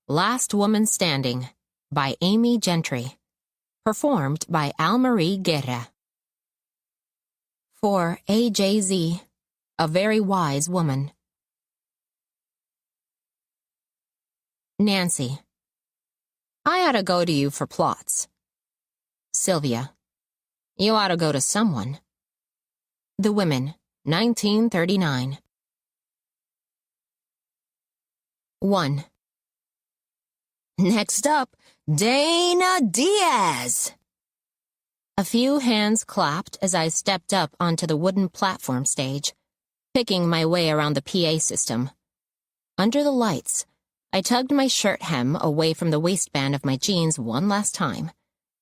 Last Woman Standing by Amy Gentry. Performed by Almarie Guerra. For AJZ, a very wise woman. Nancy. I ought to go to you for plots. Sylvia. You ought to go to someone. The Women, 1939. 1. Next up, Dana Diaz. A few hands clapped as I stepped up onto the wooden platform stage, picking my way around the PA system. Under the lights, I tugged my shirt hem away from the waistband of my jeans one last time,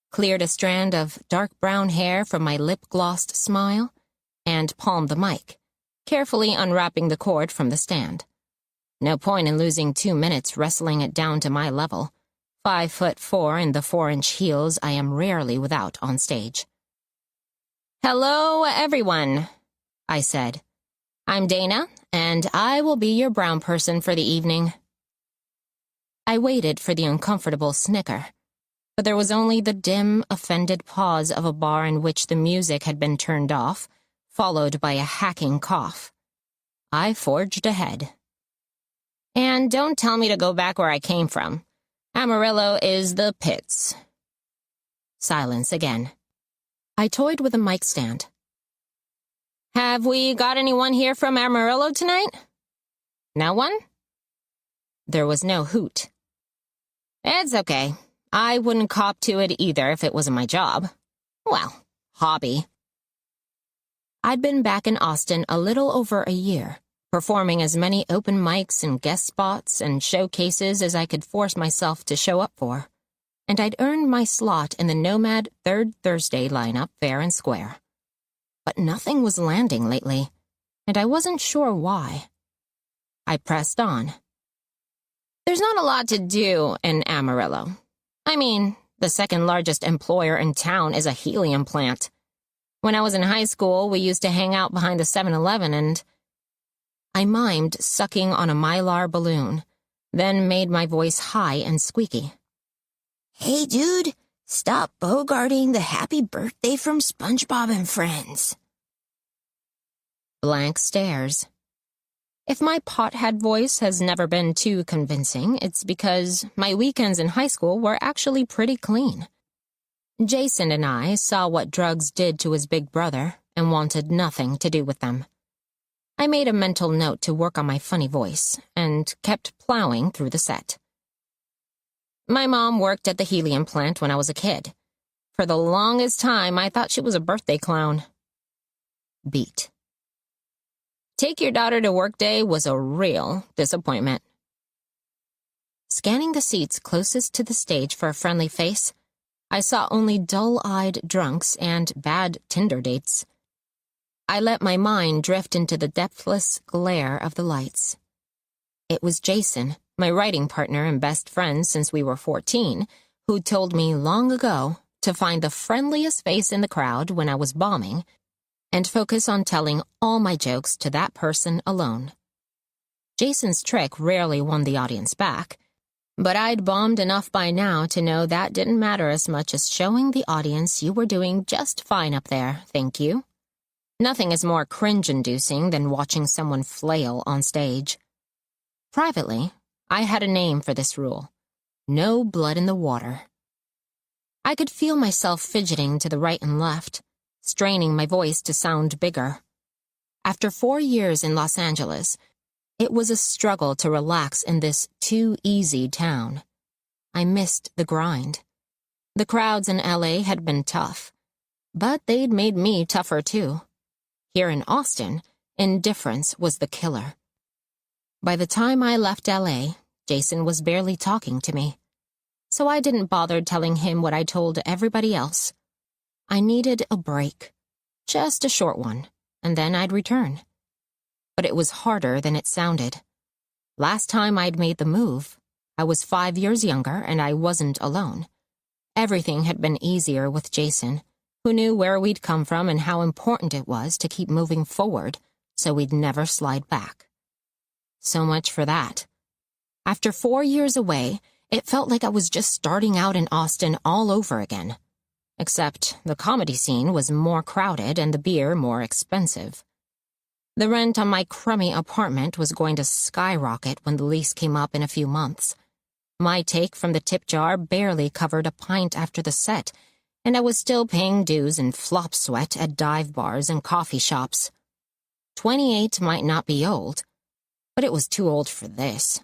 cleared a strand of dark brown hair from my lip-glossed smile, and palmed the mic, carefully unwrapping the cord from the stand. No point in losing 2 minutes wrestling it down to my level. 5'4" in the 4-inch heels I am rarely without on stage. Hello, everyone, I said. I'm Dana, and I will be your brown person for the evening. I waited for the uncomfortable snicker, but there was only the dim, offended pause of a bar in which the music had been turned off, followed by a hacking cough. I forged ahead. And don't tell me to go back where I came from. Amarillo is the pits. Silence again. I toyed with a mic stand. Have we got anyone here from Amarillo tonight? No one? There was no hoot. It's okay. I wouldn't cop to it either if it wasn't my job. Well, hobby. I'd been back in Austin a little over a year, performing as many open mics and guest spots and showcases as I could force myself to show up for, and I'd earned my slot in the Nomad Third Thursday lineup fair and square. But nothing was landing lately, and I wasn't sure why. I pressed on. There's not a lot to do in Amarillo. I mean, the second largest employer in town is a helium plant. When I was in high school, we used to hang out behind the 7-Eleven and... I mimed sucking on a Mylar balloon, then made my voice high and squeaky. Hey, dude, stop bogarting the happy birthday from SpongeBob and Friends. Blank stares. If my pothead voice has never been too convincing, it's because my weekends in high school were actually pretty clean. Jason and I saw what drugs did to his big brother and wanted nothing to do with them. I made a mental note to work on my funny voice and kept plowing through the set. My mom worked at the helium plant when I was a kid. For the longest time, I thought she was a birthday clown. Beat. Take your daughter to work day was a real disappointment. Scanning the seats closest to the stage for a friendly face, I saw only dull-eyed drunks and bad Tinder dates. I let my mind drift into the depthless glare of the lights. It was Jason, my writing partner and best friend since we were 14, who told me long ago to find the friendliest face in the crowd when I was bombing and focus on telling all my jokes to that person alone. Jason's trick rarely won the audience back, but I'd bombed enough by now to know that didn't matter as much as showing the audience you were doing just fine up there, thank you. Nothing is more cringe-inducing than watching someone flail on stage. Privately, I had a name for this rule. No blood in the water. I could feel myself fidgeting to the right and left, straining my voice to sound bigger. After 4 years in Los Angeles, it was a struggle to relax in this too-easy town. I missed the grind. The crowds in LA had been tough, but they'd made me tougher too. Here in Austin, indifference was the killer. By the time I left LA, Jason was barely talking to me, so I didn't bother telling him what I told everybody else. I needed a break, just a short one, and then I'd return. But it was harder than it sounded. Last time I'd made the move, I was 5 years younger and I wasn't alone. Everything had been easier with Jason, who knew where we'd come from and how important it was to keep moving forward so we'd never slide back. So much for that. After 4 years away, It felt like I was just starting out in Austin all over again. Except the comedy scene was more crowded and the beer more expensive. The rent on my crummy apartment was going to skyrocket when the lease came up in a few months. My take from the tip jar barely covered a pint after the set, and I was still paying dues in flop sweat at dive bars and coffee shops. 28 might not be old, but it was too old for this.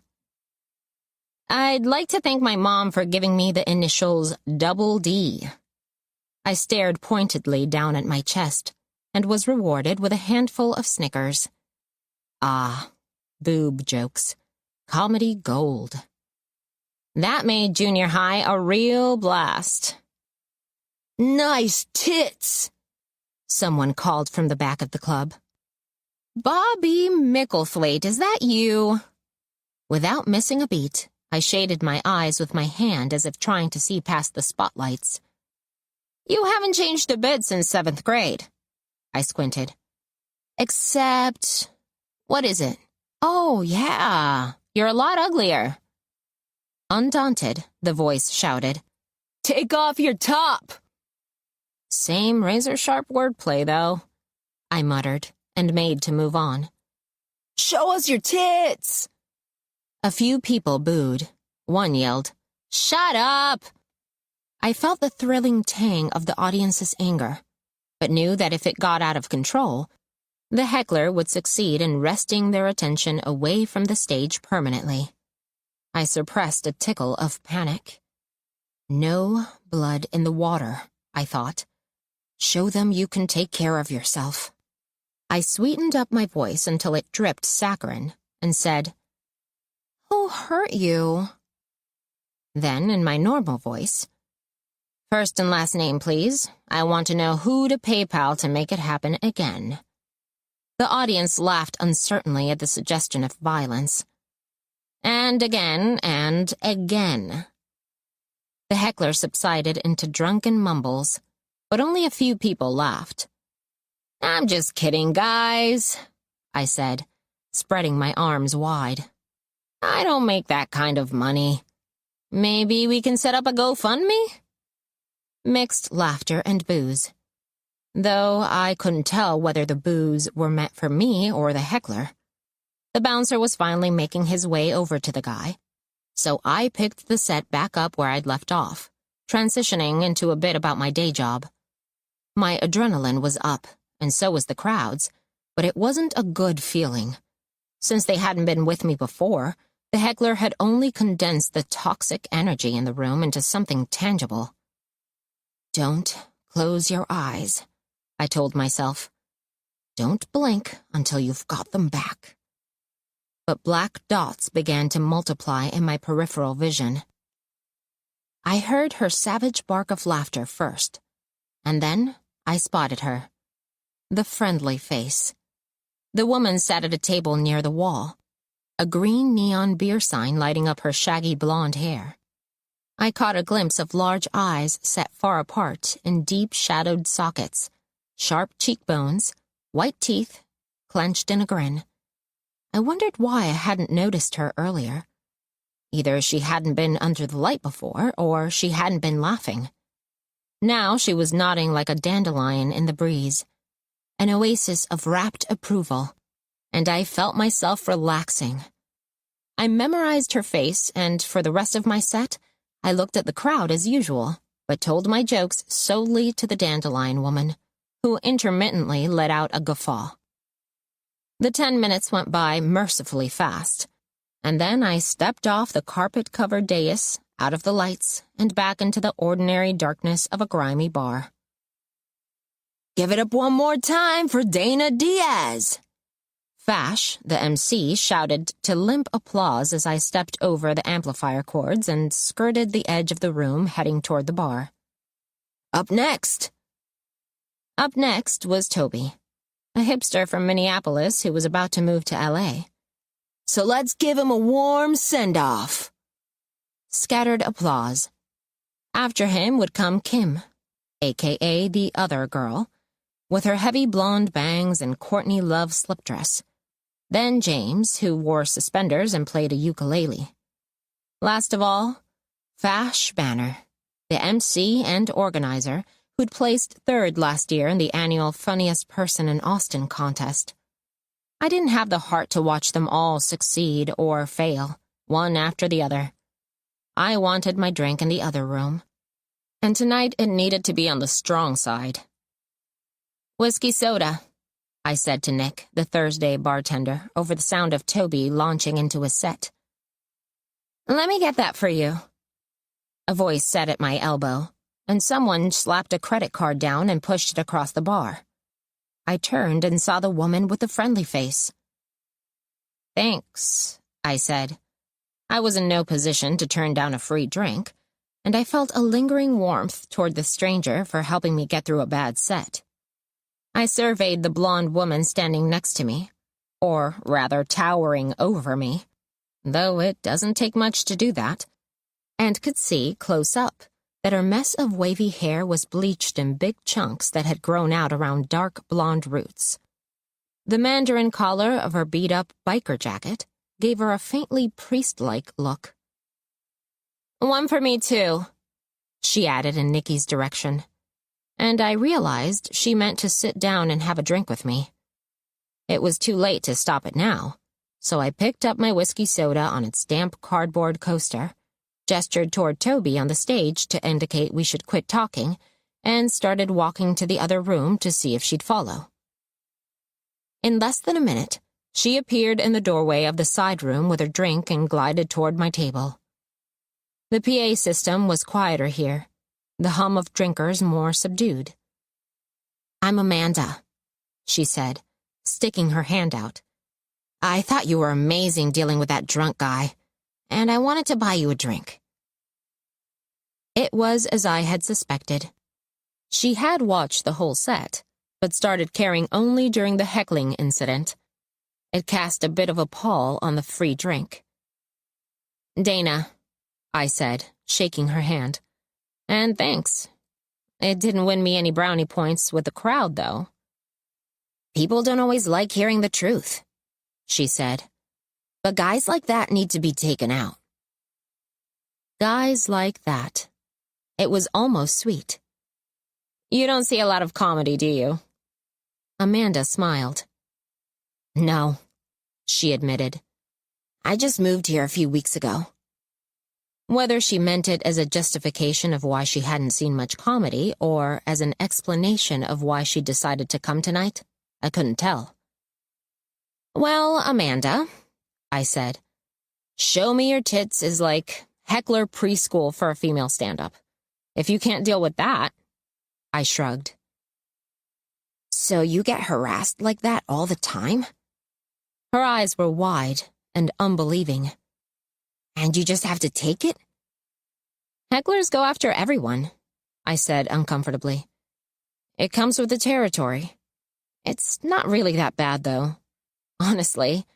I'd like to thank my mom for giving me the initials Double D. I stared pointedly down at my chest and was rewarded with a handful of Snickers. Ah, boob jokes. Comedy gold. That made junior high a real blast. Nice tits, someone called from the back of the club. Bobby Micklethwaite, is that you? Without missing a beat, I shaded my eyes with my hand as if trying to see past the spotlights. You haven't changed a bit since 7th grade. I squinted. Except, what is it? Oh, yeah, you're a lot uglier. Undaunted, the voice shouted, Take off your top! Same razor-sharp wordplay, though, I muttered and made to move on. Show us your tits! A few people booed. One yelled, Shut up! I felt the thrilling tang of the audience's anger, but knew that if it got out of control, the heckler would succeed in wresting their attention away from the stage permanently. I suppressed a tickle of panic. No blood in the water, I thought. Show them you can take care of yourself. I sweetened up my voice until it dripped saccharin and said, Who hurt you? Then, in my normal voice, First and last name, please. I want to know who to PayPal to make it happen again. The audience laughed uncertainly at the suggestion of violence. And again, and again. The heckler subsided into drunken mumbles, but only a few people laughed. I'm just kidding, guys, I said, spreading my arms wide. I don't make that kind of money. Maybe we can set up a GoFundMe? Mixed laughter and boos. Though I couldn't tell whether the boos were meant for me or the heckler. The bouncer was finally making his way over to the guy, so I picked the set back up where I'd left off, transitioning into a bit about my day job. My adrenaline was up, and so was the crowd's, but it wasn't a good feeling. Since they hadn't been with me before, the heckler had only condensed the toxic energy in the room into something tangible. Don't close your eyes, I told myself. Don't blink until you've got them back. But black dots began to multiply in my peripheral vision. I heard her savage bark of laughter first, and then I spotted her. The friendly face. The woman sat at a table near the wall, a green neon beer sign lighting up her shaggy blonde hair. I caught a glimpse of large eyes set far apart in deep shadowed sockets, sharp cheekbones, white teeth, clenched in a grin. I wondered why I hadn't noticed her earlier. Either she hadn't been under the light before, or she hadn't been laughing. Now she was nodding like a dandelion in the breeze, an oasis of rapt approval, and I felt myself relaxing. I memorized her face, and for the rest of my set, I looked at the crowd as usual, but told my jokes solely to the dandelion woman, who intermittently let out a guffaw. The 10 minutes went by mercifully fast, and then I stepped off the carpet-covered dais, out of the lights, and back into the ordinary darkness of a grimy bar. Give it up one more time for Dana Diaz! Fash, the MC, shouted to limp applause as I stepped over the amplifier cords and skirted the edge of the room heading toward the bar. Up next! Up next was Toby, a hipster from Minneapolis who was about to move to LA. So let's give him a warm send-off. Scattered applause. After him would come Kim, a.k.a. the other girl, with her heavy blonde bangs and Courtney Love slip dress. Then James, who wore suspenders and played a ukulele. Last of all, Vash Banner, the MC and organizer who'd placed third last year in the annual Funniest Person in Austin contest. I didn't have the heart to watch them all succeed or fail, one after the other. I wanted my drink in the other room, and tonight it needed to be on the strong side. "Whiskey soda," I said to Nick, the Thursday bartender, over the sound of Toby launching into his set. "Let me get that for you," a voice said at my elbow, and someone slapped a credit card down and pushed it across the bar. I turned and saw the woman with the friendly face. "Thanks," I said. I was in no position to turn down a free drink, and I felt a lingering warmth toward the stranger for helping me get through a bad set. I surveyed the blonde woman standing next to me, or rather towering over me, though it doesn't take much to do that, and could see, close up, that her mess of wavy hair was bleached in big chunks that had grown out around dark blonde roots. The mandarin collar of her beat-up biker jacket gave her a faintly priest-like look. "One for me, too," she added in Nikki's direction, and I realized she meant to sit down and have a drink with me. It was too late to stop it now, so I picked up my whiskey soda on its damp cardboard coaster, gestured toward Toby on the stage to indicate we should quit talking, and started walking to the other room to see if she'd follow. In less than a minute, she appeared in the doorway of the side room with her drink and glided toward my table. The PA system was quieter here, the hum of drinkers more subdued. "I'm Amanda," she said, sticking her hand out. "I thought you were amazing dealing with that drunk guy, and I wanted to buy you a drink." It was as I had suspected. She had watched the whole set, but started caring only during the heckling incident. It cast a bit of a pall on the free drink. "Dana," I said, shaking her hand. "And thanks. It didn't win me any brownie points with the crowd, though." "People don't always like hearing the truth," she said. "But guys like that need to be taken out." Guys like that. It was almost sweet. "You don't see a lot of comedy, do you?" Amanda smiled. "No," she admitted. "I just moved here a few weeks ago." Whether she meant it as a justification of why she hadn't seen much comedy or as an explanation of why she decided to come tonight, I couldn't tell. "Well, Amanda," I said, "show me your tits is like heckler preschool for a female stand-up. If you can't deal with that," I shrugged. "So you get harassed like that all the time?" Her eyes were wide and unbelieving. "And you just have to take it?" "Hecklers go after everyone," I said uncomfortably. "It comes with the territory. It's not really that bad, though. Honestly."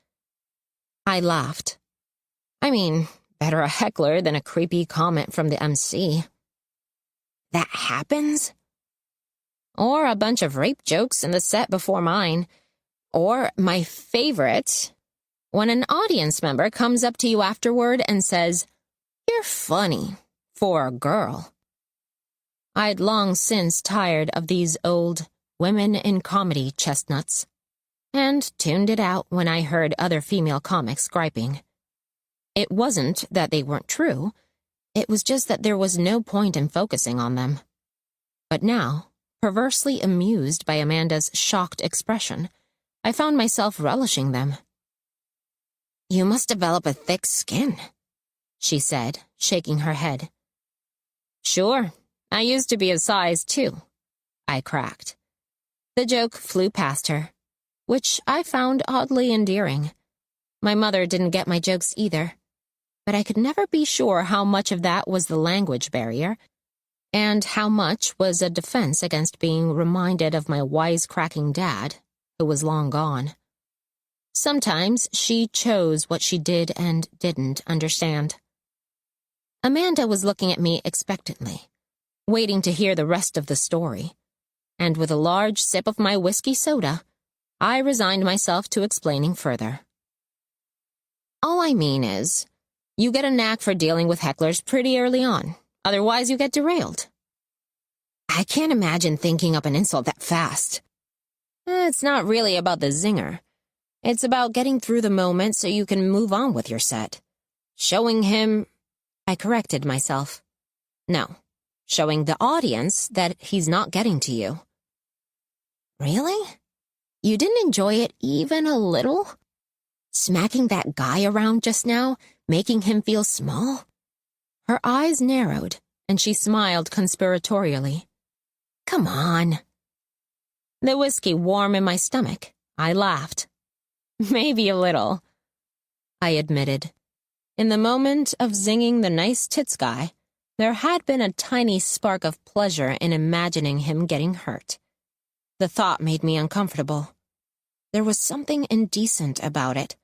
I laughed. I mean, better a heckler than a creepy comment from the MC. "That happens?" "Or a bunch of rape jokes in the set before mine. Or, my favorite, when an audience member comes up to you afterward and says, 'You're funny, for a girl.'" I'd long since tired of these old women in comedy chestnuts, and tuned it out when I heard other female comics griping. It wasn't that they weren't true, it was just that there was no point in focusing on them. But now, perversely amused by Amanda's shocked expression, I found myself relishing them. "You must develop a thick skin," she said, shaking her head. "Sure, I used to be a size 2, I cracked. The joke flew past her, which I found oddly endearing. My mother didn't get my jokes either, but I could never be sure how much of that was the language barrier, and how much was a defense against being reminded of my wisecracking dad, who was long gone. Sometimes she chose what she did and didn't understand. Amanda was looking at me expectantly, waiting to hear the rest of the story, and with a large sip of my whiskey soda, I resigned myself to explaining further. "All I mean is, You get a knack for dealing with hecklers pretty early on. Otherwise, you get derailed. I can't imagine thinking up an insult that fast. It's not really about the zinger. It's about getting through the moment so you can move on with your set. Showing him... I corrected myself. No, showing the audience that he's not getting to you. Really? You didn't enjoy it even a little? Smacking that guy around just now, making him feel small? Her eyes narrowed, and she smiled conspiratorially. Come on. The whiskey warm in my stomach, I laughed. Maybe a little, I admitted. In the moment of zinging the nice tits guy, there had been a tiny spark of pleasure in imagining him getting hurt. The thought made me uncomfortable. There was something indecent about it,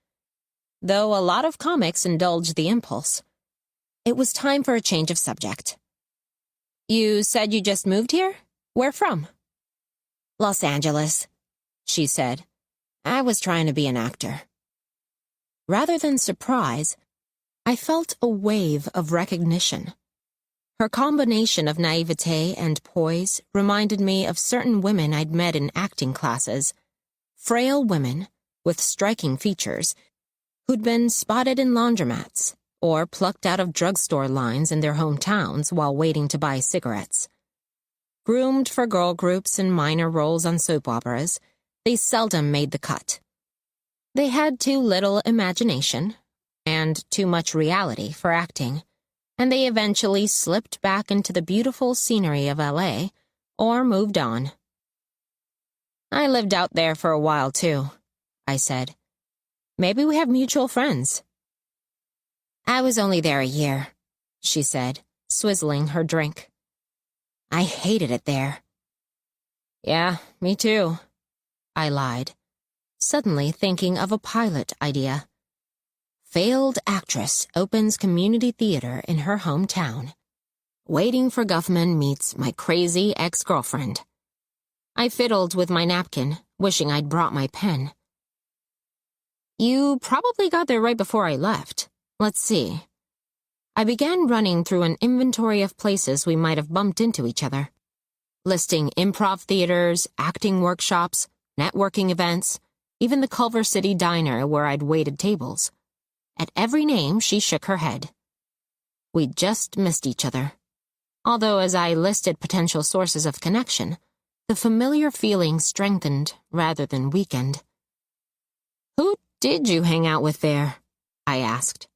though a lot of comics indulge the impulse. It was time for a change of subject. You said you just moved here? Where from? Los Angeles, she said. I was trying to be an actor. Rather than surprise, I felt a wave of recognition. Her combination of naivete and poise reminded me of certain women I'd met in acting classes. Frail women with striking features who'd been spotted in laundromats or plucked out of drugstore lines in their hometowns while waiting to buy cigarettes. Groomed for girl groups and minor roles on soap operas, they seldom made the cut. They had too little imagination and too much reality for acting, and they eventually slipped back into the beautiful scenery of LA or moved on. I lived out there for a while, too, I said. Maybe we have mutual friends. I was only there a year, she said, swizzling her drink. I hated it there. Yeah, me too, I lied, suddenly thinking of a pilot idea. Failed actress opens community theater in her hometown. Waiting for Guffman meets my crazy ex-girlfriend. I fiddled with my napkin, wishing I'd brought my pen. You probably got there right before I left. Let's see. I began running through an inventory of places we might have bumped into each other, listing improv theaters, acting workshops, networking events, even the Culver City diner where I'd waited tables. At every name, she shook her head. We'd just missed each other. Although as I listed potential sources of connection, the familiar feeling strengthened rather than weakened. Who did you hang out with there? I asked.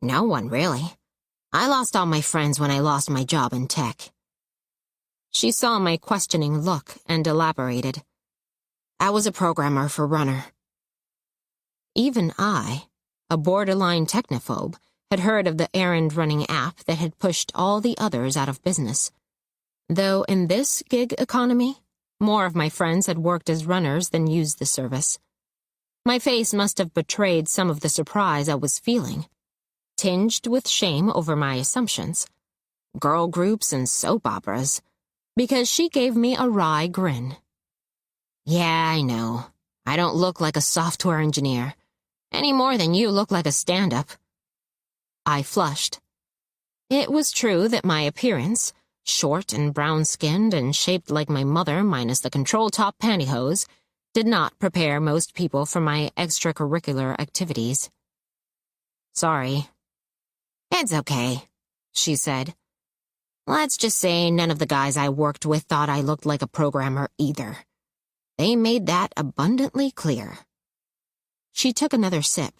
No one, really. I lost all my friends when I lost my job in tech. She saw my questioning look and elaborated. I was a programmer for Runner. Even I, a borderline technophobe, had heard of the errand-running app that had pushed all the others out of business. Though in this gig economy, more of my friends had worked as runners than used the service. My face must have betrayed some of the surprise I was feeling, tinged with shame over my assumptions. Girl groups and soap operas, because she gave me a wry grin. Yeah, I know. I don't look like a software engineer, any more than you look like a stand-up. I flushed. It was true that my appearance, short and brown-skinned and shaped like my mother minus the control-top pantyhose, did not prepare most people for my extracurricular activities. Sorry. It's okay, she said. Let's just say none of the guys I worked with thought I looked like a programmer either. They made that abundantly clear. She took another sip.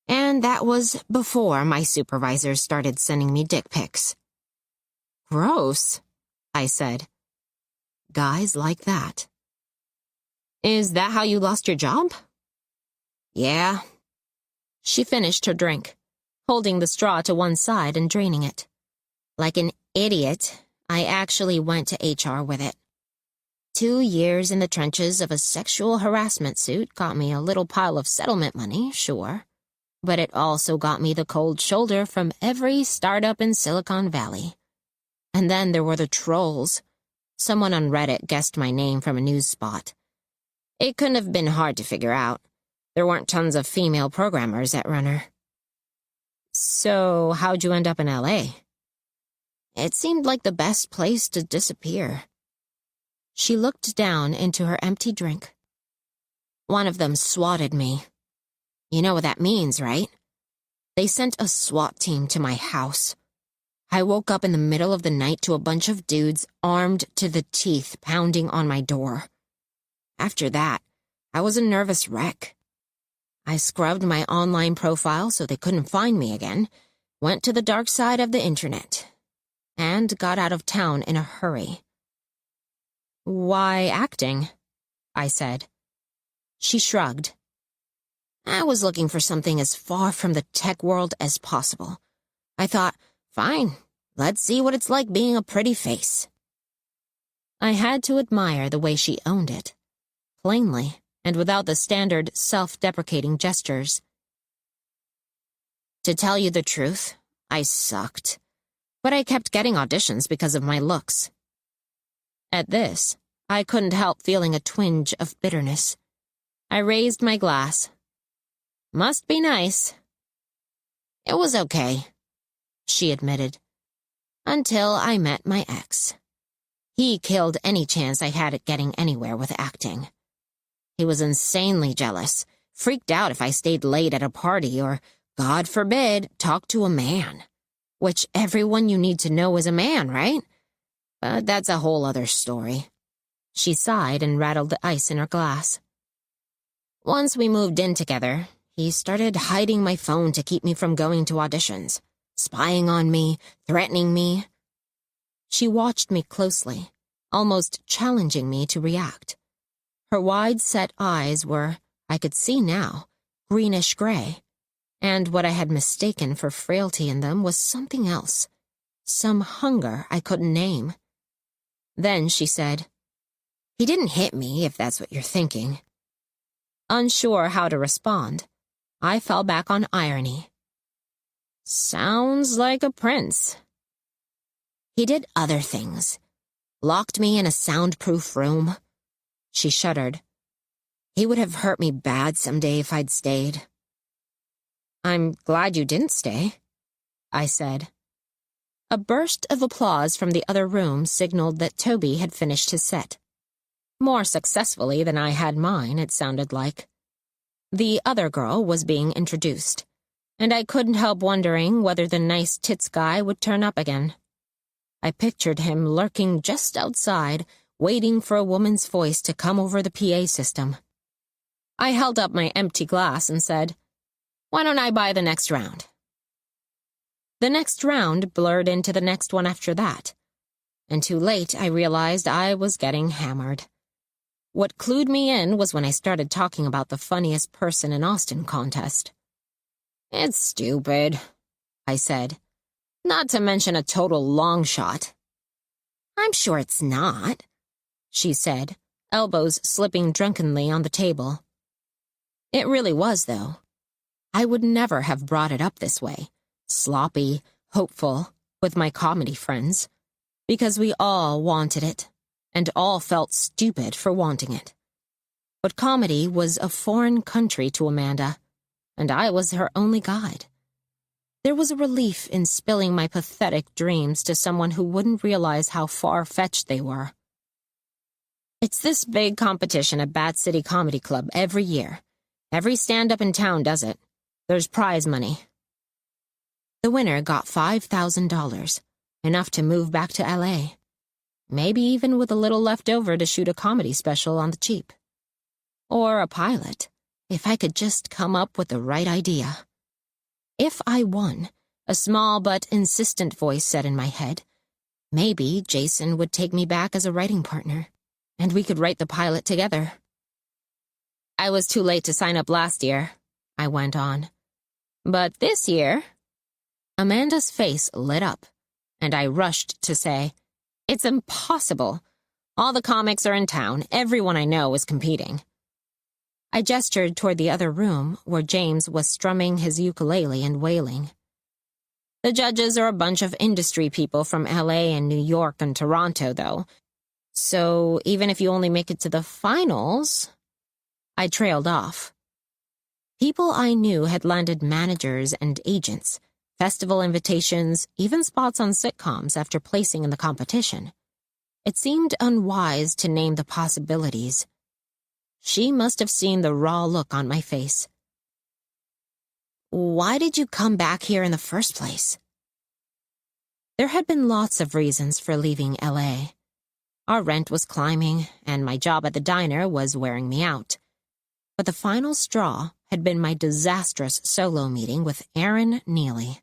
And that was before my supervisors started sending me dick pics. Gross, I said. Guys like that. Is that how you lost your job? Yeah. She finished her drink, holding the straw to one side and draining it. Like an idiot, I actually went to HR with it. 2 years in the trenches of a sexual harassment suit got me a little pile of settlement money, sure. But it also got me the cold shoulder from every startup in Silicon Valley. And then there were the trolls. Someone on Reddit guessed my name from a news spot. It couldn't have been hard to figure out. There weren't tons of female programmers at Runner. So, how'd you end up in LA? It seemed like the best place to disappear. She looked down into her empty drink. One of them swatted me. You know what that means, right? They sent a SWAT team to my house. I woke up in the middle of the night to a bunch of dudes armed to the teeth pounding on my door. After that, I was a nervous wreck. I scrubbed my online profile so they couldn't find me again, went to the dark side of the internet, and got out of town in a hurry. Why acting? I said. She shrugged. I was looking for something as far from the tech world as possible. I thought, fine, let's see what it's like being a pretty face. I had to admire the way she owned it, plainly, and without the standard self-deprecating gestures. To tell you the truth, I sucked, but I kept getting auditions because of my looks. At this, I couldn't help feeling a twinge of bitterness. I raised my glass. Must be nice. It was okay, she admitted, until I met my ex. He killed any chance I had at getting anywhere with acting. He was insanely jealous, freaked out if I stayed late at a party or, God forbid, talked to a man. Which everyone you need to know is a man, right? But that's a whole other story. She sighed and rattled the ice in her glass. Once we moved in together, he started hiding my phone to keep me from going to auditions, spying on me, threatening me. She watched me closely, almost challenging me to react. Her wide-set eyes were, I could see now, greenish-gray, and what I had mistaken for frailty in them was something else, some hunger I couldn't name. Then she said, "He didn't hit me, if that's what you're thinking." Unsure how to respond, I fell back on irony. Sounds like a prince. He did other things. Locked me in a soundproof room. She shuddered. He would have hurt me bad someday if I'd stayed. I'm glad you didn't stay, I said. A burst of applause from the other room signaled that Toby had finished his set. More successfully than I had mine, it sounded like. The other girl was being introduced, and I couldn't help wondering whether the nice tits guy would turn up again. I pictured him lurking just outside, waiting for a woman's voice to come over the PA system. I held up my empty glass and said, "Why don't I buy the next round?" The next round blurred into the next one after that, and too late I realized I was getting hammered. What clued me in was when I started talking about the funniest person in Austin contest. "It's stupid," I said, "not to mention a total long shot." "I'm sure it's not," she said, elbows slipping drunkenly on the table. It really was, though. I would never have brought it up this way, sloppy, hopeful, with my comedy friends, because we all wanted it, and all felt stupid for wanting it. But comedy was a foreign country to Amanda, and I was her only guide. There was a relief in spilling my pathetic dreams to someone who wouldn't realize how far-fetched they were. It's this big competition at Bat City Comedy Club every year. Every stand-up in town does it. There's prize money. The winner got $5,000, enough to move back to LA. Maybe even with a little left over to shoot a comedy special on the cheap. Or a pilot, if I could just come up with the right idea. If I won, a small but insistent voice said in my head, maybe Jason would take me back as a writing partner, and we could write the pilot together. I was too late to sign up last year, I went on. But this year... Amanda's face lit up, and I rushed to say, "It's impossible. All the comics are in town. Everyone I know is competing." I gestured toward the other room, where James was strumming his ukulele and wailing. "The judges are a bunch of industry people from LA and New York and Toronto, though. So even if you only make it to the finals..." I trailed off. People I knew had landed managers and agents, festival invitations, even spots on sitcoms after placing in the competition. It seemed unwise to name the possibilities. She must have seen the raw look on my face. Why did you come back here in the first place? There had been lots of reasons for leaving LA. Our rent was climbing, and my job at the diner was wearing me out. But the final straw had been my disastrous solo meeting with Aaron Neely.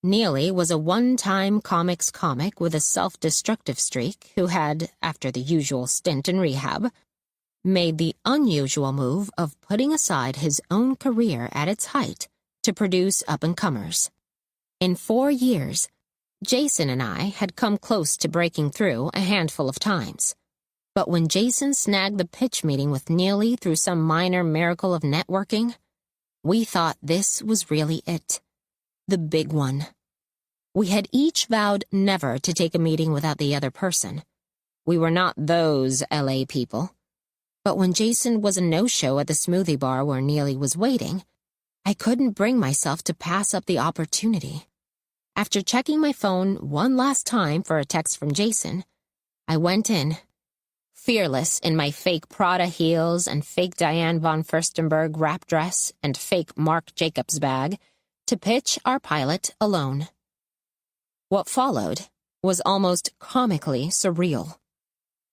Neely was a one-time comics comic with a self-destructive streak who had, after the usual stint in rehab, made the unusual move of putting aside his own career at its height to produce up-and-comers. In 4 years, Jason and I had come close to breaking through a handful of times. But when Jason snagged the pitch meeting with Neely through some minor miracle of networking, we thought this was really it. The big one. We had each vowed never to take a meeting without the other person. We were not those LA people. But when Jason was a no-show at the smoothie bar where Neely was waiting, I couldn't bring myself to pass up the opportunity. After checking my phone one last time for a text from Jason, I went in, fearless in my fake Prada heels and fake Diane von Furstenberg wrap dress and fake Marc Jacobs bag, to pitch our pilot alone. What followed was almost comically surreal.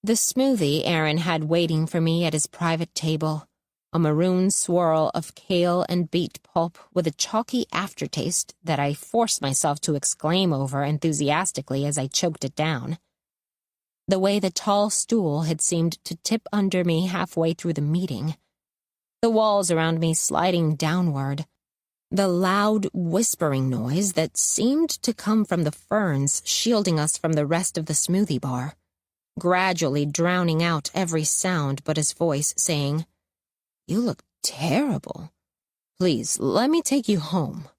The smoothie Aaron had waiting for me at his private table, a maroon swirl of kale and beet pulp with a chalky aftertaste that I forced myself to exclaim over enthusiastically as I choked it down. The way the tall stool had seemed to tip under me halfway through the meeting. The walls around me sliding downward. The loud whispering noise that seemed to come from the ferns shielding us from the rest of the smoothie bar, gradually drowning out every sound but his voice saying, "You look terrible. Please, let me take you home."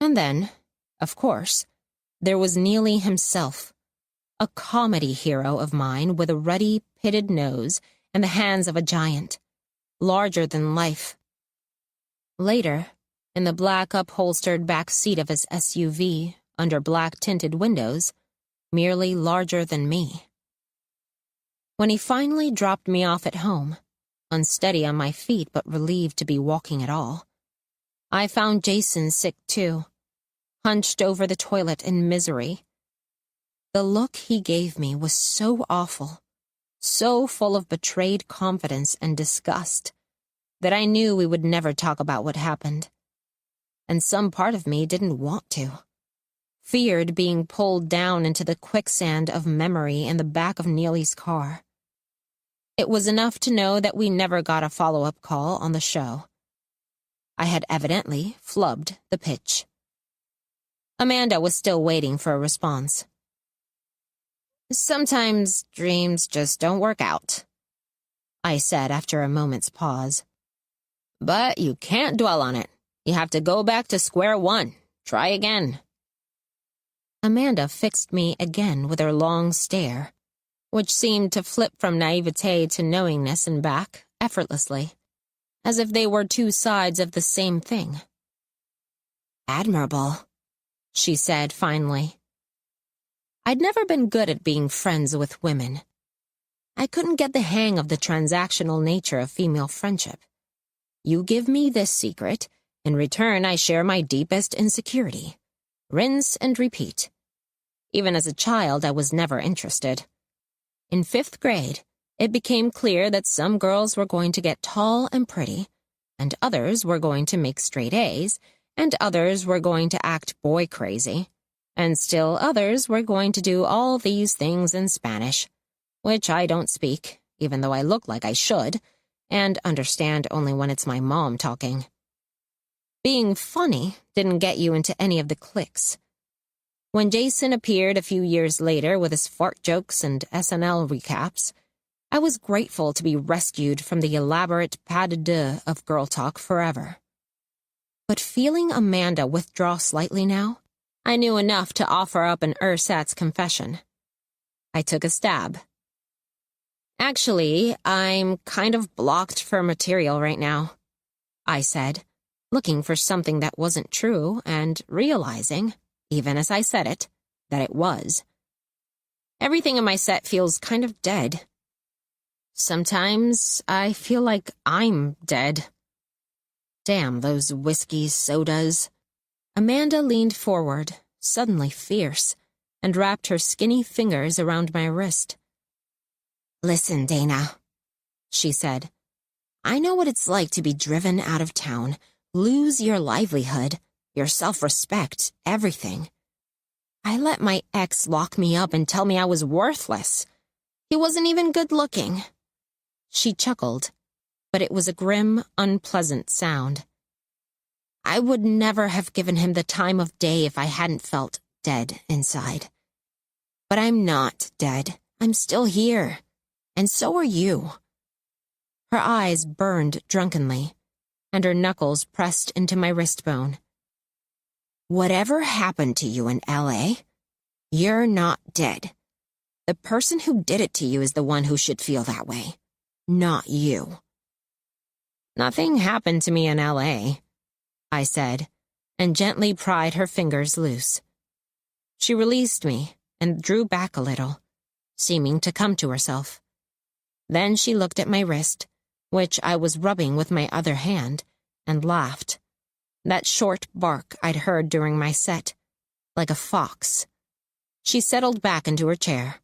And then, of course, there was Neely himself, a comedy hero of mine with a ruddy, pitted nose and the hands of a giant, larger than life. Later, in the black upholstered back seat of his SUV, under black-tinted windows, merely larger than me. When he finally dropped me off at home, unsteady on my feet but relieved to be walking at all, I found Jason sick too, hunched over the toilet in misery. The look he gave me was so awful, so full of betrayed confidence and disgust, that I knew we would never talk about what happened. And some part of me didn't want to. Feared being pulled down into the quicksand of memory in the back of Neely's car. It was enough to know that we never got a follow-up call on the show. I had evidently flubbed the pitch. Amanda was still waiting for a response. "Sometimes dreams just don't work out," I said after a moment's pause. "But you can't dwell on it. You have to go back to square one. Try again." Amanda fixed me again with her long stare, which seemed to flip from naivete to knowingness and back effortlessly, as if they were two sides of the same thing. "Admirable," she said finally. I'd never been good at being friends with women. I couldn't get the hang of the transactional nature of female friendship. You give me this secret, in return I share my deepest insecurity. Rinse and repeat. Even as a child, I was never interested. In 5th grade, it became clear that some girls were going to get tall and pretty, and others were going to make straight A's, and others were going to act boy crazy, and still others were going to do all these things in Spanish, which I don't speak, even though I look like I should, and understand only when it's my mom talking. Being funny didn't get you into any of the cliques. When Jason appeared a few years later with his fart jokes and SNL recaps, I was grateful to be rescued from the elaborate pas de deux of girl talk forever. But feeling Amanda withdraw slightly now, I knew enough to offer up an ersatz confession. I took a stab. "Actually, I'm kind of blocked for material right now," I said, looking for something that wasn't true and realizing, even as I said it, that it was. Everything in my set feels kind of dead. Sometimes I feel like I'm dead. Damn those whiskey sodas. Amanda leaned forward, suddenly fierce, and wrapped her skinny fingers around my wrist. "Listen, Dana," she said. "I know what it's like to be driven out of town, lose your livelihood, your self-respect, everything. I let my ex lock me up and tell me I was worthless. He wasn't even good-looking." She chuckled, but it was a grim, unpleasant sound. "I would never have given him the time of day if I hadn't felt dead inside. But I'm not dead. I'm still here. And so are you." Her eyes burned drunkenly, and her knuckles pressed into my wrist bone. "Whatever happened to you in L.A., you're not dead. The person who did it to you is the one who should feel that way, not you." "Nothing happened to me in L.A.," I said, and gently pried her fingers loose. She released me and drew back a little, seeming to come to herself. Then she looked at my wrist, which I was rubbing with my other hand, and laughed. That short bark I'd heard during my set, like a fox. She settled back into her chair.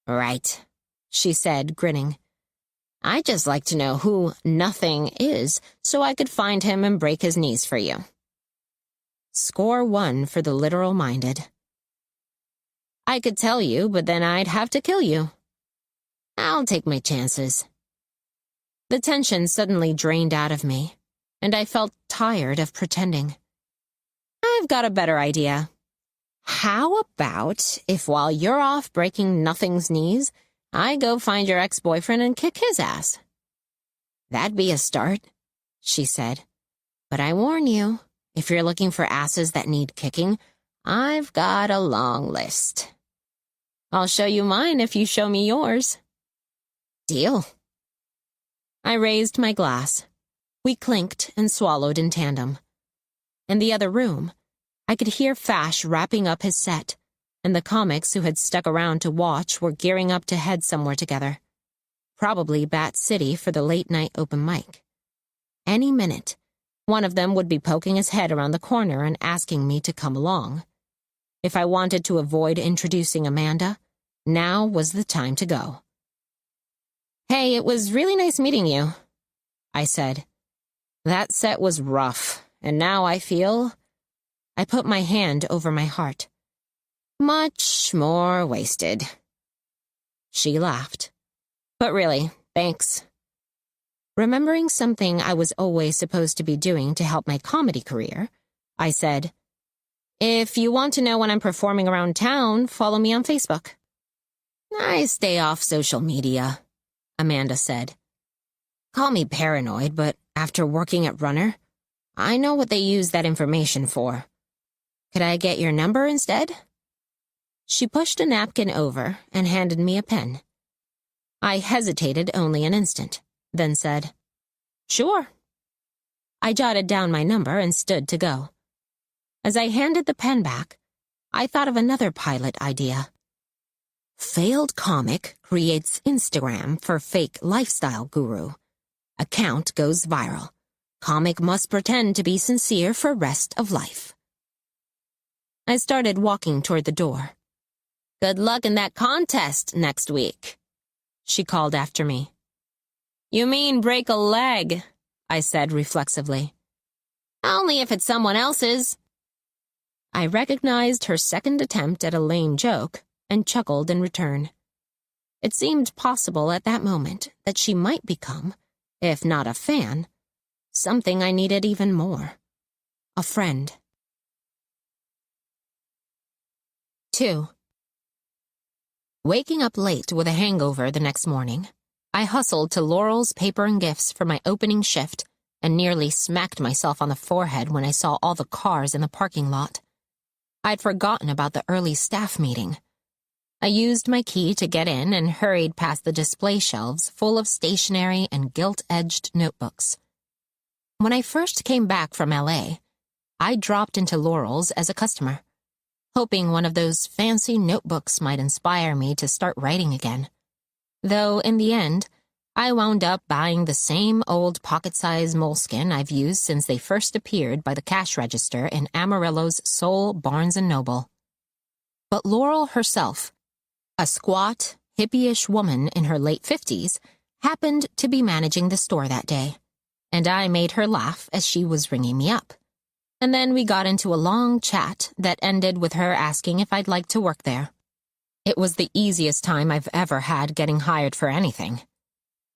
"Right," she said, grinning. "I'd just like to know who Nothing is so I could find him and break his knees for you." Score 1 for the literal-minded. "I could tell you, but then I'd have to kill you. I'll take my chances." The tension suddenly drained out of me, and I felt tired of pretending. "I've got a better idea. How about if while you're off breaking Nothing's knees, I go find your ex-boyfriend and kick his ass?" "That'd be a start," she said. "But I warn you, if you're looking for asses that need kicking, I've got a long list. I'll show you mine if you show me yours." "Deal." I raised my glass. We clinked and swallowed in tandem. In the other room, I could hear Fash wrapping up his set, and the comics who had stuck around to watch were gearing up to head somewhere together. Probably Bat City for the late-night open mic. Any minute, one of them would be poking his head around the corner and asking me to come along. If I wanted to avoid introducing Amanda, now was the time to go. "Hey, it was really nice meeting you," I said. "That set was rough, and now I feel—" I put my hand over my heart. "Much more wasted." She laughed. "But really, thanks." Remembering something I was always supposed to be doing to help my comedy career, I said, "If you want to know when I'm performing around town, follow me on Facebook." "I stay off social media," Amanda said. "Call me paranoid, but after working at Runner, I know what they use that information for. Could I get your number instead?" She pushed a napkin over and handed me a pen. I hesitated only an instant, then said, "Sure." I jotted down my number and stood to go. As I handed the pen back, I thought of another pilot idea. Failed comic creates Instagram for fake lifestyle guru. Account goes viral. Comic must pretend to be sincere for rest of life. I started walking toward the door. "Good luck in that contest next week," she called after me. "You mean break a leg," I said reflexively. "Only if it's someone else's." I recognized her second attempt at a lame joke and chuckled in return. It seemed possible at that moment that she might become, if not a fan, something I needed even more. A friend. 2. Waking up late with a hangover the next morning, I hustled to Laurel's Paper and Gifts for my opening shift and nearly smacked myself on the forehead when I saw all the cars in the parking lot. I'd forgotten about the early staff meeting. I used my key to get in and hurried past the display shelves full of stationery and gilt-edged notebooks. When I first came back from LA, I dropped into Laurel's as a customer, hoping one of those fancy notebooks might inspire me to start writing again. Though in the end, I wound up buying the same old pocket-size moleskin I've used since they first appeared by the cash register in Amarillo's sole Barnes & Noble. But Laurel herself, a squat, hippie-ish woman in her late 50s, happened to be managing the store that day, and I made her laugh as she was ringing me up. And then we got into a long chat that ended with her asking if I'd like to work there. It was the easiest time I've ever had getting hired for anything.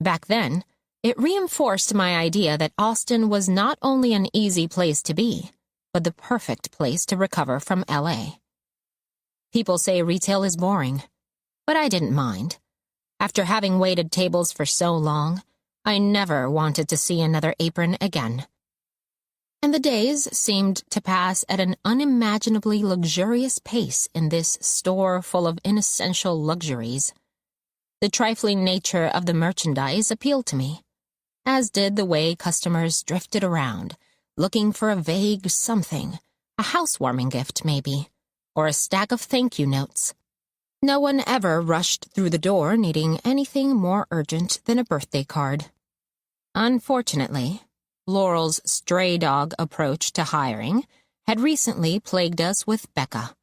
Back then, it reinforced my idea that Austin was not only an easy place to be, but the perfect place to recover from LA. People say retail is boring, but I didn't mind. After having waited tables for so long, I never wanted to see another apron again. And the days seemed to pass at an unimaginably luxurious pace in this store full of inessential luxuries. The trifling nature of the merchandise appealed to me, as did the way customers drifted around, looking for a vague something, a housewarming gift maybe, or a stack of thank-you notes. No one ever rushed through the door needing anything more urgent than a birthday card. Unfortunately, Laurel's stray dog approach to hiring had recently plagued us with Becca,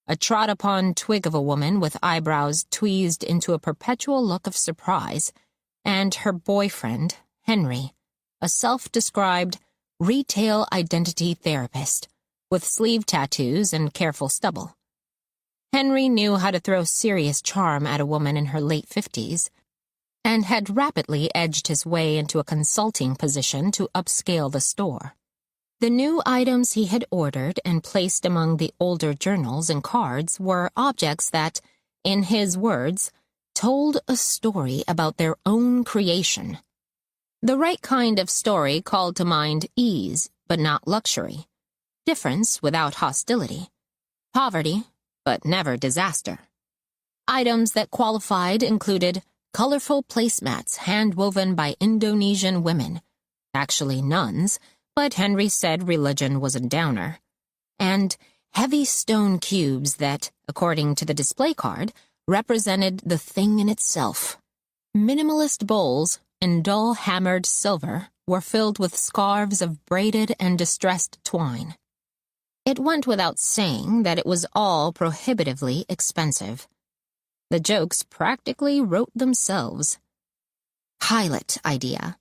a trod-upon twig of a woman with eyebrows tweezed into a perpetual look of surprise, and her boyfriend, Henry, a self-described retail identity therapist with sleeve tattoos and careful stubble. Henry knew how to throw serious charm at a woman in her late 50s, and had rapidly edged his way into a consulting position to upscale the store. The new items he had ordered and placed among the older journals and cards were objects that, in his words, told a story about their own creation. The right kind of story called to mind ease, but not luxury, difference without hostility, poverty, but never disaster. Items that qualified included colorful placemats hand-woven by Indonesian women, actually nuns, but Henry said religion was a downer, and heavy stone cubes that, according to the display card, represented the thing in itself. Minimalist bowls in dull hammered silver were filled with scarves of braided and distressed twine. It went without saying that it was all prohibitively expensive. The jokes practically wrote themselves. Pilot idea.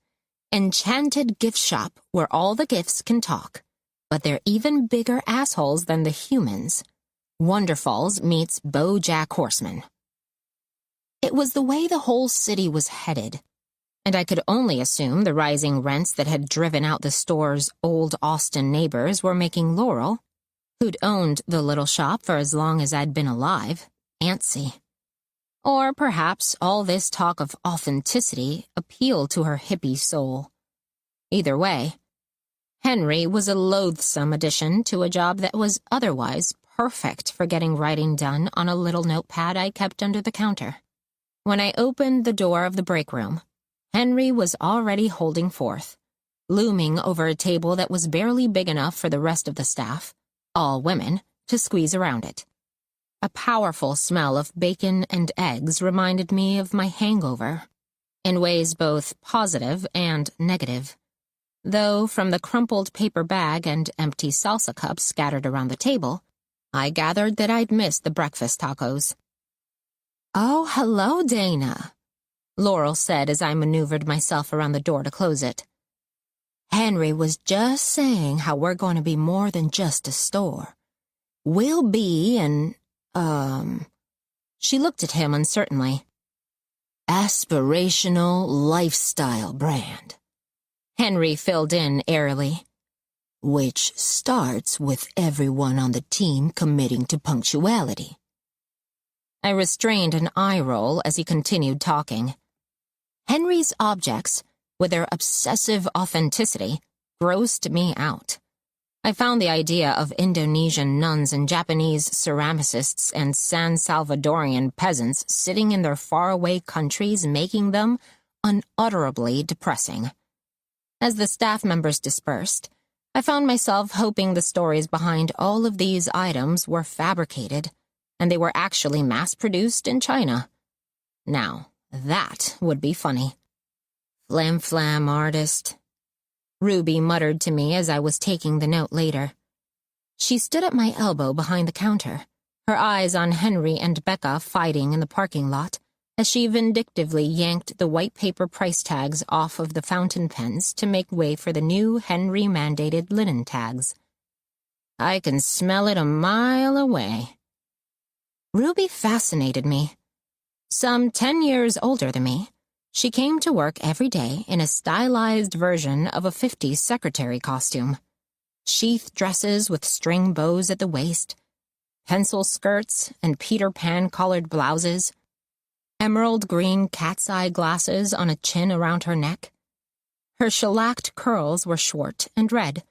Enchanted gift shop where all the gifts can talk, but they're even bigger assholes than the humans. Wonderfalls meets BoJack Horseman. It was the way the whole city was headed, and I could only assume the rising rents that had driven out the store's old Austin neighbors were making Laurel, who'd owned the little shop for as long as I'd been alive, antsy. Or perhaps all this talk of authenticity appealed to her hippie soul. Either way, Henry was a loathsome addition to a job that was otherwise perfect for getting writing done on a little notepad I kept under the counter. When I opened the door of the break room, Henry was already holding forth, looming over a table that was barely big enough for the rest of the staff, all women, to squeeze around it. A powerful smell of bacon and eggs reminded me of my hangover, in ways both positive and negative, though from the crumpled paper bag and empty salsa cups scattered around the table, I gathered that I'd missed the breakfast tacos. "Oh, hello, Dana," Laurel said as I maneuvered myself around the door to close it. "Henry was just saying how we're going to be more than just a store. We'll be an She looked at him uncertainly. "Aspirational lifestyle brand," Henry filled in airily. "Which starts with everyone on the team committing to punctuality." I restrained an eye roll as he continued talking. Henry's objects, with their obsessive authenticity, grossed me out. I found the idea of Indonesian nuns and Japanese ceramicists and San Salvadorian peasants sitting in their faraway countries making them unutterably depressing. As the staff members dispersed, I found myself hoping the stories behind all of these items were fabricated, and they were actually mass-produced in China. Now, that would be funny. Flam-flam artist, Ruby muttered to me as I was taking the note later. She stood at my elbow behind the counter, her eyes on Henry and Becca fighting in the parking lot, as she vindictively yanked the white paper price tags off of the fountain pens to make way for the new Henry-mandated linen tags. I can smell it a mile away. Ruby fascinated me. Some 10 years older than me, she came to work every day in a stylized version of a 50s secretary costume. Sheath dresses with string bows at the waist, pencil skirts and Peter Pan collared blouses, emerald green cat's eye glasses on a chin around her neck. Her shellacked curls were short and red,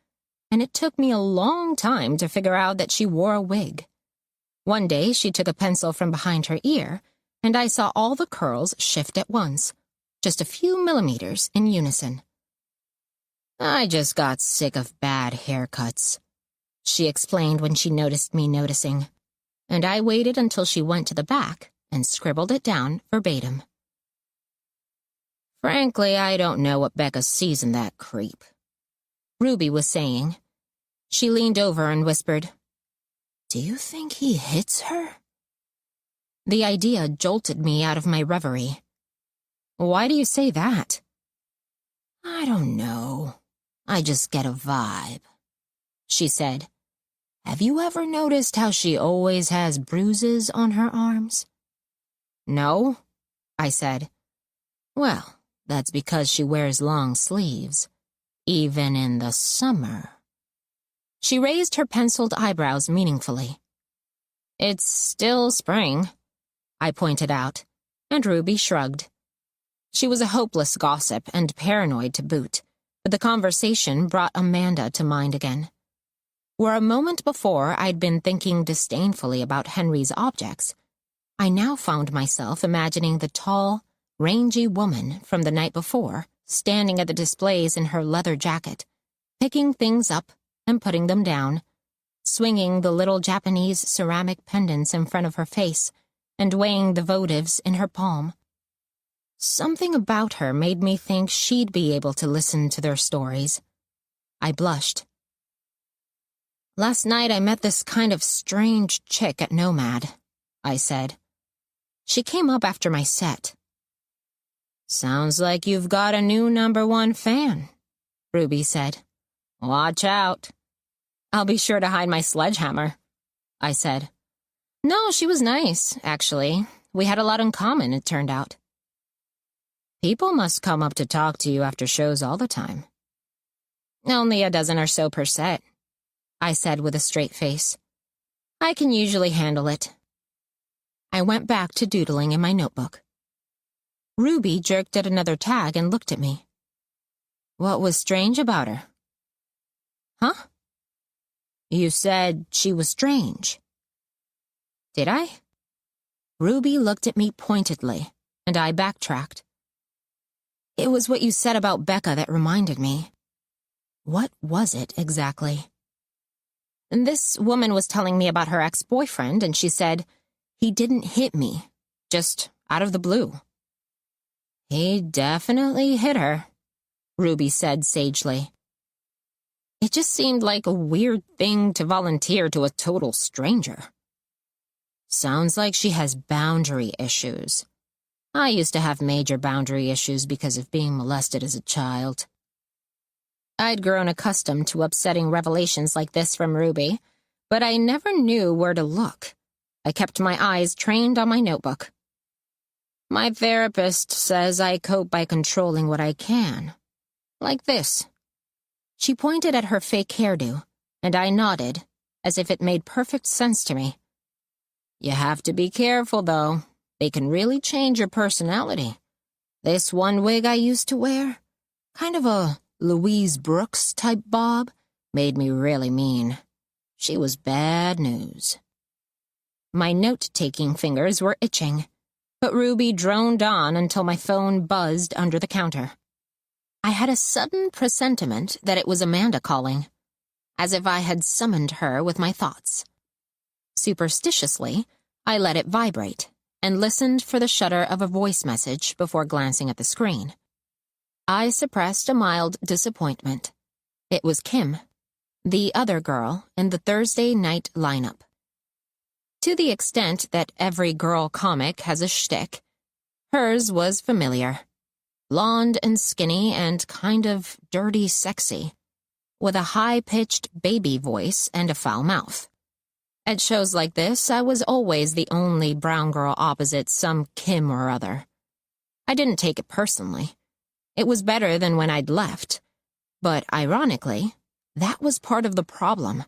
and it took me a long time to figure out that she wore a wig. One day she took a pencil from behind her ear, and I saw all the curls shift at once, just a few millimeters in unison. I just got sick of bad haircuts, she explained when she noticed me noticing, and I waited until she went to the back and scribbled it down verbatim. Frankly, I don't know what Becca sees in that creep, Ruby was saying. She leaned over and whispered, "Do you think he hits her?" The idea jolted me out of my reverie. Why do you say that? I don't know. I just get a vibe, she said. Have you ever noticed how she always has bruises on her arms? No, I said. Well, that's because she wears long sleeves, even in the summer. She raised her penciled eyebrows meaningfully. It's still spring, I pointed out, and Ruby shrugged. She was a hopeless gossip and paranoid to boot, but the conversation brought Amanda to mind again. Where a moment before I'd been thinking disdainfully about Henry's objects, I now found myself imagining the tall, rangy woman from the night before standing at the displays in her leather jacket, picking things up and putting them down, swinging the little Japanese ceramic pendants in front of her face and weighing the votives in her palm. Something about her made me think she'd be able to listen to their stories. I blushed. Last night I met this kind of strange chick at Nomad, I said. She came up after my set. Sounds like you've got a new #1 fan, Ruby said. Watch out. I'll be sure to hide my sledgehammer, I said. No, she was nice, actually. We had a lot in common, it turned out. People must come up to talk to you after shows all the time. Only a dozen or so per set, I said with a straight face. I can usually handle it. I went back to doodling in my notebook. Ruby jerked at another tag and looked at me. What was strange about her? Huh? You said she was strange. Did I? Ruby looked at me pointedly, and I backtracked. It was what you said about Becca that reminded me. What was it exactly? And this woman was telling me about her ex-boyfriend, and she said, he didn't hit me, just out of the blue. He definitely hit her, Ruby said sagely. It just seemed like a weird thing to volunteer to a total stranger. Sounds like she has boundary issues. I used to have major boundary issues because of being molested as a child. I'd grown accustomed to upsetting revelations like this from Ruby, but I never knew where to look. I kept my eyes trained on my notebook. My therapist says I cope by controlling what I can. Like this. She pointed at her fake hairdo, and I nodded, as if it made perfect sense to me. You have to be careful, though. They can really change your personality. This one wig I used to wear, kind of a Louise Brooks type bob, made me really mean. She was bad news. My note-taking fingers were itching, but Ruby droned on until my phone buzzed under the counter. I had a sudden presentiment that it was Amanda calling, as if I had summoned her with my thoughts. Superstitiously, I let it vibrate and listened for the shudder of a voice message before glancing at the screen. I suppressed a mild disappointment. It was Kim, the other girl in the Thursday night lineup. To the extent that every girl comic has a shtick, hers was familiar. Blonde and skinny and kind of dirty sexy, with a high-pitched baby voice and a foul mouth. At shows like this, I was always the only brown girl opposite some Kim or other. I didn't take it personally. It was better than when I'd left. But ironically, that was part of the problem.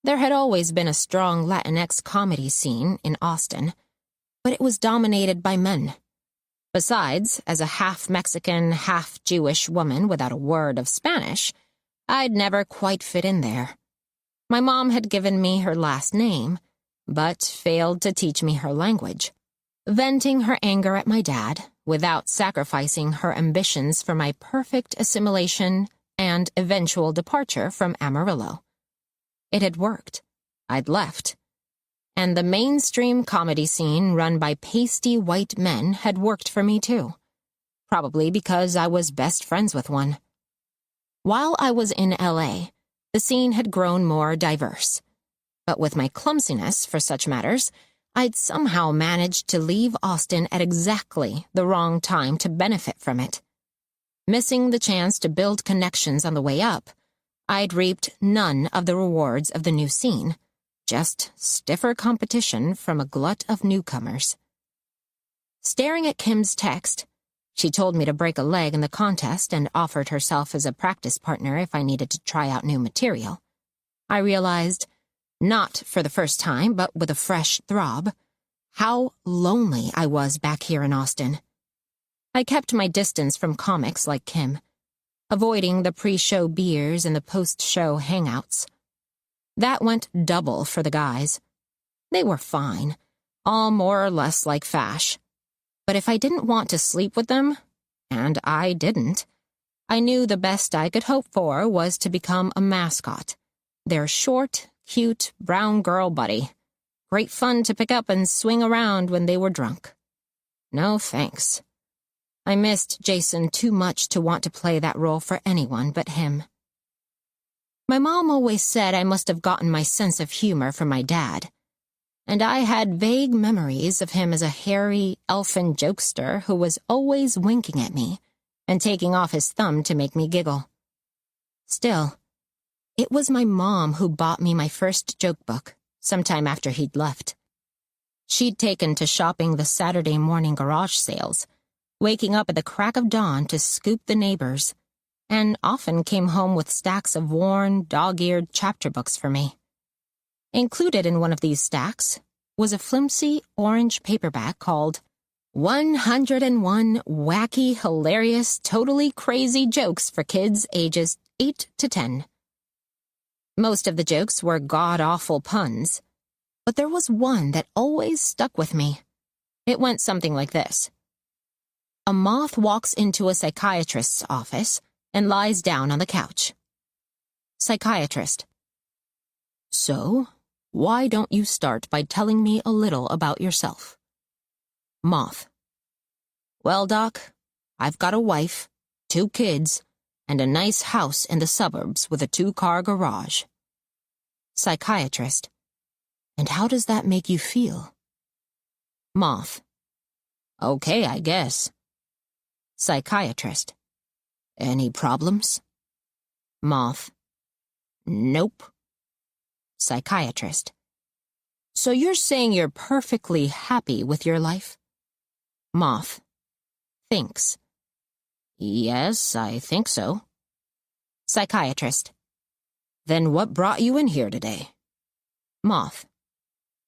There had always been a strong Latinx comedy scene in Austin, but it was dominated by men. Besides, as a half-Mexican, half-Jewish woman without a word of Spanish, I'd never quite fit in there. My mom had given me her last name, but failed to teach me her language, venting her anger at my dad without sacrificing her ambitions for my perfect assimilation and eventual departure from Amarillo. It had worked. I'd left. And the mainstream comedy scene run by pasty white men had worked for me too, probably because I was best friends with one. While I was in LA, the scene had grown more diverse. But with my clumsiness for such matters, I'd somehow managed to leave Austin at exactly the wrong time to benefit from it. Missing the chance to build connections on the way up, I'd reaped none of the rewards of the new scene, just stiffer competition from a glut of newcomers. Staring at Kim's text, she told me to break a leg in the contest and offered herself as a practice partner if I needed to try out new material. I realized, not for the first time but with a fresh throb, how lonely I was back here in Austin. I kept my distance from comics like Kim, avoiding the pre-show beers and the post-show hangouts. That went double for the guys. They were fine, all more or less like Fash. But if I didn't want to sleep with them, and I didn't, I knew the best I could hope for was to become a mascot, their short, cute, brown girl buddy. Great fun to pick up and swing around when they were drunk. No thanks. I missed Jason too much to want to play that role for anyone but him. My mom always said I must have gotten my sense of humor from my dad, and I had vague memories of him as a hairy, elfin jokester who was always winking at me and taking off his thumb to make me giggle. Still, it was my mom who bought me my first joke book, sometime after he'd left. She'd taken to shopping the Saturday morning garage sales, waking up at the crack of dawn to scoop the neighbors, and often came home with stacks of worn, dog-eared chapter books for me. Included in one of these stacks was a flimsy orange paperback called 101 Wacky, Hilarious, Totally Crazy Jokes for Kids Ages 8 to 10. Most of the jokes were god-awful puns, but there was one that always stuck with me. It went something like this. A moth walks into a psychiatrist's office and lies down on the couch. Psychiatrist. So, why don't you start by telling me a little about yourself? Moth. Well, Doc, I've got a wife, 2 kids, and a nice house in the suburbs with a 2-car garage. Psychiatrist. And how does that make you feel? Moth. Okay, I guess. Psychiatrist. Any problems? Moth. Nope. Psychiatrist. So you're saying you're perfectly happy with your life? Moth. Thinks. Yes, I think so. Psychiatrist. Then what brought you in here today? Moth.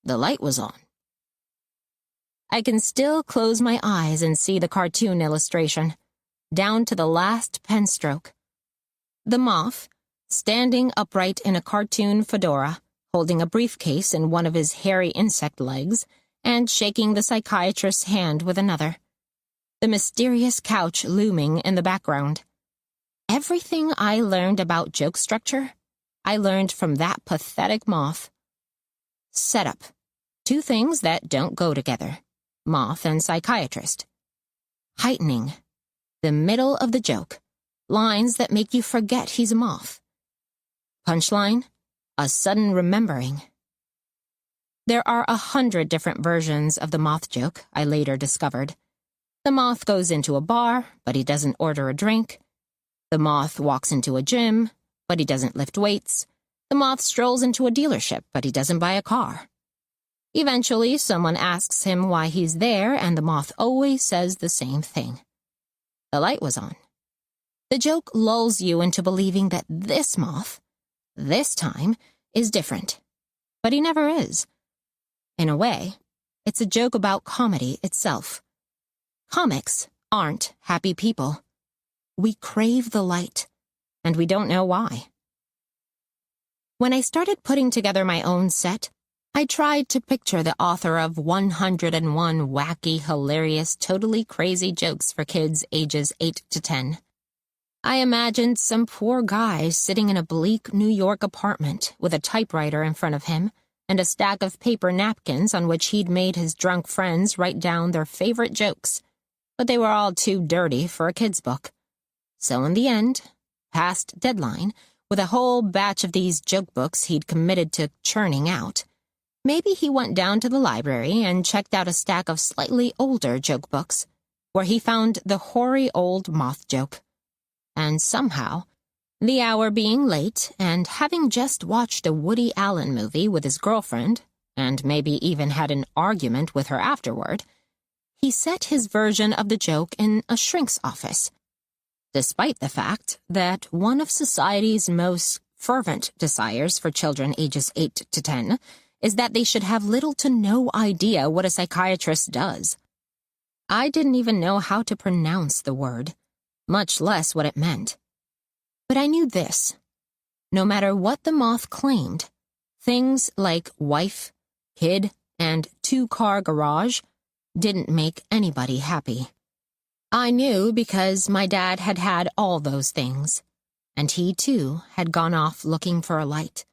The light was on. I can still close my eyes and see the cartoon illustration, down to the last pen stroke. The moth, standing upright in a cartoon fedora, holding a briefcase in one of his hairy insect legs, and shaking the psychiatrist's hand with another. The mysterious couch looming in the background. Everything I learned about joke structure, I learned from that pathetic moth. Setup. Two things that don't go together. Moth and psychiatrist. Heightening. The middle of the joke. Lines that make you forget he's a moth. Punchline. A sudden remembering. There are 100 different versions of the moth joke, I later discovered. The moth goes into a bar, but he doesn't order a drink. The moth walks into a gym, but he doesn't lift weights. The moth strolls into a dealership, but he doesn't buy a car. Eventually, someone asks him why he's there, and the moth always says the same thing. The light was on. The joke lulls you into believing that this moth, this time, is different. But he never is. In a way, it's a joke about comedy itself. Comics aren't happy people. We crave the light, and we don't know why. When I started putting together my own set, I tried to picture the author of 101 wacky, hilarious, totally crazy jokes for kids ages 8 to 10. I imagined some poor guy sitting in a bleak New York apartment with a typewriter in front of him and a stack of paper napkins on which he'd made his drunk friends write down their favorite jokes, but they were all too dirty for a kid's book. So in the end, past deadline, with a whole batch of these joke books he'd committed to churning out, maybe he went down to the library and checked out a stack of slightly older joke books, where he found the hoary old moth joke. And somehow, the hour being late and having just watched a Woody Allen movie with his girlfriend, and maybe even had an argument with her afterward, he set his version of the joke in a shrink's office, despite the fact that one of society's most fervent desires for children ages 8 to 10 is that they should have little to no idea what a psychiatrist does. I didn't even know how to pronounce the word, much less what it meant. But I knew this. No matter what the moth claimed, things like wife, kid, and two-car garage didn't make anybody happy. I knew because my dad had had all those things, and he, too, had gone off looking for a light,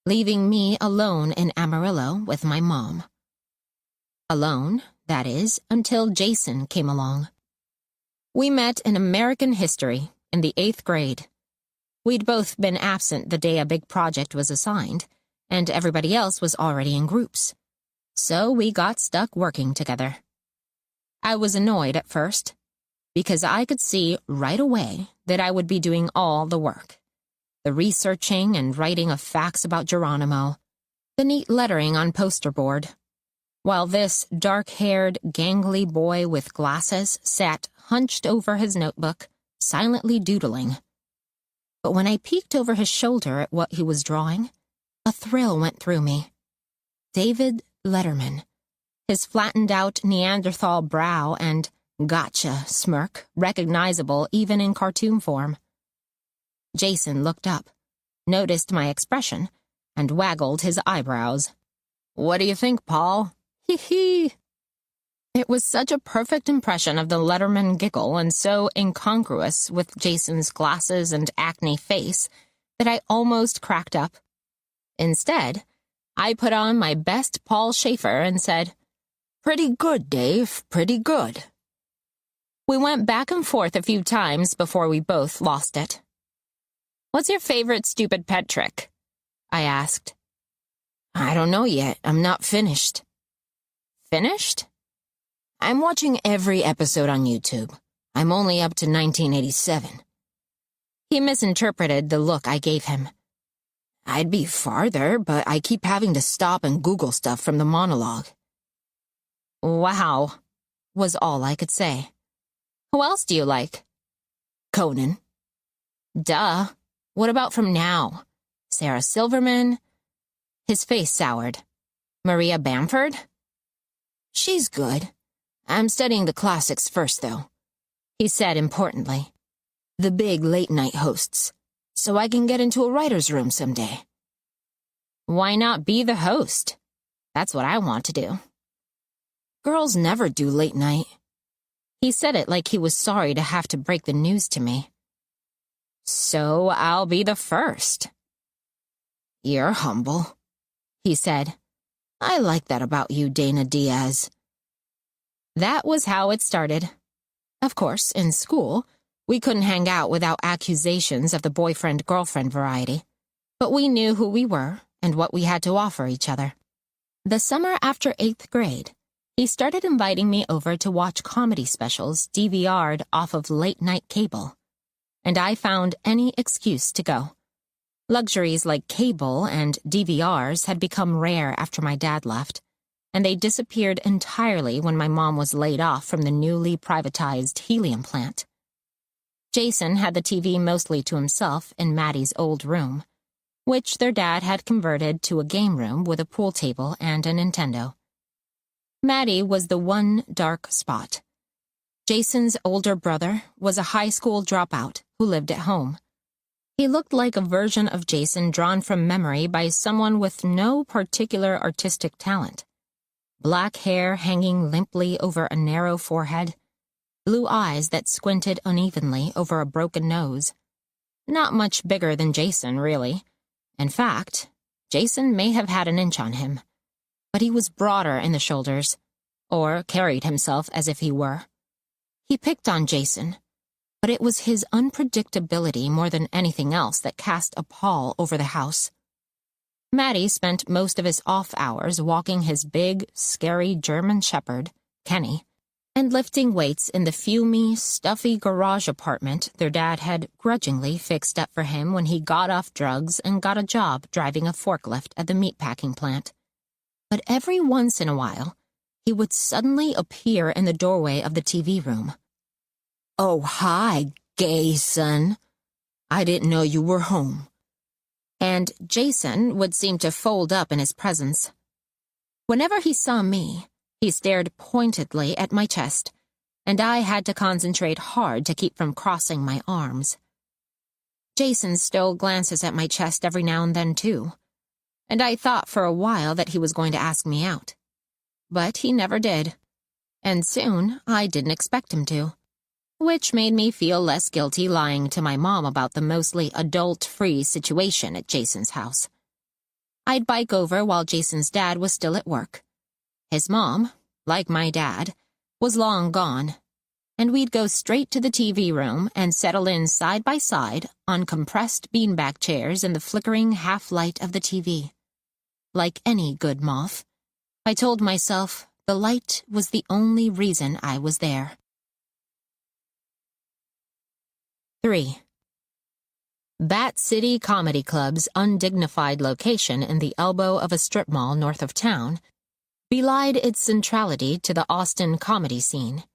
leaving me alone in Amarillo with my mom. Alone, that is, until Jason came along. We met in American history in the 8th grade. We'd both been absent the day a big project was assigned, and everybody else was already in groups. So we got stuck working together. I was annoyed at first, because I could see right away that I would be doing all the work. The researching and writing of facts about Geronimo, the neat lettering on poster board, while this dark-haired, gangly boy with glasses sat hunched over his notebook, silently doodling. But when I peeked over his shoulder at what he was drawing, a thrill went through me. David Letterman, his flattened-out Neanderthal brow and gotcha smirk recognizable even in cartoon form. Jason looked up, noticed my expression, and waggled his eyebrows. "What do you think, Paul? Hee hee." It was such a perfect impression of the Letterman giggle and so incongruous with Jason's glasses and acne face that I almost cracked up. Instead, I put on my best Paul Schaefer and said, "Pretty good, Dave, pretty good." We went back and forth a few times before we both lost it. "What's your favorite stupid pet trick?" I asked. "I don't know yet. I'm not finished." "Finished?" "I'm watching every episode on YouTube. I'm only up to 1987. He misinterpreted the look I gave him. "I'd be farther, but I keep having to stop and Google stuff from the monologue." "Wow," was all I could say. "Who else do you like?" "Conan." "Duh. What about from now? Sarah Silverman?" His face soured. "Maria Bamford?" "She's good. I'm studying the classics first, though," he said importantly. "The big late-night hosts, so I can get into a writer's room someday." "Why not be the host? That's what I want to do." "Girls never do late night." He said it like he was sorry to have to break the news to me. So I'll be the first." "You're humble," he said. "I like that about you, Dana Diaz." That was how it started. Of course, in school, we couldn't hang out without accusations of the boyfriend-girlfriend variety, but we knew who we were and what we had to offer each other. The summer after 8th grade, he started inviting me over to watch comedy specials DVR'd off of late-night cable, and I found any excuse to go. Luxuries like cable and DVRs had become rare after my dad left, and they disappeared entirely when my mom was laid off from the newly privatized helium plant. Jason had the TV mostly to himself in Maddie's old room, which their dad had converted to a game room with a pool table and a Nintendo. Maddie was the one dark spot. Jason's older brother was a high school dropout who lived at home. He looked like a version of Jason drawn from memory by someone with no particular artistic talent. Black hair hanging limply over a narrow forehead, blue eyes that squinted unevenly over a broken nose. Not much bigger than Jason, really. In fact, Jason may have had an inch on him, but he was broader in the shoulders, or carried himself as if he were. He picked on Jason, but it was his unpredictability more than anything else that cast a pall over the house. Maddie spent most of his off hours walking his big, scary German shepherd, Kenny, and lifting weights in the fumy, stuffy garage apartment their dad had grudgingly fixed up for him when he got off drugs and got a job driving a forklift at the meatpacking plant. But every once in a while, he would suddenly appear in the doorway of the TV room. "Oh, hi, gay son. I didn't know you were home." And Jason would seem to fold up in his presence. Whenever he saw me, he stared pointedly at my chest, and I had to concentrate hard to keep from crossing my arms. Jason stole glances at my chest every now and then, too, and I thought for a while that he was going to ask me out. But he never did, and soon I didn't expect him to, which made me feel less guilty lying to my mom about the mostly adult-free situation at Jason's house. I'd bike over while Jason's dad was still at work. His mom, like my dad, was long gone, and we'd go straight to the TV room and settle in side by side on compressed beanbag chairs in the flickering half-light of the TV. Like any good moth, I told myself the light was the only reason I was there. 3. Bat City Comedy Club's undignified location in the elbow of a strip mall north of town belied its centrality to the Austin comedy scene.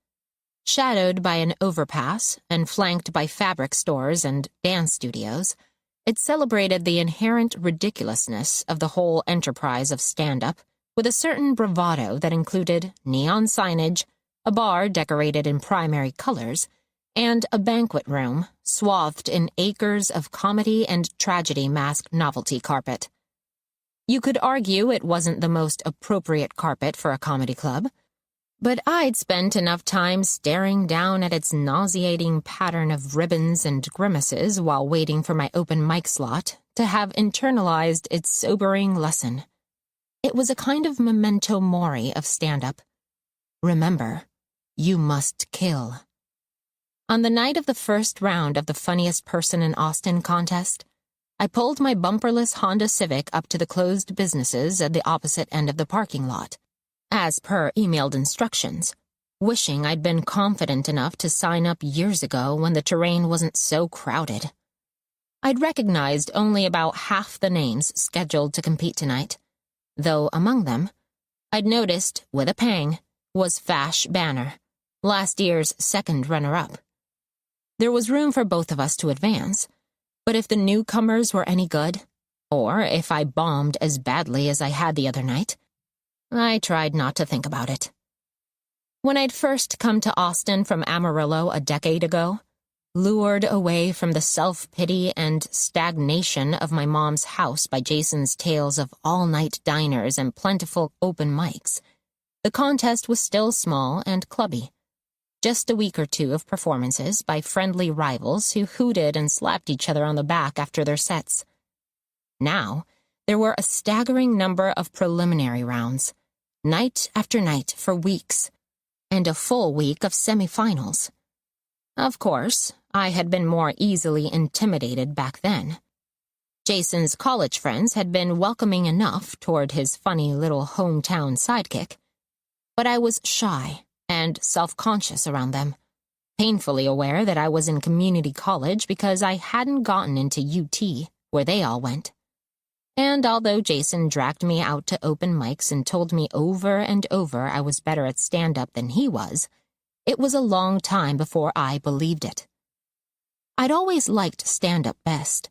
Shadowed by an overpass and flanked by fabric stores and dance studios, it celebrated the inherent ridiculousness of the whole enterprise of stand-up with a certain bravado that included neon signage, a bar decorated in primary colors, and a banquet room swathed in acres of comedy and tragedy masked novelty carpet. You could argue it wasn't the most appropriate carpet for a comedy club, but I'd spent enough time staring down at its nauseating pattern of ribbons and grimaces while waiting for my open mic slot to have internalized its sobering lesson. It was a kind of memento mori of stand-up. Remember, you must kill. On the night of the first round of the Funniest Person in Austin contest, I pulled my bumperless Honda Civic up to the closed businesses at the opposite end of the parking lot, as per emailed instructions, wishing I'd been confident enough to sign up years ago when the terrain wasn't so crowded. I'd recognized only about half the names scheduled to compete tonight, though among them, I'd noticed, with a pang, was Fash Banner, last year's second runner-up. There was room for both of us to advance, but if the newcomers were any good, or if I bombed as badly as I had the other night, I tried not to think about it. When I'd first come to Austin from Amarillo a decade ago, lured away from the self-pity and stagnation of my mom's house by Jason's tales of all-night diners and plentiful open mics, the contest was still small and clubby. Just a week or two of performances by friendly rivals who hooted and slapped each other on the back after their sets. Now, there were a staggering number of preliminary rounds, night after night for weeks, and a full week of semifinals. Of course, I had been more easily intimidated back then. Jason's college friends had been welcoming enough toward his funny little hometown sidekick, but I was shy and self-conscious around them, painfully aware that I was in community college because I hadn't gotten into UT, where they all went. And although Jason dragged me out to open mics and told me over and over I was better at stand-up than he was, it was a long time before I believed it. I'd always liked stand-up best,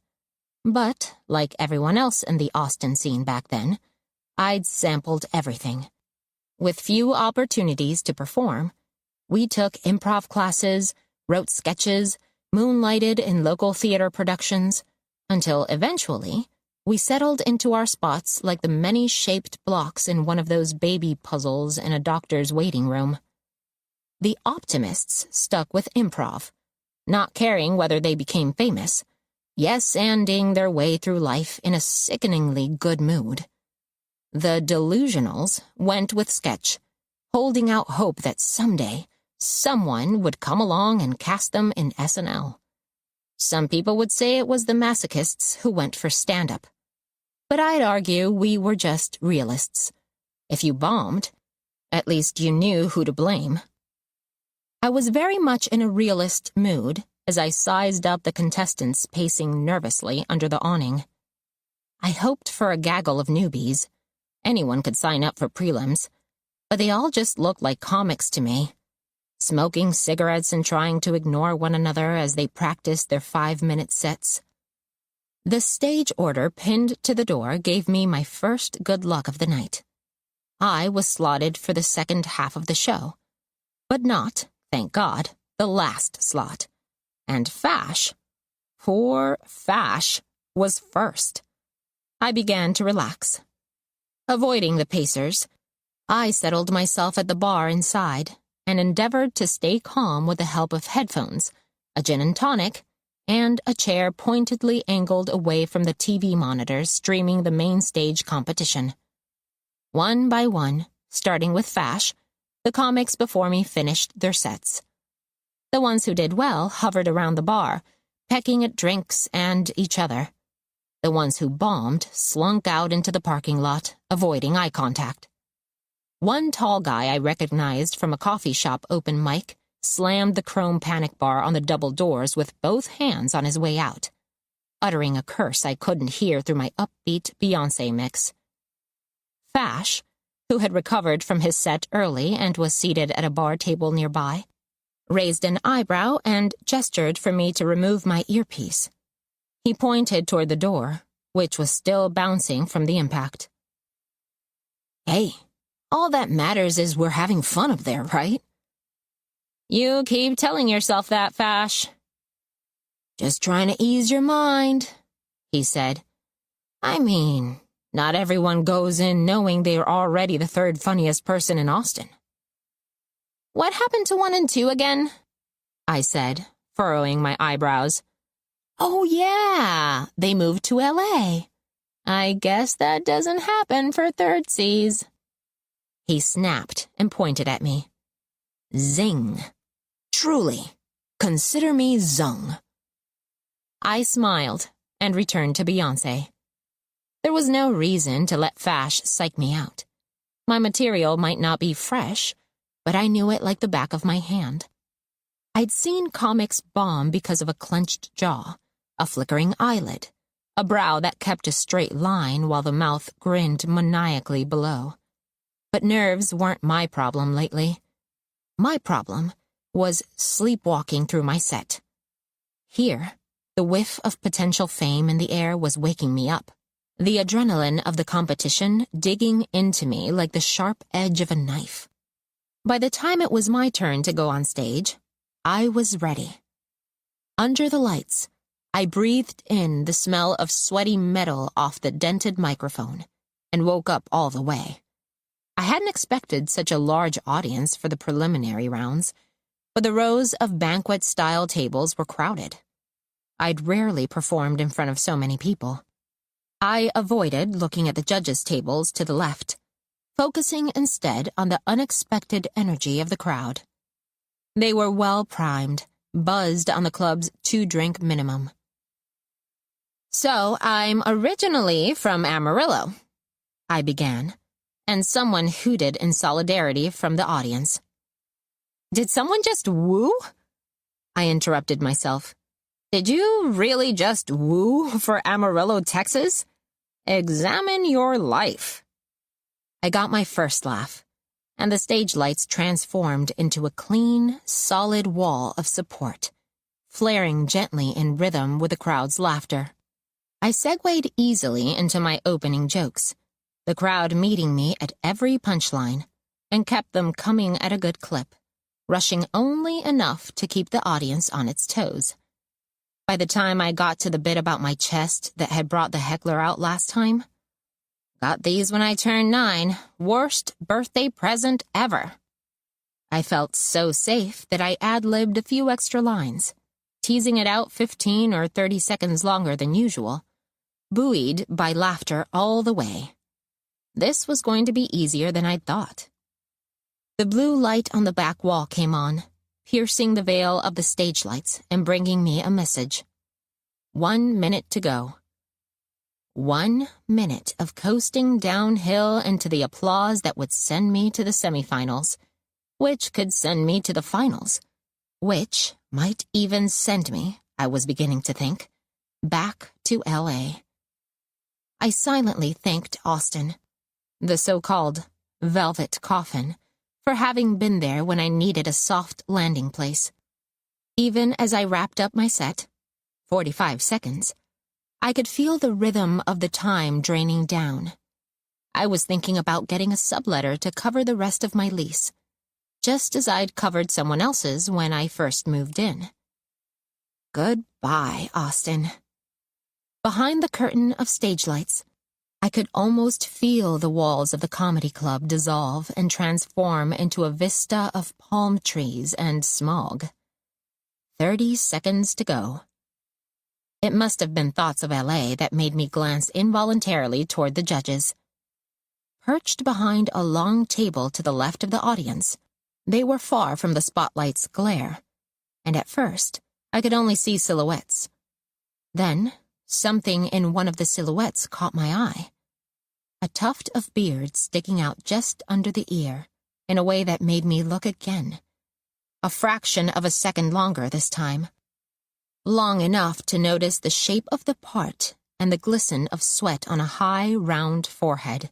but, like everyone else in the Austin scene back then, I'd sampled everything. With few opportunities to perform, we took improv classes, wrote sketches, moonlighted in local theater productions, until eventually we settled into our spots like the many-shaped blocks in one of those baby puzzles in a doctor's waiting room. The optimists stuck with improv, not caring whether they became famous, yes-anding their way through life in a sickeningly good mood. The delusionals went with sketch, holding out hope that someday someone would come along and cast them in SNL. Some people would say it was the masochists who went for stand-up. But I'd argue we were just realists. If you bombed, at least you knew who to blame. I was very much in a realist mood as I sized up the contestants pacing nervously under the awning. I hoped for a gaggle of newbies. Anyone could sign up for prelims, but they all just looked like comics to me, smoking cigarettes and trying to ignore one another as they practiced their 5-minute sets. The stage order pinned to the door gave me my first good luck of the night. I was slotted for the second half of the show, but not, thank God, the last slot. And Fash, poor Fash, was first. I began to relax. Avoiding the pacers, I settled myself at the bar inside and endeavored to stay calm with the help of headphones, a gin and tonic, and a chair pointedly angled away from the TV monitors streaming the main stage competition. One by one, starting with Fash, the comics before me finished their sets. The ones who did well hovered around the bar, pecking at drinks and each other. The ones who bombed slunk out into the parking lot, avoiding eye contact. One tall guy I recognized from a coffee shop open mic slammed the chrome panic bar on the double doors with both hands on his way out, uttering a curse I couldn't hear through my upbeat Beyoncé mix. Fash, who had recovered from his set early and was seated at a bar table nearby, raised an eyebrow and gestured for me to remove my earpiece. He pointed toward the door, which was still bouncing from the impact. "Hey, all that matters is we're having fun up there, right?" "You keep telling yourself that, Fash." "Just trying to ease your mind," he said. "I mean, not everyone goes in knowing they're already the third funniest person in Austin." "What happened to 1 and 2 again?" I said, furrowing my eyebrows. "Oh, yeah, they moved to LA. I guess that doesn't happen for third Cs." He snapped and pointed at me. "Zing. Truly, consider me zung." I smiled and returned to Beyoncé. There was no reason to let Fash psych me out. My material might not be fresh, but I knew it like the back of my hand. I'd seen comics bomb because of a clenched jaw, a flickering eyelid, a brow that kept a straight line while the mouth grinned maniacally below. But nerves weren't my problem lately. My problem was sleepwalking through my set. Here, the whiff of potential fame in the air was waking me up, the adrenaline of the competition digging into me like the sharp edge of a knife. By the time it was my turn to go on stage, I was ready. Under the lights, I breathed in the smell of sweaty metal off the dented microphone and woke up all the way. I hadn't expected such a large audience for the preliminary rounds, but the rows of banquet-style tables were crowded. I'd rarely performed in front of so many people. I avoided looking at the judges' tables to the left, focusing instead on the unexpected energy of the crowd. They were well-primed, buzzed on the club's 2-drink minimum. "So, I'm originally from Amarillo," I began, and someone hooted in solidarity from the audience. "Did someone just woo?" I interrupted myself. "Did you really just woo for Amarillo, Texas? Examine your life." I got my first laugh, and the stage lights transformed into a clean, solid wall of support, flaring gently in rhythm with the crowd's laughter. I segued easily into my opening jokes, the crowd meeting me at every punchline, and kept them coming at a good clip, rushing only enough to keep the audience on its toes. By the time I got to the bit about my chest that had brought the heckler out last time, "Got these when I turned 9, worst birthday present ever," I felt so safe that I ad-libbed a few extra lines, teasing it out 15 or 30 seconds longer than usual, buoyed by laughter all the way. This was going to be easier than I'd thought. The blue light on the back wall came on, piercing the veil of the stage lights and bringing me a message. 1 minute to go. 1 minute of coasting downhill into the applause that would send me to the semifinals, which could send me to the finals, which might even send me, I was beginning to think, back to LA. I silently thanked Austin, the so-called velvet coffin, for having been there when I needed a soft landing place. Even as I wrapped up my set, 45 seconds, I could feel the rhythm of the time draining down. I was thinking about getting a subletter to cover the rest of my lease, just as I'd covered someone else's when I first moved in. Goodbye, Austin. Behind the curtain of stage lights, I could almost feel the walls of the comedy club dissolve and transform into a vista of palm trees and smog. 30 seconds to go. It must have been thoughts of LA that made me glance involuntarily toward the judges. Perched behind a long table to the left of the audience, they were far from the spotlight's glare, and at first I could only see silhouettes. Then, something in one of the silhouettes caught my eye. A tuft of beard sticking out just under the ear, in a way that made me look again. A fraction of a second longer this time. Long enough to notice the shape of the part and the glisten of sweat on a high, round forehead.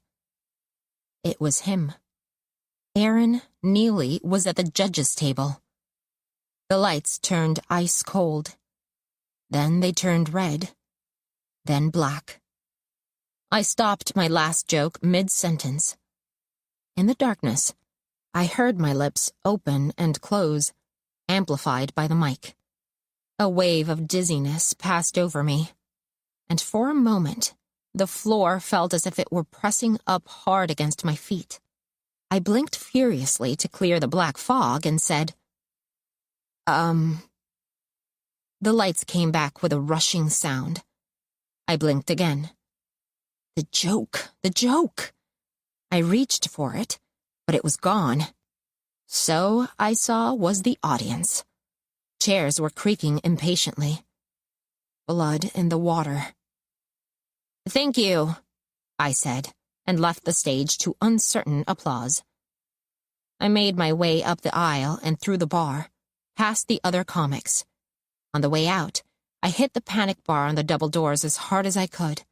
It was him. Aaron Neely was at the judges' table. The lights turned ice cold. Then they turned red. Then black. I stopped my last joke mid-sentence. In the darkness, I heard my lips open and close, amplified by the mic. A wave of dizziness passed over me, and for a moment, the floor felt as if it were pressing up hard against my feet. I blinked furiously to clear the black fog and said, The lights came back with a rushing sound. I blinked again. The joke! I reached for it, but it was gone. So, I saw, was the audience. Chairs were creaking impatiently. Blood in the water. "Thank you," I said, and left the stage to uncertain applause. I made my way up the aisle and through the bar, past the other comics. On the way out, I hit the panic bar on the double doors as hard as I could,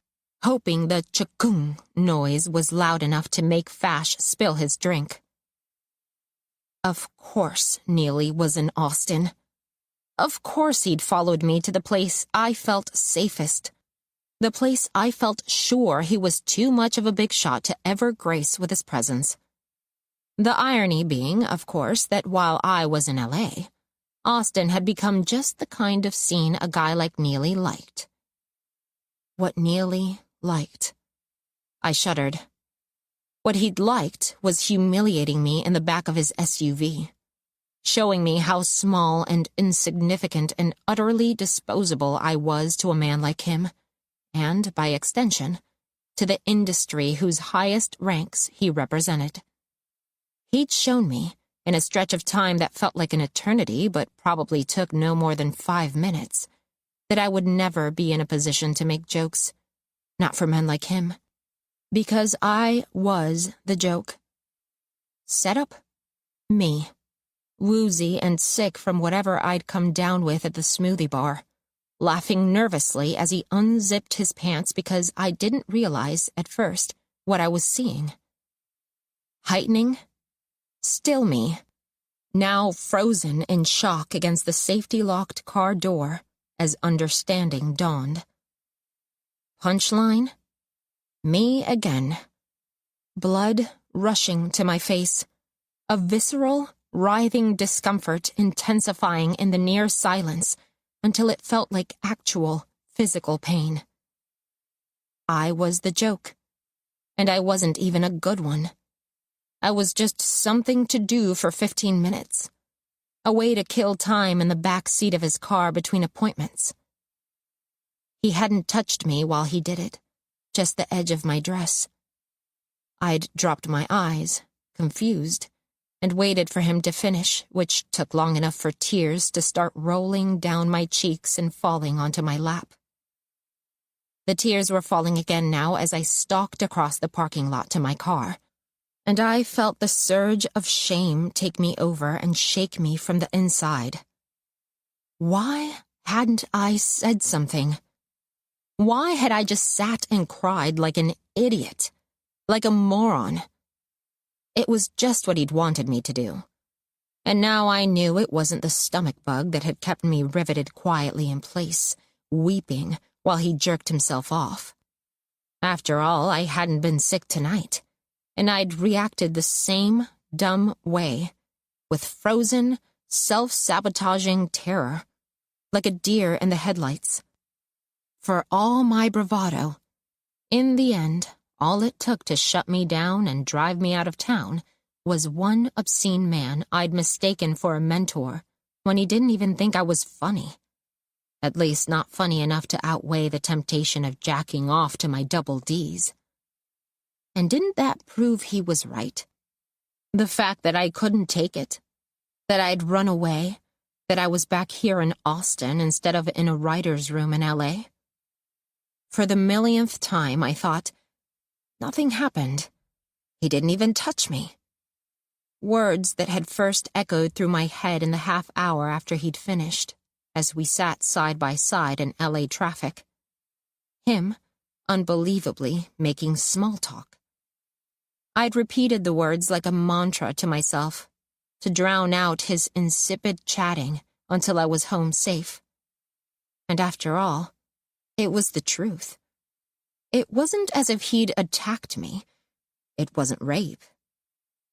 hoping the chukung noise was loud enough to make Fash spill his drink. Of course Neely was in Austin. Of course he'd followed me to the place I felt safest. The place I felt sure he was too much of a big shot to ever grace with his presence. The irony being, of course, that while I was in LA, Austin had become just the kind of scene a guy like Neely liked. What Neely liked. I shuddered. What he'd liked was humiliating me in the back of his SUV. showing me how small and insignificant and utterly disposable I was to a man like him, and, by extension, to the industry whose highest ranks he represented. He'd shown me, in a stretch of time that felt like an eternity but probably took no more than 5 minutes, that I would never be in a position to make jokes, not for men like him, because I was the joke. Set up? Me, woozy and sick from whatever I'd come down with at the smoothie bar, laughing nervously as he unzipped his pants because I didn't realize, at first, what I was seeing. Heightening? Still me, now frozen in shock against the safety-locked car door as understanding dawned. Punchline? Me again. Blood rushing to my face, a visceral, writhing discomfort intensifying in the near silence until it felt like actual, physical pain. I was the joke, and I wasn't even a good one. I was just something to do for 15 minutes, a way to kill time in the back seat of his car between appointments. He hadn't touched me while he did it, just the edge of my dress. I'd dropped my eyes, confused, and waited for him to finish, which took long enough for tears to start rolling down my cheeks and falling onto my lap. The tears were falling again now as I stalked across the parking lot to my car, and I felt the surge of shame take me over and shake me from the inside. Why hadn't I said something? Why had I just sat and cried like an idiot, like a moron? It was just what he'd wanted me to do. And now I knew it wasn't the stomach bug that had kept me riveted quietly in place, weeping while he jerked himself off. After all, I hadn't been sick tonight, and I'd reacted the same dumb way, with frozen, self-sabotaging terror, like a deer in the headlights. For all my bravado, in the end, all it took to shut me down and drive me out of town was one obscene man I'd mistaken for a mentor when he didn't even think I was funny. At least not funny enough to outweigh the temptation of jacking off to my double Ds. And didn't that prove he was right? The fact that I couldn't take it, that I'd run away, that I was back here in Austin instead of in a writer's room in LA? For the millionth time, I thought, nothing happened. He didn't even touch me. Words that had first echoed through my head in the half hour after he'd finished, as we sat side by side in LA traffic. Him, unbelievably, making small talk. I'd repeated the words like a mantra to myself, to drown out his insipid chatting until I was home safe. And after all, it was the truth. It wasn't as if he'd attacked me. It wasn't rape.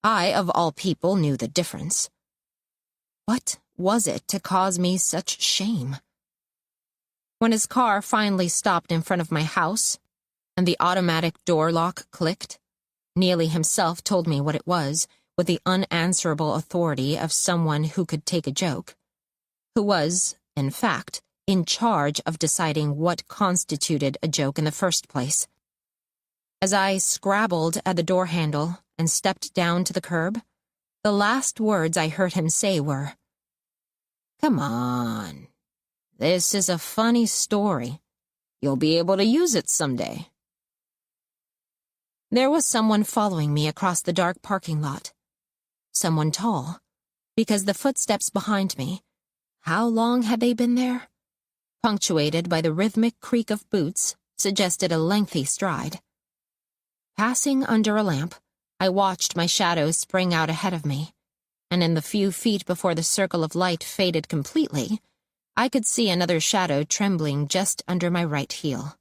I, of all people, knew the difference. What was it to cause me such shame? When his car finally stopped in front of my house, and the automatic door lock clicked, Neely himself told me what it was, with the unanswerable authority of someone who could take a joke, who was, in fact, in charge of deciding what constituted a joke in the first place. As I scrabbled at the door handle and stepped down to the curb, the last words I heard him say were, "Come on. This is a funny story. You'll be able to use it someday." There was someone following me across the dark parking lot. Someone tall, because the footsteps behind me, how long had they been there? Punctuated by the rhythmic creak of boots, suggested a lengthy stride. Passing under a lamp, I watched my shadow spring out ahead of me, and in the few feet before the circle of light faded completely, I could see another shadow trembling just under my right heel.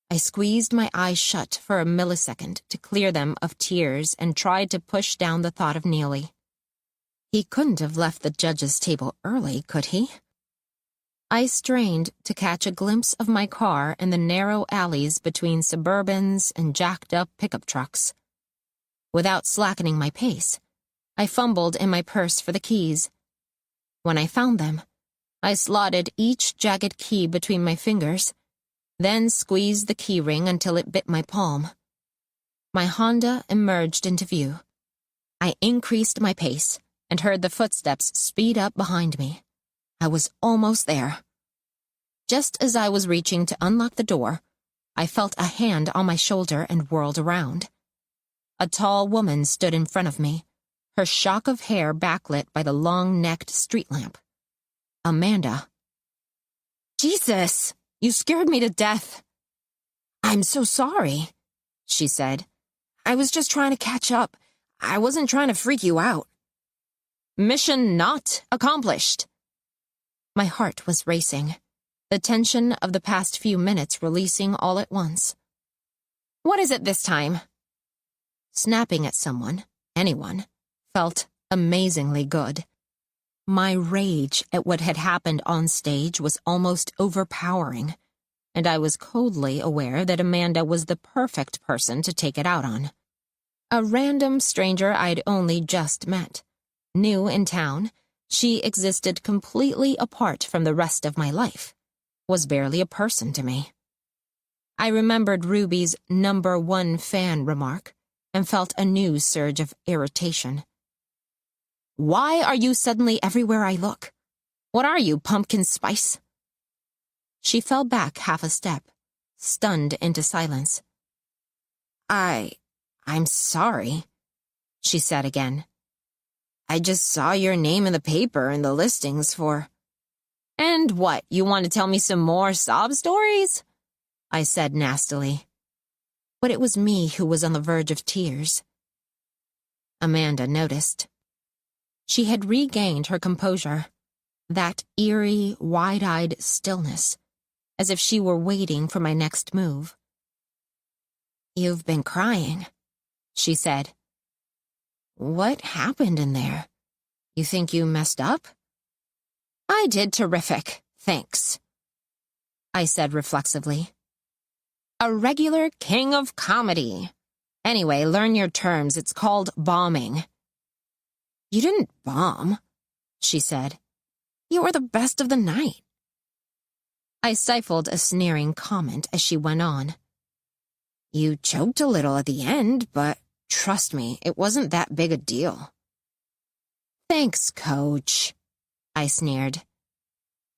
I squeezed my eyes shut for a millisecond to clear them of tears and tried to push down the thought of Neely. He couldn't have left the judge's table early, could he? I strained to catch a glimpse of my car in the narrow alleys between Suburbans and jacked-up pickup trucks. Without slackening my pace, I fumbled in my purse for the keys. When I found them, I slotted each jagged key between my fingers, then squeezed the key ring until it bit my palm. My Honda emerged into view. I increased my pace and heard the footsteps speed up behind me. I was almost there. Just as I was reaching to unlock the door, I felt a hand on my shoulder and whirled around. A tall woman stood in front of me, her shock of hair backlit by the long-necked street lamp. Amanda. "Jesus, you scared me to death." "I'm so sorry," she said. "I was just trying to catch up. I wasn't trying to freak you out." Mission not accomplished. My heart was racing, the tension of the past few minutes releasing all at once. "What is it this time?" Snapping at someone, anyone, felt amazingly good. My rage at what had happened on stage was almost overpowering, and I was coldly aware that Amanda was the perfect person to take it out on. A random stranger I'd only just met. New in town, she existed completely apart from the rest of my life, was barely a person to me. I remembered Ruby's #1 fan remark and felt a new surge of irritation. "Why are you suddenly everywhere I look? What are you, pumpkin spice?" She fell back half a step, stunned into silence. I'm sorry," she said again. "I just saw your name in the paper and the listings for—" "And what, you want to tell me some more sob stories?" I said nastily. But it was me who was on the verge of tears. Amanda noticed. She had regained her composure, that eerie, wide-eyed stillness, as if she were waiting for my next move. "You've been crying," she said. "What happened in there? You think you messed up?" "I did terrific, thanks," I said reflexively. "A regular king of comedy. Anyway, learn your terms. It's called bombing." "You didn't bomb," she said. "You were the best of the night." I stifled a sneering comment as she went on. "You choked a little at the end, but trust me, it wasn't that big a deal." "Thanks, coach," I sneered.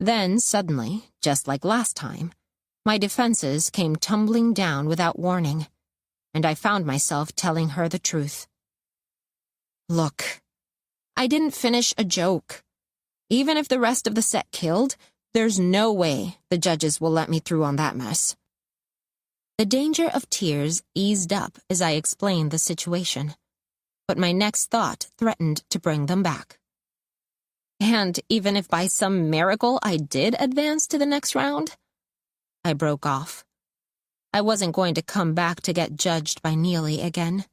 Then, suddenly, just like last time, my defenses came tumbling down without warning, and I found myself telling her the truth. "Look, I didn't finish a joke. Even if the rest of the set killed, there's no way the judges will let me through on that mess." The danger of tears eased up as I explained the situation, but my next thought threatened to bring them back. "And even if by some miracle I did advance to the next round?" I broke off. I wasn't going to come back to get judged by Neely again.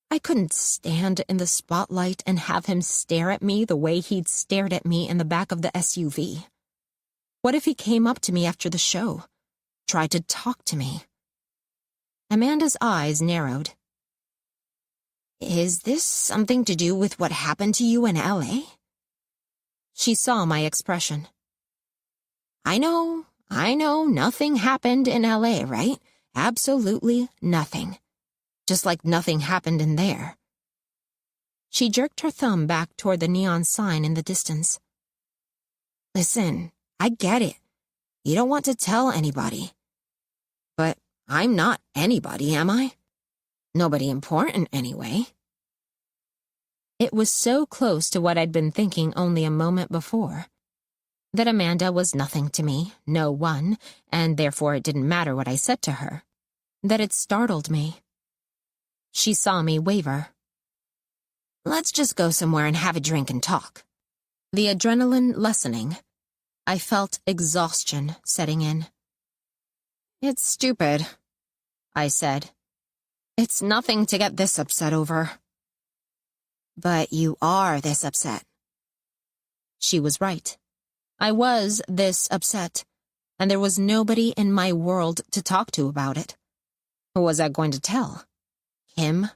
I couldn't stand in the spotlight and have him stare at me the way he'd stared at me in the back of the SUV. What if he came up to me after the show, tried to talk to me? Amanda's eyes narrowed. "Is this something to do with what happened to you in LA? She saw my expression. I know, nothing happened in LA, right? Absolutely nothing. Just like nothing happened in there." She jerked her thumb back toward the neon sign in the distance. "Listen, I get it. You don't want to tell anybody. But I'm not anybody, am I? Nobody important, anyway." It was so close to what I'd been thinking only a moment before. That Amanda was nothing to me, no one, and therefore it didn't matter what I said to her. That it startled me. She saw me waver. "Let's just go somewhere and have a drink and talk." The adrenaline lessening, I felt exhaustion setting in. "It's stupid," I said. "It's nothing to get this upset over." "But you are this upset." She was right. I was this upset, and there was nobody in my world to talk to about it. Who was I going to tell? Kim?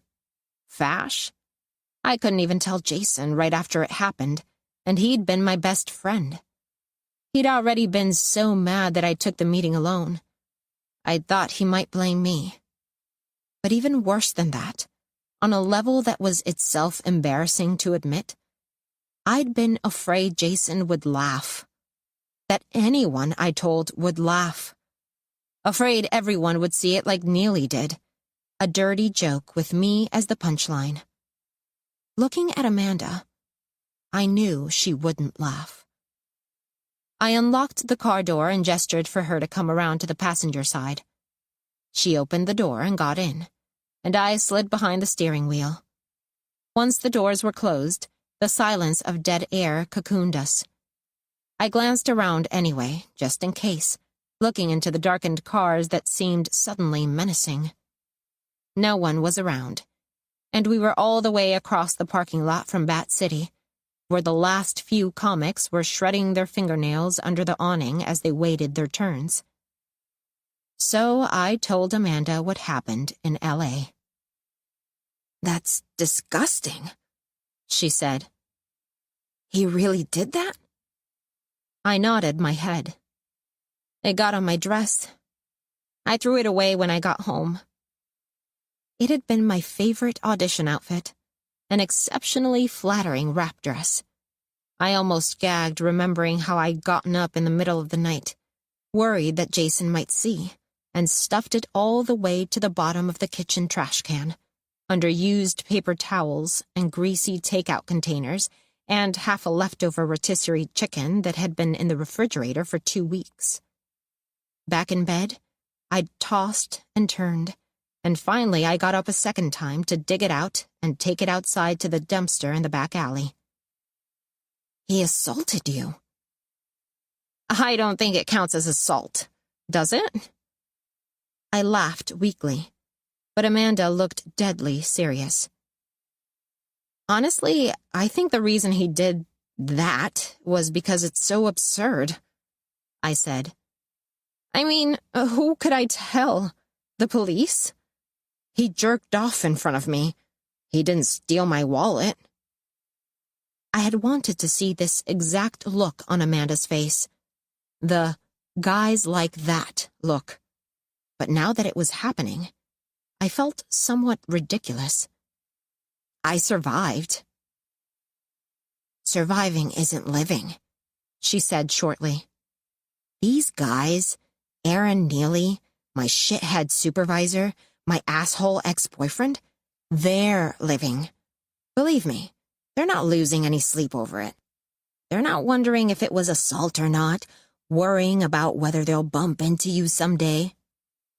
Fash? I couldn't even tell Jason right after it happened, and he'd been my best friend. He'd already been so mad that I took the meeting alone. I'd thought he might blame me. But even worse than that, on a level that was itself embarrassing to admit, I'd been afraid Jason would laugh. That anyone I told would laugh. Afraid everyone would see it like Neely did. A dirty joke with me as the punchline. Looking at Amanda, I knew she wouldn't laugh. I unlocked the car door and gestured for her to come around to the passenger side. She opened the door and got in, and I slid behind the steering wheel. Once the doors were closed, the silence of dead air cocooned us. I glanced around anyway, just in case, looking into the darkened cars that seemed suddenly menacing. No one was around, and we were all the way across the parking lot from Bat City, where the last few comics were shredding their fingernails under the awning as they waited their turns. So I told Amanda what happened in L.A. "That's disgusting," she said. "He really did that?" I nodded my head. It got on my dress. I threw it away when I got home. It had been my favorite audition outfit, an exceptionally flattering wrap dress. I almost gagged remembering how I'd gotten up in the middle of the night, worried that Jason might see, and stuffed it all the way to the bottom of the kitchen trash can, under used paper towels and greasy takeout containers and half a leftover rotisserie chicken that had been in the refrigerator for 2 weeks. Back in bed, I'd tossed and turned, and finally I got up a second time to dig it out and take it outside to the dumpster in the back alley. "He assaulted you." I don't think it counts as assault, does it? I laughed weakly, but Amanda looked deadly serious. Honestly, I think the reason he did that was because it's so absurd, I said. I mean, who could I tell? The police? He jerked off in front of me. He didn't steal my wallet. I had wanted to see this exact look on Amanda's face. The guys like that look. But now that it was happening, I felt somewhat ridiculous. I survived. "Surviving isn't living," she said shortly. "These guys, Aaron Neely, my shithead supervisor, my asshole ex-boyfriend, they're living. Believe me, they're not losing any sleep over it. They're not wondering if it was assault or not, worrying about whether they'll bump into you someday.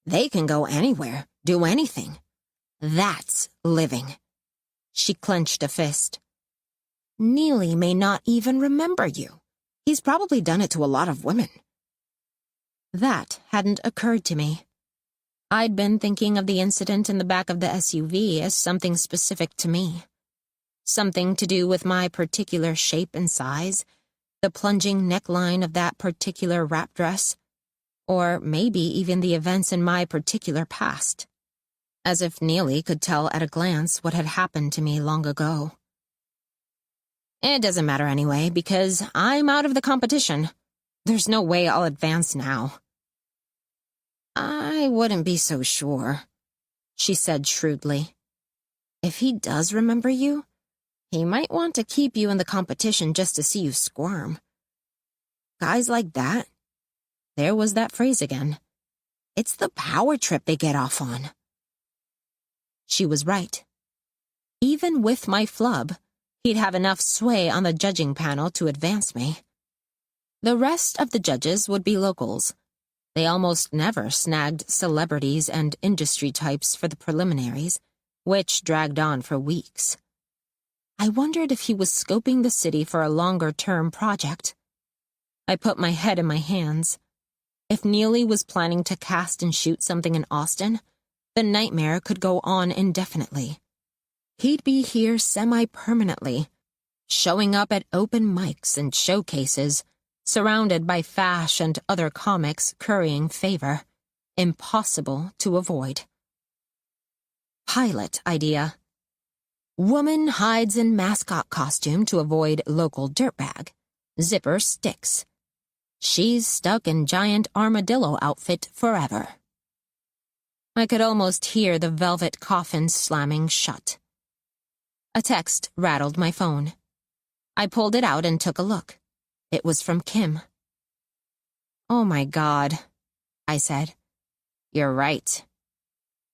They can go anywhere, do anything. That's living." She clenched a fist. "Neely may not even remember you. He's probably done it to a lot of women." That hadn't occurred to me. I'd been thinking of the incident in the back of the SUV as something specific to me. Something to do with my particular shape and size, the plunging neckline of that particular wrap dress, or maybe even the events in my particular past. As if Neely could tell at a glance what had happened to me long ago. It doesn't matter anyway, because I'm out of the competition. There's no way I'll advance now. "I wouldn't be so sure," she said shrewdly. "If he does remember you, he might want to keep you in the competition just to see you squirm. Guys like that, there was that phrase again. It's the power trip they get off on." She was right. Even with my flub, he'd have enough sway on the judging panel to advance me. The rest of the judges would be locals. They almost never snagged celebrities and industry types for the preliminaries, which dragged on for weeks. I wondered if he was scoping the city for a longer-term project. I put my head in my hands. If Neely was planning to cast and shoot something in Austin, the nightmare could go on indefinitely. He'd be here semi-permanently, showing up at open mics and showcases, surrounded by Fash and other comics currying favor, impossible to avoid. Pilot idea. Woman hides in mascot costume to avoid local dirtbag. Zipper sticks. She's stuck in giant armadillo outfit forever. I could almost hear the velvet coffin slamming shut. A text rattled my phone. I pulled it out and took a look. It was from Kim. "Oh my God," I said. "You're right."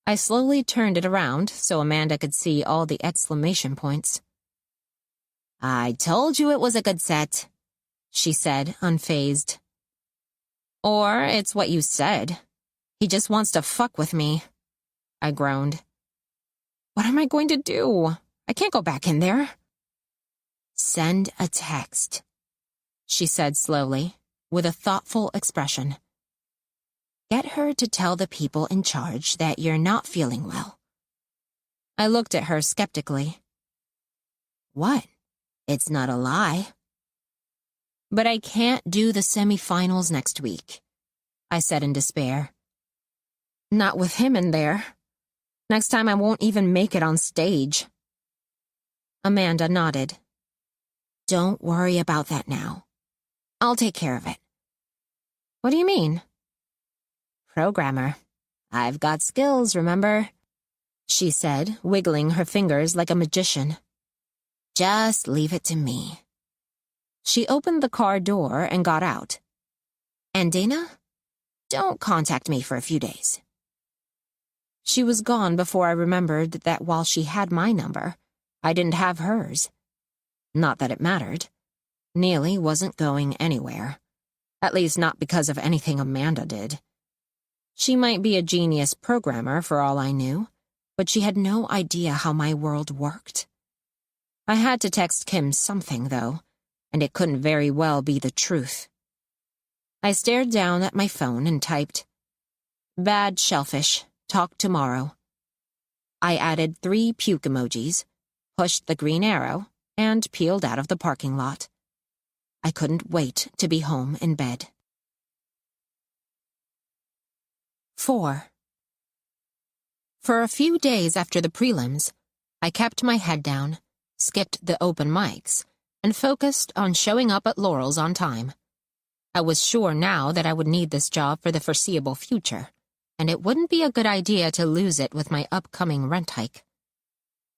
I slowly turned it around so Amanda could see all the exclamation points. "I told you it was a good set," she said, unfazed. "Or it's what you said. He just wants to fuck with me," I groaned. "What am I going to do? I can't go back in there." "Send a text," she said slowly, with a thoughtful expression. "Get her to tell the people in charge that you're not feeling well." I looked at her skeptically. "What? It's not a lie." "But I can't do the semifinals next week," I said in despair. "Not with him in there. Next time I won't even make it on stage." Amanda nodded. "Don't worry about that now. I'll take care of it." "What do you mean?" "Programmer. I've got skills, remember?" she said, wiggling her fingers like a magician. "Just leave it to me." She opened the car door and got out. "And Dana, don't contact me for a few days." She was gone before I remembered that while she had my number, I didn't have hers. Not that it mattered. Neely wasn't going anywhere. At least not because of anything Amanda did. She might be a genius programmer for all I knew, but she had no idea how my world worked. I had to text Kim something, though, and it couldn't very well be the truth. I stared down at my phone and typed, "Bad shellfish. Talk tomorrow." I added 3 puke emojis, pushed the green arrow, and peeled out of the parking lot. I couldn't wait to be home in bed. 4. For a few days after the prelims, I kept my head down, skipped the open mics, and focused on showing up at Laurel's on time. I was sure now that I would need this job for the foreseeable future, and it wouldn't be a good idea to lose it with my upcoming rent hike.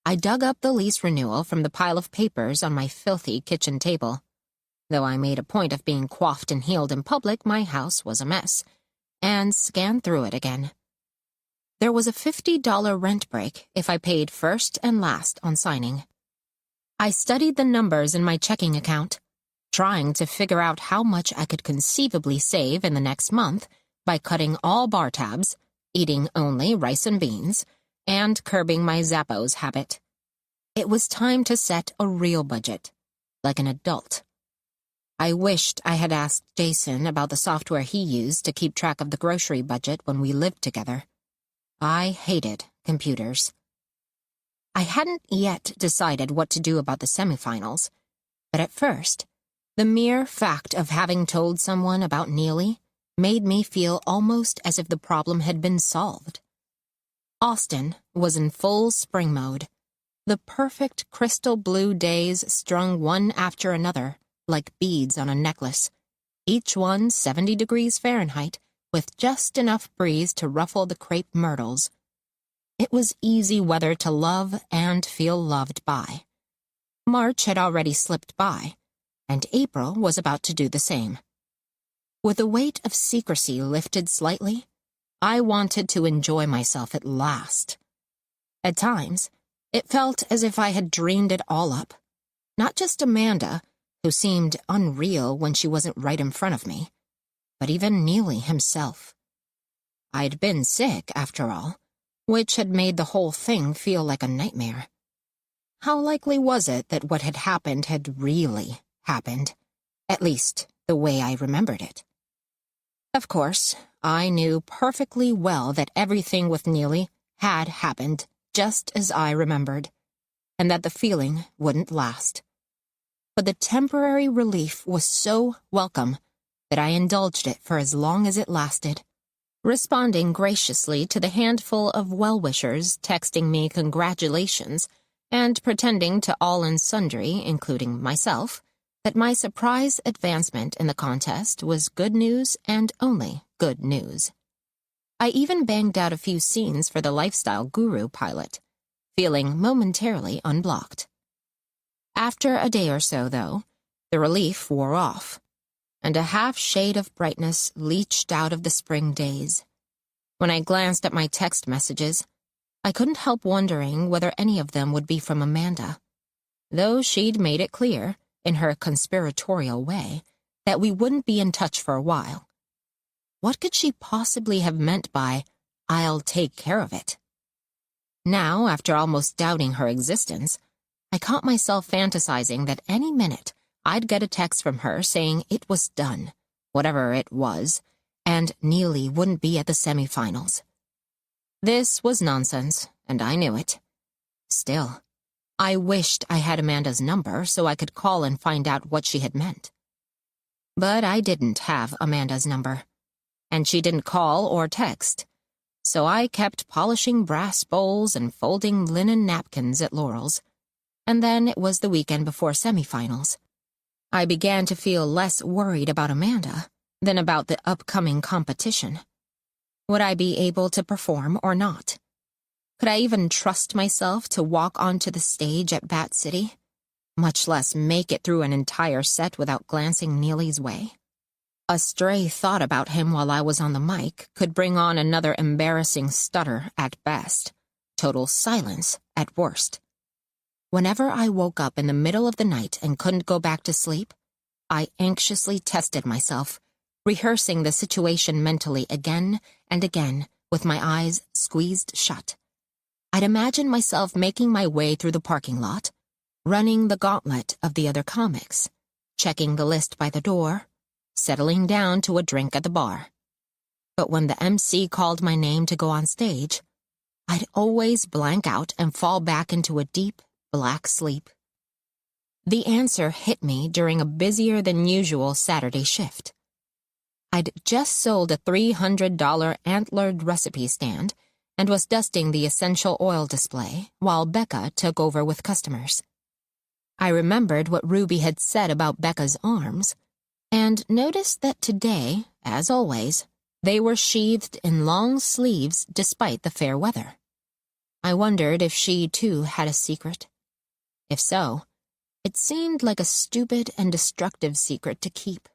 I dug up the lease renewal from the pile of papers on my filthy kitchen table. Though I made a point of being coiffed and heeled in public, my house was a mess, and scanned through it again. There was a $50 rent break if I paid first and last on signing. I studied the numbers in my checking account, trying to figure out how much I could conceivably save in the next month by cutting all bar tabs, eating only rice and beans, and curbing my Zappos habit. It was time to set a real budget, like an adult. I wished I had asked Jason about the software he used to keep track of the grocery budget when we lived together. I hated computers. I hadn't yet decided what to do about the semifinals, but at first, the mere fact of having told someone about Neely made me feel almost as if the problem had been solved. Austin was in full spring mode, the perfect crystal blue days strung one after another, like beads on a necklace, each one 70 degrees Fahrenheit, with just enough breeze to ruffle the crepe myrtles. It was easy weather to love and feel loved by. March had already slipped by, and April was about to do the same. With the weight of secrecy lifted slightly, I wanted to enjoy myself at last. At times, it felt as if I had dreamed it all up. Not just Amanda, who seemed unreal when she wasn't right in front of me, but even Neely himself. I'd been sick, after all, which had made the whole thing feel like a nightmare. How likely was it that what had happened had really happened, at least the way I remembered it? Of course, I knew perfectly well that everything with Neely had happened just as I remembered, and that the feeling wouldn't last. But the temporary relief was so welcome that I indulged it for as long as it lasted, responding graciously to the handful of well-wishers texting me congratulations and pretending to all and sundry, including myself, that my surprise advancement in the contest was good news and only good news. I even banged out a few scenes for the Lifestyle Guru pilot, feeling momentarily unblocked. After a day or so, though, the relief wore off, and a half shade of brightness leached out of the spring days. When I glanced at my text messages, I couldn't help wondering whether any of them would be from Amanda, though she'd made it clear, in her conspiratorial way, that we wouldn't be in touch for a while. What could she possibly have meant by, "I'll take care of it"? Now, after almost doubting her existence, I caught myself fantasizing that any minute I'd get a text from her saying it was done, whatever it was, and Neely wouldn't be at the semifinals. This was nonsense, and I knew it. Still, I wished I had Amanda's number so I could call and find out what she had meant. But I didn't have Amanda's number, and she didn't call or text, so I kept polishing brass bowls and folding linen napkins at Laurel's, and then it was the weekend before semifinals. I began to feel less worried about Amanda than about the upcoming competition. Would I be able to perform or not? Could I even trust myself to walk onto the stage at Bat City, much less make it through an entire set without glancing Neely's way? A stray thought about him while I was on the mic could bring on another embarrassing stutter at best, total silence at worst. Whenever I woke up in the middle of the night and couldn't go back to sleep, I anxiously tested myself, rehearsing the situation mentally again and again with my eyes squeezed shut. I'd imagine myself making my way through the parking lot, running the gauntlet of the other comics, checking the list by the door, settling down to a drink at the bar. But when the MC called my name to go on stage, I'd always blank out and fall back into a deep, black sleep. The answer hit me during a busier-than-usual Saturday shift. I'd just sold a $300 antlered recipe stand and was dusting the essential oil display while Becca took over with customers. I remembered what Ruby had said about Becca's arms, and noticed that today, as always, they were sheathed in long sleeves despite the fair weather. I wondered if she, too, had a secret. If so, it seemed like a stupid and destructive secret to keep.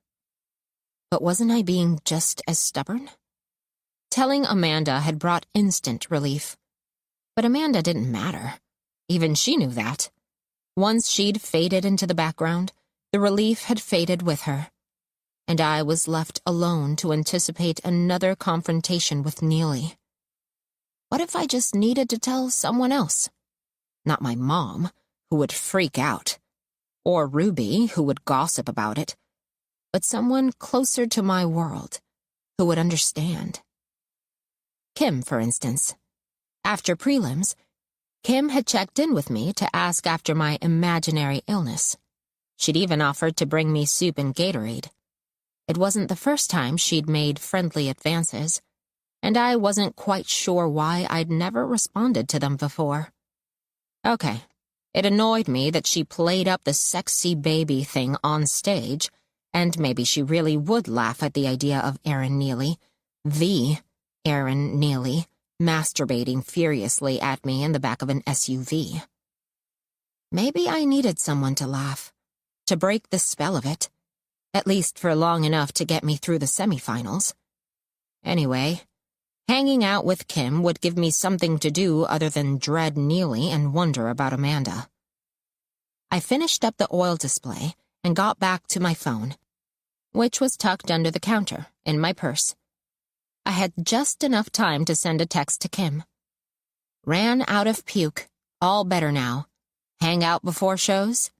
But wasn't I being just as stubborn? Telling Amanda had brought instant relief. But Amanda didn't matter. Even she knew that. Once she'd faded into the background, the relief had faded with her, and I was left alone to anticipate another confrontation with Neely. What if I just needed to tell someone else? Not my mom, who would freak out, or Ruby, who would gossip about it, but someone closer to my world, who would understand. Kim, for instance. After prelims, Kim had checked in with me to ask after my imaginary illness. She'd even offered to bring me soup and Gatorade. It wasn't the first time she'd made friendly advances, and I wasn't quite sure why I'd never responded to them before. Okay, it annoyed me that she played up the sexy baby thing on stage, and maybe she really would laugh at the idea of Aaron Neely, the Aaron Neely, masturbating furiously at me in the back of an SUV. Maybe I needed someone to laugh, to break the spell of it, at least for long enough to get me through the semifinals. Anyway, hanging out with Kim would give me something to do other than dread Neely and wonder about Amanda. I finished up the oil display and got back to my phone, which was tucked under the counter in my purse. I had just enough time to send a text to Kim. Ran out of puke, all better now. Hang out before shows?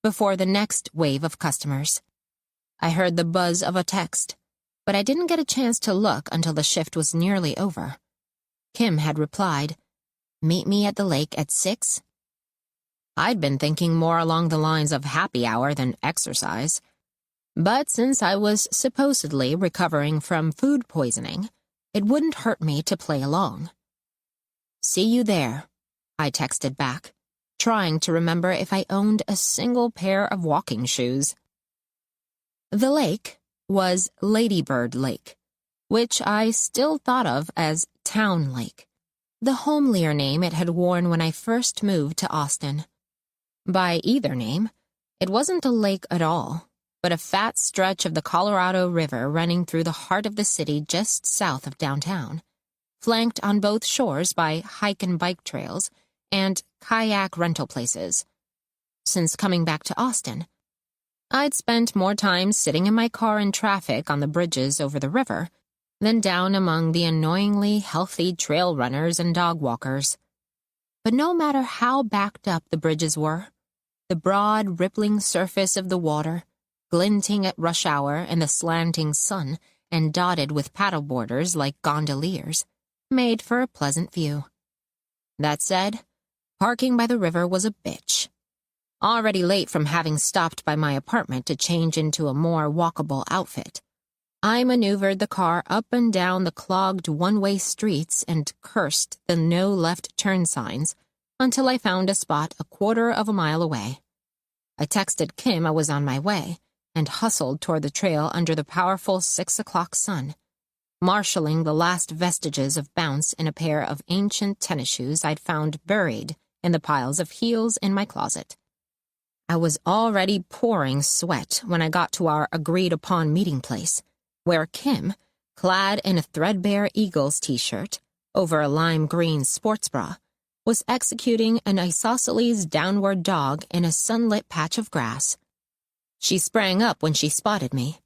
Before the next wave of customers. I heard the buzz of a text, but I didn't get a chance to look until the shift was nearly over. Kim had replied, "Meet me at the lake at 6?" I'd been thinking more along the lines of happy hour than exercise, but since I was supposedly recovering from food poisoning, it wouldn't hurt me to play along. "See you there," I texted back. trying to remember if I owned a single pair of walking shoes. The lake was Ladybird Lake, which I still thought of as Town Lake, the homelier name it had worn when I first moved to Austin. By either name, it wasn't a lake at all, but a fat stretch of the Colorado River running through the heart of the city just south of downtown, flanked on both shores by hike and bike trails and kayak rental places. Since coming back to Austin, I'd spent more time sitting in my car in traffic on the bridges over the river than down among the annoyingly healthy trail runners and dog walkers. But no matter how backed up the bridges were, the broad, rippling surface of the water, glinting at rush hour in the slanting sun and dotted with paddleboarders like gondoliers, made for a pleasant view. That said, parking by the river was a bitch. Already late from having stopped by my apartment to change into a more walkable outfit, I maneuvered the car up and down the clogged one-way streets and cursed the no left turn signs until I found a spot a quarter of a mile away. I texted Kim I was on my way and hustled toward the trail under the powerful 6 o'clock sun, marshaling the last vestiges of bounce in a pair of ancient tennis shoes I'd found buried in the piles of heels in my closet. I was already pouring sweat when I got to our agreed-upon meeting place, where Kim, clad in a threadbare Eagles t-shirt over a lime green sports bra, was executing an isosceles downward dog in a sunlit patch of grass. She sprang up when she spotted me,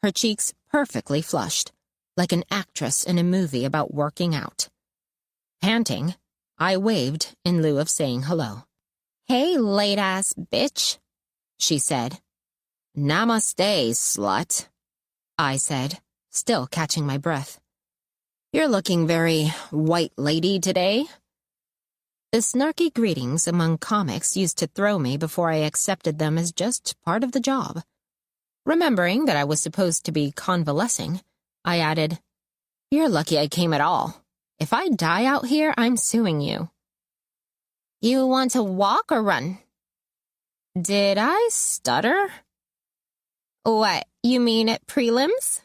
her cheeks perfectly flushed, like an actress in a movie about working out. Panting, I waved in lieu of saying hello. "Hey, late-ass bitch," she said. "Namaste, slut," I said, still catching my breath. "You're looking very white lady today." The snarky greetings among comics used to throw me before I accepted them as just part of the job. Remembering that I was supposed to be convalescing, I added, "You're lucky I came at all. If I die out here, I'm suing you." "You want to walk or run?" Did I stutter? "What, you mean at prelims?"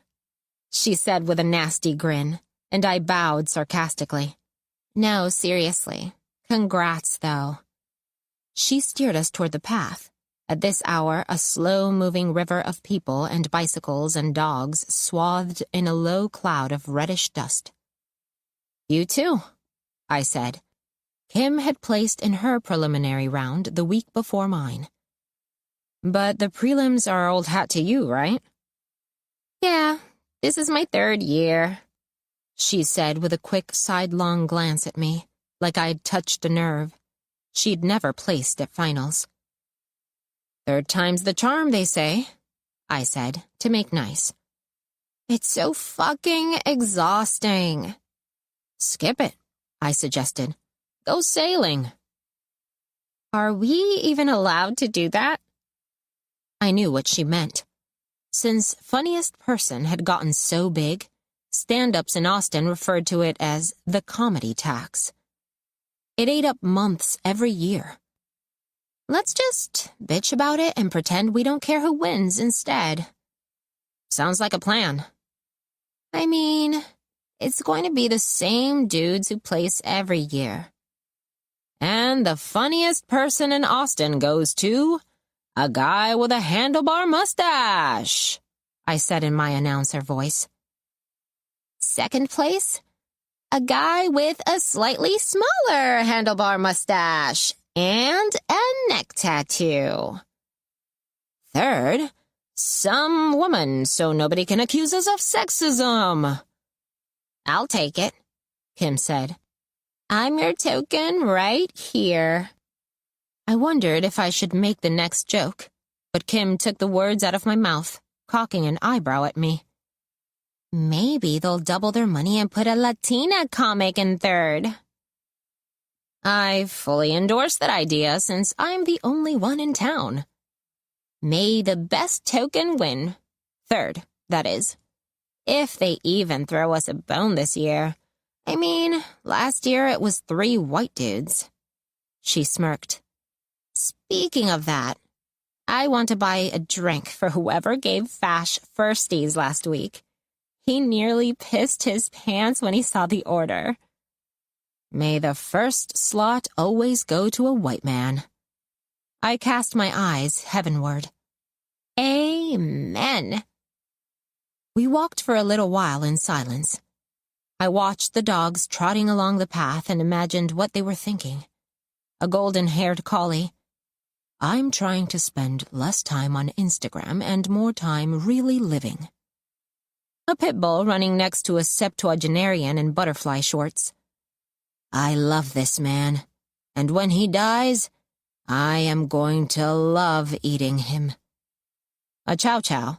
she said with a nasty grin, and I bowed sarcastically. "No, seriously. Congrats, though." She steered us toward the path. At this hour, a slow-moving river of people and bicycles and dogs swathed in a low cloud of reddish dust. "You too," I said. Kim had placed in her preliminary round the week before mine. "But the prelims are old hat to you, right?" "Yeah, this is my 3rd year," she said with a quick sidelong glance at me, like I'd touched a nerve. She'd never placed at finals. "Third time's the charm, they say," I said, to make nice. "It's so fucking exhausting." "Skip it," I suggested. "Go sailing." "Are we even allowed to do that?" I knew what she meant. Since Funniest Person had gotten so big, stand-ups in Austin referred to it as the comedy tax. It ate up months every year. Let's just bitch about it and pretend we don't care who wins instead. Sounds like a plan. I mean, it's going to be the same dudes who place every year. And the funniest person in Austin goes to a guy with a handlebar mustache, I said in my announcer voice. Second place, a guy with a slightly smaller handlebar mustache and a neck tattoo. Third, some woman so nobody can accuse us of sexism. I'll take it, Kim said. I'm your token right here. I wondered if I should make the next joke, but Kim took the words out of my mouth, cocking an eyebrow at me. Maybe they'll double their money and put a Latina comic in third. I fully endorse that idea since I'm the only one in town. May the best token win. Third, that is. If they even throw us a bone this year. I mean, last year it was 3 white dudes. She smirked. Speaking of that, I want to buy a drink for whoever gave Fash firsties last week. He nearly pissed his pants when he saw the order. May the first slot always go to a white man. I cast my eyes heavenward. Amen. We walked for a little while in silence. I watched the dogs trotting along the path and imagined what they were thinking. A golden-haired collie. I'm trying to spend less time on Instagram and more time really living. A pit bull running next to a septuagenarian in butterfly shorts. I love this man, and when he dies, I am going to love eating him. A chow-chow.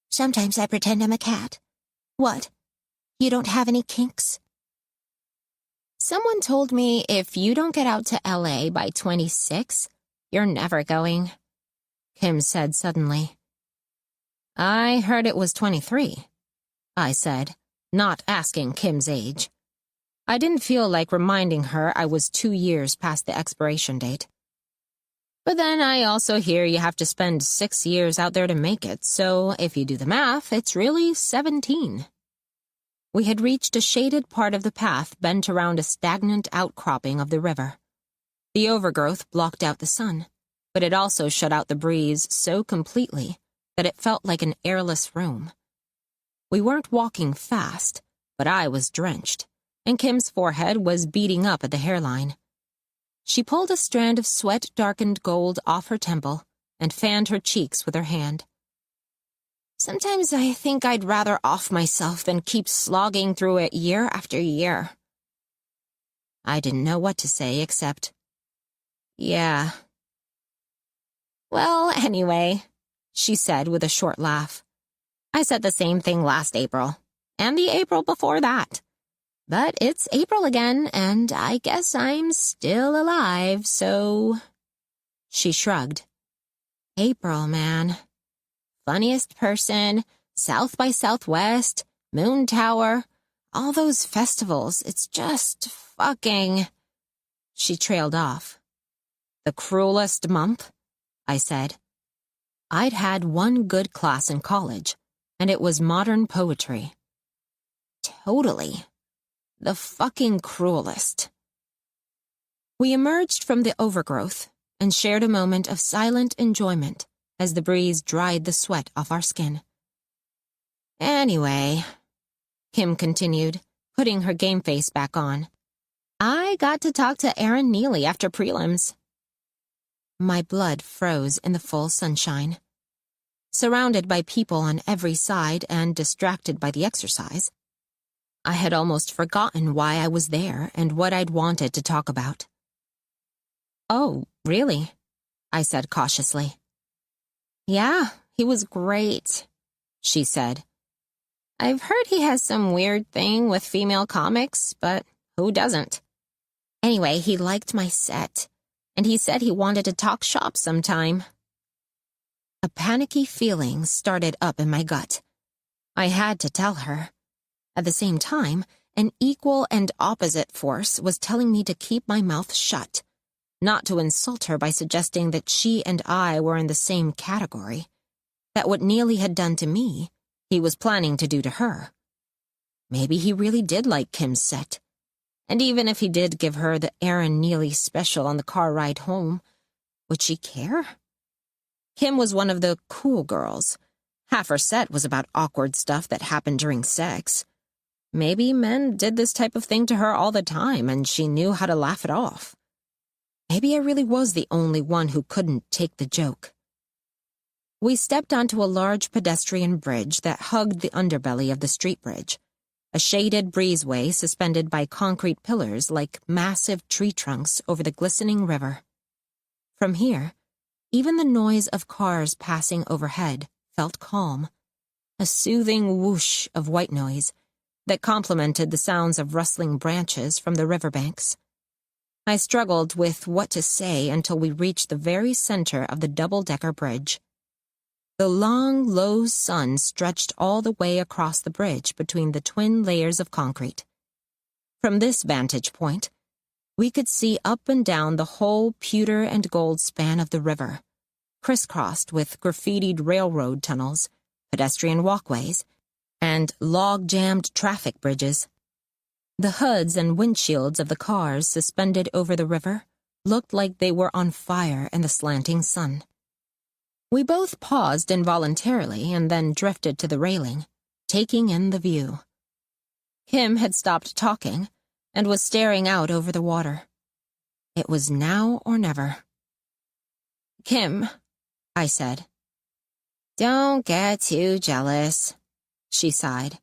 Sometimes I pretend I'm a cat. What? You don't have any kinks? Someone told me if you don't get out to LA by 26, you're never going, Kim said suddenly. I heard it was 23, I said, not asking Kim's age. I didn't feel like reminding her I was 2 years past the expiration date. But then I also hear you have to spend 6 years out there to make it, so if you do the math, it's really 17. We had reached a shaded part of the path bent around a stagnant outcropping of the river. The overgrowth blocked out the sun, but it also shut out the breeze so completely that it felt like an airless room. We weren't walking fast, but I was drenched, and Kim's forehead was beating up at the hairline. She pulled a strand of sweat-darkened gold off her temple and fanned her cheeks with her hand. Sometimes I think I'd rather off myself than keep slogging through it year after year. I didn't know what to say except, yeah. Well, anyway, she said with a short laugh. I said the same thing last April, and the April before that. But it's April again, and I guess I'm still alive, so... She shrugged. April, man. Funniest person, South by Southwest, Moon Tower, all those festivals, it's just fucking... She trailed off. The cruelest month? I said. I'd had one good class in college, and it was modern poetry. Totally. The fucking cruelest. We emerged from the overgrowth and shared a moment of silent enjoyment as the breeze dried the sweat off our skin. Anyway, Kim continued, putting her game face back on, I got to talk to Aaron Neely after prelims. My blood froze in the full sunshine. Surrounded by people on every side and distracted by the exercise, I had almost forgotten why I was there and what I'd wanted to talk about. Oh, really? I said cautiously. Yeah, he was great, she said. I've heard he has some weird thing with female comics, but who doesn't? Anyway, he liked my set, and he said he wanted to talk shop sometime. A panicky feeling started up in my gut. I had to tell her. At the same time, an equal and opposite force was telling me to keep my mouth shut, not to insult her by suggesting that she and I were in the same category, that what Neely had done to me, he was planning to do to her. Maybe he really did like Kim's set. And even if he did give her the Aaron Neely special on the car ride home, would she care? Kim was one of the cool girls. Half her set was about awkward stuff that happened during sex. Maybe men did this type of thing to her all the time, and she knew how to laugh it off. Maybe I really was the only one who couldn't take the joke. We stepped onto a large pedestrian bridge that hugged the underbelly of the street bridge, a shaded breezeway suspended by concrete pillars like massive tree trunks over the glistening river. From here, even the noise of cars passing overhead felt calm, a soothing whoosh of white noise that complemented the sounds of rustling branches from the riverbanks. I struggled with what to say until we reached the very center of the double-decker bridge. The long, low sun stretched all the way across the bridge between the twin layers of concrete. From this vantage point, We could see up and down the whole pewter and gold span of the river, crisscrossed with graffitied railroad tunnels, pedestrian walkways, and log-jammed traffic bridges. The hoods and windshields of the cars suspended over the river looked like they were on fire in the slanting sun. We both paused involuntarily and then drifted to the railing, taking in the view. Kim had stopped talking and was staring out over the water. It was now or never. "Kim," I said. "Don't get too jealous," she sighed.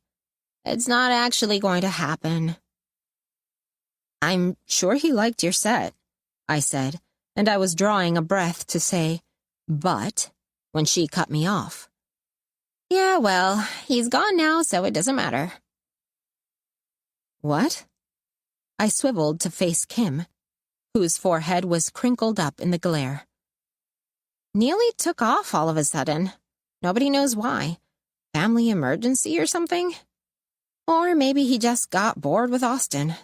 "It's not actually going to happen." "I'm sure he liked your set," I said, and I was drawing a breath to say, "but," when she cut me off. "Yeah, well, he's gone now, so it doesn't matter." "What?" I swiveled to face Kim, whose forehead was crinkled up in the glare. "Neely took off all of a sudden. Nobody knows why. Family emergency or something? Or maybe he just got bored with Austin.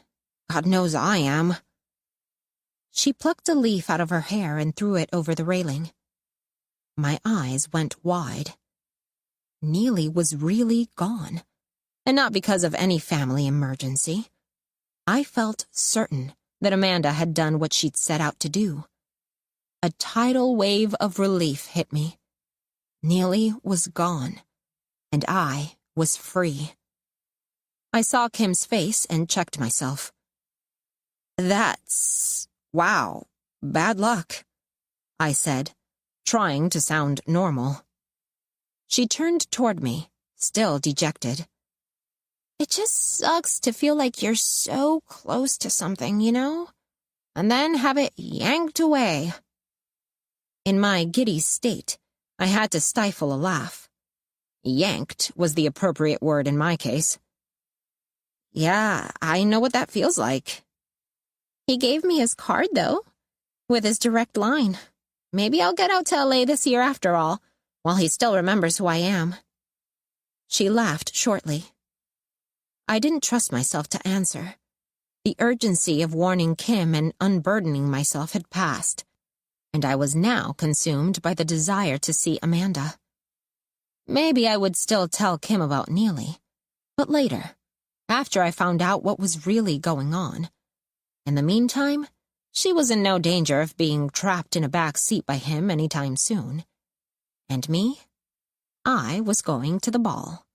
God knows I am." She plucked a leaf out of her hair and threw it over the railing. My eyes went wide. Neely was really gone, and not because of any family emergency. I felt certain that Amanda had done what she'd set out to do. A tidal wave of relief hit me. Neely was gone, and I was free. I saw Kim's face and checked myself. Wow, bad luck," I said, trying to sound normal. She turned toward me, still dejected. "It just sucks to feel like you're so close to something, you know? And then have it yanked away." In my giddy state, I had to stifle a laugh. Yanked was the appropriate word in my case. "Yeah, I know what that feels like." "He gave me his card, though, with his direct line. Maybe I'll get out to LA this year after all, while he still remembers who I am." She laughed shortly. I didn't trust myself to answer. The urgency of warning Kim and unburdening myself had passed, and I was now consumed by the desire to see Amanda. Maybe I would still tell Kim about Neely, but later, after I found out what was really going on. In the meantime, she was in no danger of being trapped in a back seat by him anytime soon. And me? I was going to the ball.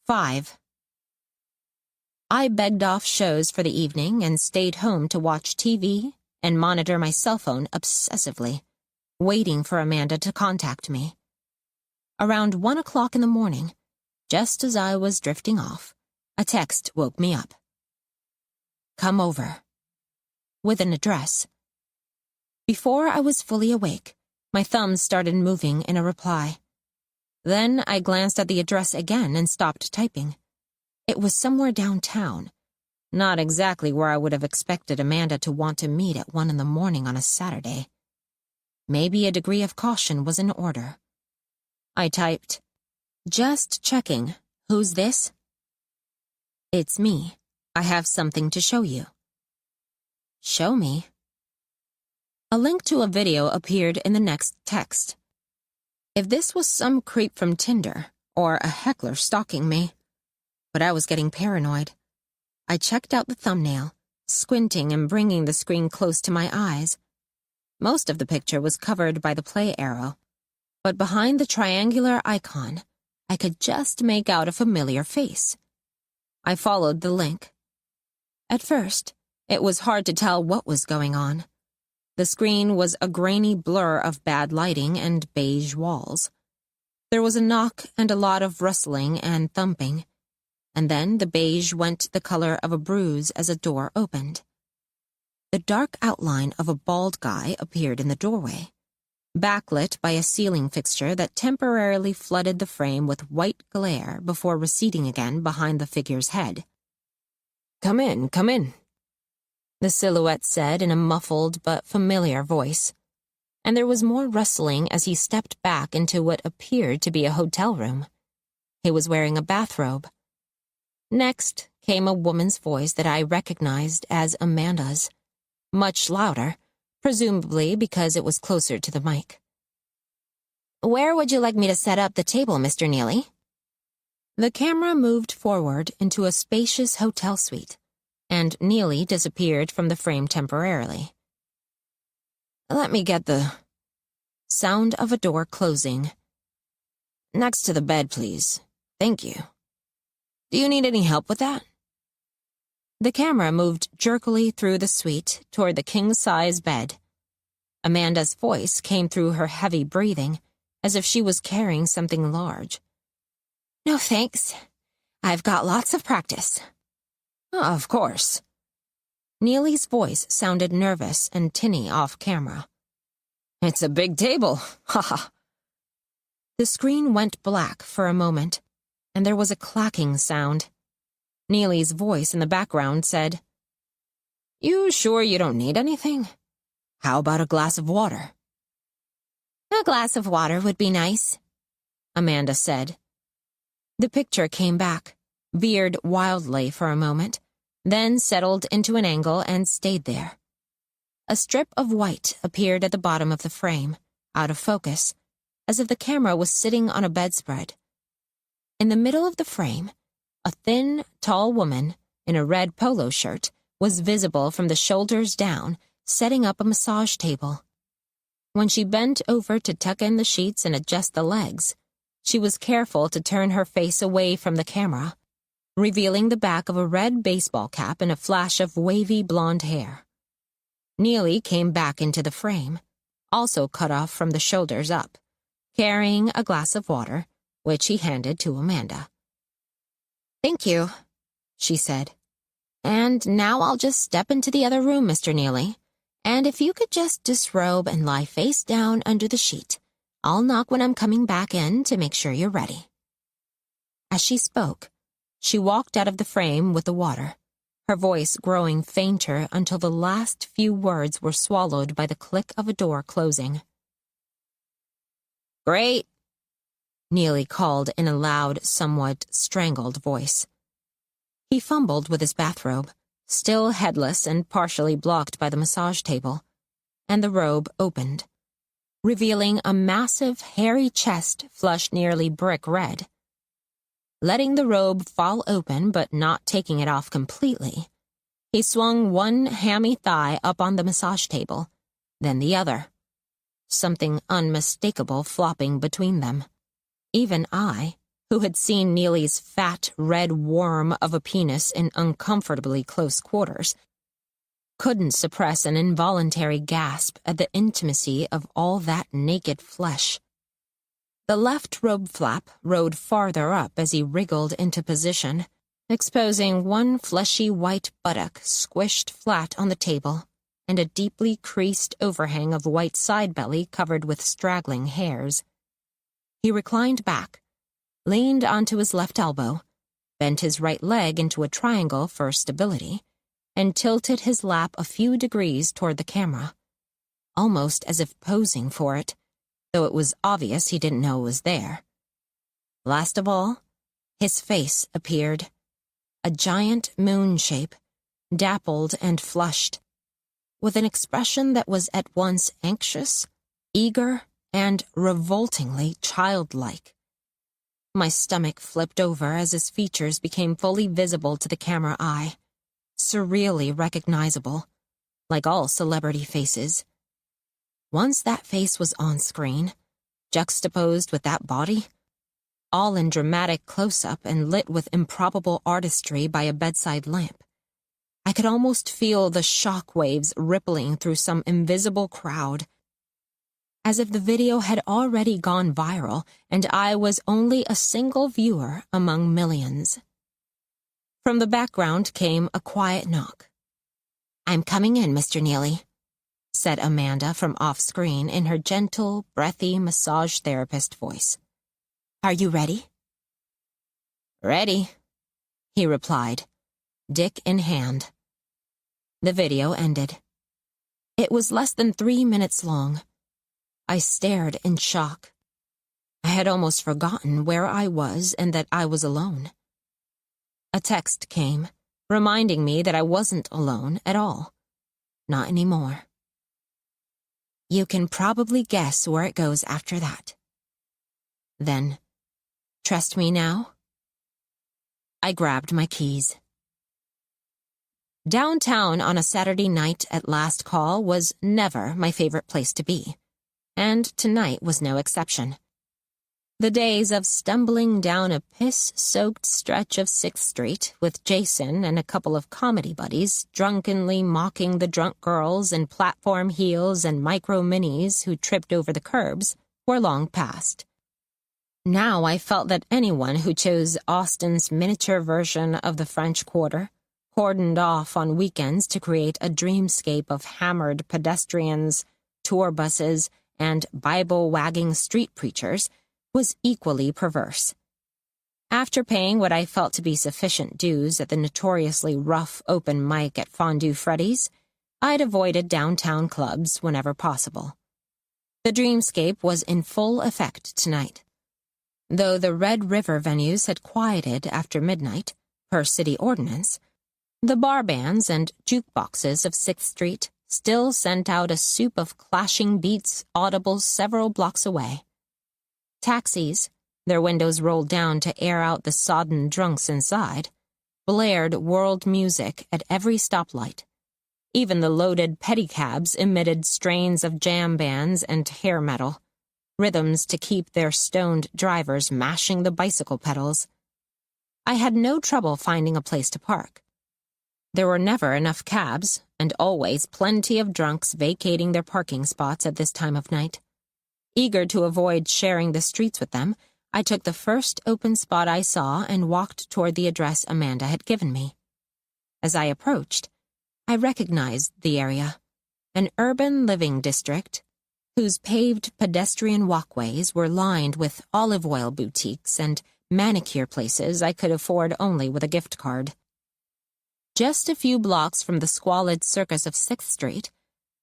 5. I begged off shows for the evening and stayed home to watch TV and monitor my cell phone obsessively, waiting for Amanda to contact me. Around 1 o'clock in the morning, just as I was drifting off, a text woke me up. "Come over," with an address. Before I was fully awake, my thumbs started moving in a reply. Then I glanced at the address again and stopped typing. It was somewhere downtown, not exactly where I would have expected Amanda to want to meet at 1 in the morning on a Saturday. Maybe a degree of caution was in order. I typed, "Just checking. Who's this?" "It's me. I have something to show you." "Show me?" A link to a video appeared in the next text. If this was some creep from Tinder, or a heckler stalking me. But I was getting paranoid. I checked out the thumbnail, squinting and bringing the screen close to my eyes. Most of the picture was covered by the play arrow, but behind the triangular icon, I could just make out a familiar face. I followed the link. At first, it was hard to tell what was going on. The screen was a grainy blur of bad lighting and beige walls. There was a knock and a lot of rustling and thumping, and then the beige went the color of a bruise as a door opened. The dark outline of a bald guy appeared in the doorway, backlit by a ceiling fixture that temporarily flooded the frame with white glare before receding again behind the figure's head. "Come in, come in," the silhouette said in a muffled but familiar voice, and there was more rustling as he stepped back into what appeared to be a hotel room. He was wearing a bathrobe. Next came a woman's voice that I recognized as Amanda's, much louder, presumably because it was closer to the mic. "Where would you like me to set up the table, Mr. Neely?" The camera moved forward into a spacious hotel suite, and Neely disappeared from the frame temporarily. "Let me get the..." Sound of a door closing. "Next to the bed, please. Thank you. Do you need any help with that?" The camera moved jerkily through the suite toward the king-size bed. Amanda's voice came through her heavy breathing, as if she was carrying something large. "No thanks. I've got lots of practice." "Of course." Neely's voice sounded nervous and tinny off-camera. "It's a big table, haha." The screen went black for a moment, and there was a clacking sound. Neely's voice in the background said, "You sure you don't need anything? How about a glass of water?" "A glass of water would be nice," Amanda said. The picture came back, veered wildly for a moment, then settled into an angle and stayed there. A strip of white appeared at the bottom of the frame, out of focus, as if the camera was sitting on a bedspread. In the middle of the frame, a thin, tall woman in a red polo shirt was visible from the shoulders down, setting up a massage table. When she bent over to tuck in the sheets and adjust the legs, she was careful to turn her face away from the camera, revealing the back of a red baseball cap and a flash of wavy blonde hair. Neely came back into the frame, also cut off from the shoulders up, carrying a glass of water, which he handed to Amanda. "Thank you," she said. "And now I'll just step into the other room, Mr. Neely. And if you could just disrobe and lie face down under the sheet, I'll knock when I'm coming back in to make sure you're ready." As she spoke, she walked out of the frame with the water, her voice growing fainter until the last few words were swallowed by the click of a door closing. "Great," Neely called in a loud, somewhat strangled voice. He fumbled with his bathrobe, still headless and partially blocked by the massage table, and the robe opened, revealing a massive, hairy chest flushed nearly brick red. Letting the robe fall open but not taking it off completely, he swung one hammy thigh up on the massage table, then the other, something unmistakable flopping between them. Even I, who had seen Neely's fat, red worm of a penis in uncomfortably close quarters, couldn't suppress an involuntary gasp at the intimacy of all that naked flesh. The left robe flap rode farther up as he wriggled into position, exposing one fleshy white buttock squished flat on the table and a deeply creased overhang of white side belly covered with straggling hairs. He reclined back, leaned onto his left elbow, bent his right leg into a triangle for stability, and tilted his lap a few degrees toward the camera, almost as if posing for it, though it was obvious he didn't know it was there. Last of all, his face appeared, a giant moon shape, dappled and flushed, with an expression that was at once anxious, eager, and revoltingly childlike. My stomach flipped over as his features became fully visible to the camera eye, surreally recognizable, like all celebrity faces. Once that face was on screen, juxtaposed with that body, all in dramatic close-up and lit with improbable artistry by a bedside lamp, I could almost feel the shock waves rippling through some invisible crowd, as if the video had already gone viral and I was only a single viewer among millions. From the background came a quiet knock. "I'm coming in, Mr. Neely," said Amanda from off-screen in her gentle, breathy massage therapist voice. "Are you ready?" "Ready," he replied, dick in hand. The video ended. It was less than 3 minutes long. I stared in shock. I had almost forgotten where I was and that I was alone. A text came, reminding me that I wasn't alone at all. Not anymore. You can probably guess where it goes after that. Then, trust me now? I grabbed my keys. Downtown on a Saturday night at last call was never my favorite place to be, and tonight was no exception. The days of stumbling down a piss-soaked stretch of 6th Street with Jason and a couple of comedy buddies drunkenly mocking the drunk girls in platform heels and micro-minis who tripped over the curbs were long past. Now I felt that anyone who chose Austin's miniature version of the French Quarter, cordoned off on weekends to create a dreamscape of hammered pedestrians, tour buses, and Bible-wagging street preachers, was equally perverse. After paying what I felt to be sufficient dues at the notoriously rough open mic at Fondue Freddy's, I'd avoided downtown clubs whenever possible. The dreamscape was in full effect tonight. Though the Red River venues had quieted after midnight, per city ordinance, the bar bands and jukeboxes of 6th Street still sent out a soup of clashing beats audible several blocks away. Taxis, their windows rolled down to air out the sodden drunks inside, blared world music at every stoplight. Even the loaded pedicabs emitted strains of jam bands and hair metal, rhythms to keep their stoned drivers mashing the bicycle pedals. I had no trouble finding a place to park. There were never enough cabs, and always plenty of drunks vacating their parking spots at this time of night. Eager to avoid sharing the streets with them, I took the first open spot I saw and walked toward the address Amanda had given me. As I approached, I recognized the area, an urban living district whose paved pedestrian walkways were lined with olive oil boutiques and manicure places I could afford only with a gift card. Just a few blocks from the squalid circus of 6th Street,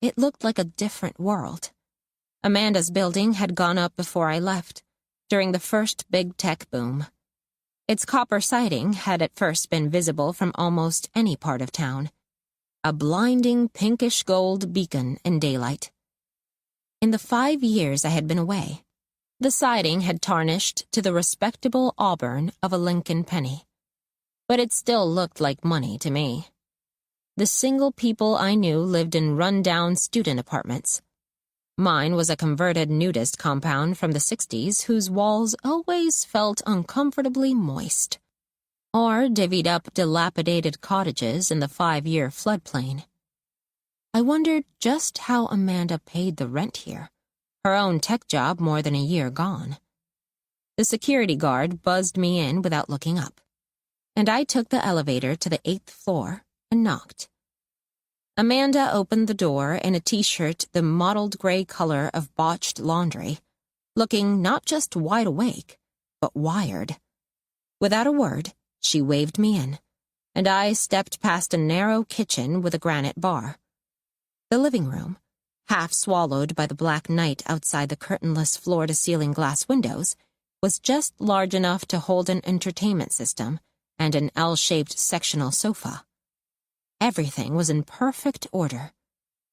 it looked like a different world. Amanda's building had gone up before I left, during the first big tech boom. Its copper siding had at first been visible from almost any part of town, a blinding pinkish-gold beacon in daylight. In the 5 years I had been away, the siding had tarnished to the respectable auburn of a Lincoln penny, but it still looked like money to me. The single people I knew lived in run-down student apartments. Mine was a converted nudist compound from the 60s whose walls always felt uncomfortably moist, or divvied up dilapidated cottages in the 5-year floodplain. I wondered just how Amanda paid the rent here, her own tech job more than a year gone. The security guard buzzed me in without looking up, and I took the elevator to the 8th floor and knocked. Amanda opened the door in a t-shirt the mottled gray color of botched laundry, looking not just wide awake, but wired. Without a word, she waved me in, and I stepped past a narrow kitchen with a granite bar. The living room, half swallowed by the black night outside the curtainless floor-to-ceiling glass windows, was just large enough to hold an entertainment system and an L-shaped sectional sofa. Everything was in perfect order,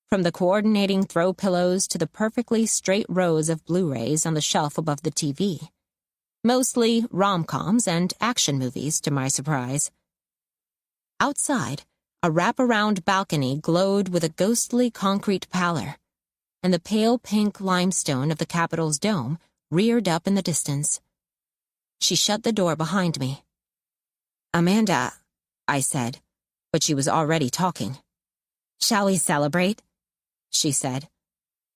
from the coordinating throw pillows to the perfectly straight rows of Blu-rays on the shelf above the TV. Mostly rom-coms and action movies, to my surprise. Outside, a wraparound balcony glowed with a ghostly concrete pallor, and the pale pink limestone of the Capitol's dome reared up in the distance. She shut the door behind me. "Amanda," I said, but she was already talking. "Shall we celebrate?" she said.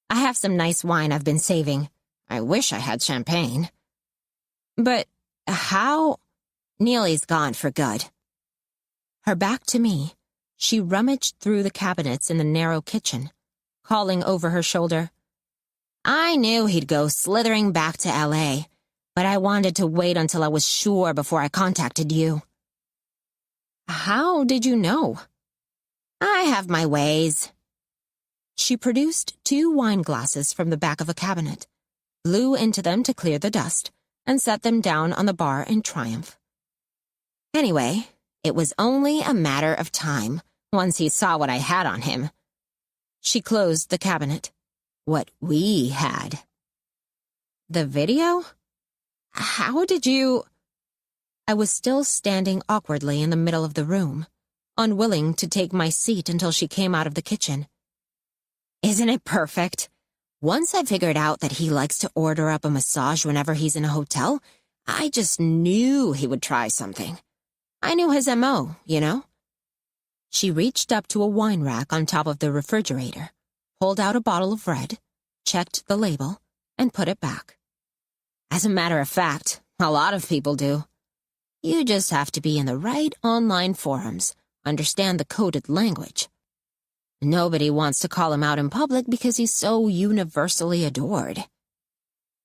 "I have some nice wine I've been saving. I wish I had champagne." "But how—" "Neely's gone for good." Her back to me, she rummaged through the cabinets in the narrow kitchen, calling over her shoulder, "I knew he'd go slithering back to L.A., but I wanted to wait until I was sure before I contacted you." "How did you know?" "I have my ways." She produced 2 wine glasses from the back of a cabinet, blew into them to clear the dust, and set them down on the bar in triumph. "Anyway, It was only a matter of time once he saw what I had on him. She closed the cabinet. What we had. The video? How did you... I was still standing awkwardly in the middle of the room, unwilling to take my seat until she came out of the kitchen. Isn't it perfect? Once I figured out that he likes to order up a massage whenever he's in a hotel, I just knew he would try something. I knew his MO, you know? She reached up to a wine rack on top of the refrigerator, pulled out a bottle of red, checked the label, and put it back. As a matter of fact, a lot of people do. You just have to be in the right online forums, understand the coded language. Nobody wants to call him out in public because he's so universally adored.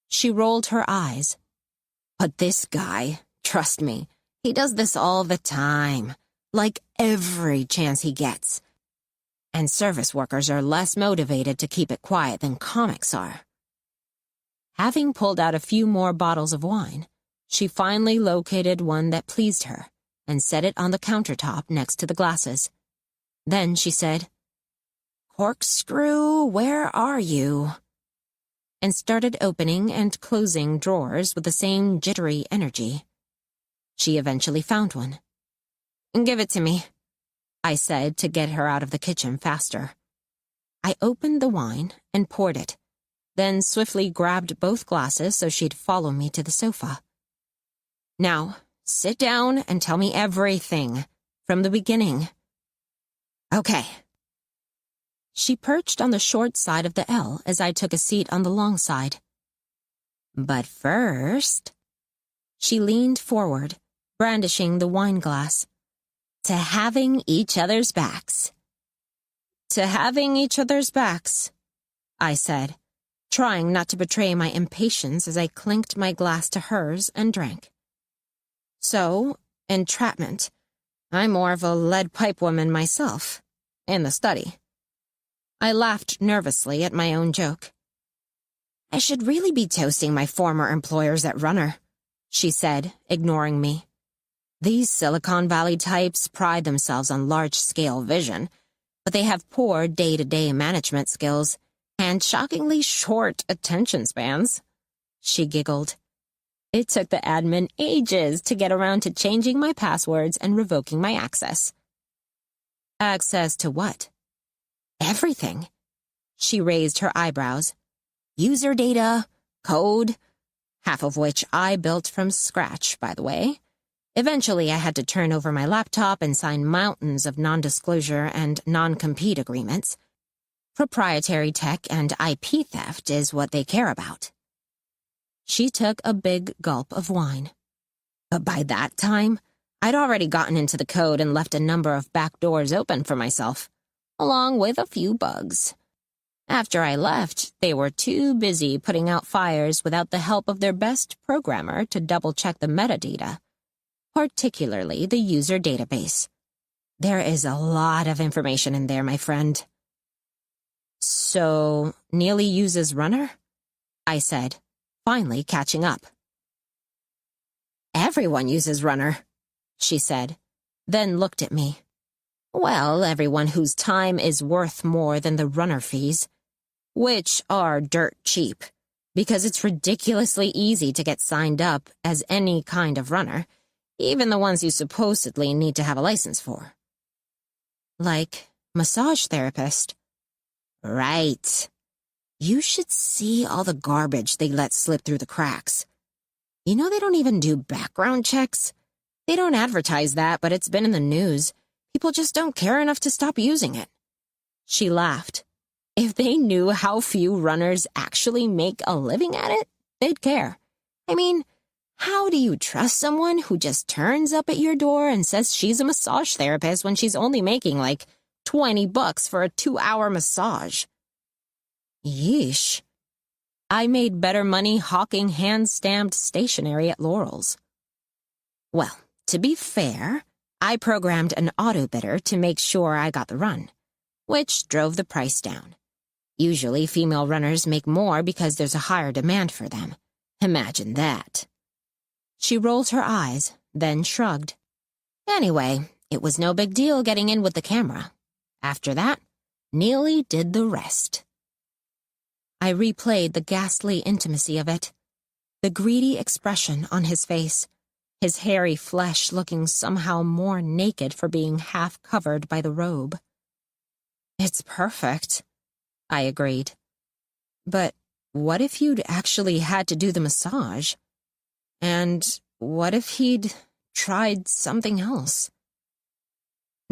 She rolled her eyes. But this guy, trust me, he does this all the time, like every chance he gets. And service workers are less motivated to keep it quiet than comics are. Having pulled out a few more bottles of wine, she finally located one that pleased her and set it on the countertop next to the glasses. Then she said, "Corkscrew, where are you?" and started opening and closing drawers with the same jittery energy. She eventually found one. "Give it to me," I said to get her out of the kitchen faster. I opened the wine and poured it, then swiftly grabbed both glasses so she'd follow me to the sofa. "Now, sit down and tell me everything, from the beginning." "Okay." She perched on the short side of the L as I took a seat on the long side. "But first..." She leaned forward, brandishing the wine glass. "To having each other's backs." "To having each other's backs," I said, trying not to betray my impatience as I clinked my glass to hers and drank. "So, entrapment. I'm more of a lead pipe woman myself, in the study." I laughed nervously at my own joke. "I should really be toasting my former employers at Runner," she said, ignoring me. "These Silicon Valley types pride themselves on large-scale vision, but they have poor day-to-day management skills and shockingly short attention spans." She giggled. "It took the admin ages to get around to changing my passwords and revoking my access." "Access to what?" "Everything." She raised her eyebrows. "User data, code, half of which I built from scratch, by the way. Eventually, I had to turn over my laptop and sign mountains of non-disclosure and non-compete agreements. Proprietary tech and IP theft is what they care about." She took a big gulp of wine. But by that time, I'd already gotten into the code and left a number of back doors open for myself, along with a few bugs. After I left, they were too busy putting out fires without the help of their best programmer to double-check the metadata, particularly the user database. There is a lot of information in there, my friend. "So, Neely uses Runner?" I said, finally catching up. "Everyone uses Runner," she said, then looked at me. "Well, everyone whose time is worth more than the Runner fees, which are dirt cheap, because it's ridiculously easy to get signed up as any kind of runner, even the ones you supposedly need to have a license for." "Like massage therapist?" "Right. You should see all the garbage they let slip through the cracks. You know they don't even do background checks? They don't advertise that, but it's been in the news. People just don't care enough to stop using it." She laughed. If they knew how few runners actually make a living at it, they'd care. I mean, how do you trust someone who just turns up at your door and says she's a massage therapist when she's only making like $20 for a 2-hour massage? Yeesh. I made better money hawking hand-stamped stationery at Laurel's. Well, to be fair, I programmed an auto bidder to make sure I got the run, which drove the price down. Usually, female runners make more because there's a higher demand for them. Imagine that. She rolled her eyes, then shrugged. Anyway, it was no big deal getting in with the camera. After that, Neely did the rest. I replayed the ghastly intimacy of it, the greedy expression on his face, his hairy flesh looking somehow more naked for being half covered by the robe. It's perfect, I agreed. But what if you'd actually had to do the massage? And what if he'd tried something else?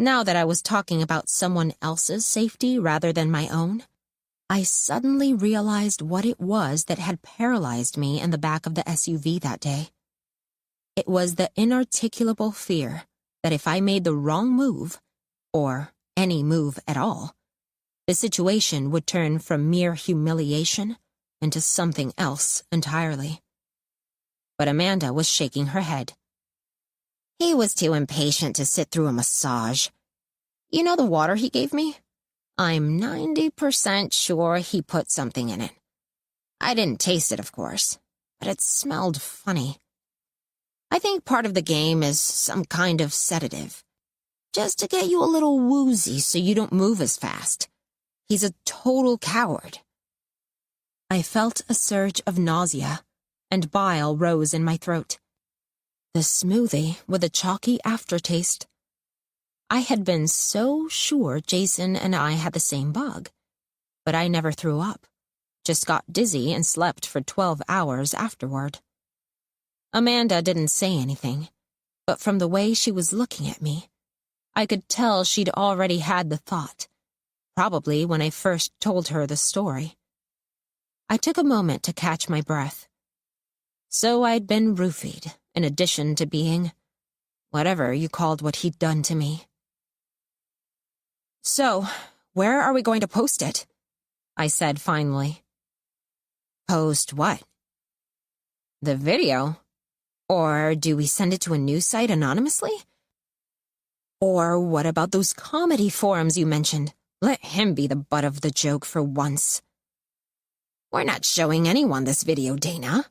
Now that I was talking about someone else's safety rather than my own, I suddenly realized what it was that had paralyzed me in the back of the SUV that day. It was the inarticulable fear that if I made the wrong move, or any move at all, the situation would turn from mere humiliation into something else entirely. But Amanda was shaking her head. He was too impatient to sit through a massage. You know the water he gave me? I'm 90% sure he put something in it. I didn't taste it, of course, but it smelled funny. I think part of the game is some kind of sedative, just to get you a little woozy so you don't move as fast. He's a total coward. I felt a surge of nausea, and bile rose in my throat. The smoothie with a chalky aftertaste. I had been so sure Jason and I had the same bug, but I never threw up, just got dizzy and slept for 12 hours afterward. Amanda didn't say anything, but from the way she was looking at me, I could tell she'd already had the thought, probably when I first told her the story. I took a moment to catch my breath. So I'd been roofied, in addition to being whatever you called what he'd done to me. So, where are we going to post it? I said finally. Post what? The video? Or do we send it to a news site anonymously? Or what about those comedy forums you mentioned? Let him be the butt of the joke for once. We're not showing anyone this video, Dana.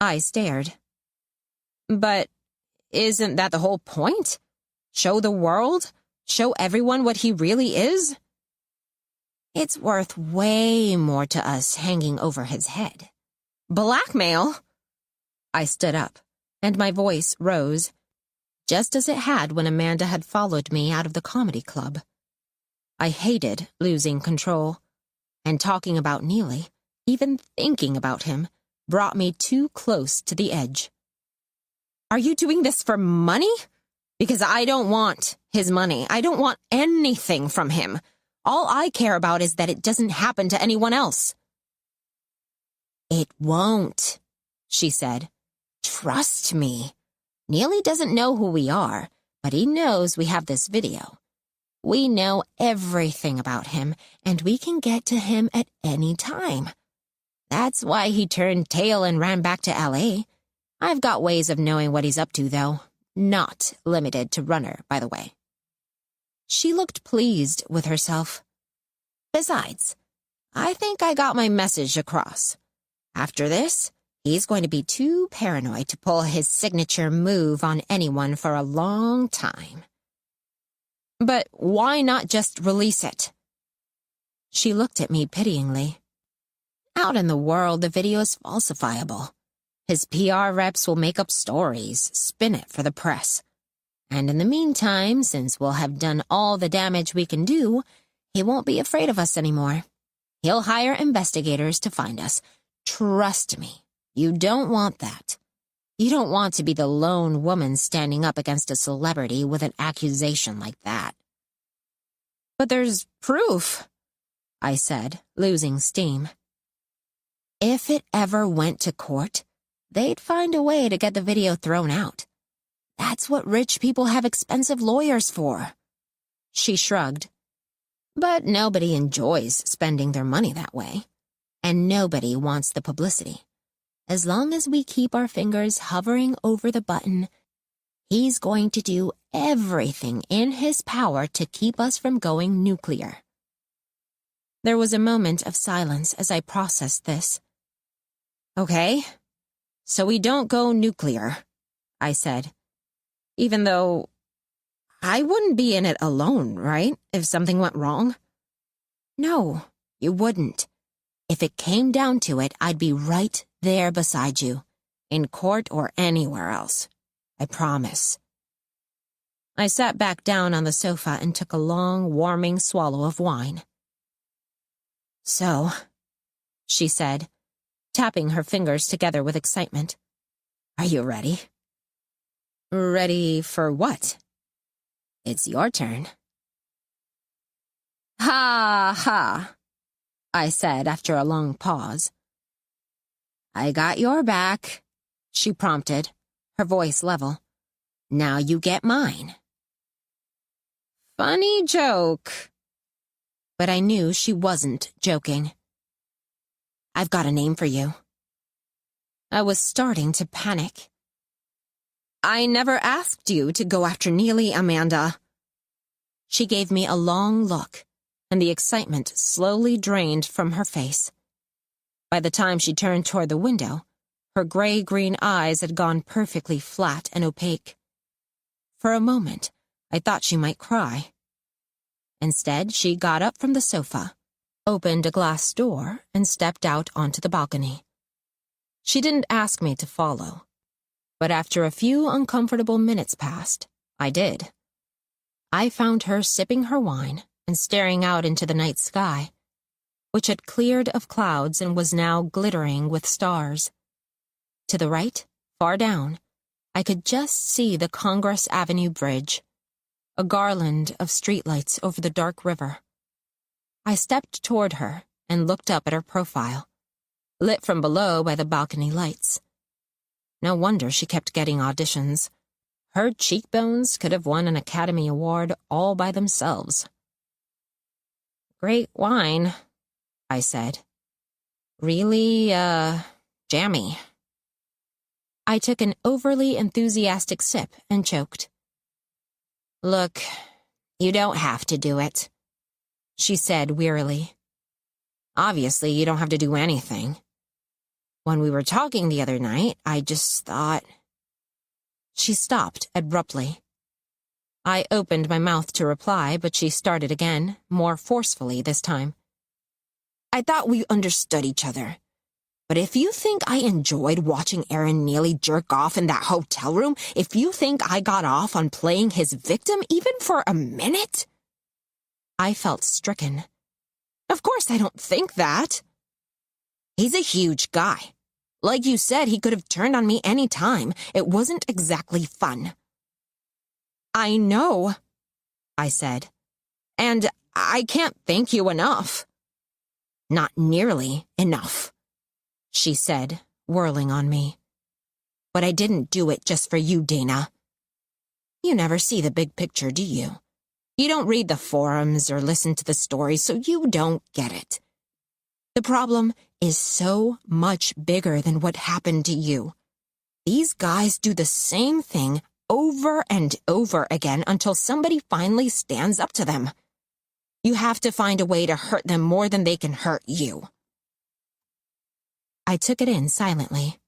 I stared. But isn't that the whole point? Show the world? Show everyone what he really is? It's worth way more to us hanging over his head. Blackmail? I stood up, and my voice rose, just as it had when Amanda had followed me out of the comedy club. I hated losing control, and talking about Neely, even thinking about him, brought me too close to the edge. Are you doing this for money? Because I don't want his money. I don't want anything from him. All I care about is that it doesn't happen to anyone else. It won't, she said. Trust me. Neely doesn't know who we are, but he knows we have this video. We know everything about him, and we can get to him at any time. That's why he turned tail and ran back to L.A. I've got ways of knowing what he's up to, though. Not limited to Runner, by the way. She looked pleased with herself. Besides, I think I got my message across. After this, he's going to be too paranoid to pull his signature move on anyone for a long time. But why not just release it? She looked at me pityingly. Out in the world, the video is falsifiable. His PR reps will make up stories, spin it for the press. And in the meantime, since we'll have done all the damage we can do, he won't be afraid of us anymore. He'll hire investigators to find us. Trust me, you don't want that. You don't want to be the lone woman standing up against a celebrity with an accusation like that. But there's proof, I said, losing steam. If it ever went to court, they'd find a way to get the video thrown out. That's what rich people have expensive lawyers for. She shrugged. But nobody enjoys spending their money that way. And nobody wants the publicity. As long as we keep our fingers hovering over the button, he's going to do everything in his power to keep us from going nuclear. There was a moment of silence as I processed this. Okay, so we don't go nuclear, I said. Even though I wouldn't be in it alone, right? If something went wrong? No, you wouldn't. If it came down to it, I'd be right there beside you, in court or anywhere else. I promise. I sat back down on the sofa and took a long, warming swallow of wine. So, she said, tapping her fingers together with excitement. Are you ready? Ready for what? It's your turn. Ha ha, I said after a long pause. I got your back, she prompted, her voice level. Now you get mine. Funny joke. But I knew she wasn't joking. I've got a name for you. I was starting to panic. I never asked you to go after Neely, Amanda. She gave me a long look, and the excitement slowly drained from her face. By the time she turned toward the window, her gray-green eyes had gone perfectly flat and opaque. For a moment, I thought she might cry. Instead, she got up from the sofa, opened a glass door, and stepped out onto the balcony. She didn't ask me to follow, but after a few uncomfortable minutes passed, I did. I found her sipping her wine and staring out into the night sky, which had cleared of clouds and was now glittering with stars. To the right, far down, I could just see the Congress Avenue Bridge, a garland of streetlights over the dark river. I stepped toward her and looked up at her profile, lit from below by the balcony lights. No wonder she kept getting auditions. Her cheekbones could have won an Academy Award all by themselves. Great wine, I said. Really, jammy. I took an overly enthusiastic sip and choked. Look, you don't have to do it, she said wearily. Obviously, you don't have to do anything. When we were talking the other night, I just thought... She stopped abruptly. I opened my mouth to reply, but she started again, more forcefully this time. I thought we understood each other. But if you think I enjoyed watching Aaron Neely jerk off in that hotel room, if you think I got off on playing his victim even for a minute... I felt stricken. Of course I don't think that. He's a huge guy. Like you said, he could have turned on me any time. It wasn't exactly fun. I know, I said. And I can't thank you enough. Not nearly enough, she said, whirling on me. But I didn't do it just for you, Dana. You never see the big picture, do you? You don't read the forums or listen to the stories, so you don't get it. The problem is so much bigger than what happened to you. These guys do the same thing over and over again until somebody finally stands up to them. You have to find a way to hurt them more than they can hurt you. I took it in silently.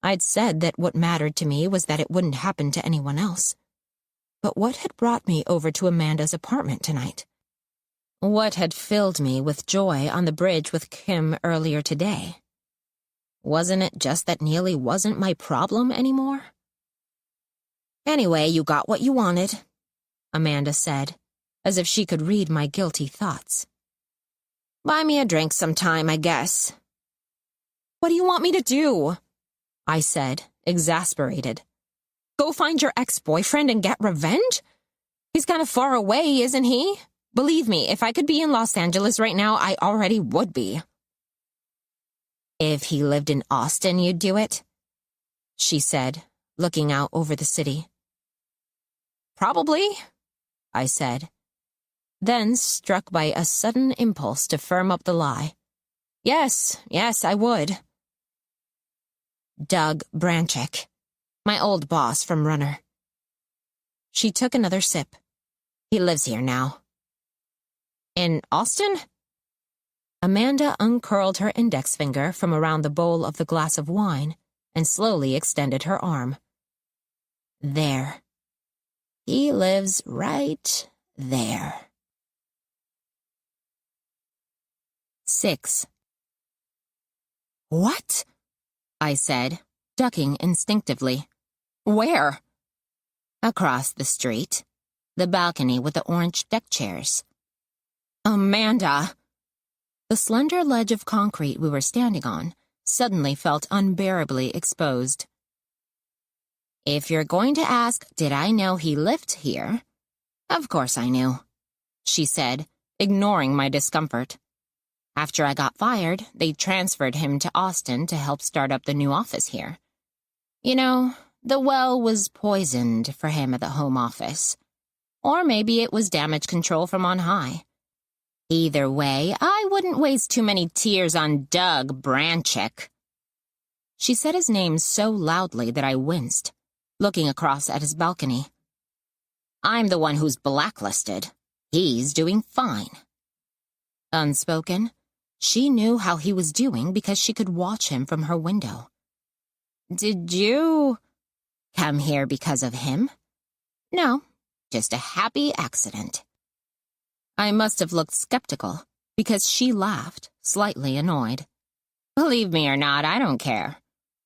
I'd said that what mattered to me was that it wouldn't happen to anyone else. But what had brought me over to Amanda's apartment tonight? What had filled me with joy on the bridge with Kim earlier today? Wasn't it just that Neely wasn't my problem anymore? Anyway, you got what you wanted, Amanda said, as if she could read my guilty thoughts. Buy me a drink sometime, I guess. What do you want me to do? I said, exasperated. Go find your ex-boyfriend and get revenge? He's kind of far away, isn't he? Believe me, if I could be in Los Angeles right now, I already would be. If he lived in Austin, you'd do it? She said, looking out over the city. Probably, I said, then struck by a sudden impulse to firm up the lie. Yes, I would. Doug Branchick, my old boss from Runner. She took another sip. He lives here now. In Austin? Amanda uncurled her index finger from around the bowl of the glass of wine and slowly extended her arm. There, He lives right there. 6. What? I said, ducking instinctively. Where? Across the street. The balcony with the orange deck chairs. Amanda! The slender ledge of concrete we were standing on suddenly felt unbearably exposed. If you're going to ask, did I know he lived here? Of course I knew, she said, ignoring my discomfort. After I got fired, they transferred him to Austin to help start up the new office here. You know, the well was poisoned for him at the home office. Or maybe it was damage control from on high. Either way, I wouldn't waste too many tears on Doug Branchick. She said his name so loudly that I winced, looking across at his balcony. I'm the one who's blacklisted. He's doing fine. Unspoken, she knew how he was doing because she could watch him from her window. Did you come here because of him? No, just a happy accident. I must have looked skeptical, because she laughed, slightly annoyed. Believe me or not, I don't care.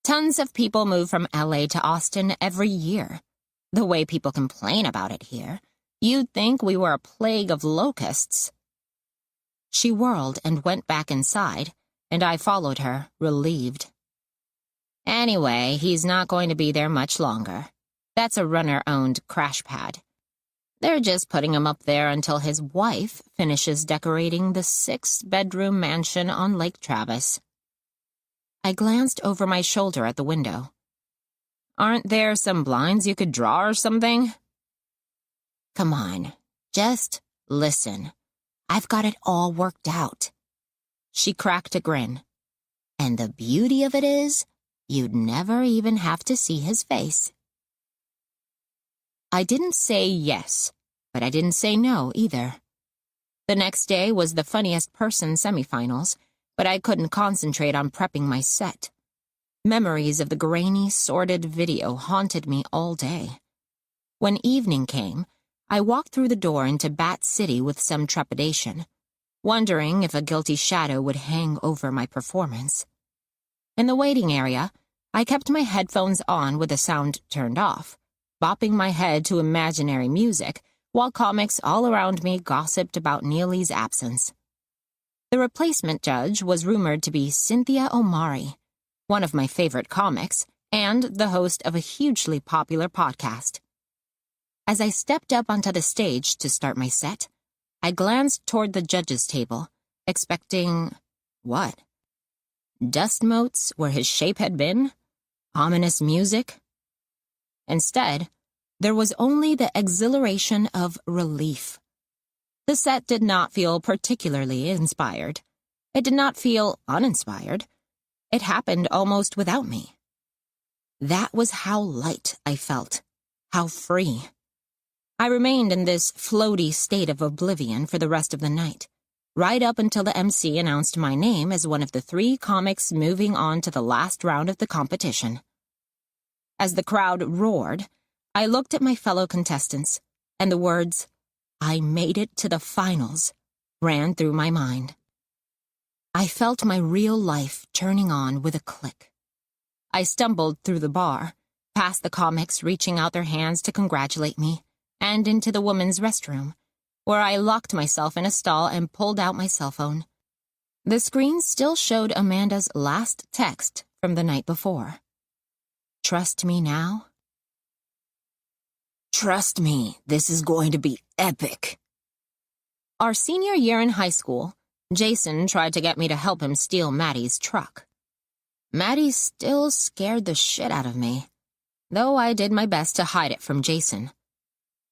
Tons of people move from LA to Austin every year. The way people complain about it here, you'd think we were a plague of locusts. She whirled and went back inside, and I followed her, relieved. Anyway, he's not going to be there much longer. That's a runner-owned crash pad. They're just putting him up there until his wife finishes decorating the 6-bedroom mansion on Lake Travis. I glanced over my shoulder at the window. Aren't there some blinds you could draw or something? Come on, just listen. I've got it all worked out. She cracked a grin. And the beauty of it is, you'd never even have to see his face. I didn't say yes, but I didn't say no either. The next day was the funniest person semifinals, but I couldn't concentrate on prepping my set. Memories of the grainy, sordid video haunted me all day. When evening came, I walked through the door into Bat City with some trepidation, wondering if a guilty shadow would hang over my performance. In the waiting area, I kept my headphones on with the sound turned off, bopping my head to imaginary music while comics all around me gossiped about Neely's absence. The replacement judge was rumored to be Cynthia Omari, one of my favorite comics, and the host of a hugely popular podcast. As I stepped up onto the stage to start my set, I glanced toward the judges' table, expecting... what? Dust motes where his shape had been? Ominous music? Instead, there was only the exhilaration of relief. The set did not feel particularly inspired. It did not feel uninspired. It happened almost without me. That was how light I felt, how free. I remained in this floaty state of oblivion for the rest of the night, right up until the MC announced my name as one of the 3 comics moving on to the last round of the competition. As the crowd roared, I looked at my fellow contestants, and the words, "I made it to the finals," ran through my mind. I felt my real life turning on with a click. I stumbled through the bar, past the comics reaching out their hands to congratulate me, and into the women's restroom, where I locked myself in a stall and pulled out my cell phone. The screen still showed Amanda's last text from the night before. Trust me now? Trust me, this is going to be epic. Our senior year in high school, Jason tried to get me to help him steal Maddie's truck. Maddie still scared the shit out of me, though I did my best to hide it from Jason.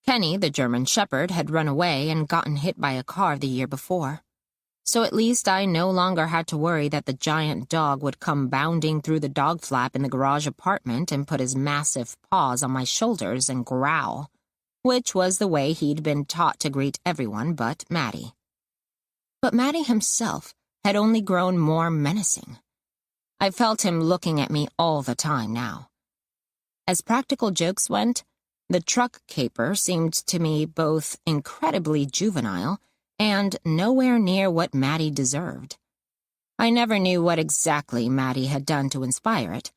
Kenny, the German Shepherd, had run away and gotten hit by a car the year before, so at least I no longer had to worry that the giant dog would come bounding through the dog flap in the garage apartment and put his massive paws on my shoulders and growl, which was the way he'd been taught to greet everyone but Maddie. But Maddie himself had only grown more menacing. I felt him looking at me all the time now. As practical jokes went, The truck caper seemed to me both incredibly juvenile and nowhere near what Maddie deserved. I never knew what exactly Maddie had done to inspire it,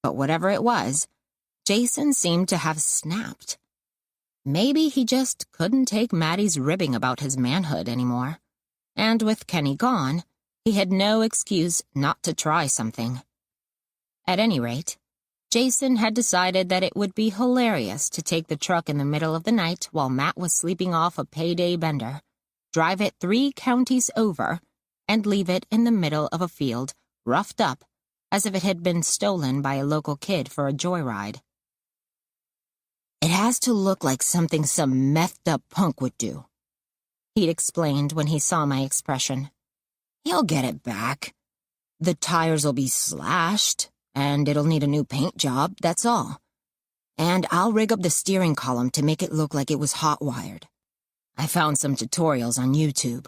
but whatever it was, Jason seemed to have snapped. Maybe he just couldn't take Maddie's ribbing about his manhood anymore, and with Kenny gone, he had no excuse not to try something. At any rate, Jason had decided that it would be hilarious to take the truck in the middle of the night while Matt was sleeping off a payday bender, drive it 3 counties over, and leave it in the middle of a field, roughed up, as if it had been stolen by a local kid for a joyride. It has to look like something some methed-up punk would do, he'd explained when he saw my expression. He'll get it back. The tires will be slashed, and it'll need a new paint job, that's all. And I'll rig up the steering column to make it look like it was hot-wired. I found some tutorials on YouTube.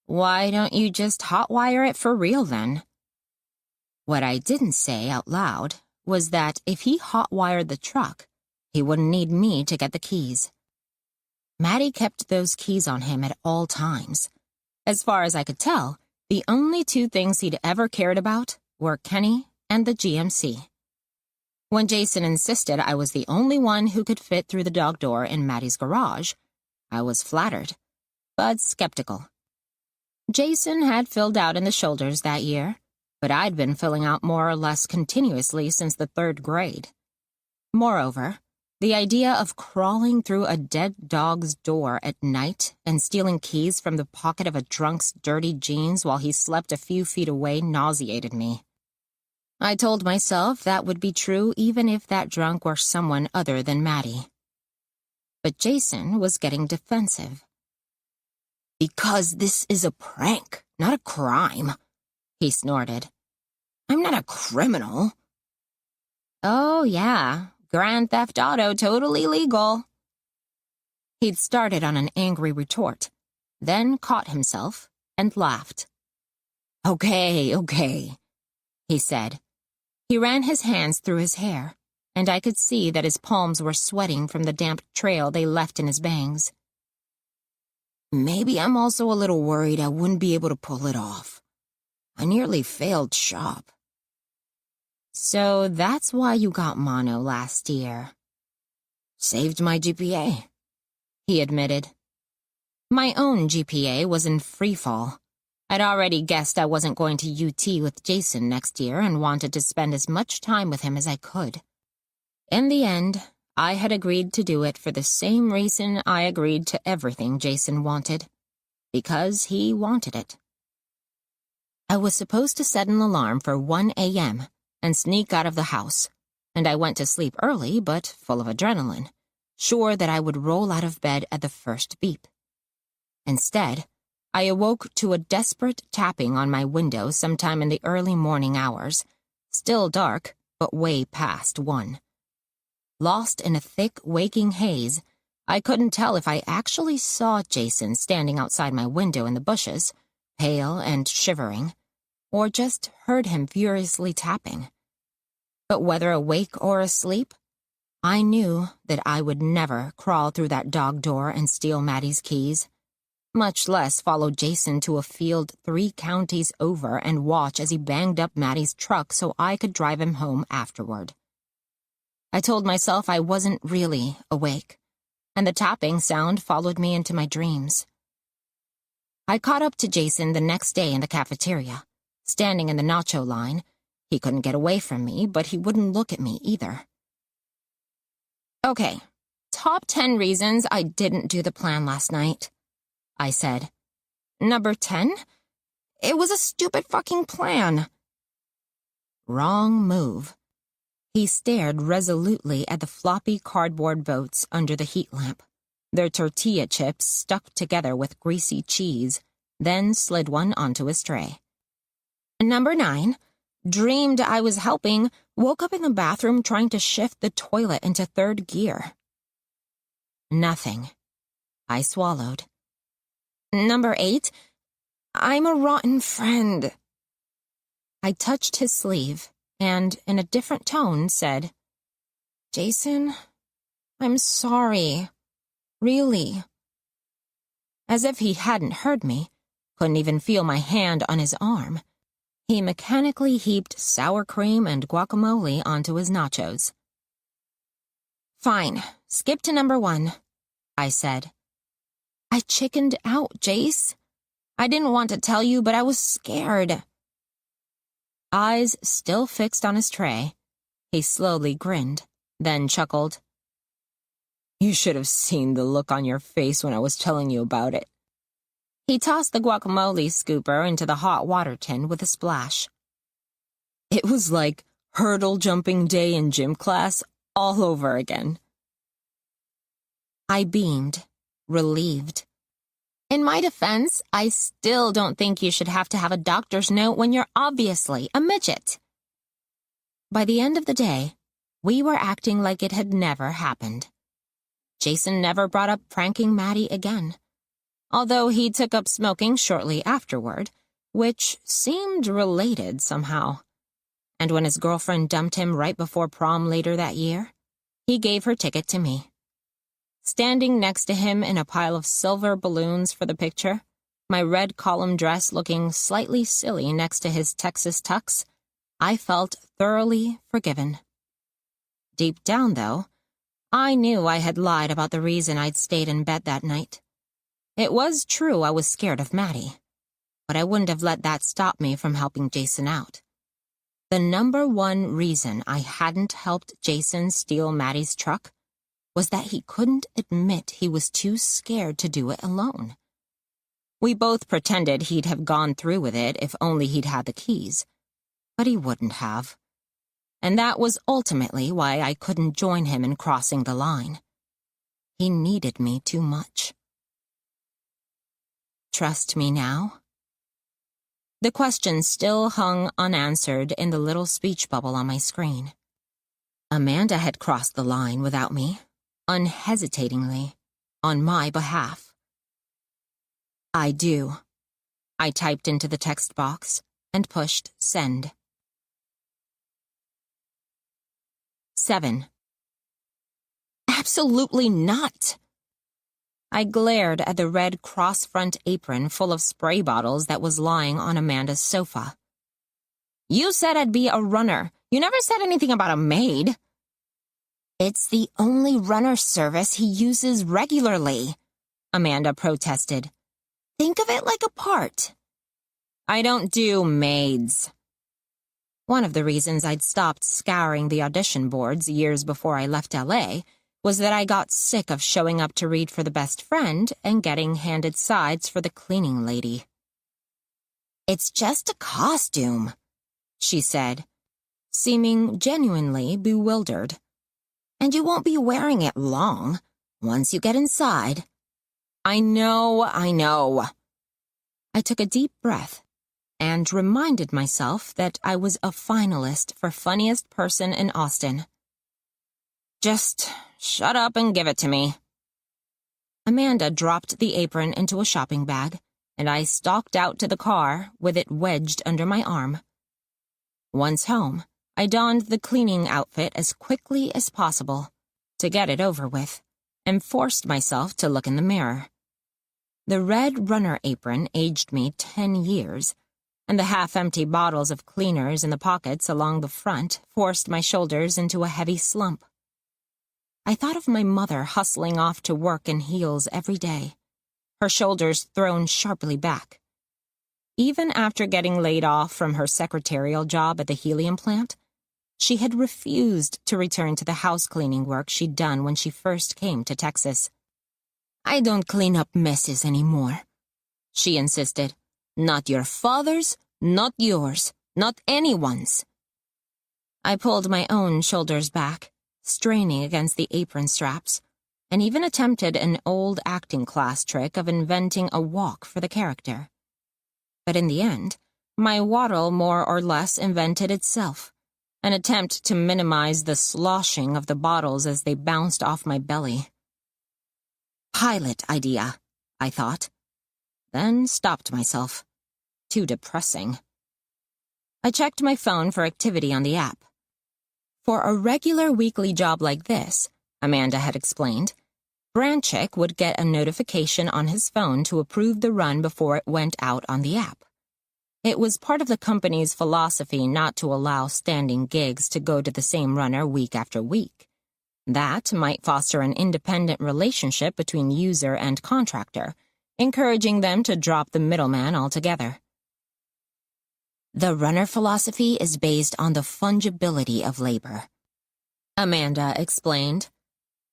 Why don't you just hot-wire it for real, then? What I didn't say out loud was that if he hot-wired the truck, he wouldn't need me to get the keys. Maddie kept those keys on him at all times. As far as I could tell, the only 2 things he'd ever cared about were Kenny and the GMC. When Jason insisted I was the only one who could fit through the dog door in Maddie's garage, I was flattered, but skeptical. Jason had filled out in the shoulders that year, but I'd been filling out more or less continuously since the 3rd grade. Moreover, the idea of crawling through a dead dog's door at night and stealing keys from the pocket of a drunk's dirty jeans while he slept a few feet away nauseated me. I told myself that would be true even if that drunk were someone other than Maddie. But Jason was getting defensive. Because this is a prank, not a crime, he snorted. I'm not a criminal. Oh, yeah. Grand Theft Auto totally legal. He'd started on an angry retort, then caught himself and laughed. Okay, he said. He ran his hands through his hair, and I could see that his palms were sweating from the damp trail they left in his bangs. Maybe I'm also a little worried I wouldn't be able to pull it off. I nearly failed shop. So that's why you got mono last year. Saved my GPA, he admitted. My own GPA was in freefall. I'd already guessed I wasn't going to UT with Jason next year and wanted to spend as much time with him as I could. In the end, I had agreed to do it for the same reason I agreed to everything Jason wanted. Because he wanted it. I was supposed to set an alarm for 1 a.m. and sneak out of the house, and I went to sleep early but full of adrenaline, sure that I would roll out of bed at the first beep. Instead, I awoke to a desperate tapping on my window sometime in the early morning hours, still dark, but way past 1. Lost in a thick, waking haze, I couldn't tell if I actually saw Jason standing outside my window in the bushes, pale and shivering, or just heard him furiously tapping. But whether awake or asleep, I knew that I would never crawl through that dog door and steal Maddie's keys, much less follow Jason to a field 3 counties over and watch as he banged up Maddie's truck so I could drive him home afterward. I told myself I wasn't really awake, and the tapping sound followed me into my dreams. I caught up to Jason the next day in the cafeteria, standing in the nacho line. He couldn't get away from me, but he wouldn't look at me either. Okay, top 10 reasons I didn't do the plan last night, I said. Number 10? It was a stupid fucking plan. Wrong move. He stared resolutely at the floppy cardboard boats under the heat lamp, their tortilla chips stuck together with greasy cheese, then slid one onto his tray. Number 9, dreamed I was helping, woke up in the bathroom trying to shift the toilet into 3rd gear. Nothing. I swallowed. Number 8, I'm a rotten friend. I touched his sleeve and, in a different tone, said, Jason, I'm sorry. Really." As if he hadn't heard me, couldn't even feel my hand on his arm, he mechanically heaped sour cream and guacamole onto his nachos. "Fine, skip to number 1, I said. "I chickened out, Jace. I didn't want to tell you, but I was scared." Eyes still fixed on his tray, he slowly grinned, then chuckled. "You should have seen the look on your face when I was telling you about it." He tossed the guacamole scooper into the hot water tin with a splash. "It was like hurdle jumping day in gym class all over again." I beamed, relieved. "In my defense, I still don't think you should have to have a doctor's note when you're obviously a midget." By the end of the day, we were acting like it had never happened. Jason never brought up pranking Maddie again, although he took up smoking shortly afterward, which seemed related somehow. And when his girlfriend dumped him right before prom later that year, he gave her ticket to me. Standing next to him in a pile of silver balloons for the picture, my red column dress looking slightly silly next to his Texas tux, I felt thoroughly forgiven. Deep down, though, I knew I had lied about the reason I'd stayed in bed that night. It was true I was scared of Maddie, but I wouldn't have let that stop me from helping Jason out. The number one reason I hadn't helped Jason steal Maddie's truck was that he couldn't admit he was too scared to do it alone. We both pretended he'd have gone through with it if only he'd had the keys, but he wouldn't have. And that was ultimately why I couldn't join him in crossing the line. He needed me too much. Trust me now? The question still hung unanswered in the little speech bubble on my screen. Amanda had crossed the line without me, unhesitatingly, on my behalf. "I do," I typed into the text box and pushed send. 7. "Absolutely not." I glared at the red cross-front apron full of spray bottles that was lying on Amanda's sofa. "You said I'd be a runner. You never said anything about a maid." "It's the only runner service he uses regularly," Amanda protested. "Think of it like a part." "I don't do maids." One of the reasons I'd stopped scouring the audition boards years before I left LA was that I got sick of showing up to read for the best friend and getting handed sides for the cleaning lady. "It's just a costume," she said, seeming genuinely bewildered. "And you won't be wearing it long, once you get inside." I know. I took a deep breath and reminded myself that I was a finalist for funniest person in Austin. "Just shut up and give it to me." Amanda dropped the apron into a shopping bag, and I stalked out to the car with it wedged under my arm. Once home, I donned the cleaning outfit as quickly as possible, to get it over with, and forced myself to look in the mirror. The red runner apron aged me 10 years, and the half-empty bottles of cleaners in the pockets along the front forced my shoulders into a heavy slump. I thought of my mother hustling off to work in heels every day, her shoulders thrown sharply back. Even after getting laid off from her secretarial job at the helium plant, she had refused to return to the house cleaning work she'd done when she first came to Texas. "I don't clean up messes anymore," she insisted. "Not your father's, not yours, not anyone's." I pulled my own shoulders back, straining against the apron straps, and even attempted an old acting class trick of inventing a walk for the character. But in the end, my waddle more or less invented itself, an attempt to minimize the sloshing of the bottles as they bounced off my belly. Pilot idea, I thought, then stopped myself. Too depressing. I checked my phone for activity on the app. For a regular weekly job like this, Amanda had explained. Branchick would get a notification on his phone to approve the run before it went out on the app. It was part of the company's philosophy not to allow standing gigs to go to the same runner week after week. That might foster an independent relationship between user and contractor, encouraging them to drop the middleman altogether. The runner philosophy is based on the fungibility of labor, Amanda explained.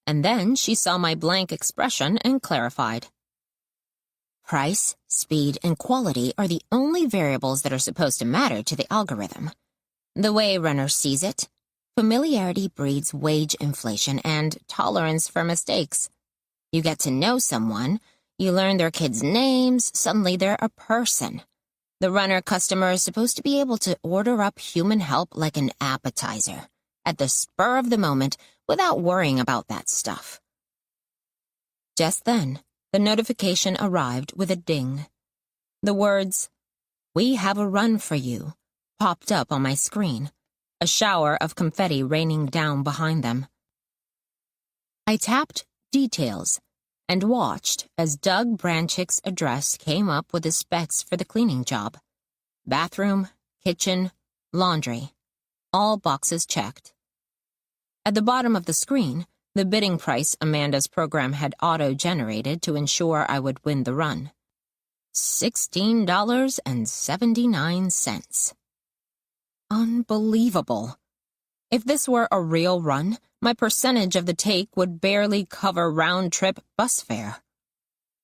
And then she saw my blank expression and clarified. Price, speed, and quality are the only variables that are supposed to matter to the algorithm. The way Runner sees it, familiarity breeds wage inflation and tolerance for mistakes. You get to know someone, you learn their kids' names, suddenly they're a person. The Runner customer is supposed to be able to order up human help like an appetizer, at the spur of the moment, without worrying about that stuff. Just then, the notification arrived with a ding. The words, "We have a run for you," popped up on my screen, a shower of confetti raining down behind them. I tapped Details and watched as Doug Branchick's address came up with the specs for the cleaning job. Bathroom, kitchen, laundry, all boxes checked. At the bottom of the screen, the bidding price Amanda's program had auto-generated to ensure I would win the run. $16.79. Unbelievable. If this were a real run, my percentage of the take would barely cover round-trip bus fare.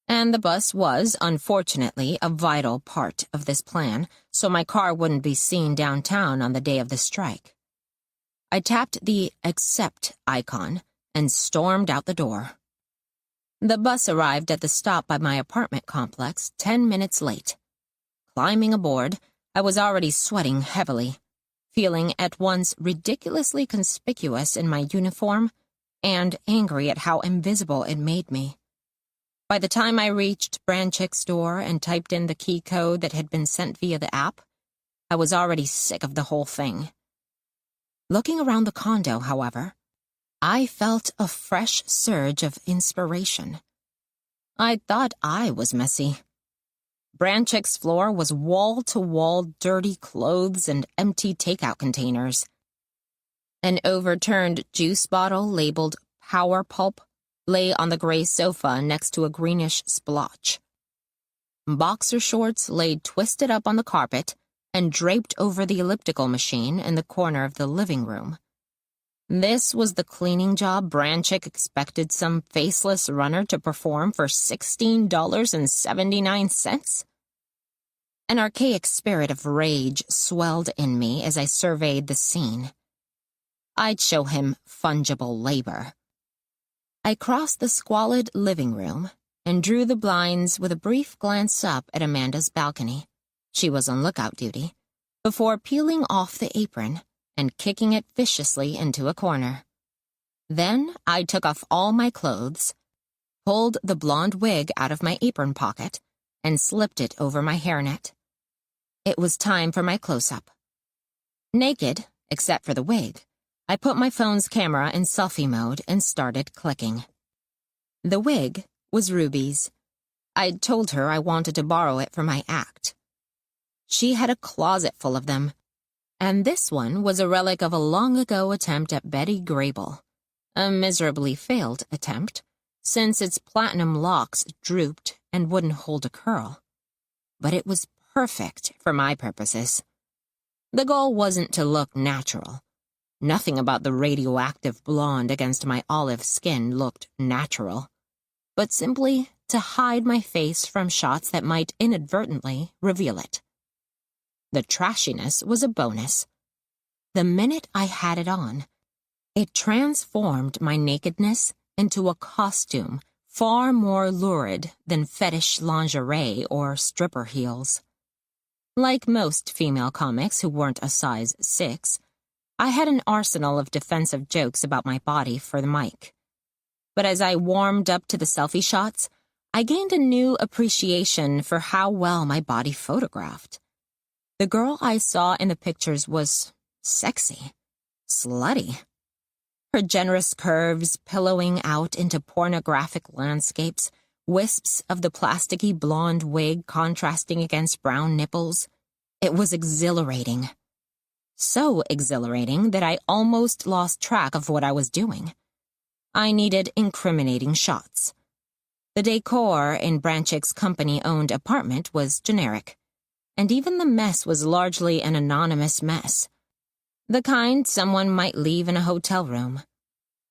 And the bus was, unfortunately, a vital part of this plan, so my car wouldn't be seen downtown on the day of the strike. I tapped the Accept icon and stormed out the door. The bus arrived at the stop by my apartment complex 10 minutes late. Climbing aboard, I was already sweating heavily, feeling at once ridiculously conspicuous in my uniform and angry at how invisible it made me. By the time I reached Branchick's door and typed in the key code that had been sent via the app, I was already sick of the whole thing. Looking around the condo, however, I felt a fresh surge of inspiration. I thought I was messy. Branchick's floor was wall-to-wall dirty clothes and empty takeout containers. An overturned juice bottle labeled Power Pulp lay on the gray sofa next to a greenish splotch. Boxer shorts laid twisted up on the carpet and draped over the elliptical machine in the corner of the living room. This was the cleaning job Branchick expected some faceless runner to perform for $16.79? An archaic spirit of rage swelled in me as I surveyed the scene. I'd show him fungible labor. I crossed the squalid living room and drew the blinds with a brief glance up at Amanda's balcony. She was on lookout duty, before peeling off the apron and kicking it viciously into a corner. Then I took off all my clothes, pulled the blonde wig out of my apron pocket, and slipped it over my hairnet. It was time for my close-up. Naked, except for the wig, I put my phone's camera in selfie mode and started clicking. The wig was Ruby's. I'd told her I wanted to borrow it for my act. She had a closet full of them, and this one was a relic of a long-ago attempt at Betty Grable. A miserably failed attempt, since its platinum locks drooped and wouldn't hold a curl. But it was perfect for my purposes. The goal wasn't to look natural. Nothing about the radioactive blonde against my olive skin looked natural, but simply to hide my face from shots that might inadvertently reveal it. The trashiness was a bonus. The minute I had it on, it transformed my nakedness into a costume far more lurid than fetish lingerie or stripper heels. Like most female comics who weren't a size 6, I had an arsenal of defensive jokes about my body for the mic. But as I warmed up to the selfie shots, I gained a new appreciation for how well my body photographed. The girl I saw in the pictures was sexy, slutty. her generous curves pillowing out into pornographic landscapes, wisps of the plasticky blonde wig contrasting against brown nipples. It was exhilarating. So exhilarating that I almost lost track of what I was doing. I needed incriminating shots. The decor in Branchick's company-owned apartment was generic, and even the mess was largely an anonymous mess. The kind someone might leave in a hotel room.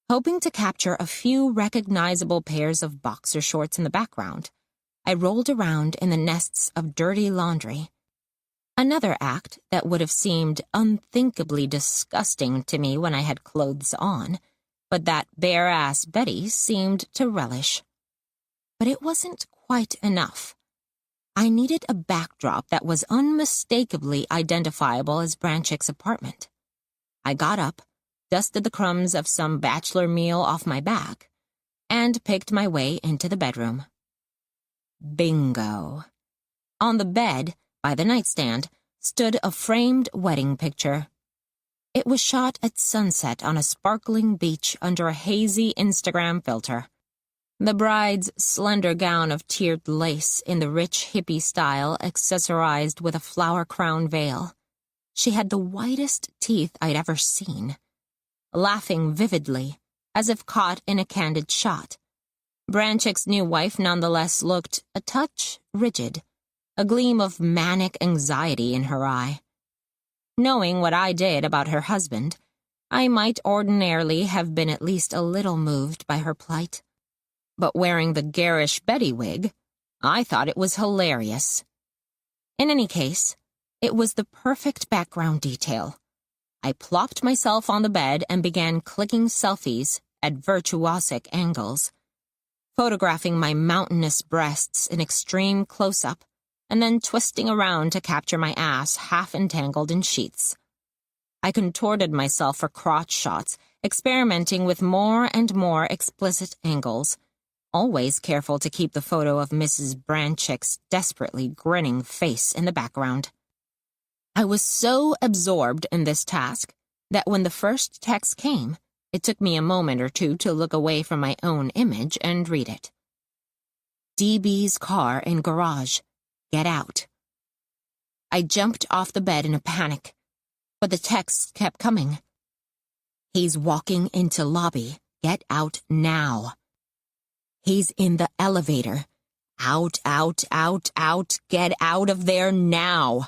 Hoping to capture a few recognizable pairs of boxer shorts in the background, I rolled around in the nests of dirty laundry. Another act that would have seemed unthinkably disgusting to me when I had clothes on, but that bare-ass Betty seemed to relish. But it wasn't quite enough. I needed a backdrop that was unmistakably identifiable as Branchick's apartment. I got up, dusted the crumbs of some bachelor meal off my back, and picked my way into the bedroom. Bingo. On the bed, by the nightstand, stood a framed wedding picture. It was shot at sunset on a sparkling beach under a hazy Instagram filter. The bride's slender gown of tiered lace in the rich hippie style accessorized with a flower crown veil. She had the whitest teeth I'd ever seen. Laughing vividly, as if caught in a candid shot. Branchick's new wife nonetheless looked a touch rigid, a gleam of manic anxiety in her eye. Knowing what I did about her husband, I might ordinarily have been at least a little moved by her plight. But wearing the garish Betty wig, I thought it was hilarious. In any case, it was the perfect background detail. I plopped myself on the bed and began clicking selfies at virtuosic angles, photographing my mountainous breasts in extreme close-up, and then twisting around to capture my ass half entangled in sheets. I contorted myself for crotch shots, experimenting with more and more explicit angles, always careful to keep the photo of Mrs. Branchick's desperately grinning face in the background. I was so absorbed in this task that when the first text came, it took me a moment or two to look away from my own image and read it. DB's car in garage. Get out. I jumped off the bed in a panic, but the texts kept coming. He's walking into lobby. Get out now. He's in the elevator. Out, out, out, out. Get out of there now.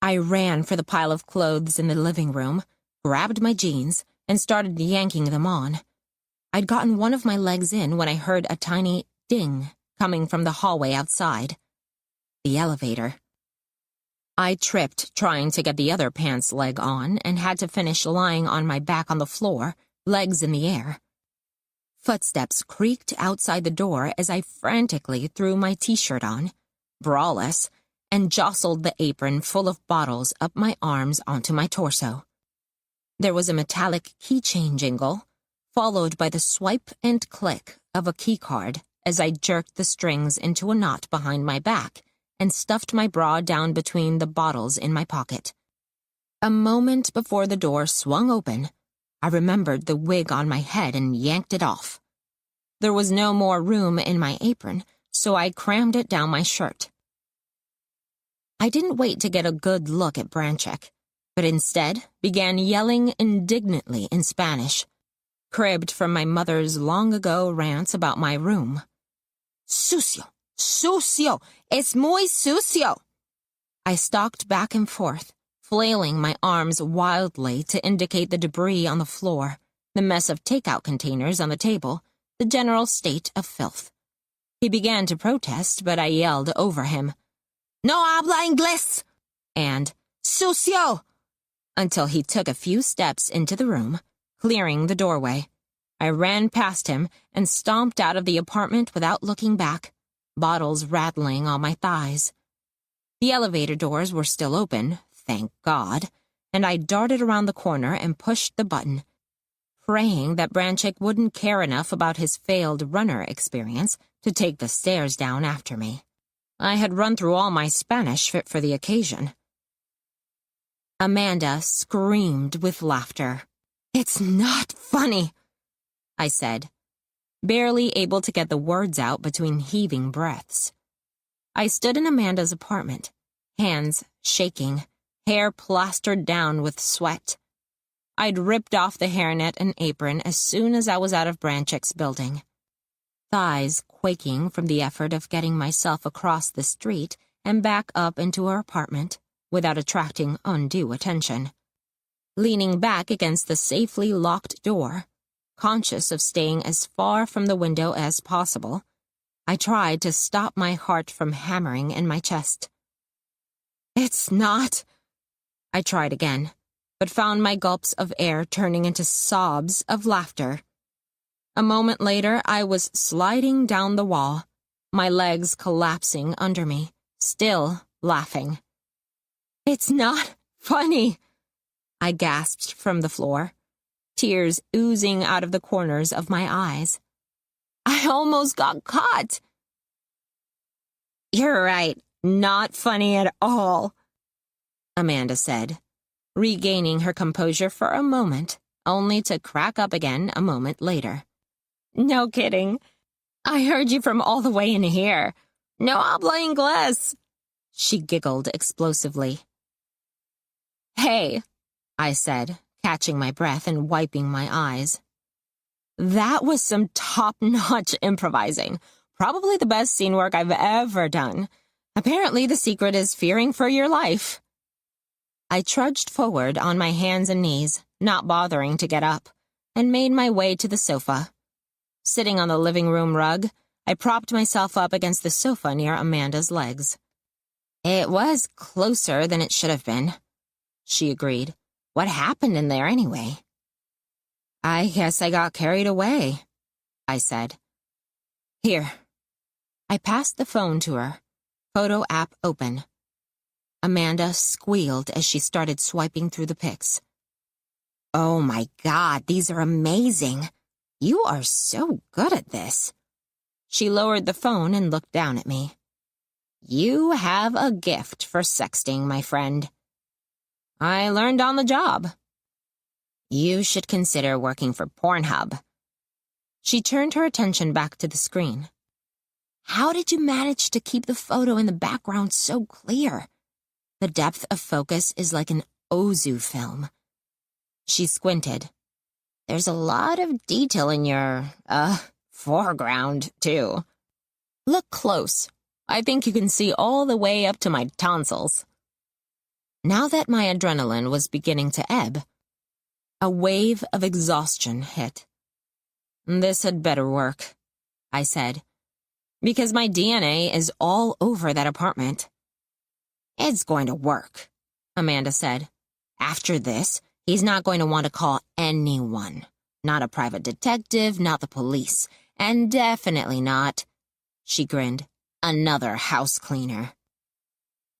I ran for the pile of clothes in the living room, grabbed my jeans, and started yanking them on. I'd gotten one of my legs in when I heard a tiny ding coming from the hallway outside. The elevator. I tripped trying to get the other pants leg on and had to finish lying on my back on the floor, legs in the air. Footsteps creaked outside the door as I frantically threw my t-shirt on, braless, and jostled the apron full of bottles up my arms onto my torso. There was a metallic keychain jingle, followed by the swipe and click of a keycard as I jerked the strings into a knot behind my back and stuffed my bra down between the bottles in my pocket. A moment before the door swung open, I remembered the wig on my head and yanked it off. There was no more room in my apron, so I crammed it down my shirt. I didn't wait to get a good look at Branchick, but instead began yelling indignantly in Spanish, cribbed from my mother's long-ago rants about my room. Sucio, sucio, es muy sucio. I stalked back and forth, flailing my arms wildly to indicate the debris on the floor, the mess of takeout containers on the table, the general state of filth. He began to protest, but I yelled over him, No habla inglés! And sucio! Until he took a few steps into the room, clearing the doorway. I ran past him and stomped out of the apartment without looking back, bottles rattling on my thighs. The elevator doors were still open, thank God, and I darted around the corner and pushed the button, praying that Branchick wouldn't care enough about his failed runner experience to take the stairs down after me. I had run through all my Spanish fit for the occasion. Amanda screamed with laughter. It's not funny, I said, barely able to get the words out between heaving breaths. I stood in Amanda's apartment, hands shaking, hair plastered down with sweat. I'd ripped off the hairnet and apron as soon as I was out of Branchick's building. Thighs quaking from the effort of getting myself across the street and back up into her apartment without attracting undue attention. Leaning back against the safely locked door, conscious of staying as far from the window as possible, I tried to stop my heart from hammering in my chest. It's not... I tried again, but found my gulps of air turning into sobs of laughter. A moment later, I was sliding down the wall, my legs collapsing under me, still laughing. It's not funny, I gasped from the floor, tears oozing out of the corners of my eyes. I almost got caught. You're right, not funny at all, Amanda said, regaining her composure for a moment, only to crack up again a moment later. No kidding. I heard you from all the way in here. No habla inglés. She giggled explosively. Hey, I said, catching my breath and wiping my eyes. That was some top-notch improvising. Probably the best scene work I've ever done. Apparently the secret is fearing for your life. I trudged forward on my hands and knees, not bothering to get up, and made my way to the sofa. Sitting on the living room rug, I propped myself up against the sofa near Amanda's legs. It was closer than it should have been, she agreed. What happened in there anyway? I guess I got carried away, I said. Here. I passed the phone to her, photo app open. Amanda squealed as she started swiping through the pics. Oh my God, these are amazing. You are so good at this. She lowered the phone and looked down at me. You have a gift for sexting, my friend. I learned on the job. You should consider working for Pornhub. She turned her attention back to the screen. How did you manage to keep the photo in the background so clear? The depth of focus is like an Ozu film. She squinted. There's a lot of detail in your, foreground, too. Look close. I think you can see all the way up to my tonsils. Now that my adrenaline was beginning to ebb, a wave of exhaustion hit. This had better work, I said, because my DNA is all over that apartment. It's going to work, Amanda said. After this, he's not going to want to call anyone. Not a private detective, not the police, and definitely not, she grinned, another house cleaner.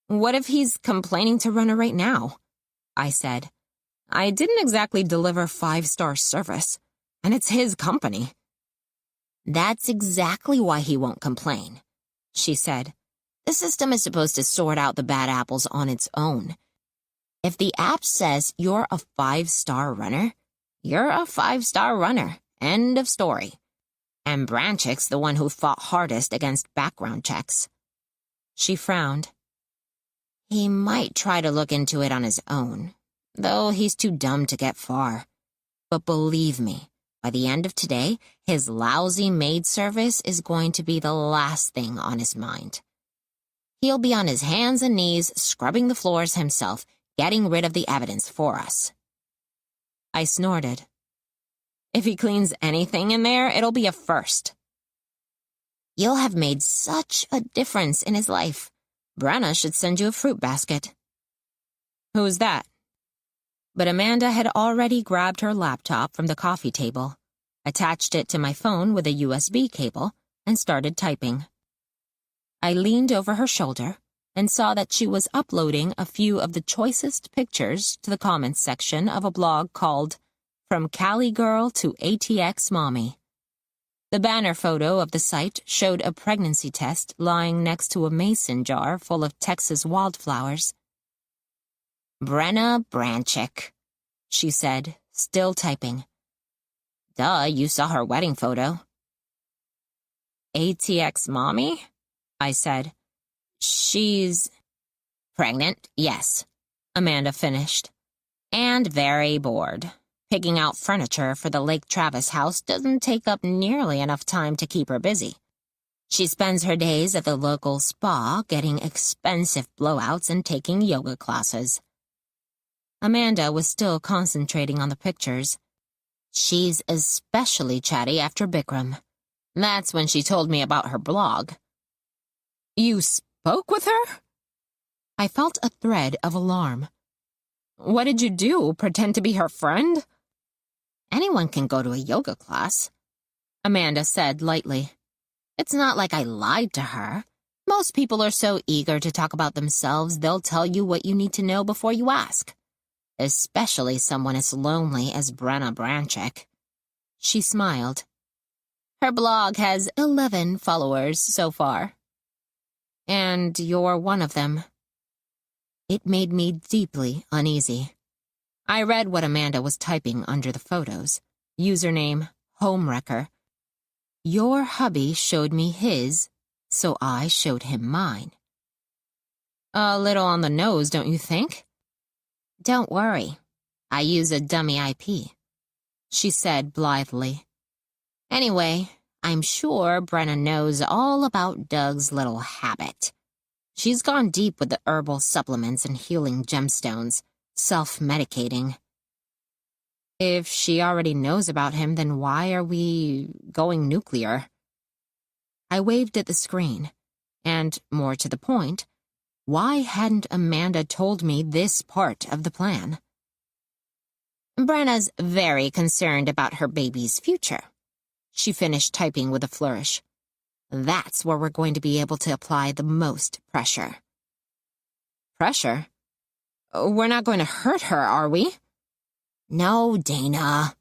What if he's complaining to Runner right now? I said. I didn't exactly deliver 5-star service, and it's his company. That's exactly why he won't complain, she said. The system is supposed to sort out the bad apples on its own. If the app says you're a 5-star runner, you're a 5-star runner. End of story. And Branchick's the one who fought hardest against background checks. She frowned. He might try to look into it on his own, though he's too dumb to get far. But believe me, by the end of today, his lousy maid service is going to be the last thing on his mind. He'll be on his hands and knees scrubbing the floors himself, getting rid of the evidence for us. I snorted. If he cleans anything in there, it'll be a first. You'll have made such a difference in his life. Brenna should send you a fruit basket. Who's that? But Amanda had already grabbed her laptop from the coffee table, attached it to my phone with a USB cable, and started typing. I leaned over her shoulder and saw that she was uploading a few of the choicest pictures to the comments section of a blog called From Cali Girl to ATX Mommy. The banner photo of the site showed a pregnancy test lying next to a mason jar full of Texas wildflowers. Brenna Branchick, she said, still typing. Duh, you saw her wedding photo. ATX mommy? I said. She's pregnant, yes, Amanda finished. And very bored. Picking out furniture for the Lake Travis house doesn't take up nearly enough time to keep her busy. She spends her days at the local spa getting expensive blowouts and taking yoga classes. Amanda was still concentrating on the pictures. She's especially chatty after Bikram. That's when she told me about her blog. You spoke with her? I felt a thread of alarm. What did you do, pretend to be her friend? Anyone can go to a yoga class, Amanda said lightly. It's not like I lied to her. Most people are so eager to talk about themselves, they'll tell you what you need to know before you ask. Especially someone as lonely as Brenna Branchek. She smiled. Her blog has 11 followers so far. And you're one of them. It made me deeply uneasy. I read what Amanda was typing under the photos. Username, Homewrecker. Your hubby showed me his, so I showed him mine. A little on the nose, don't you think? Don't worry. I use a dummy IP, she said blithely. Anyway, I'm sure Brenna knows all about Doug's little habit. She's gone deep with the herbal supplements and healing gemstones, self-medicating. If she already knows about him, then why are we going nuclear? I waved at the screen, and, more to the point, why hadn't Amanda told me this part of the plan? Brenna's very concerned about her baby's future. She finished typing with a flourish. That's where we're going to be able to apply the most pressure. Pressure? We're not going to hurt her, are we? No, Dana.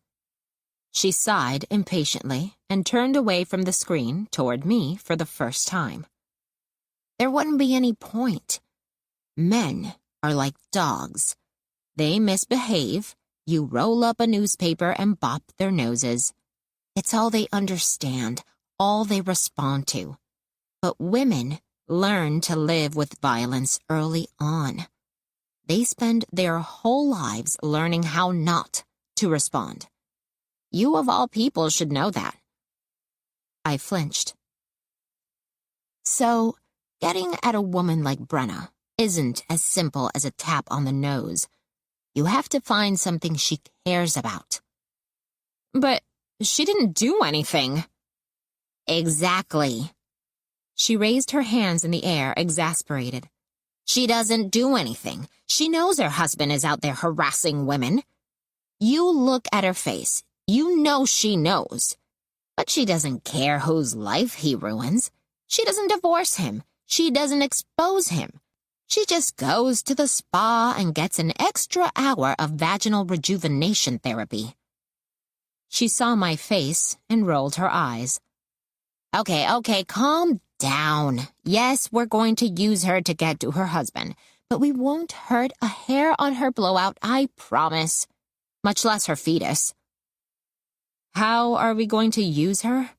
She sighed impatiently and turned away from the screen toward me for the first time. There wouldn't be any point. Men are like dogs. They misbehave, you roll up a newspaper and bop their noses. It's all they understand, all they respond to. But women learn to live with violence early on. They spend their whole lives learning how not to respond. You of all people should know that. I flinched. So, getting at a woman like Brenna isn't as simple as a tap on the nose. You have to find something she cares about. But she didn't do anything. Exactly. She raised her hands in the air, exasperated. She doesn't do anything. She knows her husband is out there harassing women. You look at her face. You know she knows. But she doesn't care whose life he ruins. She doesn't divorce him. She doesn't expose him. She just goes to the spa and gets an extra hour of vaginal rejuvenation therapy. She saw my face and rolled her eyes. Okay, calm down. Yes, we're going to use her to get to her husband, but we won't hurt a hair on her blowout, I promise. Much less her fetus. How are we going to use her?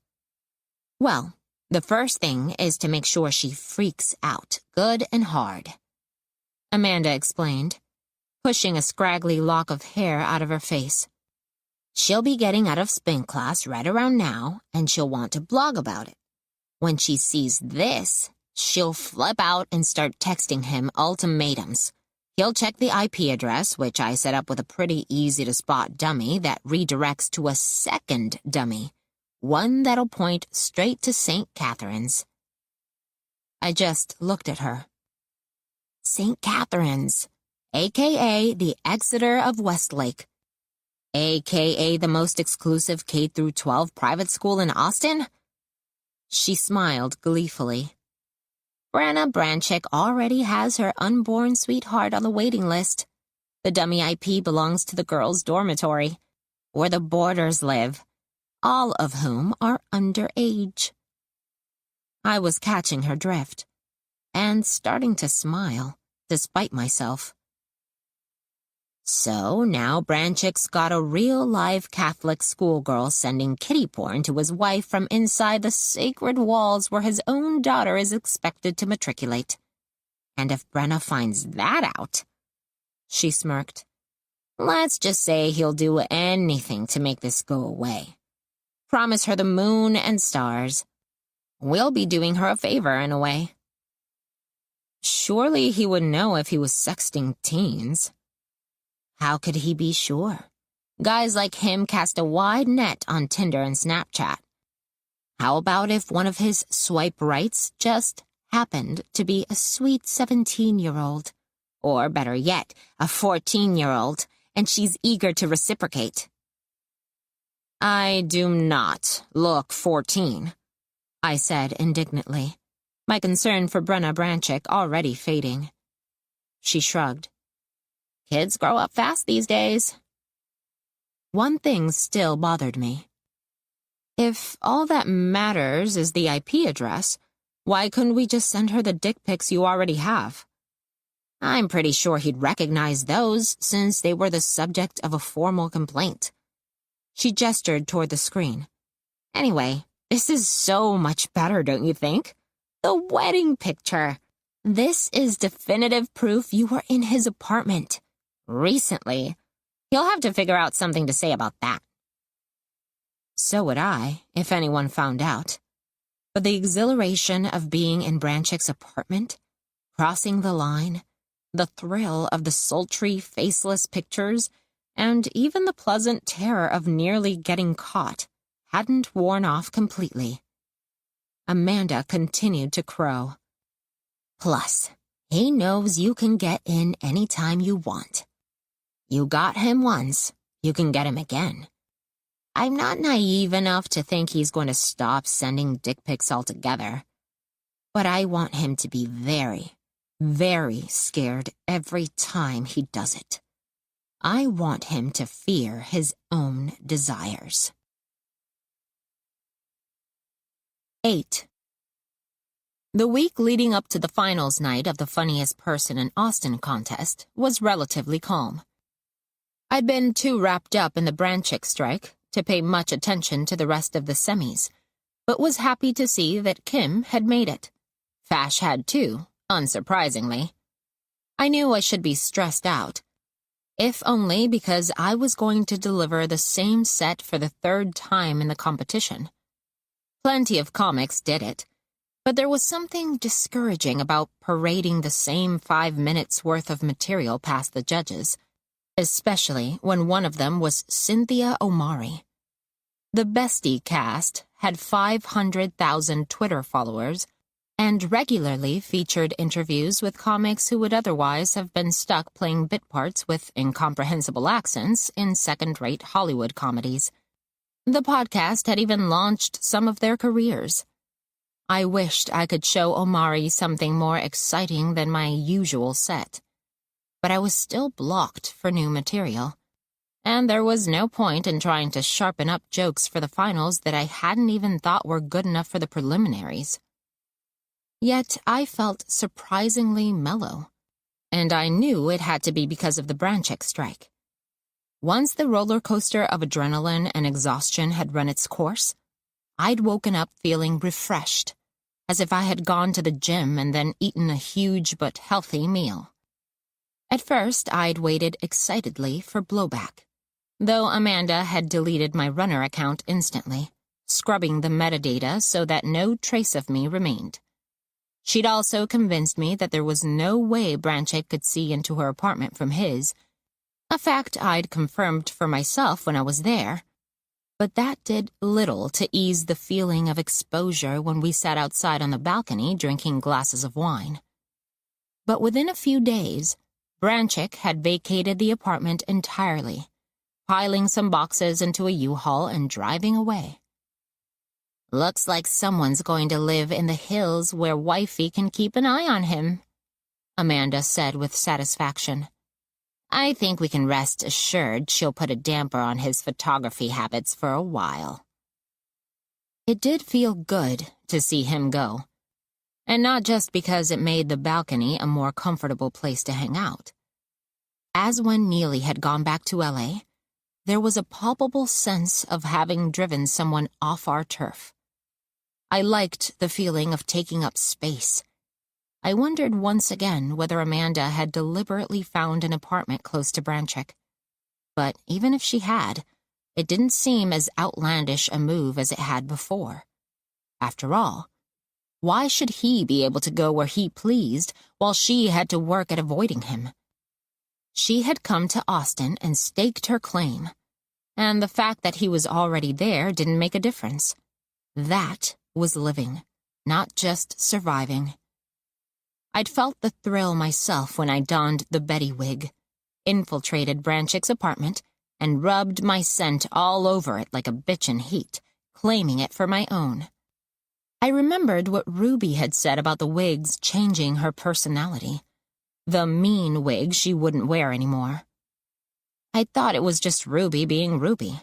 Well, the first thing is to make sure she freaks out, good and hard. Amanda explained, pushing a scraggly lock of hair out of her face. She'll be getting out of spin class right around now, and she'll want to blog about it. When she sees this, she'll flip out and start texting him ultimatums. He'll check the IP address, which I set up with a pretty easy-to-spot dummy that redirects to a second dummy, one that'll point straight to St. Catherine's. I just looked at her. St. Catherine's, a.k.a. the Exeter of Westlake, a.k.a. the most exclusive K-12 private school in Austin? She smiled gleefully. Brenna Branchek already has her unborn sweetheart on the waiting list. The dummy IP belongs to the girls' dormitory, where the boarders live, all of whom are underage. I was catching her drift, and starting to smile, despite myself. So now Branchick's got a real live Catholic schoolgirl sending kitty porn to his wife from inside the sacred walls where his own daughter is expected to matriculate. And if Brenna finds that out, she smirked, let's just say he'll do anything to make this go away. Promise her the moon and stars. We'll be doing her a favor in a way. Surely he would know if he was sexting teens. How could he be sure? Guys like him cast a wide net on Tinder and Snapchat. How about if one of his swipe rights just happened to be a sweet 17-year-old? Or better yet, a 14-year-old, and she's eager to reciprocate. I do not look 14, I said indignantly, my concern for Brenna Branchick already fading. She shrugged. Kids grow up fast these days. One thing still bothered me. If all that matters is the IP address, why couldn't we just send her the dick pics you already have? I'm pretty sure he'd recognize those since they were the subject of a formal complaint. She gestured toward the screen. Anyway, this is so much better, don't you think? The wedding picture. This is definitive proof you were in his apartment. Recently. He'll have to figure out something to say about that. So would I, if anyone found out. But the exhilaration of being in Branchick's apartment, crossing the line, the thrill of the sultry, faceless pictures, and even the pleasant terror of nearly getting caught hadn't worn off completely. Amanda continued to crow. Plus, he knows you can get in any time you want. You got him once, you can get him again. I'm not naive enough to think he's going to stop sending dick pics altogether. But I want him to be very, very scared every time he does it. I want him to fear his own desires. 8. The week leading up to the finals night of the Funniest Person in Austin contest was relatively calm. I'd been too wrapped up in the Branchick strike to pay much attention to the rest of the semis, but was happy to see that Kim had made it. Fash had too, unsurprisingly. I knew I should be stressed out, if only because I was going to deliver the same set for the third time in the competition. Plenty of comics did it, but there was something discouraging about parading the same 5 minutes worth of material past the judges, especially when one of them was Cynthia Omari. The Bestie cast had 500,000 Twitter followers and regularly featured interviews with comics who would otherwise have been stuck playing bit parts with incomprehensible accents in second-rate Hollywood comedies. The podcast had even launched some of their careers. I wished I could show Omari something more exciting than my usual set, but I was still blocked for new material, and there was no point in trying to sharpen up jokes for the finals that I hadn't even thought were good enough for the preliminaries. Yet I felt surprisingly mellow, and I knew it had to be because of the Branchick strike. Once the roller coaster of adrenaline and exhaustion had run its course, I'd woken up feeling refreshed, as if I had gone to the gym and then eaten a huge but healthy meal. At first, I'd waited excitedly for blowback, though Amanda had deleted my runner account instantly, scrubbing the metadata so that no trace of me remained. She'd also convinced me that there was no way Branchick could see into her apartment from his, a fact I'd confirmed for myself when I was there. But that did little to ease the feeling of exposure when we sat outside on the balcony drinking glasses of wine. But within a few days, Branchick had vacated the apartment entirely, piling some boxes into a U-Haul and driving away. Looks like someone's going to live in the hills where wifey can keep an eye on him, Amanda said with satisfaction. I think we can rest assured she'll put a damper on his photography habits for a while. It did feel good to see him go, and not just because it made the balcony a more comfortable place to hang out. As when Neely had gone back to LA, there was a palpable sense of having driven someone off our turf. I liked the feeling of taking up space. I wondered once again whether Amanda had deliberately found an apartment close to Branchick. But even if she had, it didn't seem as outlandish a move as it had before. After all, why should he be able to go where he pleased while she had to work at avoiding him? She had come to Austin and staked her claim, and the fact that he was already there didn't make a difference. That was living, not just surviving. I'd felt the thrill myself when I donned the Betty wig, infiltrated Branchick's apartment, and rubbed my scent all over it like a bitch in heat, claiming it for my own. I remembered what Ruby had said about the wigs changing her personality. The mean wig she wouldn't wear anymore. I thought it was just Ruby being Ruby.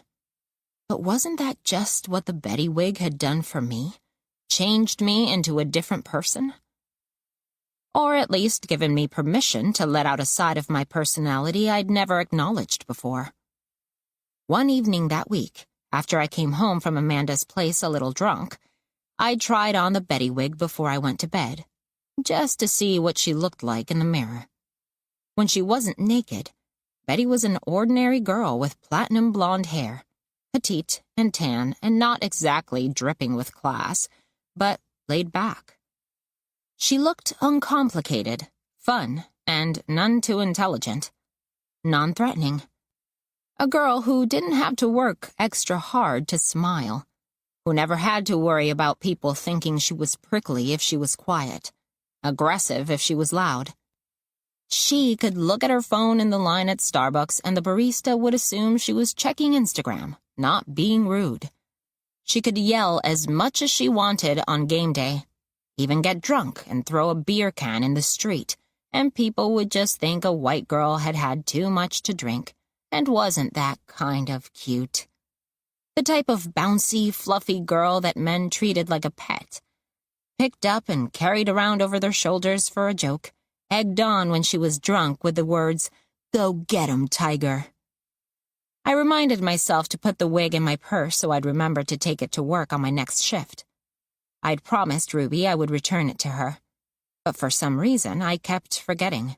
But wasn't that just what the Betty wig had done for me? Changed me into a different person? Or at least given me permission to let out a side of my personality I'd never acknowledged before. One evening that week, after I came home from Amanda's place a little drunk, I tried on the Betty wig before I went to bed, just to see what she looked like in the mirror. When she wasn't naked, Betty was an ordinary girl with platinum blonde hair, petite and tan and not exactly dripping with class, but laid back. She looked uncomplicated, fun, and none too intelligent. Non-threatening. A girl who didn't have to work extra hard to smile, who never had to worry about people thinking she was prickly if she was quiet, aggressive if she was loud. She could look at her phone in the line at Starbucks and the barista would assume she was checking Instagram, not being rude. She could yell as much as she wanted on game day, even get drunk and throw a beer can in the street, and people would just think a white girl had had too much to drink and wasn't that kind of cute. The type of bouncy, fluffy girl that men treated like a pet. Picked up and carried around over their shoulders for a joke, egged on when she was drunk with the words, "Go get 'em, tiger." I reminded myself to put the wig in my purse so I'd remember to take it to work on my next shift. I'd promised Ruby I would return it to her, but for some reason I kept forgetting.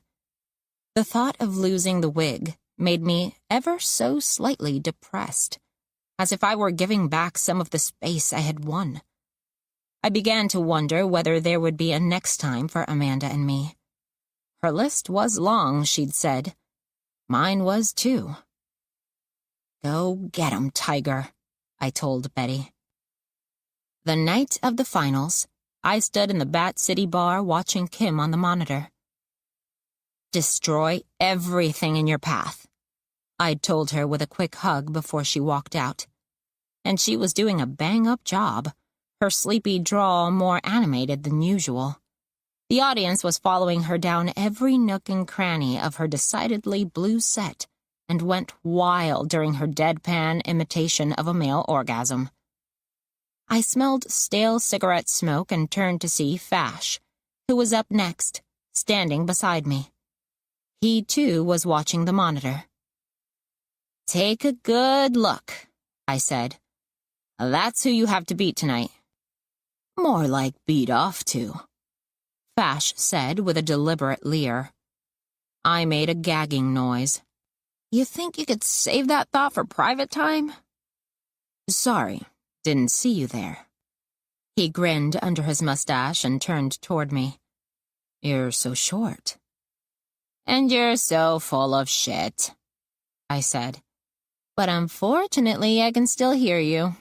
The thought of losing the wig made me ever so slightly depressed, as if I were giving back some of the space I had won. I began to wonder whether there would be a next time for Amanda and me. Her list was long, she'd said. Mine was too. "Go get 'em, tiger," I told Betty. The night of the finals, I stood in the Bat City bar watching Kim on the monitor. "Destroy everything in your path," I'd told her with a quick hug before she walked out. And she was doing a bang-up job, her sleepy drawl more animated than usual. The audience was following her down every nook and cranny of her decidedly blue set and went wild during her deadpan imitation of a male orgasm. I smelled stale cigarette smoke and turned to see Fash, who was up next, standing beside me. He, too, was watching the monitor. "Take a good look," I said. "That's who you have to beat tonight." "More like beat off to," Fash said with a deliberate leer. I made a gagging noise. "You think you could save that thought for private time?" "Sorry, didn't see you there." He grinned under his mustache and turned toward me. "You're so short." "And you're so full of shit," I said. "But unfortunately, I can still hear you."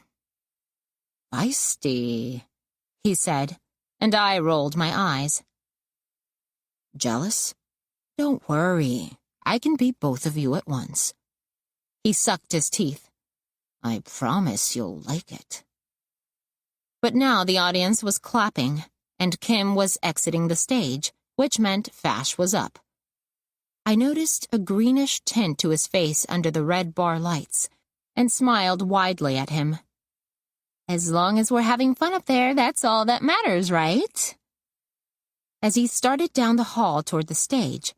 "Feisty," he said, and I rolled my eyes. "Jealous? Don't worry. I can beat both of you at once." He sucked his teeth. "I promise you'll like it." But now the audience was clapping, and Kim was exiting the stage, which meant Fash was up. I noticed a greenish tint to his face under the red bar lights, and smiled widely at him. "As long as we're having fun up there, that's all that matters, right?" As he started down the hall toward the stage,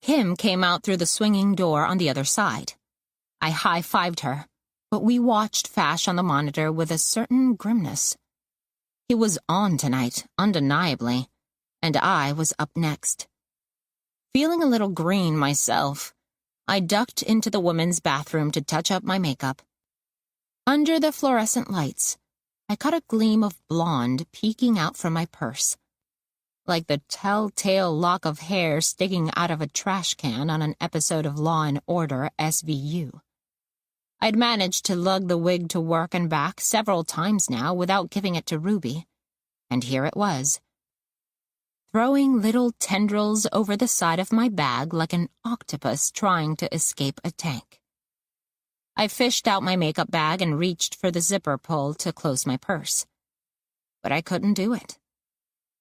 Kim came out through the swinging door on the other side. I high-fived her, but we watched Fash on the monitor with a certain grimness. He was on tonight, undeniably, and I was up next. Feeling a little green myself, I ducked into the women's bathroom to touch up my makeup. Under the fluorescent lights, I caught a gleam of blonde peeking out from my purse, like the telltale lock of hair sticking out of a trash can on an episode of Law & Order SVU. I'd managed to lug the wig to work and back several times now without giving it to Ruby, and here it was, throwing little tendrils over the side of my bag like an octopus trying to escape a tank. I fished out my makeup bag and reached for the zipper pull to close my purse. But I couldn't do it.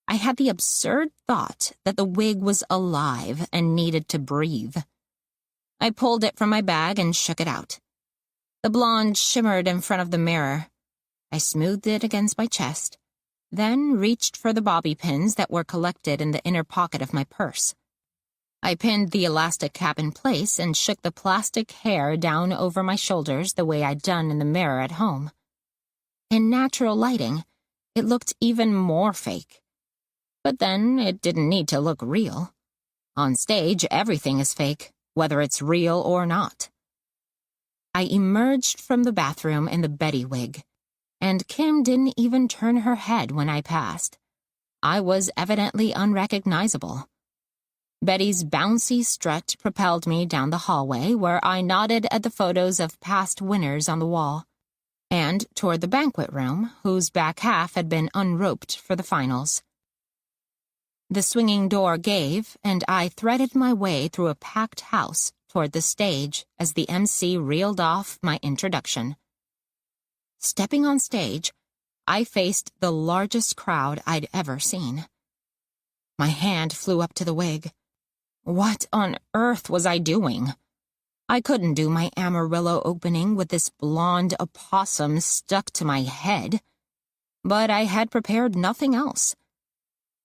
I had the absurd thought that the wig was alive and needed to breathe. I pulled it from my bag and shook it out. The blonde shimmered in front of the mirror. I smoothed it against my chest, then reached for the bobby pins that were collected in the inner pocket of my purse. I pinned the elastic cap in place and shook the plastic hair down over my shoulders the way I'd done in the mirror at home. In natural lighting, it looked even more fake. But then it didn't need to look real. On stage, everything is fake, whether it's real or not. I emerged from the bathroom in the Betty wig, and Kim didn't even turn her head when I passed. I was evidently unrecognizable. Betty's bouncy strut propelled me down the hallway where I nodded at the photos of past winners on the wall, and toward the banquet room, whose back half had been unroped for the finals. The swinging door gave, and I threaded my way through a packed house toward the stage as the MC reeled off my introduction. Stepping on stage, I faced the largest crowd I'd ever seen. My hand flew up to the wig. What on earth was I doing? I couldn't do my Amarillo opening with this blonde opossum stuck to my head, but I had prepared nothing else.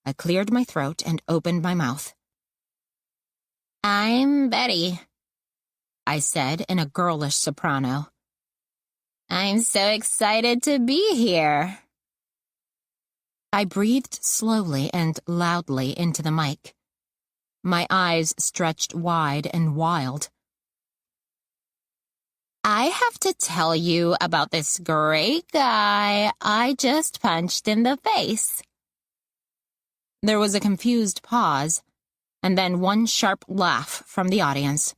I cleared my throat and opened my mouth. "I'm Betty," I said in a girlish soprano. "I'm so excited to be here." I breathed slowly and loudly into the mic. My eyes stretched wide and wild. "I have to tell you about this great guy I just punched in the face." There was a confused pause, and then one sharp laugh from the audience.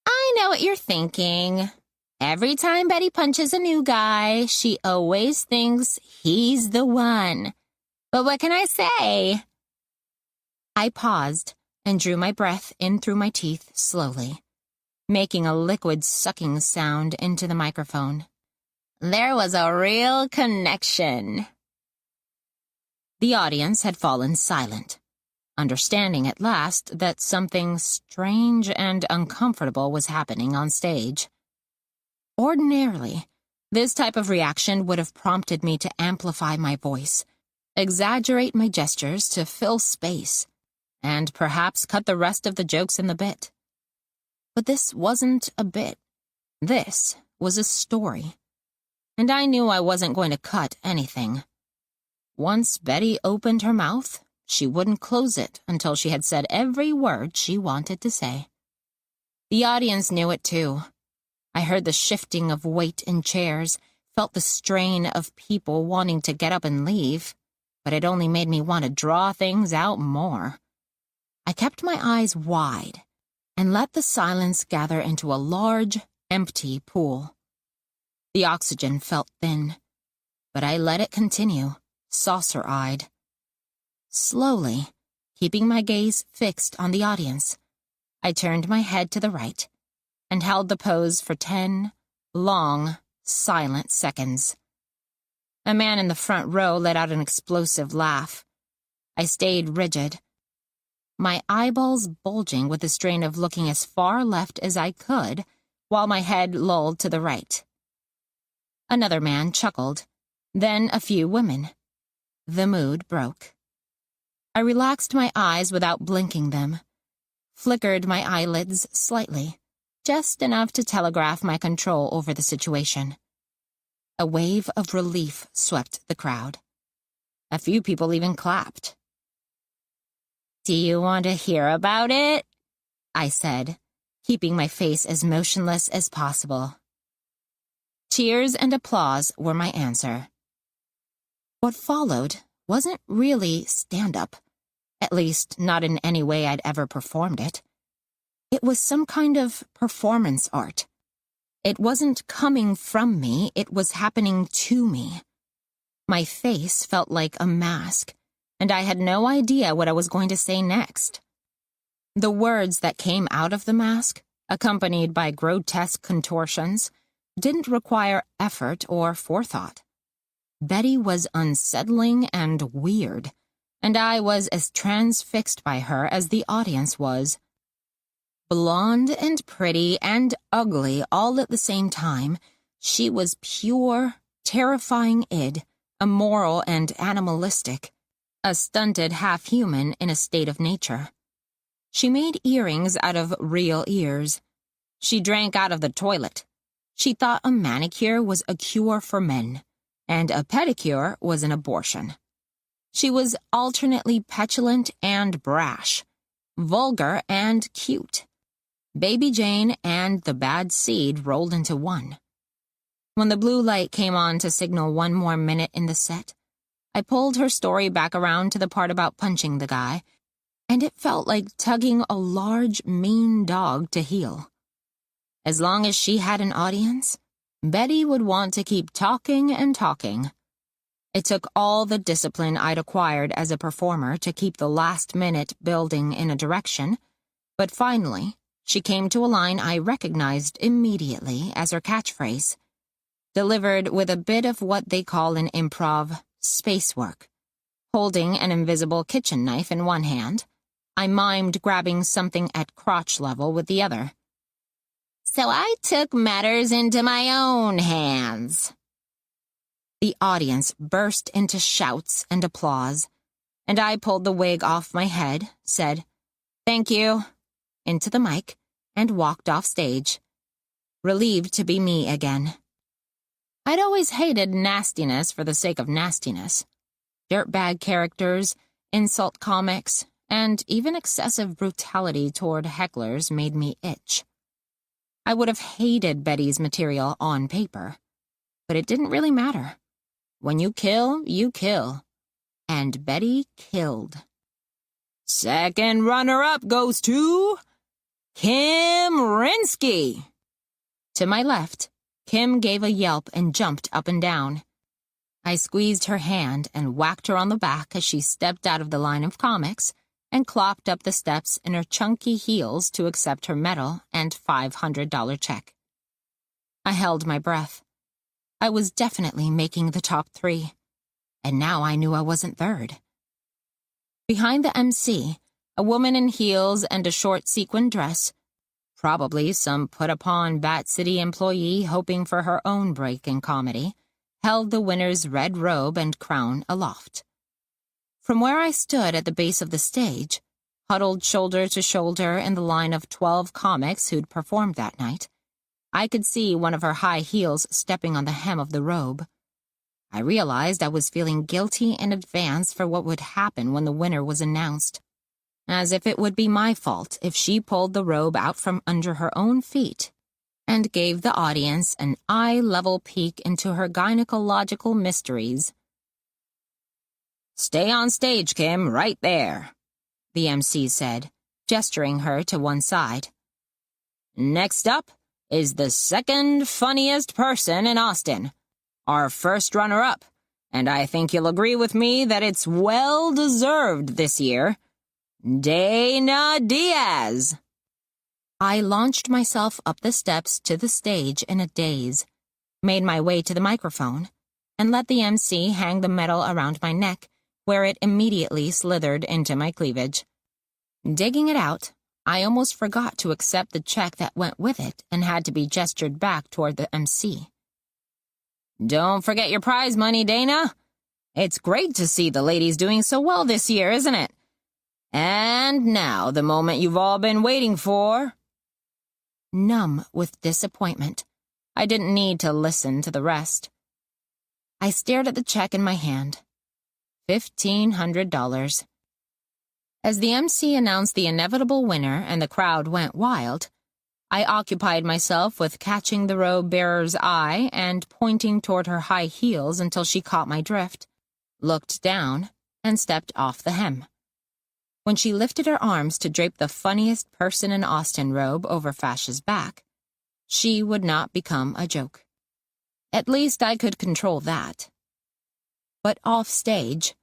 "I know what you're thinking. Every time Betty punches a new guy, she always thinks he's the one. But what can I say?" I paused and drew my breath in through my teeth slowly, making a liquid sucking sound into the microphone. "There was a real connection." The audience had fallen silent, understanding at last that something strange and uncomfortable was happening on stage. Ordinarily, this type of reaction would have prompted me to amplify my voice, exaggerate my gestures to fill space, and perhaps cut the rest of the jokes in the bit. But this wasn't a bit. This was a story. And I knew I wasn't going to cut anything. Once Betty opened her mouth, she wouldn't close it until she had said every word she wanted to say. The audience knew it too. I heard the shifting of weight in chairs, felt the strain of people wanting to get up and leave, but it only made me want to draw things out more. I kept my eyes wide and let the silence gather into a large, empty pool. The oxygen felt thin, but I let it continue, saucer-eyed. Slowly, keeping my gaze fixed on the audience, I turned my head to the right and held the pose for 10 long, silent seconds. A man in the front row let out an explosive laugh. I stayed rigid, my eyeballs bulging with the strain of looking as far left as I could while my head lolled to the right. Another man chuckled, then a few women. The mood broke. I relaxed my eyes without blinking them. flickered my eyelids slightly, just enough to telegraph my control over the situation. A wave of relief swept the crowd. A few people even clapped. "Do you want to hear about it?" I said, keeping my face as motionless as possible. Cheers and applause were my answer. What followed wasn't really stand-up, at least not in any way I'd ever performed it. It was some kind of performance art. It wasn't coming from me, it was happening to me. My face felt like a mask, and I had no idea what I was going to say next. The words that came out of the mask, accompanied by grotesque contortions, didn't require effort or forethought. Betty was unsettling and weird, and I was as transfixed by her as the audience was. Blonde and pretty and ugly all at the same time, she was pure, terrifying id, immoral and animalistic, a stunted half-human in a state of nature. She made earrings out of real ears. She drank out of the toilet. She thought a manicure was a cure for men, and a pedicure was an abortion. She was alternately petulant and brash, vulgar and cute. Baby Jane and the bad seed rolled into one. When the blue light came on to signal one more minute in the set, I pulled her story back around to the part about punching the guy, and it felt like tugging a large, mean dog to heel. As long as she had an audience, Betty would want to keep talking and talking. It took all the discipline I'd acquired as a performer to keep the last minute building in a direction, but finally, she came to a line I recognized immediately as her catchphrase, delivered with a bit of what they call in improv spacework. Holding an invisible kitchen knife in one hand, I mimed grabbing something at crotch level with the other. "So I took matters into my own hands." The audience burst into shouts and applause, and I pulled the wig off my head, said, "Thank you," into the mic, and walked off stage, relieved to be me again. I'd always hated nastiness for the sake of nastiness. Dirtbag characters, insult comics, and even excessive brutality toward hecklers made me itch. I would have hated Betty's material on paper, but it didn't really matter. When you kill, you kill. And Betty killed. Second runner-up goes to Kim Rinsky. To my left, Kim gave a yelp and jumped up and down. I squeezed her hand and whacked her on the back as she stepped out of the line of comics and clopped up the steps in her chunky heels to accept her medal and $500 check. I held my breath. I was definitely making the top 3, and now I knew I wasn't third. Behind the MC, a woman in heels and a short sequin dress, probably some put-upon Bat City employee hoping for her own break in comedy, held the winner's red robe and crown aloft. From where I stood at the base of the stage, huddled shoulder to shoulder in the line of 12 comics who'd performed that night, I could see one of her high heels stepping on the hem of the robe. I realized I was feeling guilty in advance for what would happen when the winner was announced, as if it would be my fault if she pulled the robe out from under her own feet and gave the audience an eye-level peek into her gynecological mysteries. "Stay on stage, Kim, right there," the MC said, gesturing her to one side. "Next up is the second funniest person in Austin, our first runner-up, and I think you'll agree with me that it's well-deserved this year, Dana Diaz." I launched myself up the steps to the stage in a daze, made my way to the microphone, and let the MC hang the medal around my neck, where it immediately slithered into my cleavage. Digging it out, I almost forgot to accept the check that went with it and had to be gestured back toward the MC. "Don't forget your prize money, Dana. It's great to see the ladies doing so well this year, isn't it? And now, the moment you've all been waiting for. Numb with disappointment, I didn't need to listen to the rest. I stared at the check in my hand. $1,500. As the MC announced the inevitable winner and the crowd went wild, I occupied myself with catching the robe-bearer's eye and pointing toward her high heels until she caught my drift, looked down, and stepped off the hem. When she lifted her arms to drape the funniest person in Austin robe over Fash's back, she would not become a joke. At least I could control that. But off stage,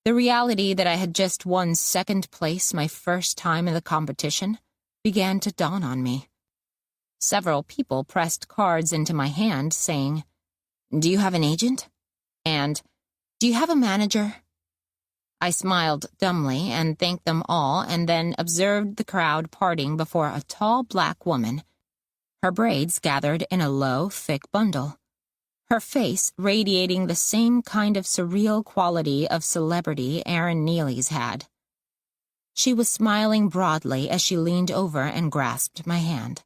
the reality that I had just won second place my first time in the competition began to dawn on me. Several people pressed cards into my hand saying, "Do you have an agent?" and "Do you have a manager?" I smiled dumbly and thanked them all and then observed the crowd parting before a tall black woman, her braids gathered in a low, thick bundle, her face radiating the same kind of surreal quality of celebrity Aaron Neely's had. She was smiling broadly as she leaned over and grasped my hand.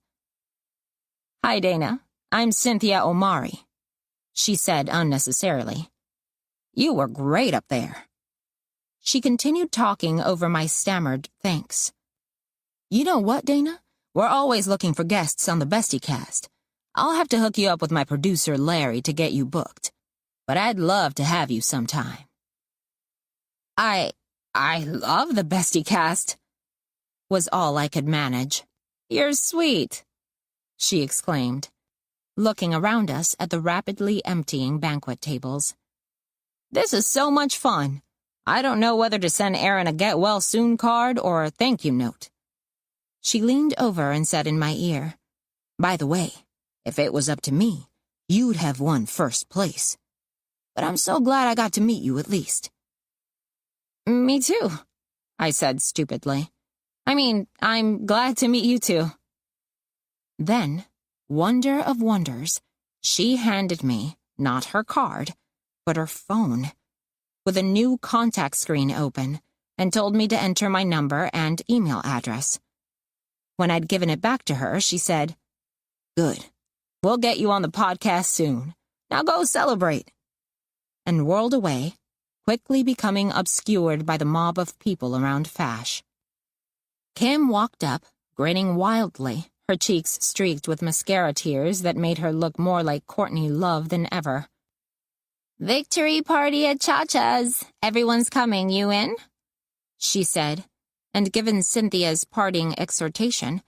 "Hi, Dana. I'm Cynthia Omari," she said unnecessarily. "You were great up there." She continued talking over my stammered thanks. "You know what, Dana? We're always looking for guests on the Bestie Cast. I'll have to hook you up with my producer, Larry, to get you booked. But I'd love to have you sometime." I love the Bestie Cast," was all I could manage. "You're sweet," she exclaimed, looking around us at the rapidly emptying banquet tables. "This is so much fun. I don't know whether to send Aaron a get-well-soon card or a thank-you note." She leaned over and said in my ear, "By the way, if it was up to me, you'd have won first place. But I'm so glad I got to meet you at least." "Me too," I said stupidly. "I mean, I'm glad to meet you too." Then, wonder of wonders, she handed me, not her card, but her phone, with a new contact screen open, and told me to enter my number and email address. When I'd given it back to her, she said, "Good. We'll get you on the podcast soon. Now go celebrate," and whirled away, quickly becoming obscured by the mob of people around Fash. Kim walked up, grinning wildly, her cheeks streaked with mascara tears that made her look more like Courtney Love than ever. "Victory party at Cha-Cha's. Everyone's coming, you in?" she said, and given Cynthia's parting exhortation,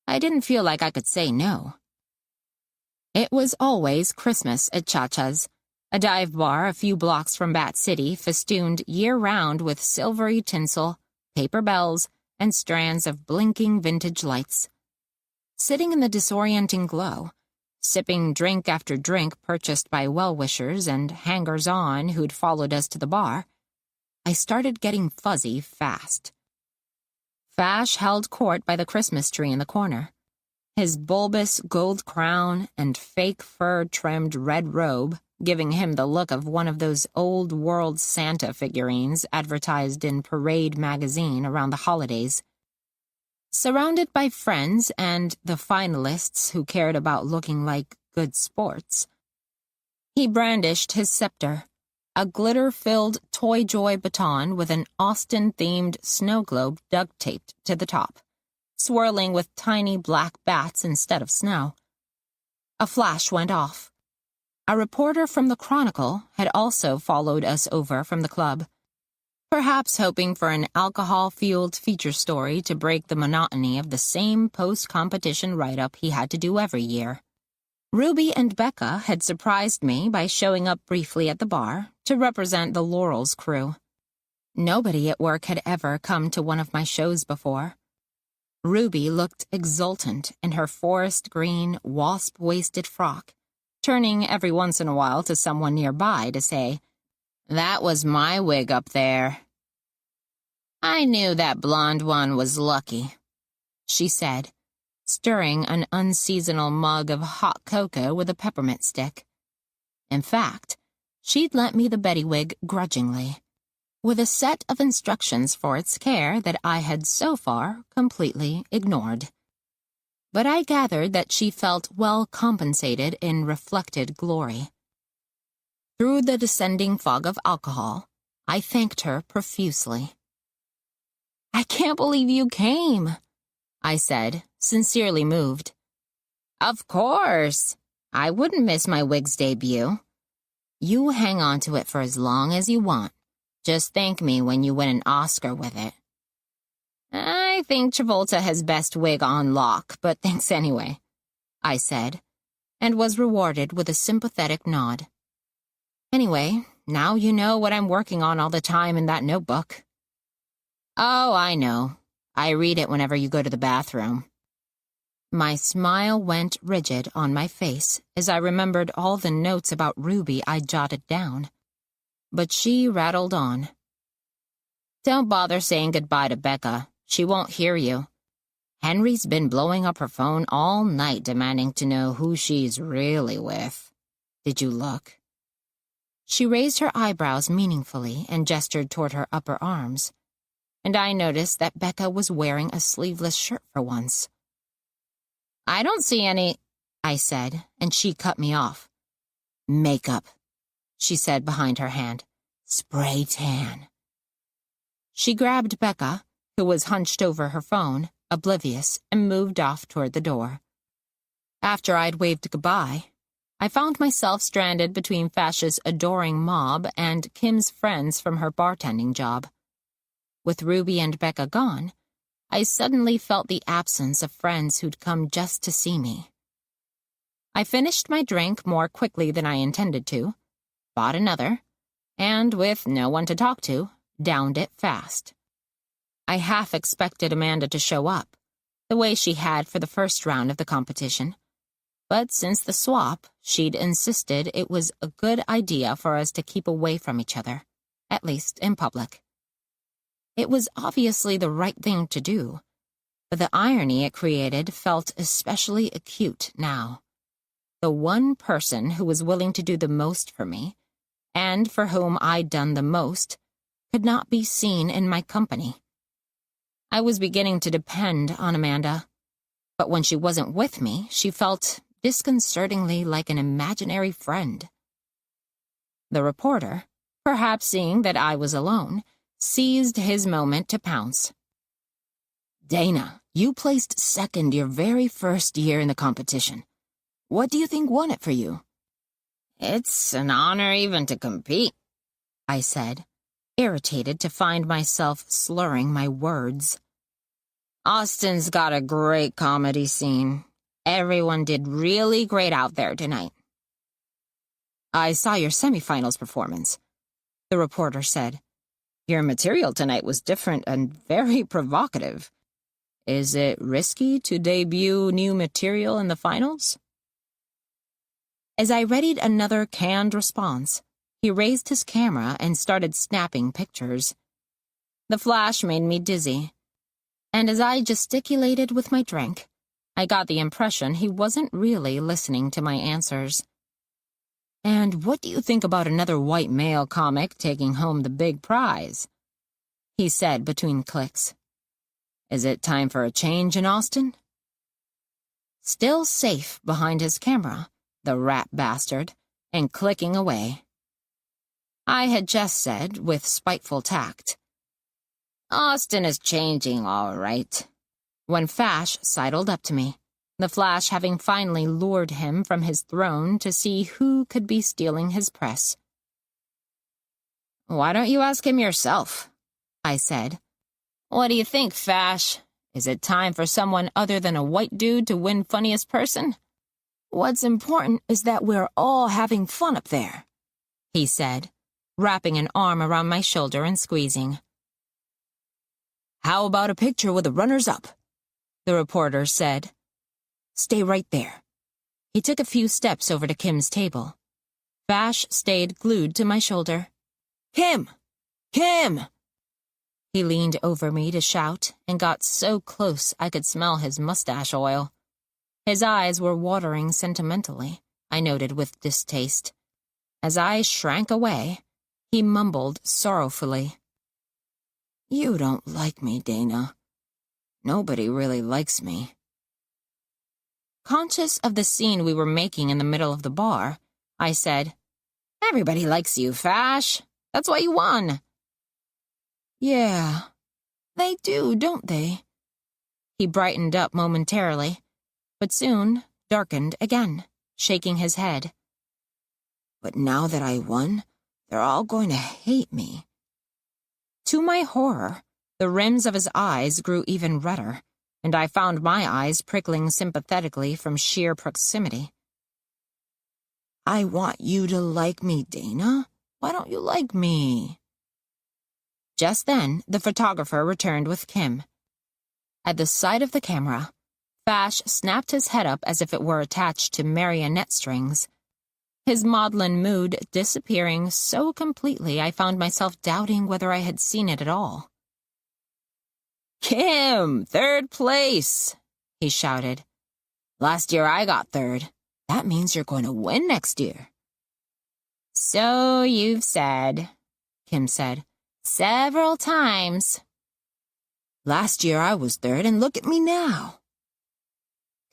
I didn't feel like I could say no. It was always Christmas at Cha-Cha's, a dive bar a few blocks from Bat City festooned year-round with silvery tinsel, paper bells, and strands of blinking vintage lights. Sitting in the disorienting glow, sipping drink after drink purchased by well-wishers and hangers-on who'd followed us to the bar, I started getting fuzzy fast. Fash held court by the Christmas tree in the corner, his bulbous gold crown and fake fur-trimmed red robe giving him the look of one of those old-world Santa figurines advertised in Parade magazine around the holidays. Surrounded by friends and the finalists who cared about looking like good sports, he brandished his scepter, a glitter-filled Toy Joy baton with an Austin-themed snow globe duct-taped to the top, swirling with tiny black bats instead of snow. A flash went off. A reporter from the Chronicle had also followed us over from the club, perhaps hoping for an alcohol-fueled feature story to break the monotony of the same post-competition write-up he had to do every year. Ruby and Becca had surprised me by showing up briefly at the bar to represent the Laurels crew. Nobody at work had ever come to one of my shows before. Ruby looked exultant in her forest green, wasp-waisted frock, turning every once in a while to someone nearby to say, "That was my wig up there." "I knew that blonde one was lucky," she said, stirring an unseasonal mug of hot cocoa with a peppermint stick. In fact, she'd lent me the Betty wig grudgingly. with a set of instructions for its care that I had so far completely ignored. But I gathered that she felt well compensated in reflected glory. Through the descending fog of alcohol, I thanked her profusely. "I can't believe you came," I said, sincerely moved. "Of course. I wouldn't miss my wig's debut. You hang on to it for as long as you want. Just thank me when you win an Oscar with it." "I think Travolta has best wig on lock, but thanks anyway," I said, and was rewarded with a sympathetic nod. "Anyway, now you know what I'm working on all the time in that notebook." "Oh, I know. I read it whenever you go to the bathroom." My smile went rigid on my face as I remembered all the notes about Ruby I jotted down. But she rattled on. "Don't bother saying goodbye to Becca. She won't hear you. Henry's been blowing up her phone all night demanding to know who she's really with. Did you look?" She raised her eyebrows meaningfully and gestured toward her upper arms, and I noticed that Becca was wearing a sleeveless shirt for once. "I don't see any," I said, and she cut me off. "Makeup," she said behind her hand. "Spray tan." She grabbed Becca, who was hunched over her phone, oblivious, and moved off toward the door. After I'd waved goodbye, I found myself stranded between Fash's adoring mob and Kim's friends from her bartending job. With Ruby and Becca gone, I suddenly felt the absence of friends who'd come just to see me. I finished my drink more quickly than I intended to, bought another, and with no one to talk to, downed it fast. I half expected Amanda to show up, the way she had for the first round of the competition. But since the swap, she'd insisted it was a good idea for us to keep away from each other, at least in public. It was obviously the right thing to do, but the irony it created felt especially acute now. The one person who was willing to do the most for me, and for whom I'd done the most, could not be seen in my company. I was beginning to depend on Amanda, but when she wasn't with me, she felt disconcertingly like an imaginary friend. The reporter, perhaps seeing that I was alone, seized his moment to pounce. "Dana, you placed second your very first year in the competition. What do you think won it for you?" "It's an honor even to compete," I said, irritated to find myself slurring my words. "Austin's got a great comedy scene. Everyone did really great out there tonight." "I saw your semifinals performance," the reporter said. "Your material tonight was different and very provocative. Is it risky to debut new material in the finals?" As I readied another canned response, he raised his camera and started snapping pictures. The flash made me dizzy, and as I gesticulated with my drink, I got the impression he wasn't really listening to my answers. "And what do you think about another white male comic taking home the big prize?" he said between clicks. "Is it time for a change in Austin?" Still safe behind his camera, the rat bastard, and clicking away. I had just said, with spiteful tact, "Austin is changing all right," when Fash sidled up to me, the flash having finally lured him from his throne to see who could be stealing his press. "Why don't you ask him yourself?" I said. "What do you think, Fash? Is it time for someone other than a white dude to win funniest person?" "What's important is that we're all having fun up there," he said, wrapping an arm around my shoulder and squeezing. "How about a picture with the runners-up?" the reporter said. "Stay right there." He took a few steps over to Kim's table. Vash stayed glued to my shoulder. "Kim! Kim!" He leaned over me to shout and got so close I could smell his mustache oil. His eyes were watering sentimentally, I noted with distaste. As I shrank away, he mumbled sorrowfully. You don't like me, Dana. Nobody really likes me. Conscious of the scene we were making in the middle of the bar, I said, "Everybody likes you, Fash. That's why you won." Yeah, they do, don't they? He brightened up momentarily, but soon darkened again, shaking his head. But now that I won, they're all going to hate me. To my horror, the rims of his eyes grew even redder, and I found my eyes prickling sympathetically from sheer proximity. I want you to like me, Dana. Why don't you like me? Just then, the photographer returned with Kim. At the sight of the camera, Fash snapped his head up as if it were attached to marionette strings. His maudlin mood disappearing so completely I found myself doubting whether I had seen it at all. "Kim, 3rd place," he shouted. "Last year I got 3rd. That means you're going to win next year." "So you've said," Kim said, "several times." "Last year I was 3rd, and look at me now."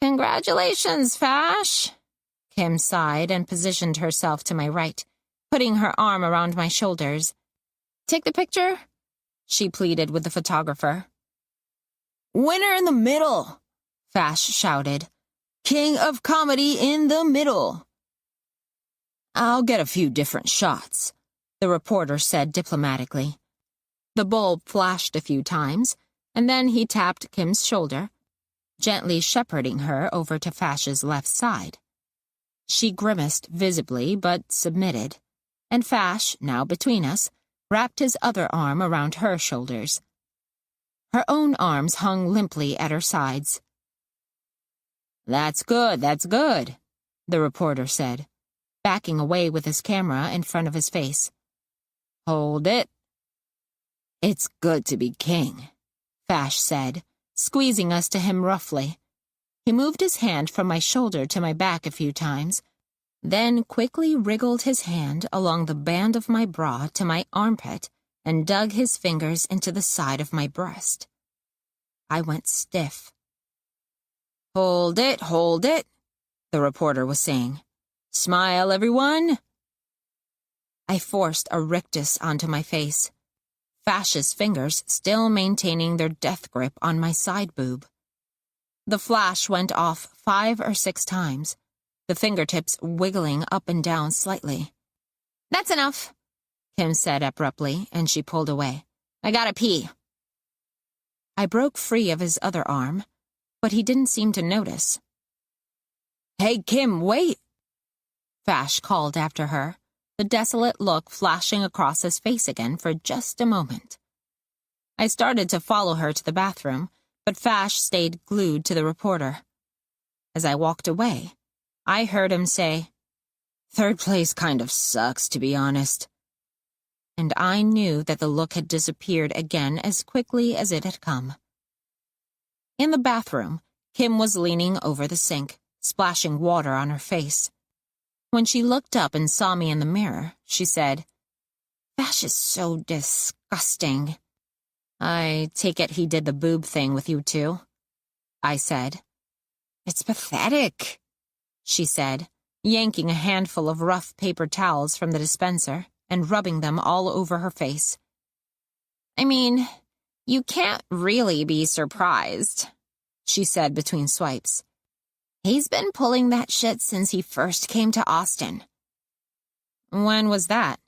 "Congratulations, Fash." Kim sighed and positioned herself to my right, putting her arm around my shoulders. "Take the picture?" she pleaded with the photographer. "Winner in the middle," Fash shouted. "King of comedy in the middle." "I'll get a few different shots," the reporter said diplomatically. The bulb flashed a few times, and then he tapped Kim's shoulder, gently shepherding her over to Fash's left side. She grimaced visibly but submitted, and Fash, now between us, wrapped his other arm around her shoulders. Her own arms hung limply at her sides. That's good, the reporter said, backing away with his camera in front of his face. "Hold it." "It's good to be king," Fash said, squeezing us to him roughly. He moved his hand from my shoulder to my back a few times, then quickly wriggled his hand along the band of my bra to my armpit and dug his fingers into the side of my breast. I went stiff. Hold it, the reporter was saying. "Smile, everyone." I forced a rictus onto my face, Fash's fingers still maintaining their death grip on my side boob. The flash went off 5 or 6 times, the fingertips wiggling up and down slightly. "That's enough," Kim said abruptly, and she pulled away. "I gotta pee." I broke free of his other arm, but he didn't seem to notice. "Hey, Kim, wait!" Fash called after her, the desolate look flashing across his face again for just a moment. I started to follow her to the bathroom, but Fash stayed glued to the reporter. As I walked away, I heard him say, "3rd place kind of sucks, to be honest." And I knew that the look had disappeared again as quickly as it had come. In the bathroom, Kim was leaning over the sink, splashing water on her face. When she looked up and saw me in the mirror, she said, "Fash is so disgusting." "I take it he did the boob thing with you too?" I said. "It's pathetic," she said, yanking a handful of rough paper towels from the dispenser and rubbing them all over her face. "I mean, you can't really be surprised," she said between swipes. "He's been pulling that shit since he first came to Austin." "When was that?"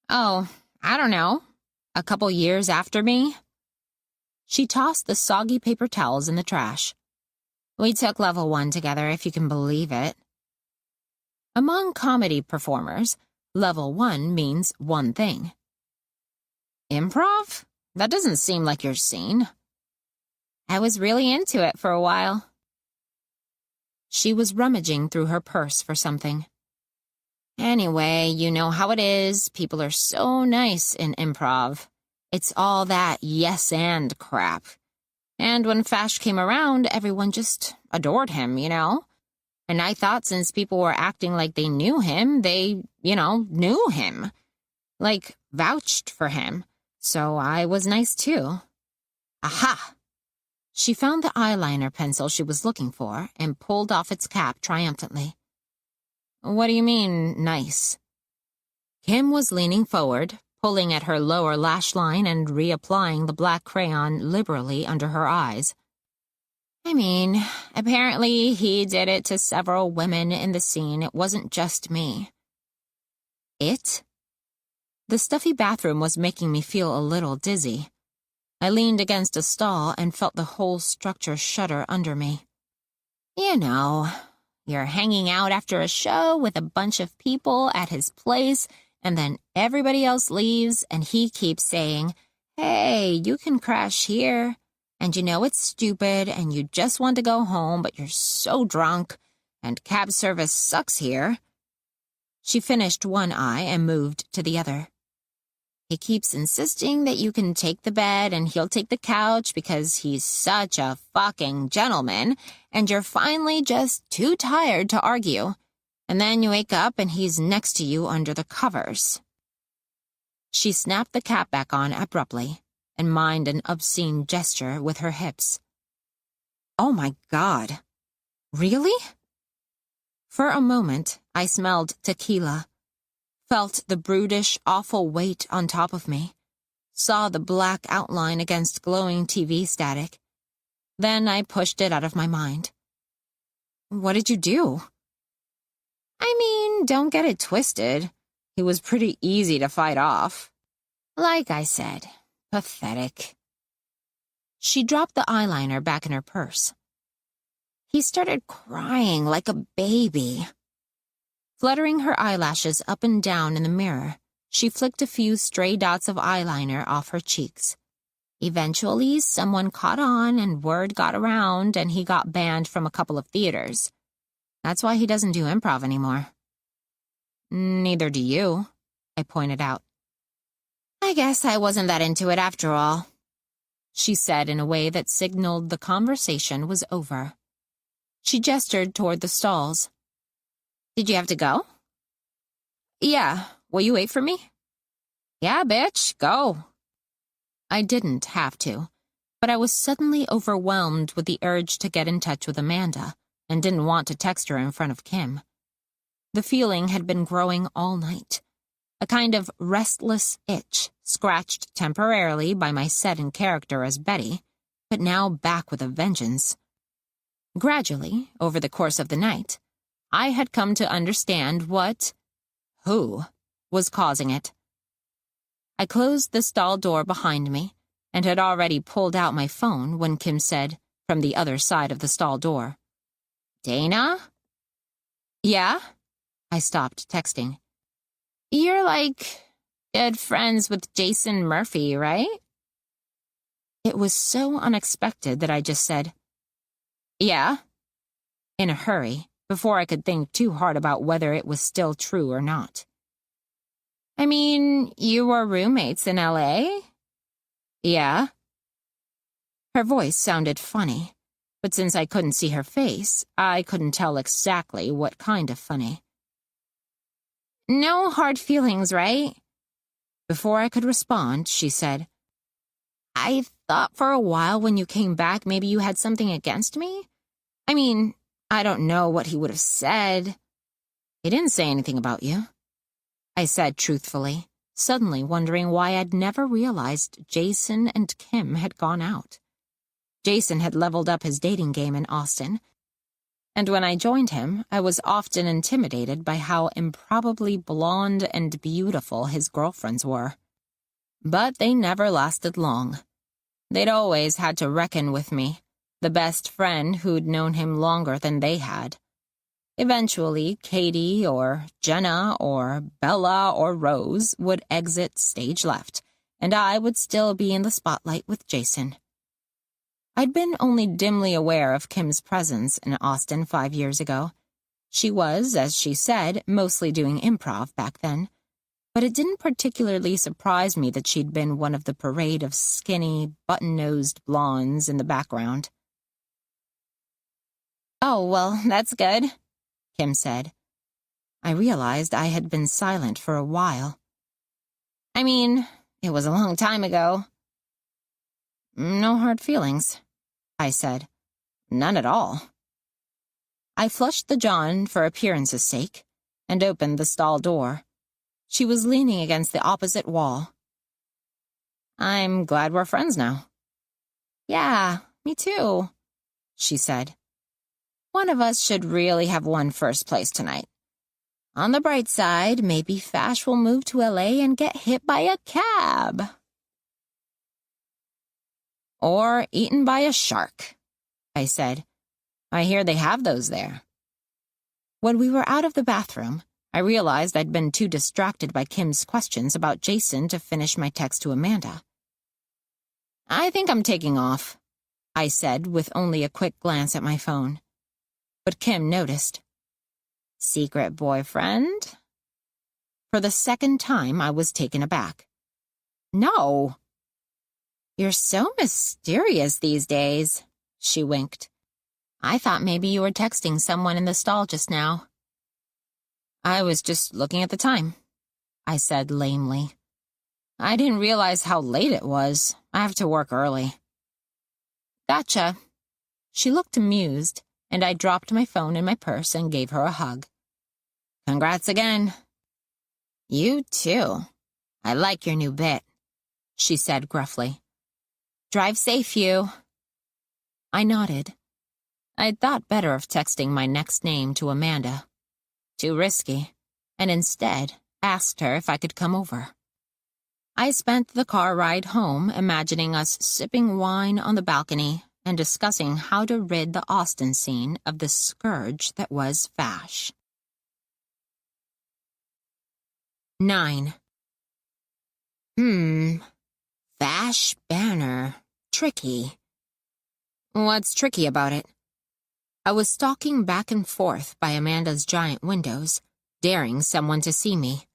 "Oh, I don't know. A couple years after me." She tossed the soggy paper towels in the trash. "We took level 1 together, if you can believe it." Among comedy performers, level 1 means one thing. "Improv? That doesn't seem like your scene." "I was really into it for a while." She was rummaging through her purse for something. "Anyway, you know how it is. People are so nice in improv. It's all that yes and crap. And when Fash came around, everyone just adored him, you know? And I thought since people were acting like they knew him, they, knew him. Like, vouched for him. So I was nice too. Aha! She found the eyeliner pencil she was looking for and pulled off its cap triumphantly. What do you mean, nice? Kim was leaning forward, pulling at her lower lash line and reapplying the black crayon liberally under her eyes. I mean, apparently he did it to several women in the scene. It wasn't just me. It? The stuffy bathroom was making me feel a little dizzy. I leaned against a stall and felt the whole structure shudder under me. You know, you're hanging out after a show with a bunch of people at his place, and then everybody else leaves, and he keeps saying, "Hey, you can crash here." And you know it's stupid, and you just want to go home, but you're so drunk, and cab service sucks here. She finished one eye and moved to the other. He keeps insisting that you can take the bed and he'll take the couch because he's such a fucking gentleman, and you're finally just too tired to argue. And then you wake up and he's next to you under the covers. She snapped the cap back on abruptly and mimed an obscene gesture with her hips. Oh my God. Really? For a moment, I smelled tequila, felt the brutish, awful weight on top of me, saw the black outline against glowing TV static. Then I pushed it out of my mind. What did you do? I mean, don't get it twisted. He was pretty easy to fight off. Like I said, pathetic. She dropped the eyeliner back in her purse. He started crying like a baby. Fluttering her eyelashes up and down in the mirror, she flicked a few stray dots of eyeliner off her cheeks. Eventually, someone caught on and word got around and he got banned from a couple of theaters. That's why he doesn't do improv anymore. Neither do you, I pointed out. I guess I wasn't that into it after all, she said in a way that signaled the conversation was over. She gestured toward the stalls. Did you have to go? Yeah. Will you wait for me? Yeah, bitch, go. I didn't have to, but I was suddenly overwhelmed with the urge to get in touch with Amanda and didn't want to text her in front of Kim. The feeling had been growing all night, a kind of restless itch scratched temporarily by my set in character as Betty, but now back with a vengeance. Gradually, over the course of the night, I had come to understand who was causing it. I closed the stall door behind me and had already pulled out my phone when Kim said, from the other side of the stall door, Dana? Yeah? I stopped texting. You're good friends with Jason Murphy, right? It was so unexpected that I just said, yeah, in a hurry, before I could think too hard about whether it was still true or not. I mean, you were roommates in LA? Yeah. Her voice sounded funny, but since I couldn't see her face, I couldn't tell exactly what kind of funny. No hard feelings, right? Before I could respond, she said, I thought for a while when you came back maybe you had something against me. I mean, I don't know what he would have said. He didn't say anything about you, I said truthfully, suddenly wondering why I'd never realized Jason and Kim had gone out. Jason had leveled up his dating game in Austin, and when I joined him, I was often intimidated by how improbably blonde and beautiful his girlfriends were. But they never lasted long. They'd always had to reckon with me, the best friend who'd known him longer than they had. Eventually, Katie or Jenna or Bella or Rose would exit stage left, and I would still be in the spotlight with Jason. I'd been only dimly aware of Kim's presence in Austin 5 years ago. She was, as she said, mostly doing improv back then, but it didn't particularly surprise me that she'd been one of the parade of skinny, button-nosed blondes in the background. Oh, well, that's good, Kim said. I realized I had been silent for a while. I mean, It was a long time ago. No hard feelings, I said. None at all. I flushed the John for appearance's sake and opened the stall door. She was leaning against the opposite wall. I'm glad we're friends now. Yeah, me too, she said. One of us should really have won first place tonight. On the bright side, maybe Fash will move to LA and get hit by a cab. Or eaten by a shark, I said. I hear they have those there. When we were out of the bathroom, I realized I'd been too distracted by Kim's questions about Jason to finish my text to Amanda. I think I'm taking off, I said with only a quick glance at my phone. But Kim noticed. Secret boyfriend? For the second time, I was taken aback. No. You're so mysterious these days, she winked. I thought maybe you were texting someone in the stall just now. I was just looking at the time, I said lamely. I didn't realize how late it was. I have to work early. Gotcha. She looked amused, and I dropped my phone in my purse and gave her a hug. Congrats again. You too. I like your new bit, she said gruffly. Drive safe, you. I nodded. I'd thought better of texting my next name to Amanda. Too risky, and instead asked her if I could come over. I spent the car ride home imagining us sipping wine on the balcony and discussing how to rid the Austin scene of the scourge that was Fash. 9. Fash banner. Tricky. What's tricky about it? I was stalking back and forth by Amanda's giant windows, daring someone to see me.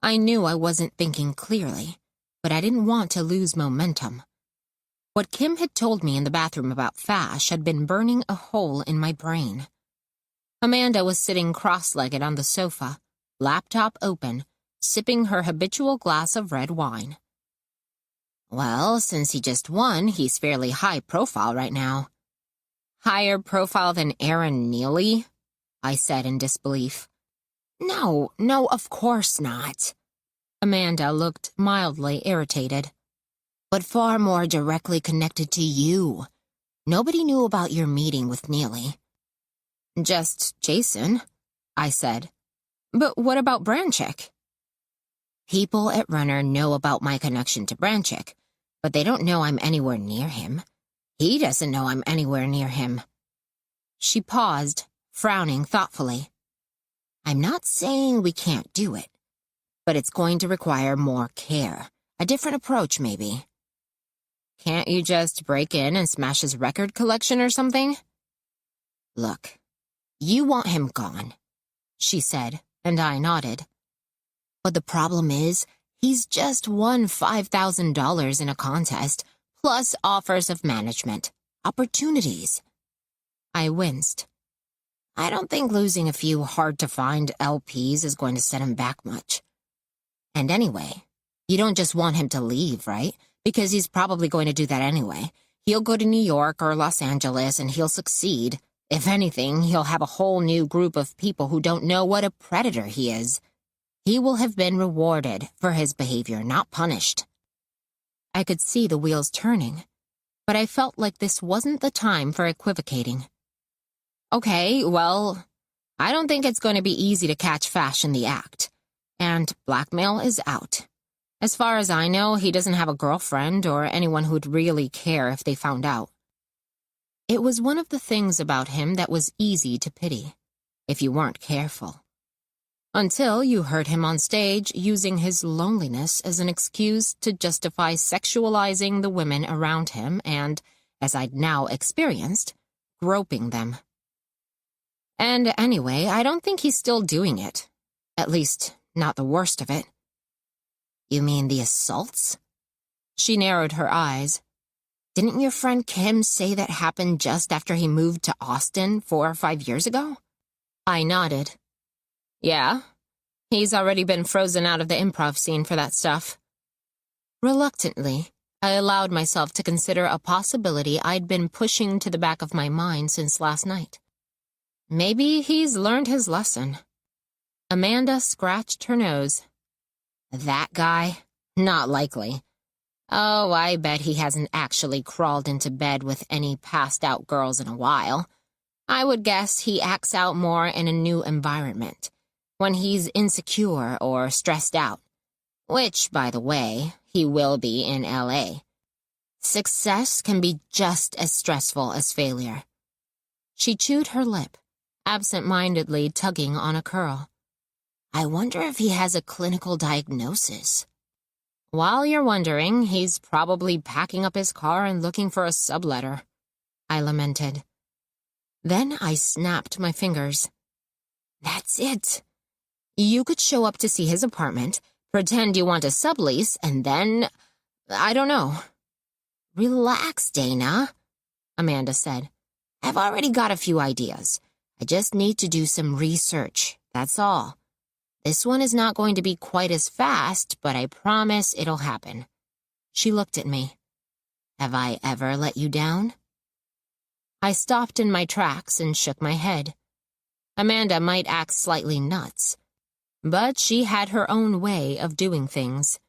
I knew I wasn't thinking clearly, but I didn't want to lose momentum. What Kim had told me in the bathroom about Fash had been burning a hole in my brain. Amanda was sitting cross-legged on the sofa, laptop open, sipping her habitual glass of red wine. Well, since he just won, he's fairly high profile right now. Higher profile than Aaron Neely? I said in disbelief. No, of course not. Amanda looked mildly irritated. But far more directly connected to you. Nobody knew about your meeting with Neely. Just Jason, I said. But what about Branchik? People at Runner know about my connection to Branchik, but they don't know I'm anywhere near him. He doesn't know I'm anywhere near him. She paused, frowning thoughtfully. I'm not saying we can't do it, but it's going to require more care. A different approach, maybe. Can't you just break in and smash his record collection or something? Look, you want him gone, she said, and I nodded. But the problem is, he's just won $5,000 in a contest, plus offers of management, opportunities. I winced. I don't think losing a few hard-to-find LPs is going to set him back much. And anyway, you don't just want him to leave, right? Because he's probably going to do that anyway. He'll go to New York or Los Angeles and he'll succeed. If anything, he'll have a whole new group of people who don't know what a predator he is. He will have been rewarded for his behavior, not punished. I could see the wheels turning, but I felt like this wasn't the time for equivocating. Okay, well, I don't think it's going to be easy to catch Fash in the act. And blackmail is out. As far as I know, he doesn't have a girlfriend or anyone who'd really care if they found out. It was one of the things about him that was easy to pity, if you weren't careful. Until you heard him on stage using his loneliness as an excuse to justify sexualizing the women around him and, as I'd now experienced, groping them. And anyway, I don't think he's still doing it. At least, not the worst of it. You mean the assaults? She narrowed her eyes. Didn't your friend Kim say that happened just after he moved to Austin 4 or 5 years ago? I nodded. Yeah, he's already been frozen out of the improv scene for that stuff. Reluctantly, I allowed myself to consider a possibility I'd been pushing to the back of my mind since last night. Maybe he's learned his lesson. Amanda scratched her nose. That guy? Not likely. Oh, I bet he hasn't actually crawled into bed with any passed-out girls in a while. I would guess he acts out more in a new environment, when he's insecure or stressed out. Which, by the way, he will be in LA. Success can be just as stressful as failure. She chewed her lip, absent-mindedly tugging on a curl. I wonder if he has a clinical diagnosis. While you're wondering, he's probably packing up his car and looking for a subletter, I lamented. Then I snapped my fingers. That's it. You could show up to see his apartment, pretend you want a sublease, and then, I don't know. Relax, Dana, Amanda said. I've already got a few ideas. I just need to do some research, that's all. This one is not going to be quite as fast, but I promise it'll happen. She looked at me. Have I ever let you down? I stopped in my tracks and shook my head. Amanda might act slightly nuts, but she had her own way of doing things.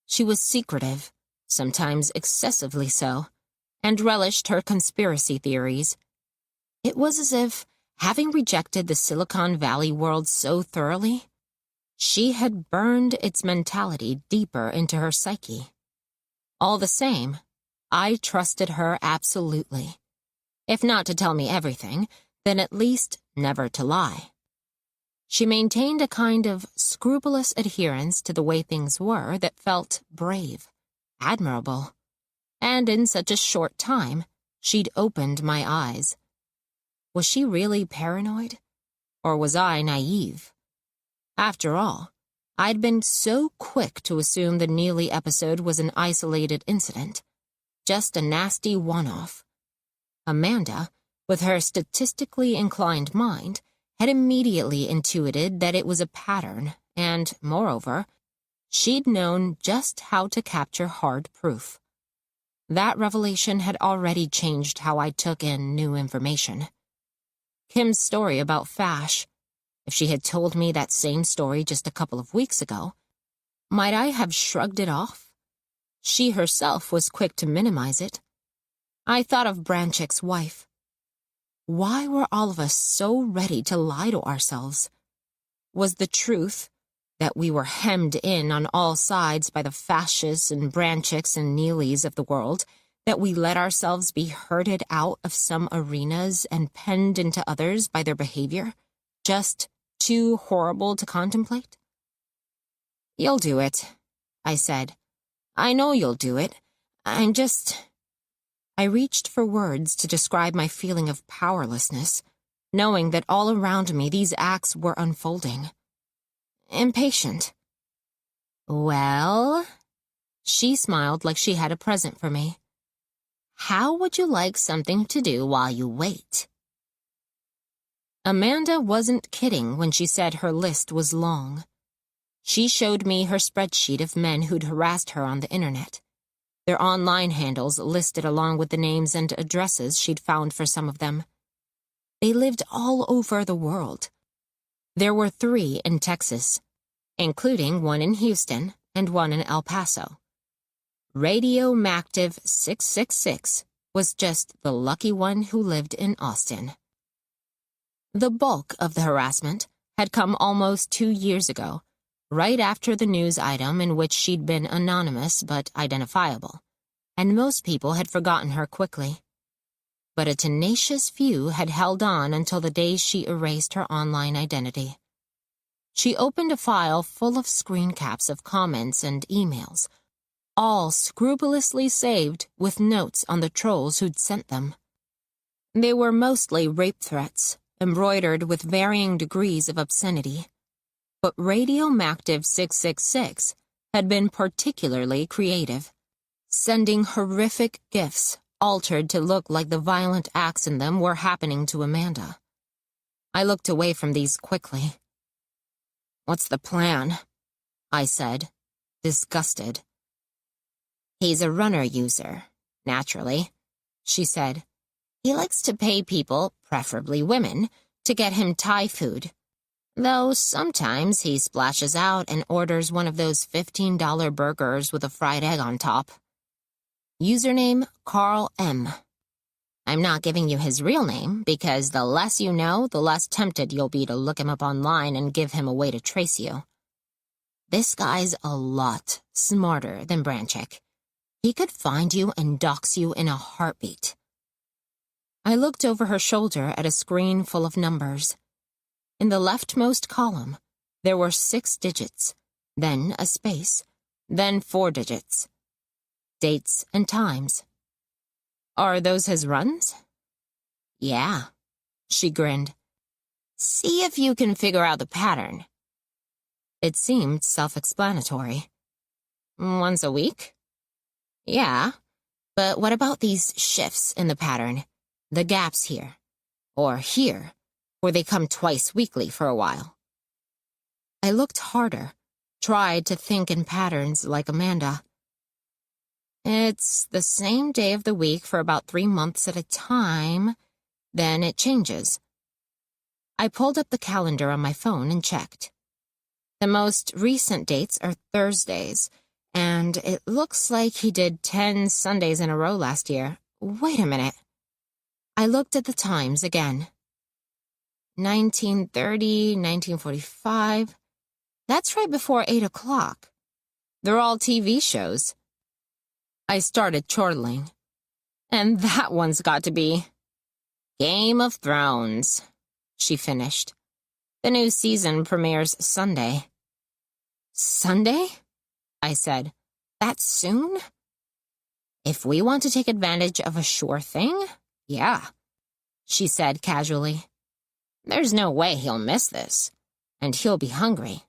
She was secretive, sometimes excessively so, and relished her conspiracy theories. It was as if, having rejected the Silicon Valley world so thoroughly, she had burned its mentality deeper into her psyche. All the same, I trusted her absolutely. If not to tell me everything, then at least never to lie. She maintained a kind of scrupulous adherence to the way things were that felt brave, admirable. And in such a short time, she'd opened my eyes. Was she really paranoid? Or was I naive? After all, I'd been so quick to assume the Neely episode was an isolated incident, just a nasty one-off. Amanda, with her statistically inclined mind, had immediately intuited that it was a pattern, and, moreover, she'd known just how to capture hard proof. That revelation had already changed how I took in new information. Kim's story about Fash. If she had told me that same story just a couple of weeks ago, might I have shrugged it off? She herself was quick to minimize it. I thought of Branchick's wife. Why were all of us so ready to lie to ourselves? Was the truth that we were hemmed in on all sides by the Fascists and Branchicks and Neelys of the world, that we let ourselves be herded out of some arenas and penned into others by their behavior, just too horrible to contemplate? You'll do it, I said. I know you'll do it. I reached for words to describe my feeling of powerlessness, knowing that all around me these acts were unfolding. Impatient. Well, she smiled like she had a present for me. How would you like something to do while you wait? Amanda wasn't kidding when she said her list was long. She showed me her spreadsheet of men who'd harassed her on the internet, their online handles listed along with the names and addresses she'd found for some of them. They lived all over the world. There were 3 in Texas, including one in Houston and one in El Paso. Radiomactive 666 was just the lucky one who lived in Austin. The bulk of the harassment had come almost 2 years ago, right after the news item in which she'd been anonymous but identifiable, and most people had forgotten her quickly. But a tenacious few had held on until the day she erased her online identity. She opened a file full of screen caps of comments and emails, all scrupulously saved with notes on the trolls who'd sent them. They were mostly rape threats, embroidered with varying degrees of obscenity. But Radiomactive 666 had been particularly creative, sending horrific gifs altered to look like the violent acts in them were happening to Amanda. I looked away from these quickly. What's the plan? I said, disgusted. He's a runner user, naturally, she said. He likes to pay people, preferably women, to get him Thai food. Though sometimes he splashes out and orders one of those $15 burgers with a fried egg on top. Username Carl M. I'm not giving you his real name because the less you know, the less tempted you'll be to look him up online and give him a way to trace you. This guy's a lot smarter than Branchik. He could find you and dox you in a heartbeat. I looked over her shoulder at a screen full of numbers. In the leftmost column, there were 6 digits, then a space, then 4 digits. Dates and times. Are those his runs? Yeah, she grinned. See if you can figure out the pattern. It seemed self-explanatory. Once a week? Yeah, but what about these shifts in the pattern? The gaps here, or here, where they come twice weekly for a while. I looked harder, tried to think in patterns like Amanda. It's the same day of the week for about 3 months at a time, then it changes. I pulled up the calendar on my phone and checked. The most recent dates are Thursdays, and it looks like he did 10 Sundays in a row last year. Wait a minute. I looked at the times again. 1930, 1945. That's right before 8 o'clock. They're all TV shows. I started chortling. And that one's got to be Game of Thrones, she finished. The new season premieres Sunday. Sunday? I said. That soon? If we want to take advantage of a sure thing, yeah, she said casually. There's no way he'll miss this, and he'll be hungry.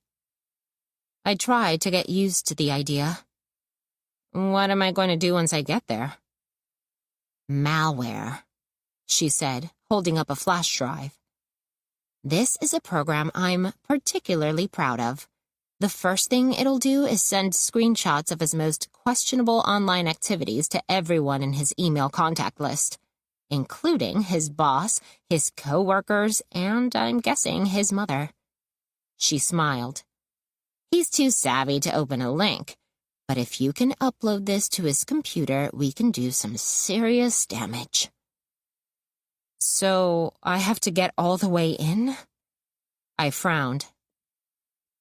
I tried to get used to the idea. What am I going to do once I get there? Malware, she said, holding up a flash drive. This is a program I'm particularly proud of. The first thing it'll do is send screenshots of his most questionable online activities to everyone in his email contact list, including his boss, his co-workers, and, I'm guessing, his mother. She smiled. He's too savvy to open a link, but if you can upload this to his computer, we can do some serious damage. So, I have to get all the way in? I frowned.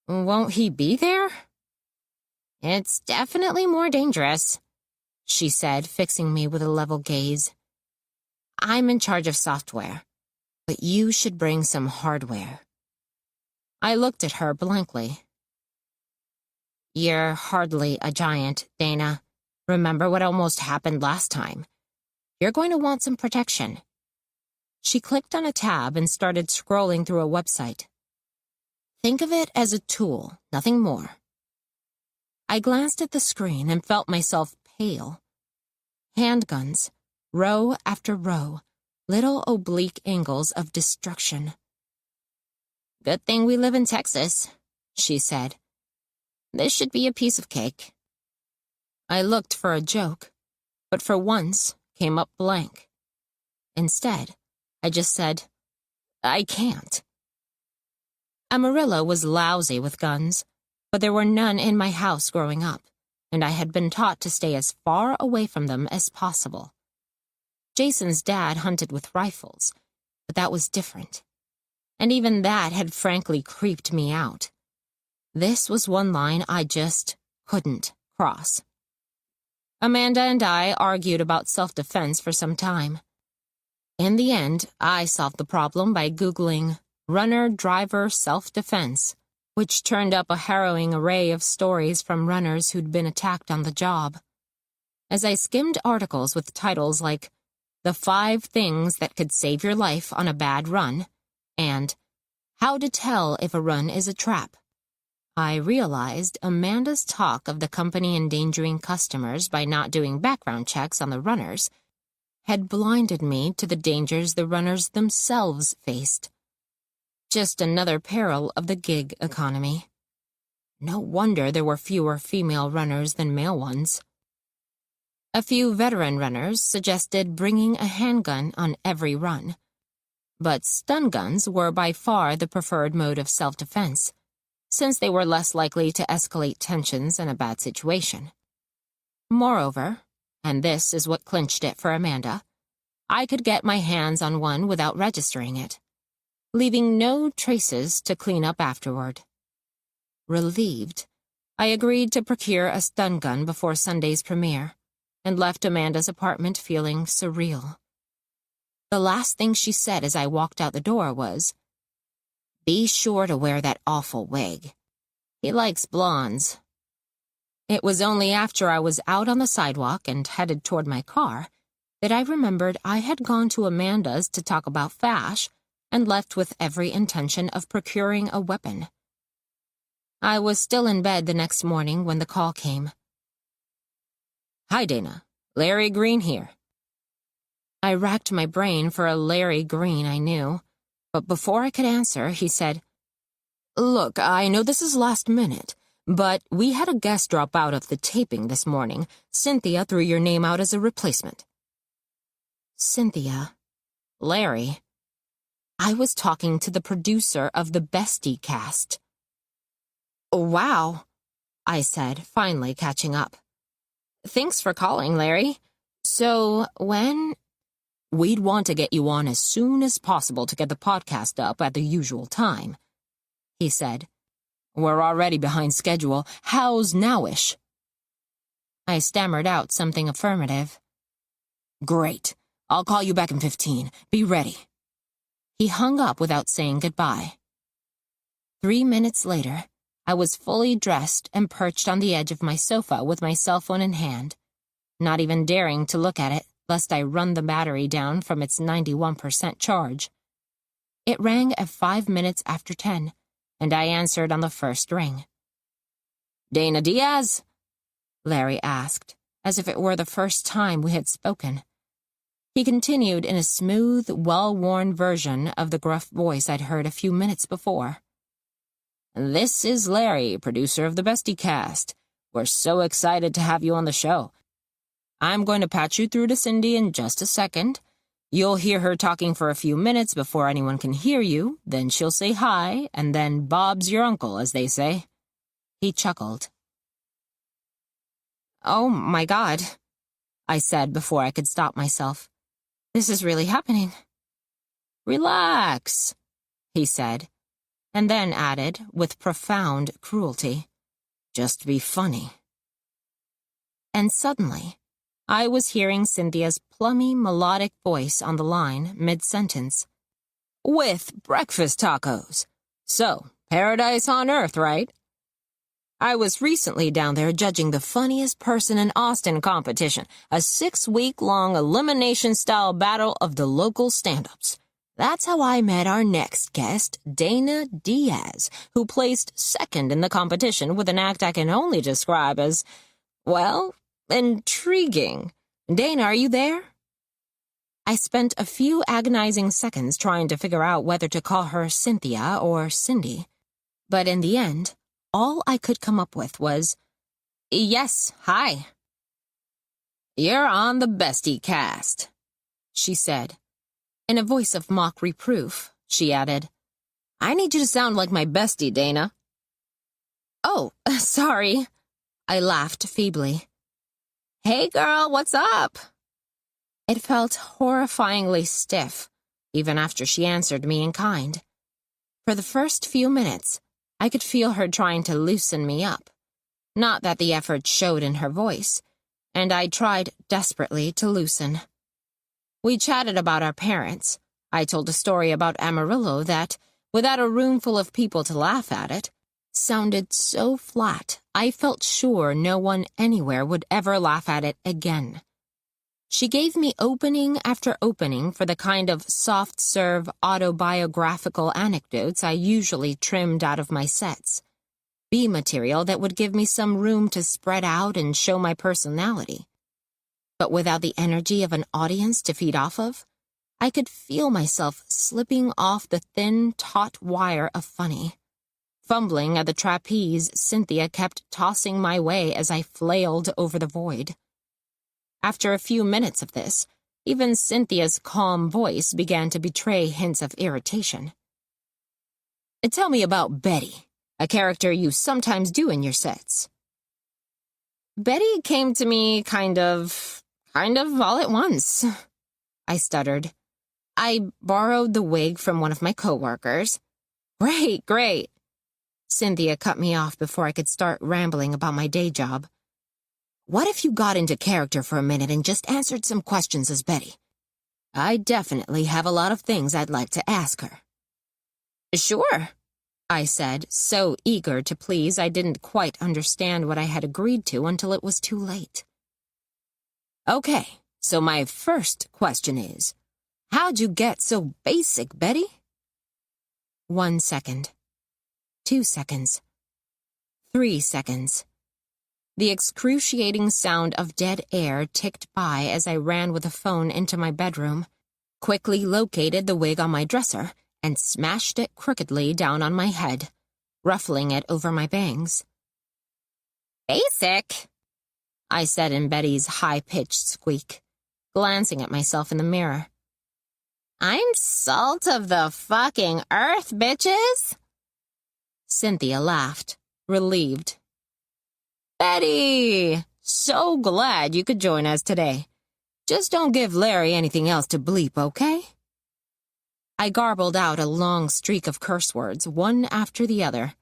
Won't he be there? It's definitely more dangerous, she said, fixing me with a level gaze. I'm in charge of software, but you should bring some hardware. I looked at her blankly. You're hardly a giant, Dana. Remember what almost happened last time. You're going to want some protection. She clicked on a tab and started scrolling through a website. Think of it as a tool, nothing more. I glanced at the screen and felt myself pale. Handguns, row after row, little oblique angles of destruction. Good thing we live in Texas, she said. This should be a piece of cake. I looked for a joke, but for once came up blank. Instead, I just said, I can't. Amarillo was lousy with guns, but there were none in my house growing up, and I had been taught to stay as far away from them as possible. Jason's dad hunted with rifles, but that was different. And even that had frankly creeped me out. This was one line I just couldn't cross. Amanda and I argued about self-defense for some time. In the end, I solved the problem by Googling runner-driver self-defense, which turned up a harrowing array of stories from runners who'd been attacked on the job. As I skimmed articles with titles like The 5 Things That Could Save Your Life on a Bad Run and How to Tell If a Run is a Trap, I realized Amanda's talk of the company endangering customers by not doing background checks on the runners had blinded me to the dangers the runners themselves faced. Just another peril of the gig economy. No wonder there were fewer female runners than male ones. A few veteran runners suggested bringing a handgun on every run, but stun guns were by far the preferred mode of self-defense, since they were less likely to escalate tensions in a bad situation. Moreover, and this is what clinched it for Amanda, I could get my hands on one without registering it, leaving no traces to clean up afterward. Relieved, I agreed to procure a stun gun before Sunday's premiere, and left Amanda's apartment feeling surreal. The last thing she said as I walked out the door was, "Be sure to wear that awful wig. He likes blondes." It was only after I was out on the sidewalk and headed toward my car that I remembered I had gone to Amanda's to talk about Fash and left with every intention of procuring a weapon. I was still in bed the next morning when the call came. "Hi, Dana. Larry Green here." I racked my brain for a Larry Green I knew, but before I could answer, he said, "Look, I know this is last minute, but we had a guest drop out of the taping this morning. Cynthia threw your name out as a replacement." Cynthia. Larry. I was talking to the producer of the Bestie cast. "Wow," I said, finally catching up. "Thanks for calling, Larry. So, when—" "We'd want to get you on as soon as possible to get the podcast up at the usual time," he said. "We're already behind schedule. How's nowish?" I stammered out something affirmative. "Great. I'll call you back in 15. Be ready." He hung up without saying goodbye. 3 minutes later, I was fully dressed and perched on the edge of my sofa with my cell phone in hand, not even daring to look at it lest I run the battery down from its 91% charge. It rang at 5 minutes after 10, and I answered on the first ring. "Dana Diaz?" Larry asked, as if it were the first time we had spoken. He continued in a smooth, well-worn version of the gruff voice I'd heard a few minutes before. "This is Larry, producer of the Bestie cast. We're so excited to have you on the show. I'm going to patch you through to Cindy in just a second. You'll hear her talking for a few minutes before anyone can hear you, then she'll say hi, and then Bob's your uncle, as they say." He chuckled. "Oh, my God," I said before I could stop myself. "This is really happening." "Relax," he said, and then added, with profound cruelty, "Just be funny." And suddenly, I was hearing Cynthia's plummy, melodic voice on the line mid-sentence. "With breakfast tacos. So, paradise on earth, right? I was recently down there judging the funniest person in Austin competition, a 6-week-long elimination-style battle of the local stand-ups. That's how I met our next guest, Dana Diaz, who placed second in the competition with an act I can only describe as, well, intriguing. Dana, are you there?" I spent a few agonizing seconds trying to figure out whether to call her Cynthia or Cindy, but in the end, all I could come up with was, "Yes, hi." "You're on the Bestie cast," she said. In a voice of mock reproof, she added, "I need you to sound like my bestie, Dana." "Oh, sorry." I laughed feebly. "Hey, girl, what's up?" It felt horrifyingly stiff, even after she answered me in kind. For the first few minutes, I could feel her trying to loosen me up. Not that the effort showed in her voice, and I tried desperately to loosen. We chatted about our parents. I told a story about Amarillo that, without a room full of people to laugh at it, sounded so flat I felt sure no one anywhere would ever laugh at it again. She gave me opening after opening for the kind of soft-serve autobiographical anecdotes I usually trimmed out of my sets. B-material that would give me some room to spread out and show my personality. But without the energy of an audience to feed off of, I could feel myself slipping off the thin, taut wire of funny. Fumbling at the trapeze Cynthia kept tossing my way as I flailed over the void. After a few minutes of this, even Cynthia's calm voice began to betray hints of irritation. Tell me about Betty, a character you sometimes do in your sets. Betty came to me kind of all at once, I stuttered. I borrowed the wig from one of my coworkers. Great. Cynthia cut me off before I could start rambling about my day job. What if you got into character for a minute and just answered some questions as Betty? I definitely have a lot of things I'd like to ask her. Sure, I said, so eager to please I didn't quite understand what I had agreed to until it was too late. Okay, so my first question is, how'd you get so basic, Betty? 1 second. 2 seconds. 3 seconds. The excruciating sound of dead air ticked by as I ran with the phone into my bedroom, quickly located the wig on my dresser, and smashed it crookedly down on my head, ruffling it over my bangs. Basic, I said in Betty's high-pitched squeak, glancing at myself in the mirror. I'm salt of the fucking earth, bitches! Cynthia laughed, relieved. Betty! So glad you could join us today. Just don't give Larry anything else to bleep, okay? I garbled out a long streak of curse words, one after the other,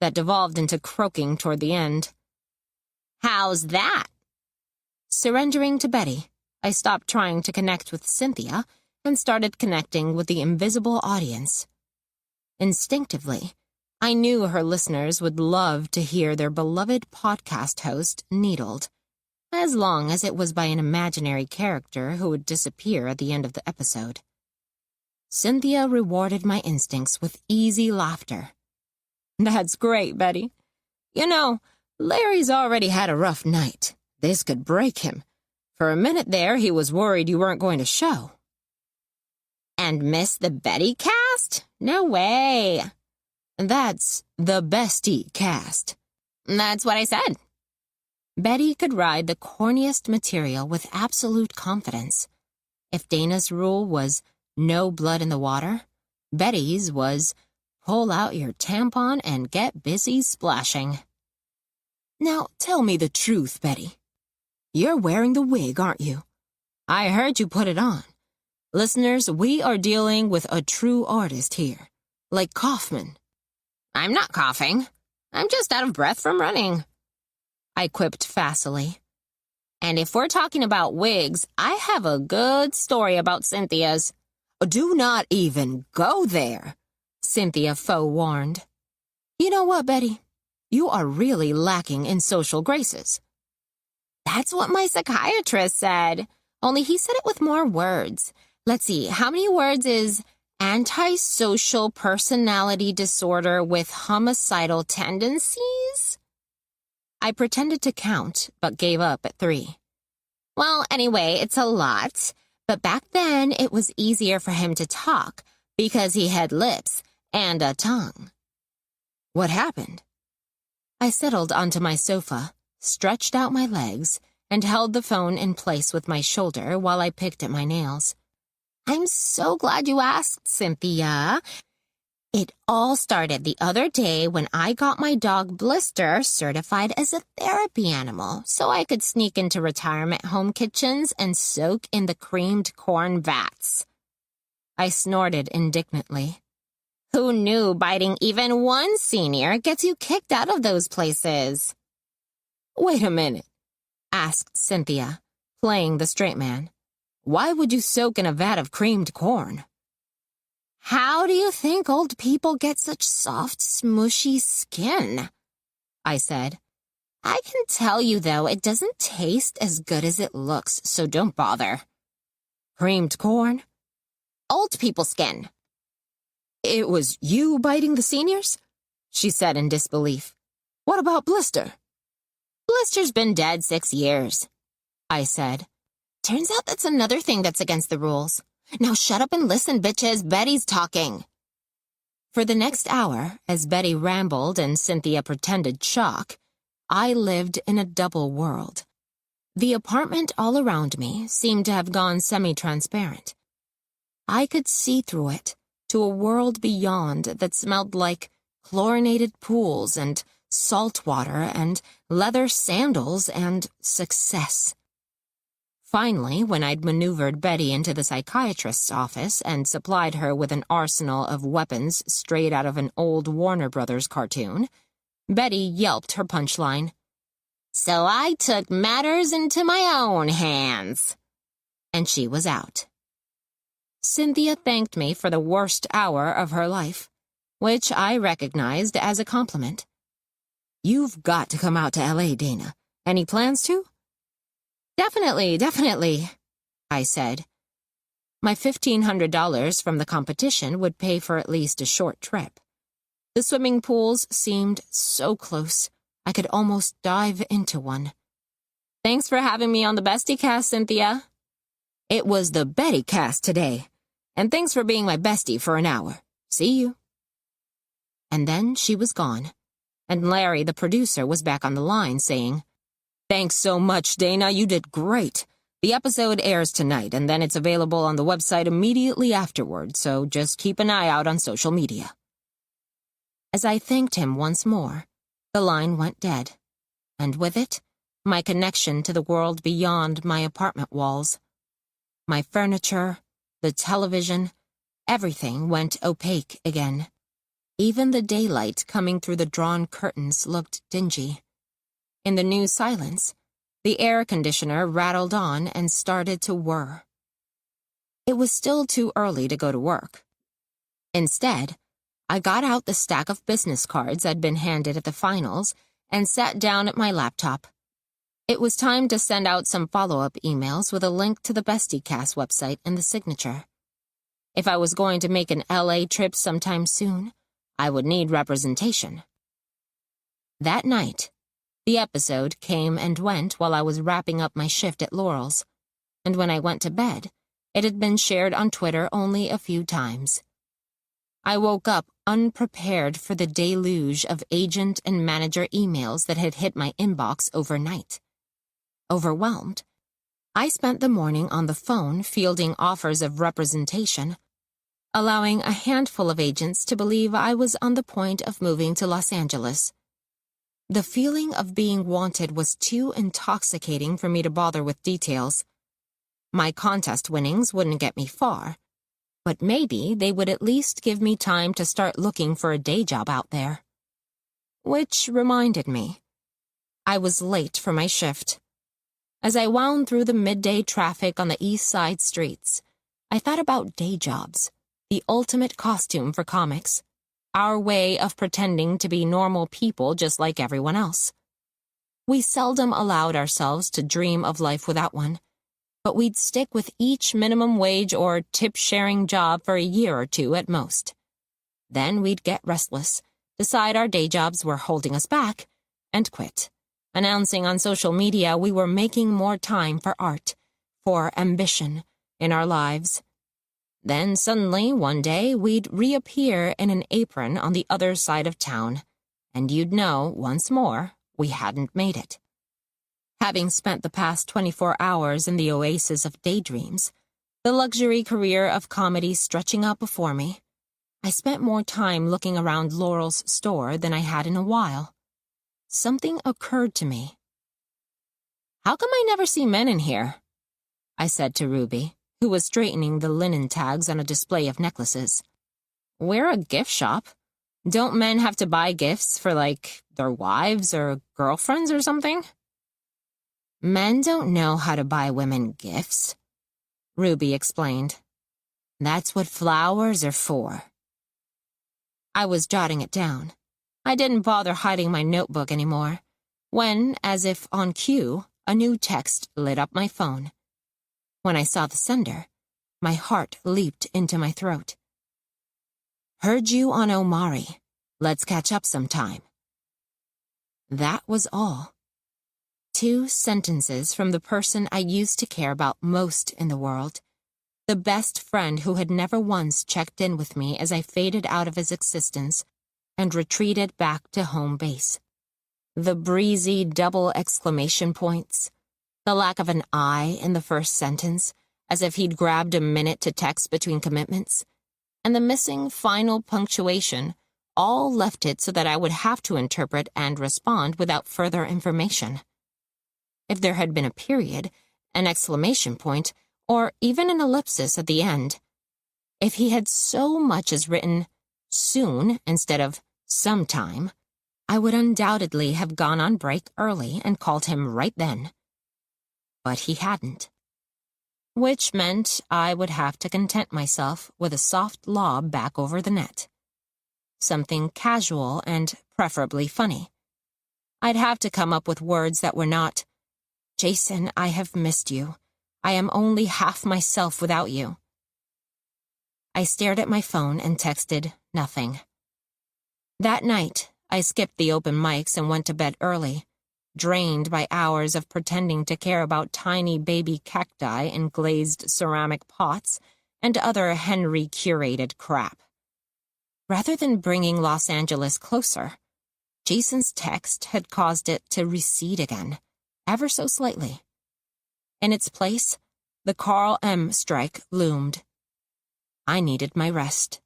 that devolved into croaking toward the end. How's that? Surrendering to Betty, I stopped trying to connect with Cynthia and started connecting with the invisible audience. Instinctively, I knew her listeners would love to hear their beloved podcast host needled, as long as it was by an imaginary character who would disappear at the end of the episode. Cynthia rewarded my instincts with easy laughter. That's great, Betty. You know, Larry's already had a rough night. This could break him. For a minute there, he was worried you weren't going to show. And miss the Betty cast? No way. That's the bestie cast. That's what I said. Betty could ride the corniest material with absolute confidence. If Dana's rule was no blood in the water, Betty's was pull out your tampon and get busy splashing. Now tell me the truth, Betty. You're wearing the wig, aren't you? I heard you put it on. Listeners, we are dealing with a true artist here, like Kaufman. I'm not coughing. I'm just out of breath from running, I quipped facilely. And if we're talking about wigs, I have a good story about Cynthia's. Do not even go there, Cynthia forewarned. You know what, Betty? You are really lacking in social graces. That's what my psychiatrist said, only he said it with more words. Let's see, how many words is antisocial personality disorder with homicidal tendencies? I pretended to count, but gave up at 3. Well, anyway, it's a lot, but back then it was easier for him to talk because he had lips and a tongue. What happened? I settled onto my sofa, stretched out my legs, and held the phone in place with my shoulder while I picked at my nails. I'm so glad you asked, Cynthia. It all started the other day when I got my dog Blister certified as a therapy animal so I could sneak into retirement home kitchens and soak in the creamed corn vats. I snorted indignantly. Who knew biting even one senior gets you kicked out of those places? Wait a minute, asked Cynthia, playing the straight man. Why would you soak in a vat of creamed corn? How do you think old people get such soft, smushy skin? I said. I can tell you, though, it doesn't taste as good as it looks, so don't bother. Creamed corn? Old people skin. It was you biting the seniors? She said in disbelief. What about Blister? Blister's been dead 6 years, I said. Turns out that's another thing that's against the rules. Now shut up and listen, bitches. Betty's talking. For the next hour, as Betty rambled and Cynthia pretended shock, I lived in a double world. The apartment all around me seemed to have gone semi-transparent. I could see through it to a world beyond that smelled like chlorinated pools and salt water and leather sandals and success. Finally, when I'd maneuvered Betty into the psychiatrist's office and supplied her with an arsenal of weapons straight out of an old Warner Brothers cartoon, Betty yelped her punchline. "So I took matters into my own hands." And she was out. Cynthia thanked me for the worst hour of her life, which I recognized as a compliment. "You've got to come out to L.A., Dana. Any plans to?" Definitely, I said. My $1,500 from the competition would pay for at least a short trip. The swimming pools seemed so close, I could almost dive into one. "Thanks for having me on the Bestie Cast, Cynthia." "It was the Betty Cast today. And thanks for being my bestie for an hour. See you." And then she was gone, and Larry, the producer, was back on the line saying, "Thanks so much, Dana. You did great. The episode airs tonight, and then it's available on the website immediately afterward, so just keep an eye out on social media." As I thanked him once more, the line went dead, and with it, my connection to the world beyond my apartment walls. My furniture, the television, everything went opaque again. Even the daylight coming through the drawn curtains looked dingy. In the new silence, the air conditioner rattled on and started to whir. It was still too early to go to work. Instead, I got out the stack of business cards I'd been handed at the finals and sat down at my laptop. It was time to send out some follow-up emails with a link to the BestieCast website in the signature. If I was going to make an LA trip sometime soon, I would need representation. That night, the episode came and went while I was wrapping up my shift at Laurel's, and when I went to bed, it had been shared on Twitter only a few times. I woke up unprepared for the deluge of agent and manager emails that had hit my inbox overnight. Overwhelmed, I spent the morning on the phone fielding offers of representation, allowing a handful of agents to believe I was on the point of moving to Los Angeles. The feeling of being wanted was too intoxicating for me to bother with details. My contest winnings wouldn't get me far, but maybe they would at least give me time to start looking for a day job out there. Which reminded me, I was late for my shift. As I wound through the midday traffic on the east side streets, I thought about day jobs, the ultimate costume for comics. Our way of pretending to be normal people just like everyone else. We seldom allowed ourselves to dream of life without one, but we'd stick with each minimum wage or tip-sharing job for a year or two at most. Then we'd get restless, decide our day jobs were holding us back, and quit, announcing on social media we were making more time for art, for ambition in our lives. Then suddenly, one day, we'd reappear in an apron on the other side of town, and you'd know, once more, we hadn't made it. Having spent the past 24 hours in the oasis of daydreams, the luxury career of comedy stretching out before me, I spent more time looking around Laurel's store than I had in a while. Something occurred to me. "How come I never see men in here?" I said to Ruby, who was straightening the linen tags on a display of necklaces. "We're a gift shop. Don't men have to buy gifts for, their wives or girlfriends or something?" "Men don't know how to buy women gifts," Ruby explained. "That's what flowers are for." I was jotting it down. I didn't bother hiding my notebook anymore, when, as if on cue, a new text lit up my phone. When I saw the sender, my heart leaped into my throat. "Heard you on Omari. Let's catch up sometime." That was all. 2 sentences from the person I used to care about most in the world, the best friend who had never once checked in with me as I faded out of his existence and retreated back to home base. The breezy double exclamation points, The lack of an I in the first sentence, as if he'd grabbed a minute to text between commitments, and the missing final punctuation all left it so that I would have to interpret and respond without further information. If there had been a period, an exclamation point, or even an ellipsis at the end, if he had so much as written soon instead of sometime, I would undoubtedly have gone on break early and called him right then. But he hadn't. Which meant I would have to content myself with a soft lob back over the net. Something casual and preferably funny. I'd have to come up with words that were not, "Jason, I have missed you. I am only half myself without you." I stared at my phone and texted nothing. That night, I skipped the open mics and went to bed early, drained by hours of pretending to care about tiny baby cacti in glazed ceramic pots and other Henry-curated crap. Rather than bringing Los Angeles closer, Jason's text had caused it to recede again, ever so slightly. In its place, the Carl M. strike loomed. I needed my rest.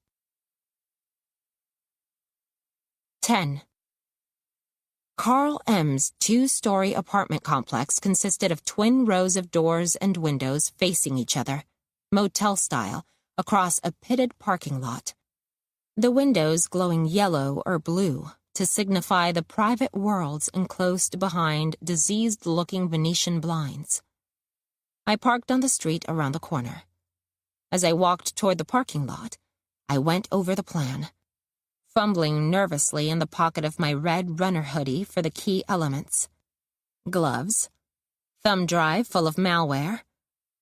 10. Carl M.'s two-story apartment complex consisted of twin rows of doors and windows facing each other, motel-style, across a pitted parking lot. The windows glowing yellow or blue to signify the private worlds enclosed behind diseased-looking Venetian blinds. I parked on the street around the corner. As I walked toward the parking lot, I went over the plan, fumbling nervously in the pocket of my red runner hoodie for the key elements. Gloves, thumb drive full of malware,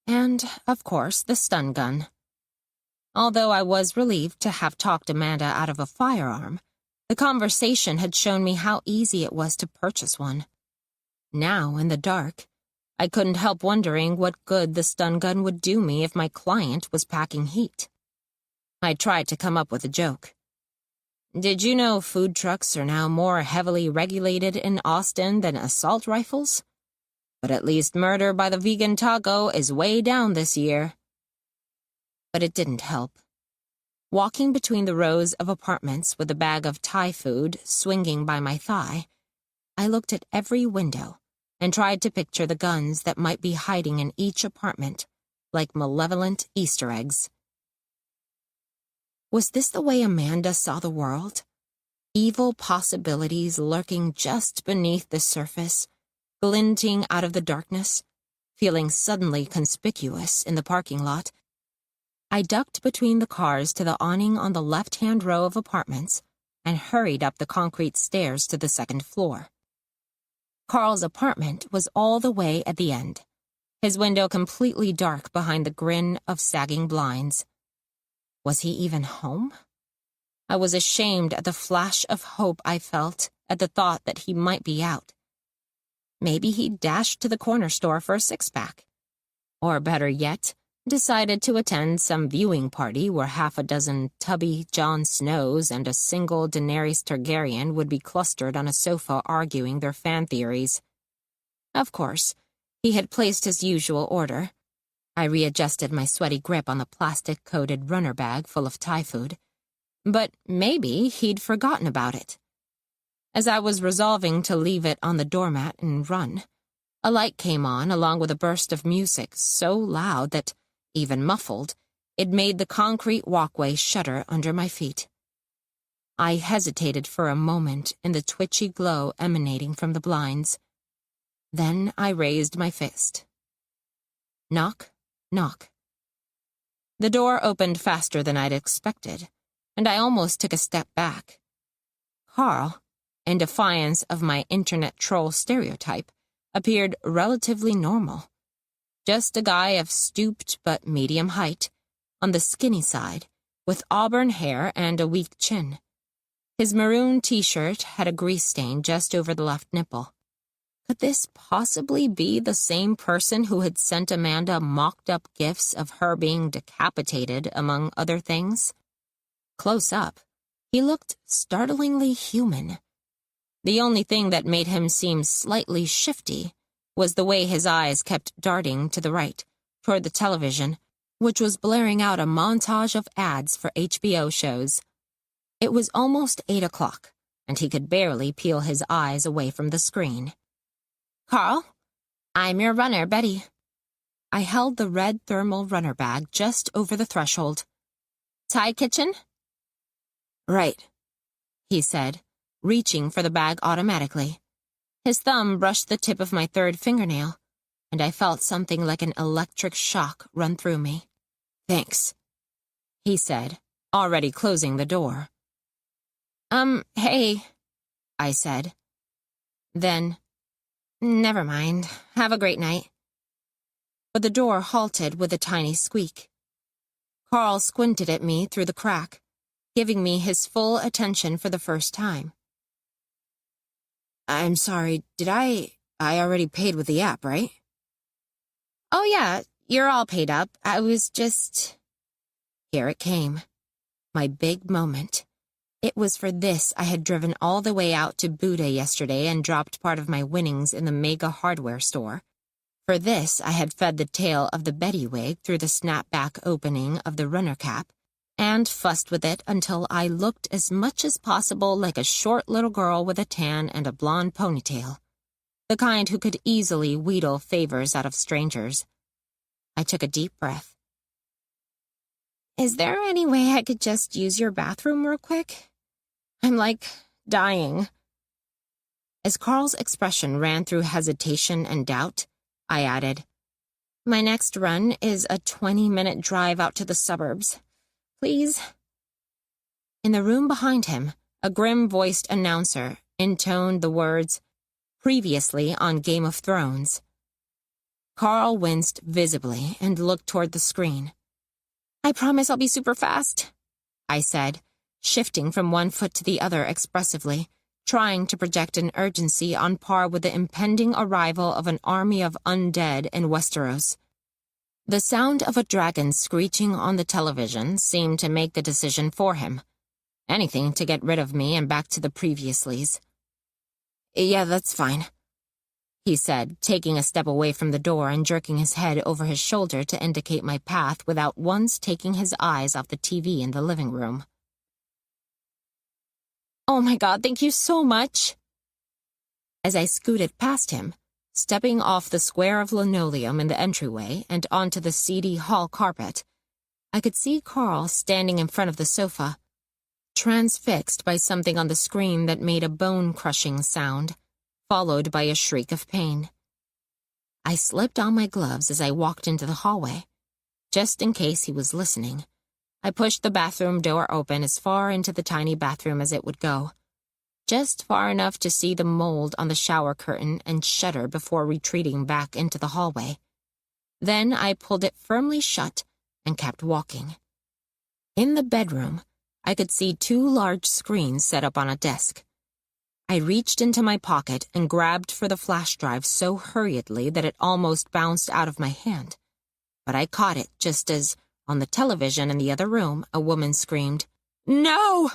and, of course, the stun gun. Although I was relieved to have talked Amanda out of a firearm, the conversation had shown me how easy it was to purchase one. Now, in the dark, I couldn't help wondering what good the stun gun would do me if my client was packing heat. I tried to come up with a joke. "Did you know food trucks are now more heavily regulated in Austin than assault rifles? But at least murder by the vegan taco is way down this year." But it didn't help. Walking between the rows of apartments with a bag of Thai food swinging by my thigh, I looked at every window and tried to picture the guns that might be hiding in each apartment, like malevolent Easter eggs. Was this the way Amanda saw the world? Evil possibilities lurking just beneath the surface, glinting out of the darkness, feeling suddenly conspicuous in the parking lot. I ducked between the cars to the awning on the left-hand row of apartments and hurried up the concrete stairs to the second floor. Carl's apartment was all the way at the end, his window completely dark behind the grin of sagging blinds. Was he even home? I was ashamed at the flash of hope I felt at the thought that he might be out. Maybe he'd dashed to the corner store for a six-pack. Or better yet, decided to attend some viewing party where half a dozen tubby Jon Snows and a single Daenerys Targaryen would be clustered on a sofa arguing their fan theories. Of course, he had placed his usual order. I readjusted my sweaty grip on the plastic-coated runner bag full of Thai food. But maybe he'd forgotten about it. As I was resolving to leave it on the doormat and run, a light came on along with a burst of music so loud that, even muffled, it made the concrete walkway shudder under my feet. I hesitated for a moment in the twitchy glow emanating from the blinds. Then I raised my fist. Knock, knock. The door opened faster than I'd expected, and I almost took a step back. Carl, in defiance of my internet troll stereotype, appeared relatively normal. Just a guy of stooped but medium height, on the skinny side, with auburn hair and a weak chin. His maroon t-shirt had a grease stain just over the left nipple. Could this possibly be the same person who had sent Amanda mocked-up gifs of her being decapitated, among other things? Close up, he looked startlingly human. The only thing that made him seem slightly shifty was the way his eyes kept darting to the right, toward the television, which was blaring out a montage of ads for HBO shows. It was almost 8 o'clock, and he could barely peel his eyes away from the screen. "Carl, I'm your runner, Betty." I held the red thermal runner bag just over the threshold. "Thai kitchen?" "Right," he said, reaching for the bag automatically. His thumb brushed the tip of my third fingernail, and I felt something like an electric shock run through me. "Thanks," he said, already closing the door. Hey," I said. Then, "Never mind. Have a great night." But the door halted with a tiny squeak. Carl squinted at me through the crack, giving me his full attention for the first time. "I'm sorry, did I already paid with the app, right?" "Oh yeah, you're all paid up. I was just..." Here it came. My big moment. It was for this I had driven all the way out to Buda yesterday and dropped part of my winnings in the mega hardware store. For this I had fed the tail of the Betty wig through the snapback opening of the runner cap, and fussed with it until I looked as much as possible like a short little girl with a tan and a blonde ponytail, the kind who could easily wheedle favors out of strangers. I took a deep breath. "Is there any way I could just use your bathroom real quick? I'm dying." As Carl's expression ran through hesitation and doubt, I added, "My next run is a 20-minute drive out to the suburbs. Please?" In the room behind him, a grim-voiced announcer intoned the words, "Previously on Game of Thrones." Carl winced visibly and looked toward the screen. "I promise I'll be super fast," I said, shifting from one foot to the other expressively, trying to project an urgency on par with the impending arrival of an army of undead in Westeros. The sound of a dragon screeching on the television seemed to make the decision for him. Anything to get rid of me and back to the previouslys. "Yeah, that's fine," he said, taking a step away from the door and jerking his head over his shoulder to indicate my path without once taking his eyes off the TV in the living room. "Oh my God, thank you so much." As I scooted past him, stepping off the square of linoleum in the entryway and onto the seedy hall carpet, I could see Carl standing in front of the sofa, transfixed by something on the screen that made a bone-crushing sound, followed by a shriek of pain. I slipped on my gloves as I walked into the hallway. Just in case he was listening, I pushed the bathroom door open as far into the tiny bathroom as it would go, just far enough to see the mold on the shower curtain and shudder before retreating back into the hallway. Then I pulled it firmly shut and kept walking. In the bedroom, I could see 2 large screens set up on a desk. I reached into my pocket and grabbed for the flash drive so hurriedly that it almost bounced out of my hand. But I caught it just as, on the television in the other room, a woman screamed, "No!"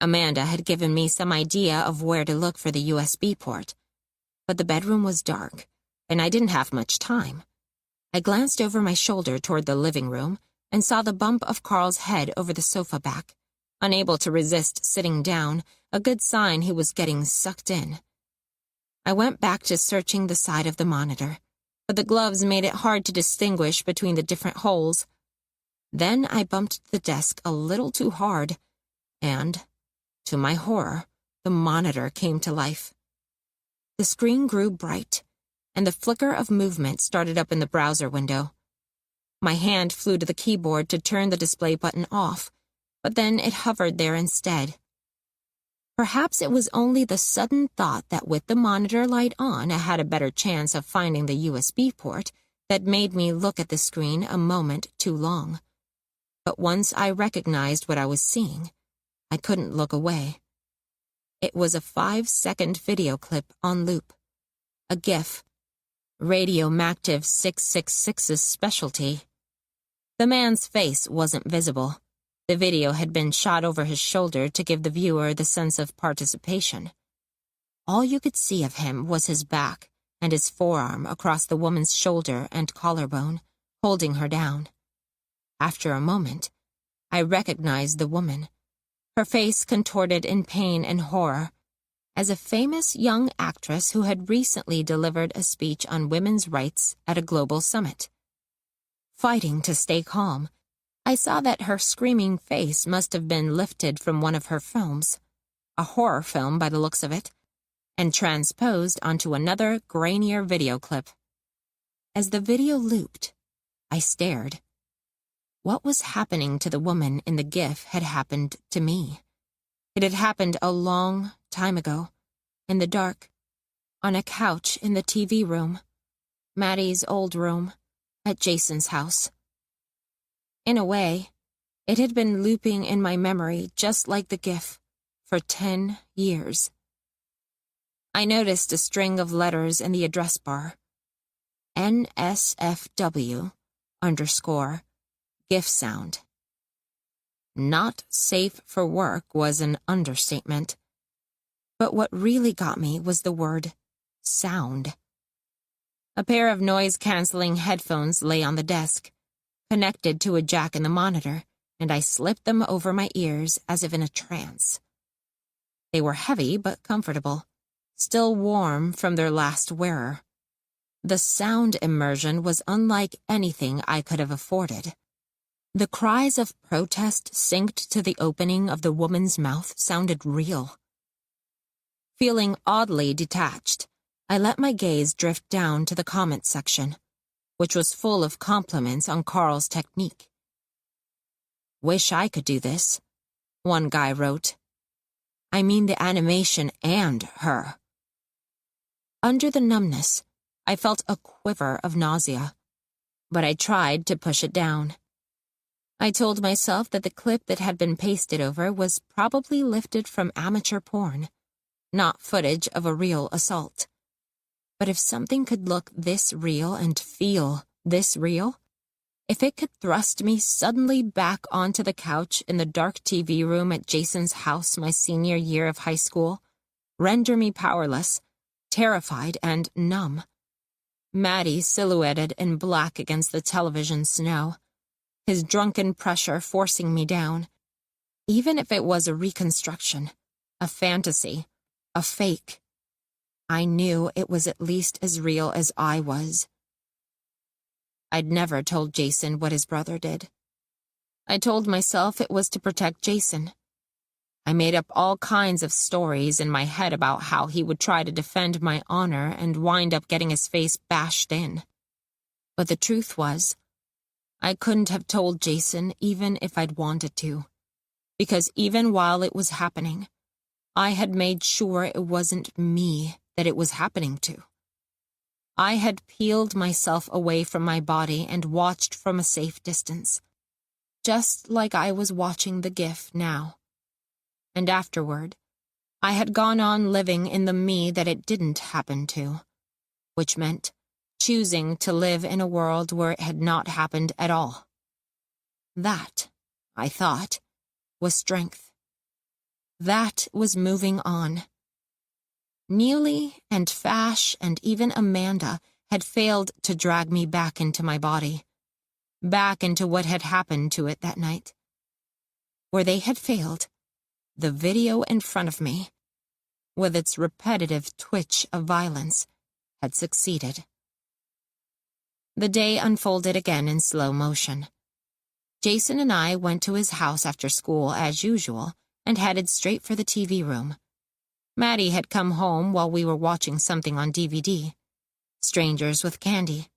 Amanda had given me some idea of where to look for the USB port, but the bedroom was dark, and I didn't have much time. I glanced over my shoulder toward the living room and saw the bump of Carl's head over the sofa back, unable to resist sitting down, a good sign he was getting sucked in. I went back to searching the side of the monitor, but the gloves made it hard to distinguish between the different holes. Then I bumped the desk a little too hard, and, to my horror, the monitor came to life. The screen grew bright, and the flicker of movement started up in the browser window. My hand flew to the keyboard to turn the display button off, but then it hovered there instead. Perhaps it was only the sudden thought that with the monitor light on I had a better chance of finding the USB port that made me look at the screen a moment too long. But once I recognized what I was seeing, I couldn't look away. It was a 5-second video clip on loop. A GIF. Radiomactive 666's specialty. The man's face wasn't visible. The video had been shot over his shoulder to give the viewer the sense of participation. All you could see of him was his back, and his forearm across the woman's shoulder and collarbone, holding her down. After a moment, I recognized the woman, her face contorted in pain and horror, as a famous young actress who had recently delivered a speech on women's rights at a global summit. Fighting to stay calm, I saw that her screaming face must have been lifted from one of her films, a horror film by the looks of it, and transposed onto another, grainier video clip. As the video looped, I stared. What was happening to the woman in the GIF had happened to me. It had happened a long time ago, in the dark, on a couch in the TV room, Maddie's old room, at Jason's house. In a way, it had been looping in my memory just like the GIF, for 10 years. I noticed a string of letters in the address bar. NSFW _ GIF sound. Not safe for work was an understatement. But what really got me was the word sound. A pair of noise-canceling headphones lay on the desk, connected to a jack in the monitor, and I slipped them over my ears as if in a trance. They were heavy but comfortable, still warm from their last wearer. The sound immersion was unlike anything I could have afforded. The cries of protest synced to the opening of the woman's mouth sounded real. Feeling oddly detached, I let my gaze drift down to the comments section, which was full of compliments on Carl's technique. "Wish I could do this," one guy wrote. "I mean the animation and her." Under the numbness, I felt a quiver of nausea, but I tried to push it down. I told myself that the clip that had been pasted over was probably lifted from amateur porn, not footage of a real assault. But if something could look this real and feel this real, if it could thrust me suddenly back onto the couch in the dark TV room at Jason's house my senior year of high school, render me powerless, terrified and numb. Maddie silhouetted in black against the television snow, his drunken pressure forcing me down. Even if it was a reconstruction, a fantasy, a fake, I knew it was at least as real as I was. I'd never told Jason what his brother did. I told myself it was to protect Jason. I made up all kinds of stories in my head about how he would try to defend my honor and wind up getting his face bashed in. But the truth was, I couldn't have told Jason even if I'd wanted to, because even while it was happening, I had made sure it wasn't me that it was happening to. I had peeled myself away from my body and watched from a safe distance, just like I was watching the GIF now. And afterward, I had gone on living in the me that it didn't happen to, which meant choosing to live in a world where it had not happened at all. That, I thought, was strength. That was moving on. Neely and Fash and even Amanda had failed to drag me back into my body, back into what had happened to it that night. Where they had failed, the video in front of me, with its repetitive twitch of violence, had succeeded. The day unfolded again in slow motion. Jason and I went to his house after school as usual and headed straight for the TV room. Maddie had come home while we were watching something on DVD, Strangers with Candy.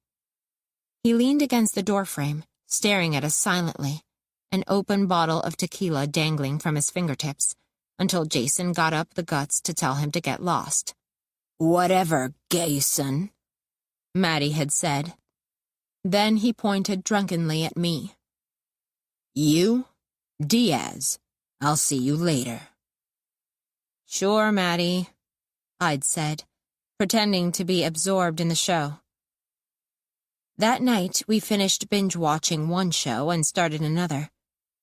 He leaned against the doorframe, staring at us silently, an open bottle of tequila dangling from his fingertips, until Jason got up the guts to tell him to get lost. "Whatever, Jason," Maddie had said. Then he pointed drunkenly at me. "You, Diaz, I'll see you later." "Sure, Maddie," I'd said, pretending to be absorbed in the show. That night, we finished binge-watching one show and started another,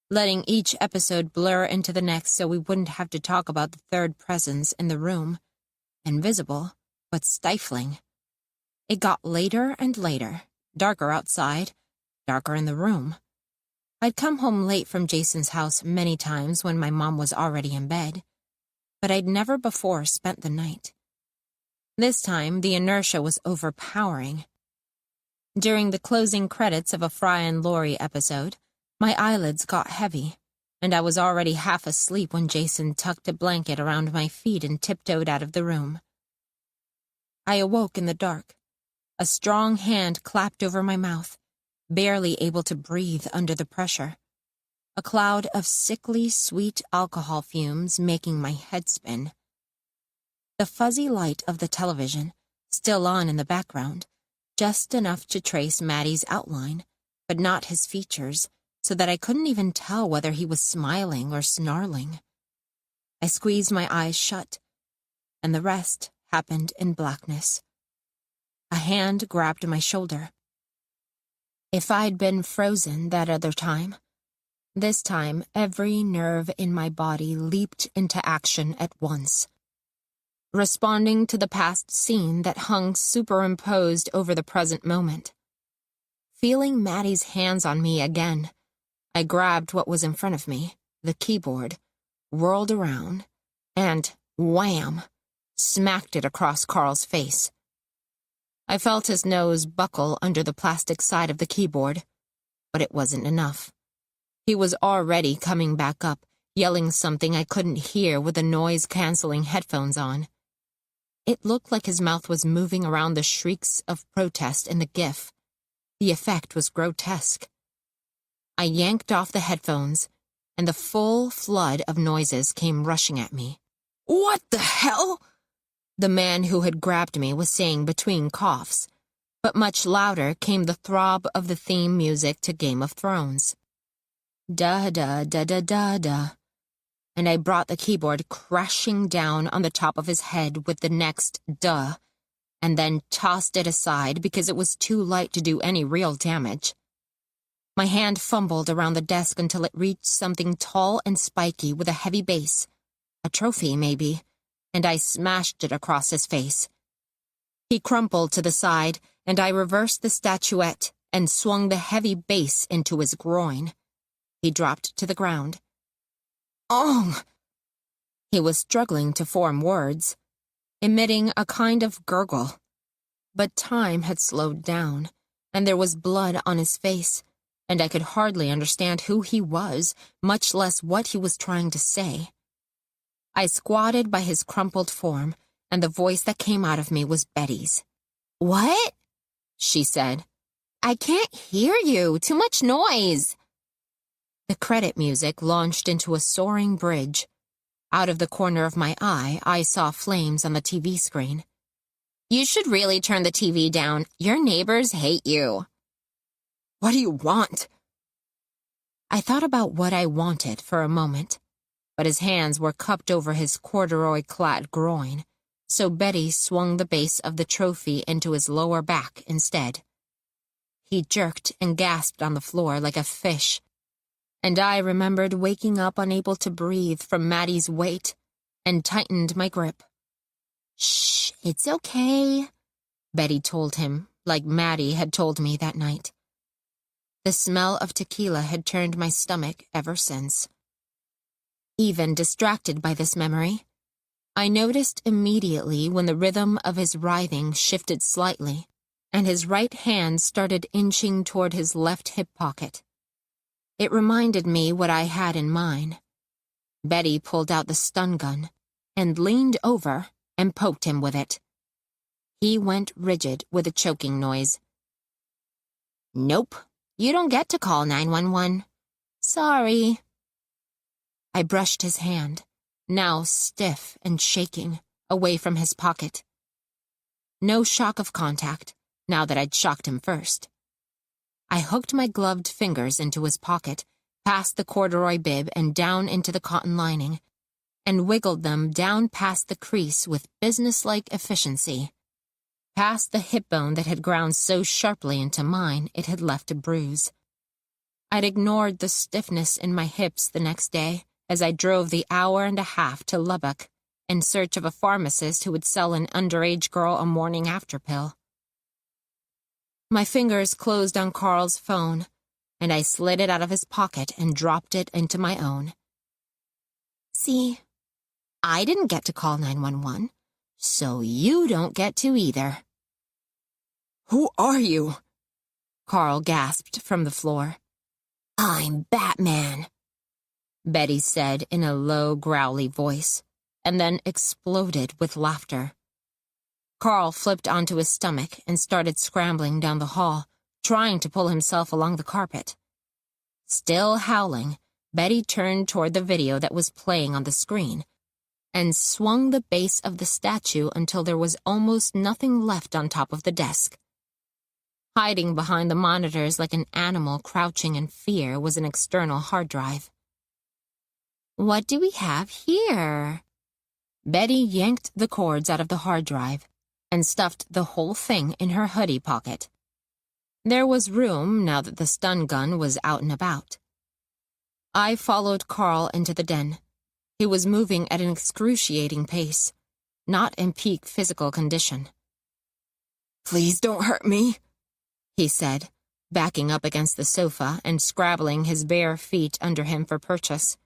letting each episode blur into the next so we wouldn't have to talk about the third presence in the room, invisible but stifling. It got later and later, darker outside, darker in the room. I'd come home late from Jason's house many times when my mom was already in bed, but I'd never before spent the night. This time, the inertia was overpowering. During the closing credits of a Fry and Laurie episode, my eyelids got heavy, and I was already half asleep when Jason tucked a blanket around my feet and tiptoed out of the room. I awoke in the dark. A strong hand clapped over my mouth, barely able to breathe under the pressure. A cloud of sickly, sweet alcohol fumes making my head spin. The fuzzy light of the television, still on in the background, just enough to trace Maddie's outline, but not his features, so that I couldn't even tell whether he was smiling or snarling. I squeezed my eyes shut, and the rest happened in blackness. A hand grabbed my shoulder. If I'd been frozen that other time, this time every nerve in my body leaped into action at once. Responding to the past scene that hung superimposed over the present moment. Feeling Maddie's hands on me again, I grabbed what was in front of me, the keyboard, whirled around, and, wham, smacked it across Carl's face. I felt his nose buckle under the plastic side of the keyboard, but it wasn't enough. He was already coming back up, yelling something I couldn't hear with the noise-canceling headphones on. It looked like his mouth was moving around the shrieks of protest in the GIF. The effect was grotesque. I yanked off the headphones, and the full flood of noises came rushing at me. "What the hell?" the man who had grabbed me was saying between coughs, but much louder came the throb of the theme music to Game of Thrones. Da-da-da-da-da-da. And I brought the keyboard crashing down on the top of his head with the next duh, and then tossed it aside because it was too light to do any real damage. My hand fumbled around the desk until it reached something tall and spiky with a heavy base, a trophy maybe, and I smashed it across his face. He crumpled to the side, and I reversed the statuette and swung the heavy base into his groin. He dropped to the ground. "Oh!" He was struggling to form words, emitting a kind of gurgle. But time had slowed down, and there was blood on his face, and I could hardly understand who he was, much less what he was trying to say. I squatted by his crumpled form, and the voice that came out of me was Betty's. "What?" she said. "I can't hear you. Too much noise." The credit music launched into a soaring bridge. Out of the corner of my eye, I saw flames on the TV screen. "You should really turn the TV down. Your neighbors hate you." "What do you want?" I thought about what I wanted for a moment, but his hands were cupped over his corduroy-clad groin, so Betty swung the base of the trophy into his lower back instead. He jerked and gasped on the floor like a fish, and I remembered waking up unable to breathe from Maddie's weight and tightened my grip. "Shh, it's okay," Betty told him, like Maddie had told me that night. The smell of tequila had turned my stomach ever since. Even distracted by this memory, I noticed immediately when the rhythm of his writhing shifted slightly, and his right hand started inching toward his left hip pocket. It reminded me what I had in mine. Betty pulled out the stun gun and leaned over and poked him with it. He went rigid with a choking noise. "Nope, you don't get to call 911. Sorry." I brushed his hand, now stiff and shaking, away from his pocket. No shock of contact, now that I'd shocked him first. I hooked my gloved fingers into his pocket, past the corduroy bib and down into the cotton lining, and wiggled them down past the crease with businesslike efficiency. Past the hip bone that had ground so sharply into mine it had left a bruise. I'd ignored the stiffness in my hips the next day as I drove the hour and a half to Lubbock in search of a pharmacist who would sell an underage girl a morning after pill. My fingers closed on Carl's phone, and I slid it out of his pocket and dropped it into my own. See, I didn't get to call 911, so you don't get to either. Who are you? Carl gasped from the floor. I'm Batman, Betty said in a low, growly voice, and then exploded with laughter. Carl flipped onto his stomach and started scrambling down the hall, trying to pull himself along the carpet. Still howling, Betty turned toward the video that was playing on the screen and swung the base of the statue until there was almost nothing left on top of the desk. Hiding behind the monitors like an animal crouching in fear was an external hard drive. What do we have here? Betty yanked the cords out of the hard drive and stuffed the whole thing in her hoodie pocket. There was room now that the stun gun was out and about. I followed Carl into the den. He was moving at an excruciating pace, not in peak physical condition. Please don't hurt me, he said, backing up against the sofa and scrabbling his bare feet under him for purchase.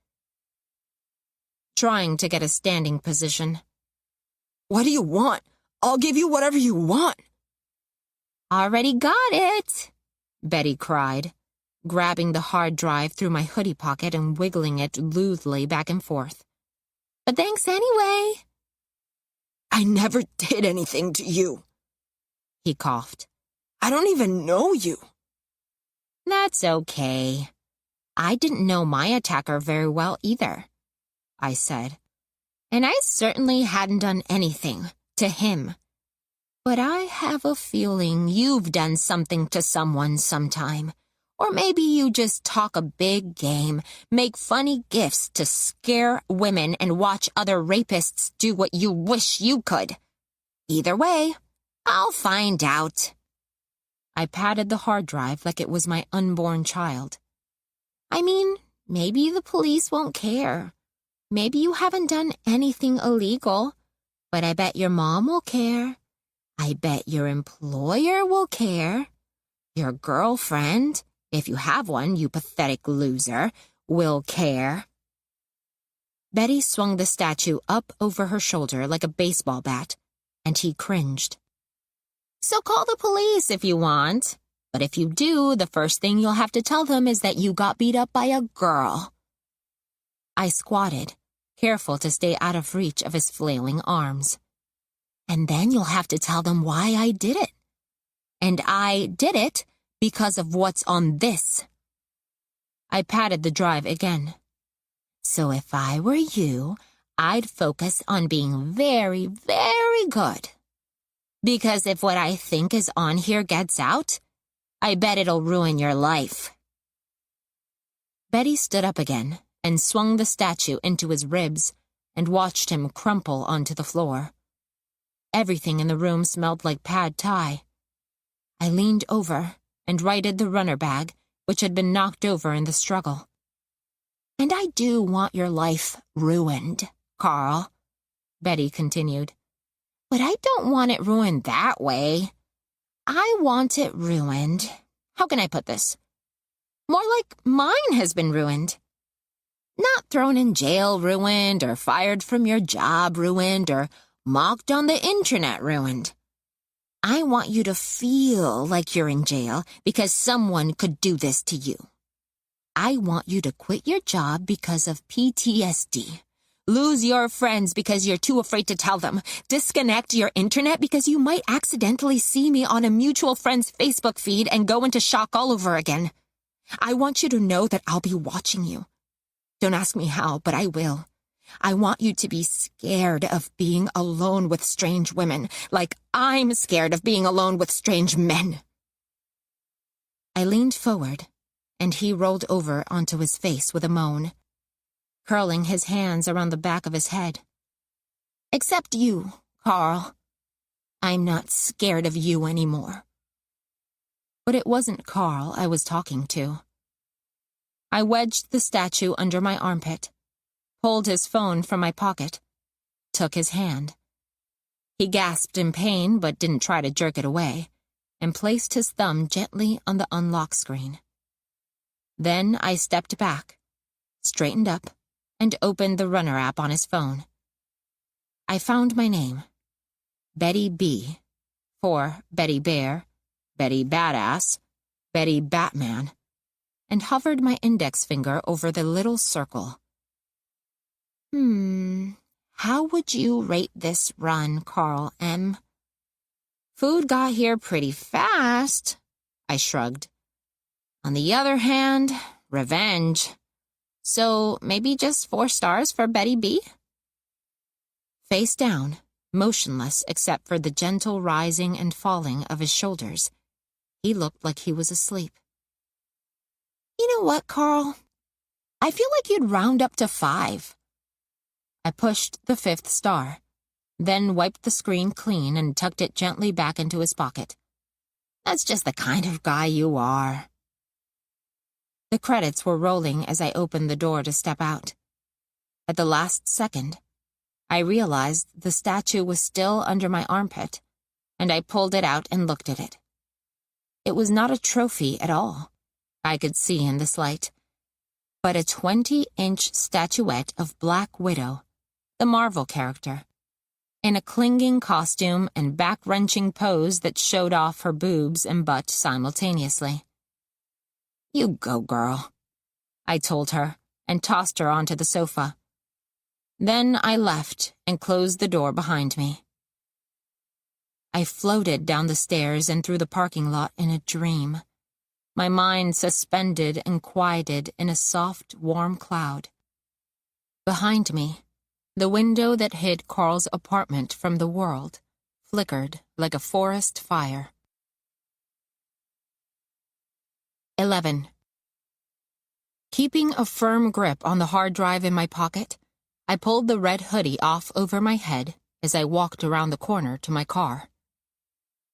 Trying to get a standing position. What do you want? I'll give you whatever you want. Already got it, Betty cried, grabbing the hard drive through my hoodie pocket and wiggling it lewdly back and forth. But thanks anyway. I never did anything to you, he coughed. I don't even know you. That's okay. I didn't know my attacker very well either, I said. And I certainly hadn't done anything to him. But I have a feeling you've done something to someone sometime. Or maybe you just talk a big game, make funny gifts to scare women and watch other rapists do what you wish you could. Either way, I'll find out. I patted the hard drive like it was my unborn child. I mean, maybe the police won't care. Maybe you haven't done anything illegal, but I bet your mom will care. I bet your employer will care. Your girlfriend, if you have one, you pathetic loser, will care. Betty swung the statue up over her shoulder like a baseball bat, and he cringed. So call the police if you want, but if you do, the first thing you'll have to tell them is that you got beat up by a girl. I squatted, careful to stay out of reach of his flailing arms. And then you'll have to tell them why I did it. And I did it because of what's on this. I patted the drive again. So if I were you, I'd focus on being very, very good. Because if what I think is on here gets out, I bet it'll ruin your life. Betty stood up again and swung the statue into his ribs and watched him crumple onto the floor. Everything in the room smelled like pad thai. I leaned over and righted the runner bag, which had been knocked over in the struggle. And I do want your life ruined, Carl, Betty continued. But I don't want it ruined that way. I want it ruined. How can I put this? More like mine has been ruined. Not thrown in jail ruined, or fired from your job ruined, or mocked on the internet ruined. I want you to feel like you're in jail because someone could do this to you. I want you to quit your job because of PTSD. Lose your friends because you're too afraid to tell them. Disconnect your internet because you might accidentally see me on a mutual friend's Facebook feed and go into shock all over again. I want you to know that I'll be watching you. Don't ask me how, but I will. I want you to be scared of being alone with strange women, like I'm scared of being alone with strange men. I leaned forward, and he rolled over onto his face with a moan, curling his hands around the back of his head. Except you, Carl. I'm not scared of you anymore. But it wasn't Carl I was talking to. I wedged the statue under my armpit, pulled his phone from my pocket, took his hand. He gasped in pain but didn't try to jerk it away, and placed his thumb gently on the unlock screen. Then I stepped back, straightened up, and opened the Runner app on his phone. I found my name, Betty B, for Betty Bear, Betty Badass, Betty Batman, and hovered my index finger over the little circle. How would you rate this run, Carl M.? Food got here pretty fast, I shrugged. On the other hand, revenge. So maybe just 4 stars for Betty B? Face down, motionless except for the gentle rising and falling of his shoulders, he looked like he was asleep. You know what, Carl? I feel like you'd round up to 5. I pushed the 5th star, then wiped the screen clean and tucked it gently back into his pocket. That's just the kind of guy you are. The credits were rolling as I opened the door to step out. At the last second, I realized the statue was still under my armpit, and I pulled it out and looked at it. It was not a trophy at all, I could see in this light, but a 20-inch statuette of Black Widow, the Marvel character, in a clinging costume and back-wrenching pose that showed off her boobs and butt simultaneously. You go, girl, I told her, and tossed her onto the sofa. Then I left and closed the door behind me. I floated down the stairs and through the parking lot in a dream, my mind suspended and quieted in a soft, warm cloud. Behind me, the window that hid Carl's apartment from the world flickered like a forest fire. 11. Keeping a firm grip on the hard drive in my pocket, I pulled the red hoodie off over my head as I walked around the corner to my car.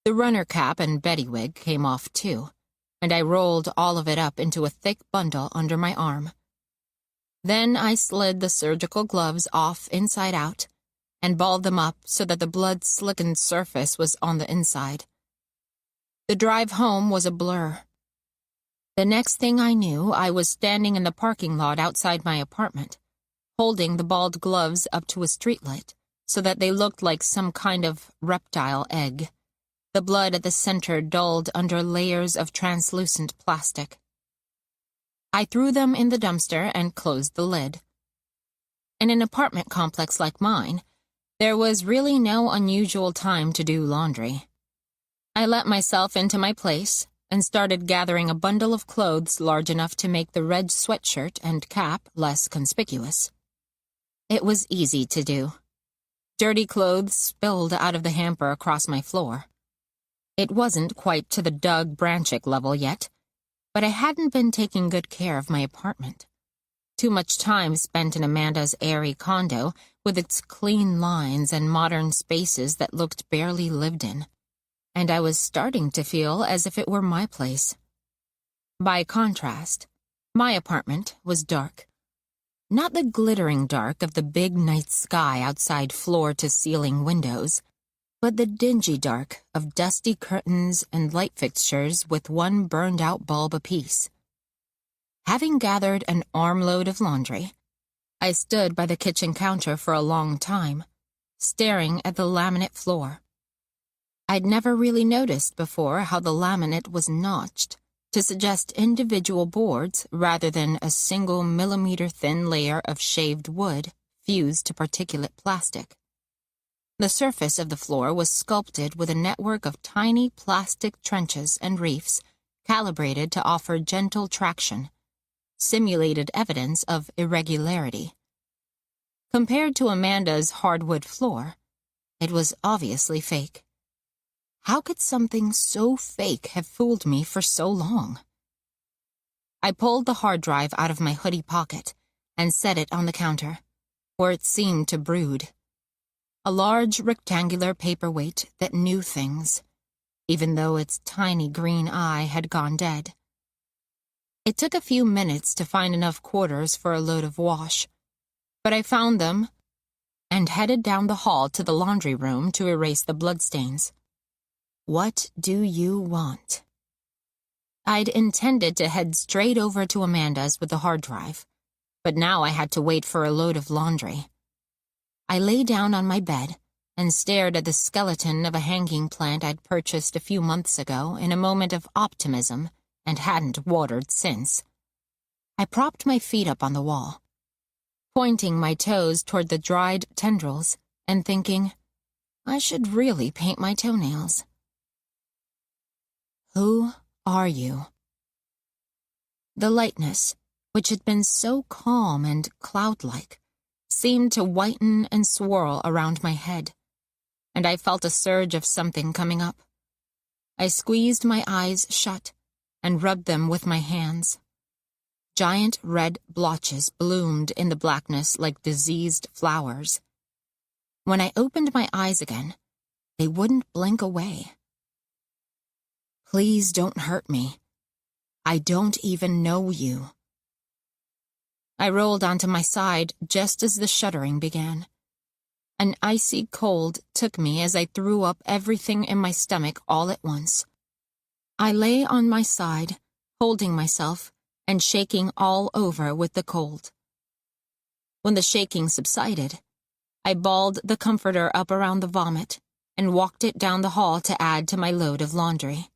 The runner cap and Betty wig came off too, and I rolled all of it up into a thick bundle under my arm. Then I slid the surgical gloves off inside out and balled them up so that the blood-slickened surface was on the inside. The drive home was a blur. The next thing I knew, I was standing in the parking lot outside my apartment, holding the balled gloves up to a streetlight so that they looked like some kind of reptile egg, the blood at the center dulled under layers of translucent plastic. I threw them in the dumpster and closed the lid. In an apartment complex like mine, there was really no unusual time to do laundry. I let myself into my place and started gathering a bundle of clothes large enough to make the red sweatshirt and cap less conspicuous. It was easy to do. Dirty clothes spilled out of the hamper across my floor. It wasn't quite to the Doug Branchick level yet, but I hadn't been taking good care of my apartment. Too much time spent in Amanda's airy condo with its clean lines and modern spaces that looked barely lived in, and I was starting to feel as if it were my place. By contrast, my apartment was dark. Not the glittering dark of the big night sky outside floor-to-ceiling windows, but the dingy dark of dusty curtains and light fixtures with one burned-out bulb apiece. Having gathered an armload of laundry, I stood by the kitchen counter for a long time, staring at the laminate floor. I'd never really noticed before how the laminate was notched to suggest individual boards rather than a single millimeter-thin layer of shaved wood fused to particulate plastic. The surface of the floor was sculpted with a network of tiny plastic trenches and reefs calibrated to offer gentle traction, simulated evidence of irregularity. Compared to Amanda's hardwood floor, it was obviously fake. How could something so fake have fooled me for so long? I pulled the hard drive out of my hoodie pocket and set it on the counter, where it seemed to brood. A large rectangular paperweight that knew things, even though its tiny green eye had gone dead. It took a few minutes to find enough quarters for a load of wash, but I found them and headed down the hall to the laundry room to erase the bloodstains. What do you want? I'd intended to head straight over to Amanda's with the hard drive, but now I had to wait for a load of laundry. I lay down on my bed and stared at the skeleton of a hanging plant I'd purchased a few months ago in a moment of optimism and hadn't watered since. I propped my feet up on the wall, pointing my toes toward the dried tendrils and thinking, I should really paint my toenails. Who are you? The lightness, which had been so calm and cloud-like, seemed to whiten and swirl around my head, and I felt a surge of something coming up. I squeezed my eyes shut and rubbed them with my hands. Giant red blotches bloomed in the blackness like diseased flowers. When I opened my eyes again, they wouldn't blink away. Please don't hurt me. I don't even know you. I rolled onto my side just as the shuddering began. An icy cold took me as I threw up everything in my stomach all at once. I lay on my side, holding myself and shaking all over with the cold. When the shaking subsided, I balled the comforter up around the vomit and walked it down the hall to add to my load of laundry.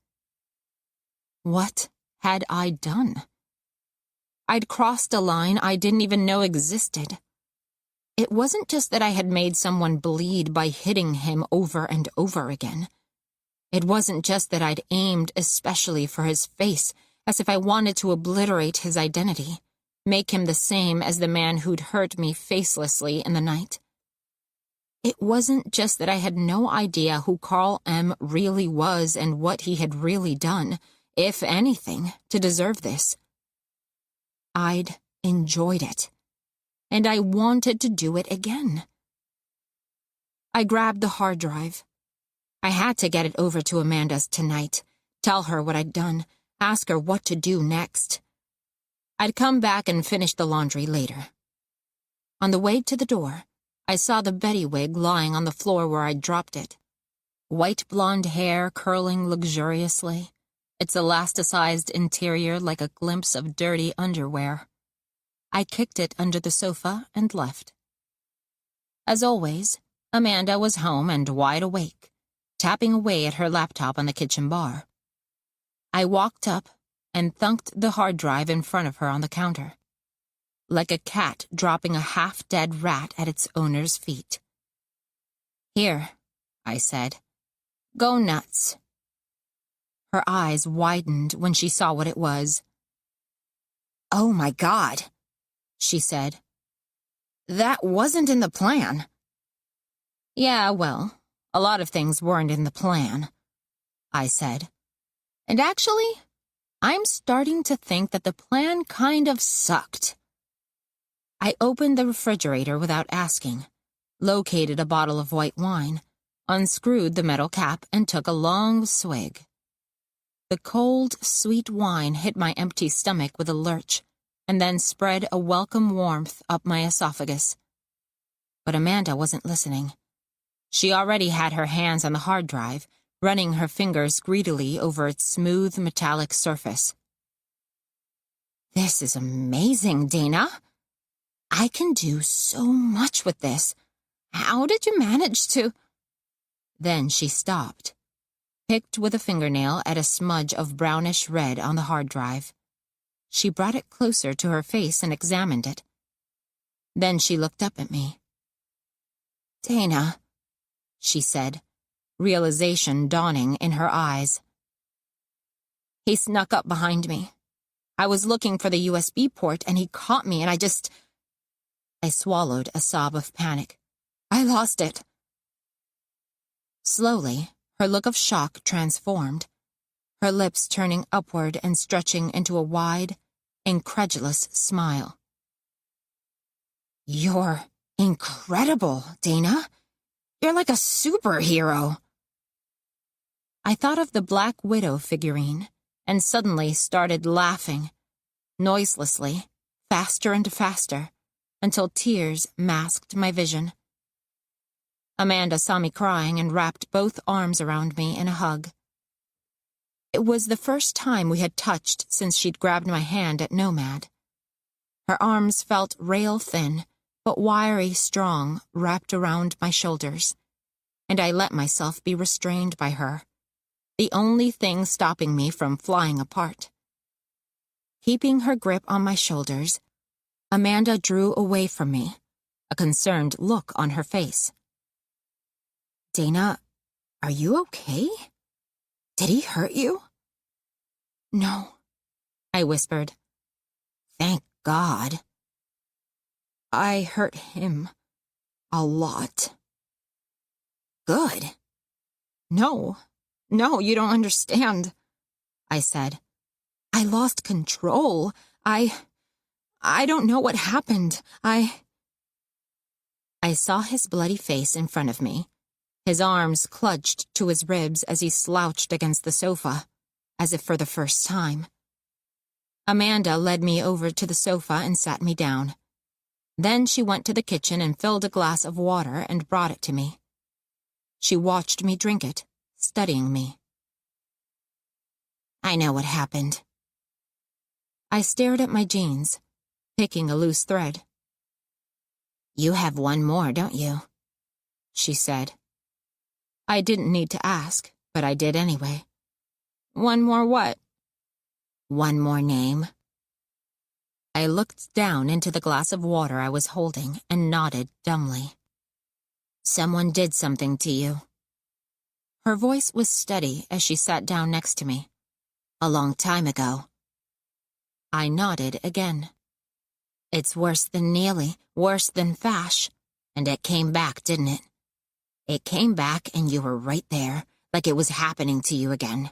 What had I done? I'd crossed a line I didn't even know existed. It wasn't just that I had made someone bleed by hitting him over and over again. It wasn't just that I'd aimed especially for his face, as if I wanted to obliterate his identity, make him the same as the man who'd hurt me facelessly in the night. It wasn't just that I had no idea who Carl M. really was and what he had really done, if anything, to deserve this. I'd enjoyed it, and I wanted to do it again. I grabbed the hard drive. I had to get it over to Amanda's tonight, tell her what I'd done, ask her what to do next. I'd come back and finish the laundry later. On the way to the door, I saw the Betty wig lying on the floor where I'd dropped it. White blonde hair curling luxuriously, its elasticized interior like a glimpse of dirty underwear. I kicked it under the sofa and left. As always, Amanda was home and wide awake, tapping away at her laptop on the kitchen bar. I walked up and thunked the hard drive in front of her on the counter, like a cat dropping a half-dead rat at its owner's feet. Here, I said. Go nuts. Her eyes widened when she saw what it was. Oh my God, she said. That wasn't in the plan. Yeah, well, a lot of things weren't in the plan, I said. And actually, I'm starting to think that the plan kind of sucked. I opened the refrigerator without asking, located a bottle of white wine, unscrewed the metal cap, and took a long swig. The cold, sweet wine hit my empty stomach with a lurch, and then spread a welcome warmth up my esophagus. But Amanda wasn't listening. She already had her hands on the hard drive, running her fingers greedily over its smooth metallic surface. This is amazing, Dana. I can do so much with this. How did you manage to... Then she stopped, picked with a fingernail at a smudge of brownish red on the hard drive. She brought it closer to her face and examined it. Then she looked up at me. Dana, she said, realization dawning in her eyes. He snuck up behind me. I was looking for the USB port and he caught me and I swallowed a sob of panic. I lost it. Slowly, her look of shock transformed, her lips turning upward and stretching into a wide, incredulous smile. You're incredible, Dana. You're like a superhero. I thought of the Black Widow figurine and suddenly started laughing, noiselessly, faster and faster, until tears masked my vision. Amanda saw me crying and wrapped both arms around me in a hug. It was the first time we had touched since she'd grabbed my hand at Nomad. Her arms felt rail-thin, but wiry strong, wrapped around my shoulders, and I let myself be restrained by her, the only thing stopping me from flying apart. Keeping her grip on my shoulders, Amanda drew away from me, a concerned look on her face. Dana, are you okay? Did he hurt you? No, I whispered. Thank God. I hurt him. A lot. Good. No, you don't understand, I said. I lost control. I don't know what happened. I saw his bloody face in front of me, his arms clutched to his ribs as he slouched against the sofa, as if for the first time. Amanda led me over to the sofa and sat me down. Then she went to the kitchen and filled a glass of water and brought it to me. She watched me drink it, studying me. I know what happened. I stared at my jeans, picking a loose thread. You have one more, don't you? She said. I didn't need to ask, but I did anyway. One more what? One more name. I looked down into the glass of water I was holding and nodded dumbly. Someone did something to you. Her voice was steady as she sat down next to me. A long time ago. I nodded again. It's worse than Neely, worse than Fash. And it came back, didn't it? It came back and you were right there, like it was happening to you again.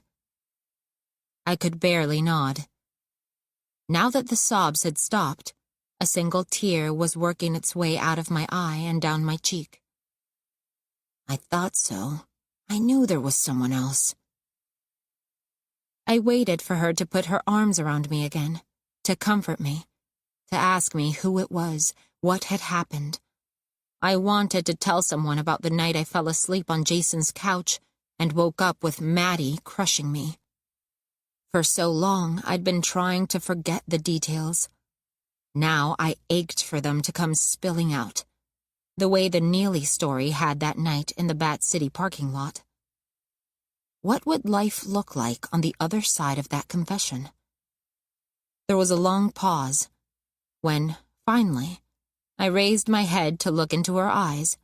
I could barely nod. Now that the sobs had stopped, a single tear was working its way out of my eye and down my cheek. I thought so. I knew there was someone else. I waited for her to put her arms around me again, to comfort me, to ask me who it was, what had happened. I wanted to tell someone about the night I fell asleep on Jason's couch and woke up with Maddie crushing me. For so long, I'd been trying to forget the details. Now I ached for them to come spilling out, the way the Neely story had that night in the Bat City parking lot. What would life look like on the other side of that confession? There was a long pause, when, finally, I raised my head to look into her eyes.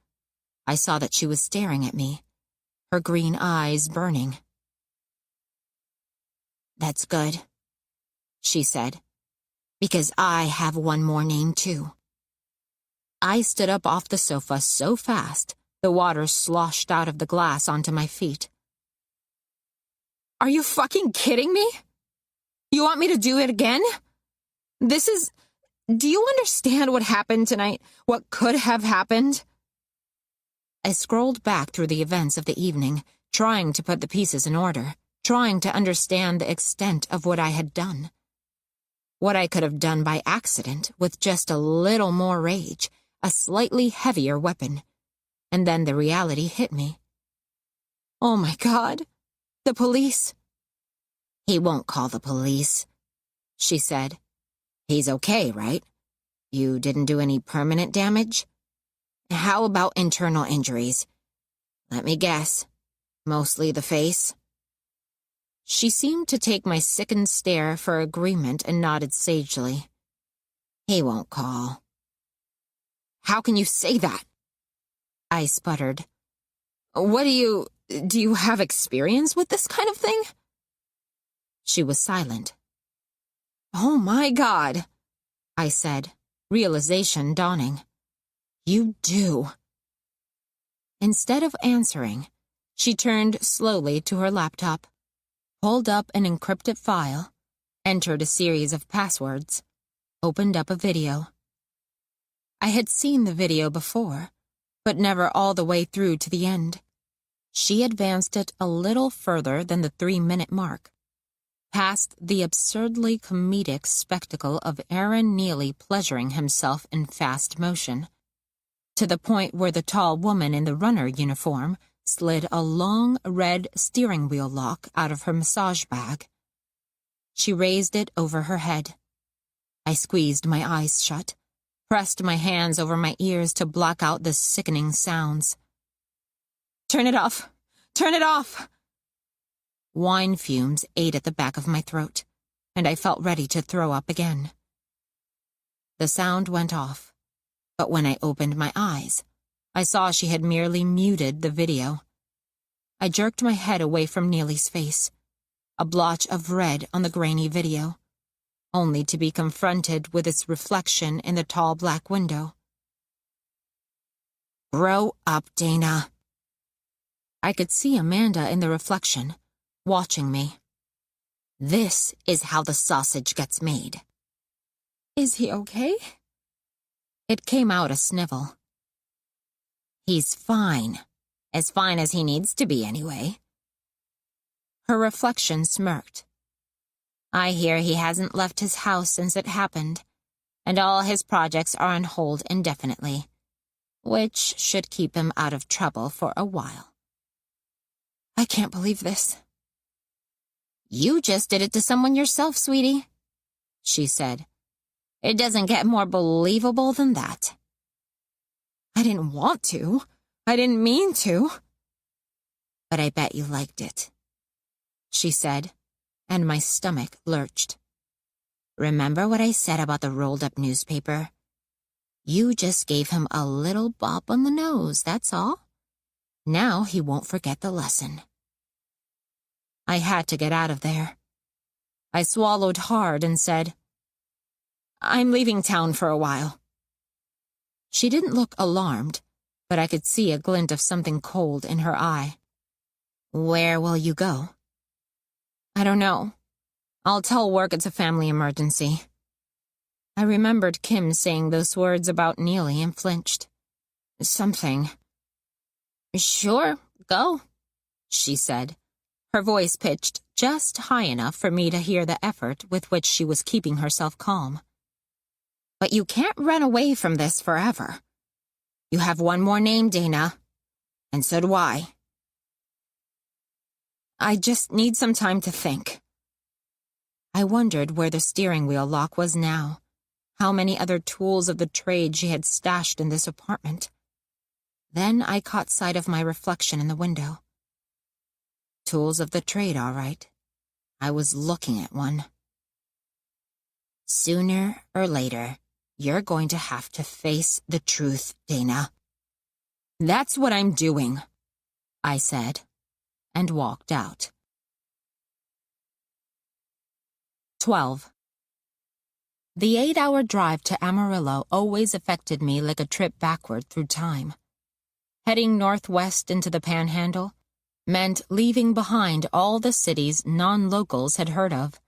I saw that she was staring at me, her green eyes burning. That's good, she said, because I have one more name too. I stood up off the sofa so fast, the water sloshed out of the glass onto my feet. Are you fucking kidding me? You want me to do it again? Do you understand what happened tonight? What could have happened? I scrolled back through the events of the evening, trying to put the pieces in order, trying to understand the extent of what I had done. What I could have done by accident with just a little more rage, a slightly heavier weapon. And then the reality hit me. Oh my God, the police. He won't call the police, she said. He's okay, right? You didn't do any permanent damage? How about internal injuries? Let me guess. Mostly the face? She seemed to take my sickened stare for agreement and nodded sagely. He won't call. How can you say that? I sputtered. Do you have experience with this kind of thing? She was silent. Oh my God, I said, realization dawning. You do. Instead of answering, she turned slowly to her laptop, pulled up an encrypted file, entered a series of passwords, opened up a video. I had seen the video before, but never all the way through to the end. She advanced it a little further than the 3-minute mark, past the absurdly comedic spectacle of Aaron Neely pleasuring himself in fast motion, to the point where the tall woman in the runner uniform slid a long red steering wheel lock out of her massage bag. She raised it over her head. I squeezed my eyes shut, pressed my hands over my ears to block out the sickening sounds. "Turn it off! Turn it off!" Wine fumes ate at the back of my throat, and I felt ready to throw up again. The sound went off, but when I opened my eyes, I saw she had merely muted the video. I jerked my head away from Neely's face, a blotch of red on the grainy video, only to be confronted with its reflection in the tall black window. "Grow up, Dana." I could see Amanda in the reflection, watching me. "This is how the sausage gets made." "Is he okay?" It came out a snivel. "He's fine. As fine as he needs to be, anyway." Her reflection smirked. "I hear he hasn't left his house since it happened, and all his projects are on hold indefinitely, which should keep him out of trouble for a while." "I can't believe this." "You just did it to someone yourself, sweetie," she said. "It doesn't get more believable than that." "I didn't want to. I didn't mean to." "But I bet you liked it," she said, and my stomach lurched. "Remember what I said about the rolled-up newspaper? You just gave him a little bop on the nose, that's all. Now he won't forget the lesson." I had to get out of there. I swallowed hard and said, "I'm leaving town for a while." She didn't look alarmed, but I could see a glint of something cold in her eye. "Where will you go?" "I don't know. I'll tell work it's a family emergency." I remembered Kim saying those words about Neely and flinched. Something. "Sure, go," she said, her voice pitched just high enough for me to hear the effort with which she was keeping herself calm. "But you can't run away from this forever. You have one more name, Dana, and so do I." "I just need some time to think." I wondered where the steering wheel lock was now, how many other tools of the trade she had stashed in this apartment. Then I caught sight of my reflection in the window. Tools of the trade, all right. I was looking at one. "Sooner or later, you're going to have to face the truth, Dana." "That's what I'm doing," I said, and walked out. 12. The 8-hour drive to Amarillo always affected me like a trip backward through time. Heading northwest into the Panhandle meant leaving behind all the cities non-locals had heard of,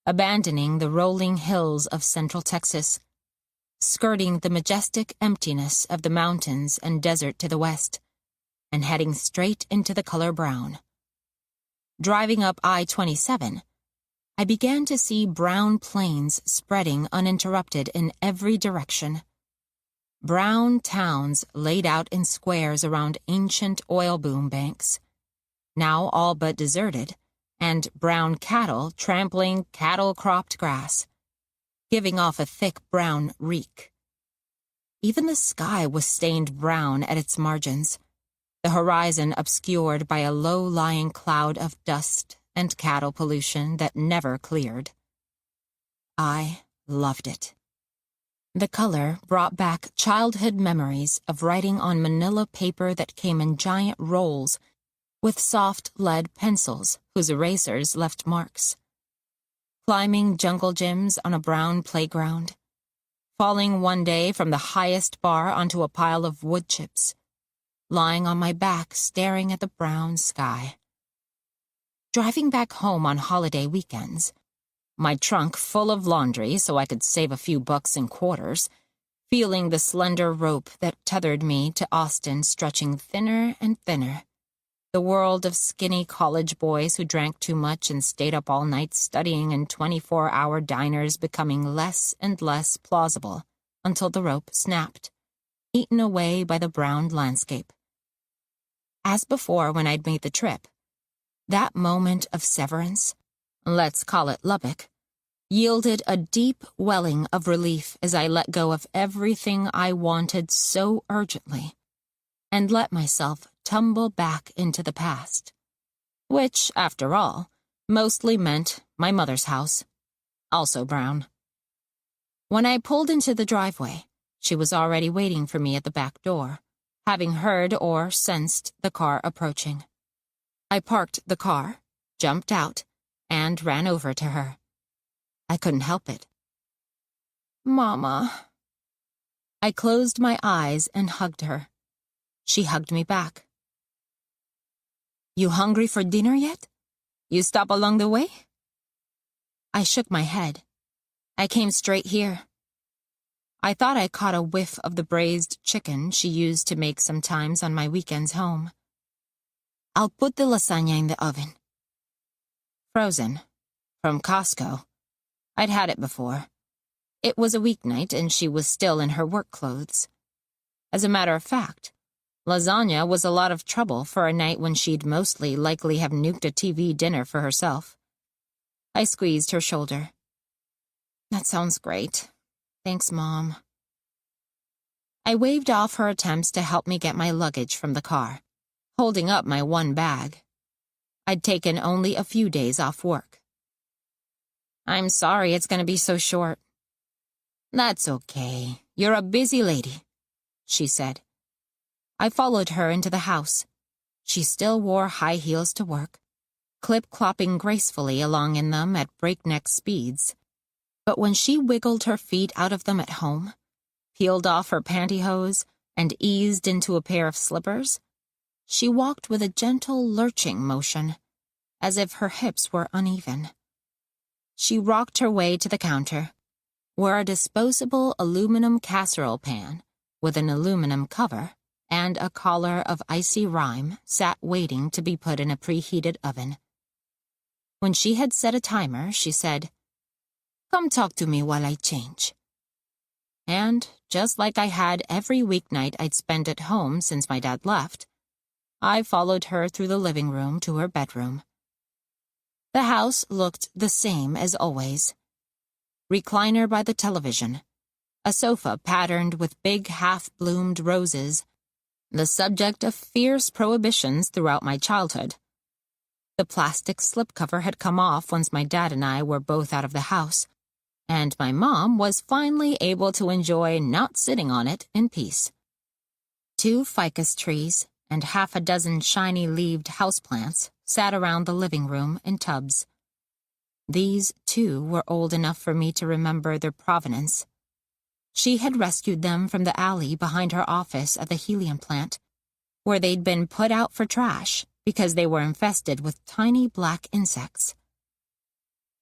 abandoning the rolling hills of central Texas, skirting the majestic emptiness of the mountains and desert to the west, and heading straight into the color brown. Driving up I-27, I began to see brown plains spreading uninterrupted in every direction. Brown towns laid out in squares around ancient oil boom banks, now all but deserted, and brown cattle trampling cattle-cropped grass, giving off a thick brown reek. Even the sky was stained brown at its margins, the horizon obscured by a low-lying cloud of dust and cattle pollution that never cleared. I loved it. The color brought back childhood memories of writing on manila paper that came in giant rolls with soft lead pencils whose erasers left marks. Climbing jungle gyms on a brown playground. Falling one day from the highest bar onto a pile of wood chips. Lying on my back staring at the brown sky. Driving back home on holiday weekends. My trunk full of laundry so I could save a few bucks in quarters. Feeling the slender rope that tethered me to Austin stretching thinner and thinner. The world of skinny college boys who drank too much and stayed up all night studying in 24-hour diners becoming less and less plausible until the rope snapped, eaten away by the brown landscape. as before when I'd made the trip. That moment of severance, let's call it Lubbock, yielded a deep welling of relief as I let go of everything I wanted so urgently and let myself tumble back into the past, which, after all, mostly meant my mother's house, also brown. When I pulled into the driveway, she was already waiting for me at the back door, having heard or sensed the car approaching. I parked the car, jumped out, and ran over to her. I couldn't help it. "Mama." I closed my eyes and hugged her. She hugged me back. "You hungry for dinner yet? You stop along the way?" I shook my head. I came straight here. I thought I caught a whiff of the braised chicken she used to make sometimes on my weekends home. "I'll put the lasagna in the oven." Frozen. From Costco. I'd had it before. It was a weeknight and she was still in her work clothes. As a matter of fact, lasagna was a lot of trouble for a night when she'd mostly likely have nuked a TV dinner for herself. I squeezed her shoulder. "That sounds great. Thanks, Mom." I waved off her attempts to help me get my luggage from the car, holding up my one bag. I'd taken only a few days off work. "I'm sorry it's going to be so short." "That's okay. You're a busy lady," she said. I followed her into the house. She still wore high heels to work, clip-clopping gracefully along in them at breakneck speeds. But when she wiggled her feet out of them at home, peeled off her pantyhose, and eased into a pair of slippers, she walked with a gentle lurching motion, as if her hips were uneven. She rocked her way to the counter, where a disposable aluminum casserole pan with an aluminum cover and a collar of icy rime sat waiting to be put in a preheated oven. When she had set a timer, she said, "Come talk to me while I change." And, just like I had every weeknight I'd spent at home since my dad left, I followed her through the living room to her bedroom. The house looked the same as always. Recliner by the television, a sofa patterned with big half-bloomed roses, the subject of fierce prohibitions throughout my childhood. The plastic slipcover had come off once my dad and I were both out of the house, and my mom was finally able to enjoy not sitting on it in peace. 2 ficus trees and half a dozen shiny-leaved houseplants sat around the living room in tubs. These, too, were old enough for me to remember their provenance. She had rescued them from the alley behind her office at the helium plant, where they'd been put out for trash because they were infested with tiny black insects.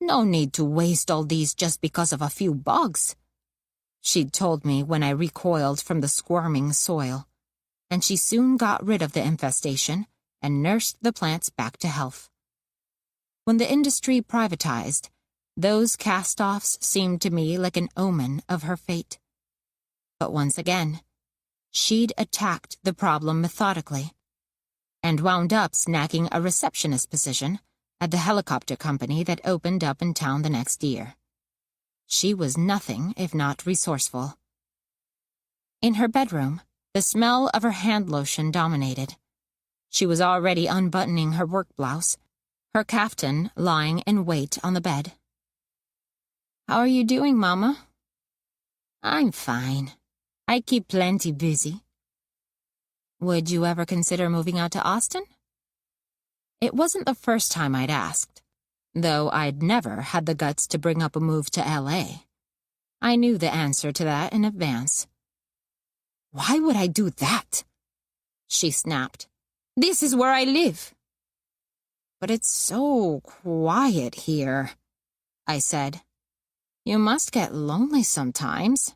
"No need to waste all these just because of a few bugs," she'd told me when I recoiled from the squirming soil, and she soon got rid of the infestation and nursed the plants back to health. When the industry privatized, those cast-offs seemed to me like an omen of her fate. But once again, she'd attacked the problem methodically, and wound up snagging a receptionist position at the helicopter company that opened up in town the next year. She was nothing if not resourceful. In her bedroom, the smell of her hand lotion dominated. She was already unbuttoning her work blouse, her caftan lying in wait on the bed. "How are you doing, Mama?" "I'm fine. I keep plenty busy." "Would you ever consider moving out to Austin?" It wasn't the first time I'd asked, though I'd never had the guts to bring up a move to LA. I knew the answer to that in advance. "Why would I do that?" she snapped. "This is where I live." "But it's so quiet here," I said. "You must get lonely sometimes."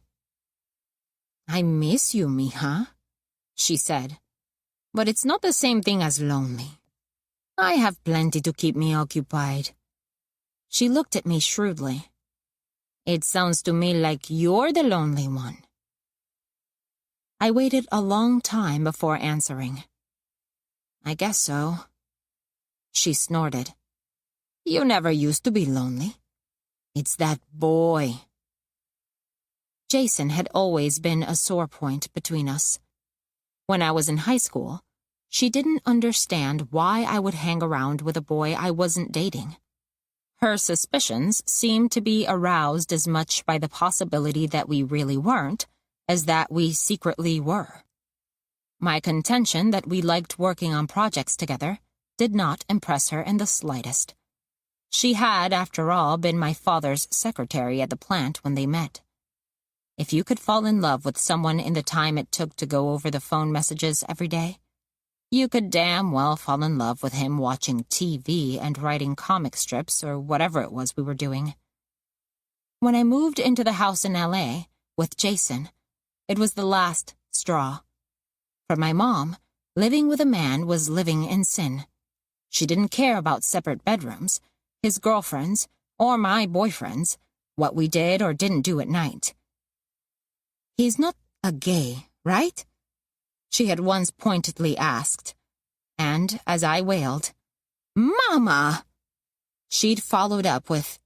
"I miss you, mija," she said. "But it's not the same thing as lonely. I have plenty to keep me occupied." She looked at me shrewdly. "It sounds to me like you're the lonely one." I waited a long time before answering. I guess so. She snorted. You never used to be lonely. It's that boy. Jason had always been a sore point between us. When I was in high school, she didn't understand why I would hang around with a boy I wasn't dating. Her suspicions seemed to be aroused as much by the possibility that we really weren't as that we secretly were. My contention that we liked working on projects together did not impress her in the slightest. She had, after all, been my father's secretary at the plant when they met. If you could fall in love with someone in the time it took to go over the phone messages every day, you could damn well fall in love with him watching TV and writing comic strips or whatever it was we were doing. When I moved into the house in L.A. with Jason, it was the last straw. For my mom, living with a man was living in sin. She didn't care about separate bedrooms, his girlfriends, or my boyfriends, what we did or didn't do at night. He's not a gay, right? She had once pointedly asked, and as I wailed, Mama! She'd followed up with,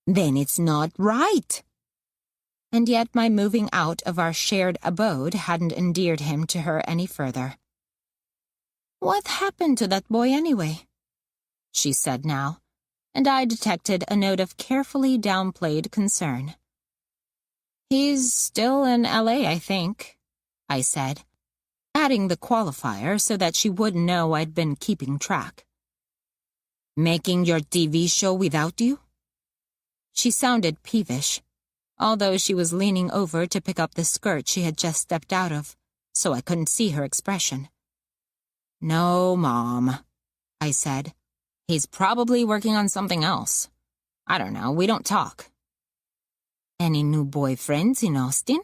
Then it's not right. And yet my moving out of our shared abode hadn't endeared him to her any further. What happened to that boy anyway? She said now, and I detected a note of carefully downplayed concern. He's still in L.A., I think, I said, adding the qualifier so that she would know I'd been keeping track. Making your TV show without you? She sounded peevish, although she was leaning over to pick up the skirt she had just stepped out of, so I couldn't see her expression. No, Mom, I said. He's probably working on something else. I don't know, we don't talk. Any new boyfriends in Austin?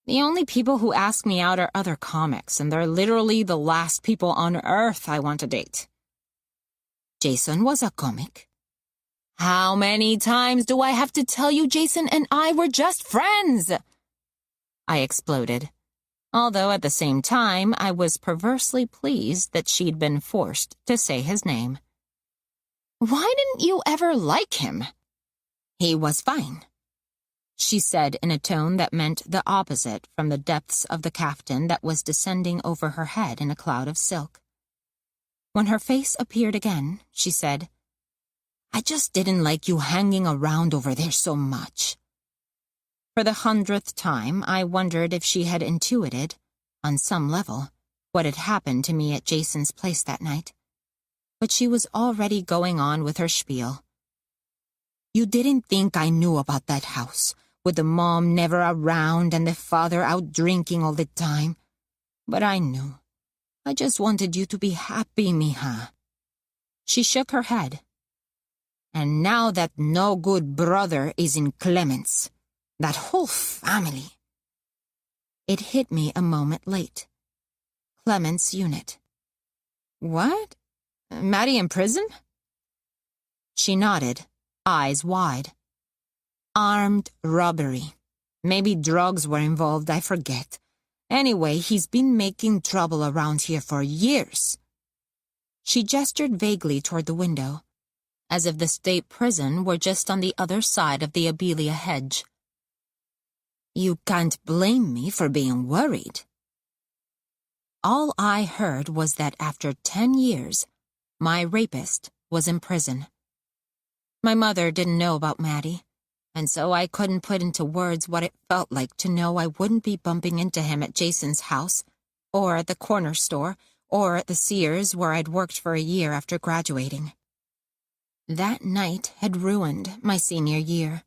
The only people who ask me out are other comics, and they're literally the last people on earth I want to date. Jason was a comic. How many times do I have to tell you Jason and I were just friends? I exploded, although at the same time I was perversely pleased that she'd been forced to say his name. Why didn't you ever like him? He was fine, she said in a tone that meant the opposite from the depths of the caftan that was descending over her head in a cloud of silk. When her face appeared again, she said, I just didn't like you hanging around over there so much. For the 100th time, I wondered if she had intuited, on some level, what had happened to me at Jason's place that night. But she was already going on with her spiel. You didn't think I knew about that house, with the mom never around and the father out drinking all the time. But I knew. I just wanted you to be happy, mija. She shook her head. And now that no-good brother is in Clements, that whole family. It hit me a moment late. Clements' unit. What? Maddie in prison? She nodded, eyes wide. Armed robbery. Maybe drugs were involved, I forget. Anyway, he's been making trouble around here for years. She gestured vaguely toward the window, as if the state prison were just on the other side of the abelia hedge. You can't blame me for being worried. All I heard was that after 10 years, my rapist was in prison. My mother didn't know about Maddie, and so I couldn't put into words what it felt like to know I wouldn't be bumping into him at Jason's house, or at the corner store, or at the Sears where I'd worked for a year after graduating. That night had ruined my senior year,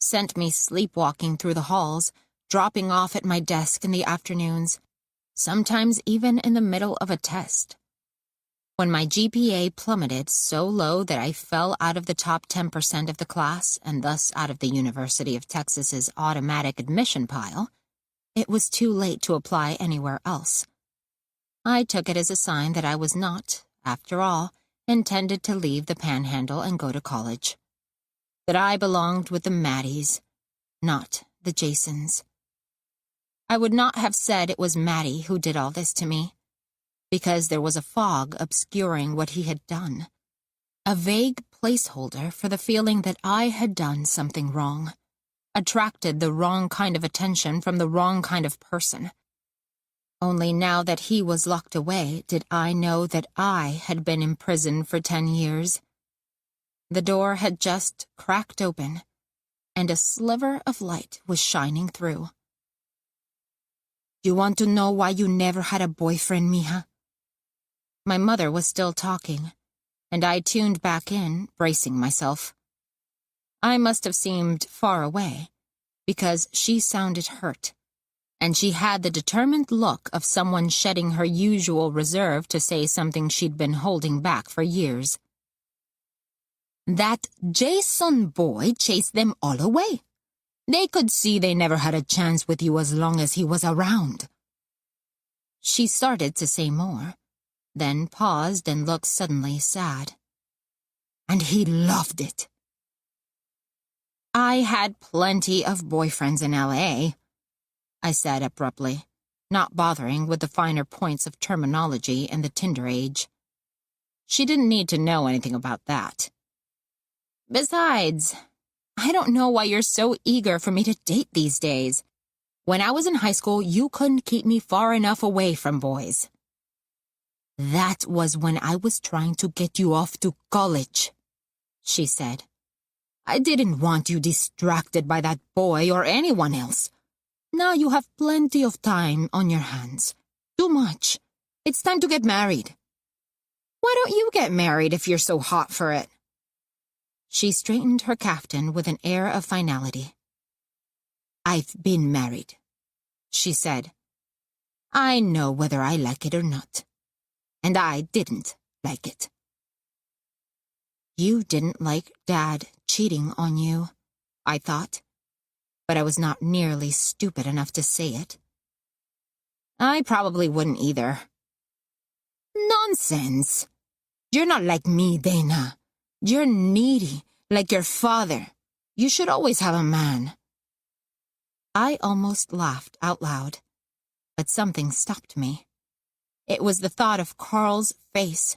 sent me sleepwalking through the halls, dropping off at my desk in the afternoons, sometimes even in the middle of a test. When my GPA plummeted so low that I fell out of the top 10% of the class and thus out of the University of Texas's automatic admission pile, it was too late to apply anywhere else. I took it as a sign that I was not, after all, intended to leave the Panhandle and go to college. That I belonged with the Maddies, not the Jasons. I would not have said it was Maddie who did all this to me. because there was a fog obscuring what he had done. A vague placeholder for the feeling that I had done something wrong, attracted the wrong kind of attention from the wrong kind of person. Only now that he was locked away did I know that I had been in prison for 10 years. The door had just cracked open, and a sliver of light was shining through. "You want to know why you never had a boyfriend, mija?" My mother was still talking, and I tuned back in, bracing myself. I must have seemed far away, because she sounded hurt, and she had the determined look of someone shedding her usual reserve to say something she'd been holding back for years. "That Jason boy chased them all away. They could see they never had a chance with you as long as he was around." She started to say more, then paused and looked suddenly sad. "And he loved it." "I had plenty of boyfriends in L.A., I said abruptly, not bothering with the finer points of terminology in the Tinder age. She didn't need to know anything about that. "Besides, I don't know why you're so eager for me to date these days. When I was in high school, you couldn't keep me far enough away from boys." "That was when I was trying to get you off to college," she said. "I didn't want you distracted by that boy or anyone else. Now you have plenty of time on your hands. Too much. It's time to get married." "Why don't you get married if you're so hot for it?" She straightened her kaftan with an air of finality. "I've been married," she said. "I know whether I like it or not. And I didn't like it." "You didn't like Dad cheating on you," I thought, but I was not nearly stupid enough to say it. "I probably wouldn't either." "Nonsense. You're not like me, Dana. You're needy, like your father. You should always have a man." I almost laughed out loud, but something stopped me. It was the thought of Carl's face,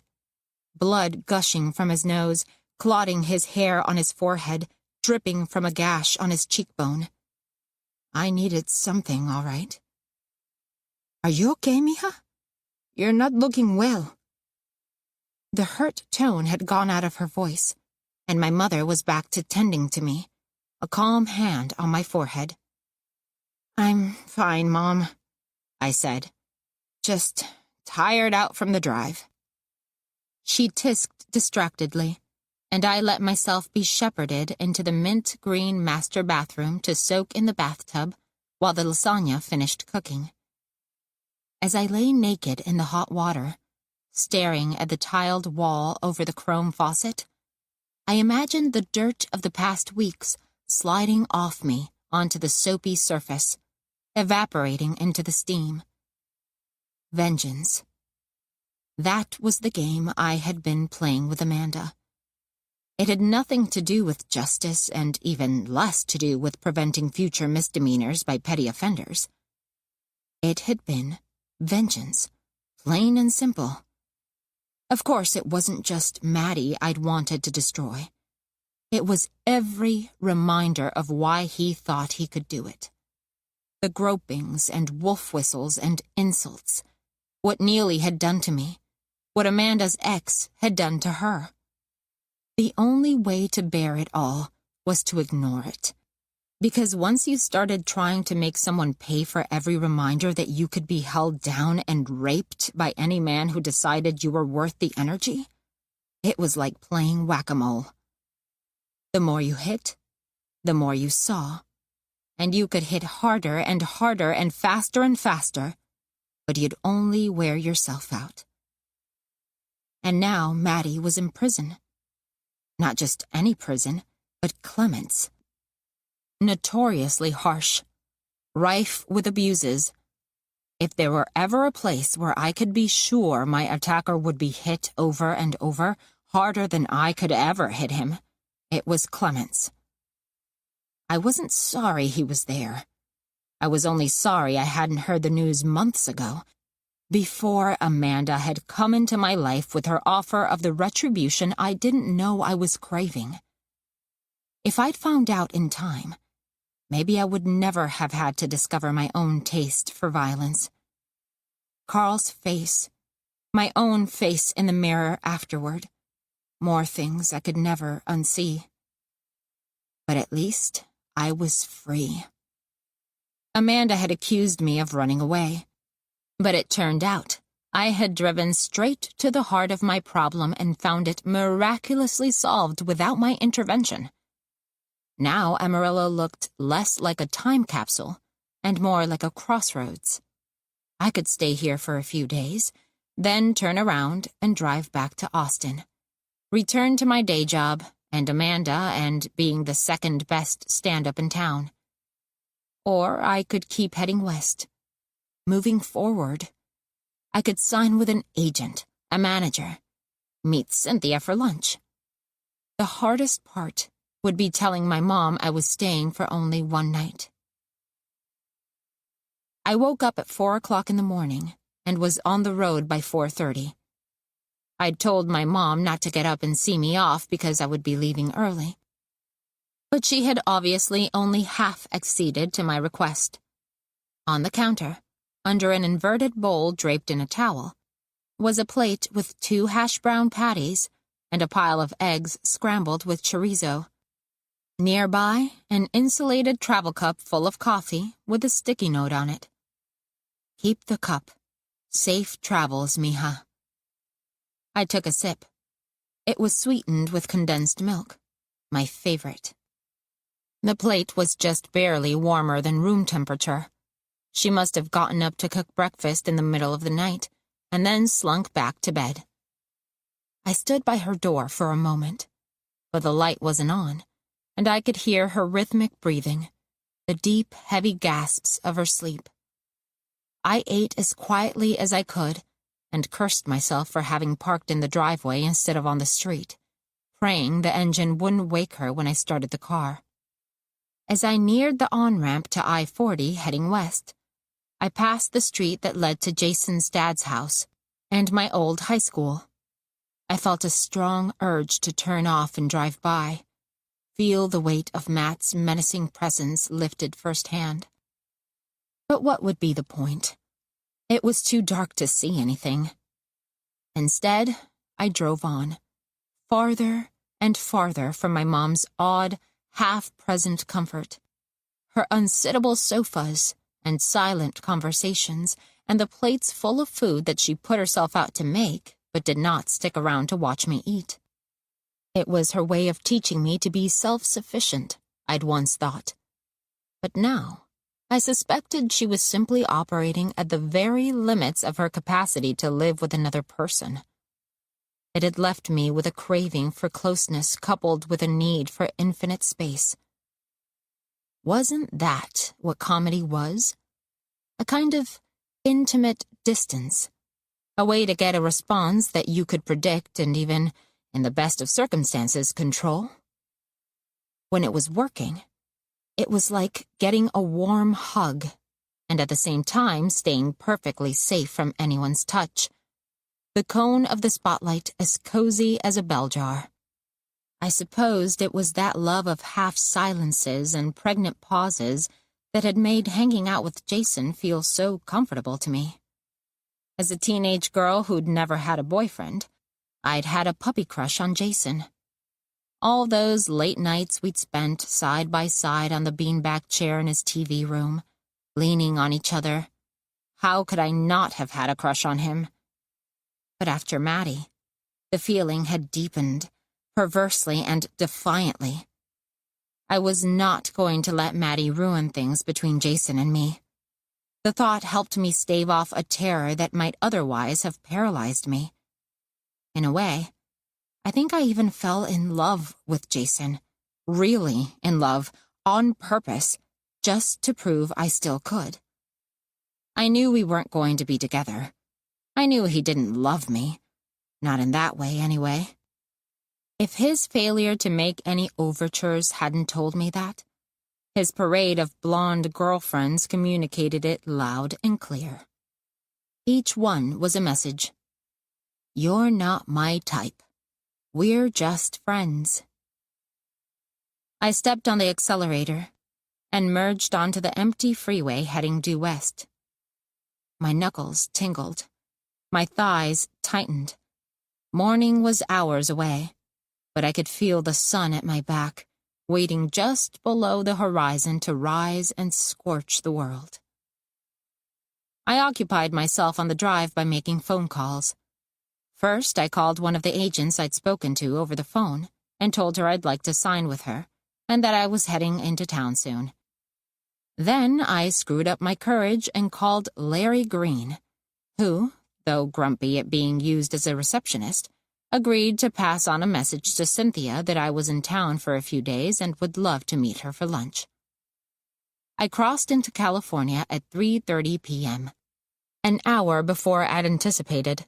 blood gushing from his nose, clotting his hair on his forehead, dripping from a gash on his cheekbone. I needed something, all right. "Are you okay, mija? You're not looking well." The hurt tone had gone out of her voice, and my mother was back to tending to me, a calm hand on my forehead. "I'm fine, Mom," I said. "Just tired out from the drive." She tisked distractedly, and I let myself be shepherded into the mint-green master bathroom to soak in the bathtub while the lasagna finished cooking. As I lay naked in the hot water, staring at the tiled wall over the chrome faucet, I imagined the dirt of the past weeks sliding off me onto the soapy surface, evaporating into the steam. Vengeance. That was the game I had been playing with Amanda. It had nothing to do with justice and even less to do with preventing future misdemeanors by petty offenders. It had been vengeance, plain and simple. Of course, it wasn't just Maddie I'd wanted to destroy. It was every reminder of why he thought he could do it. The gropings and wolf whistles and insults, what Neely had done to me, what Amanda's ex had done to her. The only way to bear it all was to ignore it. Because once you started trying to make someone pay for every reminder that you could be held down and raped by any man who decided you were worth the energy, it was like playing whack-a-mole. The more you hit, the more you saw. And you could hit harder and harder and faster, but you'd only wear yourself out. And now Maddie was in prison. Not just any prison, but Clement's. Notoriously harsh, rife with abuses. If there were ever a place where I could be sure my attacker would be hit over and over, harder than I could ever hit him, it was Clement's. I wasn't sorry he was there. I was only sorry I hadn't heard the news months ago. Before Amanda had come into my life with her offer of the retribution I didn't know I was craving. If I'd found out in time, maybe I would never have had to discover my own taste for violence. Carl's face, my own face in the mirror afterward, more things I could never unsee. But at least I was free. Amanda had accused me of running away. But it turned out I had driven straight to the heart of my problem and found it miraculously solved without my intervention. Now Amarillo looked less like a time capsule and more like a crossroads. I could stay here for a few days, then turn around and drive back to Austin, return to my day job and Amanda and being the second best stand-up in town. Or I could keep heading west. Moving forward, I could sign with an agent, a manager, meet Cynthia for lunch. The hardest part would be telling my mom I was staying for only one night. I woke up at 4 o'clock in the morning and was on the road by 4:30. I'd told my mom not to get up and see me off because I would be leaving early. But she had obviously only half acceded to my request. On the counter, under an inverted bowl draped in a towel, was a plate with 2 hash brown patties and a pile of eggs scrambled with chorizo. Nearby, an insulated travel cup full of coffee with a sticky note on it. Keep the cup. Safe travels, mija. I took a sip. It was sweetened with condensed milk, my favorite. The plate was just barely warmer than room temperature. She must have gotten up to cook breakfast in the middle of the night, and then slunk back to bed. I stood by her door for a moment, but the light wasn't on, and I could hear her rhythmic breathing, the deep, heavy gasps of her sleep. I ate as quietly as I could, and cursed myself for having parked in the driveway instead of on the street, praying the engine wouldn't wake her when I started the car. As I neared the on-ramp to I-40 heading west, I passed the street that led to Jason's dad's house and my old high school. I felt a strong urge to turn off and drive by, feel the weight of Matt's menacing presence lifted firsthand. But what would be the point? It was too dark to see anything. Instead, I drove on, farther and farther from my mom's odd, half-present comfort. Her unsittable sofas and silent conversations and the plates full of food that she put herself out to make but did not stick around to watch me eat. It was her way of teaching me to be self-sufficient, I'd once thought. But now, I suspected she was simply operating at the very limits of her capacity to live with another person. It had left me with a craving for closeness coupled with a need for infinite space. Wasn't that what comedy was? A kind of intimate distance. A way to get a response that you could predict and even, in the best of circumstances, control? When it was working, it was like getting a warm hug, and at the same time staying perfectly safe from anyone's touch. The cone of the spotlight as cozy as a bell jar. I supposed it was that love of half-silences and pregnant pauses that had made hanging out with Jason feel so comfortable to me. As a teenage girl who'd never had a boyfriend, I'd had a puppy crush on Jason. All those late nights we'd spent side by side on the beanbag chair in his TV room, leaning on each other. How could I not have had a crush on him? But after Maddie, the feeling had deepened, perversely and defiantly. I was not going to let Maddie ruin things between Jason and me. The thought helped me stave off a terror that might otherwise have paralyzed me. In a way, I think I even fell in love with Jason, really in love, on purpose, just to prove I still could. I knew we weren't going to be together. I knew he didn't love me. Not in that way, anyway. If his failure to make any overtures hadn't told me that, his parade of blonde girlfriends communicated it loud and clear. Each one was a message. You're not my type. We're just friends. I stepped on the accelerator and merged onto the empty freeway heading due west. My knuckles tingled. My thighs tightened. Morning was hours away, but I could feel the sun at my back, waiting just below the horizon to rise and scorch the world. I occupied myself on the drive by making phone calls. First, I called one of the agents I'd spoken to over the phone and told her I'd like to sign with her and that I was heading into town soon. Then I screwed up my courage and called Larry Green, who, though grumpy at being used as a receptionist, agreed to pass on a message to Cynthia that I was in town for a few days and would love to meet her for lunch. I crossed into California at 3:30 p.m., an hour before I'd anticipated,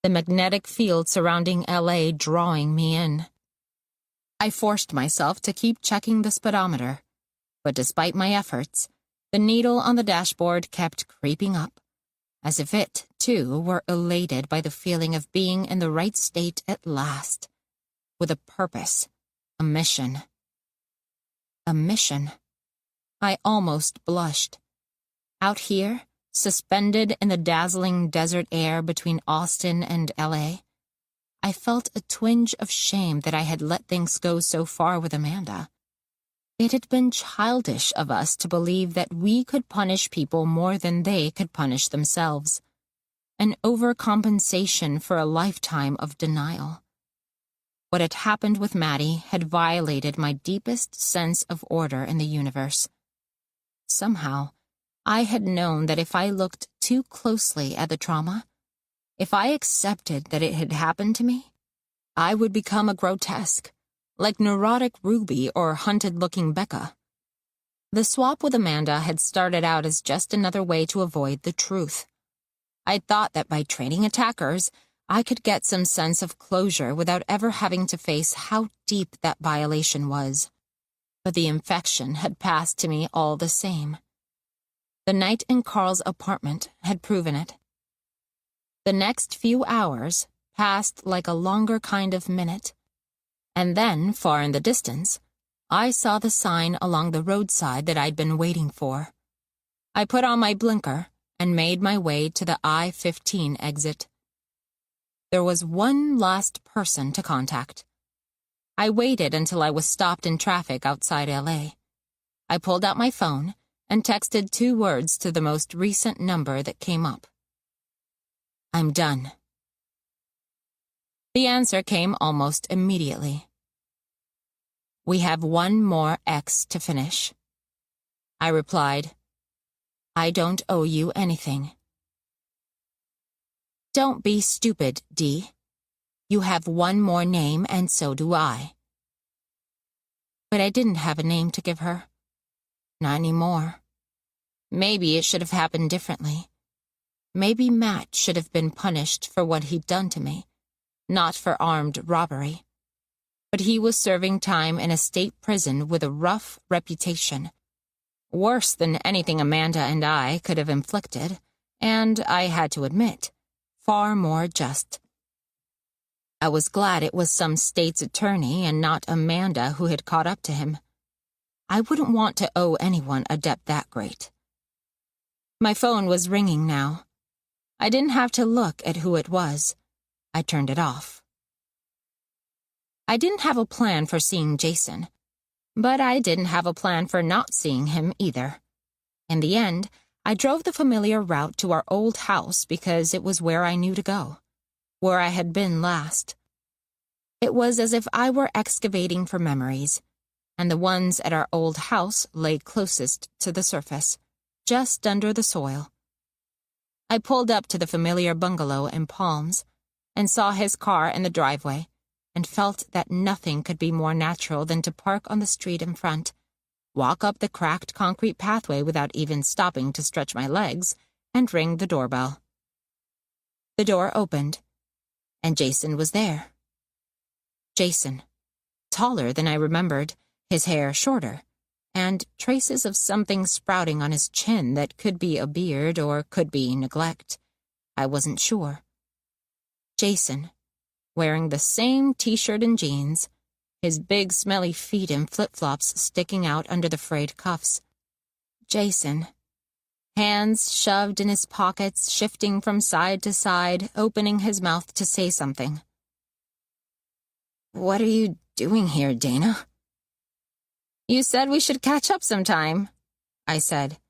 the magnetic field surrounding LA drawing me in. I forced myself to keep checking the speedometer, but despite my efforts, the needle on the dashboard kept creeping up, as if it, too, were elated by the feeling of being in the right state at last, with a purpose, a mission. A mission. I almost blushed. Out here, suspended in the dazzling desert air between Austin and LA, I felt a twinge of shame that I had let things go so far with Amanda. It had been childish of us to believe that we could punish people more than they could punish themselves. An overcompensation for a lifetime of denial. What had happened with Maddie had violated my deepest sense of order in the universe. Somehow, I had known that if I looked too closely at the trauma, if I accepted that it had happened to me, I would become a grotesque, like neurotic Ruby or hunted-looking Becca. The swap with Amanda had started out as just another way to avoid the truth. I'd thought that by training attackers, I could get some sense of closure without ever having to face how deep that violation was. But the infection had passed to me all the same. The night in Carl's apartment had proven it. The next few hours passed like a longer kind of minute, and then, far in the distance, I saw the sign along the roadside that I'd been waiting for. I put on my blinker and made my way to the I-15 exit. There was one last person to contact. I waited until I was stopped in traffic outside LA. I pulled out my phone and texted 2 words to the most recent number that came up. I'm done. The answer came almost immediately. We have 1 more X to finish. I replied, I don't owe you anything. Don't be stupid, D. You have 1 more name and so do I. But I didn't have a name to give her. Not anymore. Maybe it should have happened differently. Maybe Matt should have been punished for what he'd done to me, not for armed robbery. But he was serving time in a state prison with a rough reputation, worse than anything Amanda and I could have inflicted, and, I had to admit, far more just. I was glad it was some state's attorney and not Amanda who had caught up to him. I wouldn't want to owe anyone a debt that great. My phone was ringing now. I didn't have to look at who it was. I turned it off. I didn't have a plan for seeing Jason, but I didn't have a plan for not seeing him either. In the end, I drove the familiar route to our old house because it was where I knew to go, where I had been last. It was as if I were excavating for memories, and the ones at our old house lay closest to the surface, just under the soil. I pulled up to the familiar bungalow in Palms and saw his car in the driveway and felt that nothing could be more natural than to park on the street in front, walk up the cracked concrete pathway without even stopping to stretch my legs, and ring the doorbell. The door opened, and Jason was there. Jason, taller than I remembered, his hair shorter, and traces of something sprouting on his chin that could be a beard or could be neglect. I wasn't sure. Jason, wearing the same t-shirt and jeans, his big smelly feet in flip-flops sticking out under the frayed cuffs. Jason, hands shoved in his pockets, shifting from side to side, opening his mouth to say something. "What are you doing here, Dana?" "You said we should catch up sometime," I said.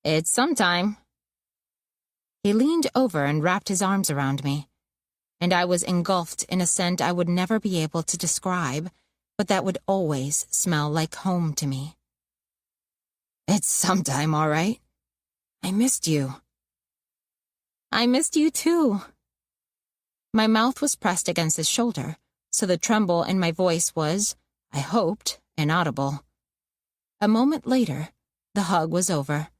"It's sometime." He leaned over and wrapped his arms around me, and I was engulfed in a scent I would never be able to describe, but that would always smell like home to me. "It's sometime, all right. I missed you." "I missed you too." My mouth was pressed against his shoulder, so the tremble in my voice was, I hoped, inaudible. A moment later, the hug was over,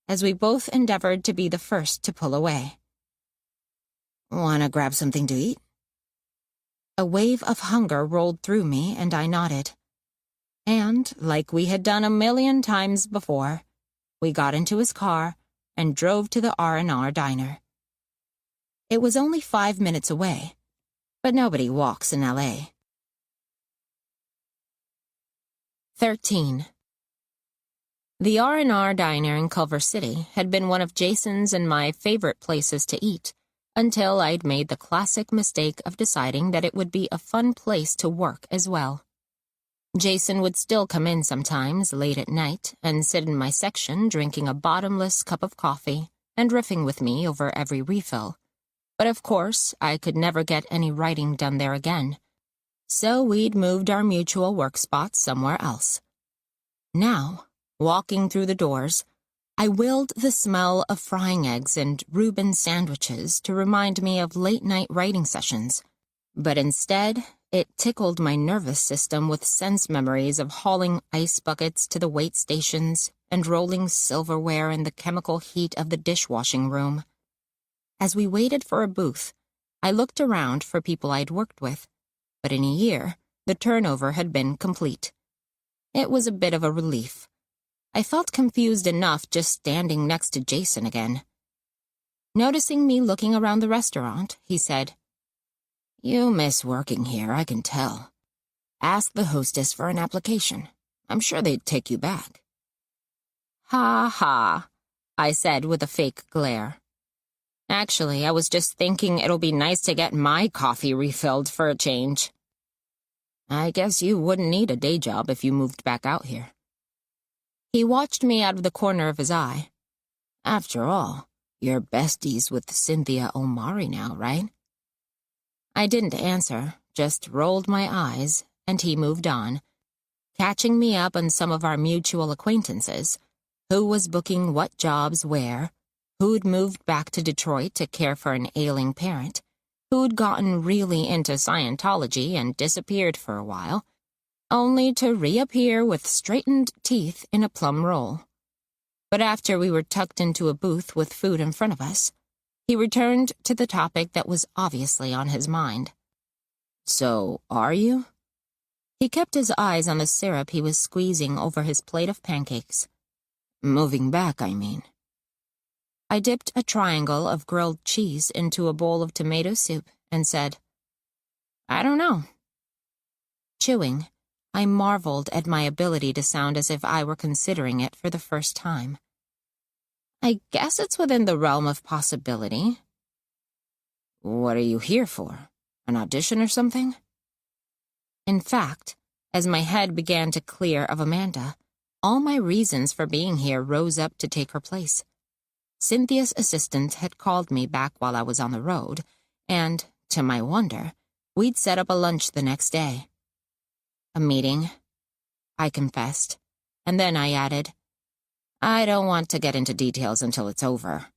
as we both endeavored to be the first to pull away. "Wanna grab something to eat?" A wave of hunger rolled through me, and I nodded. And, like we had done a million times before, we got into his car and drove to the R&R diner. It was only 5 minutes away, but nobody walks in L.A. 13. The R&R diner in Culver City had been one of Jason's and my favorite places to eat, until I'd made the classic mistake of deciding that it would be a fun place to work as well. Jason would still come in sometimes late at night and sit in my section drinking a bottomless cup of coffee and riffing with me over every refill. But of course, I could never get any writing done there again. So we'd moved our mutual work spots somewhere else. Now, walking through the doors, I willed the smell of frying eggs and Reuben sandwiches to remind me of late-night writing sessions. But instead, it tickled my nervous system with sense memories of hauling ice buckets to the wait stations and rolling silverware in the chemical heat of the dishwashing room. As we waited for a booth, I looked around for people I'd worked with, but in a year, the turnover had been complete. It was a bit of a relief. I felt confused enough just standing next to Jason again. Noticing me looking around the restaurant, he said, "You miss working here, I can tell. Ask the hostess for an application. I'm sure they'd take you back." "Ha ha," I said with a fake glare. "Actually, I was just thinking it'll be nice to get my coffee refilled for a change." "I guess you wouldn't need a day job if you moved back out here." He watched me out of the corner of his eye. "After all, you're besties with Cynthia Omari now, right?" I didn't answer, just rolled my eyes, and he moved on, catching me up on some of our mutual acquaintances, who was booking what jobs where, who'd moved back to Detroit to care for an ailing parent, who'd gotten really into Scientology and disappeared for a while, only to reappear with straightened teeth in a plum roll. But after we were tucked into a booth with food in front of us, he returned to the topic that was obviously on his mind. "So, are you?" He kept his eyes on the syrup he was squeezing over his plate of pancakes. "Moving back, I mean." I dipped a triangle of grilled cheese into a bowl of tomato soup and said, "I don't know." Chewing, I marveled at my ability to sound as if I were considering it for the first time. "I guess it's within the realm of possibility." "What are you here for? An audition or something?" In fact, as my head began to clear of Amanda, all my reasons for being here rose up to take her place. Cynthia's assistant had called me back while I was on the road, and, to my wonder, we'd set up a lunch the next day. "A meeting," I confessed, and then I added, "I don't want to get into details until it's over."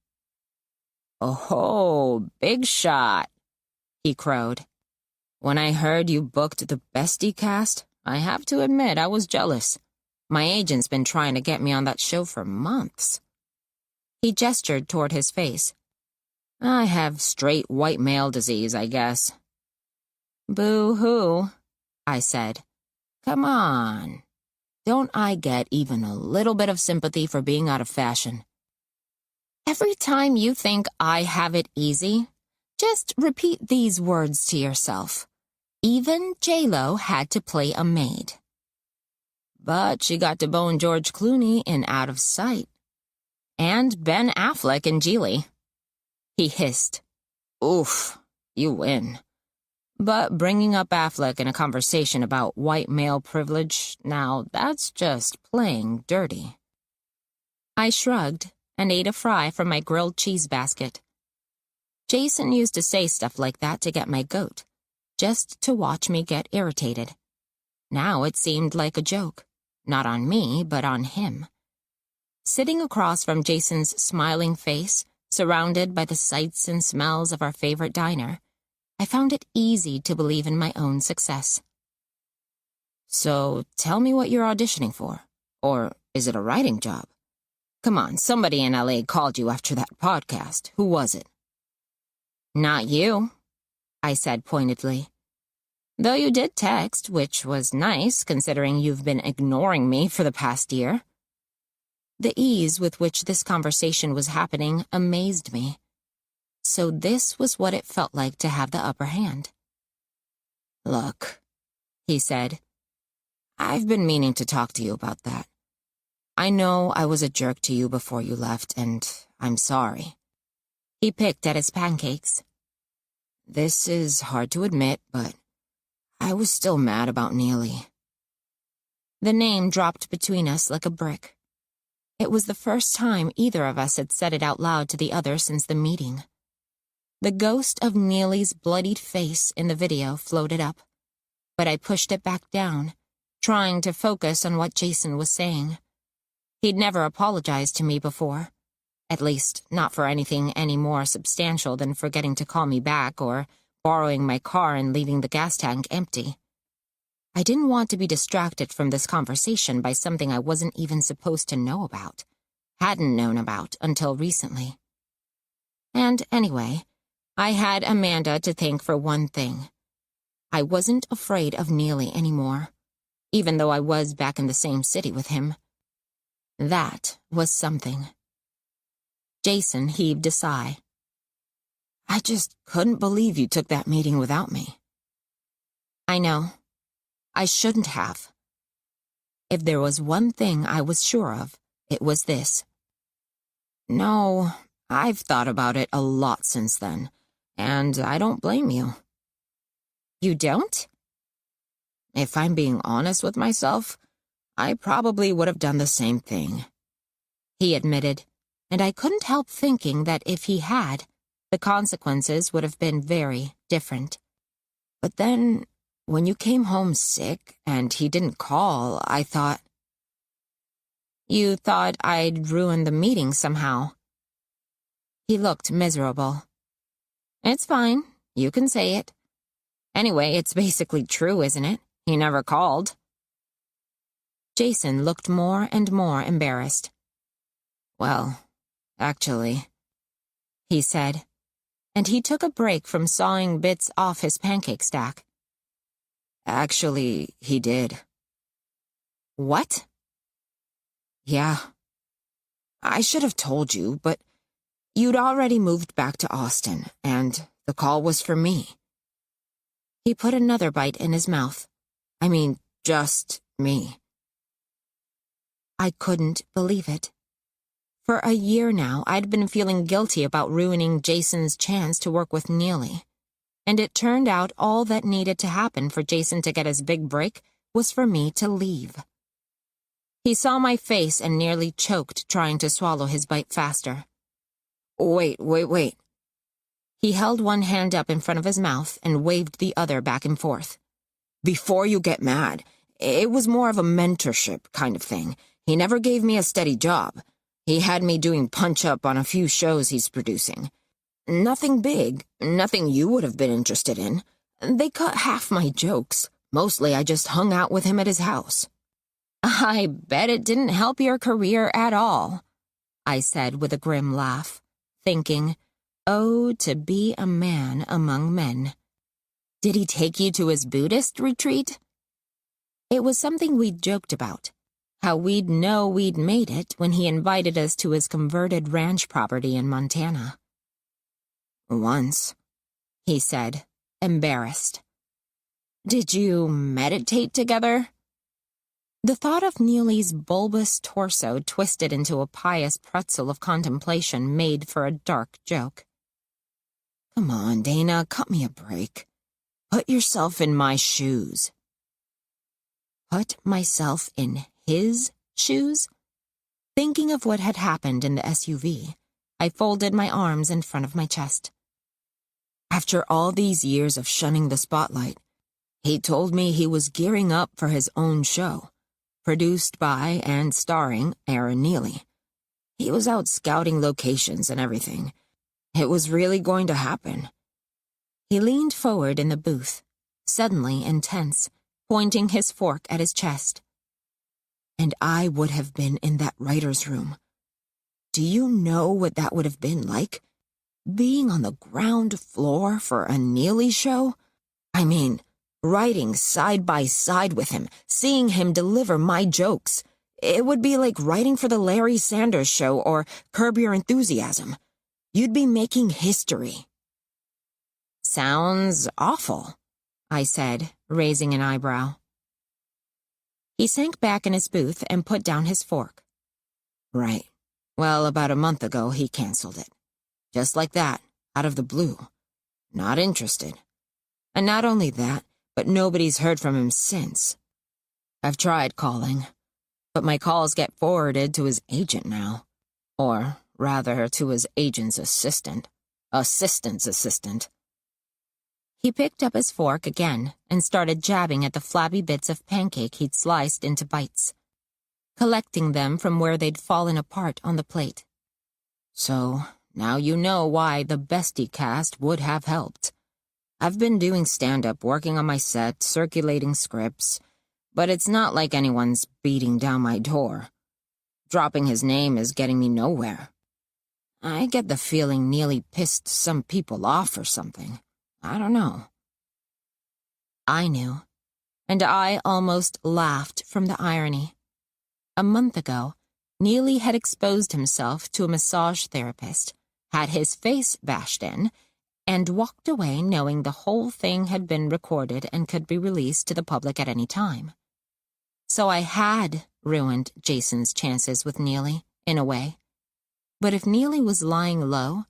"Oh, big shot," he crowed. "When I heard you booked the Bestie cast, I have to admit I was jealous. My agent's been trying to get me on that show for months." He gestured toward his face. "I have straight white male disease, I guess." "Boo-hoo," I said. "Come on. Don't I get even a little bit of sympathy for being out of fashion?" Every time you think I have it easy, just repeat these words to yourself. Even J-Lo had to play a maid. But she got to bone George Clooney in Out of Sight. And Ben Affleck in Geely. He hissed. Oof, you win. But bringing up Affleck in a conversation about white male privilege, now that's just playing dirty. I shrugged and ate a fry from my grilled cheese basket. Jason used to say stuff like that to get my goat, just to watch me get irritated. Now it seemed like a joke, not on me, but on him. Sitting across from Jason's smiling face, surrounded by the sights and smells of our favorite diner, I found it easy to believe in my own success. So, tell me what you're auditioning for. Or is it a writing job? Come on, somebody in LA called you after that podcast. Who was it? Not you, I said pointedly. Though you did text, which was nice considering you've been ignoring me for the past year. The ease with which this conversation was happening amazed me. So this was what it felt like to have the upper hand. Look, he said, I've been meaning to talk to you about that. I know I was a jerk to you before you left, and I'm sorry. He picked at his pancakes. This is hard to admit, but I was still mad about Neely. The name dropped between us like a brick. It was the first time either of us had said it out loud to the other since the meeting. The ghost of Neely's bloodied face in the video floated up, but I pushed it back down, trying to focus on what Jason was saying. He'd never apologized to me before, at least not for anything any more substantial than forgetting to call me back or borrowing my car and leaving the gas tank empty. I didn't want to be distracted from this conversation by something I wasn't even supposed to know about, hadn't known about until recently. And anyway, I had Amanda to thank for one thing. I wasn't afraid of Neely anymore, even though I was back in the same city with him. That was something. Jason heaved a sigh. I just couldn't believe you took that meeting without me. I know. I shouldn't have. If there was one thing I was sure of, it was this. No, I've thought about it a lot since then, and I don't blame you. You don't? If I'm being honest with myself, I probably would have done the same thing. He admitted, and I couldn't help thinking that if he had, the consequences would have been very different. But then, when you came home sick and he didn't call, I thought... You thought I'd ruined the meeting somehow. He looked miserable. It's fine. You can say it. Anyway, it's basically true, isn't it? He never called. Jason looked more and more embarrassed. Well, actually, he said, and he took a break from sawing bits off his pancake stack. Actually, he did. What? Yeah. I should have told you, but you'd already moved back to Austin, and the call was for me. He put another bite in his mouth. I mean, just me. I couldn't believe it. For a year now, I'd been feeling guilty about ruining Jason's chance to work with Neely. And it turned out all that needed to happen for Jason to get his big break was for me to leave. He saw my face and nearly choked trying to swallow his bite faster. Wait. He held one hand up in front of his mouth and waved the other back and forth. Before you get mad, it was more of a mentorship kind of thing. He never gave me a steady job. He had me doing punch-up on a few shows he's producing. Nothing big, nothing you would have been interested in. They cut half my jokes. Mostly I just hung out with him at his house. I bet it didn't help your career at all, I said with a grim laugh, thinking, oh, to be a man among men. Did he take you to his Buddhist retreat? It was something we'd joked about. How we'd know we'd made it when he invited us to his converted ranch property in Montana. Once, he said, embarrassed. Did you meditate together? The thought of Neely's bulbous torso twisted into a pious pretzel of contemplation made for a dark joke. Come on, Dana, cut me a break. Put yourself in my shoes. Put myself in his shoes? Thinking of what had happened in the SUV, I folded my arms in front of my chest. After all these years of shunning the spotlight, he told me he was gearing up for his own show, produced by and starring Aaron Neely. He was out scouting locations and everything. It was really going to happen. He leaned forward in the booth, suddenly intense, pointing his fork at his chest. And I would have been in that writer's room. Do you know what that would have been like? Being on the ground floor for a Neely show? I mean, writing side by side with him, seeing him deliver my jokes. It would be like writing for the Larry Sanders Show or Curb Your Enthusiasm. You'd be making history. Sounds awful, I said, raising an eyebrow. He sank back in his booth and put down his fork. Right. Well, about a month ago, he canceled it. Just like that, out of the blue. Not interested. And not only that, but nobody's heard from him since. I've tried calling, but my calls get forwarded to his agent now. Or, rather, to his agent's assistant. Assistant's assistant. He picked up his fork again and started jabbing at the flabby bits of pancake he'd sliced into bites, collecting them from where they'd fallen apart on the plate. So, now you know why the Bestie cast would have helped. I've been doing stand-up, working on my set, circulating scripts, but it's not like anyone's beating down my door. Dropping his name is getting me nowhere. I get the feeling Neely pissed some people off or something. I don't know. I knew, and I almost laughed from the irony. A month ago, Neely had exposed himself to a massage therapist, had his face bashed in, and walked away knowing the whole thing had been recorded and could be released to the public at any time. So I had ruined Jason's chances with Neely, in a way. But if Neely was lying low,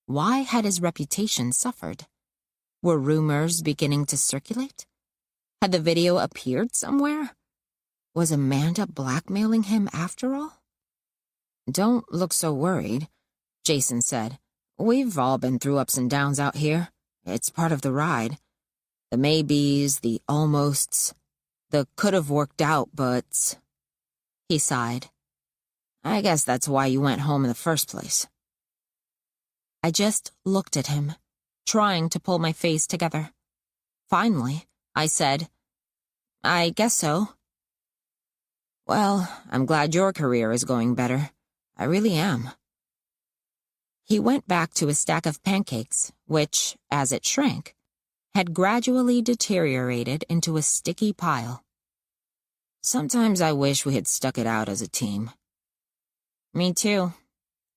why had his reputation suffered? Were rumors beginning to circulate? Had the video appeared somewhere? Was Amanda blackmailing him after all? Don't look so worried, Jason said. We've all been through ups and downs out here. It's part of the ride. The maybes, the almosts, the could-have worked out buts. He sighed. I guess that's why you went home in the first place. I just looked at him, trying to pull my face together. Finally, I said, I guess so. Well, I'm glad your career is going better. I really am. He went back to his stack of pancakes, which, as it shrank, had gradually deteriorated into a sticky pile. Sometimes I wish we had stuck it out as a team. Me too,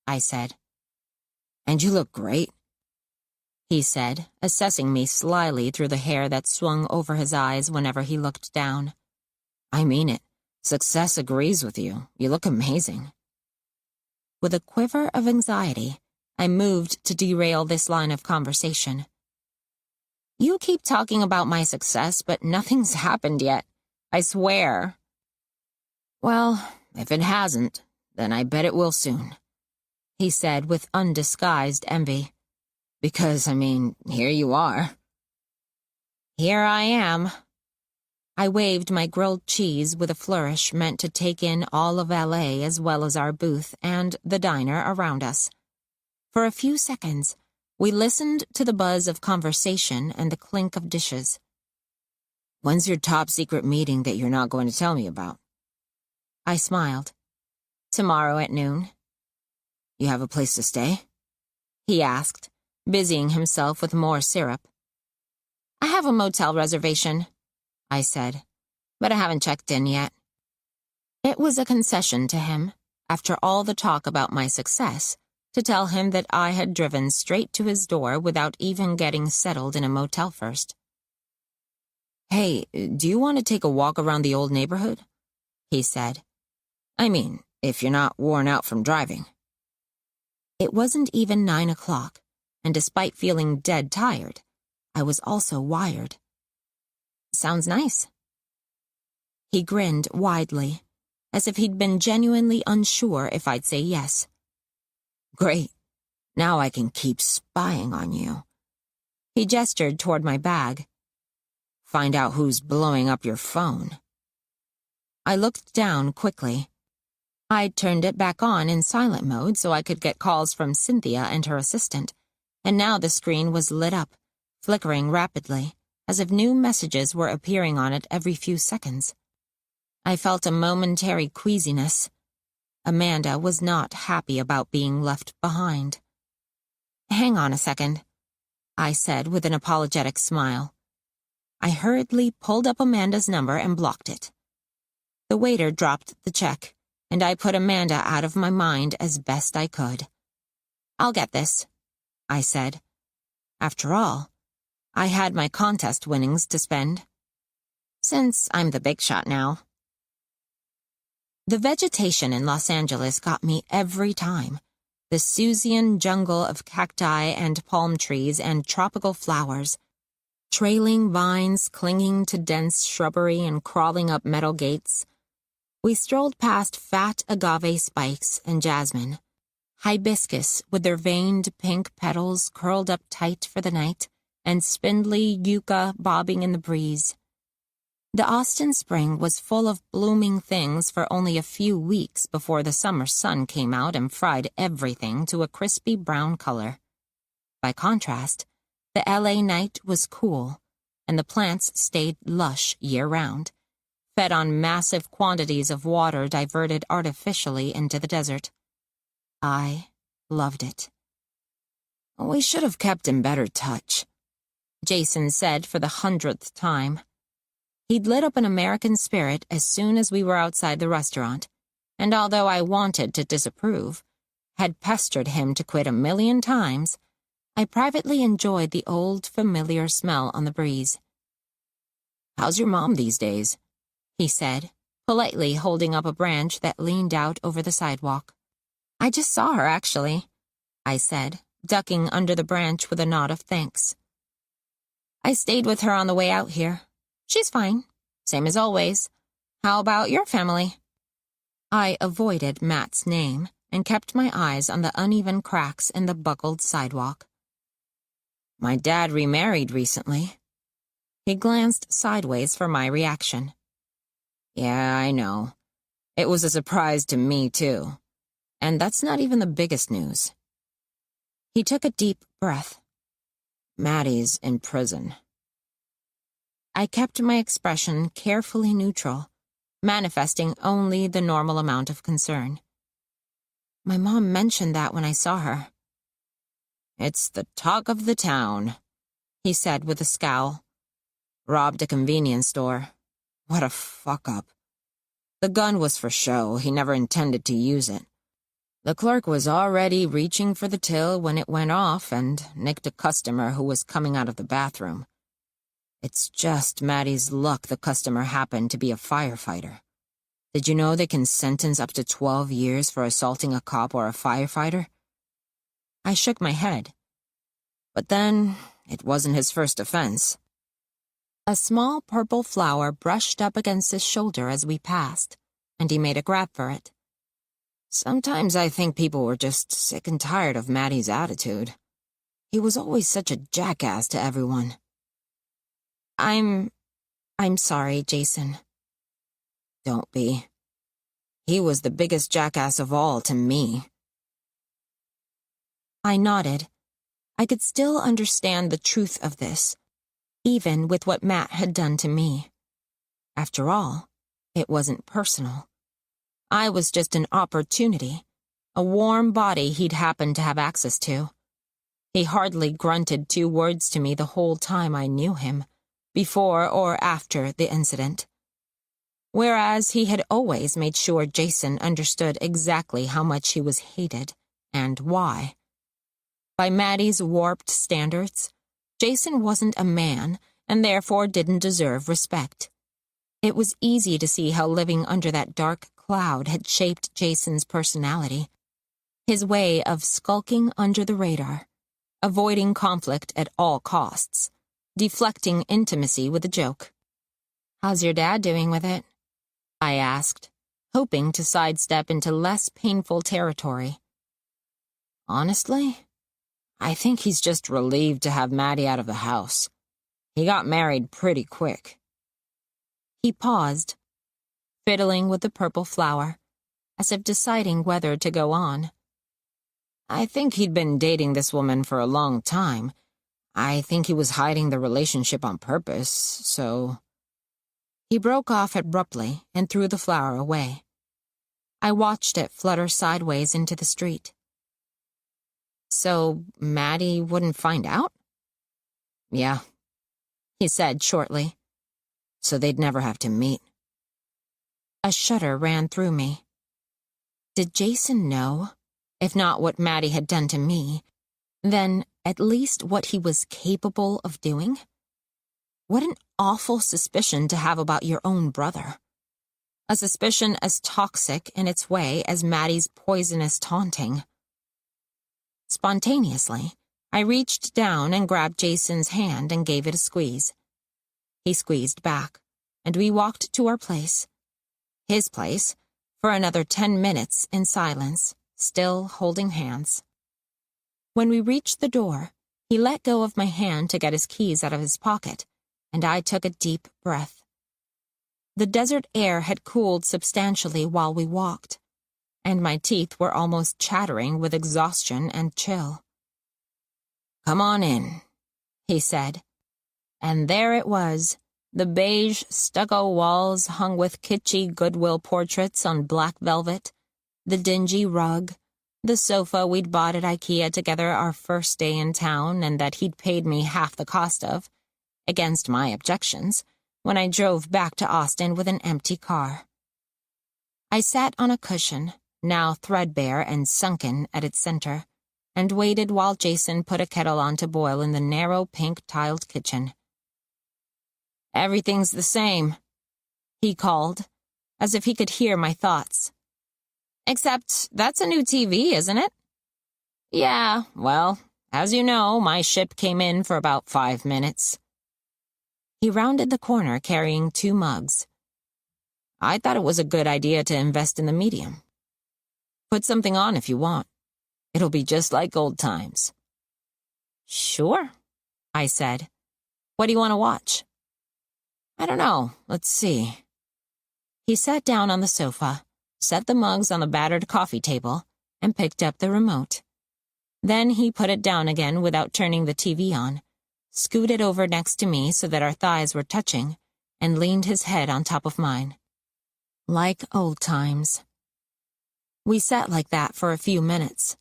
I said. And you look great, he said, assessing me slyly through the hair that swung over his eyes whenever he looked down. I mean it. Success agrees with you. You look amazing. With a quiver of anxiety, I moved to derail this line of conversation. You keep talking about my success, but nothing's happened yet. I swear. Well, if it hasn't, then I bet it will soon, he said with undisguised envy. Because, here you are. Here I am. I waved my grilled cheese with a flourish meant to take in all of LA as well as our booth and the diner around us. For a few seconds, we listened to the buzz of conversation and the clink of dishes. When's your top-secret meeting that you're not going to tell me about? I smiled. Tomorrow at noon. You have a place to stay? He asked, busying himself with more syrup. I have a motel reservation, I said, but I haven't checked in yet. It was a concession to him, after all the talk about my success, to tell him that I had driven straight to his door without even getting settled in a motel first. "Hey, do you want to take a walk around the old neighborhood?" he said. "I mean, if you're not worn out from driving." It wasn't even 9 o'clock, and despite feeling dead tired, I was also wired. "Sounds nice." He grinned widely, as if he'd been genuinely unsure if I'd say yes. "Great. Now I can keep spying on you." He gestured toward my bag. "Find out who's blowing up your phone." I looked down quickly. I'd turned it back on in silent mode so I could get calls from Cynthia and her assistant, and now the screen was lit up, flickering rapidly, as if new messages were appearing on it every few seconds. I felt a momentary queasiness. Amanda was not happy about being left behind. "Hang on a second," I said with an apologetic smile. I hurriedly pulled up Amanda's number and blocked it. The waiter dropped the check, and I put Amanda out of my mind as best I could. "I'll get this," I said. After all, I had my contest winnings to spend. Since I'm the big shot now. The vegetation in Los Angeles got me every time. The Susian jungle of cacti and palm trees and tropical flowers, trailing vines clinging to dense shrubbery and crawling up metal gates. We strolled past fat agave spikes and jasmine, hibiscus with their veined pink petals curled up tight for the night, and spindly yucca bobbing in the breeze. The Austin spring was full of blooming things for only a few weeks before the summer sun came out and fried everything to a crispy brown color. By contrast, the LA night was cool, and the plants stayed lush year-round, fed on massive quantities of water diverted artificially into the desert. I loved it. "We should have kept in better touch," Jason said for the 100th time. He'd lit up an American Spirit as soon as we were outside the restaurant, and although I wanted to disapprove, had pestered him to quit a million times, I privately enjoyed the old familiar smell on the breeze. "How's your mom these days?" he said, politely holding up a branch that leaned out over the sidewalk. "I just saw her, actually," I said, ducking under the branch with a nod of thanks. "I stayed with her on the way out here. She's fine, same as always. How about your family?" I avoided Matt's name and kept my eyes on the uneven cracks in the buckled sidewalk. "My dad remarried recently." He glanced sideways for my reaction. "Yeah, I know. It was a surprise to me, too. And that's not even the biggest news." He took a deep breath. "Maddie's in prison." I kept my expression carefully neutral, manifesting only the normal amount of concern. "My mom mentioned that when I saw her." "It's the talk of the town," he said with a scowl. "Robbed a convenience store. What a fuck-up. The gun was for show. He never intended to use it. The clerk was already reaching for the till when it went off and nicked a customer who was coming out of the bathroom. It's just Maddie's luck the customer happened to be a firefighter. Did you know they can sentence up to 12 years for assaulting a cop or a firefighter?" I shook my head. But then, it wasn't his first offense. A small purple flower brushed up against his shoulder as we passed, and he made a grab for it. "Sometimes I think people were just sick and tired of Maddie's attitude. He was always such a jackass to everyone." I'm sorry, Jason." "Don't be. He was the biggest jackass of all to me." I nodded. I could still understand the truth of this, even with what Matt had done to me. After all, it wasn't personal. I was just an opportunity, a warm body he'd happened to have access to. He hardly grunted 2 words to me the whole time I knew him, before or after the incident. whereas he had always made sure Jason understood exactly how much he was hated and why. By Maddie's warped standards, Jason wasn't a man and therefore didn't deserve respect. It was easy to see how living under that dark cloud had shaped Jason's personality. His way of skulking under the radar, avoiding conflict at all costs, deflecting intimacy with a joke. "How's your dad doing with it?" I asked, hoping to sidestep into less painful territory. "Honestly, I think he's just relieved to have Maddie out of the house. He got married pretty quick." He paused, fiddling with the purple flower, as if deciding whether to go on. "I think he'd been dating this woman for a long time. I think he was hiding the relationship on purpose, so—" He broke off abruptly and threw the flower away. I watched it flutter sideways into the street. "So Maddie wouldn't find out?" "Yeah," he said shortly. "So they'd never have to meet." A shudder ran through me. Did Jason know? If not what Maddie had done to me, then at least what he was capable of doing? What an awful suspicion to have about your own brother. A suspicion as toxic in its way as Maddie's poisonous taunting. Spontaneously, I reached down and grabbed Jason's hand and gave it a squeeze. He squeezed back, and we walked to our place. His place, for another 10 minutes in silence, still holding hands. When we reached the door, he let go of my hand to get his keys out of his pocket, and I took a deep breath. The desert air had cooled substantially while we walked, and my teeth were almost chattering with exhaustion and chill. "Come on in," he said. And there it was, the beige stucco walls hung with kitschy Goodwill portraits on black velvet, the dingy rug, the sofa we'd bought at IKEA together our first day in town and that he'd paid me half the cost of, against my objections, when I drove back to Austin with an empty car. I sat on a cushion, now threadbare and sunken at its center, and waited while Jason put a kettle on to boil in the narrow pink-tiled kitchen. "Everything's the same," he called, as if he could hear my thoughts. "Except that's a new TV, isn't it?" "Yeah, well, as you know, my ship came in for about 5 minutes." He rounded the corner carrying 2 mugs. "I thought it was a good idea to invest in the medium. Put something on if you want. It'll be just like old times." "Sure," I said. "What do you want to watch?" "I don't know. Let's see." He sat down on the sofa, set the mugs on the battered coffee table, and picked up the remote. Then he put it down again without turning the TV on, scooted over next to me so that our thighs were touching, and leaned his head on top of mine. Like old times. We sat like that for a few minutes,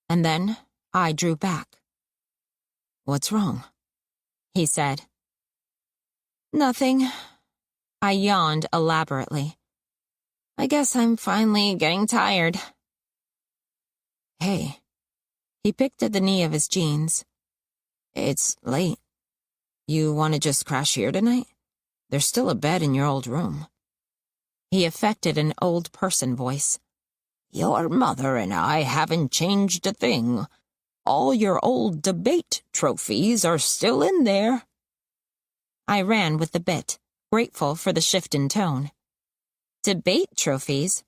and then I drew back. "What's wrong?" he said. "Nothing." I yawned elaborately. "I guess I'm finally getting tired." "Hey." He picked at the knee of his jeans. "It's late. You want to just crash here tonight? There's still a bed in your old room." He affected an old person voice. "Your mother and I haven't changed a thing. All your old debate trophies are still in there." I ran with the bit, grateful for the shift in tone. Debate trophies?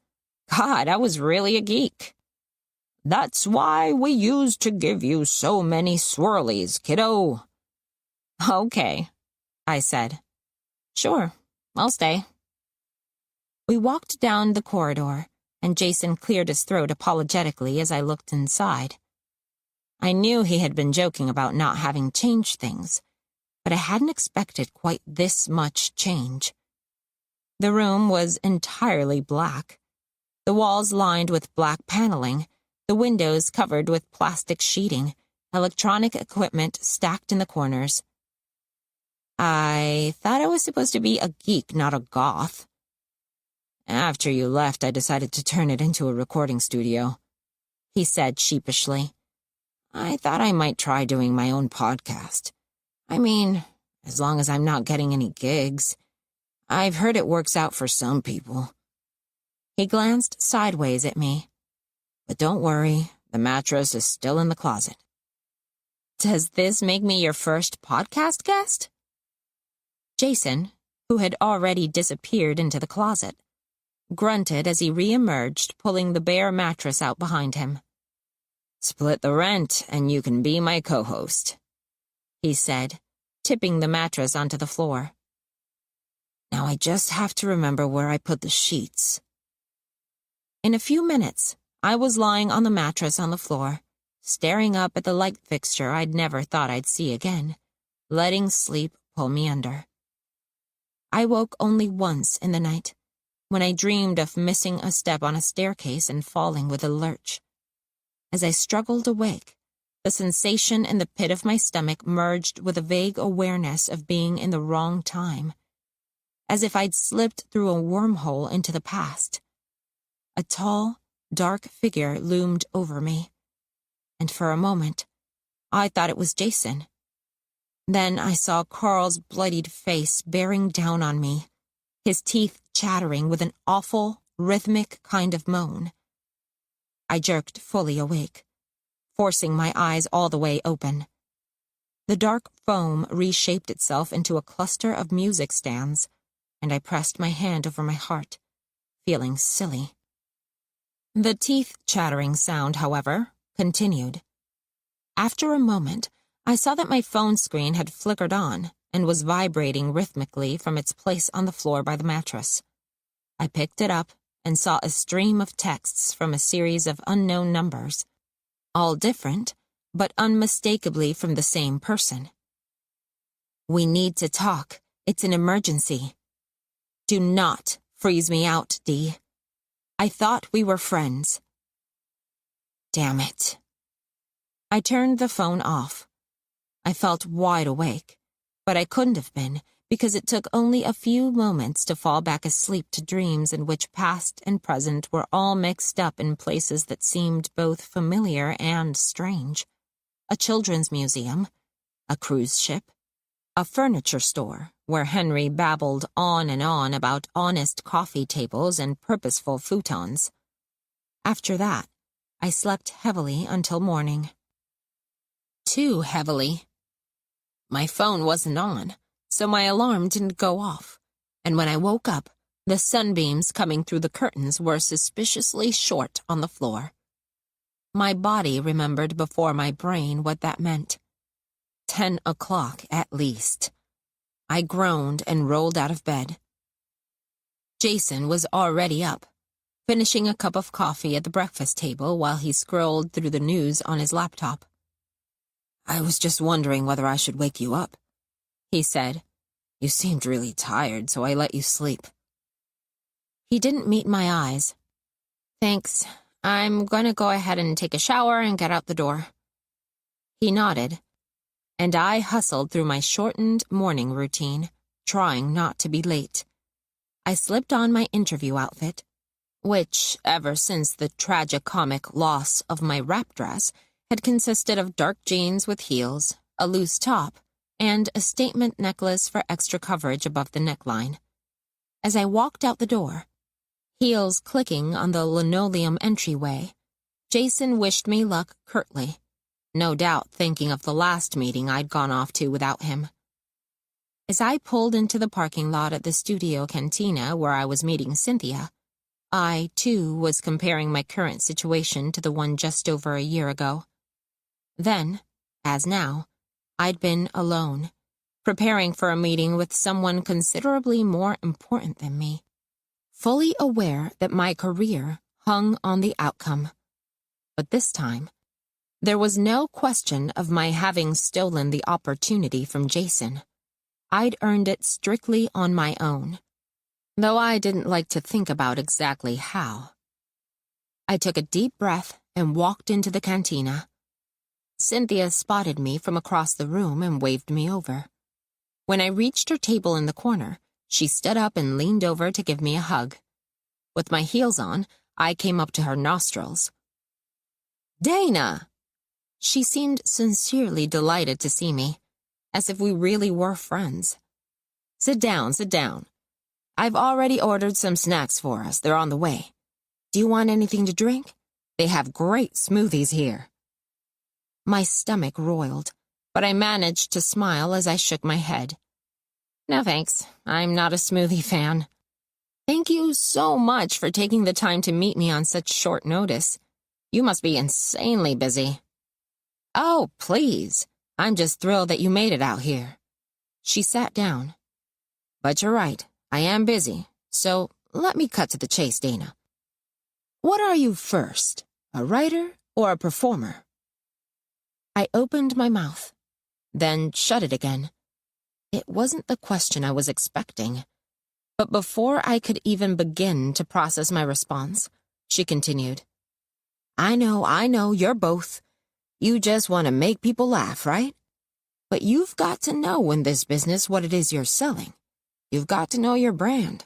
God, I was really a geek. "That's why we used to give you so many swirlies, kiddo." "Okay," I said. "Sure, I'll stay." We walked down the corridor, and Jason cleared his throat apologetically as I looked inside. I knew he had been joking about not having changed things, but I hadn't expected quite this much change. The room was entirely black, the walls lined with black paneling, the windows covered with plastic sheeting, electronic equipment stacked in the corners. I thought I was supposed to be a geek, not a goth. After you left, I decided to turn it into a recording studio," he said sheepishly. "I thought I might try doing my own podcast. I mean, as long as I'm not getting any gigs. I've heard it works out for some people." He glanced sideways at me. "But don't worry, the mattress is still in the closet." "Does this make me your first podcast guest?" Jason, who had already disappeared into the closet, grunted as he re-emerged, pulling the bare mattress out behind him. "Split the rent, and you can be my co-host," he said, tipping the mattress onto the floor. "Now I just have to remember where I put the sheets." In a few minutes, I was lying on the mattress on the floor, staring up at the light fixture I'd never thought I'd see again, letting sleep pull me under. I woke only once in the night, when I dreamed of missing a step on a staircase and falling with a lurch. As I struggled awake, the sensation in the pit of my stomach merged with a vague awareness of being in the wrong time, as if I'd slipped through a wormhole into the past. A tall, dark figure loomed over me, and for a moment, I thought it was Jason. Then I saw Carl's bloodied face bearing down on me, his teeth chattering with an awful, rhythmic kind of moan. I jerked fully awake, forcing my eyes all the way open. The dark foam reshaped itself into a cluster of music stands, and I pressed my hand over my heart, feeling silly. The teeth-chattering sound, however, continued. After a moment, I saw that my phone screen had flickered on and was vibrating rhythmically from its place on the floor by the mattress. I picked it up and saw a stream of texts from a series of unknown numbers, all different, but unmistakably from the same person. "We need to talk. It's an emergency. Do not freeze me out, Dee. I thought we were friends." Damn it. I turned the phone off. I felt wide awake, but I couldn't have been, because it took only a few moments to fall back asleep to dreams in which past and present were all mixed up in places that seemed both familiar and strange. A children's museum, a cruise ship, a furniture store where Henry babbled on and on about honest coffee tables and purposeful futons. After that, I slept heavily until morning. Too heavily. My phone wasn't on, so my alarm didn't go off, and when I woke up, the sunbeams coming through the curtains were suspiciously short on the floor. My body remembered before my brain what that meant. 10 o'clock at least. I groaned and rolled out of bed. Jason was already up, finishing a cup of coffee at the breakfast table while he scrolled through the news on his laptop. "I was just wondering whether I should wake you up," he said. "You seemed really tired, so I let you sleep." He didn't meet my eyes. "Thanks. I'm going to go ahead and take a shower and get out the door." He nodded, and I hustled through my shortened morning routine, trying not to be late. I slipped on my interview outfit, which, ever since the tragicomic loss of my wrap dress, had consisted of dark jeans with heels, a loose top, and a statement necklace for extra coverage above the neckline. As I walked out the door, heels clicking on the linoleum entryway, Jason wished me luck curtly, no doubt thinking of the last meeting I'd gone off to without him. As I pulled into the parking lot at the studio cantina where I was meeting Cynthia, I, too, was comparing my current situation to the one just over a year ago. Then, as now, I'd been alone, preparing for a meeting with someone considerably more important than me, fully aware that my career hung on the outcome. But this time, there was no question of my having stolen the opportunity from Jason. I'd earned it strictly on my own, though I didn't like to think about exactly how. I took a deep breath and walked into the cantina. Cynthia spotted me from across the room and waved me over. When I reached her table in the corner, she stood up and leaned over to give me a hug. With my heels on, I came up to her nostrils. "Dana!" She seemed sincerely delighted to see me, as if we really were friends. Sit down, sit down. I've already ordered some snacks for us. They're on the way. Do you want anything to drink? They have great smoothies here." My stomach roiled, but I managed to smile as I shook my head. "No thanks, I'm not a smoothie fan. Thank you so much for taking the time to meet me on such short notice. You must be insanely busy." "Oh, please. I'm just thrilled that you made it out here." She sat down. "But you're right, I am busy, so let me cut to the chase, Dana. What are you first, a writer or a performer?" I opened my mouth, then shut it again. It wasn't the question I was expecting. But before I could even begin to process my response, she continued. I know, you're both. You just want to make people laugh, right? But you've got to know in this business what it is you're selling. You've got to know your brand."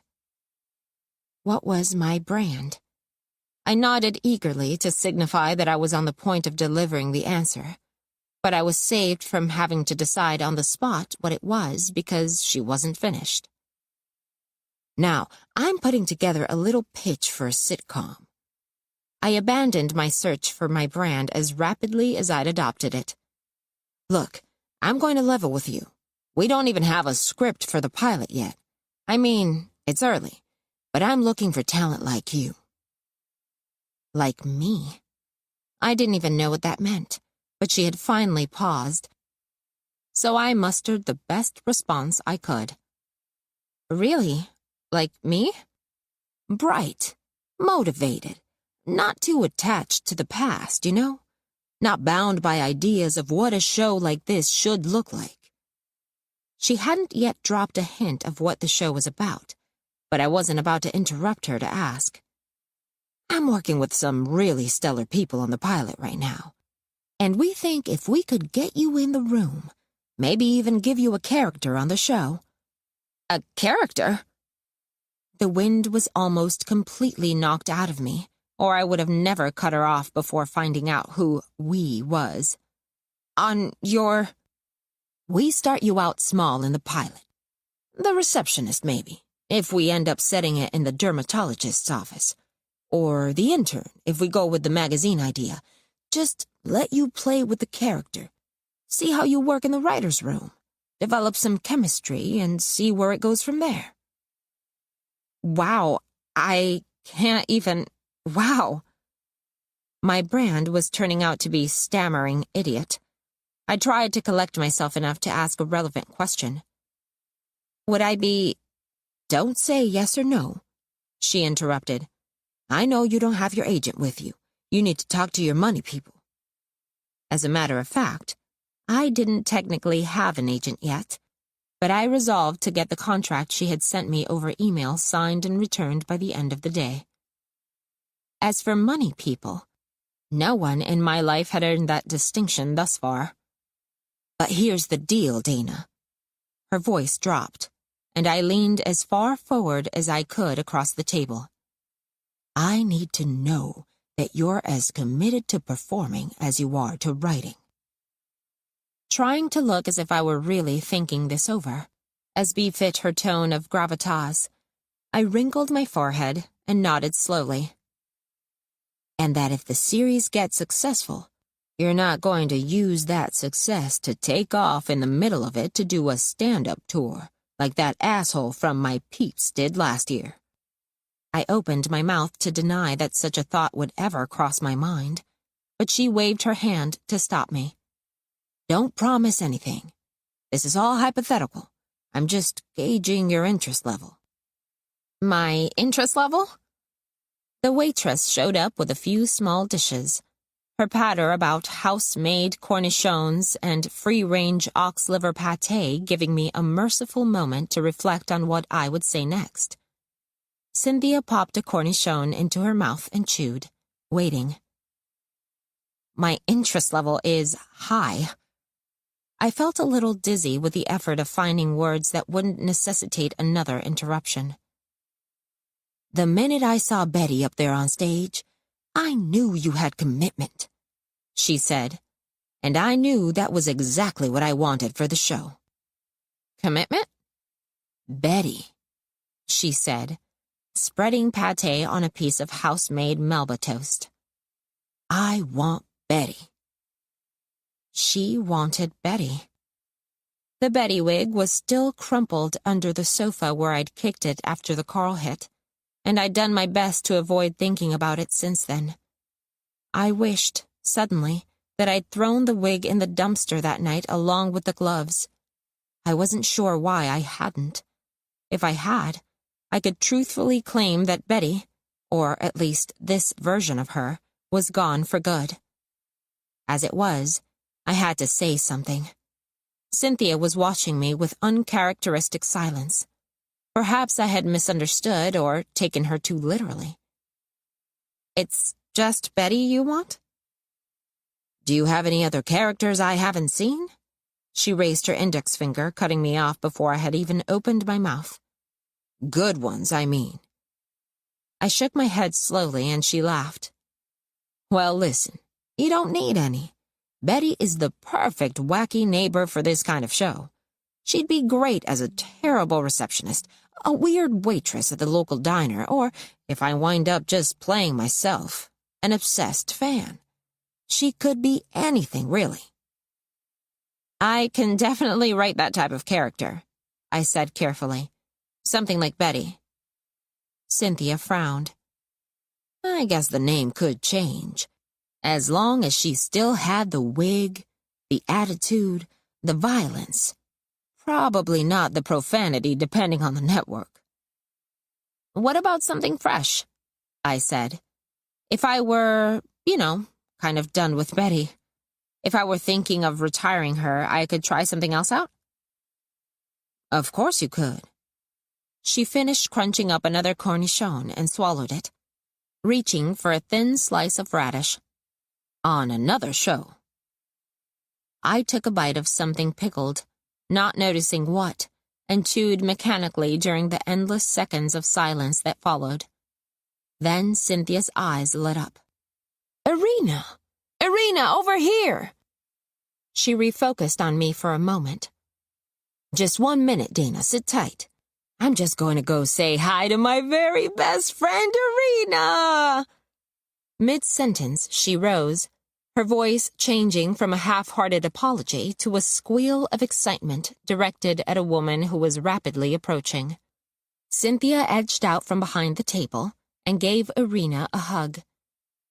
What was my brand? I nodded eagerly to signify that I was on the point of delivering the answer, but I was saved from having to decide on the spot what it was because she wasn't finished. "Now, I'm putting together a little pitch for a sitcom." I abandoned my search for my brand as rapidly as I'd adopted it. "Look, I'm going to level with you. We don't even have a script for the pilot yet. I mean, it's early, but I'm looking for talent like you." Like me? I didn't even know what that meant, but she had finally paused, so I mustered the best response I could. "Really? Like me? Bright, motivated, not too attached to the past, you know? Not bound by ideas of what a show like this should look like." She hadn't yet dropped a hint of what the show was about, but I wasn't about to interrupt her to ask. "I'm working with some really stellar people on the pilot right now, and we think if we could get you in the room, maybe even give you a character on the show." "A character?" The wind was almost completely knocked out of me, or I would have never cut her off before finding out who "we" was. "On your—" "We start you out small in the pilot. The receptionist, maybe, if we end up setting it in the dermatologist's office. Or the intern, if we go with the magazine idea. Just let you play with the character. See how you work in the writer's room. Develop some chemistry and see where it goes from there." Wow, I can't even... Wow. My brand was turning out to be stammering idiot. I tried to collect myself enough to ask a relevant question. "Would I be—" "Don't say yes or no," she interrupted. "I know you don't have your agent with you. You need to talk to your money people." As a matter of fact, I didn't technically have an agent yet, but I resolved to get the contract she had sent me over email signed and returned by the end of the day. As for money people, no one in my life had earned that distinction thus far. "But here's the deal, Dana." Her voice dropped, and I leaned as far forward as I could across the table. "I need to know that you're as committed to performing as you are to writing." Trying to look as if I were really thinking this over, as befit her tone of gravitas, I wrinkled my forehead and nodded slowly. "And that if the series gets successful, you're not going to use that success to take off in the middle of it to do a stand-up tour, like that asshole from My Peeps did last year." I opened my mouth to deny that such a thought would ever cross my mind, but she waved her hand to stop me. "Don't promise anything. This is all hypothetical. I'm just gauging your interest level." "My interest level?" The waitress showed up with a few small dishes, her patter about house-made cornichons and free-range ox liver pâté giving me a merciful moment to reflect on what I would say next. Cynthia popped a cornichon into her mouth and chewed, waiting. "My interest level is high." I felt a little dizzy with the effort of finding words that wouldn't necessitate another interruption. The minute I saw Betty up there on stage, I knew you had commitment," she said, and I knew that was exactly what I wanted for the show. Commitment? "Betty," she said, spreading pâté on a piece of house-made Melba toast. "I want Betty." She wanted Betty. The Betty wig was still crumpled under the sofa where I'd kicked it after the Carl hit, and I'd done my best to avoid thinking about it since then. I wished, suddenly, that I'd thrown the wig in the dumpster that night along with the gloves. I wasn't sure why I hadn't. If I had, I could truthfully claim that Betty, or at least this version of her, was gone for good. As it was, I had to say something. Cynthia was watching me with uncharacteristic silence. Perhaps I had misunderstood or taken her too literally. "It's just Betty you want?" "Do you have any other characters I haven't seen?" She raised her index finger, cutting me off before I had even opened my mouth. "Good ones, I mean." I shook my head slowly and she laughed. "Well, listen, you don't need any. Betty is the perfect wacky neighbor for this kind of show. She'd be great as a terrible receptionist, a weird waitress at the local diner, or, if I wind up just playing myself, an obsessed fan. She could be anything, really." "I can definitely write that type of character," I said carefully. "Something like Betty." Cynthia frowned. "I guess the name could change. As long as she still had the wig, the attitude, the violence. Probably not the profanity, depending on the network." "What about something fresh?" I said. "If I were, kind of done with Betty. If I were thinking of retiring her, I could try something else out?" "Of course you could." She finished crunching up another cornichon and swallowed it, reaching for a thin slice of radish. "On another show." I took a bite of something pickled, not noticing what, and chewed mechanically during the endless seconds of silence that followed. Then Cynthia's eyes lit up. "Irina! Irina, over here!" She refocused on me for a moment. "Just 1 minute, Dana, sit tight. I'm just going to go say hi to my very best friend, Irina!" Mid-sentence, she rose, her voice changing from a half-hearted apology to a squeal of excitement directed at a woman who was rapidly approaching. Cynthia edged out from behind the table and gave Irina a hug.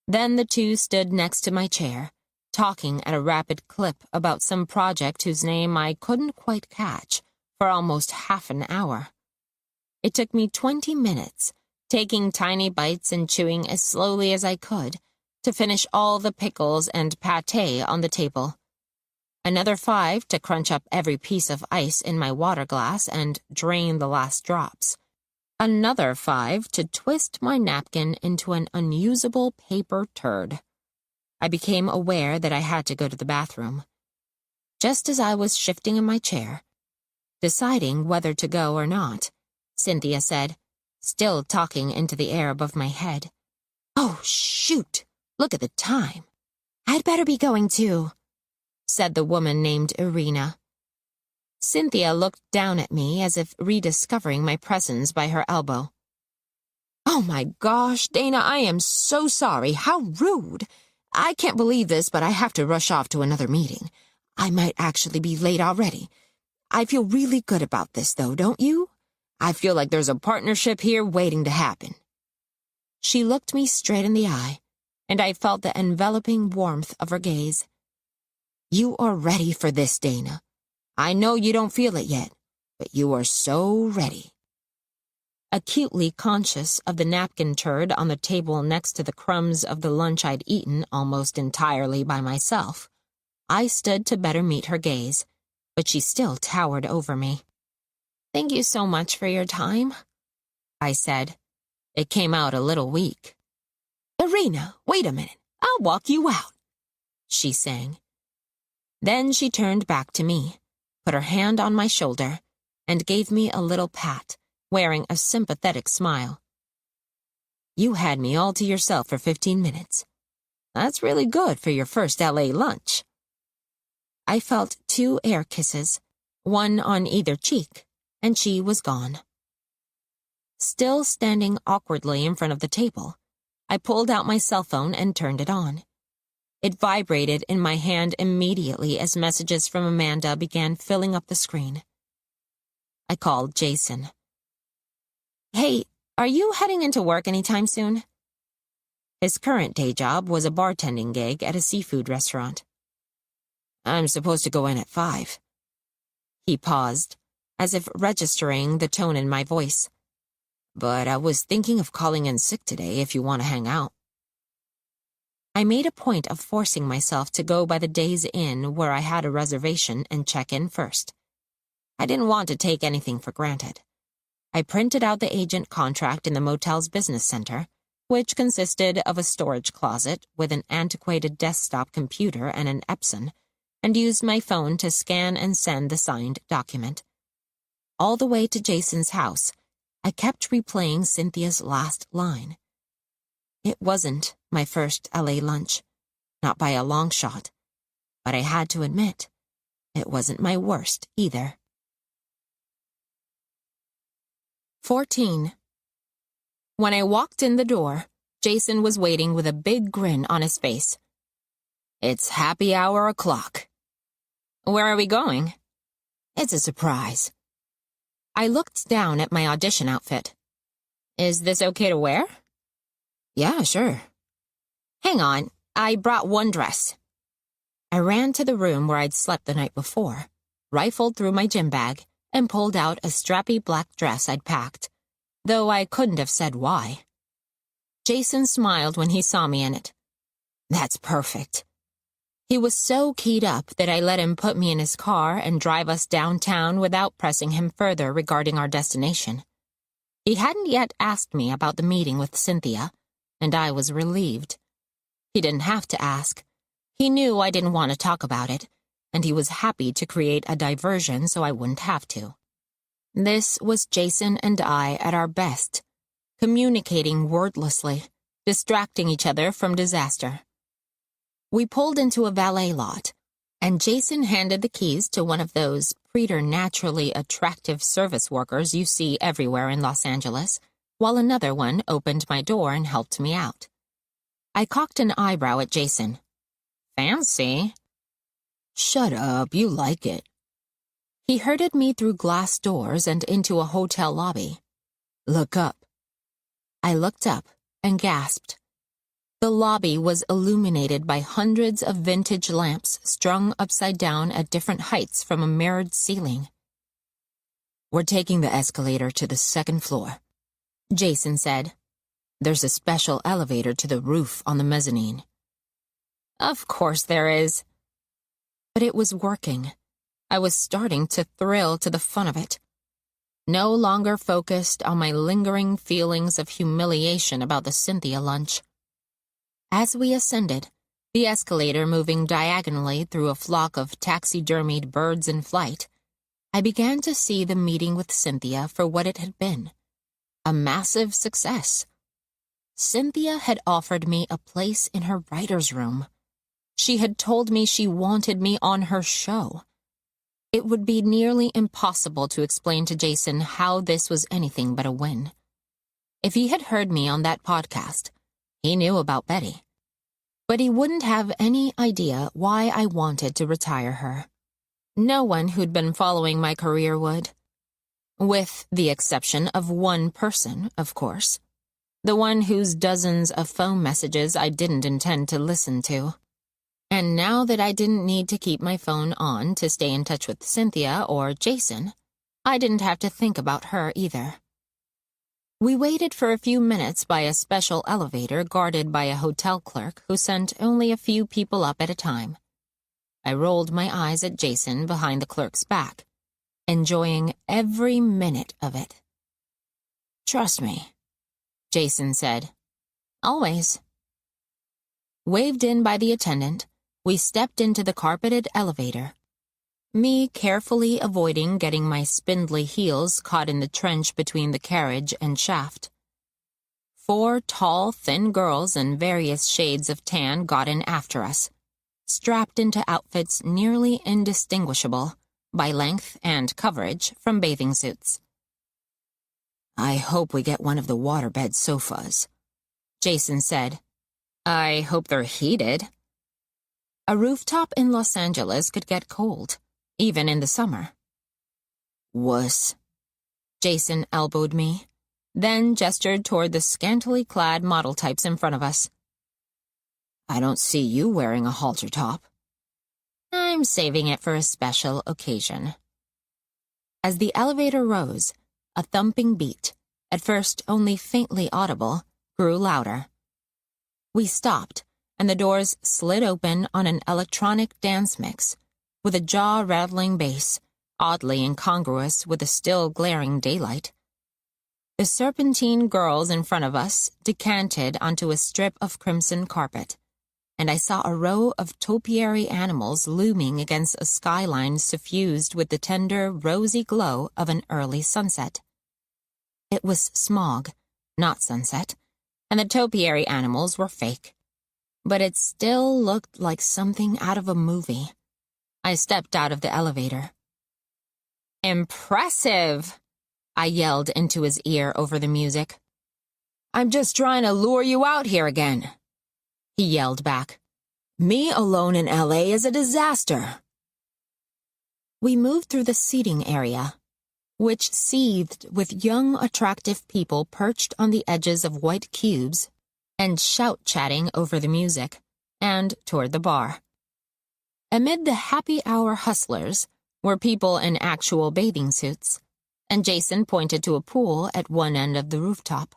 Then the two stood next to my chair, talking at a rapid clip about some project whose name I couldn't quite catch for almost half an hour. It took me 20 minutes, taking tiny bites and chewing as slowly as I could, to finish all the pickles and pâté on the table. Another 5 to crunch up every piece of ice in my water glass and drain the last drops. Another 5 to twist my napkin into an unusable paper turd. I became aware that I had to go to the bathroom. Just as I was shifting in my chair, deciding whether to go or not, Cynthia said, still talking into the air above my head, "Oh, shoot! Look at the time. I'd better be going too," said the woman named Irina. Cynthia looked down at me as if rediscovering my presence by her elbow. "Oh my gosh, Dana, I am so sorry. How rude. I can't believe this, but I have to rush off to another meeting. I might actually be late already. I feel really good about this, though, don't you? I feel like there's a partnership here waiting to happen." She looked me straight in the eye, and I felt the enveloping warmth of her gaze. "You are ready for this, Dana. I know you don't feel it yet, but you are so ready." Acutely conscious of the napkin turd on the table next to the crumbs of the lunch I'd eaten almost entirely by myself, I stood to better meet her gaze, but she still towered over me. "Thank you so much for your time," I said. It came out a little weak. "Irina, wait a minute. I'll walk you out," she sang. Then she turned back to me, put her hand on my shoulder, and gave me a little pat, wearing a sympathetic smile. You had me all to yourself for 15 minutes. That's really good for your first LA lunch." I felt 2 air kisses, one on either cheek, and she was gone. Still standing awkwardly in front of the table, I pulled out my cell phone and turned it on. It vibrated in my hand immediately as messages from Amanda began filling up the screen. I called Jason. "Hey, are you heading into work anytime soon?" His current day job was a bartending gig at a seafood restaurant. "I'm supposed to go in at 5. He paused, as if registering the tone in my voice. "But I was thinking of calling in sick today if you want to hang out." I made a point of forcing myself to go by the Days Inn where I had a reservation and check in first. I didn't want to take anything for granted. I printed out the agent contract in the motel's business center, which consisted of a storage closet with an antiquated desktop computer and an Epson, and used my phone to scan and send the signed document. All the way to Jason's house, I kept replaying Cynthia's last line. It wasn't my first LA lunch, not by a long shot, but I had to admit, it wasn't my worst either. 14. When I walked in the door, Jason was waiting with a big grin on his face. "It's happy hour o'clock." "Where are we going?" "It's a surprise." I looked down at my audition outfit. "Is this okay to wear?" "Yeah, sure." "Hang on, I brought one dress." I ran to the room where I'd slept the night before, rifled through my gym bag, and pulled out a strappy black dress I'd packed, though I couldn't have said why. Jason smiled when he saw me in it. "That's perfect." He was so keyed up that I let him put me in his car and drive us downtown without pressing him further regarding our destination. He hadn't yet asked me about the meeting with Cynthia, and I was relieved. He didn't have to ask. He knew I didn't want to talk about it, and he was happy to create a diversion so I wouldn't have to. This was Jason and I at our best, communicating wordlessly, distracting each other from disaster. We pulled into a valet lot, and Jason handed the keys to one of those preternaturally attractive service workers you see everywhere in Los Angeles, while another one opened my door and helped me out. I cocked an eyebrow at Jason. "Fancy." "Shut up, you like it." He herded me through glass doors and into a hotel lobby. "Look up." I looked up and gasped. The lobby was illuminated by hundreds of vintage lamps strung upside down at different heights from a mirrored ceiling. "We're taking the escalator to the 2nd floor," Jason said. "There's a special elevator to the roof on the mezzanine." "Of course there is." But it was working. I was starting to thrill to the fun of it. No longer focused on my lingering feelings of humiliation about the Cynthia lunch. As we ascended, the escalator moving diagonally through a flock of taxidermied birds in flight, I began to see the meeting with Cynthia for what it had been. A massive success. Cynthia had offered me a place in her writer's room. She had told me she wanted me on her show. It would be nearly impossible to explain to Jason how this was anything but a win. If he had heard me on that podcast, he knew about Betty. But he wouldn't have any idea why I wanted to retire her. No one who'd been following my career would. With the exception of one person, of course. The one whose dozens of phone messages I didn't intend to listen to. And now that I didn't need to keep my phone on to stay in touch with Cynthia or Jason, I didn't have to think about her either. We waited for a few minutes by a special elevator guarded by a hotel clerk who sent only a few people up at a time. I rolled my eyes at Jason behind the clerk's back, enjoying every minute of it. "Trust me," Jason said. "Always." Waved in by the attendant, we stepped into the carpeted elevator, me carefully avoiding getting my spindly heels caught in the trench between the carriage and shaft. 4 tall, thin girls in various shades of tan got in after us, strapped into outfits nearly indistinguishable by length and coverage from bathing suits. "I hope we get one of the waterbed sofas," Jason said. "I hope they're heated." A rooftop in Los Angeles could get cold, even in the summer. "Wuss." Jason elbowed me, then gestured toward the scantily clad model types in front of us. "I don't see you wearing a halter top." "I'm saving it for a special occasion." As the elevator rose, a thumping beat, at first only faintly audible, grew louder. We stopped, and the doors slid open on an electronic dance mix, with a jaw-rattling bass, oddly incongruous with the still glaring daylight. The serpentine girls in front of us decanted onto a strip of crimson carpet, and I saw a row of topiary animals looming against a skyline suffused with the tender, rosy glow of an early sunset. It was smog, not sunset, and the topiary animals were fake. But it still looked like something out of a movie. I stepped out of the elevator. "Impressive!" I yelled into his ear over the music. "I'm just trying to lure you out here again," he yelled back. "Me alone in LA is a disaster." We moved through the seating area, which seethed with young, attractive people perched on the edges of white cubes and shout-chatting over the music, and toward the bar. Amid the happy-hour hustlers were people in actual bathing suits, and Jason pointed to a pool at one end of the rooftop.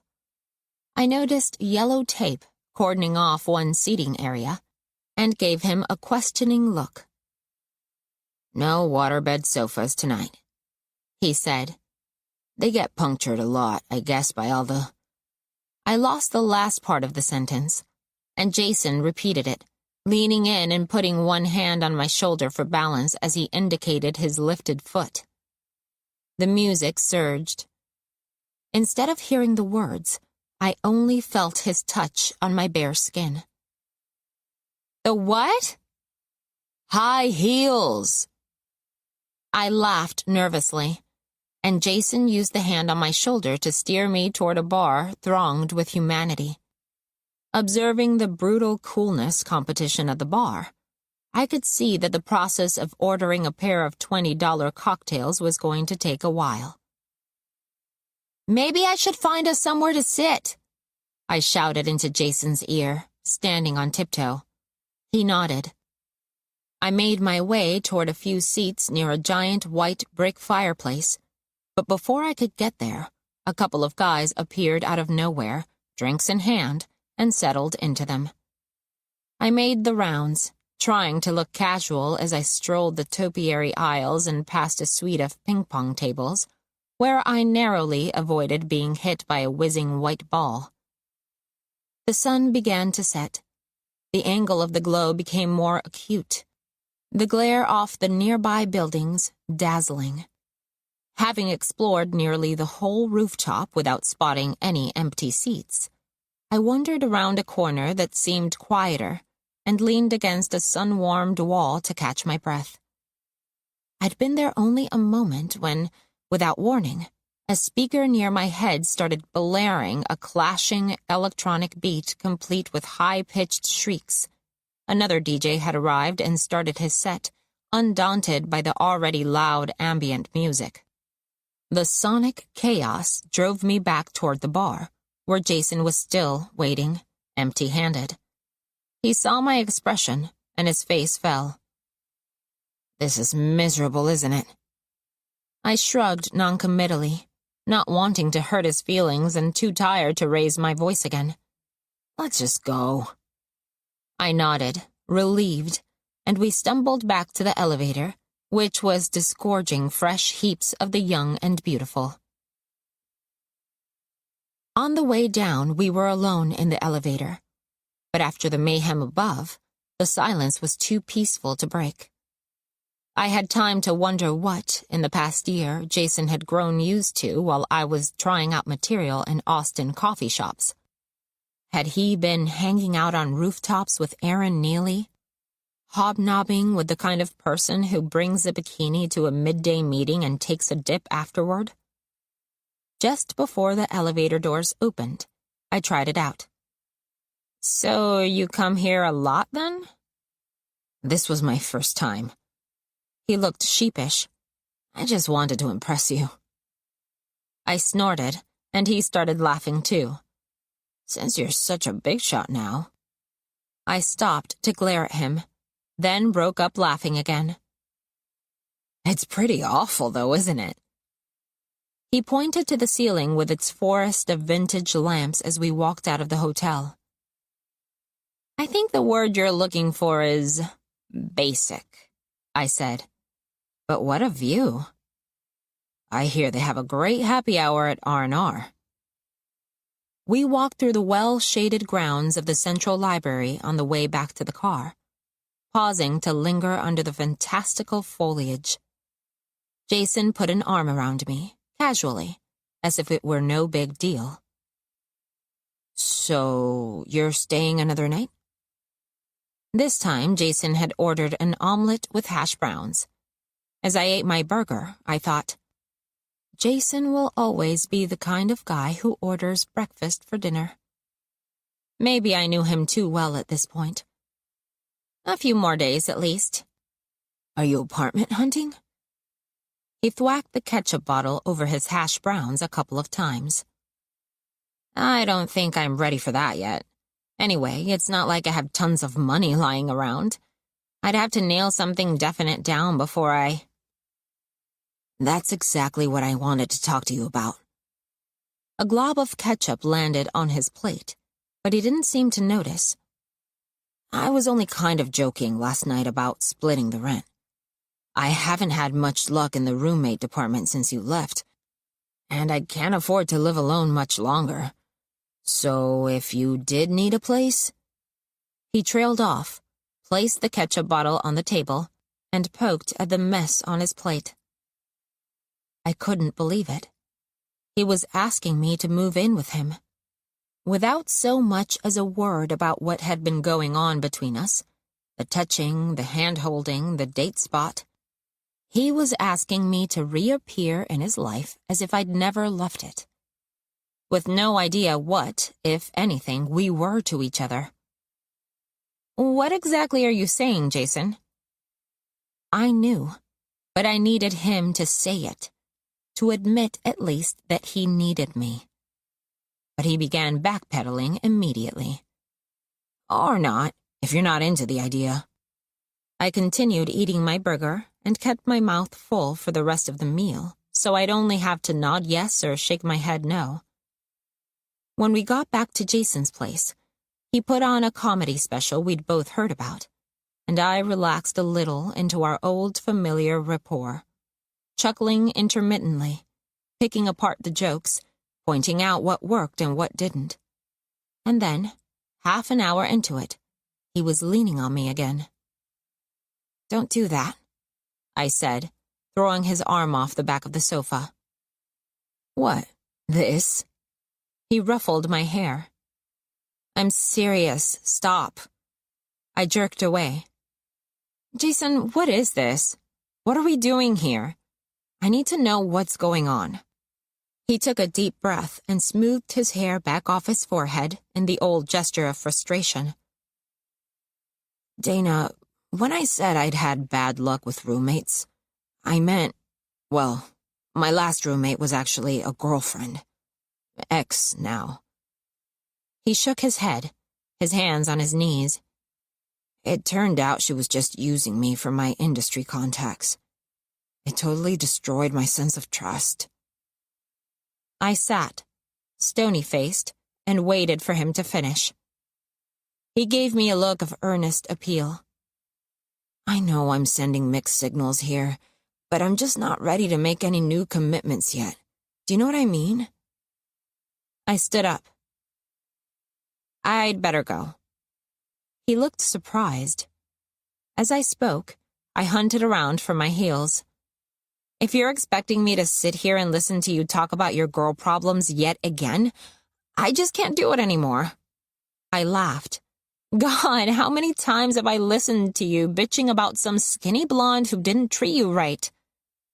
I noticed yellow tape cordoning off one seating area, and gave him a questioning look. "No waterbed sofas tonight," he said. "They get punctured a lot, I guess, by all the—" I lost the last part of the sentence, and Jason repeated it, leaning in and putting one hand on my shoulder for balance as he indicated his lifted foot. The music surged. Instead of hearing the words, I only felt his touch on my bare skin. "The what?" "High heels." I laughed nervously, and Jason used the hand on my shoulder to steer me toward a bar thronged with humanity. Observing the brutal coolness competition at the bar, I could see that the process of ordering a pair of $20 cocktails was going to take a while. "Maybe I should find us somewhere to sit," I shouted into Jason's ear, standing on tiptoe. He nodded. I made my way toward a few seats near a giant white brick fireplace, but before I could get there, a couple of guys appeared out of nowhere, drinks in hand, and settled into them. I made the rounds, trying to look casual as I strolled the topiary aisles and past a suite of ping-pong tables, where I narrowly avoided being hit by a whizzing white ball. The sun began to set. The angle of the glow became more acute, the glare off the nearby buildings dazzling. Having explored nearly the whole rooftop without spotting any empty seats, I wandered around a corner that seemed quieter and leaned against a sun-warmed wall to catch my breath. I'd been there only a moment when, without warning, a speaker near my head started blaring a clashing electronic beat complete with high-pitched shrieks. Another DJ had arrived and started his set, undaunted by the already loud ambient music. The sonic chaos drove me back toward the bar, where Jason was still waiting, empty-handed. He saw my expression, and his face fell. "This is miserable, isn't it?" I shrugged noncommittally, not wanting to hurt his feelings and too tired to raise my voice again. "Let's just go." I nodded, relieved, and we stumbled back to the elevator, which was disgorging fresh heaps of the young and beautiful. On the way down, we were alone in the elevator, but after the mayhem above, the silence was too peaceful to break. I had time to wonder what, in the past year, Jason had grown used to while I was trying out material in Austin coffee shops, Had he been hanging out on rooftops with Aaron Neely? Hobnobbing with the kind of person who brings a bikini to a midday meeting and takes a dip afterward? Just before the elevator doors opened, I tried it out. "So you come here a lot, then?" This was my first time. He looked sheepish. "I just wanted to impress you." I snorted, and he started laughing too. "Since you're such a big shot now." I stopped to glare at him, then broke up laughing again. "It's pretty awful, though, isn't it?" He pointed to the ceiling with its forest of vintage lamps as we walked out of the hotel. "I think the word you're looking for is basic," I said. "But what a view. I hear they have a great happy hour at R&R. We walked through the well-shaded grounds of the Central Library on the way back to the car, pausing to linger under the fantastical foliage. Jason put an arm around me, casually, as if it were no big deal. "So, you're staying another night?" This time, Jason had ordered an omelet with hash browns. As I ate my burger, I thought, Jason will always be the kind of guy who orders breakfast for dinner. Maybe I knew him too well at this point. A few more days, at least. "Are you apartment hunting?" He thwacked the ketchup bottle over his hash browns a couple of times. "I don't think I'm ready for that yet. Anyway, it's not like I have tons of money lying around. I'd have to nail something definite down before I—" "That's exactly what I wanted to talk to you about." A glob of ketchup landed on his plate, but he didn't seem to notice. "I was only kind of joking last night about splitting the rent. I haven't had much luck in the roommate department since you left, and I can't afford to live alone much longer. So if you did need a place—" He trailed off, placed the ketchup bottle on the table, and poked at the mess on his plate. I couldn't believe it. He was asking me to move in with him. Without so much as a word about what had been going on between us, the touching, the hand-holding, the date spot, he was asking me to reappear in his life as if I'd never left it, with no idea what, if anything, we were to each other. "What exactly are you saying, Jason?" I knew, but I needed him to say it, to admit at least that he needed me. But he began backpedaling immediately. "Or not, if you're not into the idea." I continued eating my burger and kept my mouth full for the rest of the meal, so I'd only have to nod yes or shake my head no. When we got back to Jason's place, he put on a comedy special we'd both heard about, and I relaxed a little into our old familiar rapport, chuckling intermittently, picking apart the jokes, pointing out what worked and what didn't. And then, half an hour into it, he was leaning on me again. "Don't do that," I said, throwing his arm off the back of the sofa. "What, this?" He ruffled my hair. "I'm serious, stop." I jerked away. "Jason, what is this? What are we doing here? I need to know what's going on." He took a deep breath and smoothed his hair back off his forehead in the old gesture of frustration. "Dana, when I said I'd had bad luck with roommates, I meant, well, my last roommate was actually a girlfriend. Ex now." He shook his head, his hands on his knees. "It turned out she was just using me for my industry contacts. It totally destroyed my sense of trust." I sat, stony-faced, and waited for him to finish. He gave me a look of earnest appeal. "I know I'm sending mixed signals here, but I'm just not ready to make any new commitments yet. Do you know what I mean?" I stood up. "I'd better go." He looked surprised. As I spoke, I hunted around for my heels. "If you're expecting me to sit here and listen to you talk about your girl problems yet again, I just can't do it anymore." I laughed. God, how many times have I listened to you bitching about some skinny blonde who didn't treat you right?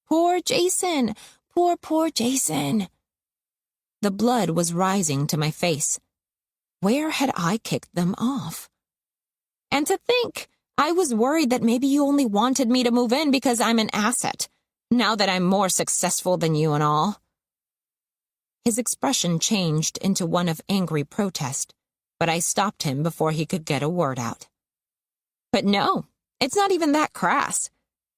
Poor Jason. Poor Jason. The blood was rising to my face. Where had I kicked them off? And to think, I was worried that maybe you only wanted me to move in because I'm an asset, now that I'm more successful than you and all. His expression changed into one of angry protest, but I stopped him before he could get a word out. But no, it's not even that crass.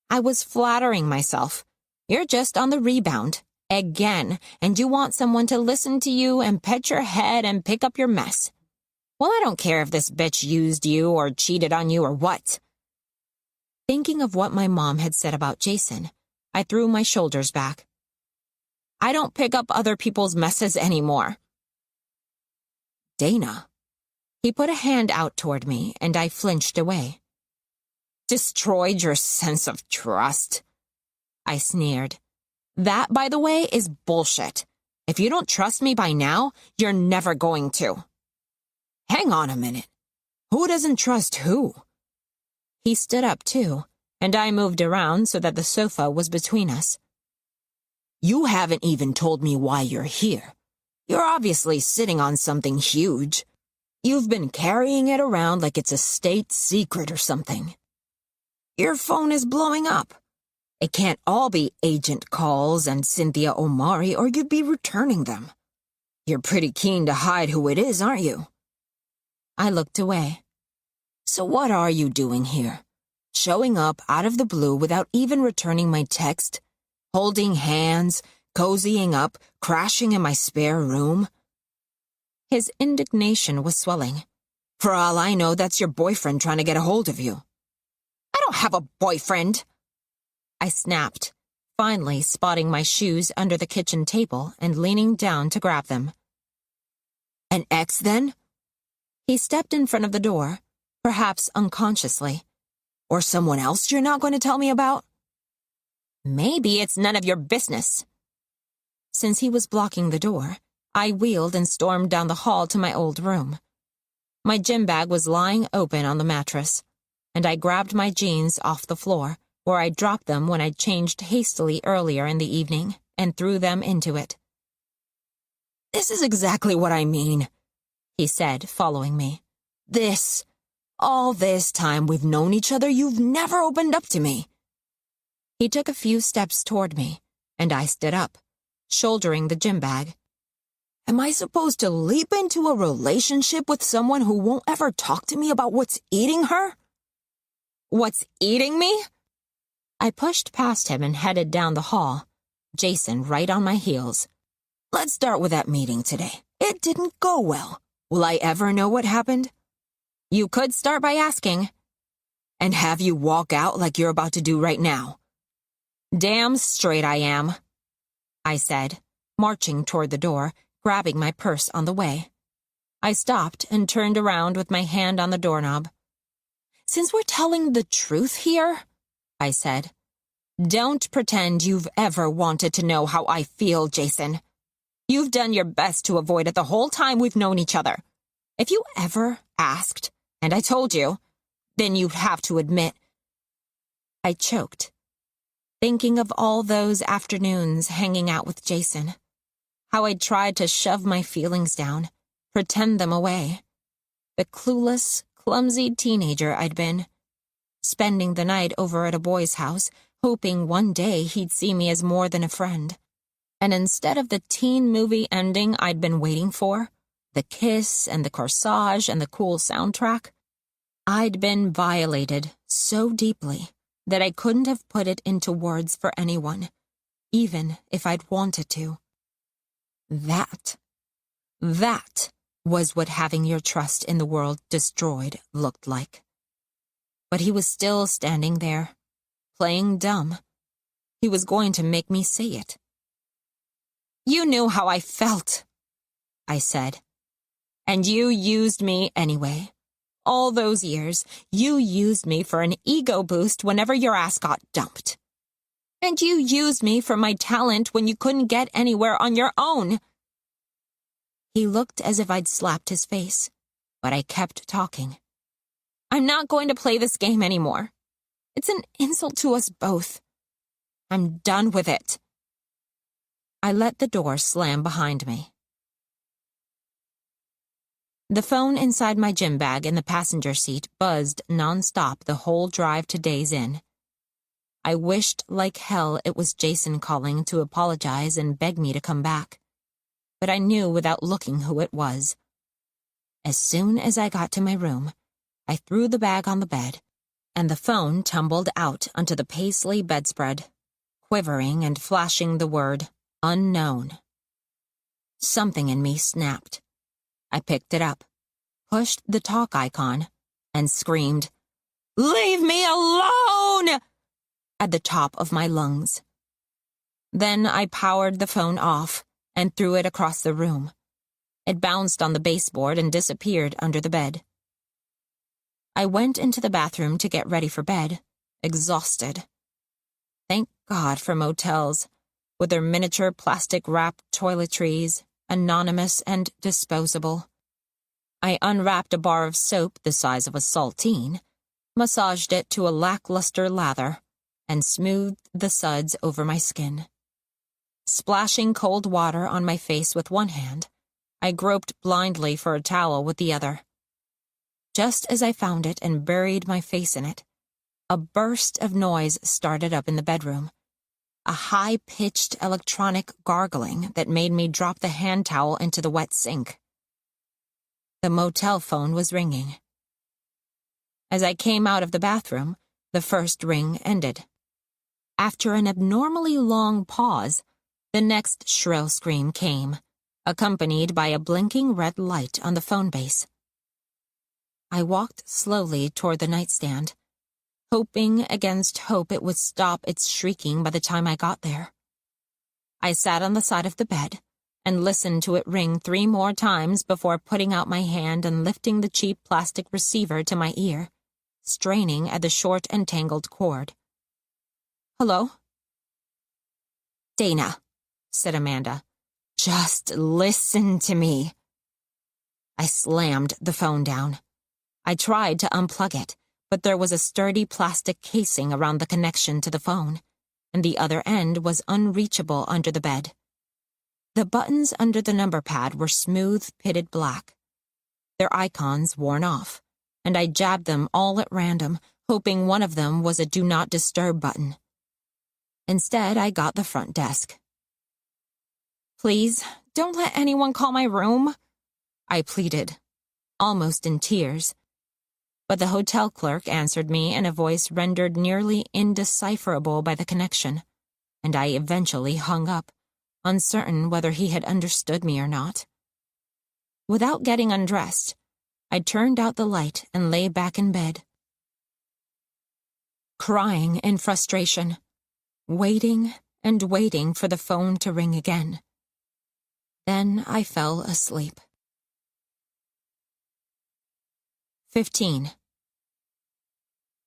I was flattering myself. You're just on the rebound, again, and you want someone to listen to you and pet your head and pick up your mess. Well, I don't care if this bitch used you or cheated on you or what. Thinking of what my mom had said about Jason, I threw my shoulders back. I don't pick up other people's messes anymore. Dana. He put a hand out toward me, and I flinched away. Destroyed your sense of trust? I sneered. That, by the way, is bullshit. If you don't trust me by now, you're never going to. Hang on a minute. Who doesn't trust who? He stood up too, and I moved around so that the sofa was between us. You haven't even told me why you're here. You're obviously sitting on something huge. You've been carrying it around like it's a state secret or something. Your phone is blowing up. It can't all be agent calls and Cynthia Omari, or you'd be returning them. You're pretty keen to hide who it is, aren't you? I looked away. So what are you doing here? Showing up out of the blue without even returning my text? Holding hands, cozying up, crashing in my spare room? His indignation was swelling. For all I know, that's your boyfriend trying to get a hold of you. I don't have a boyfriend, I snapped, finally spotting my shoes under the kitchen table and leaning down to grab them. An ex, then? He stepped in front of the door, perhaps unconsciously. Or someone else you're not going to tell me about? Maybe it's none of your business. Since he was blocking the door, I wheeled and stormed down the hall to my old room. My gym bag was lying open on the mattress, and I grabbed my jeans off the floor, where I dropped them when I'd changed hastily earlier in the evening, and threw them into it. This is exactly what I mean, he said, following me. All this time we've known each other, you've never opened up to me. He took a few steps toward me, and I stood up, shouldering the gym bag. Am I supposed to leap into a relationship with someone who won't ever talk to me about what's eating her? What's eating me? I pushed past him and headed down the hall, Jason right on my heels. Let's start with that meeting today. It didn't go well. Will I ever know what happened? You could start by asking. And have you walk out like you're about to do right now? Damn straight I am, I said, marching toward the door, grabbing my purse on the way. I stopped and turned around with my hand on the doorknob. Since we're telling the truth here, I said, don't pretend you've ever wanted to know how I feel, Jason. You've done your best to avoid it the whole time we've known each other. If you ever asked, and I told you, then you'd have to admit. I choked, thinking of all those afternoons hanging out with Jason. How I'd tried to shove my feelings down, pretend them away. The clueless, clumsy teenager I'd been. Spending the night over at a boy's house, hoping one day he'd see me as more than a friend. And instead of the teen movie ending I'd been waiting for, the kiss and the corsage and the cool soundtrack, I'd been violated so deeply that I couldn't have put it into words for anyone, even if I'd wanted to. That was what having your trust in the world destroyed looked like. But he was still standing there, playing dumb. He was going to make me say it. You knew how I felt, I said. And you used me anyway. All those years, you used me for an ego boost whenever your ass got dumped. And you used me for my talent when you couldn't get anywhere on your own. He looked as if I'd slapped his face, but I kept talking. I'm not going to play this game anymore. It's an insult to us both. I'm done with it. I let the door slam behind me. The phone inside my gym bag in the passenger seat buzzed nonstop the whole drive to Days Inn. I wished like hell it was Jason calling to apologize and beg me to come back, but I knew without looking who it was. As soon as I got to my room, I threw the bag on the bed, and the phone tumbled out onto the paisley bedspread, quivering and flashing the word, unknown. Something in me snapped. I picked it up, pushed the talk icon, and screamed, "Leave me alone!" at the top of my lungs. Then I powered the phone off and threw it across the room. It bounced on the baseboard and disappeared under the bed. I went into the bathroom to get ready for bed, exhausted. Thank God for motels, with their miniature plastic-wrapped toiletries, anonymous and disposable. I unwrapped a bar of soap the size of a saltine, massaged it to a lackluster lather, and smoothed the suds over my skin. Splashing cold water on my face with one hand, I groped blindly for a towel with the other. Just as I found it and buried my face in it, a burst of noise started up in the bedroom. A high-pitched electronic gargling that made me drop the hand towel into the wet sink. The motel phone was ringing. As I came out of the bathroom, the first ring ended. After an abnormally long pause, the next shrill scream came, accompanied by a blinking red light on the phone base. I walked slowly toward the nightstand, hoping against hope it would stop its shrieking by the time I got there. I sat on the side of the bed and listened to it ring 3 more times before putting out my hand and lifting the cheap plastic receiver to my ear, straining at the short and tangled cord. "Hello?" "Dana," said Amanda. "Just listen to me." I slammed the phone down. I tried to unplug it, but there was a sturdy plastic casing around the connection to the phone, and the other end was unreachable under the bed. The buttons under the number pad were smooth, pitted black, their icons worn off, and I jabbed them all at random, hoping one of them was a Do Not Disturb button. Instead, I got the front desk. "Please, don't let anyone call my room," I pleaded, almost in tears. But the hotel clerk answered me in a voice rendered nearly indecipherable by the connection, and I eventually hung up, uncertain whether he had understood me or not. Without getting undressed, I turned out the light and lay back in bed, crying in frustration, waiting and waiting for the phone to ring again. Then I fell asleep. 15.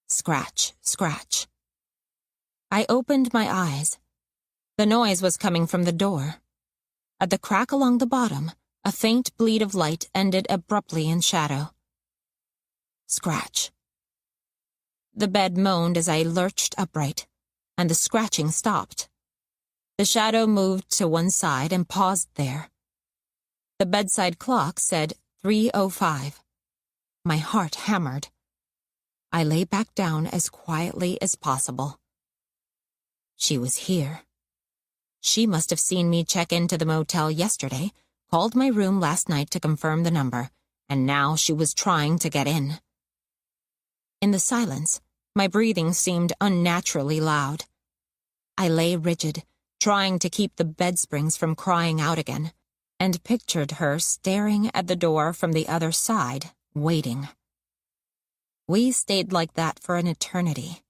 Scratch, scratch. I opened my eyes. The noise was coming from the door. At the crack along the bottom, a faint bleed of light ended abruptly in shadow. Scratch. The bed moaned as I lurched upright, and the scratching stopped. The shadow moved to one side and paused there. The bedside clock said 3:05. My heart hammered. I lay back down as quietly as possible. She was here. She must have seen me check into the motel yesterday, called my room last night to confirm the number, and now she was trying to get in. In the silence, my breathing seemed unnaturally loud. I lay rigid, trying to keep the bed springs from crying out again, and pictured her staring at the door from the other side, waiting. We stayed like that for an eternity.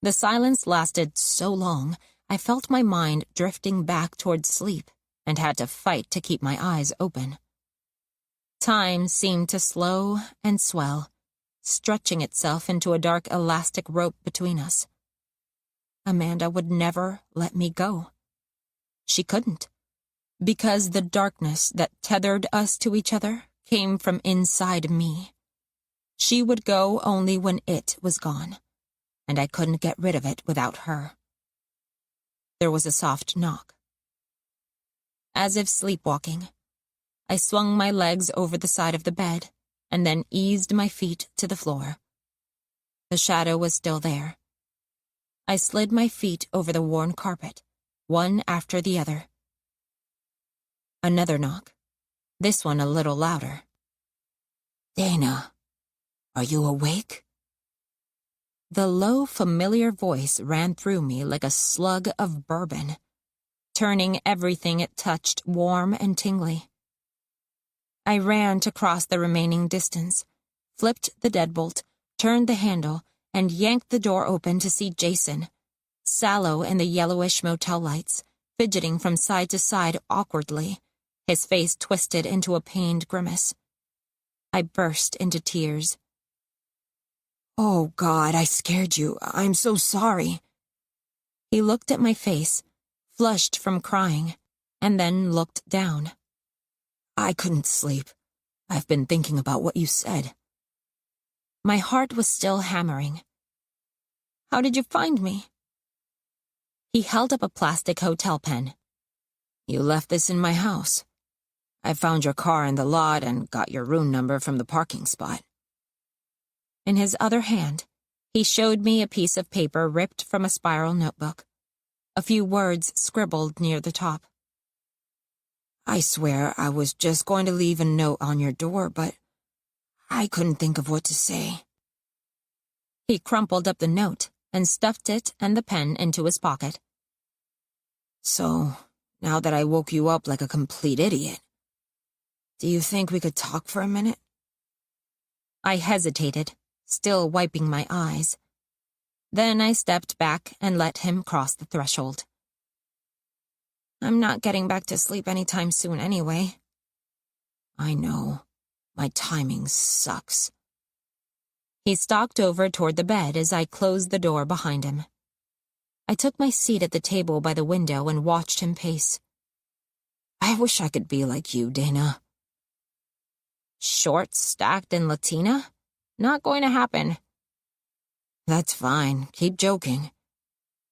The silence lasted so long, I felt my mind drifting back towards sleep and had to fight to keep my eyes open. Time seemed to slow and swell, stretching itself into a dark elastic rope between us. Amanda would never let me go. She couldn't, because the darkness that tethered us to each other came from inside me. She would go only when it was gone, and I couldn't get rid of it without her. There was a soft knock. As if sleepwalking, I swung my legs over the side of the bed and then eased my feet to the floor. The shadow was still there. I slid my feet over the worn carpet, one after the other. Another knock, this one a little louder. Dana, are you awake? The low, familiar voice ran through me like a slug of bourbon, turning everything it touched warm and tingly. I ran to cross the remaining distance, flipped the deadbolt, turned the handle, and yanked the door open to see Jason, sallow in the yellowish motel lights, fidgeting from side to side awkwardly, his face twisted into a pained grimace. I burst into tears. Oh, God, I scared you. I'm so sorry. He looked at my face, flushed from crying, and then looked down. I couldn't sleep. I've been thinking about what you said. My heart was still hammering. How did you find me? He held up a plastic hotel pen. You left this in my house. I found your car in the lot and got your room number from the parking spot. In his other hand, he showed me a piece of paper ripped from a spiral notebook, a few words scribbled near the top. I swear I was just going to leave a note on your door, but I couldn't think of what to say. He crumpled up the note and stuffed it and the pen into his pocket. So, now that I woke you up like a complete idiot, do you think we could talk for a minute? I hesitated, still wiping my eyes. Then I stepped back and let him cross the threshold. I'm not getting back to sleep anytime soon anyway. I know. My timing sucks. He stalked over toward the bed as I closed the door behind him. I took my seat at the table by the window and watched him pace. I wish I could be like you, Dana. Short, stacked, and Latina? Not going to happen. That's fine. Keep joking.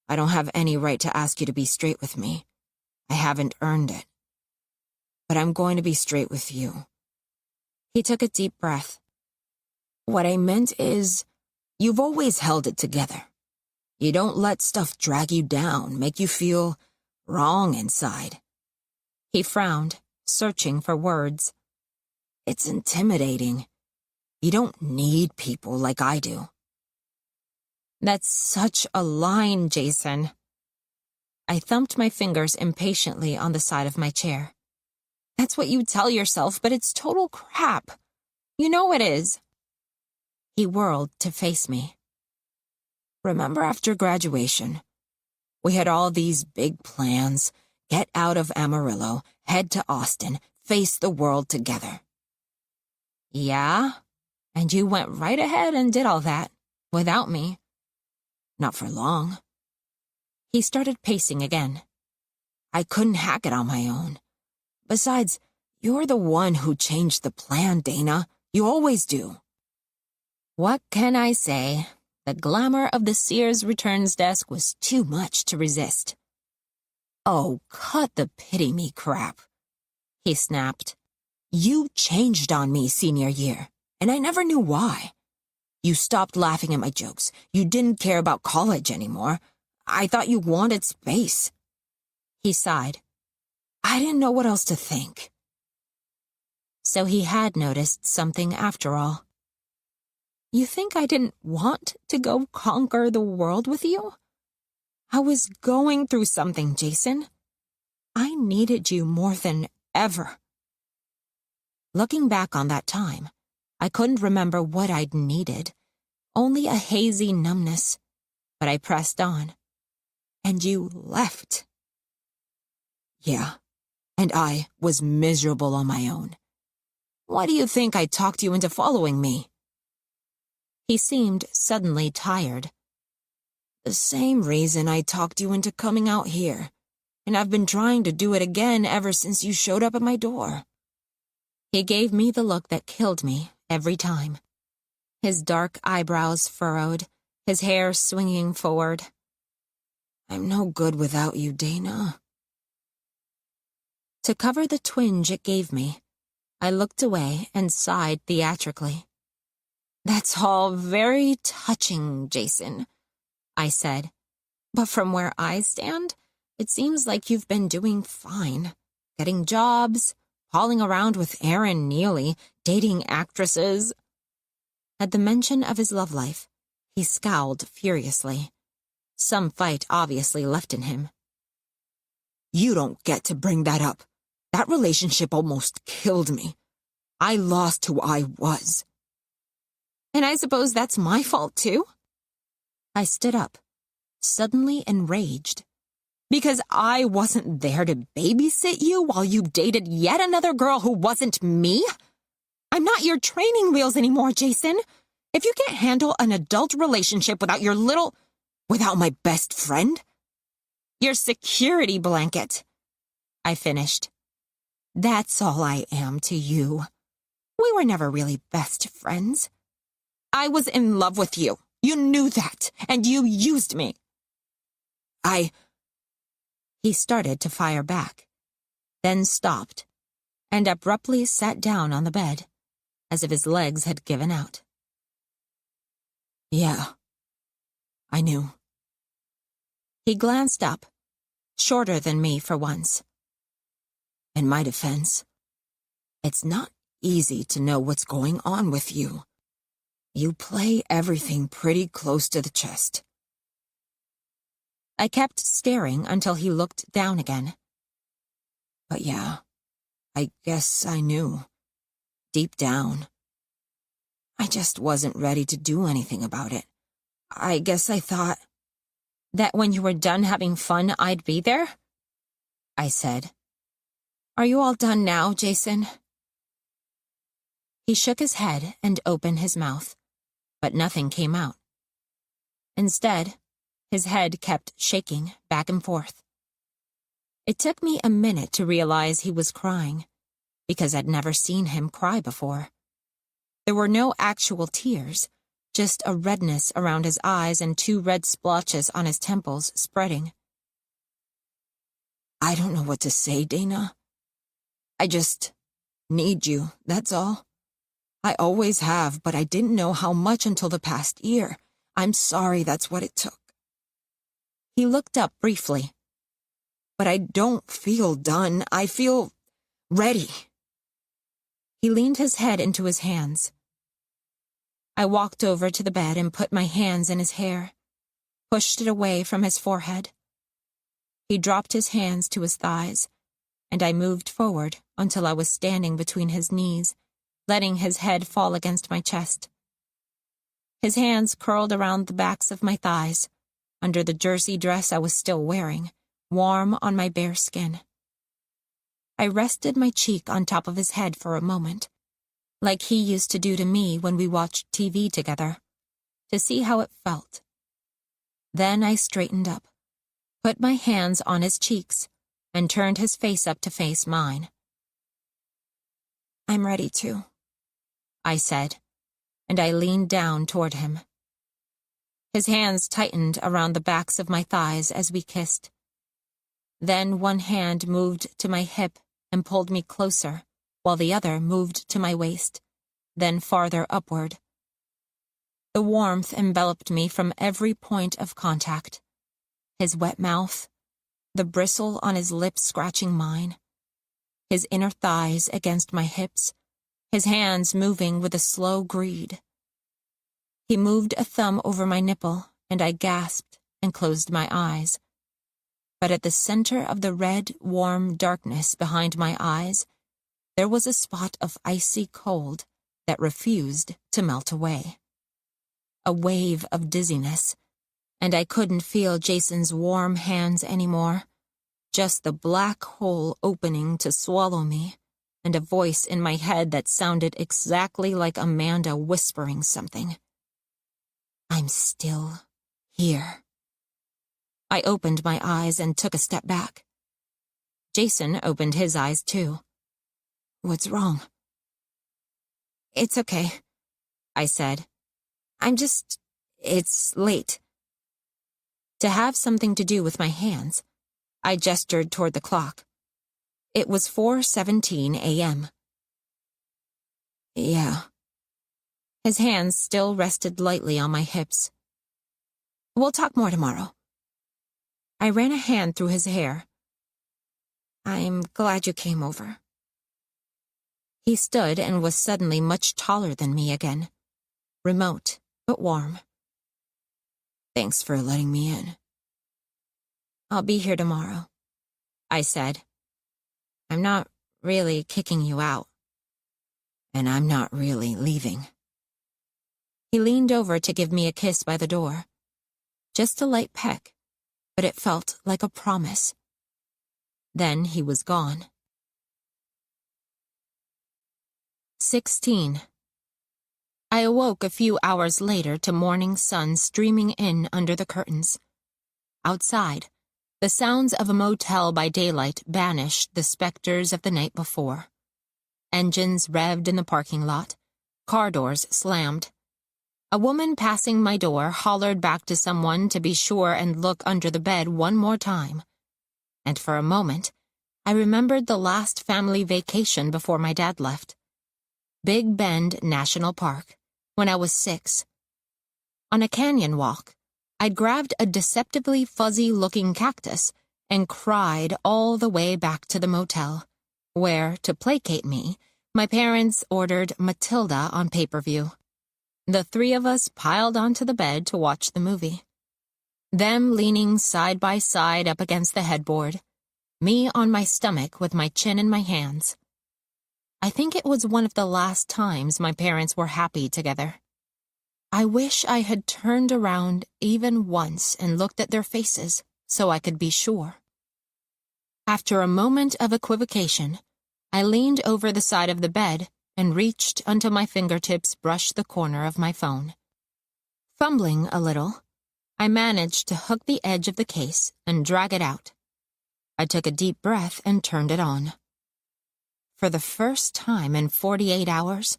I don't have any right to ask you to be straight with me. I haven't earned it. But I'm going to be straight with you. He took a deep breath. What I meant is, you've always held it together. You don't let stuff drag you down, make you feel wrong inside. He frowned, searching for words. It's intimidating. You don't need people like I do. That's such a line, Jason. I thumped my fingers impatiently on the side of my chair. That's what you tell yourself, but it's total crap. You know it is. He whirled to face me. Remember after graduation? We had all these big plans. Get out of Amarillo, head to Austin, face the world together. Yeah? And you went right ahead and did all that, without me. Not for long. He started pacing again. I couldn't hack it on my own. Besides, you're the one who changed the plan, Dana. You always do. What can I say? The glamour of the Sears returns desk was too much to resist. Oh, cut the pity me crap. He snapped. You changed on me senior year, and I never knew why. You stopped laughing at my jokes. You didn't care about college anymore. I thought you wanted space. He sighed. I didn't know what else to think. So he had noticed something after all. You think I didn't want to go conquer the world with you? I was going through something, Jason. I needed you more than ever. Looking back on that time, I couldn't remember what I'd needed, only a hazy numbness. But I pressed on. And you left. Yeah, and I was miserable on my own. Why do you think I talked you into following me? He seemed suddenly tired. The same reason I talked you into coming out here, and I've been trying to do it again ever since you showed up at my door. He gave me the look that killed me every time. His dark eyebrows furrowed, his hair swinging forward. I'm no good without you, Dana. To cover the twinge it gave me, I looked away and sighed theatrically. That's all very touching, Jason, I said. But from where I stand, it seems like you've been doing fine. Getting jobs, hauling around with Aaron Neely, dating actresses. At the mention of his love life, he scowled furiously. Some fight obviously left in him. You don't get to bring that up. That relationship almost killed me. I lost who I was. And I suppose that's my fault too? I stood up, suddenly enraged. Because I wasn't there to babysit you while you dated yet another girl who wasn't me? I'm not your training wheels anymore, Jason. If you can't handle an adult relationship without my best friend? Your security blanket, I finished. That's all I am to you. We were never really best friends. I was in love with you. You knew that, and you used me. He started to fire back, then stopped, and abruptly sat down on the bed, as if his legs had given out. Yeah, I knew. He glanced up, shorter than me for once. In my defense, it's not easy to know what's going on with you. You play everything pretty close to the chest. I kept staring until he looked down again. But yeah, I guess I knew. Deep down. I just wasn't ready to do anything about it. I guess I thought... That when you were done having fun, I'd be there? I said. Are you all done now, Jason? He shook his head and opened his mouth, but nothing came out. Instead, his head kept shaking back and forth. It took me a minute to realize he was crying, because I'd never seen him cry before. There were no actual tears, just a redness around his eyes and 2 red splotches on his temples spreading. I don't know what to say, Dana. I just need you, that's all. I always have, but I didn't know how much until the past year. I'm sorry that's what it took. He looked up briefly. But I don't feel done. I feel ready. He leaned his head into his hands. I walked over to the bed and put my hands in his hair, pushed it away from his forehead. He dropped his hands to his thighs, and I moved forward until I was standing between his knees, letting his head fall against my chest. His hands curled around the backs of my thighs, under the jersey dress I was still wearing, warm on my bare skin. I rested my cheek on top of his head for a moment, like he used to do to me when we watched TV together, to see how it felt. Then I straightened up, put my hands on his cheeks, and turned his face up to face mine. I'm ready to, I said, and I leaned down toward him. His hands tightened around the backs of my thighs as we kissed. Then one hand moved to my hip and pulled me closer, while the other moved to my waist, then farther upward. The warmth enveloped me from every point of contact. His wet mouth, the bristle on his lips scratching mine, his inner thighs against my hips, his hands moving with a slow greed. He moved a thumb over my nipple, and I gasped and closed my eyes. But at the center of the red, warm darkness behind my eyes, there was a spot of icy cold that refused to melt away. A wave of dizziness, and I couldn't feel Jason's warm hands anymore, just the black hole opening to swallow me, and a voice in my head that sounded exactly like Amanda whispering something. I'm still here. I opened my eyes and took a step back. Jason opened his eyes too. What's wrong? It's okay, I said. It's late. To have something to do with my hands, I gestured toward the clock. It was 4:17 a.m. Yeah. His hands still rested lightly on my hips. We'll talk more tomorrow. I ran a hand through his hair. I'm glad you came over. He stood and was suddenly much taller than me again. Remote, but warm. Thanks for letting me in. I'll be here tomorrow, I said. I'm not really kicking you out. And I'm not really leaving. He leaned over to give me a kiss by the door. Just a light peck, but it felt like a promise. Then he was gone. 16. I awoke a few hours later to morning sun streaming in under the curtains. Outside, the sounds of a motel by daylight banished the specters of the night before. Engines revved in the parking lot. Car doors slammed. A woman passing my door hollered back to someone to be sure and look under the bed one more time. And for a moment, I remembered the last family vacation before my dad left. Big Bend National Park, when I was 6. On a canyon walk, I'd grabbed a deceptively fuzzy-looking cactus and cried all the way back to the motel, where, to placate me, my parents ordered Matilda on pay-per-view. The three of us piled onto the bed to watch the movie. Them leaning side by side up against the headboard, me on my stomach with my chin in my hands. I think it was one of the last times my parents were happy together. I wish I had turned around even once and looked at their faces so I could be sure. After a moment of equivocation, I leaned over the side of the bed and reached until my fingertips brushed the corner of my phone. Fumbling a little, I managed to hook the edge of the case and drag it out. I took a deep breath and turned it on. For the first time in 48 hours,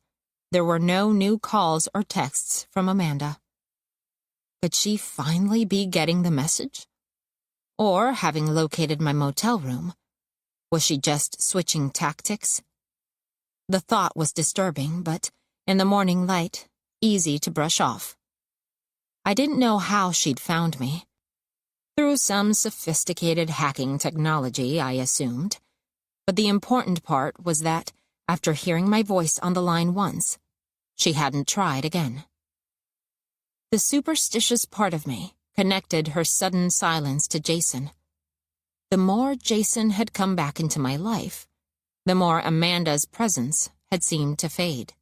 there were no new calls or texts from Amanda. Could she finally be getting the message? Or, having located my motel room, was she just switching tactics? The thought was disturbing, but, in the morning light, easy to brush off. I didn't know how she'd found me. Through some sophisticated hacking technology, I assumed. But the important part was that, after hearing my voice on the line once, she hadn't tried again. The superstitious part of me connected her sudden silence to Jason. The more Jason had come back into my life, the more Amanda's presence had seemed to fade.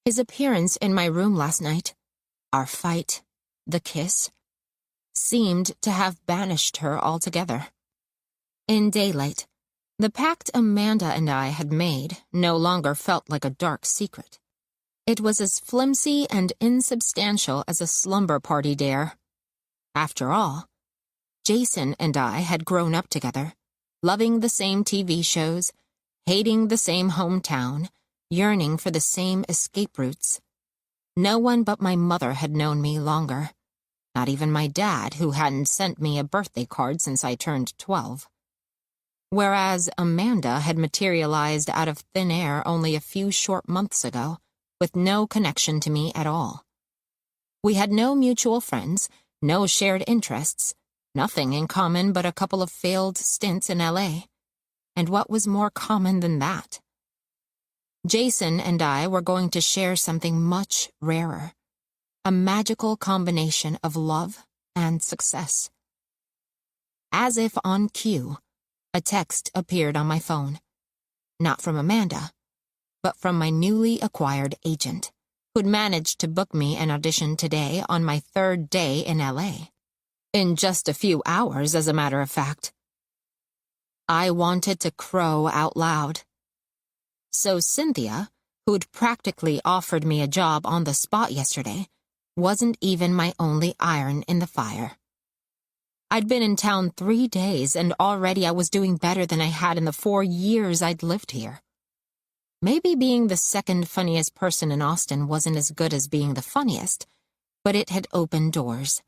His appearance in my room last night, our fight, the kiss, seemed to have banished her altogether. In daylight, the pact Amanda and I had made no longer felt like a dark secret. It was as flimsy and insubstantial as a slumber party dare. After all, Jason and I had grown up together, loving the same TV shows, hating the same hometown, yearning for the same escape routes. No one but my mother had known me longer. Not even my dad, who hadn't sent me a birthday card since I turned 12. Whereas Amanda had materialized out of thin air only a few short months ago, with no connection to me at all. We had no mutual friends, no shared interests, nothing in common but a couple of failed stints in LA. And what was more common than that? Jason and I were going to share something much rarer. A magical combination of love and success. As if on cue, a text appeared on my phone. Not from Amanda, but from my newly acquired agent, who'd managed to book me an audition today on my 3rd day in LA. In just a few hours, as a matter of fact. I wanted to crow out loud. So Cynthia, who'd practically offered me a job on the spot yesterday, wasn't even my only iron in the fire. I'd been in town 3 days, and already I was doing better than I had in the 4 years I'd lived here. Maybe being the second funniest person in Austin wasn't as good as being the funniest, but it had opened doors.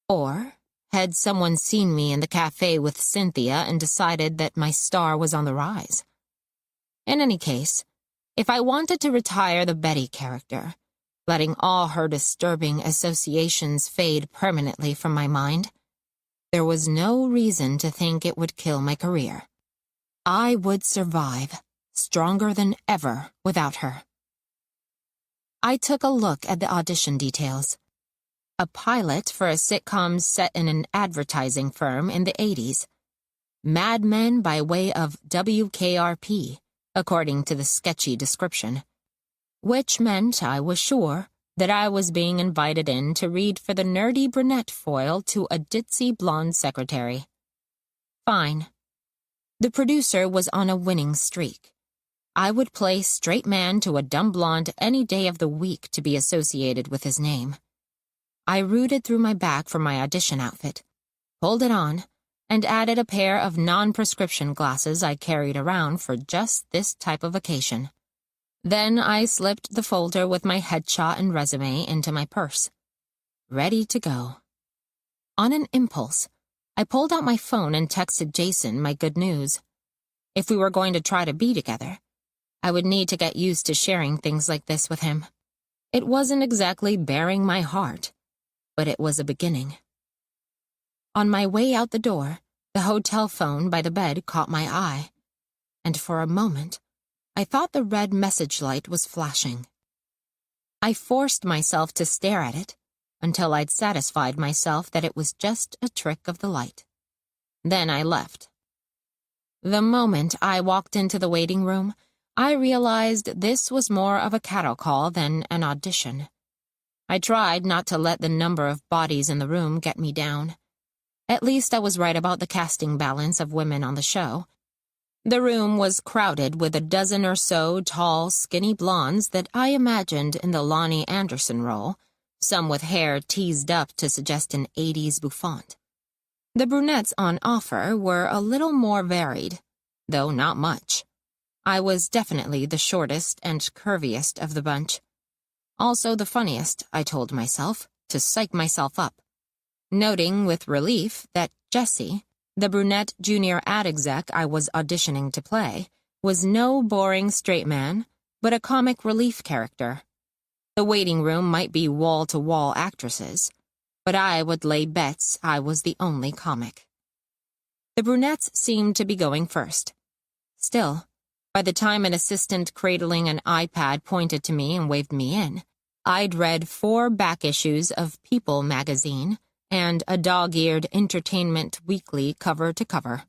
Or had someone seen me in the cafe with Cynthia and decided that my star was on the rise? In any case, if I wanted to retire the Betty character, letting all her disturbing associations fade permanently from my mind, there was no reason to think it would kill my career. I would survive, stronger than ever without her. I took a look at the audition details. A pilot for a sitcom set in an advertising firm in the 80s. Mad Men by way of WKRP, according to the sketchy description. Which meant, I was sure, that I was being invited in to read for the nerdy brunette foil to a ditzy blonde secretary. Fine. The producer was on a winning streak. I would play straight man to a dumb blonde any day of the week to be associated with his name. I rooted through my bag for my audition outfit, pulled it on, and added a pair of non-prescription glasses I carried around for just this type of occasion. Then I slipped the folder with my headshot and resume into my purse. Ready to go. On an impulse, I pulled out my phone and texted Jason my good news. If we were going to try to be together, I would need to get used to sharing things like this with him. It wasn't exactly bearing my heart, but it was a beginning. On my way out the door, the hotel phone by the bed caught my eye, and for a moment, I thought the red message light was flashing. I forced myself to stare at it until I'd satisfied myself that it was just a trick of the light. Then I left. The moment I walked into the waiting room, I realized this was more of a cattle call than an audition. I tried not to let the number of bodies in the room get me down. At least I was right about the casting balance of women on the show. The room was crowded with a dozen or so tall, skinny blondes that I imagined in the Lonnie Anderson role, some with hair teased up to suggest an 80s bouffant. The brunettes on offer were a little more varied, though not much. I was definitely the shortest and curviest of the bunch. Also the funniest, I told myself, to psych myself up. Noting with relief that Jessie, the brunette junior ad exec I was auditioning to play, was no boring straight man, but a comic relief character. The waiting room might be wall-to-wall actresses, but I would lay bets I was the only comic. The brunettes seemed to be going first. Still, by the time an assistant cradling an iPad pointed to me and waved me in, I'd read 4 back issues of People magazine and a dog-eared Entertainment Weekly cover to cover.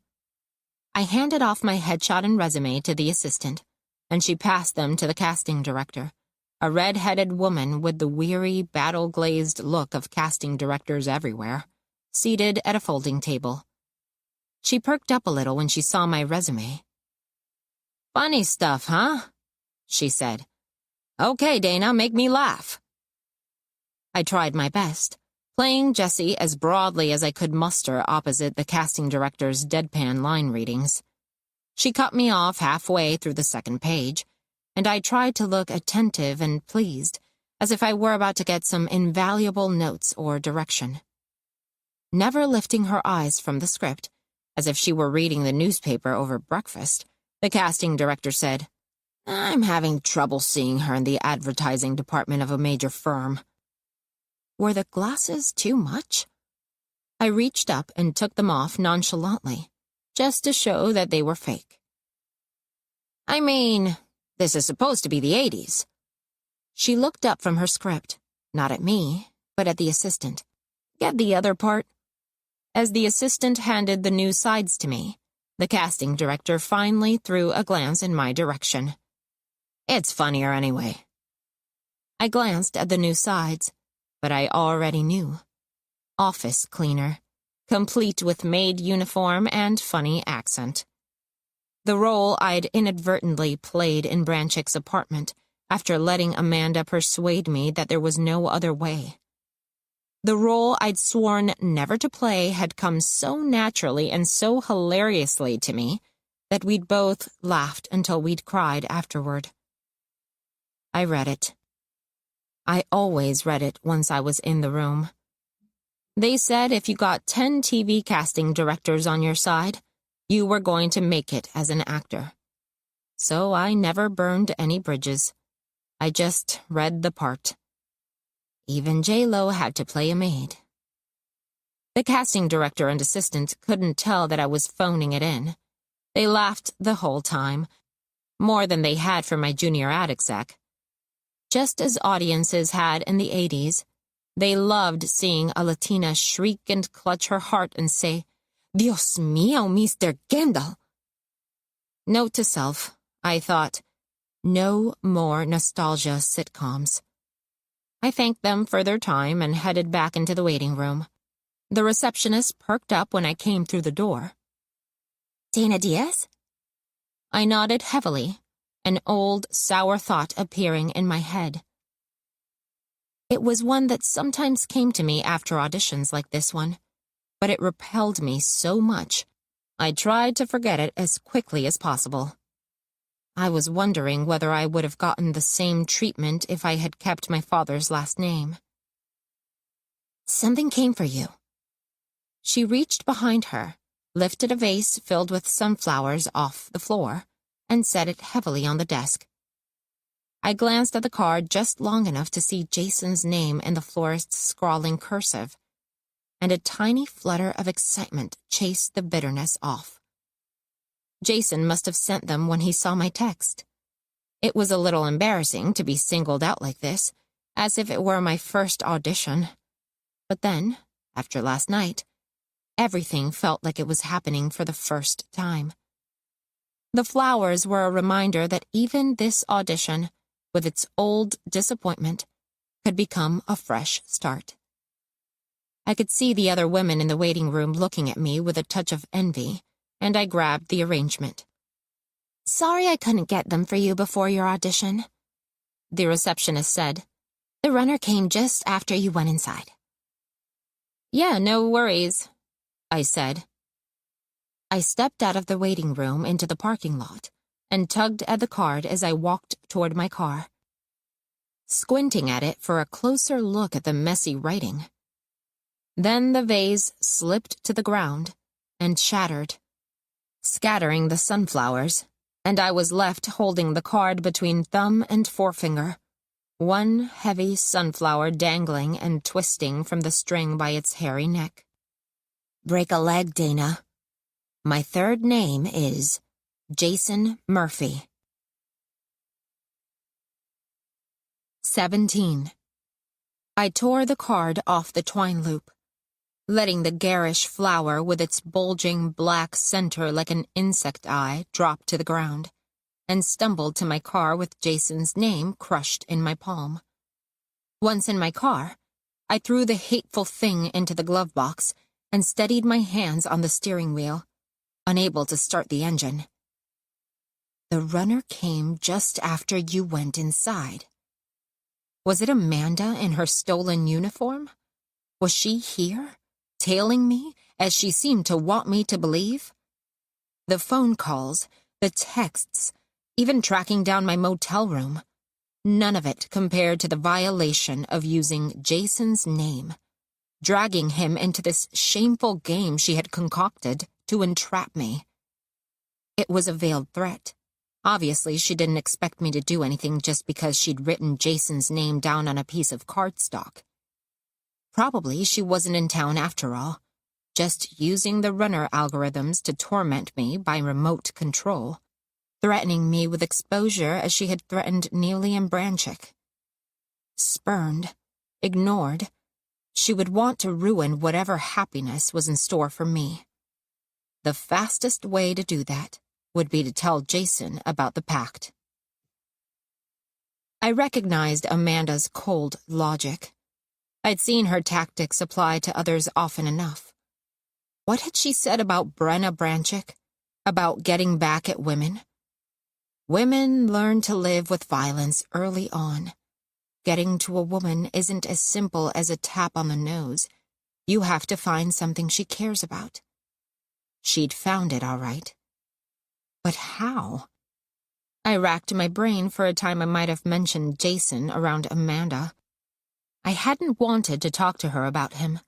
I handed off my headshot and resume to the assistant, and she passed them to the casting director, a red-headed woman with the weary, battle-glazed look of casting directors everywhere, seated at a folding table. She perked up a little when she saw my resume. "Funny stuff, huh?" she said. "Okay, Dana, make me laugh." I tried my best, playing Jessie as broadly as I could muster opposite the casting director's deadpan line readings. She cut me off halfway through the second page, and I tried to look attentive and pleased, as if I were about to get some invaluable notes or direction. Never lifting her eyes from the script, as if she were reading the newspaper over breakfast, the casting director said, "I'm having trouble seeing her in the advertising department of a major firm." Were the glasses too much? I reached up and took them off nonchalantly, just to show that they were fake. "I mean, this is supposed to be the 80s. She looked up from her script, not at me, but at the assistant. "Get the other part?" As the assistant handed the new sides to me, the casting director finally threw a glance in my direction. "It's funnier anyway." I glanced at the new sides, but I already knew. Office cleaner, complete with maid uniform and funny accent. The role I'd inadvertently played in Branchick's apartment after letting Amanda persuade me that there was no other way. The role I'd sworn never to play had come so naturally and so hilariously to me that we'd both laughed until we'd cried afterward. I read it. I always read it once I was in the room. They said if you got 10 TV casting directors on your side, you were going to make it as an actor. So I never burned any bridges. I just read the part. Even J-Lo had to play a maid. The casting director and assistant couldn't tell that I was phoning it in. They laughed the whole time, more than they had for my junior ad exec. Just as audiences had in the 80s, they loved seeing a Latina shriek and clutch her heart and say, "Dios mío, Mr. Kendall." Note to self, I thought, no more nostalgia sitcoms. I thanked them for their time and headed back into the waiting room. The receptionist perked up when I came through the door. Dana Diaz? I nodded heavily, an old, sour thought appearing in my head. It was one that sometimes came to me after auditions like this one, but it repelled me so much, I tried to forget it as quickly as possible. I was wondering whether I would have gotten the same treatment if I had kept my father's last name. Something came for you. She reached behind her, lifted a vase filled with sunflowers off the floor, and set it heavily on the desk. I glanced at the card just long enough to see Jason's name in the florist's scrawling cursive, and a tiny flutter of excitement chased the bitterness off. Jason must have sent them when he saw my text. It was a little embarrassing to be singled out like this, as if it were my first audition. But then, after last night, everything felt like it was happening for the first time. The flowers were a reminder that even this audition, with its old disappointment, could become a fresh start. I could see the other women in the waiting room looking at me with a touch of envy, and I grabbed the arrangement. "Sorry I couldn't get them for you before your audition," the receptionist said. "The runner came just after you went inside." "Yeah, no worries," I said. I stepped out of the waiting room into the parking lot and tugged at the card as I walked toward my car, squinting at it for a closer look at the messy writing. Then the vase slipped to the ground and shattered, scattering the sunflowers, and I was left holding the card between thumb and forefinger, one heavy sunflower dangling and twisting from the string by its hairy neck. "Break a leg, Dana. My third name is Jason Murphy." 17. I tore the card off the twine loop, letting the garish flower with its bulging black center like an insect eye drop to the ground, and stumbled to my car with Jason's name crushed in my palm. Once in my car, I threw the hateful thing into the glove box and steadied my hands on the steering wheel, unable to start the engine. "The runner came just after you went inside." Was it Amanda in her stolen uniform? Was she here, tailing me, as she seemed to want me to believe? The phone calls, the texts, even tracking down my motel room, none of it compared to the violation of using Jason's name, dragging him into this shameful game she had concocted to entrap me. It was a veiled threat. Obviously, she didn't expect me to do anything just because she'd written Jason's name down on a piece of cardstock. Probably she wasn't in town after all, just using the runner algorithms to torment me by remote control, threatening me with exposure as she had threatened Neely and Branchick. Spurned, ignored, she would want to ruin whatever happiness was in store for me. The fastest way to do that would be to tell Jason about the pact. I recognized Amanda's cold logic. I'd seen her tactics apply to others often enough. What had she said about Brenna Branchick? About getting back at women? Women learn to live with violence early on. Getting to a woman isn't as simple as a tap on the nose. You have to find something she cares about. She'd found it, all right. But how? I racked my brain for a time I might have mentioned Jason around Amanda. I hadn't wanted to talk to her about him,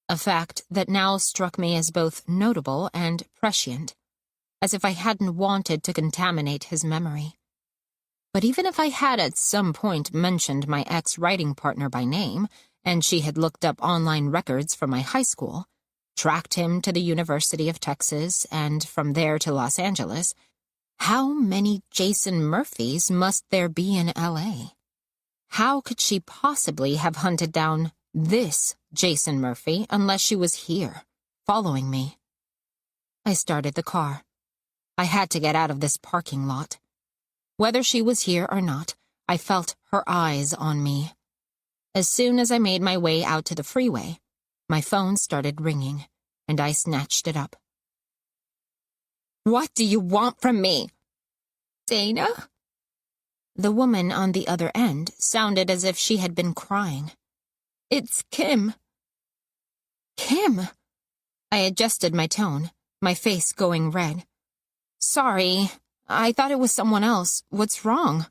a fact that now struck me as both notable and prescient, as if I hadn't wanted to contaminate his memory. But even if I had at some point mentioned my ex-writing partner by name, and she had looked up online records from my high school, tracked him to the University of Texas, and from there to Los Angeles, how many Jason Murphys must there be in L.A.? How could she possibly have hunted down this Jason Murphy unless she was here, following me? I started the car. I had to get out of this parking lot. Whether she was here or not, I felt her eyes on me. As soon as I made my way out to the freeway, my phone started ringing, and I snatched it up. "What do you want from me?" "Dana?" The woman on the other end sounded as if she had been crying. "It's Kim." "Kim?" I adjusted my tone, my face going red. "Sorry, I thought it was someone else. What's wrong?"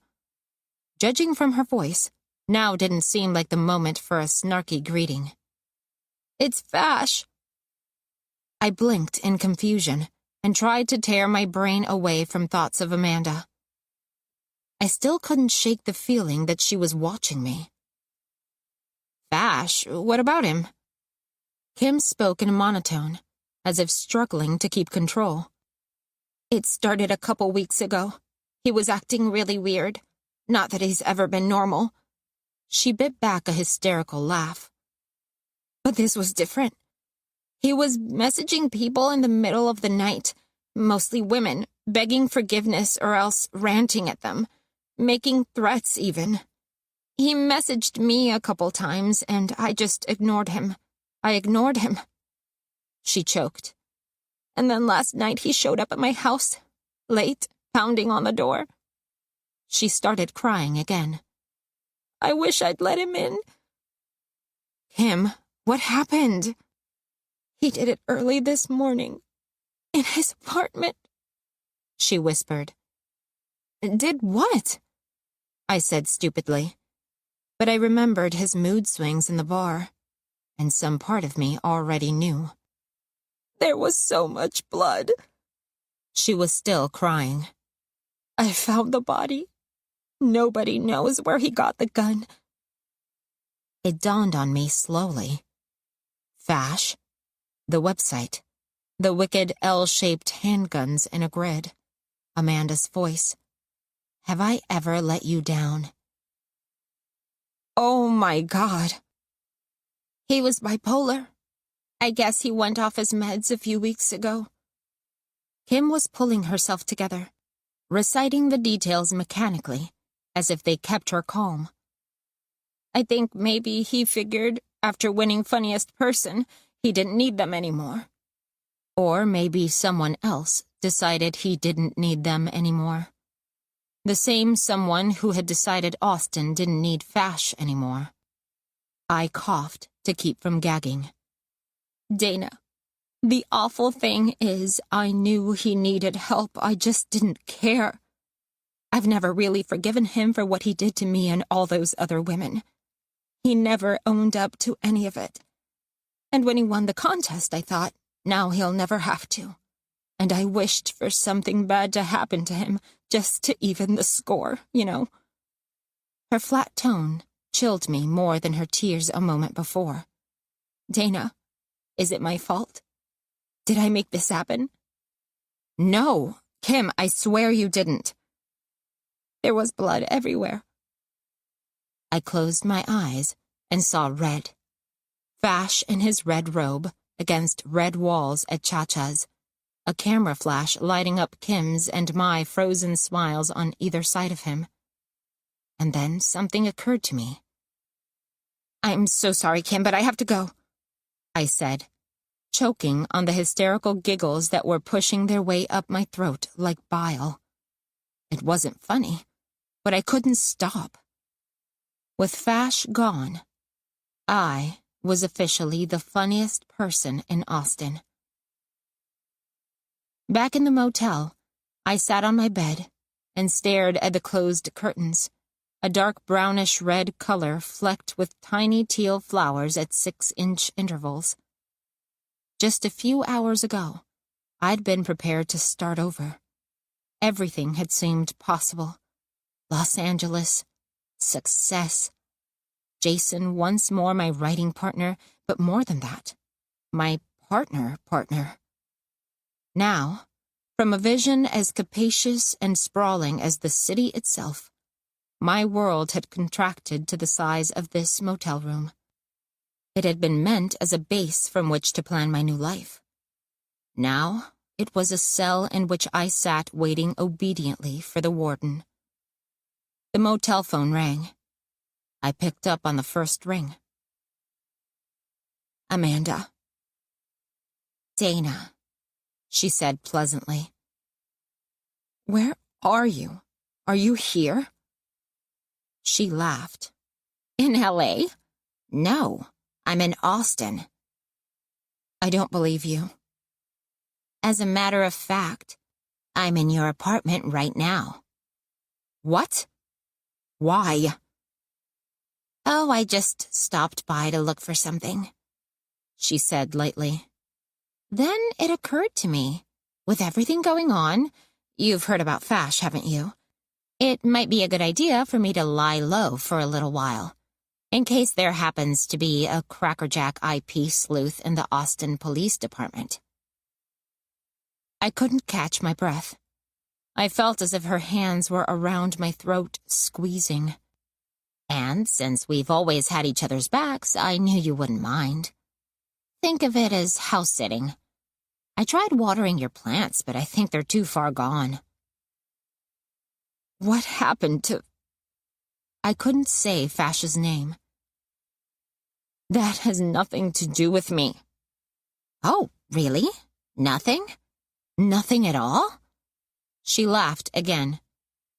Judging from her voice, now didn't seem like the moment for a snarky greeting. "It's Vash." I blinked in confusion and tried to tear my brain away from thoughts of Amanda. I still couldn't shake the feeling that she was watching me. "Vash, what about him?" Kim spoke in a monotone, as if struggling to keep control. "It started a couple weeks ago. He was acting really weird. Not that he's ever been normal." She bit back a hysterical laugh. "But this was different. He was messaging people in the middle of the night, mostly women, begging forgiveness or else ranting at them, making threats even. He messaged me a couple times and I just ignored him. She choked. "And then last night he showed up at my house, late, pounding on the door." She started crying again. "I wish I'd let him in." "Kim, what happened?" "He did it early this morning, in his apartment," she whispered. "Did what?" I said stupidly. But I remembered his mood swings in the bar, and some part of me already knew. "There was so much blood." She was still crying. "I found the body. Nobody knows where he got the gun." It dawned on me slowly. Vash, the website, the wicked L-shaped handguns in a grid, Amanda's voice. "Have I ever let you down?" "Oh my God." "He was bipolar. I guess he went off his meds a few weeks ago." Kim was pulling herself together, reciting the details mechanically, as if they kept her calm. "I think maybe he figured, after winning Funniest Person, he didn't need them anymore. Or maybe someone else decided he didn't need them anymore. The same someone who had decided Austin didn't need Vash anymore." I coughed to keep from gagging. "Dana, the awful thing is I knew he needed help. I just didn't care. I've never really forgiven him for what he did to me and all those other women. He never owned up to any of it. And when he won the contest, I thought, now he'll never have to. And I wished for something bad to happen to him, just to even the score, you know." Her flat tone chilled me more than her tears a moment before. "Dana, is it my fault? Did I make this happen?" "No, Kim, I swear you didn't." "There was blood everywhere." I closed my eyes and saw red. Vash in his red robe against red walls at Cha-Cha's, a camera flash lighting up Kim's and my frozen smiles on either side of him. And then something occurred to me. "I'm so sorry, Kim, but I have to go," I said, choking on the hysterical giggles that were pushing their way up my throat like bile. It wasn't funny, but I couldn't stop. With Vash gone, I was officially the funniest person in Austin. Back in the motel, I sat on my bed and stared at the closed curtains, a dark brownish-red color flecked with tiny teal flowers at 6-inch intervals. Just a few hours ago, I'd been prepared to start over. Everything had seemed possible. Los Angeles, success, Jason once more my writing partner, but more than that, my partner. Now, from a vision as capacious and sprawling as the city itself, my world had contracted to the size of this motel room. It had been meant as a base from which to plan my new life. Now, it was a cell in which I sat waiting obediently for the warden. The motel phone rang. I picked up on the first ring. Amanda. Dana, she said pleasantly. Where are you? Are you here? She laughed. In L.A.? No, I'm in Austin. I don't believe you. As a matter of fact, I'm in your apartment right now. What? Why? Oh, I just stopped by to look for something, she said lightly. Then it occurred to me, with everything going on, you've heard about Fash, haven't you? It might be a good idea for me to lie low for a little while, in case there happens to be a crackerjack IP sleuth in the Austin Police Department. I couldn't catch my breath. I felt as if her hands were around my throat, squeezing. And since we've always had each other's backs, I knew you wouldn't mind. Think of it as house-sitting. I tried watering your plants, but I think they're too far gone. What happened to... I couldn't say Fash's name. That has nothing to do with me. Oh, really? Nothing? Nothing at all? She laughed again.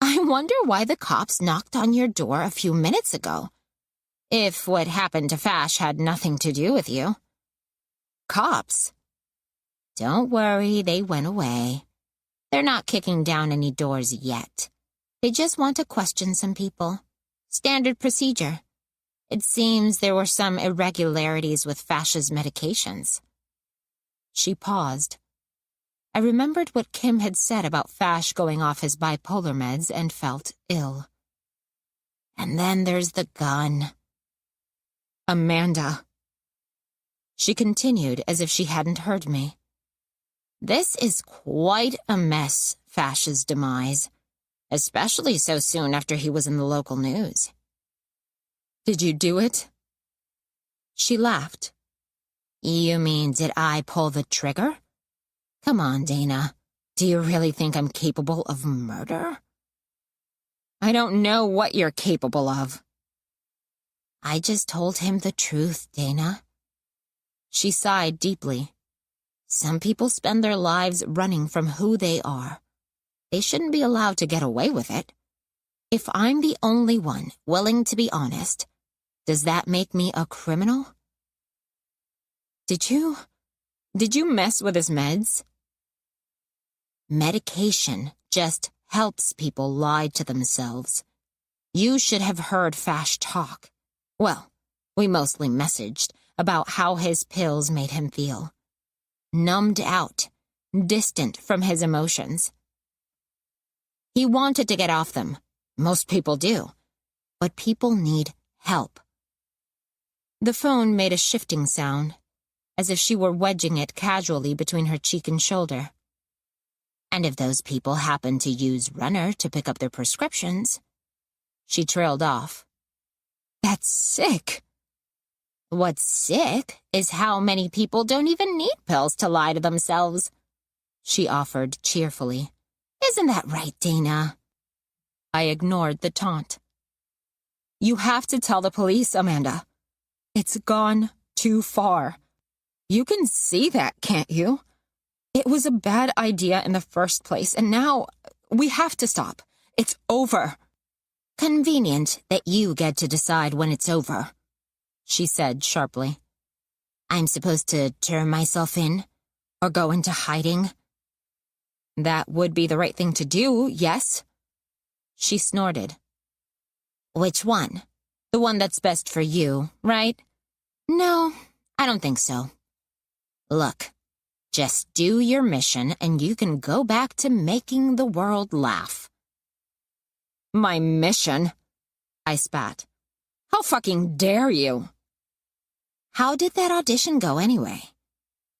I wonder why the cops knocked on your door a few minutes ago. If what happened to Fash had nothing to do with you. Cops? Don't worry, they went away. They're not kicking down any doors yet. They just want to question some people. Standard procedure. It seems there were some irregularities with Fash's medications. She paused. I remembered what Kim had said about Fash going off his bipolar meds and felt ill. And then there's the gun. Amanda. She continued as if she hadn't heard me. This is quite a mess, Fash's demise, especially so soon after he was in the local news. Did you do it? She laughed. You mean, did I pull the trigger? Come on, Dana. Do you really think I'm capable of murder? I don't know what you're capable of. I just told him the truth, Dana. She sighed deeply. Some people spend their lives running from who they are. They shouldn't be allowed to get away with it. If I'm the only one willing to be honest, does that make me a criminal? Did you mess with his meds? Medication just helps people lie to themselves. You should have heard Fash talk. Well, we mostly messaged about how his pills made him feel. Numbed out, distant from his emotions. He wanted to get off them. Most people do. But people need help. The phone made a shifting sound, as if she were wedging it casually between her cheek and shoulder. And if those people happen to use Runner to pick up their prescriptions... She trailed off. That's sick. What's sick is how many people don't even need pills to lie to themselves, she offered cheerfully. Isn't that right, Dana? I ignored the taunt. You have to tell the police, Amanda. It's gone too far. You can see that, can't you? It was a bad idea in the first place, and now we have to stop. It's over. Convenient that you get to decide when it's over, she said sharply. I'm supposed to turn myself in? Or go into hiding? That would be the right thing to do, yes? She snorted. Which one? The one that's best for you, right? No, I don't think so. Look, just do your mission and you can go back to making the world laugh. My mission? I spat. How fucking dare you? How did that audition go anyway?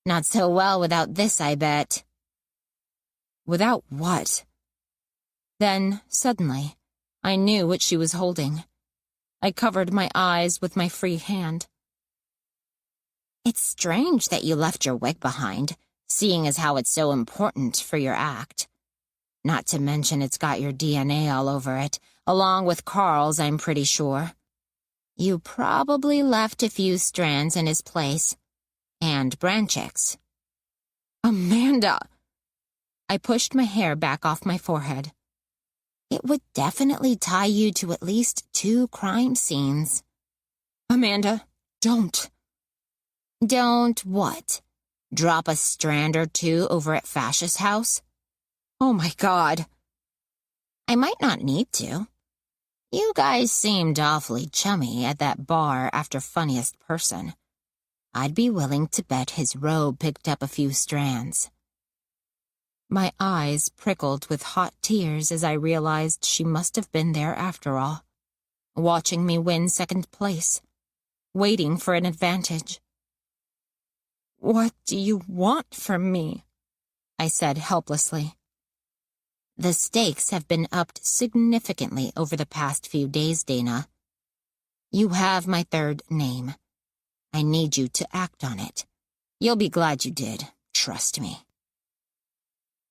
Not so well without this, I bet. Without what? Then, suddenly, I knew what she was holding. I covered my eyes with my free hand. It's strange that you left your wig behind, seeing as how it's so important for your act. Not to mention it's got your DNA all over it, along with Carl's, I'm pretty sure. You probably left a few strands in his place. And Branchick's. Amanda! I pushed my hair back off my forehead. It would definitely tie you to at least 2 crime scenes. Amanda, don't. Don't what? Drop a strand or 2 over at Fascist's house? Oh my God. I might not need to. You guys seemed awfully chummy at that bar after Funniest Person. I'd be willing to bet his robe picked up a few strands. My eyes prickled with hot tears as I realized she must have been there after all, watching me win 2nd place, waiting for an advantage. What do you want from me? I said helplessly. The stakes have been upped significantly over the past few days, Dana. You have my 3rd name. I need you to act on it. You'll be glad you did, trust me.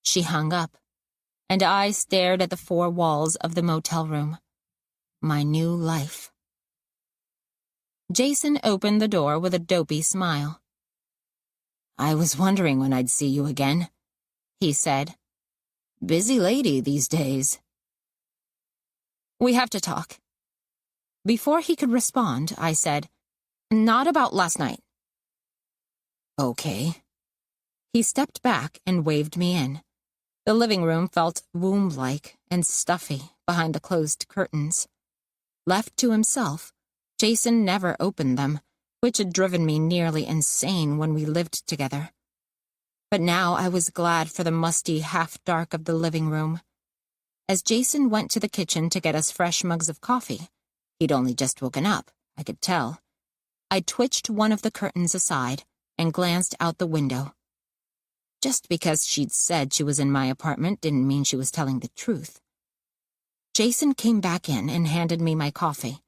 She hung up, and I stared at the 4 walls of the motel room. My new life. Jason opened the door with a dopey smile. I was wondering when I'd see you again, he said. Busy lady these days. We have to talk. Before he could respond, I said, Not about last night. Okay. He stepped back and waved me in. The living room felt womb-like and stuffy behind the closed curtains. Left to himself, Jason never opened them, which had driven me nearly insane when we lived together. But now I was glad for the musty half-dark of the living room. As Jason went to the kitchen to get us fresh mugs of coffee, he'd only just woken up, I could tell. I twitched one of the curtains aside and glanced out the window. Just because she'd said she was in my apartment didn't mean she was telling the truth. Jason came back in and handed me my coffee,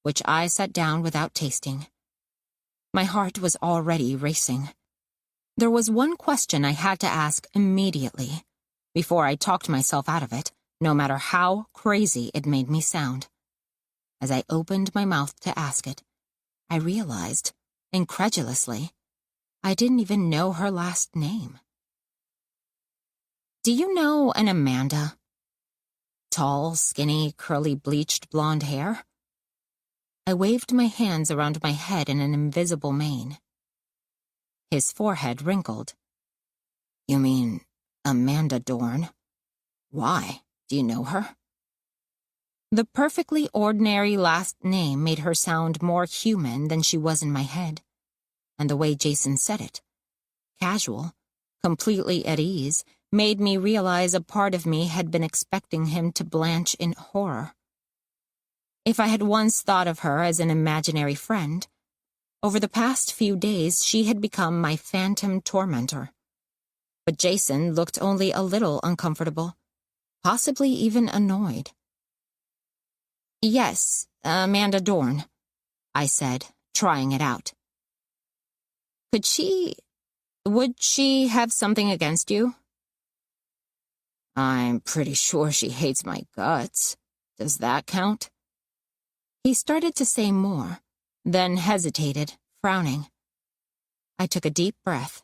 which I set down without tasting. My heart was already racing. There was one question I had to ask immediately, before I talked myself out of it, no matter how crazy it made me sound. As I opened my mouth to ask it, I realized, incredulously, I didn't even know her last name. Do you know an Amanda? Tall, skinny, curly, bleached blonde hair? I waved my hands around my head in an invisible mane. His forehead wrinkled. You mean Amanda Dorn? Why? Do you know her? The perfectly ordinary last name made her sound more human than she was in my head. And the way Jason said it, casual, completely at ease, made me realize a part of me had been expecting him to blanch in horror. If I had once thought of her as an imaginary friend, over the past few days she had become my phantom tormentor. But Jason looked only a little uncomfortable, possibly even annoyed. Yes, Amanda Dorn, I said, trying it out. Would she have something against you? I'm pretty sure she hates my guts. Does that count? He started to say more, then hesitated, frowning. I took a deep breath.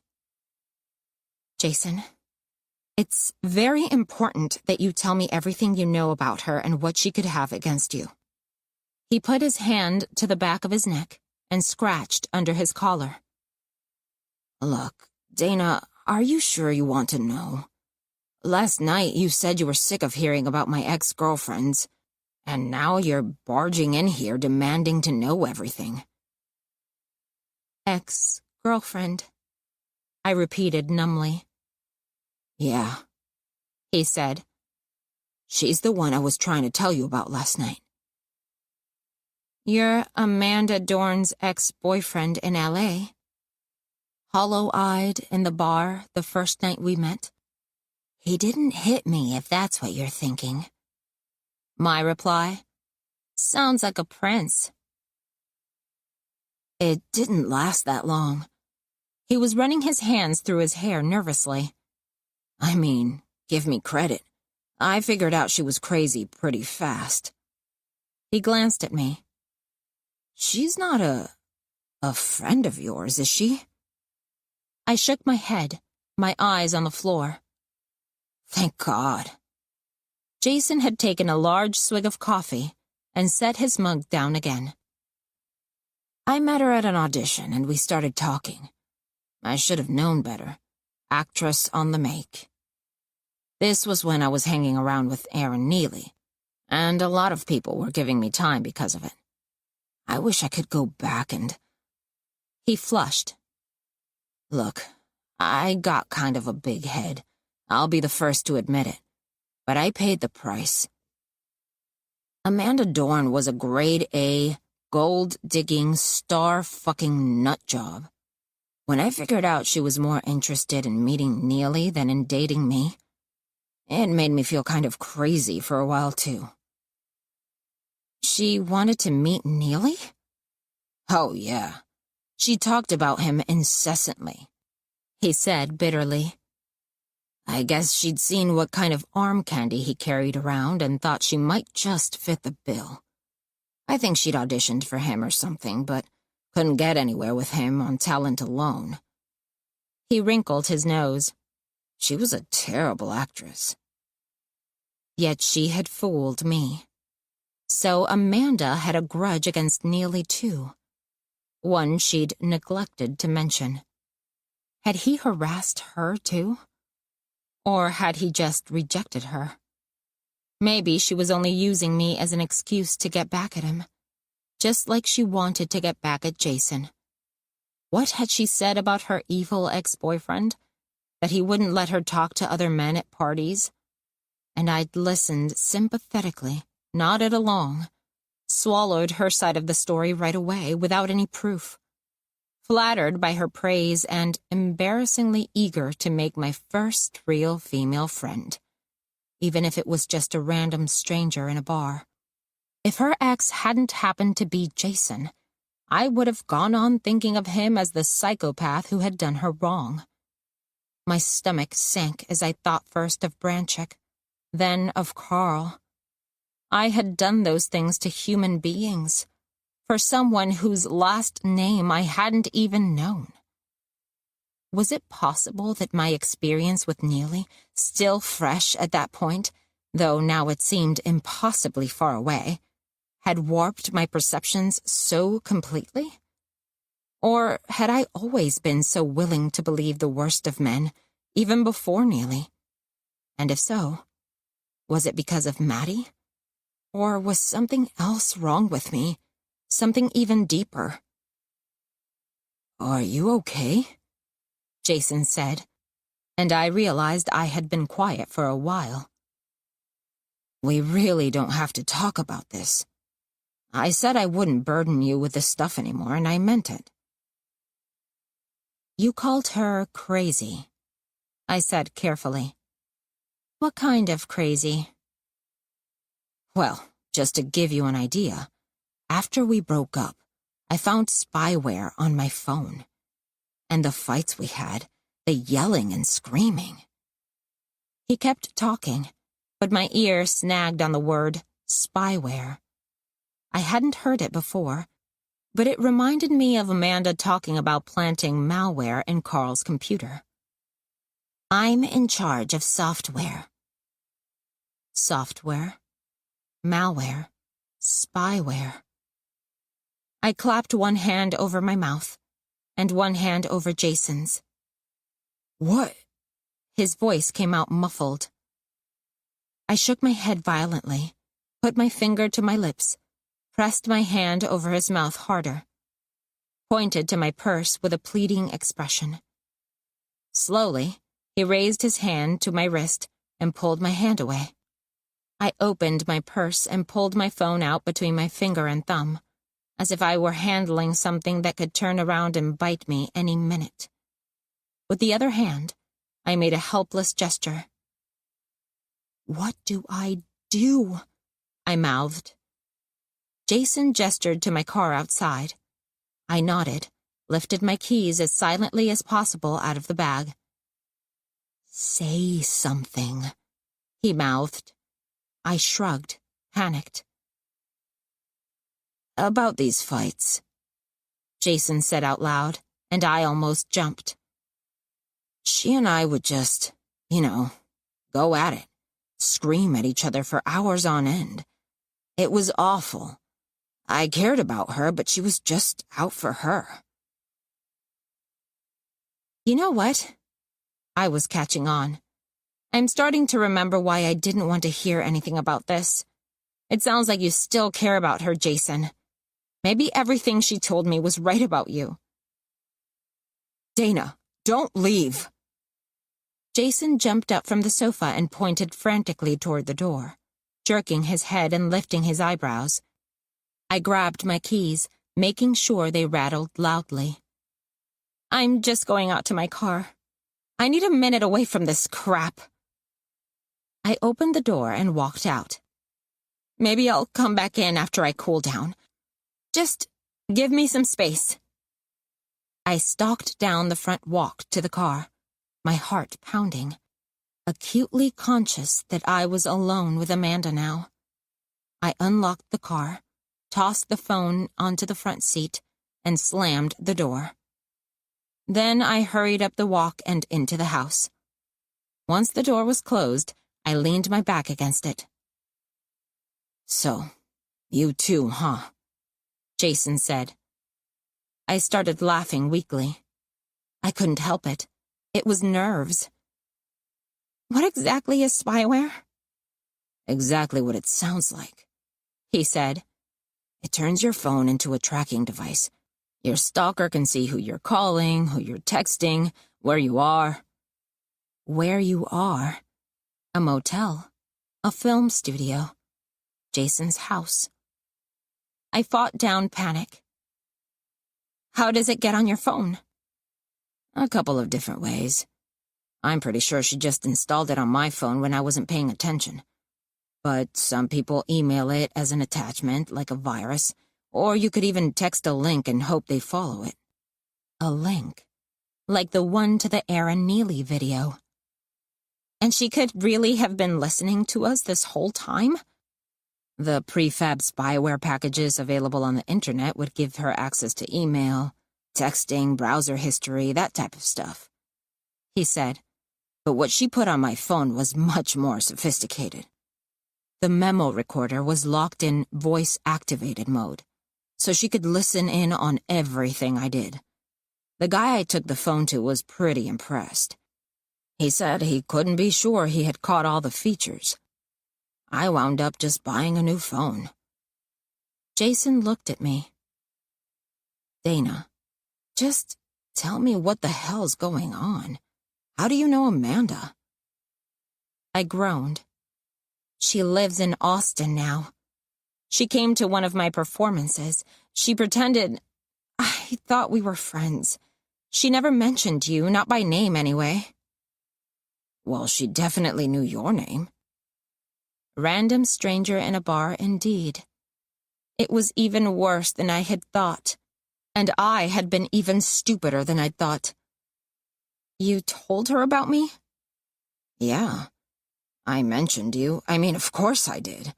Jason, it's very important that you tell me everything you know about her and what she could have against you. He put his hand to the back of his neck and scratched under his collar. Look, Dana, are you sure you want to know? Last night you said you were sick of hearing about my ex-girlfriends, and now you're barging in here demanding to know everything. Ex-girlfriend, I repeated numbly. Yeah, he said. She's the one I was trying to tell you about last night. You're Amanda Dorn's ex-boyfriend in L.A.? Hollow-eyed in the bar the first night we met. He didn't hit me, if that's what you're thinking. My reply, sounds like a prince. It didn't last that long. He was running his hands through his hair nervously. I mean, give me credit. I figured out she was crazy pretty fast. He glanced at me. She's not a friend of yours, is she? I shook my head, my eyes on the floor. Thank God. Jason had taken a large swig of coffee and set his mug down again. I met her at an audition and we started talking. I should have known better. Actress on the make. This was when I was hanging around with Aaron Neely, and a lot of people were giving me time because of it. I wish I could go back and... He flushed. Look, I got kind of a big head. I'll be the first to admit it. But I paid the price. Amanda Dorn was a grade A, gold-digging, star-fucking nutjob. When I figured out she was more interested in meeting Neely than in dating me, it made me feel kind of crazy for a while, too. She wanted to meet Neely? Oh, yeah. She talked about him incessantly, he said bitterly. I guess she'd seen what kind of arm candy he carried around and thought she might just fit the bill. I think she'd auditioned for him or something, but couldn't get anywhere with him on talent alone. He wrinkled his nose. She was a terrible actress. Yet she had fooled me. So Amanda had a grudge against Neely, too. One she'd neglected to mention. Had he harassed her, too? Or had he just rejected her? Maybe she was only using me as an excuse to get back at him, just like she wanted to get back at Jason. What had she said about her evil ex-boyfriend? That he wouldn't let her talk to other men at parties? And I'd listened sympathetically, nodded along, swallowed her side of the story right away without any proof. Flattered by her praise and embarrassingly eager to make my first real female friend, even if it was just a random stranger in a bar. If her ex hadn't happened to be Jason, I would have gone on thinking of him as the psychopath who had done her wrong. My stomach sank as I thought first of Branchik, then of Carl. I had done those things to human beings, for someone whose last name I hadn't even known. Was it possible that my experience with Neely, still fresh at that point, though now it seemed impossibly far away, had warped my perceptions so completely? Or had I always been so willing to believe the worst of men, even before Neely? And if so, was it because of Maddie? Or was something else wrong with me? Something even deeper? Are you okay? Jason said, and I realized I had been quiet for a while. We really don't have to talk about this. I said I wouldn't burden you with this stuff anymore, and I meant it. You called her crazy, I said carefully. What kind of crazy? Well, just to give you an idea, after we broke up, I found spyware on my phone. And the fights we had, the yelling and screaming. He kept talking, but my ear snagged on the word spyware. I hadn't heard it before, but it reminded me of Amanda talking about planting malware in Carl's computer. I'm in charge of software. Software, malware, spyware. I clapped one hand over my mouth and one hand over Jason's. What? His voice came out muffled. I shook my head violently, put my finger to my lips, pressed my hand over his mouth harder, pointed to my purse with a pleading expression. Slowly, he raised his hand to my wrist and pulled my hand away. I opened my purse and pulled my phone out between my finger and thumb, as if I were handling something that could turn around and bite me any minute. With the other hand, I made a helpless gesture. "What do I do?" I mouthed. Jason gestured to my car outside. I nodded, lifted my keys as silently as possible out of the bag. "Say something," he mouthed. I shrugged, panicked. "About these fights," Jason said out loud, and I almost jumped. "She and I would just, go at it, scream at each other for hours on end. It was awful. I cared about her, but she was just out for her." You know what? I was catching on. I'm starting to remember why I didn't want to hear anything about this. It sounds like you still care about her, Jason. Maybe everything she told me was right about you. "Dana, don't leave." Jason jumped up from the sofa and pointed frantically toward the door, jerking his head and lifting his eyebrows. I grabbed my keys, making sure they rattled loudly. "I'm just going out to my car. I need a minute away from this crap." I opened the door and walked out. "Maybe I'll come back in after I cool down. Just give me some space." I stalked down the front walk to the car, my heart pounding, acutely conscious that I was alone with Amanda now. I unlocked the car, tossed the phone onto the front seat, and slammed the door. Then I hurried up the walk and into the house. Once the door was closed, I leaned my back against it. "So, you too, huh?" Jason said. I started laughing weakly. I couldn't help it. It was nerves. "What exactly is spyware?" "Exactly what it sounds like," he said. "It turns your phone into a tracking device. Your stalker can see who you're calling, who you're texting, where you are." Where you are? A motel, a film studio, Jason's house. I fought down panic. "How does it get on your phone?" "A couple of different ways. I'm pretty sure she just installed it on my phone when I wasn't paying attention. But some people email it as an attachment, like a virus, or you could even text a link and hope they follow it." A link? Like the one to the Aaron Neely video. And she could really have been listening to us this whole time? The prefab spyware packages available on the internet would give her access to email, texting, browser history, that type of stuff, he said. But what she put on my phone was much more sophisticated. The memo recorder was locked in voice-activated mode, so she could listen in on everything I did. The guy I took the phone to was pretty impressed. He said he couldn't be sure he had caught all the features. I wound up just buying a new phone. Jason looked at me. "Dana, just tell me what the hell's going on. How do you know Amanda?" I groaned. "She lives in Austin now. She came to one of my performances. She pretended... I thought we were friends. She never mentioned you, not by name anyway." "Well, she definitely knew your name." Random stranger in a bar indeed. It was even worse than I had thought, and I had been even stupider than I'd thought. "You told her about me?" "Yeah. I mentioned you. I mean, of course I did.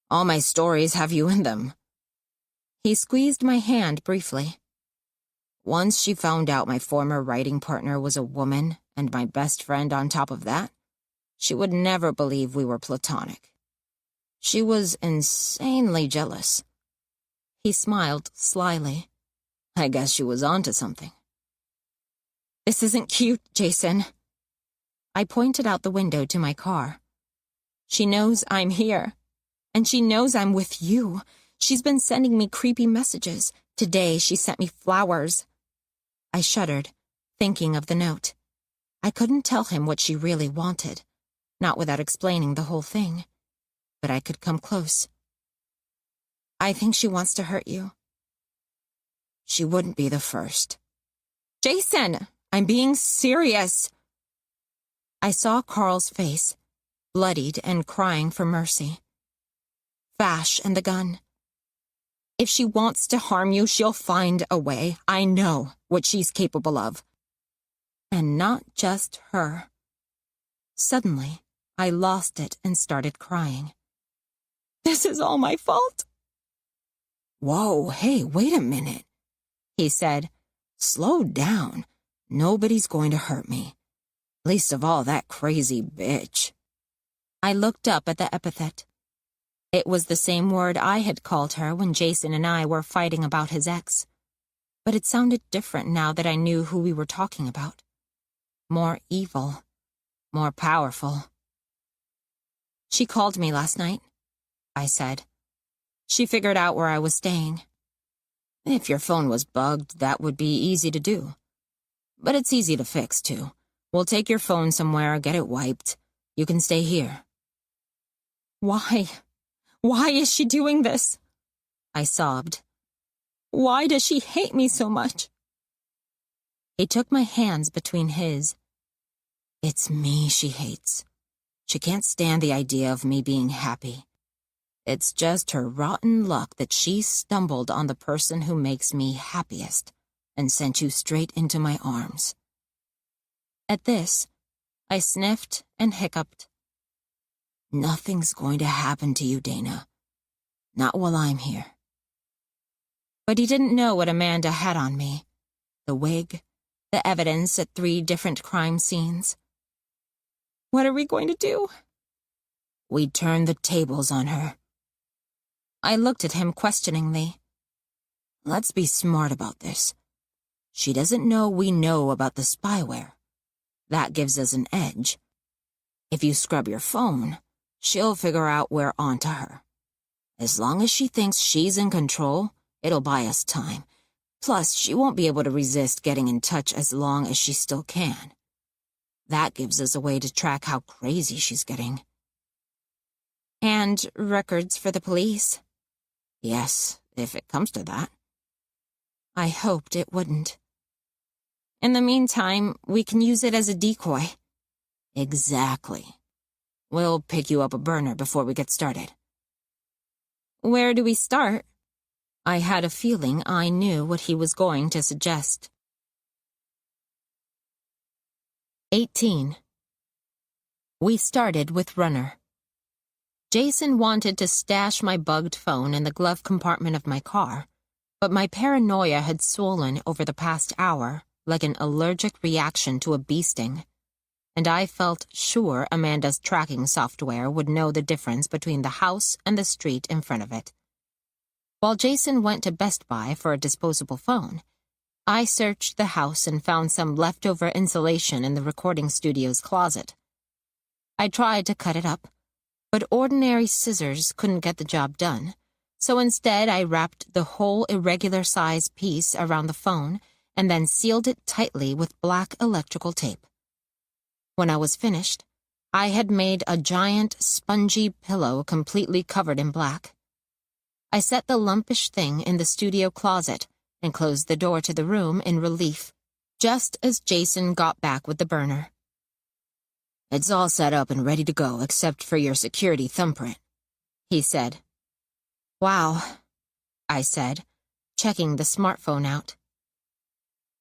All my stories have you in them." He squeezed my hand briefly. "Once she found out my former writing partner was a woman, and my best friend on top of that, she would never believe we were platonic. She was insanely jealous." He smiled slyly. "I guess she was onto something." "This isn't cute, Jason." I pointed out the window to my car. She knows I'm here. And she knows I'm with you. She's been sending me creepy messages. Today she sent me flowers. I shuddered, thinking of the note. I couldn't tell him what she really wanted, not without explaining the whole thing. But I could come close. I think she wants to hurt you. She wouldn't be the first. Jason, I'm being serious. I saw Carl's face, bloodied and crying for mercy. Vash and the gun. If she wants to harm you, she'll find a way. I know what she's capable of. And not just her. Suddenly, I lost it and started crying. This is all my fault. Whoa, hey, wait a minute, he said. Slow down. Nobody's going to hurt me. Least of all that crazy bitch. I looked up at the epithet. It was the same word I had called her when Jason and I were fighting about his ex. But it sounded different now that I knew who we were talking about. More evil. More powerful. She called me last night, I said. She figured out where I was staying. If your phone was bugged, that would be easy to do. But it's easy to fix, too. We'll take your phone somewhere, get it wiped. You can stay here. Why? Why is she doing this? I sobbed. Why does she hate me so much? He took my hands between his. It's me she hates. She can't stand the idea of me being happy. It's just her rotten luck that she stumbled on the person who makes me happiest and sent you straight into my arms. At this, I sniffed and hiccuped. Nothing's going to happen to you, Dana. Not while I'm here. But he didn't know what Amanda had on me. The wig, the evidence at 3 different crime scenes. What are we going to do? We'd turn the tables on her. I looked at him questioningly. Let's be smart about this. She doesn't know we know about the spyware. That gives us an edge. If you scrub your phone, she'll figure out we're onto her. As long as she thinks she's in control, it'll buy us time. Plus, she won't be able to resist getting in touch as long as she still can. That gives us a way to track how crazy she's getting. And records for the police? Yes, if it comes to that. I hoped it wouldn't. In the meantime, we can use it as a decoy. Exactly. We'll pick you up a burner before we get started. Where do we start? I had a feeling I knew what he was going to suggest. 18. We started with Runner. Jason wanted to stash my bugged phone in the glove compartment of my car, but my paranoia had swollen over the past hour like an allergic reaction to a bee sting, and I felt sure Amanda's tracking software would know the difference between the house and the street in front of it. While Jason went to Best Buy for a disposable phone, I searched the house and found some leftover insulation in the recording studio's closet. I tried to cut it up, but ordinary scissors couldn't get the job done, so instead I wrapped the whole irregular-size piece around the phone and then sealed it tightly with black electrical tape. When I was finished, I had made a giant, spongy pillow completely covered in black. I set the lumpish thing in the studio closet and closed the door to the room in relief, just as Jason got back with the burner. It's all set up and ready to go except for your security thumbprint, he said. Wow, I said, checking the smartphone out.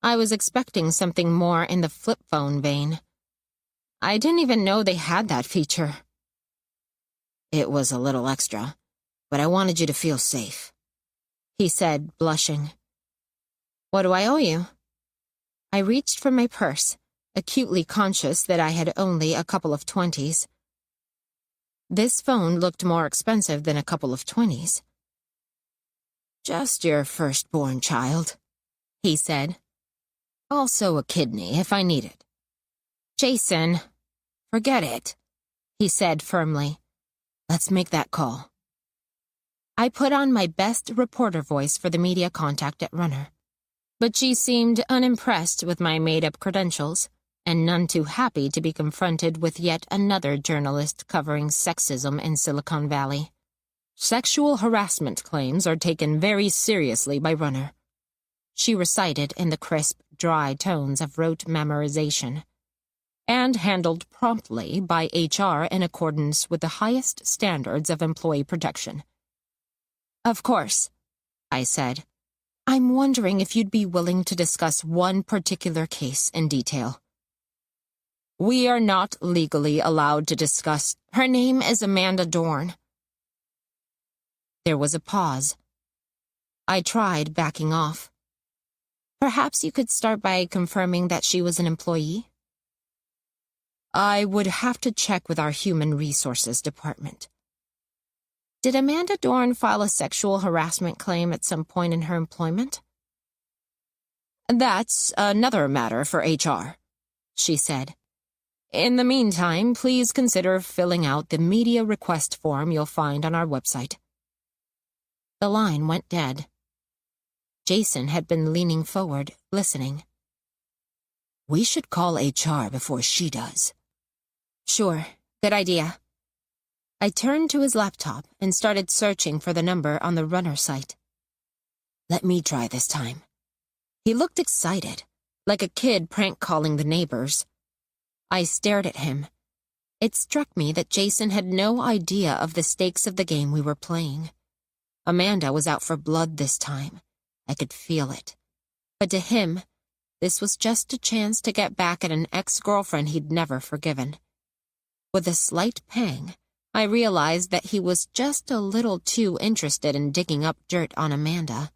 I was expecting something more in the flip phone vein. I didn't even know they had that feature. It was a little extra, but I wanted you to feel safe, he said, blushing. What do I owe you? I reached for my purse, acutely conscious that I had only a couple of 20s. This phone looked more expensive than a couple of 20s. Just your firstborn child, he said. Also a kidney if I need it. Jason, forget it, he said firmly. Let's make that call. I put on my best reporter voice for the media contact at Runner, but she seemed unimpressed with my made-up credentials, and none too happy to be confronted with yet another journalist covering sexism in Silicon Valley. Sexual harassment claims are taken very seriously by Runner, she recited in the crisp, dry tones of rote memorization, and handled promptly by HR in accordance with the highest standards of employee protection. Of course, I said. I'm wondering if you'd be willing to discuss one particular case in detail. We are not legally allowed to discuss. Her name is Amanda Dorn. There was a pause. I tried backing off. Perhaps you could start by confirming that she was an employee? I would have to check with our Human Resources Department. Did Amanda Dorn file a sexual harassment claim at some point in her employment? That's another matter for HR, she said. In the meantime, please consider filling out the media request form you'll find on our website. The line went dead. Jason had been leaning forward, listening. We should call HR before she does. Sure, good idea. I turned to his laptop and started searching for the number on the Runner site. Let me try this time. He looked excited, like a kid prank-calling the neighbors. I stared at him. It struck me that Jason had no idea of the stakes of the game we were playing. Amanda was out for blood this time. I could feel it. But to him, this was just a chance to get back at an ex-girlfriend he'd never forgiven. With a slight pang, I realized that he was just a little too interested in digging up dirt on Amanda.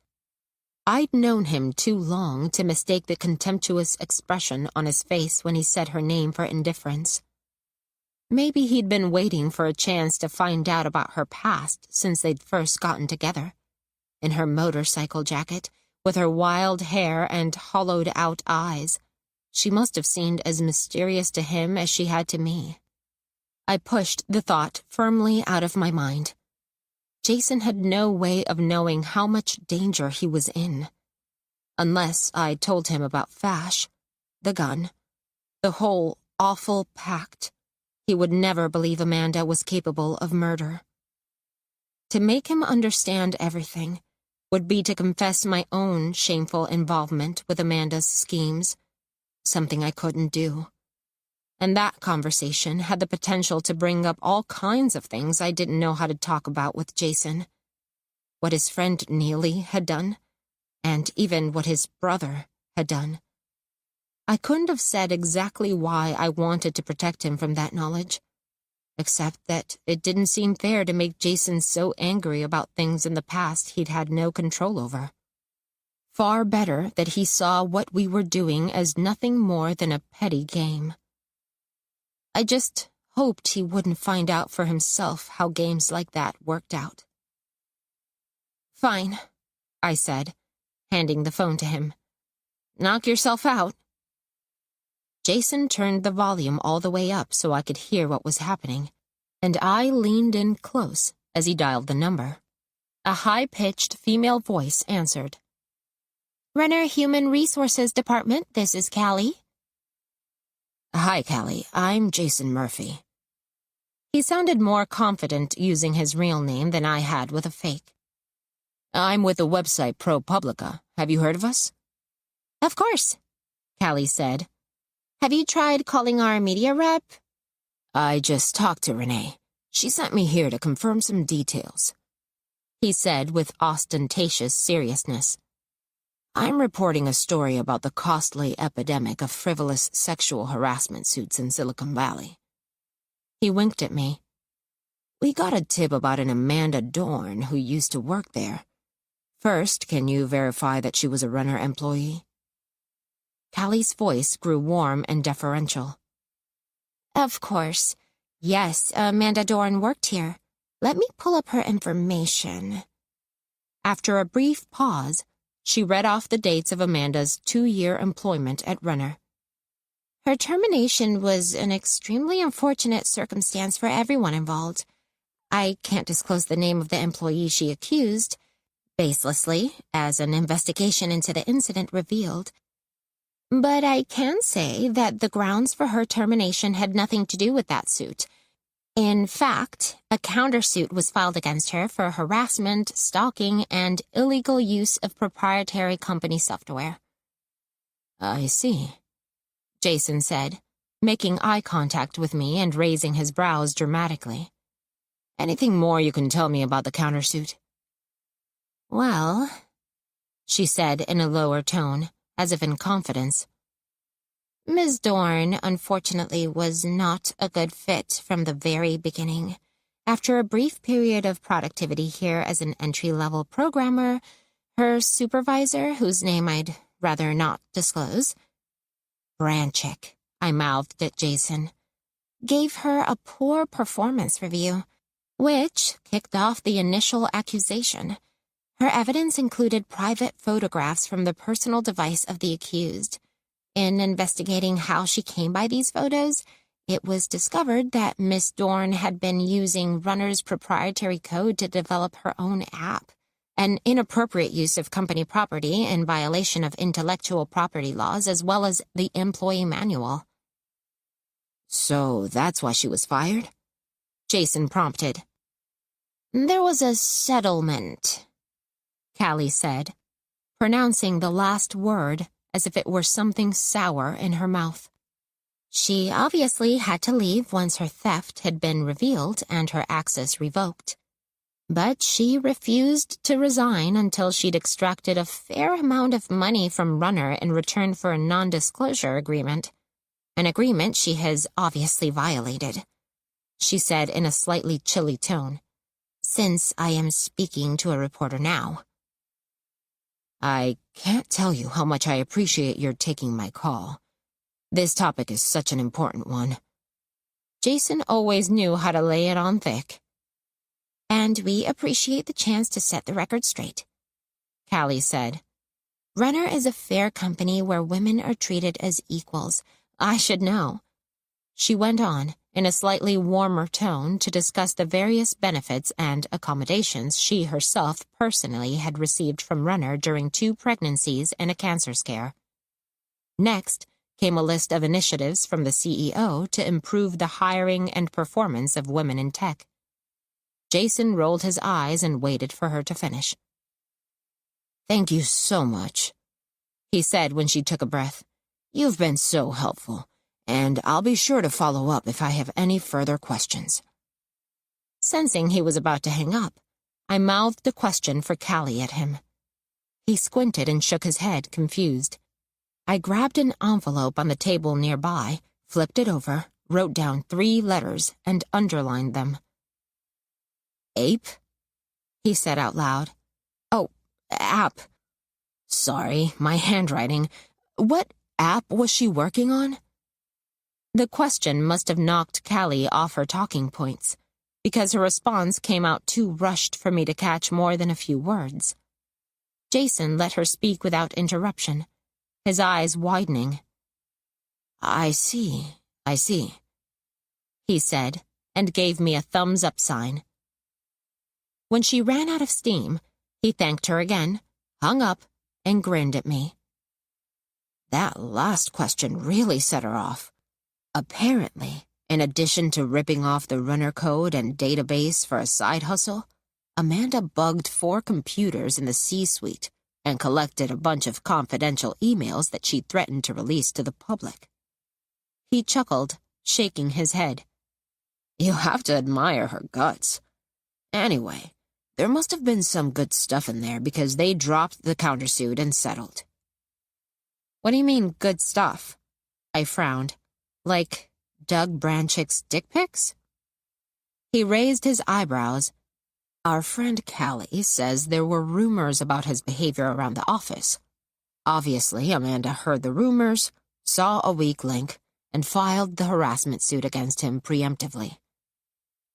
I'd known him too long to mistake the contemptuous expression on his face when he said her name for indifference. Maybe he'd been waiting for a chance to find out about her past since they'd first gotten together. In her motorcycle jacket, with her wild hair and hollowed-out eyes, she must have seemed as mysterious to him as she had to me. I pushed the thought firmly out of my mind. Jason had no way of knowing how much danger he was in. Unless I told him about Fash, the gun, the whole awful pact, he would never believe Amanda was capable of murder. To make him understand everything would be to confess my own shameful involvement with Amanda's schemes, something I couldn't do. And that conversation had the potential to bring up all kinds of things I didn't know how to talk about with Jason. What his friend Neely had done, and even what his brother had done. I couldn't have said exactly why I wanted to protect him from that knowledge, except that it didn't seem fair to make Jason so angry about things in the past he'd had no control over. Far better that he saw what we were doing as nothing more than a petty game. I just hoped he wouldn't find out for himself how games like that worked out. Fine, I said, handing the phone to him. Knock yourself out. Jason turned the volume all the way up so I could hear what was happening, and I leaned in close as he dialed the number. A high-pitched female voice answered. Runner Human Resources Department, this is Callie. Hi, Callie. I'm Jason Murphy. He sounded more confident using his real name than I had with a fake. I'm with the website ProPublica. Have you heard of us? Of course, Callie said. Have you tried calling our media rep? I just talked to Renee. She sent me here to confirm some details, he said with ostentatious seriousness. I'm reporting a story about the costly epidemic of frivolous sexual harassment suits in Silicon Valley. He winked at me. We got a tip about an Amanda Dorn who used to work there. First, can you verify that she was a Runner employee? Callie's voice grew warm and deferential. Of course. Yes, Amanda Dorn worked here. Let me pull up her information. After a brief pause, she read off the dates of Amanda's 2-year employment at Runner. Her termination was an extremely unfortunate circumstance for everyone involved. I can't disclose the name of the employee she accused, baselessly, as an investigation into the incident revealed. But I can say that the grounds for her termination had nothing to do with that suit. In fact, a countersuit was filed against her for harassment, stalking, and illegal use of proprietary company software. I see, Jason said, making eye contact with me and raising his brows dramatically. Anything more you can tell me about the countersuit? Well, she said in a lower tone, as if in confidence. Ms. Dorn, unfortunately, was not a good fit from the very beginning. After a brief period of productivity here as an entry-level programmer, her supervisor, whose name I'd rather not disclose, Branchick, I mouthed at Jason, gave her a poor performance review, which kicked off the initial accusation. Her evidence included private photographs from the personal device of the accused. In investigating how she came by these photos, it was discovered that Miss Dorn had been using Runner's proprietary code to develop her own app, an inappropriate use of company property in violation of intellectual property laws as well as the employee manual. So that's why she was fired? Jason prompted. There was a settlement, Callie said, pronouncing the last word as if it were something sour in her mouth. She obviously had to leave once her theft had been revealed and her access revoked. But she refused to resign until she'd extracted a fair amount of money from Runner in return for a non-disclosure agreement. An agreement she has obviously violated, she said in a slightly chilly tone, since I am speaking to a reporter now. I can't tell you how much I appreciate your taking my call. This topic is such an important one. Jason always knew how to lay it on thick. And we appreciate the chance to set the record straight, Callie said. Runner is a fair company where women are treated as equals. I should know. She went on, in a slightly warmer tone, to discuss the various benefits and accommodations she herself personally had received from Runner during 2 pregnancies and a cancer scare. Next came a list of initiatives from the CEO to improve the hiring and performance of women in tech. Jason rolled his eyes and waited for her to finish. Thank you so much, he said when she took a breath. You've been so helpful, and I'll be sure to follow up if I have any further questions. Sensing he was about to hang up, I mouthed a question for Callie at him. He squinted and shook his head, confused. I grabbed an envelope on the table nearby, flipped it over, wrote down 3 letters, and underlined them. Ape? He said out loud. Oh, app. Sorry, my handwriting. What app was she working on? The question must have knocked Callie off her talking points, because her response came out too rushed for me to catch more than a few words. Jason let her speak without interruption, his eyes widening. I see, he said, and gave me a thumbs-up sign. When she ran out of steam, he thanked her again, hung up, and grinned at me. That last question really set her off. Apparently, in addition to ripping off the Runner code and database for a side hustle, Amanda bugged 4 computers in the C-suite and collected a bunch of confidential emails that she threatened to release to the public. He chuckled, shaking his head. You have to admire her guts. Anyway, there must have been some good stuff in there because they dropped the countersuit and settled. What do you mean, good stuff? I frowned. Like Doug Branchick's dick pics? He raised his eyebrows. Our friend Callie says there were rumors about his behavior around the office. Obviously, Amanda heard the rumors, saw a weak link, and filed the harassment suit against him preemptively.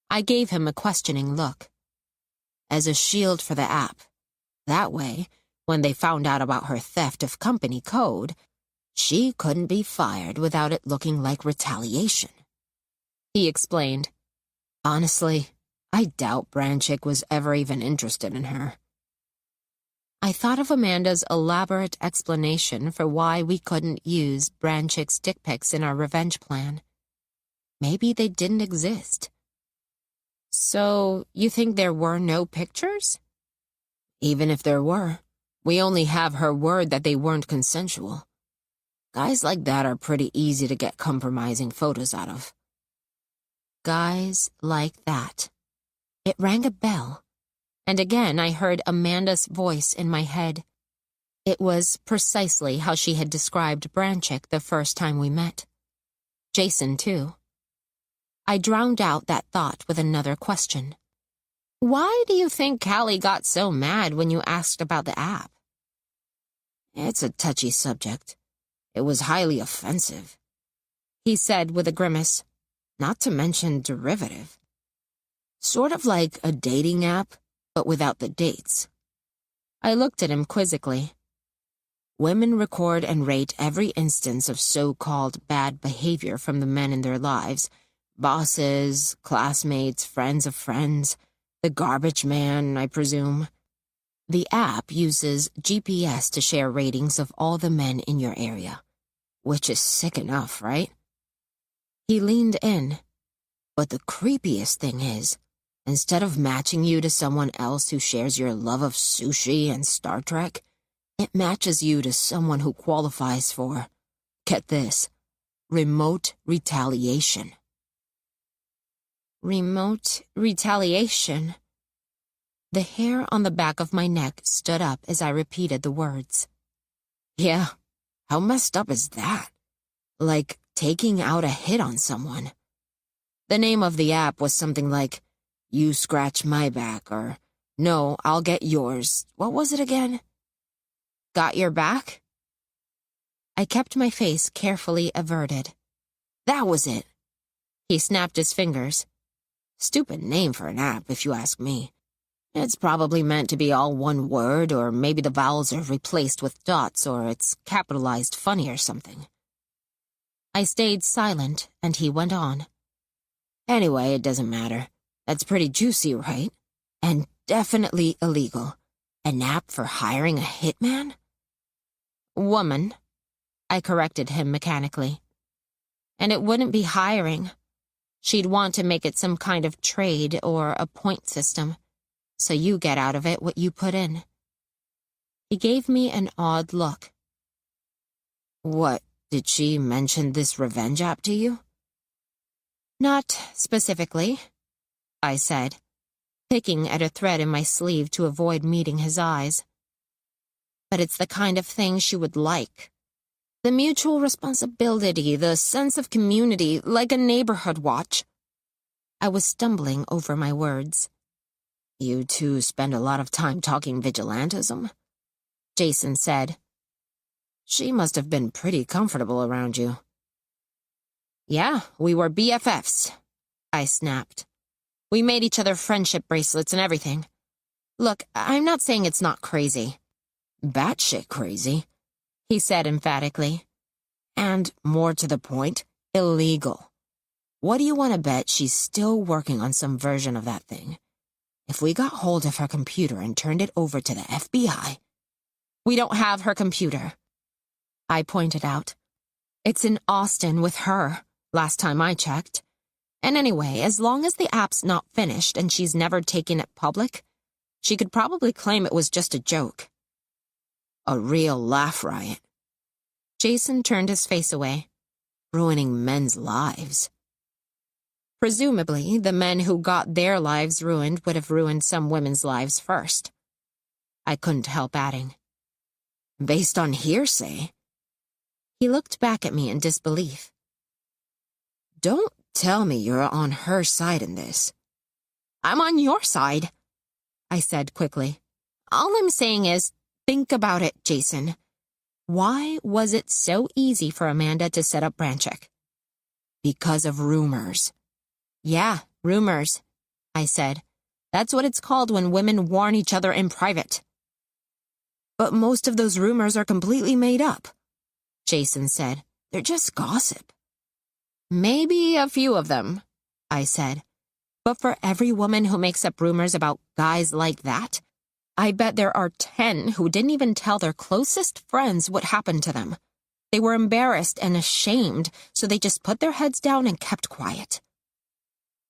I gave him a questioning look. As a shield for the app. That way, when they found out about her theft of company code, she couldn't be fired without it looking like retaliation. He explained. Honestly, I doubt Branchick was ever even interested in her. I thought of Amanda's elaborate explanation for why we couldn't use Branchick's dick pics in our revenge plan. Maybe they didn't exist. So, you think there were no pictures? Even if there were, we only have her word that they weren't consensual. Guys like that are pretty easy to get compromising photos out of. Guys like that. It rang a bell, and again I heard Amanda's voice in my head. It was precisely how she had described Branchick the first time we met. Jason, too. I drowned out that thought with another question. Why do you think Callie got so mad when you asked about the app? It's a touchy subject. It was highly offensive, he said with a grimace. Not to mention derivative. Sort of like a dating app, but without the dates. I looked at him quizzically. Women record and rate every instance of so-called bad behavior from the men in their lives. Bosses, classmates, friends of friends, the garbage man, I presume. The app uses GPS to share ratings of all the men in your area, which is sick enough, right? He leaned in. But the creepiest thing is, instead of matching you to someone else who shares your love of sushi and Star Trek, it matches you to someone who qualifies for, get this, remote retaliation. Remote retaliation. The hair on the back of my neck stood up as I repeated the words. Yeah, how messed up is that? Like taking out a hit on someone. The name of the app was something like, You Scratch My Back, or No, I'll Get Yours. What was it again? Got your back? I kept my face carefully averted. That was it. He snapped his fingers. Stupid name for an app, if you ask me. It's probably meant to be all one word, or maybe the vowels are replaced with dots, or it's capitalized funny or something. I stayed silent, and he went on. Anyway, it doesn't matter. That's pretty juicy, right? And definitely illegal. An app for hiring a hitman? Woman, I corrected him mechanically. And it wouldn't be hiring. She'd want to make it some kind of trade or a point system, so you get out of it what you put in. He gave me an odd look. What, did she mention this revenge app to you? Not specifically, I said, picking at a thread in my sleeve to avoid meeting his eyes. But it's the kind of thing she would like. The mutual responsibility, the sense of community, like a neighborhood watch. I was stumbling over my words. You two spend a lot of time talking vigilantism? Jason said. She must have been pretty comfortable around you. Yeah, we were BFFs, I snapped. We made each other friendship bracelets and everything. Look, I'm not saying it's not crazy. Batshit crazy, he said emphatically. And, more to the point, illegal. What do you want to bet she's still working on some version of that thing? If we got hold of her computer and turned it over to the FBI... We don't have her computer, I pointed out. It's in Austin with her, last time I checked. And anyway, as long as the app's not finished and she's never taken it public, she could probably claim it was just a joke. A real laugh riot. Jason turned his face away. Ruining men's lives. Presumably, the men who got their lives ruined would have ruined some women's lives first. I couldn't help adding. Based on hearsay? He looked back at me in disbelief. Don't tell me you're on her side in this. I'm on your side, I said quickly. All I'm saying is, think about it, Jason. Why was it so easy for Amanda to set up Branchick? Because of rumors. Yeah, rumors, I said. That's what it's called when women warn each other in private. But most of those rumors are completely made up, Jason said. They're just gossip. Maybe a few of them, I said. But for every woman who makes up rumors about guys like that, I bet there are 10 who didn't even tell their closest friends what happened to them. They were embarrassed and ashamed, so they just put their heads down and kept quiet.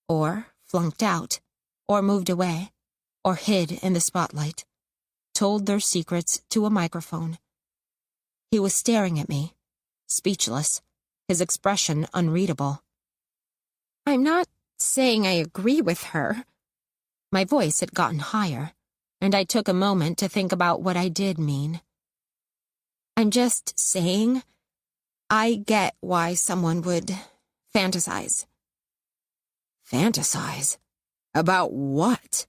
Or flunked out, or moved away, or hid in the spotlight, told their secrets to a microphone. He was staring at me, speechless, his expression unreadable. I'm not saying I agree with her. My voice had gotten higher, and I took a moment to think about what I did mean. I'm just saying, I get why someone would fantasize. Fantasize? About what?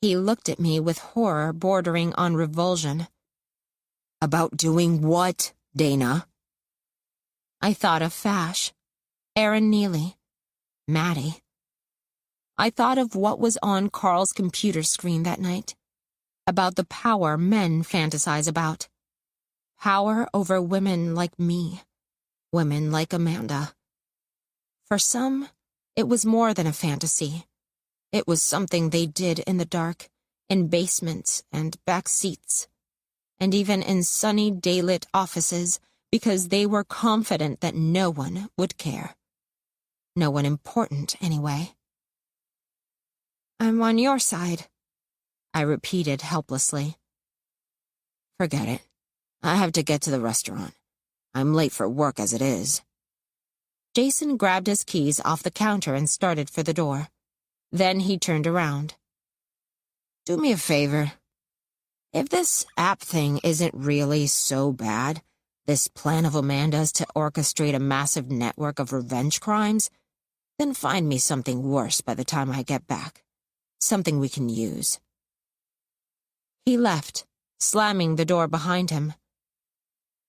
He looked at me with horror bordering on revulsion. About doing what, Dana? I thought of Fash, Aaron Neely, Maddie. I thought of what was on Carl's computer screen that night, about the power men fantasize about. Power over women like me, women like Amanda. For some, it was more than a fantasy. It was something they did in the dark, in basements and back seats, and even in sunny daylit offices because they were confident that no one would care. No one important, anyway. I'm on your side, I repeated helplessly. Forget it. I have to get to the restaurant. I'm late for work as it is. Jason grabbed his keys off the counter and started for the door. Then he turned around. Do me a favor. If this app thing isn't really so bad, this plan of Amanda's to orchestrate a massive network of revenge crimes, then find me something worse by the time I get back. Something we can use. He left, slamming the door behind him.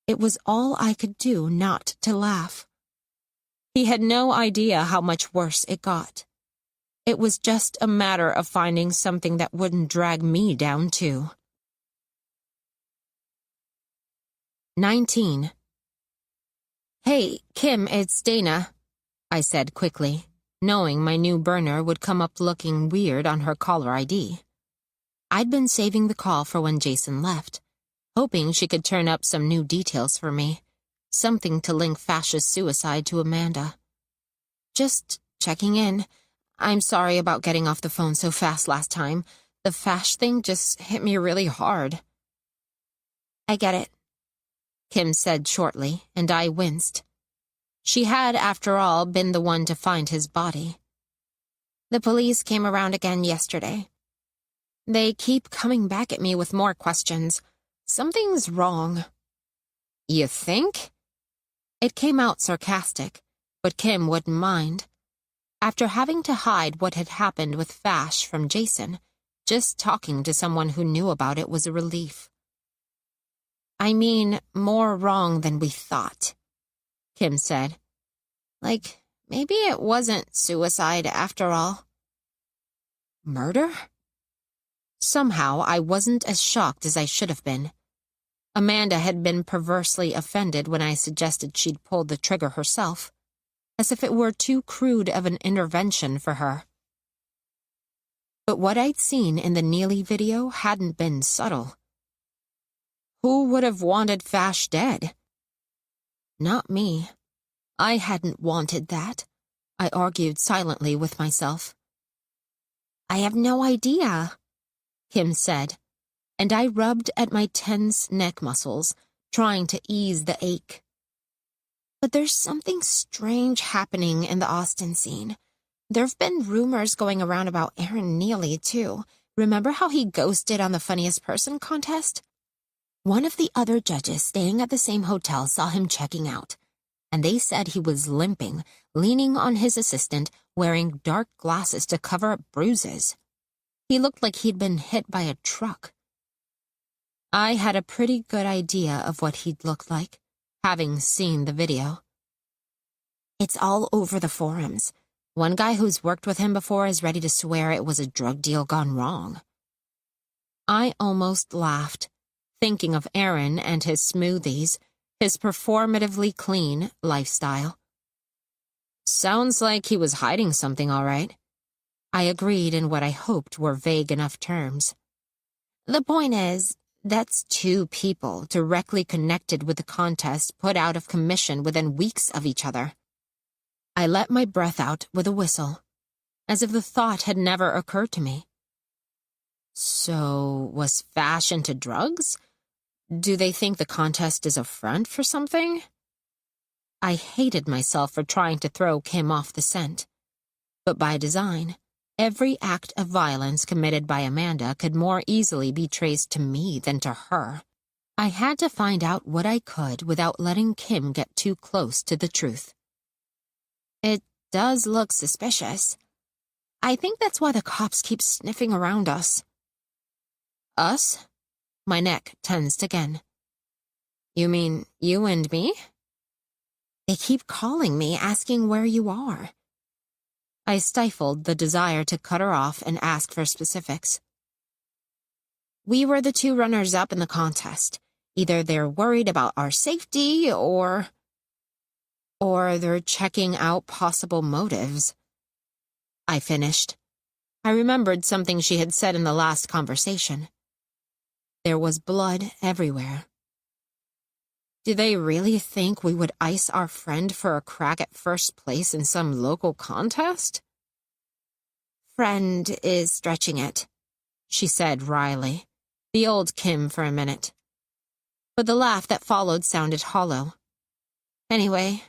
It was all I could do not to laugh. He had no idea how much worse it got. It was just a matter of finding something that wouldn't drag me down, too. 19. Hey, Kim, it's Dana, I said quickly, knowing my new burner would come up looking weird on her caller ID. I'd been saving the call for when Jason left, hoping she could turn up some new details for me, something to link Fash's suicide to Amanda. Just checking in. I'm sorry about getting off the phone so fast last time. The Fash thing just hit me really hard. I get it, Kim said shortly, and I winced. She had, after all, been the one to find his body. The police came around again yesterday. They keep coming back at me with more questions. Something's wrong. You think? It came out sarcastic, but Kim wouldn't mind. After having to hide what had happened with Fash from Jason, just talking to someone who knew about it was a relief. I mean, more wrong than we thought, Kim said. Like, maybe it wasn't suicide after all. Murder? Somehow, I wasn't as shocked as I should have been. Amanda had been perversely offended when I suggested she'd pulled the trigger herself, as if it were too crude of an intervention for her. But what I'd seen in the Neely video hadn't been subtle. Who would have wanted Fash dead? Not me. I hadn't wanted that, I argued silently with myself. I have no idea, Kim said, and I rubbed at my tense neck muscles, trying to ease the ache. But there's something strange happening in the Austin scene. There've been rumors going around about Aaron Neely, too. Remember how he ghosted on the Funniest Person contest? One of the other judges staying at the same hotel saw him checking out, and they said he was limping, leaning on his assistant, wearing dark glasses to cover up bruises. He looked like he'd been hit by a truck. I had a pretty good idea of what he'd look like, having seen the video. It's all over the forums. One guy who's worked with him before is ready to swear it was a drug deal gone wrong. I almost laughed, thinking of Aaron and his smoothies, his performatively clean lifestyle. Sounds like he was hiding something, all right. I agreed in what I hoped were vague enough terms. The point is, that's 2 people directly connected with the contest put out of commission within weeks of each other. I let my breath out with a whistle, as if the thought had never occurred to me. So, was Fash into drugs? Do they think the contest is a front for something? I hated myself for trying to throw Kim off the scent. But by design, every act of violence committed by Amanda could more easily be traced to me than to her. I had to find out what I could without letting Kim get too close to the truth. It does look suspicious. I think that's why the cops keep sniffing around us. Us? My neck tensed again. You mean you and me? They keep calling me, asking where you are. I stifled the desire to cut her off and ask for specifics. We were the 2 runners-up in the contest. Either they're worried about our safety, or they're checking out possible motives. I finished. I remembered something she had said in the last conversation. There was blood everywhere. Do they really think we would ice our friend for a crack at first place in some local contest? Friend is stretching it, she said wryly, the old Kim for a minute. But the laugh that followed sounded hollow. Anyway,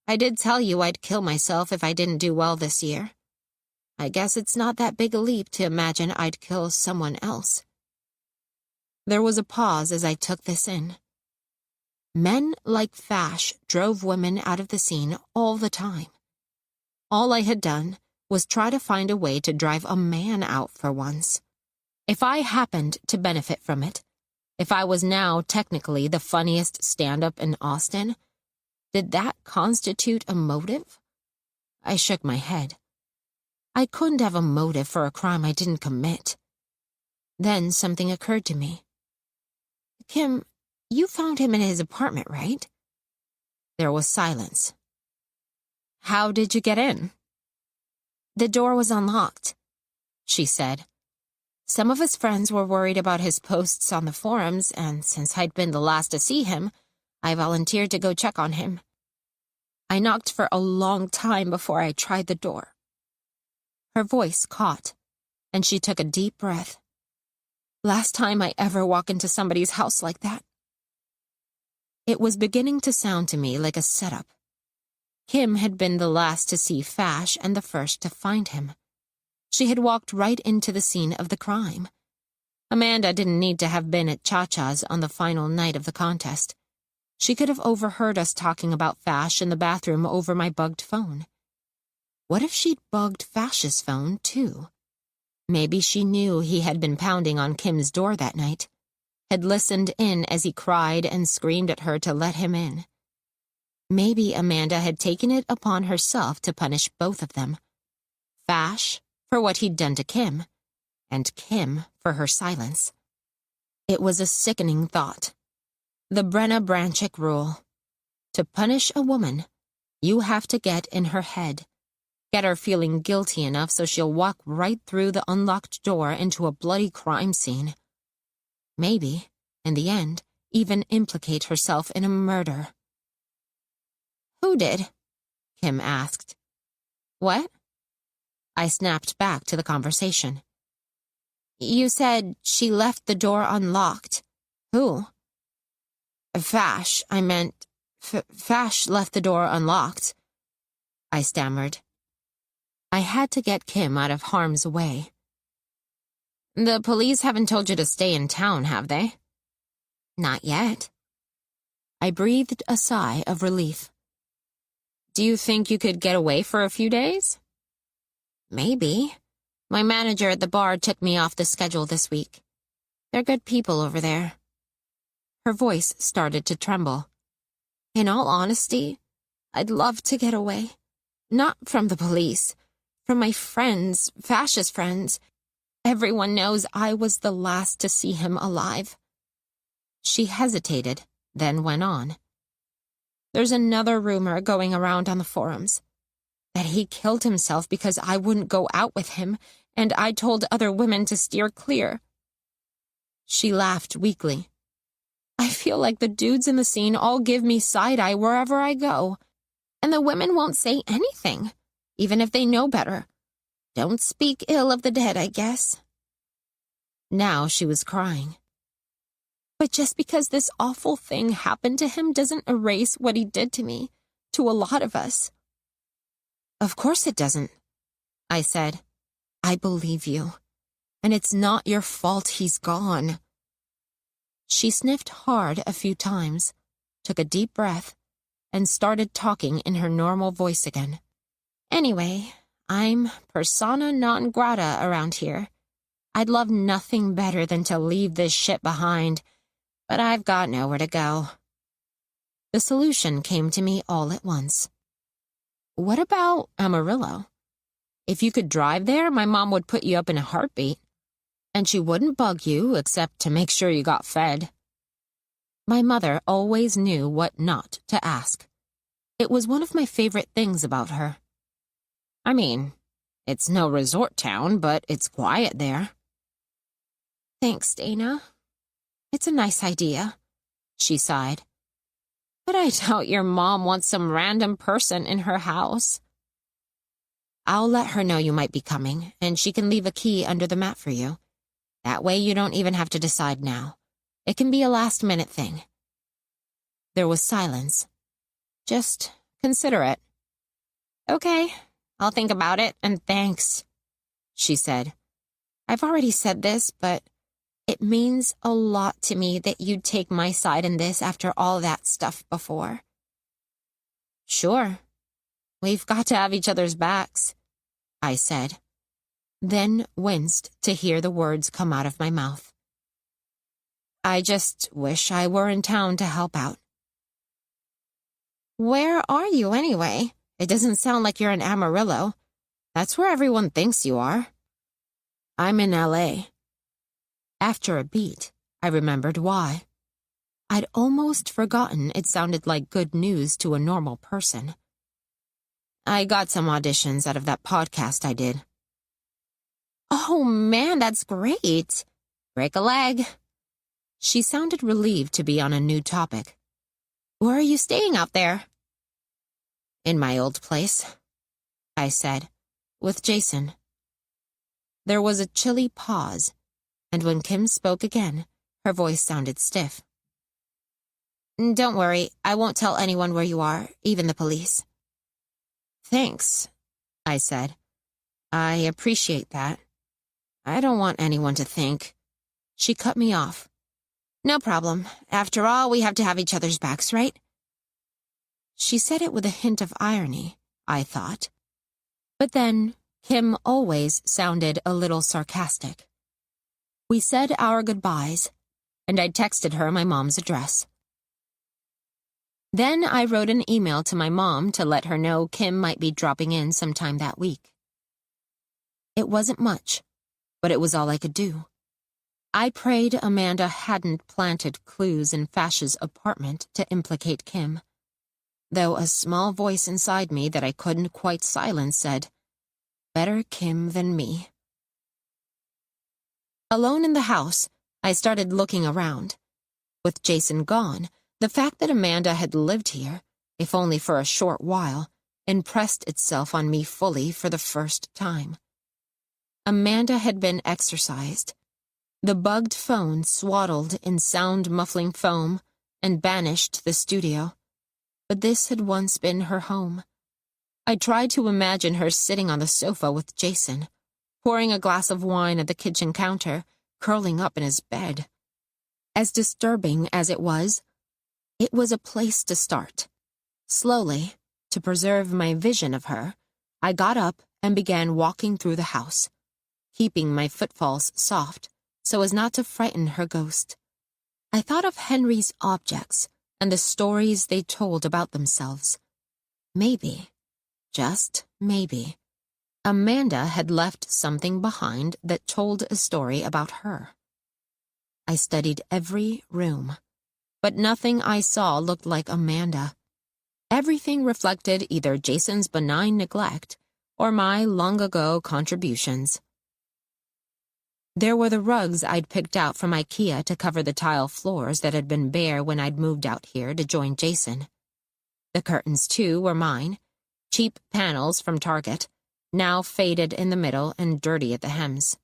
I did tell you I'd kill myself if I didn't do well this year. I guess it's not that big a leap to imagine I'd kill someone else. There was a pause as I took this in. Men like Fash drove women out of the scene all the time. All I had done was try to find a way to drive a man out for once. If I happened to benefit from it, if I was now technically the funniest stand-up in Austin, did that constitute a motive? I shook my head. I couldn't have a motive for a crime I didn't commit. Then something occurred to me. Kim, you found him in his apartment, right? There was silence. How did you get in? The door was unlocked, she said. Some of his friends were worried about his posts on the forums, and since I'd been the last to see him, I volunteered to go check on him. I knocked for a long time before I tried the door. Her voice caught, and she took a deep breath. Last time I ever walk into somebody's house like that. It was beginning to sound to me like a setup. Kim had been the last to see Fash and the first to find him. She had walked right into the scene of the crime. Amanda didn't need to have been at Cha-Cha's on the final night of the contest. She could have overheard us talking about Fash in the bathroom over my bugged phone. What if she'd bugged Fash's phone, too? Maybe she knew he had been pounding on Kim's door that night, had listened in as he cried and screamed at her to let him in. Maybe Amanda had taken it upon herself to punish both of them. Fash for what he'd done to Kim, and Kim for her silence. It was a sickening thought. The Brenna Branchik rule. To punish a woman, you have to get in her head. Get her feeling guilty enough so she'll walk right through the unlocked door into a bloody crime scene. Maybe, in the end, even implicate herself in a murder. Who did? Kim asked. What? I snapped back to the conversation. You said she left the door unlocked. Who? Fash, I meant, Fash left the door unlocked, I stammered. I had to get Kim out of harm's way. The police haven't told you to stay in town, have they? Not yet. I breathed a sigh of relief. Do you think you could get away for a few days? Maybe. My manager at the bar took me off the schedule this week. They're good people over there. Her voice started to tremble. In all honesty, I'd love to get away. Not from the police. From my friends, Fash's friends. Everyone knows I was the last to see him alive. She hesitated, then went on. There's another rumor going around on the forums. That he killed himself because I wouldn't go out with him and I told other women to steer clear. She laughed weakly. I feel like the dudes in the scene all give me side-eye wherever I go, and the women won't say anything, even if they know better. Don't speak ill of the dead, I guess. Now she was crying. But just because this awful thing happened to him doesn't erase what he did to me, to a lot of us. Of course it doesn't, I said. I believe you. And it's not your fault he's gone. She sniffed hard a few times, took a deep breath, and started talking in her normal voice again. Anyway, I'm persona non grata around here. I'd love nothing better than to leave this shit behind, but I've got nowhere to go. The solution came to me all at once. What about Amarillo? If you could drive there, my mom would put you up in a heartbeat. And she wouldn't bug you except to make sure you got fed. My mother always knew what not to ask. It was one of my favorite things about her. I mean, it's no resort town, but it's quiet there. Thanks, Dana. It's a nice idea, she sighed. But I doubt your mom wants some random person in her house. I'll let her know you might be coming, and she can leave a key under the mat for you. That way you don't even have to decide now. It can be a last-minute thing. There was silence. Just consider it. Okay, I'll think about it, and thanks, she said. I've already said this, but it means a lot to me that you'd take my side in this after all that stuff before. Sure. We've got to have each other's backs, I said, then winced to hear the words come out of my mouth. I just wish I were in town to help out. Where are you anyway? It doesn't sound like you're in Amarillo. That's where everyone thinks you are. I'm in LA. After a beat, I remembered why. I'd almost forgotten it sounded like good news to a normal person. I got some auditions out of that podcast I did. Oh man, that's great. Break a leg. She sounded relieved to be on a new topic. Where are you staying out there? In my old place, I said, with Jason. There was a chilly pause, and when Kim spoke again, her voice sounded stiff. Don't worry, I won't tell anyone where you are, even the police. Thanks, I said. I appreciate that. I don't want anyone to think. She cut me off. No problem. After all, we have to have each other's backs, right? She said it with a hint of irony, I thought. But then, Kim always sounded a little sarcastic. We said our goodbyes, and I texted her my mom's address. Then I wrote an email to my mom to let her know Kim might be dropping in sometime that week. It wasn't much, but it was all I could do. I prayed Amanda hadn't planted clues in Fash's apartment to implicate Kim, though a small voice inside me that I couldn't quite silence said, "Better Kim than me." Alone in the house, I started looking around. With Jason gone, the fact that Amanda had lived here, if only for a short while, impressed itself on me fully for the first time. Amanda had been exorcised. The bugged phone swaddled in sound-muffling foam and banished the studio. But this had once been her home. I tried to imagine her sitting on the sofa with Jason, pouring a glass of wine at the kitchen counter, curling up in his bed. As disturbing as it was a place to start. Slowly, to preserve my vision of her, I got up and began walking through the house, keeping my footfalls soft so as not to frighten her ghost. I thought of Henry's objects and the stories they told about themselves. Maybe, just maybe, Amanda had left something behind that told a story about her. I studied every room, but nothing I saw looked like Amanda. Everything reflected either Jason's benign neglect or my long-ago contributions. There were the rugs I'd picked out from IKEA to cover the tile floors that had been bare when I'd moved out here to join Jason. The curtains, too, were mine, cheap panels from Target, now faded in the middle and dirty at the hems.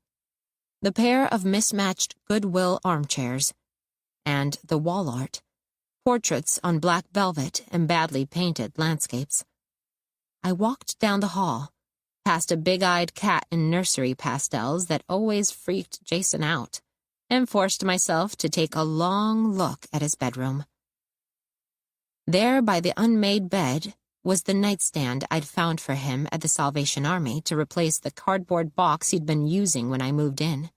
The pair of mismatched Goodwill armchairs, and the wall art, portraits on black velvet and badly painted landscapes. I walked down the hall, past a big-eyed cat in nursery pastels that always freaked Jason out, and forced myself to take a long look at his bedroom. There by the unmade bed was the nightstand I'd found for him at the Salvation Army to replace the cardboard box he'd been using when I moved in.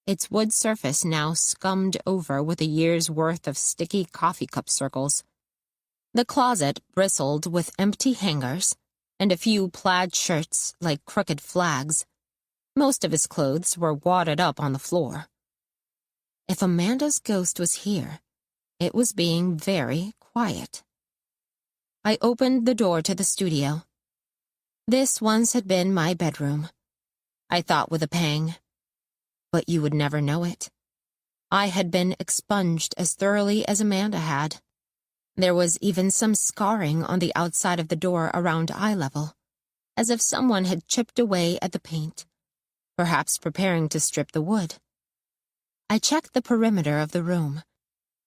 Its wood surface now scummed over with a year's worth of sticky coffee cup circles. The closet bristled with empty hangers and a few plaid shirts like crooked flags. Most of his clothes were wadded up on the floor. If Amanda's ghost was here, it was being very quiet. I opened the door to the studio. This once had been my bedroom, I thought with a pang. But you would never know it. I had been expunged as thoroughly as Amanda had. There was even some scarring on the outside of the door around eye level, as if someone had chipped away at the paint, perhaps preparing to strip the wood. I checked the perimeter of the room,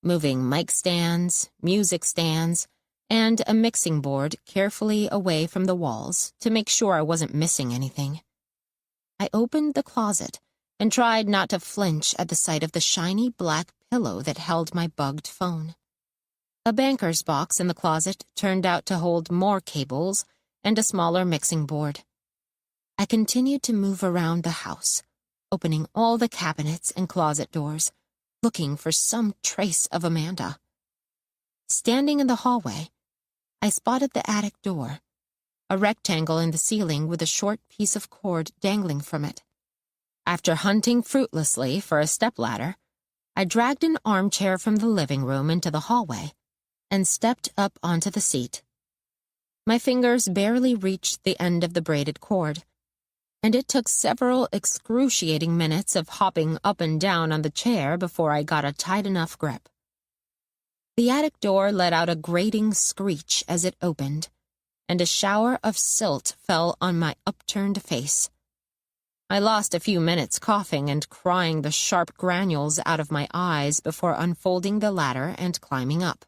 moving mic stands, music stands, and a mixing board carefully away from the walls to make sure I wasn't missing anything. I opened the closet and tried not to flinch at the sight of the shiny black pillow that held my bugged phone. A banker's box in the closet turned out to hold more cables and a smaller mixing board. I continued to move around the house, opening all the cabinets and closet doors, looking for some trace of Amanda. Standing in the hallway, I spotted the attic door, a rectangle in the ceiling with a short piece of cord dangling from it. After hunting fruitlessly for a stepladder, I dragged an armchair from the living room into the hallway and stepped up onto the seat. My fingers barely reached the end of the braided cord, and it took several excruciating minutes of hopping up and down on the chair before I got a tight enough grip. The attic door let out a grating screech as it opened, and a shower of silt fell on my upturned face. I lost a few minutes coughing and crying the sharp granules out of my eyes before unfolding the ladder and climbing up.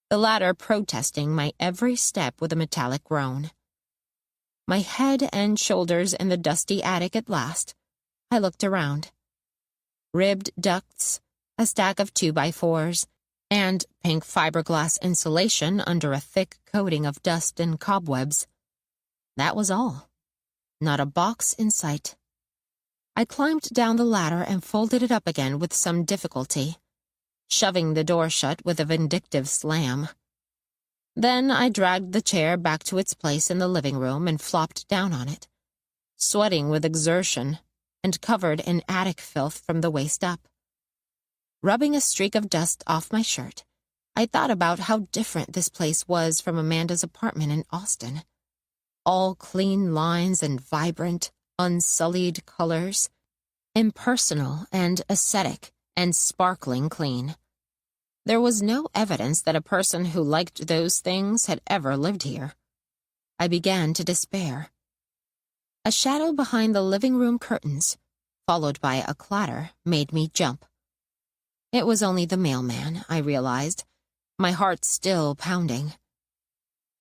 The ladder protesting my every step with a metallic groan. My head and shoulders in the dusty attic at last, I looked around. Ribbed ducts, a stack of 2x4s, and pink fiberglass insulation under a thick coating of dust and cobwebs. That was all. Not a box in sight. I climbed down the ladder and folded it up again with some difficulty, shoving the door shut with a vindictive slam. Then I dragged the chair back to its place in the living room and flopped down on it, sweating with exertion and covered in attic filth from the waist up. Rubbing a streak of dust off my shirt, I thought about how different this place was from Amanda's apartment in Austin. All clean lines and vibrant, unsullied colors, impersonal and aesthetic and sparkling clean. There was no evidence that a person who liked those things had ever lived here. I began to despair. A shadow behind the living room curtains, followed by a clatter, made me jump. It was only the mailman, I realized, my heart still pounding.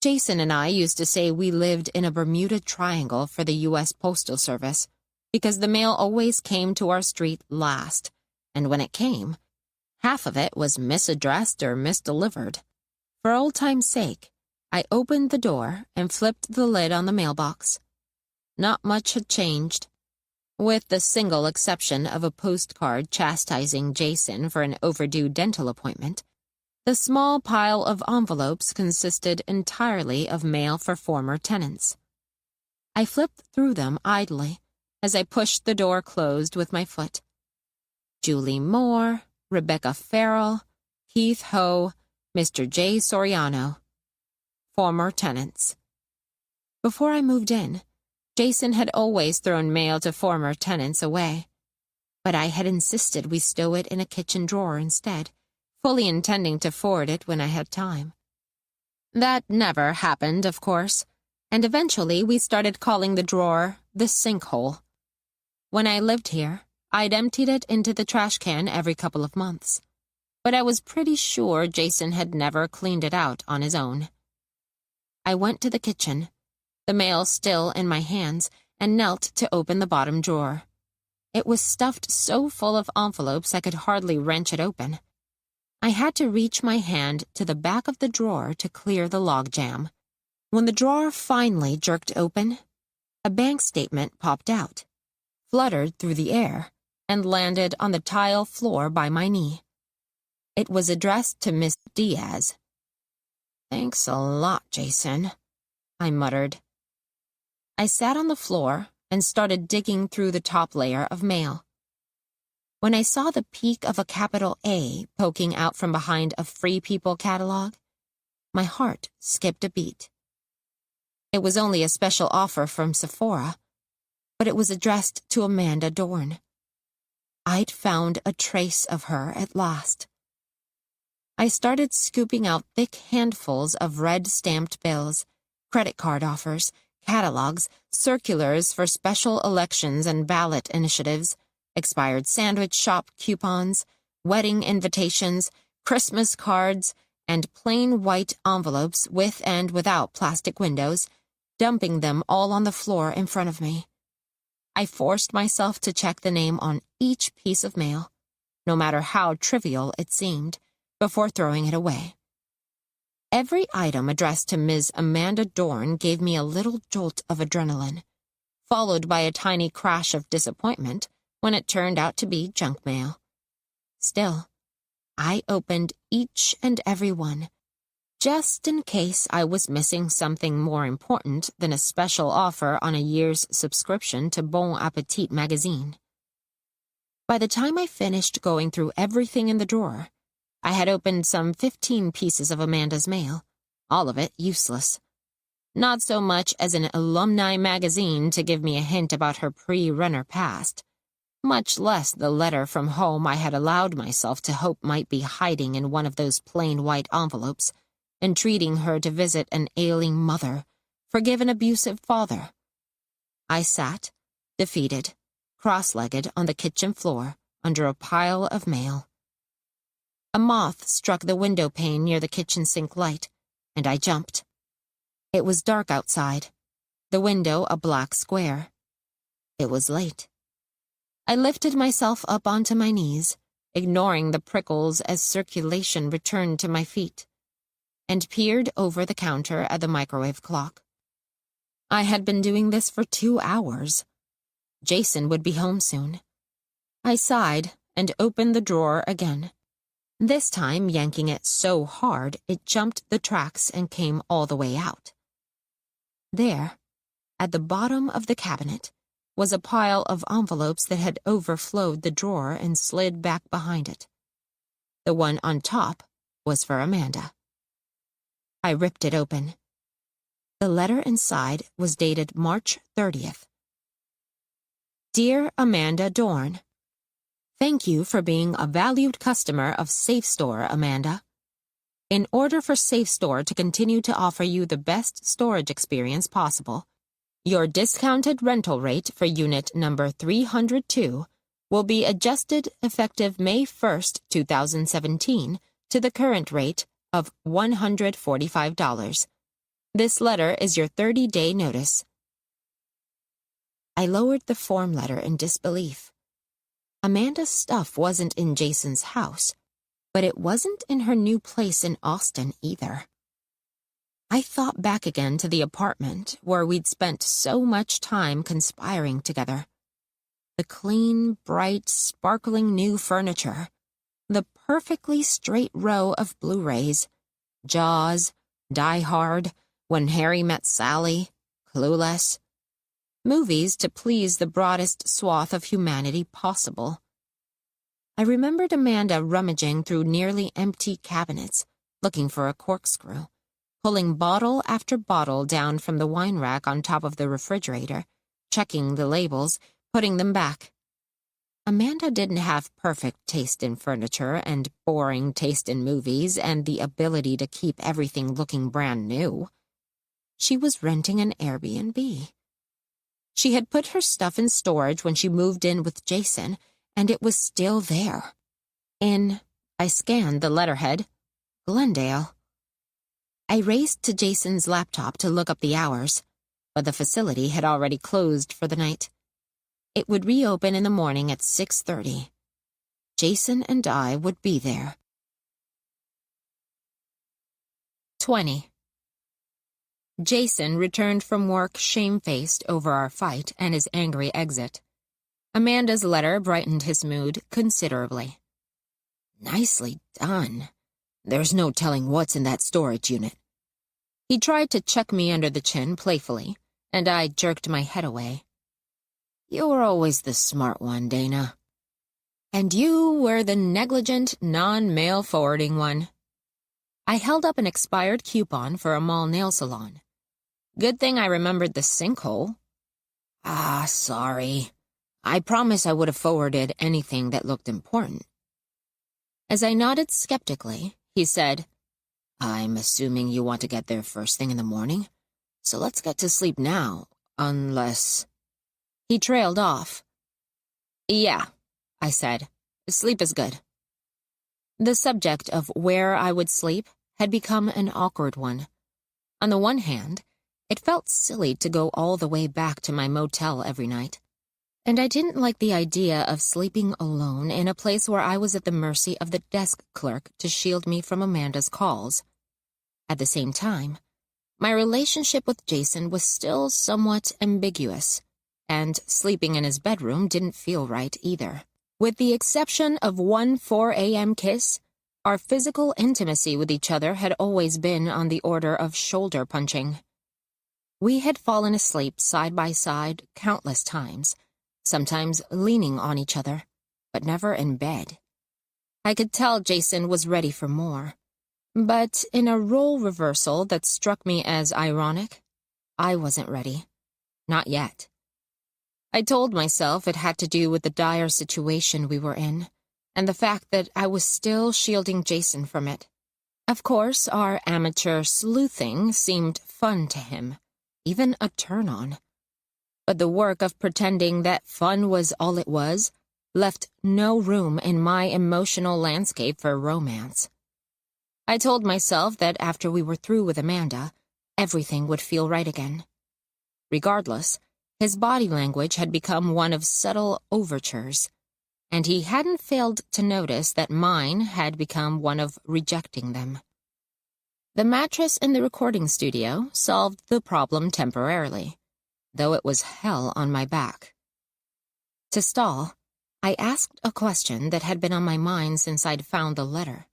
Jason and I used to say we lived in a Bermuda Triangle for the U.S. Postal Service because the mail always came to our street last, and when it came, half of it was misaddressed or misdelivered. For old time's sake, I opened the door and flipped the lid on the mailbox. Not much had changed. With the single exception of a postcard chastising Jason for an overdue dental appointment, the small pile of envelopes consisted entirely of mail for former tenants. I flipped through them idly as I pushed the door closed with my foot. Julie Moore, Rebecca Farrell, Keith Ho, Mr. J. Soriano. Former tenants. Before I moved in, Jason had always thrown mail to former tenants away, but I had insisted we stow it in a kitchen drawer instead, fully intending to forward it when I had time. That never happened, of course, and eventually we started calling the drawer the sinkhole. When I lived here, I'd emptied it into the trash can every couple of months, but I was pretty sure Jason had never cleaned it out on his own. I went to the kitchen, the mail still in my hands, and knelt to open the bottom drawer. It was stuffed so full of envelopes I could hardly wrench it open. I had to reach my hand to the back of the drawer to clear the logjam. When the drawer finally jerked open, a bank statement popped out, fluttered through the air, and landed on the tile floor by my knee. It was addressed to Miss Diaz. "Thanks a lot, Jason," I muttered. I sat on the floor and started digging through the top layer of mail. When I saw the peak of a capital A poking out from behind a Free People catalog, my heart skipped a beat. It was only a special offer from Sephora, but it was addressed to Amanda Dorn. I'd found a trace of her at last. I started scooping out thick handfuls of red-stamped bills, credit card offers, catalogs, circulars for special elections and ballot initiatives, expired sandwich shop coupons, wedding invitations, Christmas cards, and plain white envelopes with and without plastic windows, dumping them all on the floor in front of me. I forced myself to check the name on each piece of mail, no matter how trivial it seemed, before throwing it away. Every item addressed to Ms. Amanda Dorn gave me a little jolt of adrenaline, followed by a tiny crash of disappointment when it turned out to be junk mail. Still, I opened each and every one, just in case I was missing something more important than a special offer on a year's subscription to Bon Appetit magazine. By the time I finished going through everything in the drawer, I had opened some 15 pieces of Amanda's mail, all of it useless. Not so much as an alumni magazine to give me a hint about her pre-runner past, much less the letter from home I had allowed myself to hope might be hiding in one of those plain white envelopes, entreating her to visit an ailing mother, forgive an abusive father. I sat, defeated, cross-legged on the kitchen floor under a pile of mail. A moth struck the window pane near the kitchen sink light, and I jumped. It was dark outside, the window a black square. It was late. I lifted myself up onto my knees, ignoring the prickles as circulation returned to my feet, and peered over the counter at the microwave clock. I had been doing this for 2 hours. Jason would be home soon. I sighed and opened the drawer again, this time yanking it so hard it jumped the tracks and came all the way out. There, at the bottom of the cabinet, was a pile of envelopes that had overflowed the drawer and slid back behind it. The one on top was for Amanda. I ripped it open. The letter inside was dated March 30th. Dear Amanda Dorn, thank you for being a valued customer of Safe Store, Amanda. In order for Safe Store to continue to offer you the best storage experience possible, your discounted rental rate for unit number 302 will be adjusted effective May 1st, 2017 to the current rate of $145. This letter is your 30-day notice. I lowered the form letter in disbelief. Amanda's stuff wasn't in Jason's house, but it wasn't in her new place in Austin either. I thought back again to the apartment where we'd spent so much time conspiring together. The clean, bright, sparkling new furniture, the perfectly straight row of Blu-rays, Jaws, Die Hard, When Harry Met Sally, Clueless. Movies to please the broadest swath of humanity possible. I remembered Amanda rummaging through nearly empty cabinets, looking for a corkscrew, pulling bottle after bottle down from the wine rack on top of the refrigerator, checking the labels, putting them back. Amanda didn't have perfect taste in furniture and boring taste in movies and the ability to keep everything looking brand new. She was renting an Airbnb. She had put her stuff in storage when she moved in with Jason, and it was still there. I scanned the letterhead, Glendale. I raced to Jason's laptop to look up the hours, but the facility had already closed for the night. It would reopen in the morning at 6:30. Jason and I would be there. 20. Jason returned from work shamefaced over our fight and his angry exit. Amanda's letter brightened his mood considerably. Nicely done. There's no telling what's in that storage unit. He tried to chuck me under the chin playfully, and I jerked my head away. You were always the smart one, Dana. And you were the negligent, non-mail forwarding one. I held up an expired coupon for a mall nail salon. Good thing I remembered the sinkhole. Sorry. I promise I would have forwarded anything that looked important. As I nodded skeptically, he said, I'm assuming you want to get there first thing in the morning, so let's get to sleep now, unless... He trailed off. Yeah, I said. Sleep is good. The subject of where I would sleep had become an awkward one. On the one hand, it felt silly to go all the way back to my motel every night, and I didn't like the idea of sleeping alone in a place where I was at the mercy of the desk clerk to shield me from Amanda's calls. At the same time, my relationship with Jason was still somewhat ambiguous, and sleeping in his bedroom didn't feel right either. With the exception of one 4 a.m. kiss, our physical intimacy with each other had always been on the order of shoulder punching. We had fallen asleep side by side countless times, sometimes leaning on each other, but never in bed. I could tell Jason was ready for more, but in a role reversal that struck me as ironic, I wasn't ready. Not yet. I told myself it had to do with the dire situation we were in, and the fact that I was still shielding Jason from it. Of course, our amateur sleuthing seemed fun to him, even a turn-on. But the work of pretending that fun was all it was left no room in my emotional landscape for romance. I told myself that after we were through with Amanda, everything would feel right again. Regardless, his body language had become one of subtle overtures, and he hadn't failed to notice that mine had become one of rejecting them. The mattress in the recording studio solved the problem temporarily, though it was hell on my back. To stall, I asked a question that had been on my mind since I'd found the letter.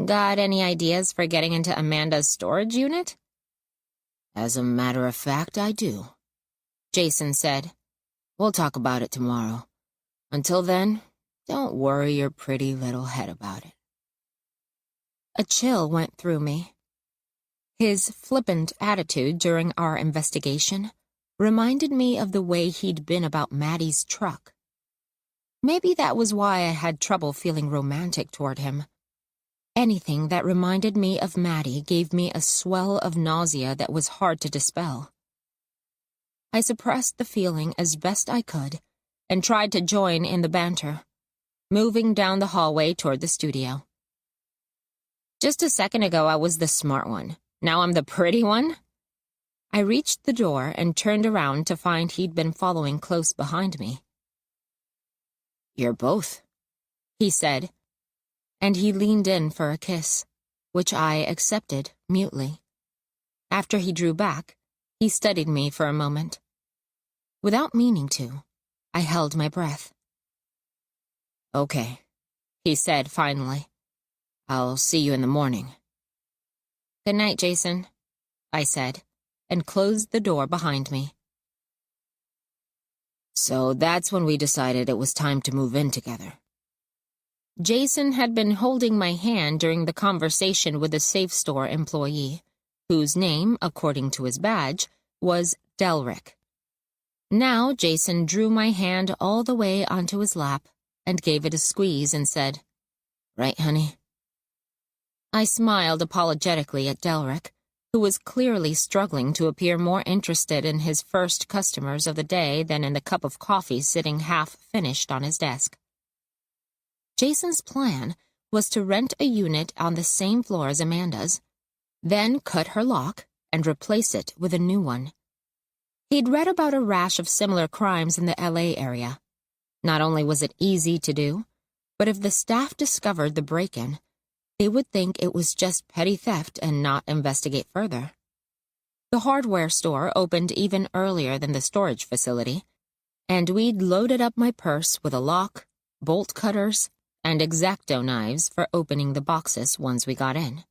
Got any ideas for getting into Amanda's storage unit? As a matter of fact, I do. Jason said, We'll talk about it tomorrow. Until then, don't worry your pretty little head about it. A chill went through me. His flippant attitude during our investigation reminded me of the way he'd been about Maddie's truck. Maybe that was why I had trouble feeling romantic toward him. Anything that reminded me of Maddie gave me a swell of nausea that was hard to dispel. I suppressed the feeling as best I could and tried to join in the banter, moving down the hallway toward the studio. Just a second ago I was the smart one. Now I'm the pretty one? I reached the door and turned around to find he'd been following close behind me. You're both, he said, and he leaned in for a kiss, which I accepted mutely. After he drew back, he studied me for a moment. Without meaning to, I held my breath. Okay, he said finally. I'll see you in the morning. Good night, Jason, I said, and closed the door behind me. So that's when we decided it was time to move in together. Jason had been holding my hand during the conversation with a safe store employee, whose name, according to his badge, was Delrick. Now Jason drew my hand all the way onto his lap and gave it a squeeze and said, "Right, honey?" I smiled apologetically at Delric, who was clearly struggling to appear more interested in his first customers of the day than in the cup of coffee sitting half-finished on his desk. Jason's plan was to rent a unit on the same floor as Amanda's, then cut her lock and replace it with a new one. He'd read about a rash of similar crimes in the LA area. Not only was it easy to do, but if the staff discovered the break-in, they would think it was just petty theft and not investigate further. The hardware store opened even earlier than the storage facility, and we'd loaded up my purse with a lock, bolt cutters, and X-Acto knives for opening the boxes once we got in.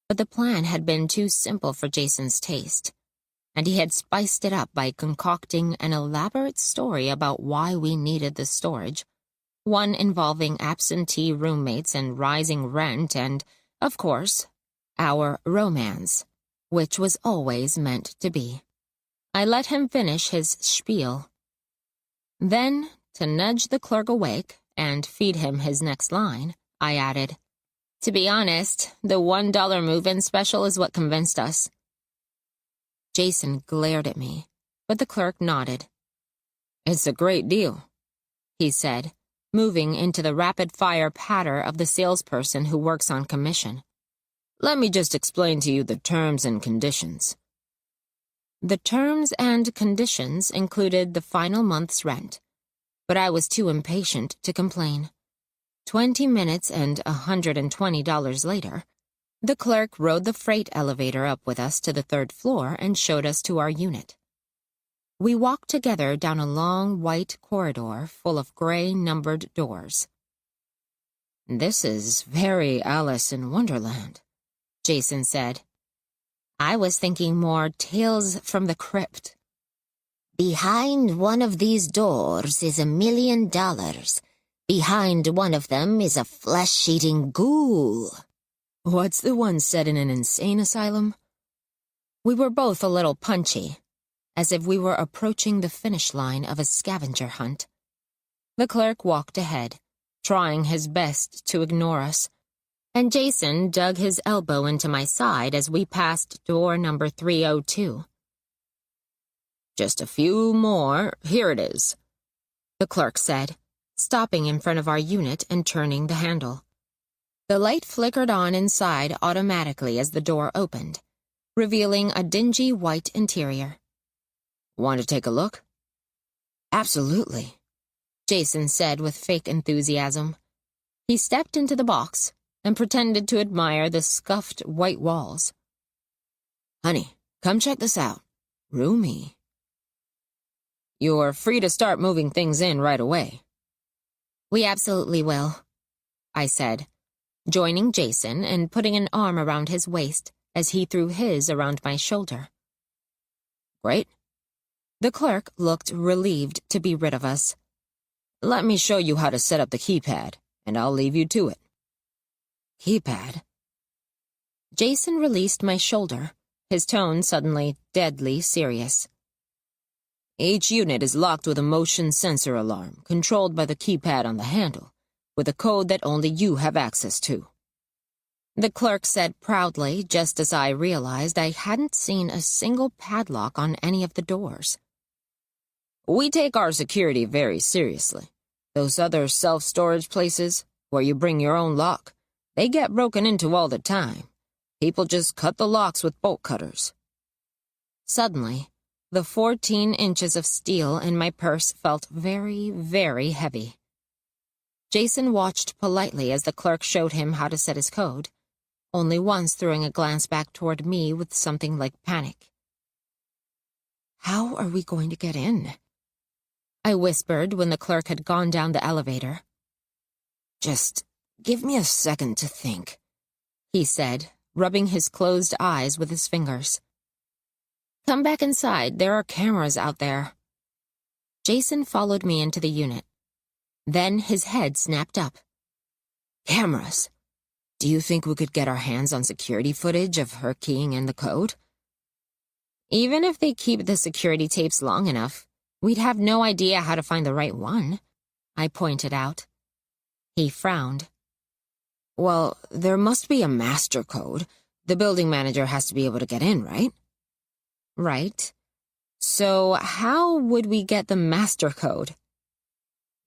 But the plan had been too simple for Jason's taste, and he had spiced it up by concocting an elaborate story about why we needed the storage, one involving absentee roommates and rising rent and, of course, our romance, which was always meant to be. I let him finish his spiel. Then, to nudge the clerk awake and feed him his next line, I added, "To be honest, the $1 move-in special is what convinced us." Jason glared at me, but the clerk nodded. "It's a great deal," he said, moving into the rapid-fire patter of the salesperson who works on commission. "Let me just explain to you the terms and conditions." The terms and conditions included the final month's rent, but I was too impatient to complain. 20 minutes and $120 later, the clerk rode the freight elevator up with us to the 3rd floor and showed us to our unit. We walked together down a long white corridor full of gray numbered doors. "This is very Alice in Wonderland," Jason said. I was thinking more Tales from the Crypt. "Behind one of these doors is $1 million. Behind one of them is a flesh-eating ghoul." What's the one set in an insane asylum? We were both a little punchy, as if we were approaching the finish line of a scavenger hunt. The clerk walked ahead, trying his best to ignore us, and Jason dug his elbow into my side as we passed door number 302. "Just a few more, here it is," the clerk said, stopping in front of our unit and turning the handle. The light flickered on inside automatically as the door opened, revealing a dingy white interior. "Want to take a look?" "Absolutely," Jason said with fake enthusiasm. He stepped into the box and pretended to admire the scuffed white walls. "Honey, come check this out. Roomy." "You're free to start moving things in right away." "We absolutely will," I said, joining Jason and putting an arm around his waist as he threw his around my shoulder. "Great." The clerk looked relieved to be rid of us. "Let me show you how to set up the keypad, and I'll leave you to it." "Keypad?" Jason released my shoulder, his tone suddenly deadly serious. "Each unit is locked with a motion sensor alarm, controlled by the keypad on the handle, with a code that only you have access to," the clerk said proudly, just as I realized I hadn't seen a single padlock on any of the doors. "We take our security very seriously. Those other self-storage places, where you bring your own lock, they get broken into all the time. People just cut the locks with bolt cutters." Suddenly, the 14 inches of steel in my purse felt very, very heavy. Jason watched politely as the clerk showed him how to set his code, only once throwing a glance back toward me with something like panic. "How are we going to get in?" I whispered when the clerk had gone down the elevator. "Just give me a second to think," he said, rubbing his closed eyes with his fingers. "Come back inside, there are cameras out there." Jason followed me into the unit. Then his head snapped up. "Cameras? Do you think we could get our hands on security footage of her keying in the code?" "Even if they keep the security tapes long enough, We'd have no idea how to find the right one, I pointed out. He frowned. Well, there must be a master code. The building manager has to be able to get in, right? Right. So how would we get the master code?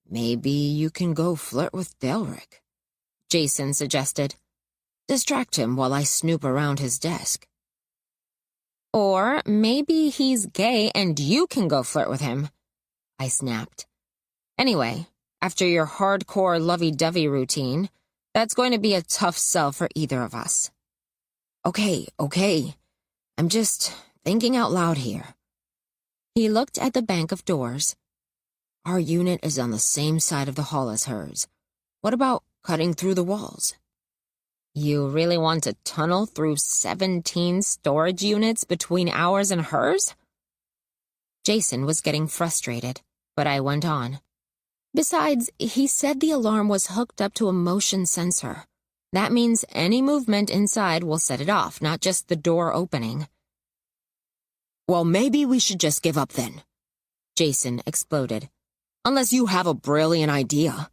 Maybe you can go flirt with Delric, Jason suggested. Distract him while I snoop around his desk. Or maybe he's gay and you can go flirt with him, I snapped. Anyway, after your hardcore lovey-dovey routine, that's going to be a tough sell for either of us. Okay. I'm just thinking out loud here. He looked at the bank of doors. Our unit is on the same side of the hall as hers. What about cutting through the walls? You really want to tunnel through 17 storage units between ours and hers? Jason was getting frustrated, but I went on. Besides, he said the alarm was hooked up to a motion sensor. That means any movement inside will set it off, not just the door opening. Well, maybe we should just give up then, Jason exploded. Unless you have a brilliant idea.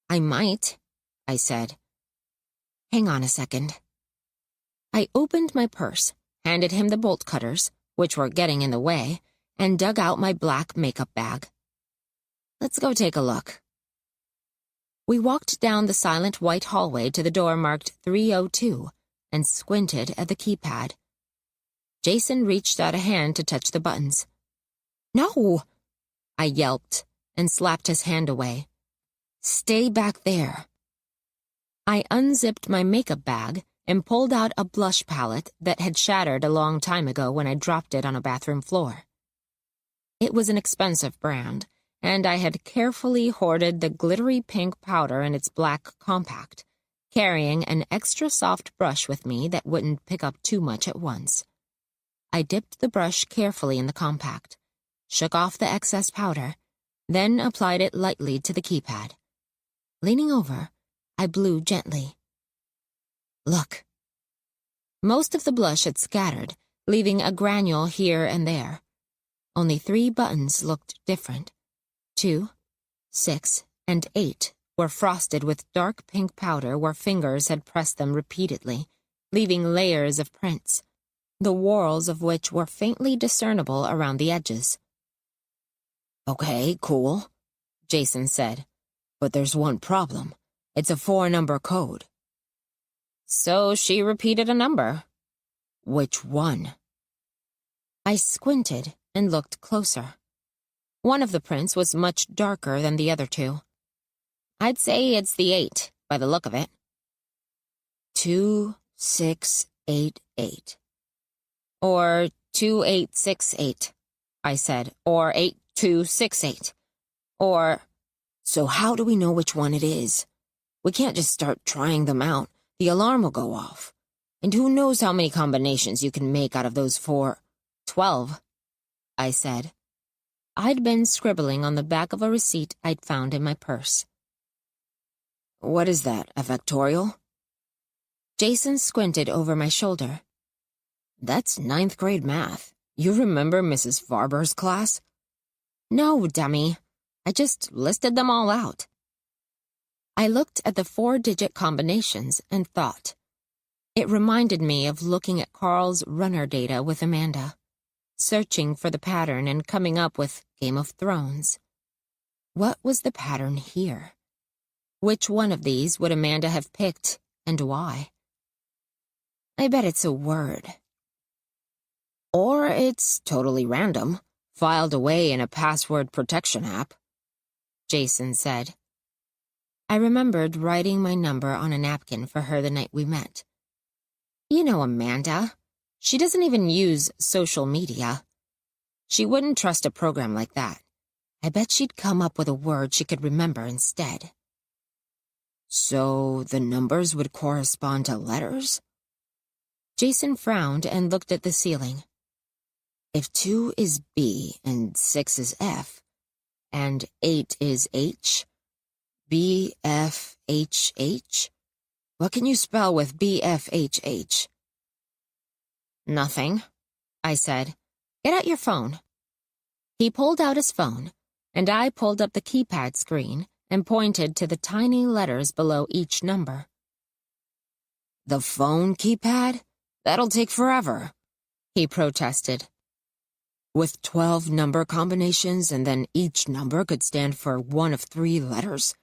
I might, I said. Hang on a second. I opened my purse, handed him the bolt cutters, which were getting in the way, and dug out my black makeup bag. Let's go take a look. We walked down the silent white hallway to the door marked 302 and squinted at the keypad. Jason reached out a hand to touch the buttons. No! I yelped and slapped his hand away. Stay back there. I unzipped my makeup bag and pulled out a blush palette that had shattered a long time ago when I dropped it on a bathroom floor. It was an expensive brand, and I had carefully hoarded the glittery pink powder in its black compact, carrying an extra soft brush with me that wouldn't pick up too much at once. I dipped the brush carefully in the compact, shook off the excess powder, then applied it lightly to the keypad. Leaning over, I blew gently. Look. Most of the blush had scattered, leaving a granule here and there. Only 3 buttons looked different. 2, 6, and 8 were frosted with dark pink powder where fingers had pressed them repeatedly, leaving layers of prints, the whorls of which were faintly discernible around the edges. Okay, cool, Jason said. But there's one problem. It's a 4-number code. So she repeated a number. Which one? I squinted and looked closer. One of the prints was much darker than the other 2. I'd say it's the 8, by the look of it. 2688. Or 2868, I said, or 8268. Or... So how do we know which one it is? We can't just start trying them out. The alarm will go off. And who knows how many combinations you can make out of those 4... 12, I said. I'd been scribbling on the back of a receipt I'd found in my purse. What is that, a factorial? Jason squinted over my shoulder. That's 9th grade math. You remember Mrs. Farber's class? No, dummy. I just listed them all out. I looked at the 4-digit combinations and thought. It reminded me of looking at Carl's runner data with Amanda, searching for the pattern and coming up with Game of Thrones. What was the pattern here? Which one of these would Amanda have picked, and why? I bet it's a word. Or it's totally random, filed away in a password protection app, Jason said. I remembered writing my number on a napkin for her the night we met. You know Amanda. She doesn't even use social media. She wouldn't trust a program like that. I bet she'd come up with a word she could remember instead. So the numbers would correspond to letters? Jason frowned and looked at the ceiling. If 2 is B and 6 is F, and 8 is H, B, F, H, H? What can you spell with B, F, H, H? Nothing, I said. Get out your phone. He pulled out his phone, and I pulled up the keypad screen and pointed to the tiny letters below each number. "The phone keypad? That'll take forever," he protested. "With 12 number combinations and then each number could stand for one of 3 letters?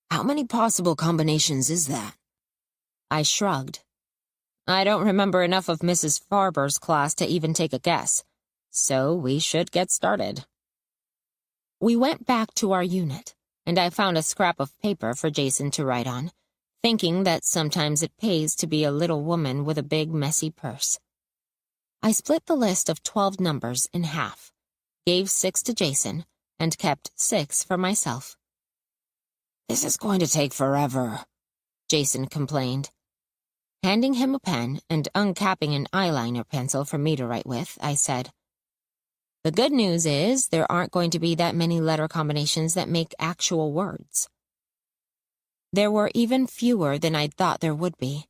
How many possible combinations is that?" I shrugged. I don't remember enough of Mrs. Farber's class to even take a guess, so we should get started. We went back to our unit, and I found a scrap of paper for Jason to write on, thinking that sometimes it pays to be a little woman with a big, messy purse. I split the list of 12 numbers in half, gave 6 to Jason, and kept 6 for myself. "This is going to take forever," Jason complained. Handing him a pen and uncapping an eyeliner pencil for me to write with, I said, "The good news is there aren't going to be that many letter combinations that make actual words." There were even fewer than I'd thought there would be.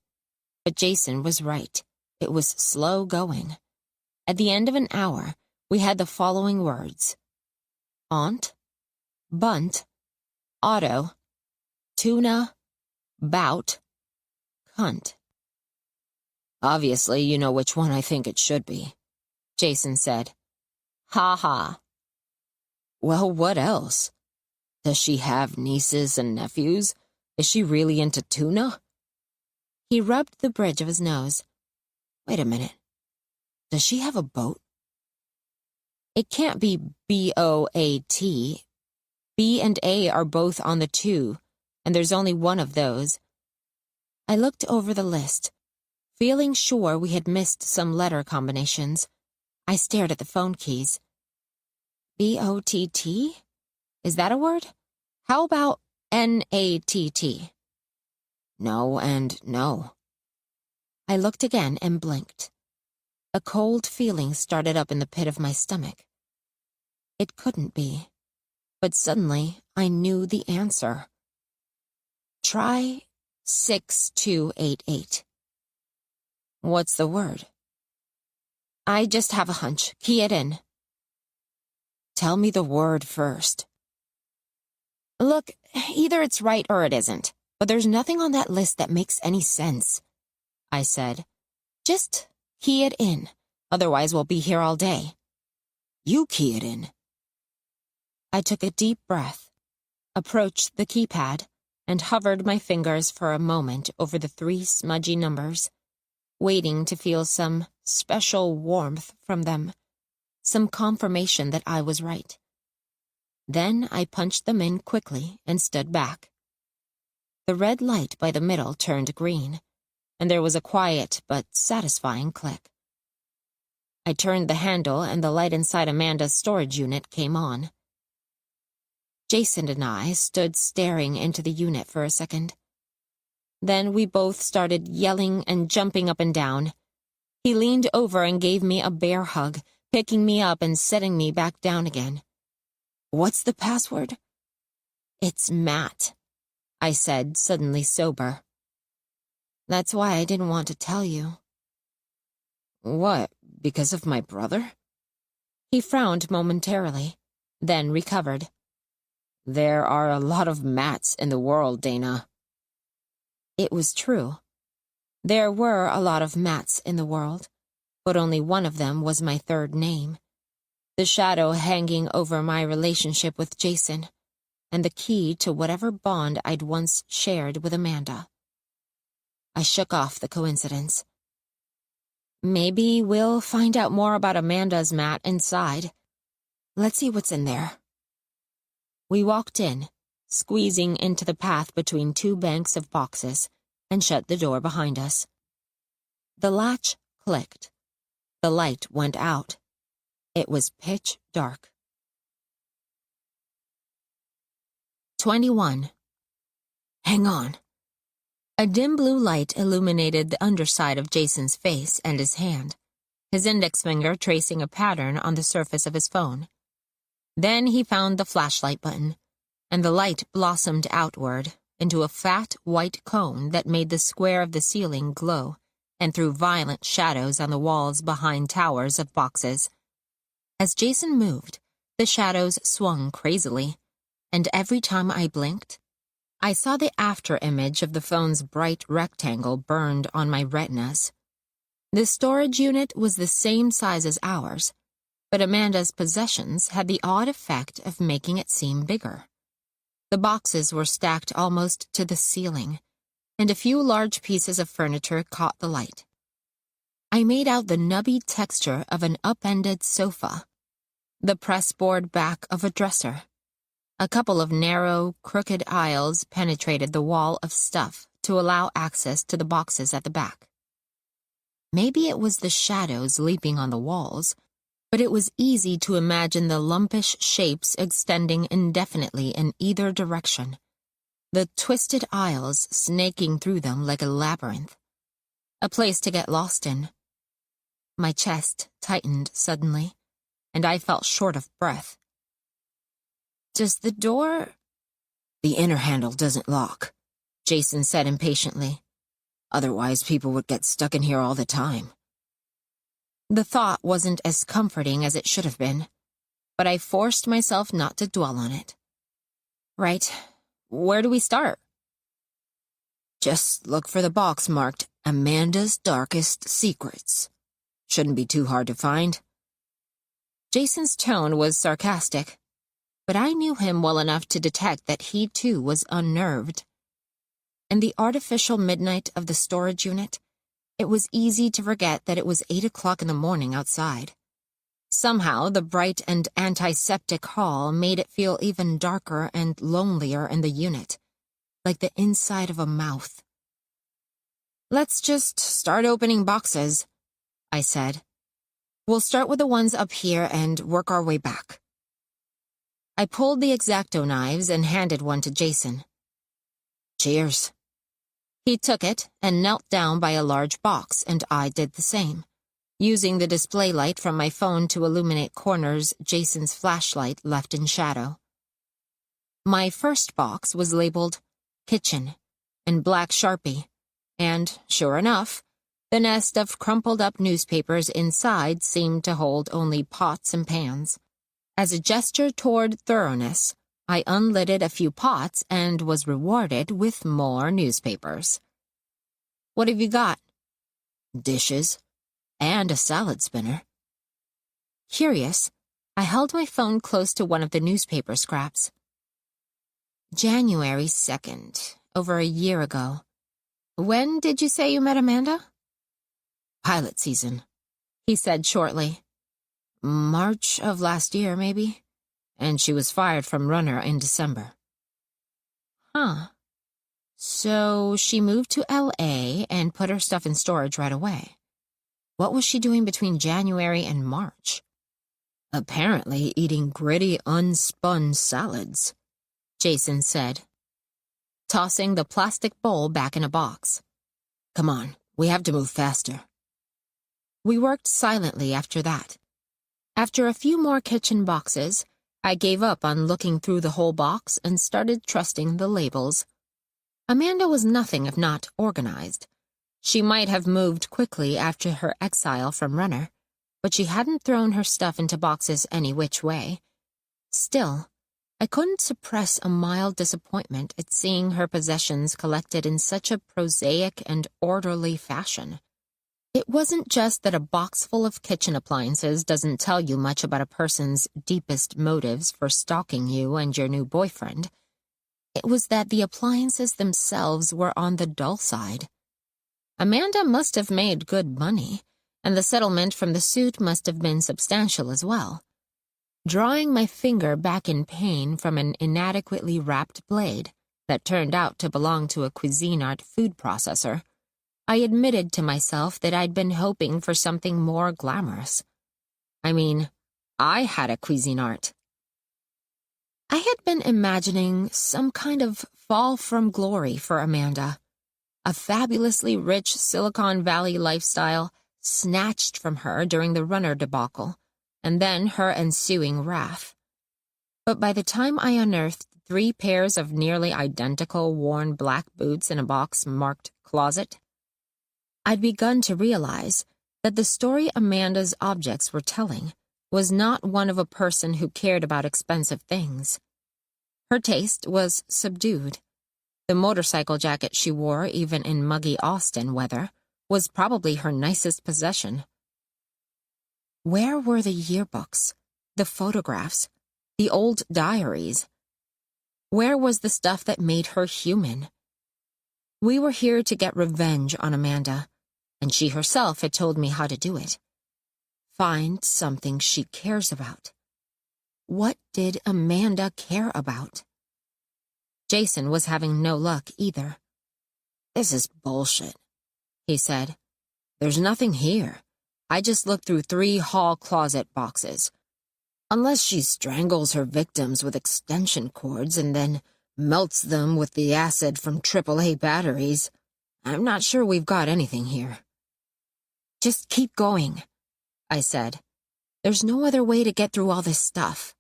But Jason was right. It was slow going. At the end of an hour, we had the following words: aunt, bunt, auto, tuna, bout, cunt. "Obviously, you know which one I think it should be," Jason said. Ha ha. "Well, what else? Does she have nieces and nephews? Is she really into tuna?" He rubbed the bridge of his nose. "Wait a minute. Does she have a boat?" "It can't be B-O-A-T. B and A are both on the 2, and there's only one of those." I looked over the list, feeling sure we had missed some letter combinations. I stared at the phone keys. B-O-T-T? Is that a word? How about N-A-T-T? No and no. I looked again and blinked. A cold feeling started up in the pit of my stomach. It couldn't be. But suddenly, I knew the answer. Try 6288. What's the word? I just have a hunch. Key it in. Tell me the word first. Look, either it's right or it isn't, but there's nothing on that list that makes any sense, I said. Just key it in, otherwise we'll be here all day. You key it in. I took a deep breath, approached the keypad, and hovered my fingers for a moment over the 3 smudgy numbers, waiting to feel some special warmth from them, some confirmation that I was right. Then I punched them in quickly and stood back. The red light by the middle turned green, and there was a quiet but satisfying click. I turned the handle and the light inside Amanda's storage unit came on. Jason and I stood staring into the unit for a second. Then we both started yelling and jumping up and down. He leaned over and gave me a bear hug, picking me up and setting me back down again. What's the password? It's Matt, I said, suddenly sober. That's why I didn't want to tell you. What, because of my brother? He frowned momentarily, then recovered. There are a lot of Matts in the world, Dana. It was true. There were a lot of Matts in the world, but only one of them was my third name. The shadow hanging over my relationship with Jason, and the key to whatever bond I'd once shared with Amanda. I shook off the coincidence. Maybe we'll find out more about Amanda's Matt inside. Let's see what's in there. We walked in, squeezing into the path between 2 banks of boxes, and shut the door behind us. The latch clicked. The light went out. It was pitch dark. 21. Hang on. A dim blue light illuminated the underside of Jason's face and his hand, his index finger tracing a pattern on the surface of his phone. Then he found the flashlight button, and the light blossomed outward into a fat white cone that made the square of the ceiling glow and threw violent shadows on the walls behind towers of boxes. As Jason moved, The shadows swung crazily, and every time I blinked, I saw the after image of the phone's bright rectangle burned on my retinas. The storage unit was the same size as ours, but Amanda's possessions had the odd effect of making it seem bigger. The boxes were stacked almost to the ceiling, and a few large pieces of furniture caught the light. I made out the nubby texture of an upended sofa, the pressboard back of a dresser. A couple of narrow, crooked aisles penetrated the wall of stuff to allow access to the boxes at the back. Maybe it was the shadows leaping on the walls, but it was easy to imagine the lumpish shapes extending indefinitely in either direction, the twisted aisles snaking through them like a labyrinth. A place to get lost in. My chest tightened suddenly, and I felt short of breath. Does the door... The inner handle doesn't lock, Jason said impatiently. Otherwise, people would get stuck in here all the time. The thought wasn't as comforting as it should have been, but I forced myself not to dwell on it. Right, where do we start? Just look for the box marked Amanda's Darkest Secrets. Shouldn't be too hard to find. Jason's tone was sarcastic, but I knew him well enough to detect that he too was unnerved. In the artificial midnight of the storage unit, it was easy to forget that it was 8 o'clock in the morning outside. Somehow, the bright and antiseptic hall made it feel even darker and lonelier in the unit, like the inside of a mouth. Let's just start opening boxes, I said. We'll start with the ones up here and work our way back. I pulled the X-Acto knives and handed one to Jason. Cheers. He took it and knelt down by a large box, and I did the same, using the display light from my phone to illuminate corners Jason's flashlight left in shadow. My first box was labeled Kitchen in black Sharpie, and, sure enough, the nest of crumpled-up newspapers inside seemed to hold only pots and pans. As a gesture toward thoroughness, I unlidded a few pots and was rewarded with more newspapers. What have you got? Dishes. And a salad spinner. Curious, I held my phone close to one of the newspaper scraps. January 2nd, over a year ago. When did you say you met Amanda? Pilot season, he said shortly. March of last year, maybe. And she was fired from Runner in December. Huh. So she moved to L.A. and put her stuff in storage right away. What was she doing between January and March? Apparently eating gritty, unspun salads, Jason said, tossing the plastic bowl back in a box. Come on, we have to move faster. We worked silently after that. After a few more kitchen boxes, I gave up on looking through the whole box and started trusting the labels. Amanda was nothing if not organized. She might have moved quickly after her exile from Runner, but she hadn't thrown her stuff into boxes any which way. Still, I couldn't suppress a mild disappointment at seeing her possessions collected in such a prosaic and orderly fashion. It wasn't just that a box full of kitchen appliances doesn't tell you much about a person's deepest motives for stalking you and your new boyfriend. It was that the appliances themselves were on the dull side. Amanda must have made good money, and the settlement from the suit must have been substantial as well. Drawing my finger back in pain from an inadequately wrapped blade that turned out to belong to a Cuisinart food processor, I admitted to myself that I'd been hoping for something more glamorous. I mean, I had a Cuisinart. I had been imagining some kind of fall from glory for Amanda, a fabulously rich Silicon Valley lifestyle snatched from her during the Runner debacle, and then her ensuing wrath. But by the time I unearthed 3 pairs of nearly identical worn black boots in a box marked closet, I'd begun to realize that the story Amanda's objects were telling was not one of a person who cared about expensive things. Her taste was subdued. The motorcycle jacket she wore, even in muggy Austin weather, was probably her nicest possession. Where were the yearbooks, the photographs, the old diaries? Where was the stuff that made her human? We were here to get revenge on Amanda, and she herself had told me how to do it. Find something she cares about. What did Amanda care about? Jason was having no luck either. "This is bullshit," he said. "There's nothing here. I just looked through 3 hall closet boxes. Unless she strangles her victims with extension cords and then melts them with the acid from AAA batteries, I'm not sure we've got anything here." "Just keep going," I said. "There's no other way to get through all this stuff."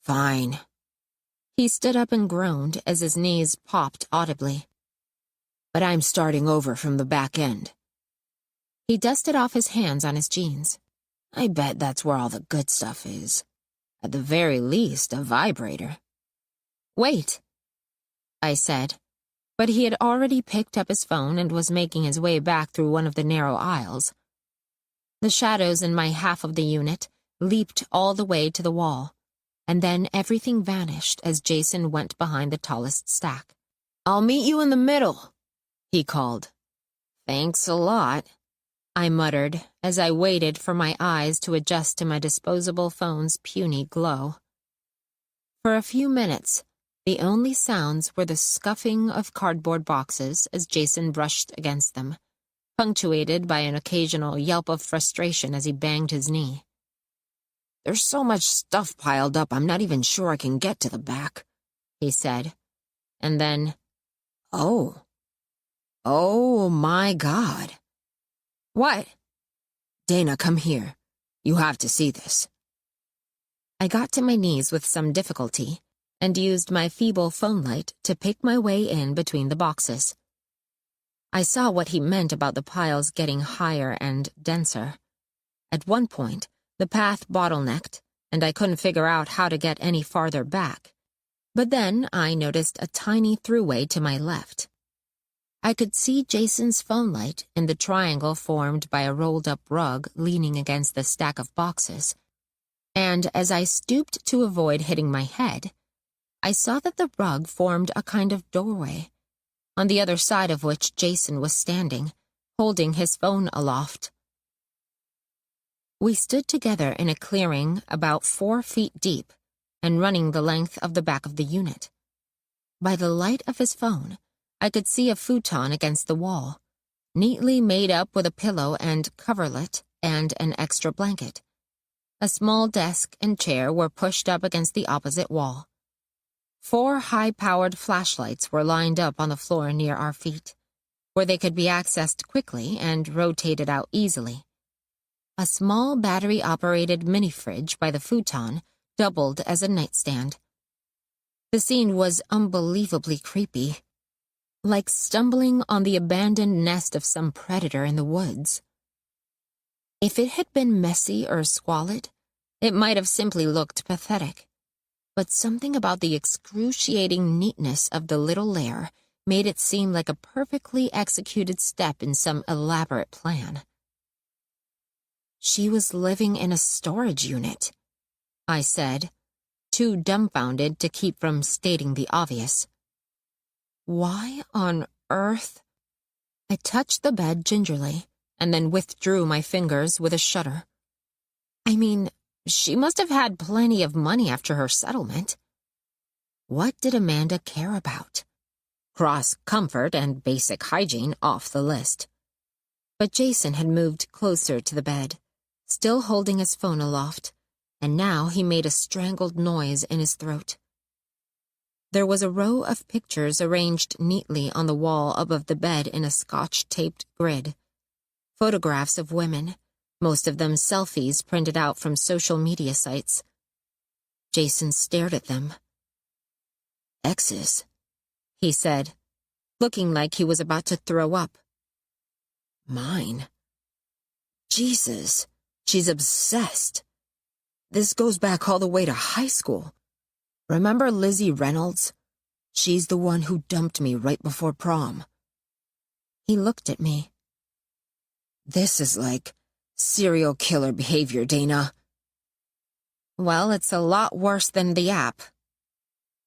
"Fine." He stood up and groaned as his knees popped audibly. "But I'm starting over from the back end." He dusted off his hands on his jeans. "I bet that's where all the good stuff is. At the very least, a vibrator." "Wait," I said, but he had already picked up his phone and was making his way back through one of the narrow aisles. The shadows in my half of the unit leaped all the way to the wall, and then everything vanished as Jason went behind the tallest stack. "I'll meet you in the middle," he called. "Thanks a lot," I muttered as I waited for my eyes to adjust to my disposable phone's puny glow. For a few minutes, the only sounds were the scuffing of cardboard boxes as Jason brushed against them, punctuated by an occasional yelp of frustration as he banged his knee. "There's so much stuff piled up I'm not even sure I can get to the back," he said. And then, Oh my God." "What?" "Dana, come here. You have to see this." I got to my knees with some difficulty and used my feeble phone light to pick my way in between the boxes. I saw what he meant about the piles getting higher and denser. At one point, the path bottlenecked, and I couldn't figure out how to get any farther back. But then I noticed a tiny throughway to my left. I could see Jason's phone light in the triangle formed by a rolled-up rug leaning against the stack of boxes. And as I stooped to avoid hitting my head, I saw that the rug formed a kind of doorway, on the other side of which Jason was standing, holding his phone aloft. We stood together in a clearing about 4 feet deep and running the length of the back of the unit. By the light of his phone, I could see a futon against the wall, neatly made up with a pillow and coverlet and an extra blanket. A small desk and chair were pushed up against the opposite wall. 4 high-powered flashlights were lined up on the floor near our feet, where they could be accessed quickly and rotated out easily. A small battery-operated mini-fridge by the futon doubled as a nightstand. The scene was unbelievably creepy, like stumbling on the abandoned nest of some predator in the woods. If it had been messy or squalid, it might have simply looked pathetic. But something about the excruciating neatness of the little lair made it seem like a perfectly executed step in some elaborate plan. She was living in a storage unit, I said, too dumbfounded to keep from stating the obvious. Why on earth? I touched the bed gingerly and then withdrew my fingers with a shudder. I mean, she must have had plenty of money after her settlement. What did Amanda care about? Cross comfort and basic hygiene off the list. But Jason had moved closer to the bed, still holding his phone aloft, and now he made a strangled noise in his throat. There was a row of pictures arranged neatly on the wall above the bed in a scotch-taped grid. Photographs of women, most of them selfies printed out from social media sites. Jason stared at them. "Exes," he said, looking like he was about to throw up. "Mine. Jesus, she's obsessed. This goes back all the way to high school. Remember Lizzie Reynolds? She's the one who dumped me right before prom. He looked at me. This is like serial killer behavior, Dana. Well, it's a lot worse than the app.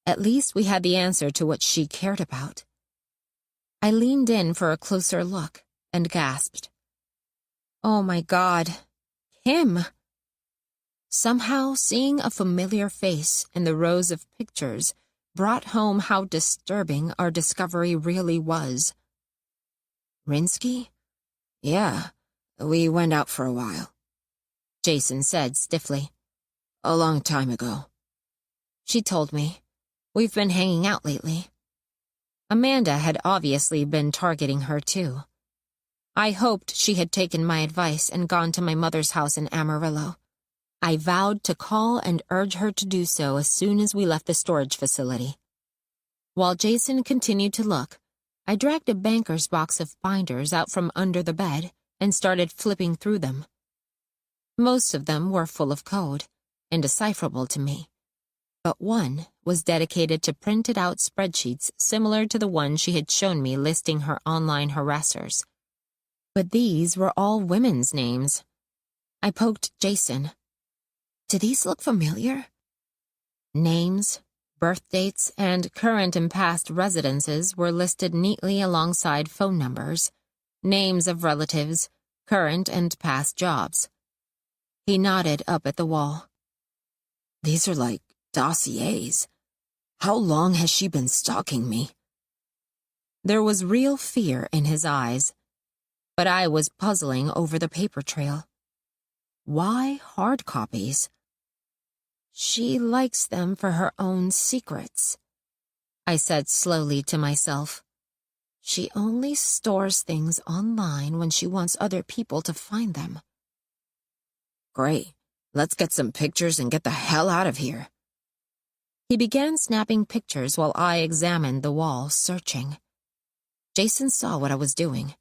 At least we had the answer to what she cared about. I leaned in for a closer look and gasped. Oh my God, Kim! Somehow, seeing a familiar face in the rows of pictures brought home how disturbing our discovery really was. Rinsky? Yeah, we went out for a while, Jason said stiffly. A long time ago. She told me. We've been hanging out lately. Amanda had obviously been targeting her too. I hoped she had taken my advice and gone to my mother's house in Amarillo. I vowed to call and urge her to do so as soon as we left the storage facility. While Jason continued to look, I dragged a banker's box of binders out from under the bed and started flipping through them. Most of them were full of code, indecipherable to me, but one was dedicated to printed-out spreadsheets similar to the one she had shown me listing her online harassers. But these were all women's names. I poked Jason. Do these look familiar? Names, birth dates, and current and past residences were listed neatly alongside phone numbers, names of relatives, current and past jobs. He nodded up at the wall. These are like dossiers. How long has she been stalking me? There was real fear in his eyes, but I was puzzling over the paper trail. Why hard copies? She likes them for her own secrets, I said slowly to myself. She only stores things online when she wants other people to find them. Great. Let's get some pictures and get the hell out of here. He began snapping pictures while I examined the wall, searching. Jason saw what I was doing.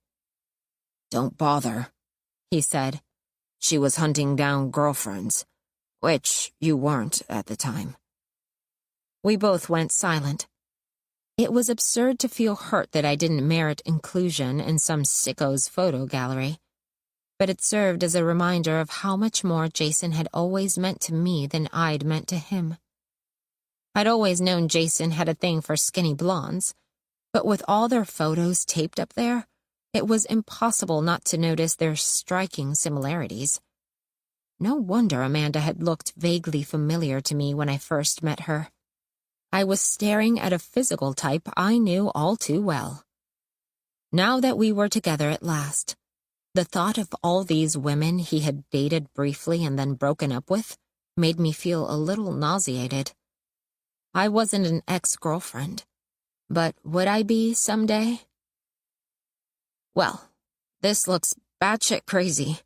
Don't bother, he said. She was hunting down girlfriends, which you weren't at the time. We both went silent. It was absurd to feel hurt that I didn't merit inclusion in some sicko's photo gallery, but it served as a reminder of how much more Jason had always meant to me than I'd meant to him. I'd always known Jason had a thing for skinny blondes, but with all their photos taped up there, it was impossible not to notice their striking similarities. No wonder Amanda had looked vaguely familiar to me when I first met her. I was staring at a physical type I knew all too well. Now that we were together at last, the thought of all these women he had dated briefly and then broken up with made me feel a little nauseated. I wasn't an ex-girlfriend, but would I be someday? Well, this looks batshit crazy,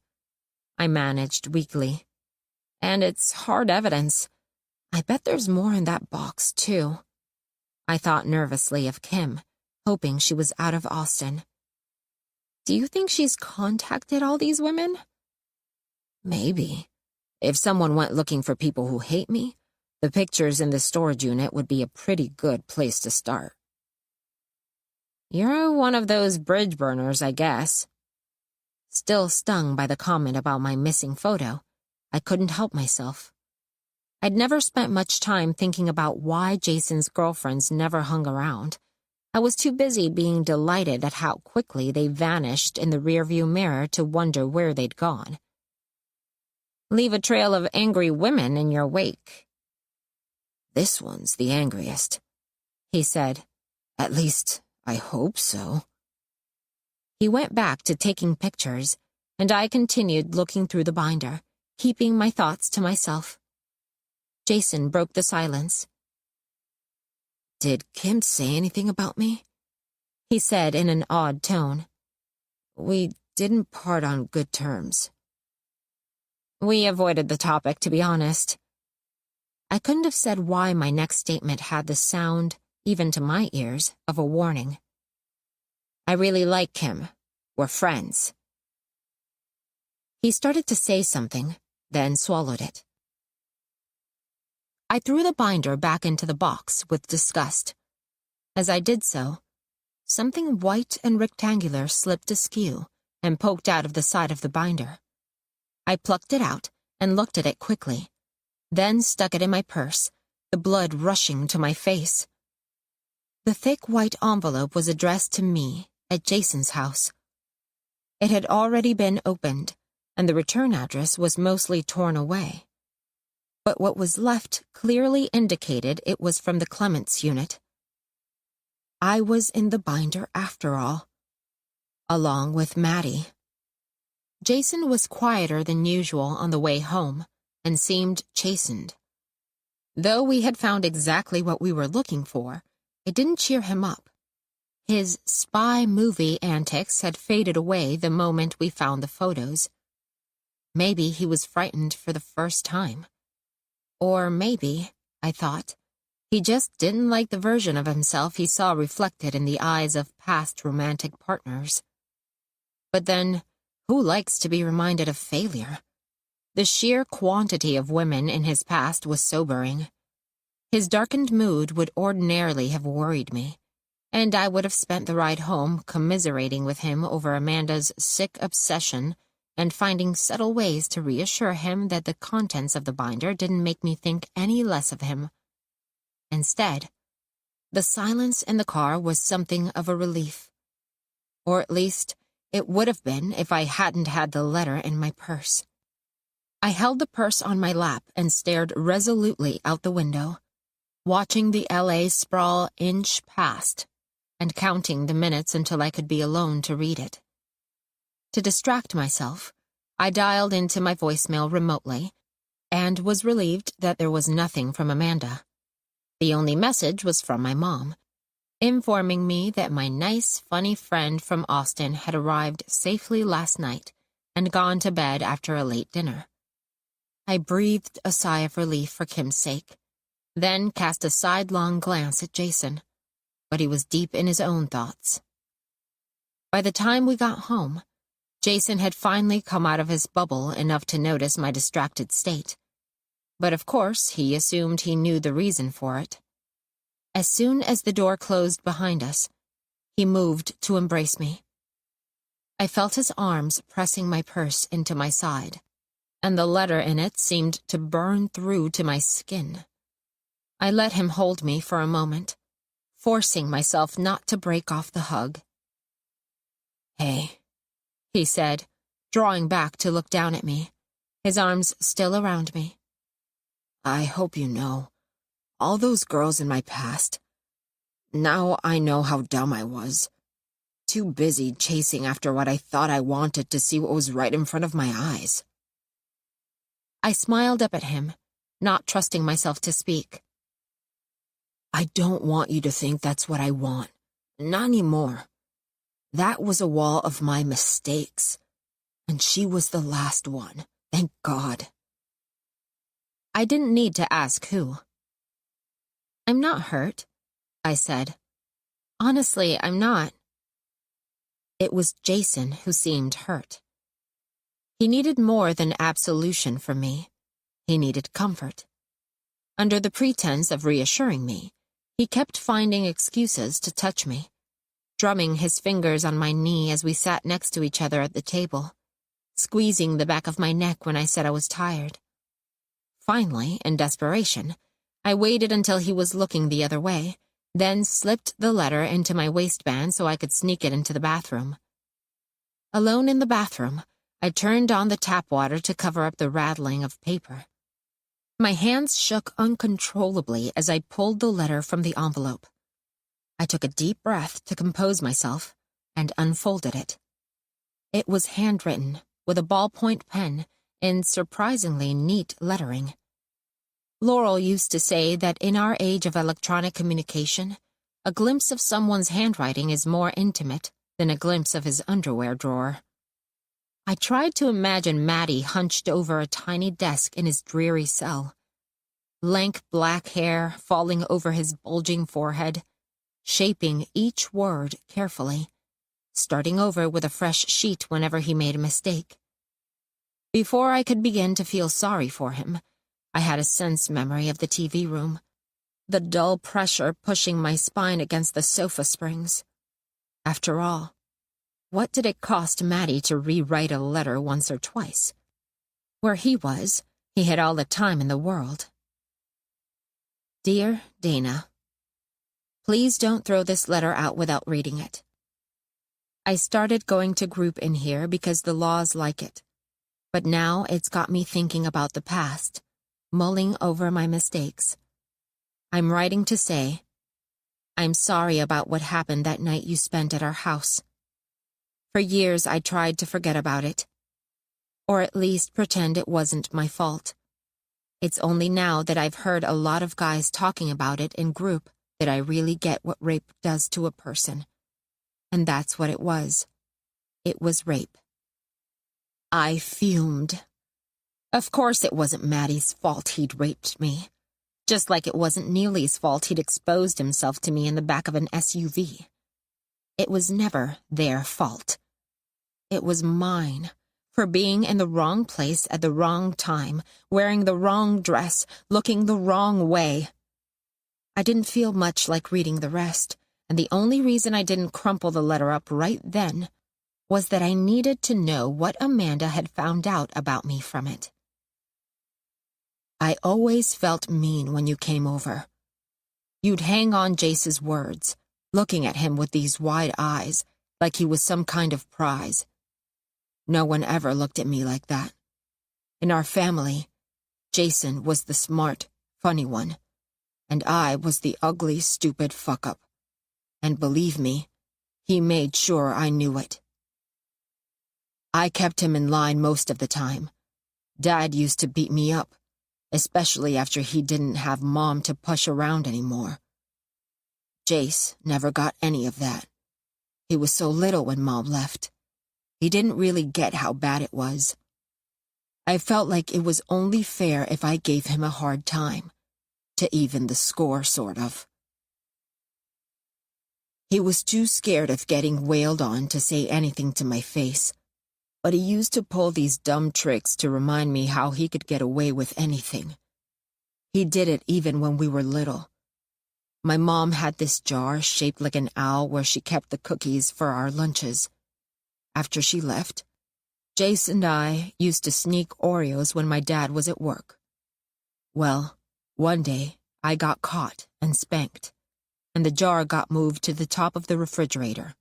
I managed weakly. And it's hard evidence. I bet there's more in that box, too. I thought nervously of Kim, hoping she was out of Austin. Do you think she's contacted all these women? Maybe. If someone went looking for people who hate me, the pictures in the storage unit would be a pretty good place to start. You're one of those bridge burners, I guess. Still stung by the comment about my missing photo, I couldn't help myself. I'd never spent much time thinking about why Jason's girlfriends never hung around. I was too busy being delighted at how quickly they vanished in the rearview mirror to wonder where they'd gone. Leave a trail of angry women in your wake. This one's the angriest, he said. At least, I hope so. He went back to taking pictures, and I continued looking through the binder, keeping my thoughts to myself. Jason broke the silence. Did Kim say anything about me? He said in an odd tone. We didn't part on good terms. We avoided the topic, to be honest. I couldn't have said why my next statement had the sound, even to my ears, of a warning. I really like Kim. We're friends. He started to say something, then swallowed it. I threw the binder back into the box with disgust. As I did so, something white and rectangular slipped askew and poked out of the side of the binder. I plucked it out and looked at it quickly, then stuck it in my purse, the blood rushing to my face. The thick white envelope was addressed to me at Jason's house. It had already been opened, and the return address was mostly torn away. But what was left clearly indicated it was from the Clements unit. I was in the binder after all, along with Maddie. Jason was quieter than usual on the way home and seemed chastened. Though we had found exactly what we were looking for, it didn't cheer him up. His spy movie antics had faded away the moment we found the photos. Maybe he was frightened for the first time. Or maybe, I thought, he just didn't like the version of himself he saw reflected in the eyes of past romantic partners. But then, who likes to be reminded of failure? The sheer quantity of women in his past was sobering. His darkened mood would ordinarily have worried me, and I would have spent the ride home commiserating with him over Amanda's sick obsession and finding subtle ways to reassure him that the contents of the binder didn't make me think any less of him. Instead, the silence in the car was something of a relief. Or at least, it would have been if I hadn't had the letter in my purse. I held the purse on my lap and stared resolutely out the window, watching the LA sprawl inch past and counting the minutes until I could be alone to read it. To distract myself, I dialed into my voicemail remotely and was relieved that there was nothing from Amanda. The only message was from my mom, informing me that my nice, funny friend from Austin had arrived safely last night and gone to bed after a late dinner. I breathed a sigh of relief for Kim's sake, then cast a sidelong glance at Jason, but he was deep in his own thoughts. By the time we got home, Jason had finally come out of his bubble enough to notice my distracted state. But of course, he assumed he knew the reason for it. As soon as the door closed behind us, he moved to embrace me. I felt his arms pressing my purse into my side, and the letter in it seemed to burn through to my skin. I let him hold me for a moment, forcing myself not to break off the hug. "Hey," he said, drawing back to look down at me, his arms still around me. "I hope you know, all those girls in my past, now I know how dumb I was. Too busy chasing after what I thought I wanted to see what was right in front of my eyes." I smiled up at him, not trusting myself to speak. "I don't want you to think that's what I want. Not anymore. That was a wall of my mistakes, and she was the last one, thank God." I didn't need to ask who. "I'm not hurt," I said. "Honestly, I'm not." It was Jason who seemed hurt. He needed more than absolution from me. He needed comfort. Under the pretense of reassuring me, he kept finding excuses to touch me, drumming his fingers on my knee as we sat next to each other at the table, squeezing the back of my neck when I said I was tired. Finally, in desperation, I waited until he was looking the other way, then slipped the letter into my waistband so I could sneak it into the bathroom. Alone in the bathroom, I turned on the tap water to cover up the rattling of paper. My hands shook uncontrollably as I pulled the letter from the envelope. I took a deep breath to compose myself and unfolded it. It was handwritten with a ballpoint pen in surprisingly neat lettering. Laurel used to say that in our age of electronic communication, a glimpse of someone's handwriting is more intimate than a glimpse of his underwear drawer. I tried to imagine Maddie hunched over a tiny desk in his dreary cell. Lank black hair falling over his bulging forehead, shaping each word carefully, starting over with a fresh sheet whenever he made a mistake. Before I could begin to feel sorry for him, I had a sense memory of the TV room, the dull pressure pushing my spine against the sofa springs. After all, what did it cost Maddie to rewrite a letter once or twice? Where he was, he had all the time in the world. Dear Dana, please don't throw this letter out without reading it. I started going to group in here because the laws like it, but now it's got me thinking about the past, mulling over my mistakes. I'm writing to say, I'm sorry about what happened that night you spent at our house. For years I tried to forget about it, or at least pretend it wasn't my fault. It's only now that I've heard a lot of guys talking about it in group that I really get what rape does to a person. And that's what it was. It was rape. I fumed. Of course it wasn't Maddie's fault he'd raped me. Just like it wasn't Neely's fault he'd exposed himself to me in the back of an SUV. It was never their fault. It was mine, for being in the wrong place at the wrong time, wearing the wrong dress, looking the wrong way. I didn't feel much like reading the rest, and the only reason I didn't crumple the letter up right then was that I needed to know what Amanda had found out about me from it. I always felt mean when you came over. You'd hang on Jace's words, looking at him with these wide eyes, like he was some kind of prize. No one ever looked at me like that. In our family, Jason was the smart, funny one, and I was the ugly, stupid fuck-up. And believe me, he made sure I knew it. I kept him in line most of the time. Dad used to beat me up, especially after he didn't have Mom to push around anymore. Jace never got any of that. He was so little when Mom left. He didn't really get how bad it was. I felt like it was only fair if I gave him a hard time, to even the score, sort of. He was too scared of getting wailed on to say anything to my face, but he used to pull these dumb tricks to remind me how he could get away with anything. He did it even when we were little. My mom had this jar shaped like an owl where she kept the cookies for our lunches. After she left, Jace and I used to sneak Oreos when my dad was at work. Well, one day I got caught and spanked, and the jar got moved to the top of the refrigerator.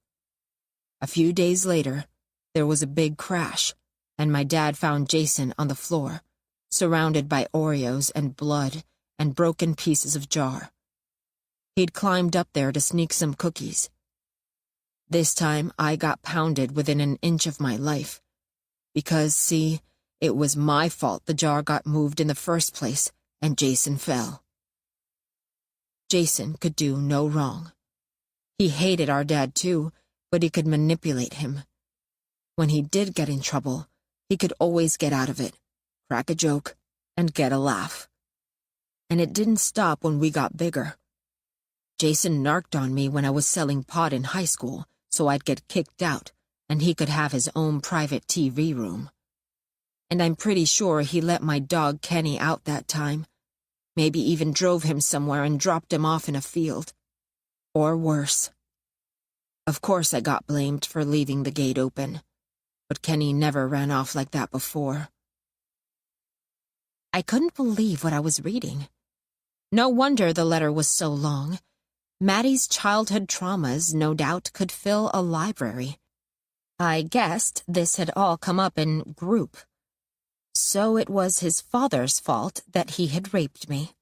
A few days later, there was a big crash, and my dad found Jason on the floor, surrounded by Oreos and blood and broken pieces of jar. He'd climbed up there to sneak some cookies. This time I got pounded within an inch of my life, because, see, it was my fault the jar got moved in the first place and Jason fell. Jason could do no wrong. He hated our dad too, but he could manipulate him. When he did get in trouble, he could always get out of it, crack a joke, and get a laugh. And it didn't stop when we got bigger. Jason narked on me when I was selling pot in high school, so I'd get kicked out, and he could have his own private TV room. And I'm pretty sure he let my dog Kenny out that time. Maybe even drove him somewhere and dropped him off in a field. Or worse. Of course I got blamed for leaving the gate open, but Kenny never ran off like that before. I couldn't believe what I was reading. No wonder the letter was so long. Maddie's childhood traumas, no doubt, could fill a library. I guessed this had all come up in group. So it was his father's fault that he had raped me.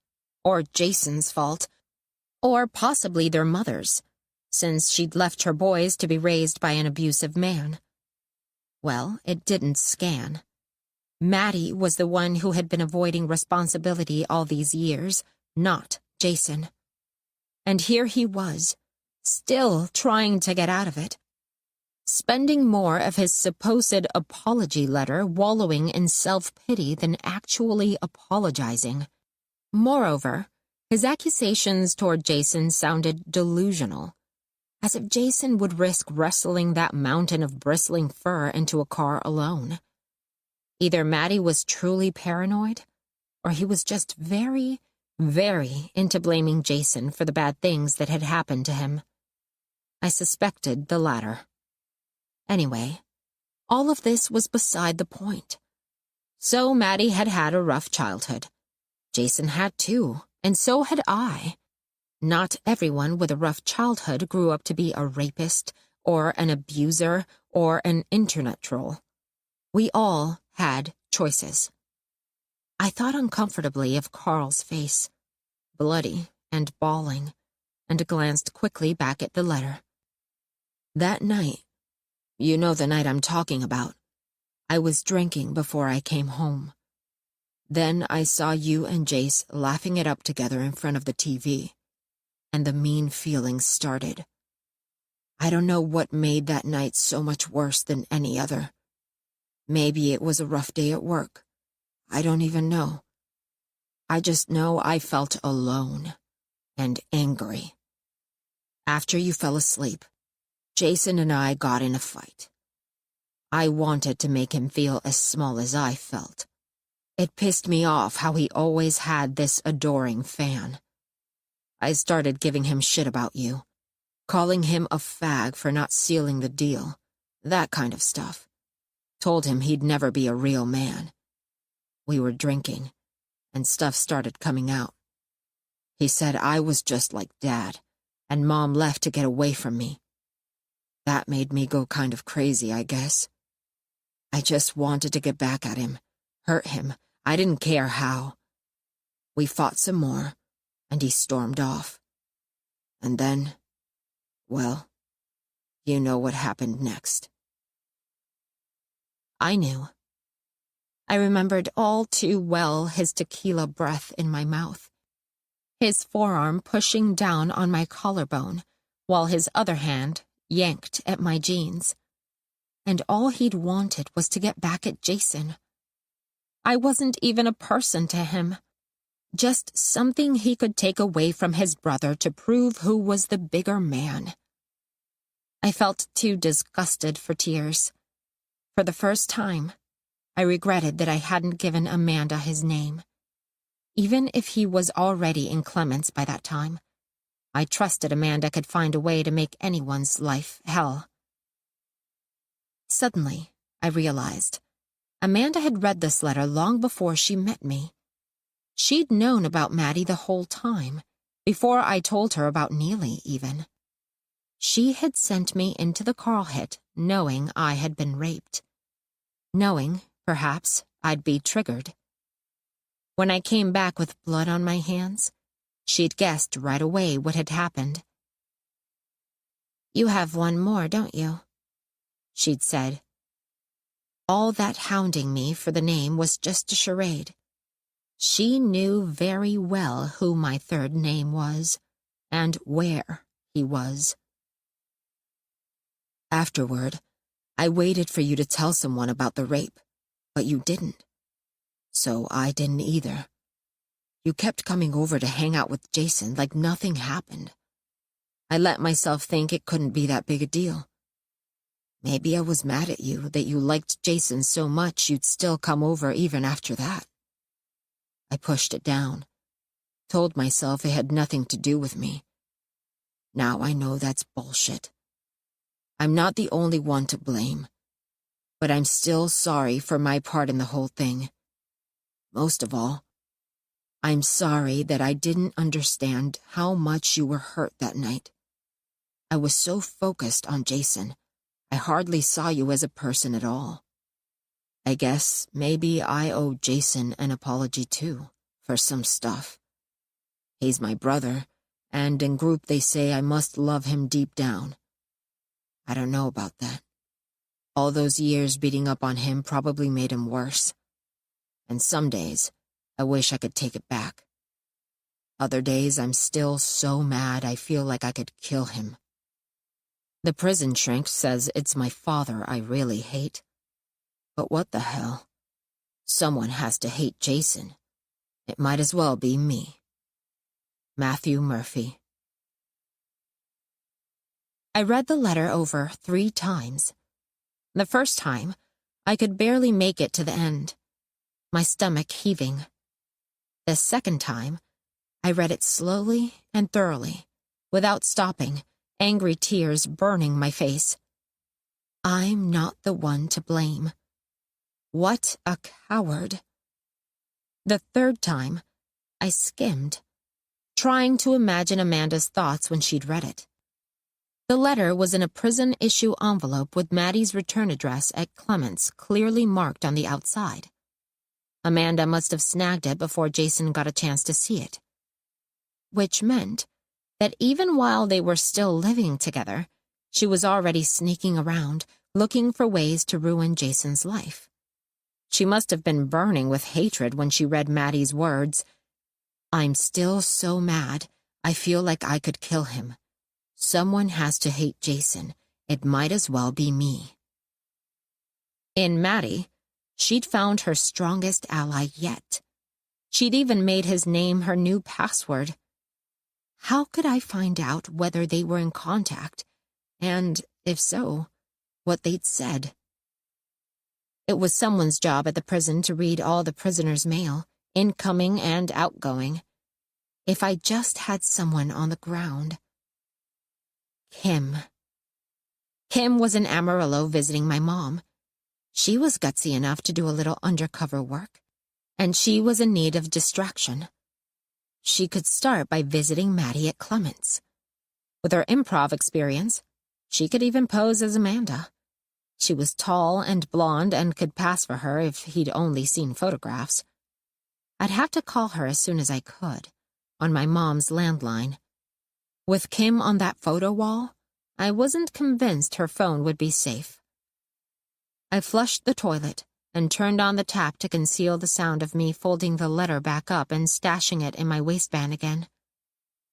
Or Jason's fault. Or possibly their mother's, since she'd left her boys to be raised by an abusive man. Well, it didn't scan. Maddie was the one who had been avoiding responsibility all these years, not Jason. And here he was, still trying to get out of it. Spending more of his supposed apology letter wallowing in self-pity than actually apologizing. Moreover, his accusations toward Jason sounded delusional, as if Jason would risk wrestling that mountain of bristling fur into a car alone. Either Maddie was truly paranoid, or he was just very, very into blaming Jason for the bad things that had happened to him. I suspected the latter. Anyway, all of this was beside the point. So Maddie had had a rough childhood. Jason had too, and so had I. Not everyone with a rough childhood grew up to be a rapist, or an abuser, or an internet troll. We all had choices. I thought uncomfortably of Carl's face, bloody and bawling, and glanced quickly back at the letter. That night, you know the night I'm talking about, I was drinking before I came home. Then I saw you and Jace laughing it up together in front of the TV, and the mean feelings started. I don't know what made that night so much worse than any other. Maybe it was a rough day at work. I don't even know. I just know I felt alone and angry. After you fell asleep, Jason and I got in a fight. I wanted to make him feel as small as I felt. It pissed me off how he always had this adoring fan. I started giving him shit about you, calling him a fag for not sealing the deal, that kind of stuff. Told him he'd never be a real man. We were drinking, and stuff started coming out. He said I was just like Dad, and Mom left to get away from me. That made me go kind of crazy, I guess. I just wanted to get back at him, hurt him. I didn't care how. We fought some more, and he stormed off. And then, well, you know what happened next. I knew. I remembered all too well his tequila breath in my mouth, his forearm pushing down on my collarbone, while his other hand yanked at my jeans. And all he'd wanted was to get back at Jason. I wasn't even a person to him, just something he could take away from his brother to prove who was the bigger man. I felt too disgusted for tears. For the first time, I regretted that I hadn't given Amanda his name. Even if he was already in Clements by that time, I trusted Amanda could find a way to make anyone's life hell. Suddenly, I realized Amanda had read this letter long before she met me. She'd known about Maddie the whole time, before I told her about Neely, even. She had sent me into the Carl hit knowing I had been raped. Knowing, perhaps, I'd be triggered. When I came back with blood on my hands, she'd guessed right away what had happened. "You have one more, don't you?" she'd said. All that hounding me for the name was just a charade. She knew very well who my third name was, and where he was. Afterward, I waited for you to tell someone about the rape, but you didn't. So I didn't either. You kept coming over to hang out with Jason like nothing happened. I let myself think it couldn't be that big a deal. Maybe I was mad at you that you liked Jason so much you'd still come over even after that. I pushed it down, told myself it had nothing to do with me. Now I know that's bullshit. I'm not the only one to blame, but I'm still sorry for my part in the whole thing. Most of all, I'm sorry that I didn't understand how much you were hurt that night. I was so focused on Jason, I hardly saw you as a person at all. I guess maybe I owe Jason an apology too, for some stuff. He's my brother, and in group they say I must love him deep down. I don't know about that. All those years beating up on him probably made him worse. And some days, I wish I could take it back. Other days, I'm still so mad I feel like I could kill him. The prison shrink says it's my father I really hate. But what the hell? Someone has to hate Jason. It might as well be me. Matthew Murphy. I read the letter over 3 times. The first time, I could barely make it to the end, my stomach heaving. The second time, I read it slowly and thoroughly, without stopping, angry tears burning my face. I'm not the one to blame. What a coward. The third time, I skimmed, trying to imagine Amanda's thoughts when she'd read it. The letter was in a prison-issue envelope with Maddie's return address at Clements clearly marked on the outside. Amanda must have snagged it before Jason got a chance to see it. Which meant that even while they were still living together, she was already sneaking around, looking for ways to ruin Jason's life. She must have been burning with hatred when she read Maddie's words. I'm still so mad, I feel like I could kill him. Someone has to hate Jason. It might as well be me. In Maddie, she'd found her strongest ally yet. She'd even made his name her new password. How could I find out whether they were in contact, and, if so, what they'd said? It was someone's job at the prison to read all the prisoners' mail, incoming and outgoing. If I just had someone on the ground. Kim. Kim was in Amarillo visiting my mom. She was gutsy enough to do a little undercover work, and she was in need of distraction. She could start by visiting Maddie at Clements. With her improv experience, she could even pose as Amanda. She was tall and blonde and could pass for her if he'd only seen photographs. I'd have to call her as soon as I could, on my mom's landline. With Kim on that photo wall, I wasn't convinced her phone would be safe. I flushed the toilet and turned on the tap to conceal the sound of me folding the letter back up and stashing it in my waistband again.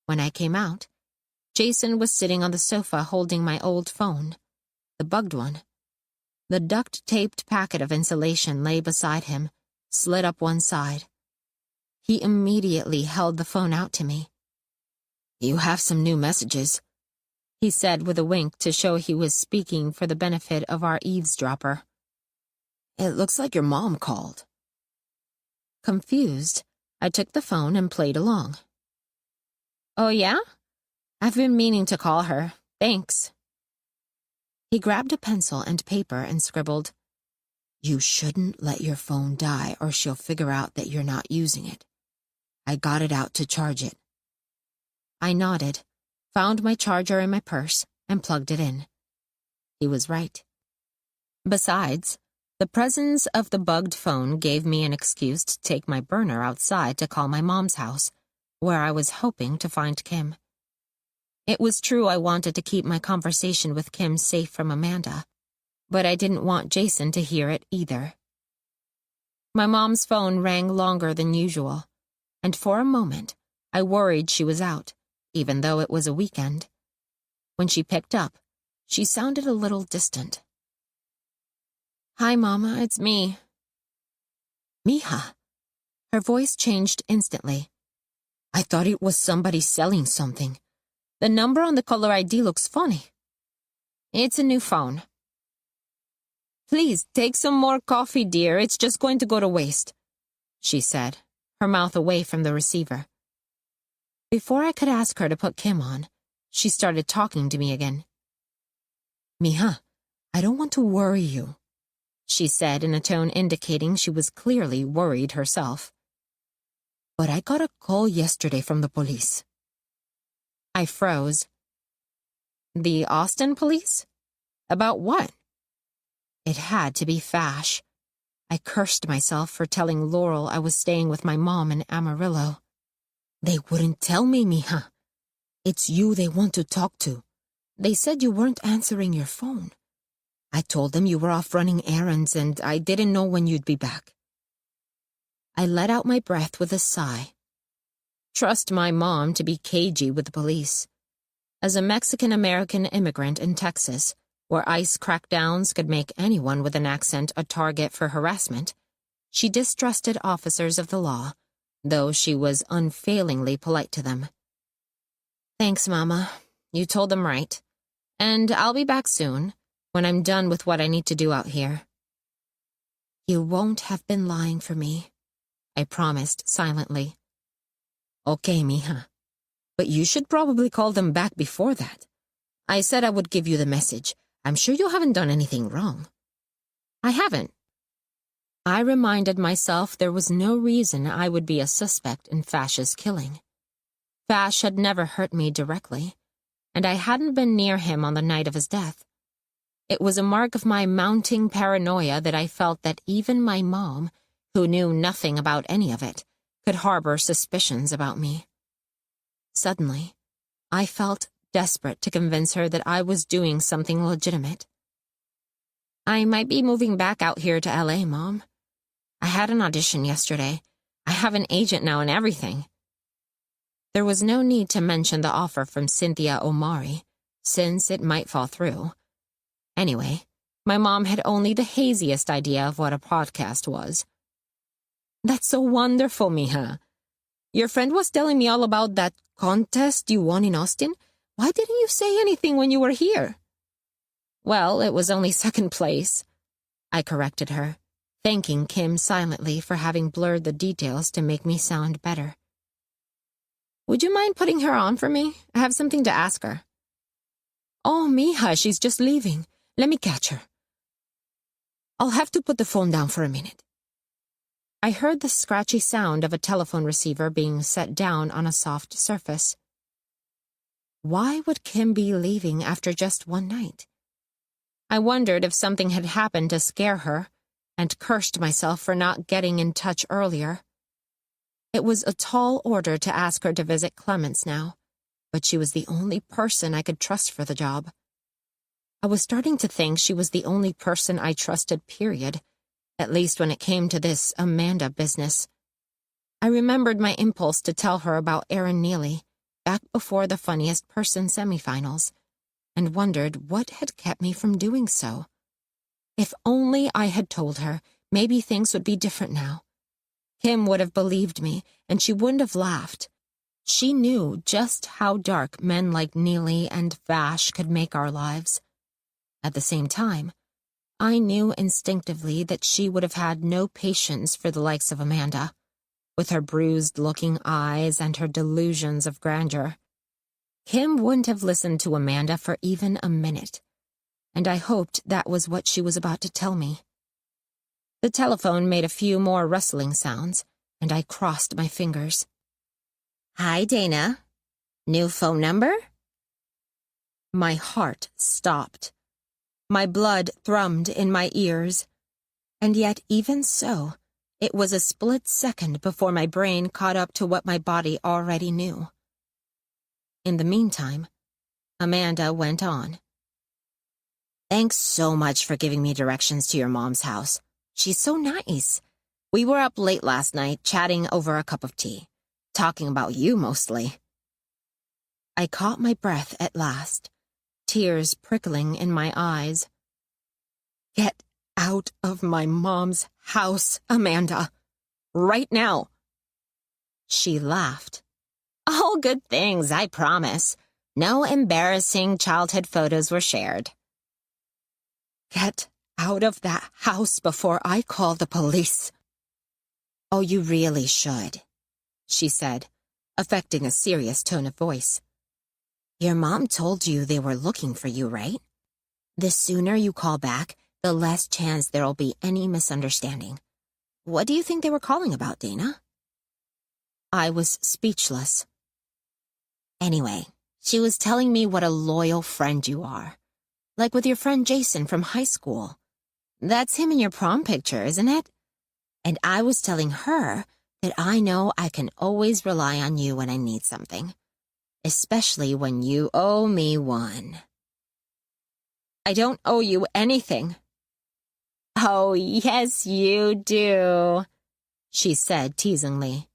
When I came out, Jason was sitting on the sofa holding my old phone, the bugged one. The duct-taped packet of insulation lay beside him, slid up one side. He immediately held the phone out to me. You have some new messages, he said with a wink to show he was speaking for the benefit of our eavesdropper. It looks like your mom called. Confused, I took the phone and played along. Oh yeah? I've been meaning to call her. Thanks. He grabbed a pencil and paper and scribbled, You shouldn't let your phone die or she'll figure out that you're not using it. I got it out to charge it. I nodded, found my charger in my purse, and plugged it in. He was right. Besides, the presence of the bugged phone gave me an excuse to take my burner outside to call my mom's house, where I was hoping to find Kim. It was true I wanted to keep my conversation with Kim safe from Amanda, but I didn't want Jason to hear it either. My mom's phone rang longer than usual, and for a moment, I worried she was out, even though it was a weekend. When she picked up, she sounded a little distant. Hi, Mama, it's me. Mija. Her voice changed instantly. I thought it was somebody selling something. The number on the caller ID looks funny. It's a new phone. Please, take some more coffee, dear. It's just going to go to waste, she said, her mouth away from the receiver. Before I could ask her to put Kim on, she started talking to me again. Mija, I don't want to worry you, she said in a tone indicating she was clearly worried herself. But I got a call yesterday from the police. I froze. The Austin police? About what? It had to be Fash. I cursed myself for telling Laurel I was staying with my mom in Amarillo. They wouldn't tell me, Mija. It's you they want to talk to. They said you weren't answering your phone. I told them you were off running errands and I didn't know when you'd be back. I let out my breath with a sigh. Trust my mom to be cagey with the police. As a Mexican-American immigrant in Texas, where ICE crackdowns could make anyone with an accent a target for harassment, she distrusted officers of the law, though she was unfailingly polite to them. Thanks, Mama. You told them right. And I'll be back soon, when I'm done with what I need to do out here. You won't have been lying for me, I promised silently. Okay, mija. But you should probably call them back before that. I said I would give you the message. I'm sure you haven't done anything wrong. I haven't. I reminded myself there was no reason I would be a suspect in Fash's killing. Fash had never hurt me directly, and I hadn't been near him on the night of his death. It was a mark of my mounting paranoia that I felt that even my mom, who knew nothing about any of it, could harbor suspicions about me. Suddenly, I felt desperate to convince her that I was doing something legitimate. I might be moving back out here to LA, Mom. I had an audition yesterday. I have an agent now and everything. There was no need to mention the offer from Cynthia Omari, since it might fall through. Anyway, my mom had only the haziest idea of what a podcast was. That's so wonderful, mija. Your friend was telling me all about that contest you won in Austin. Why didn't you say anything when you were here? Well, it was only second place. I corrected her, thanking Kim silently for having blurred the details to make me sound better. Would you mind putting her on for me? I have something to ask her. Oh, mija, she's just leaving. Let me catch her. I'll have to put the phone down for a minute. I heard the scratchy sound of a telephone receiver being set down on a soft surface. Why would Kim be leaving after just one night? I wondered if something had happened to scare her, and cursed myself for not getting in touch earlier. It was a tall order to ask her to visit Clements now, but she was the only person I could trust for the job. I was starting to think she was the only person I trusted, period, at least when it came to this Amanda business. I remembered my impulse to tell her about Aaron Neely, back before the Funniest Person semifinals, and wondered what had kept me from doing so. If only I had told her, maybe things would be different now. Kim would have believed me, and she wouldn't have laughed. She knew just how dark men like Neely and Vash could make our lives. At the same time, I knew instinctively that she would have had no patience for the likes of Amanda, with her bruised-looking eyes and her delusions of grandeur. Kim wouldn't have listened to Amanda for even a minute, and I hoped that was what she was about to tell me. The telephone made a few more rustling sounds, and I crossed my fingers. Hi, Dana. New phone number? My heart stopped. My blood thrummed in my ears. And yet, even so, it was a split second before my brain caught up to what my body already knew. In the meantime, Amanda went on. Thanks so much for giving me directions to your mom's house. She's so nice. We were up late last night, chatting over a cup of tea. Talking about you, mostly. I caught my breath at last, tears prickling in my eyes. Get out of my mom's house, Amanda. Right now. She laughed. All good things, I promise. No embarrassing childhood photos were shared. Get out of that house before I call the police. Oh, you really should, she said, affecting a serious tone of voice. Your mom told you they were looking for you, right? The sooner you call back, the less chance there'll be any misunderstanding. What do you think they were calling about, Dana? I was speechless. Anyway, she was telling me what a loyal friend you are. Like with your friend Jason from high school. That's him in your prom picture, isn't it? And I was telling her that I know I can always rely on you when I need something. Especially when you owe me one. I don't owe you anything. Oh, yes, you do, she said teasingly.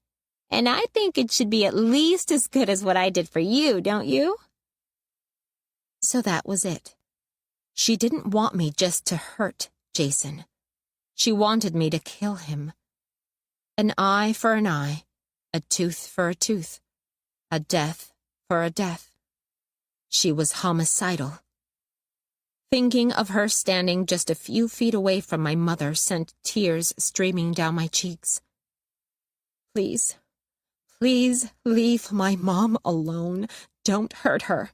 And I think it should be at least as good as what I did for you, don't you? So that was it. She didn't want me just to hurt Jason. She wanted me to kill him. An eye for an eye, a tooth for a tooth, a death for a death. She was homicidal. Thinking of her standing just a few feet away from my mother sent tears streaming down my cheeks. Please, Please leave my mom alone. Don't hurt her.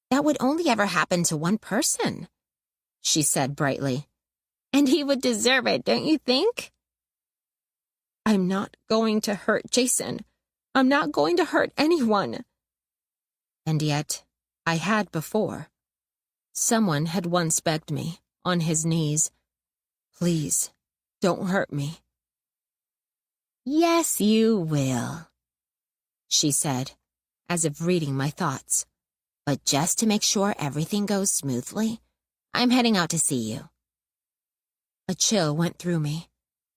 That would only ever happen to one person, she said brightly. And he would deserve it, don't you think? I'm not going to hurt Jason. I'm not going to hurt anyone. And yet, I had before. Someone had once begged me, on his knees, please, don't hurt me. Yes, you will, she said, as if reading my thoughts. But just to make sure everything goes smoothly, I'm heading out to see you. A chill went through me,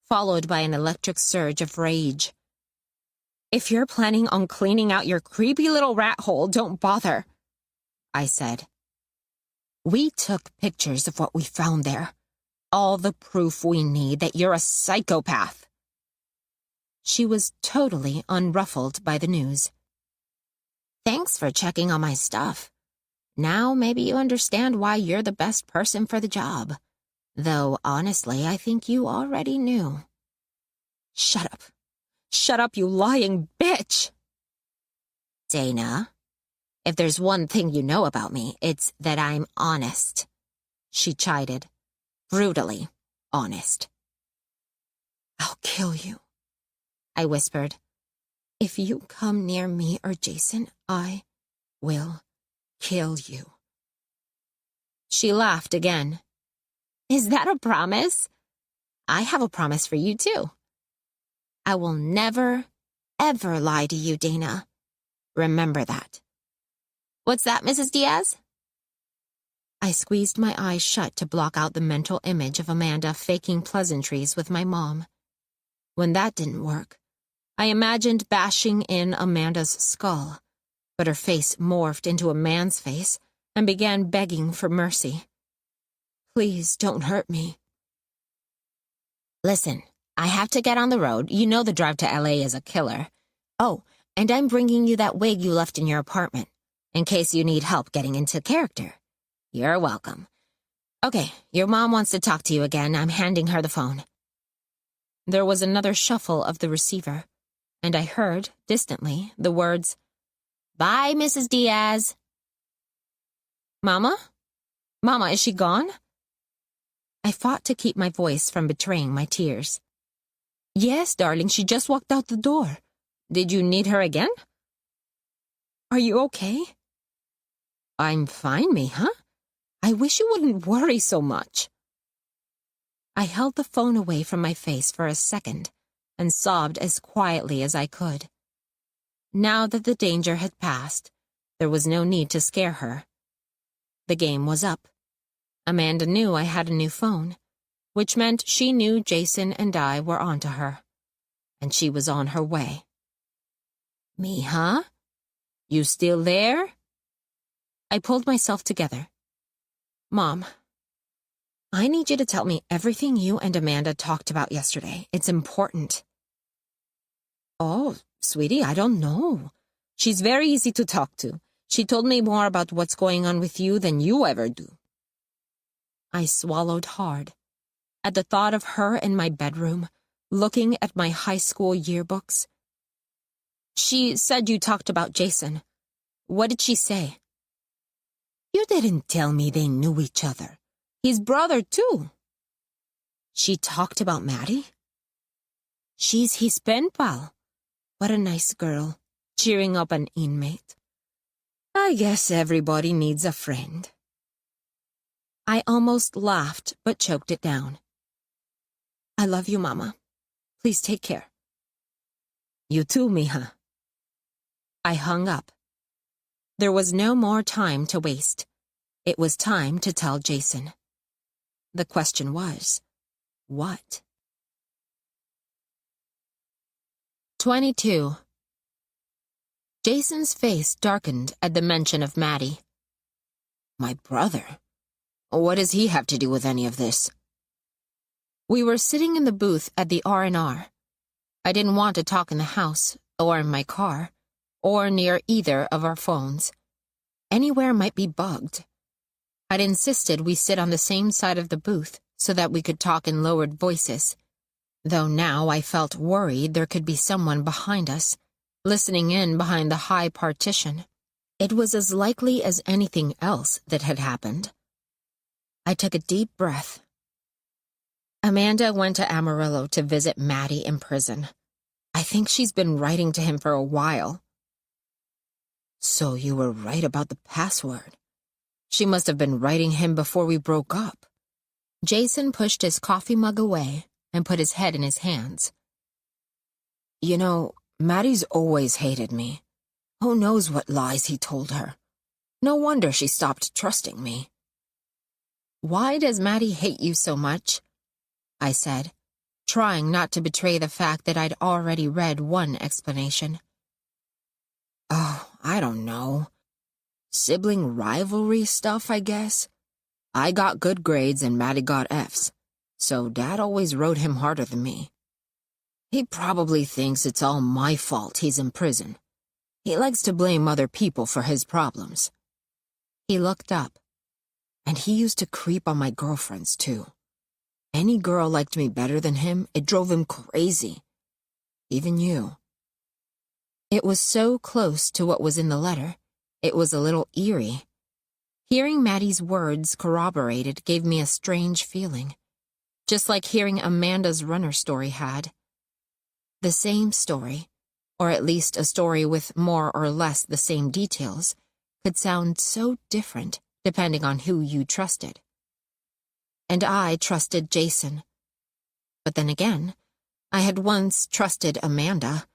followed by an electric surge of rage. If you're planning on cleaning out your creepy little rat hole, don't bother, I said. We took pictures of what we found there. All the proof we need that you're a psychopath. She was totally unruffled by the news. Thanks for checking on my stuff. Now maybe you understand why you're the best person for the job. Though, honestly, I think you already knew. Shut up. Shut up, you lying bitch! Dana, if there's one thing you know about me, it's that I'm honest. She chided. Brutally honest. I'll kill you, I whispered. If you come near me or Jason, I will kill you. She laughed again. Is that a promise? I have a promise for you, too. I will never, ever lie to you, Dana. Remember that. What's that, Mrs. Diaz? I squeezed my eyes shut to block out the mental image of Amanda faking pleasantries with my mom. When that didn't work, I imagined bashing in Amanda's skull, but her face morphed into a man's face and began begging for mercy. Please don't hurt me. Listen, I have to get on the road. You know the drive to LA is a killer. Oh, and I'm bringing you that wig you left in your apartment, in case you need help getting into character. You're welcome. Okay, your mom wants to talk to you again. I'm handing her the phone. There was another shuffle of the receiver, and I heard, distantly, the words, Bye, Mrs. Diaz. Mama? Mama, is she gone? I fought to keep my voice from betraying my tears. Yes, darling, she just walked out the door. Did you need her again? Are you okay? I'm fine, huh? I wish you wouldn't worry so much. I held the phone away from my face for a second and sobbed as quietly as I could. Now that the danger had passed, there was no need to scare her. The game was up. Amanda knew I had a new phone, which meant she knew Jason and I were onto her, and she was on her way. Me, huh? You still there? I pulled myself together. Mom, I need you to tell me everything you and Amanda talked about yesterday. It's important. Oh, sweetie, I don't know. She's very easy to talk to. She told me more about what's going on with you than you ever do. I swallowed hard. At the thought of her in my bedroom, looking at my high school yearbooks. She said you talked about Jason. What did she say? You didn't tell me they knew each other. His brother, too. She talked about Maddie? She's his pen pal. What a nice girl, cheering up an inmate. I guess everybody needs a friend. I almost laughed, but choked it down. I love you, Mama. Please take care. You too, mija. I hung up. There was no more time to waste. It was time to tell Jason. The question was, what? 22. Jason's face darkened at the mention of Maddie. My brother? What does he have to do with any of this? We were sitting in the booth at the R&R. I didn't want to talk in the house, or in my car, or near either of our phones. Anywhere might be bugged. I'd insisted we sit on the same side of the booth so that we could talk in lowered voices. though now I felt worried there could be someone behind us, listening in behind the high partition. It was as likely as anything else that had happened. I took a deep breath. Amanda went to Amarillo to visit Maddie in prison. I think she's been writing to him for a while. So you were right about the password. She must have been writing him before we broke up. Jason pushed his coffee mug away and put his head in his hands. You know, Maddie's always hated me. Who knows what lies he told her? No wonder she stopped trusting me. Why does Maddie hate you so much? I said, trying not to betray the fact that I'd already read one explanation. Oh, I don't know. Sibling rivalry stuff, I guess. I got good grades and Maddie got Fs, so Dad always rode him harder than me. He probably thinks it's all my fault he's in prison. He likes to blame other people for his problems. He looked up, and he used to creep on my girlfriends, too. Any girl liked me better than him, it drove him crazy. Even you. It was so close to what was in the letter, it was a little eerie. Hearing Maddie's words corroborated gave me a strange feeling, just like hearing Amanda's runner story had. The same story, or at least a story with more or less the same details, could sound so different depending on who you trusted. And I trusted Jason. But then again, I had once trusted Amanda.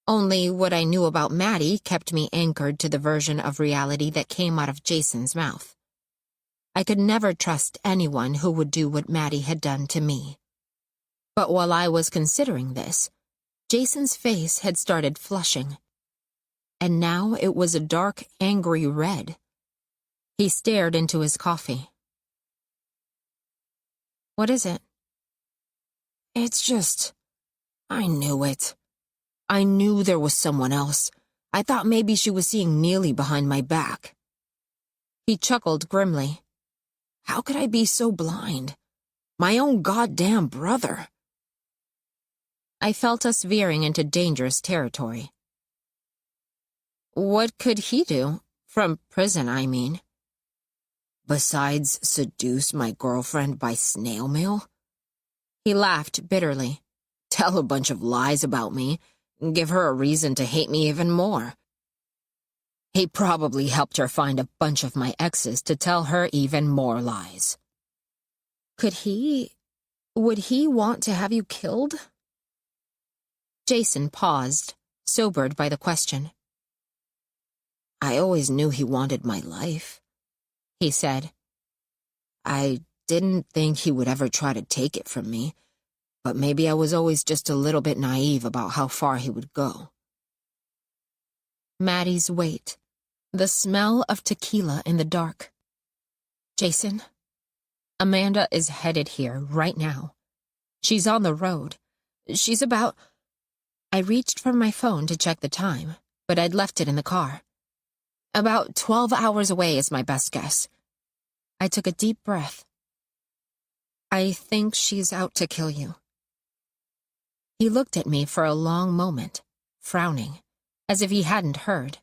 Only what I knew about Maddie kept me anchored to the version of reality that came out of Jason's mouth. I could never trust anyone who would do what Maddie had done to me. But while I was considering this, Jason's face had started flushing. And now it was a dark, angry red. He stared into his coffee. What is it? It's just... I knew it. I knew there was someone else. I thought maybe she was seeing Neely behind my back. He chuckled grimly. How could I be so blind? My own goddamn brother. I felt us veering into dangerous territory. What could he do? From prison, I mean. Besides seduce my girlfriend by snail mail? He laughed bitterly. Tell a bunch of lies about me, and give her a reason to hate me even more. He probably helped her find a bunch of my exes to tell her even more lies. Would he want to have you killed? Jason paused, sobered by the question. I always knew he wanted my life, he said. I didn't think he would ever try to take it from me, but maybe I was always just a little bit naive about how far he would go. Maddie's weight, the smell of tequila in the dark. Jason, Amanda is headed here right now. She's on the road. She's about... I reached for my phone to check the time, but I'd left it in the car. About 12 hours away is my best guess. I took a deep breath. I think she's out to kill you. He looked at me for a long moment, frowning, as if he hadn't heard.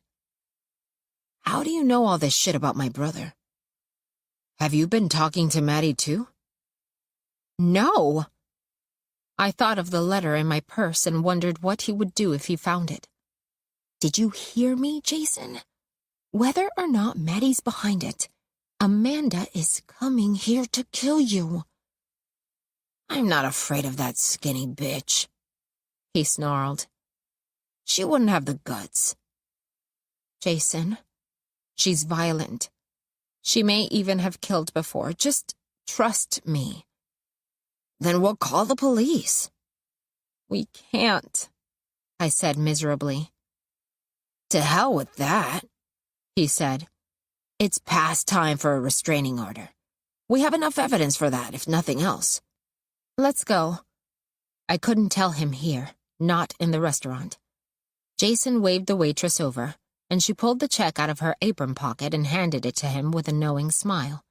How do you know all this shit about my brother? Have you been talking to Maddie too? No! I thought of the letter in my purse and wondered what he would do if he found it. Did you hear me, Jason? Whether or not Maddie's behind it, Amanda is coming here to kill you. I'm not afraid of that skinny bitch, he snarled. She wouldn't have the guts. Jason, she's violent. She may even have killed before. Just trust me. Then we'll call the police. We can't, I said miserably. To hell with that, he said. It's past time for a restraining order. We have enough evidence for that, if nothing else. Let's go. I couldn't tell him here, not in the restaurant. Jason waved the waitress over, and she pulled the check out of her apron pocket and handed it to him with a knowing smile.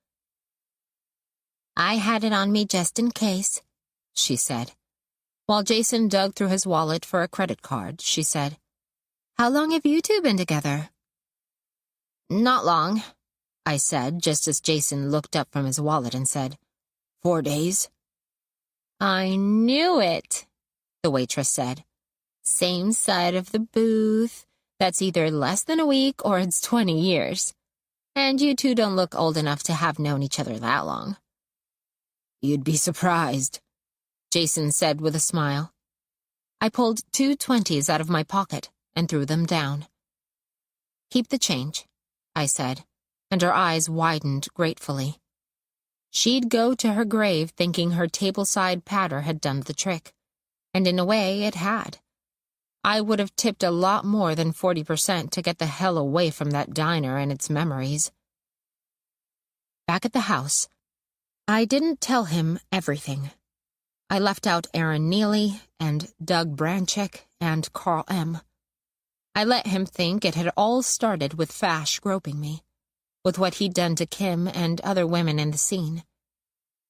I had it on me just in case, she said. While Jason dug through his wallet for a credit card, she said, "How long have you two been together?" "Not long," I said, just as Jason looked up from his wallet and said, 4 days. "I knew it," the waitress said. "Same side of the booth. That's either less than a week or it's 20 years. And you two don't look old enough to have known each other that long." "You'd be surprised," Jason said with a smile. I pulled 2 20s out of my pocket and threw them down. "Keep the change," I said, and her eyes widened gratefully. She'd go to her grave thinking her tableside patter had done the trick, and in a way it had. I would have tipped a lot more than 40% to get the hell away from that diner and its memories. Back at the house, I didn't tell him everything. I left out Aaron Neely and Doug Branchick and Carl M. I let him think it had all started with Fash groping me, with what he'd done to Kim and other women in the scene.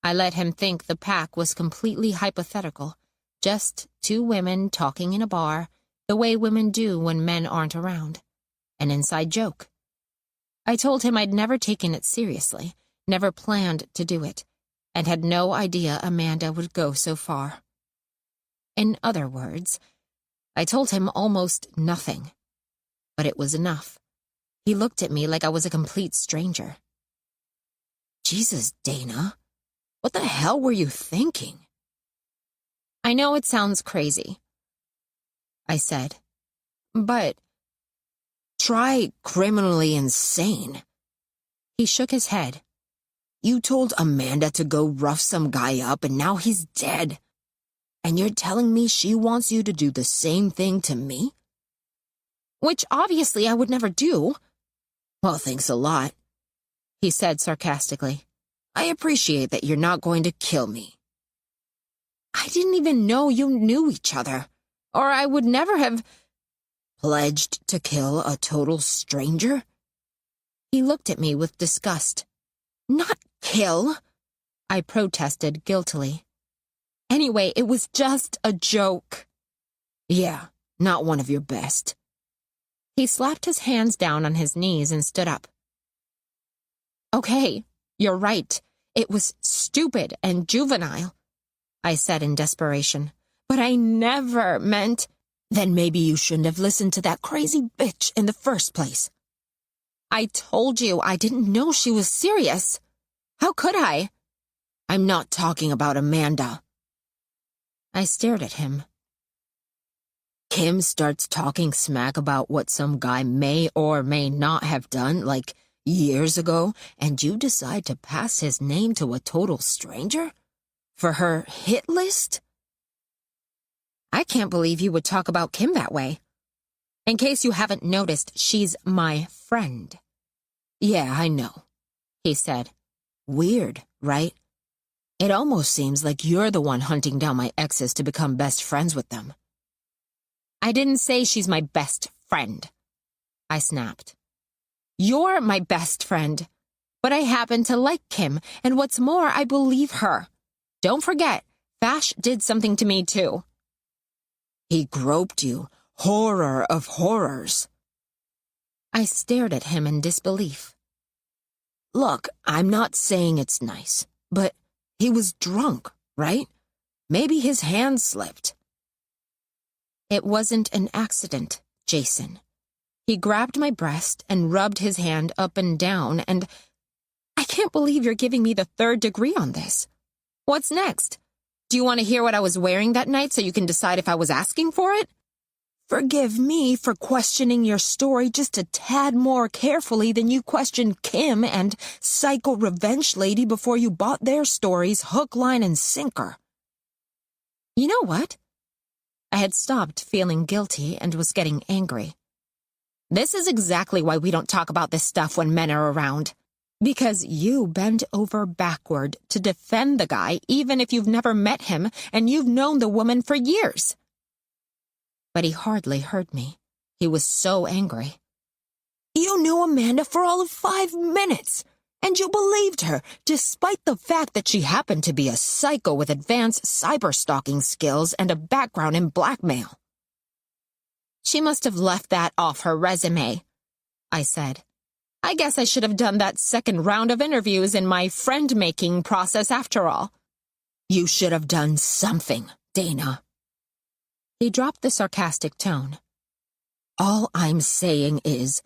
I let him think the pack was completely hypothetical, just 2 women talking in a bar, the way women do when men aren't around. An inside joke. I told him I'd never taken it seriously, never planned to do it, and had no idea Amanda would go so far. In other words, I told him almost nothing. But it was enough. He looked at me like I was a complete stranger. "Jesus, Dana, what the hell were you thinking?" "I know it sounds crazy," I said, "but—" "Try criminally insane." He shook his head. "You told Amanda to go rough some guy up and now he's dead. And you're telling me she wants you to do the same thing to me?" "Which obviously I would never do." "Well, thanks a lot," he said sarcastically. "I appreciate that you're not going to kill me." "I didn't even know you knew each other, or I would never have—" "Pledged to kill a total stranger?" He looked at me with disgust. "Not kill," I protested guiltily. "Anyway, it was just a joke." "Yeah, not one of your best." He slapped his hands down on his knees and stood up. "Okay, you're right. It was stupid and juvenile," I said in desperation. "But I never meant—" "Then maybe you shouldn't have listened to that crazy bitch in the first place." "I told you I didn't know she was serious. How could I?" "I'm not talking about Amanda." I stared at him. Kim starts talking smack about what some guy may or may not have done, like years ago, and you decide to pass his name to a total stranger? For her hit list? I can't believe you would talk about Kim that way. In case you haven't noticed, she's my friend. "Yeah, I know," he said. "Weird, right? It almost seems like you're the one hunting down my exes to become best friends with them." "I didn't say she's my best friend," I snapped. "You're my best friend. But I happen to like Kim, and what's more, I believe her. Don't forget, Fash did something to me too." "He groped you. Horror of horrors." I stared at him in disbelief. "Look, I'm not saying it's nice, but he was drunk, right? Maybe his hand slipped." "It wasn't an accident, Jason." He grabbed my breast and rubbed his hand up and down, and I can't believe you're giving me the 3rd degree on this. What's next? Do you want to hear what I was wearing that night so you can decide if I was asking for it? Forgive me for questioning your story just a tad more carefully than you questioned Kim and Psycho Revenge Lady before you bought their stories hook, line, and sinker. You know what? I had stopped feeling guilty and was getting angry. This is exactly why we don't talk about this stuff when men are around. Because you bend over backward to defend the guy even if you've never met him and you've known the woman for years. But he hardly heard me. He was so angry. "You knew Amanda for all of 5 minutes. And you believed her, despite the fact that she happened to be a psycho with advanced cyberstalking skills and a background in blackmail. She must have left that off her resume, I said. I guess I should have done that second round of interviews in my friend-making process after all. You should have done something, Dana. He dropped the sarcastic tone. All I'm saying is,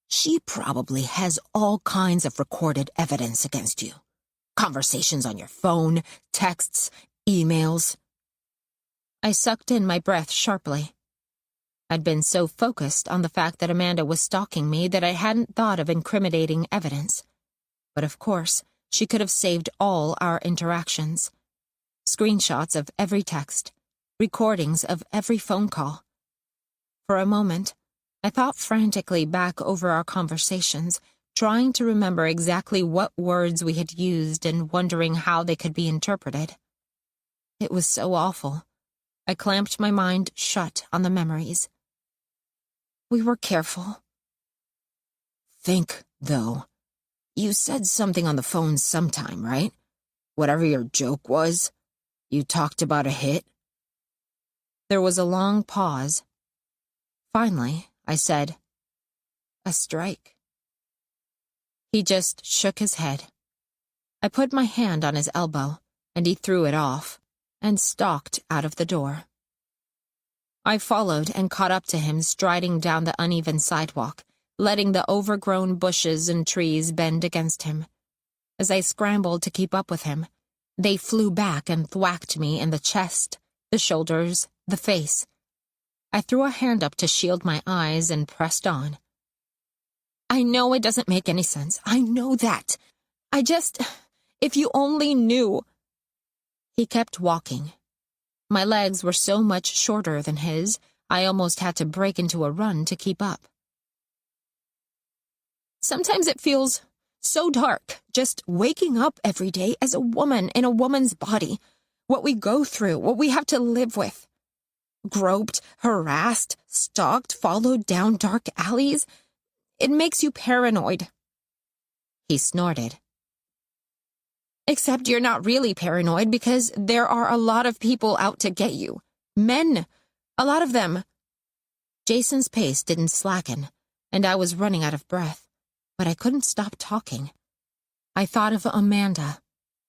she probably has all kinds of recorded evidence against you. Conversations on your phone, texts, emails. I sucked in my breath sharply. I'd been so focused on the fact that Amanda was stalking me that I hadn't thought of incriminating evidence. But of course, she could have saved all our interactions. Screenshots of every text, recordings of every phone call. For a moment, I thought frantically back over our conversations, trying to remember exactly what words we had used and wondering how they could be interpreted. It was so awful. I clamped my mind shut on the memories. We were careful. Think, though. You said something on the phone sometime, right? Whatever your joke was. You talked about a hit. There was a long pause. Finally, I said, "A strike." He just shook his head. I put my hand on his elbow, and he threw it off, and stalked out of the door. I followed and caught up to him striding down the uneven sidewalk, letting the overgrown bushes and trees bend against him. As I scrambled to keep up with him, they flew back and thwacked me in the chest, the shoulders, the face. I threw a hand up to shield my eyes and pressed on. I know it doesn't make any sense. I know that. If you only knew. He kept walking. My legs were so much shorter than his, I almost had to break into a run to keep up. Sometimes it feels so dark, just waking up every day as a woman in a woman's body. What we go through, what we have to live with. Groped, harassed, stalked, followed down dark alleys. It makes you paranoid. He snorted. Except you're not really paranoid because there are a lot of people out to get you. Men. A lot of them. Jason's pace didn't slacken, and I was running out of breath, but I couldn't stop talking. I thought of Amanda,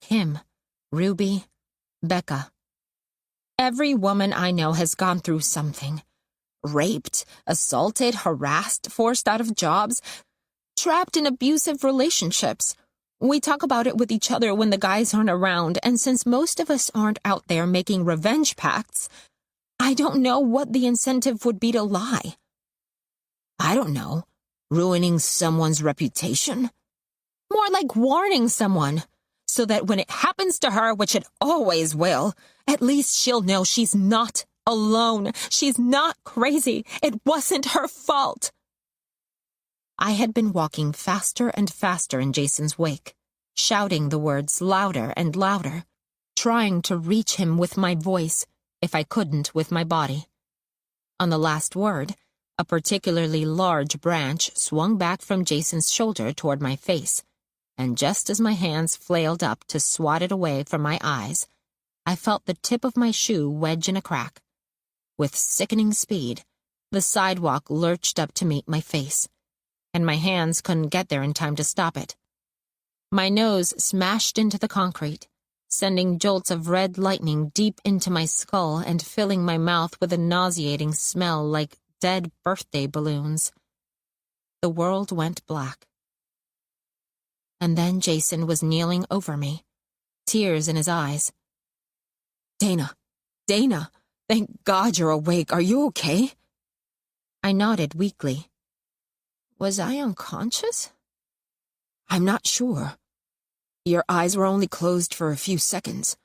Kim, Ruby, Becca. Every woman I know has gone through something. Raped, assaulted, harassed, forced out of jobs, trapped in abusive relationships. We talk about it with each other when the guys aren't around, and since most of us aren't out there making revenge pacts, I don't know what the incentive would be to lie. I don't know. Ruining someone's reputation? More like warning someone, so that when it happens to her, which it always will, at least she'll know she's not alone. She's not crazy. It wasn't her fault. I had been walking faster and faster in Jason's wake, shouting the words louder and louder, trying to reach him with my voice, if I couldn't with my body. On the last word, a particularly large branch swung back from Jason's shoulder toward my face, and just as my hands flailed up to swat it away from my eyes, I felt the tip of my shoe wedge in a crack. With sickening speed, the sidewalk lurched up to meet my face, and my hands couldn't get there in time to stop it. My nose smashed into the concrete, sending jolts of red lightning deep into my skull and filling my mouth with a nauseating smell like dead birthday balloons. The world went black. And then Jason was kneeling over me, tears in his eyes. Dana, thank God you're awake. Are you okay? I nodded weakly. Was I unconscious? I'm not sure. Your eyes were only closed for a few seconds,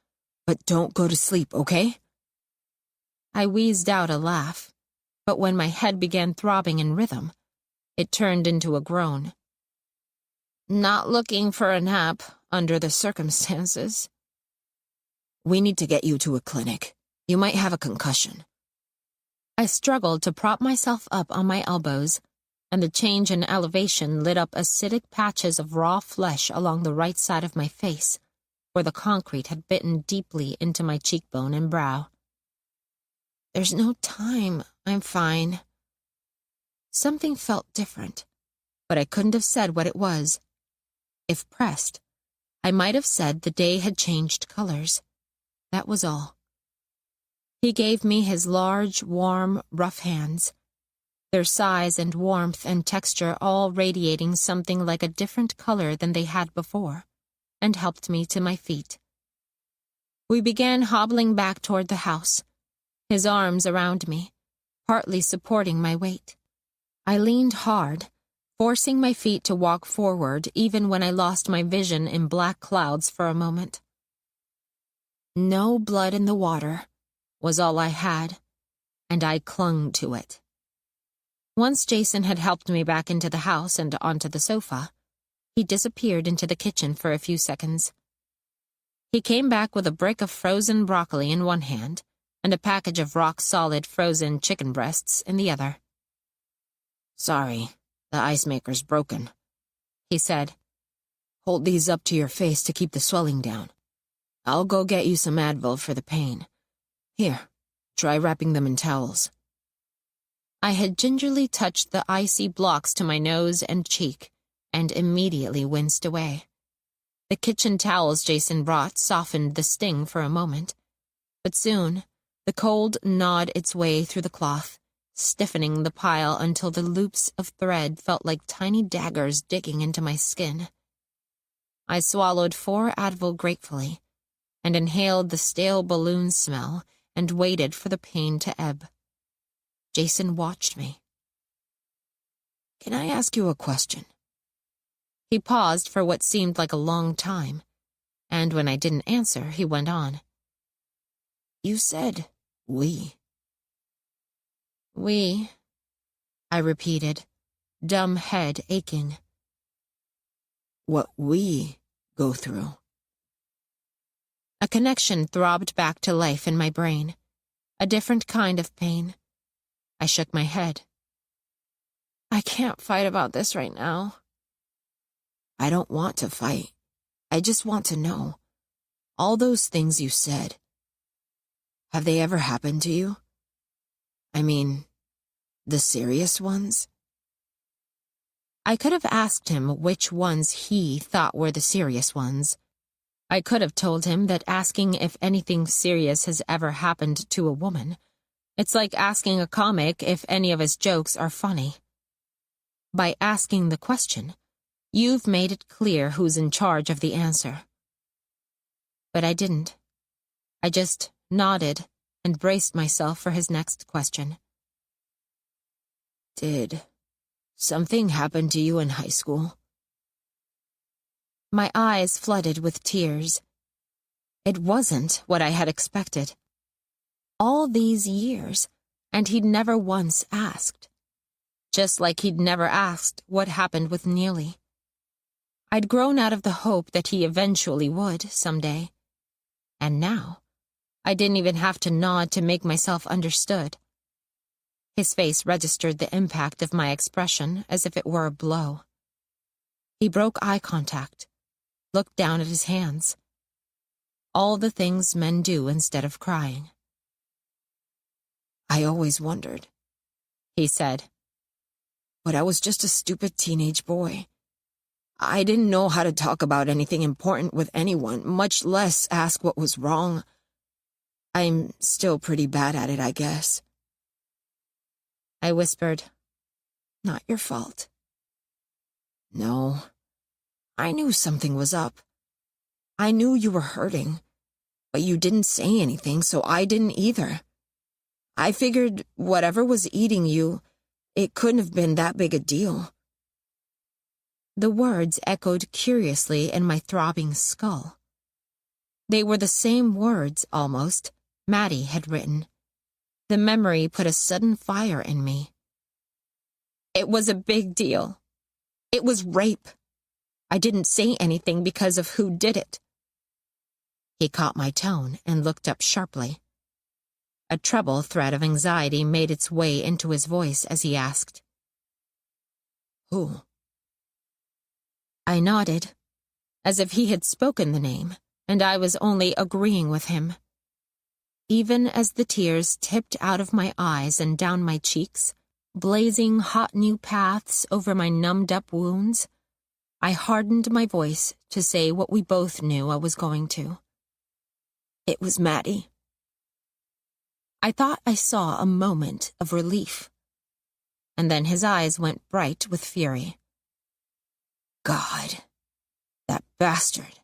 but don't go to sleep, okay? I wheezed out a laugh, but when my head began throbbing in rhythm, it turned into a groan. Not looking for a nap under the circumstances. We need to get you to a clinic. You might have a concussion. I struggled to prop myself up on my elbows, and the change in elevation lit up acidic patches of raw flesh along the right side of my face, where the concrete had bitten deeply into my cheekbone and brow. There's no time. I'm fine. Something felt different, but I couldn't have said what it was. If pressed, I might have said the day had changed colors. That was all. He gave me his large, warm, rough hands, their size and warmth and texture all radiating something like a different color than they had before, and helped me to my feet. We began hobbling back toward the house, his arms around me, partly supporting my weight. I leaned hard, forcing my feet to walk forward even when I lost my vision in black clouds for a moment. No blood in the water was all I had, and I clung to it. Once Jason had helped me back into the house and onto the sofa, he disappeared into the kitchen for a few seconds. He came back with a brick of frozen broccoli in one hand and a package of rock-solid frozen chicken breasts in the other. Sorry, the ice maker's broken, he said. Hold these up to your face to keep the swelling down. I'll go get you some Advil for the pain. Here, try wrapping them in towels. I had gingerly touched the icy blocks to my nose and cheek, and immediately winced away. The kitchen towels Jason brought softened the sting for a moment, but soon the cold gnawed its way through the cloth, stiffening the pile until the loops of thread felt like tiny daggers digging into my skin. I swallowed 4 Advil gratefully, and inhaled the stale balloon smell and waited for the pain to ebb. Jason watched me. Can I ask you a question? He paused for what seemed like a long time, and when I didn't answer, he went on. You said we. We, I repeated, dumb head aching. What we go through. A connection throbbed back to life in my brain, a different kind of pain. I shook my head. I can't fight about this right now. I don't want to fight. I just want to know. All those things you said. Have they ever happened to you? I mean, the serious ones? I could have asked him which ones he thought were the serious ones. I could have told him that asking if anything serious has ever happened to a woman, it's like asking a comic if any of his jokes are funny. By asking the question, you've made it clear who's in charge of the answer. But I didn't. I just nodded and braced myself for his next question. Did something happen to you in high school? My eyes flooded with tears. It wasn't what I had expected. All these years, and he'd never once asked. Just like he'd never asked what happened with Neely. I'd grown out of the hope that he eventually would, someday. And now, I didn't even have to nod to make myself understood. His face registered the impact of my expression as if it were a blow. He broke eye contact, looked down at his hands. All the things men do instead of crying. I always wondered, he said. But I was just a stupid teenage boy. I didn't know how to talk about anything important with anyone, much less ask what was wrong. I'm still pretty bad at it, I guess. I whispered, Not your fault. No. I knew something was up. I knew you were hurting, but you didn't say anything, so I didn't either. I figured whatever was eating you, it couldn't have been that big a deal. The words echoed curiously in my throbbing skull. They were the same words, almost, Maddie had written. The memory put a sudden fire in me. It was a big deal. It was rape. I didn't say anything because of who did it. He caught my tone and looked up sharply. A treble thread of anxiety made its way into his voice as he asked, Who? I nodded, as if he had spoken the name, and I was only agreeing with him. Even as the tears tipped out of my eyes and down my cheeks, blazing hot new paths over my numbed-up wounds, I hardened my voice to say what we both knew I was going to. It was Maddie. I thought I saw a moment of relief, and then his eyes went bright with fury. God, that bastard,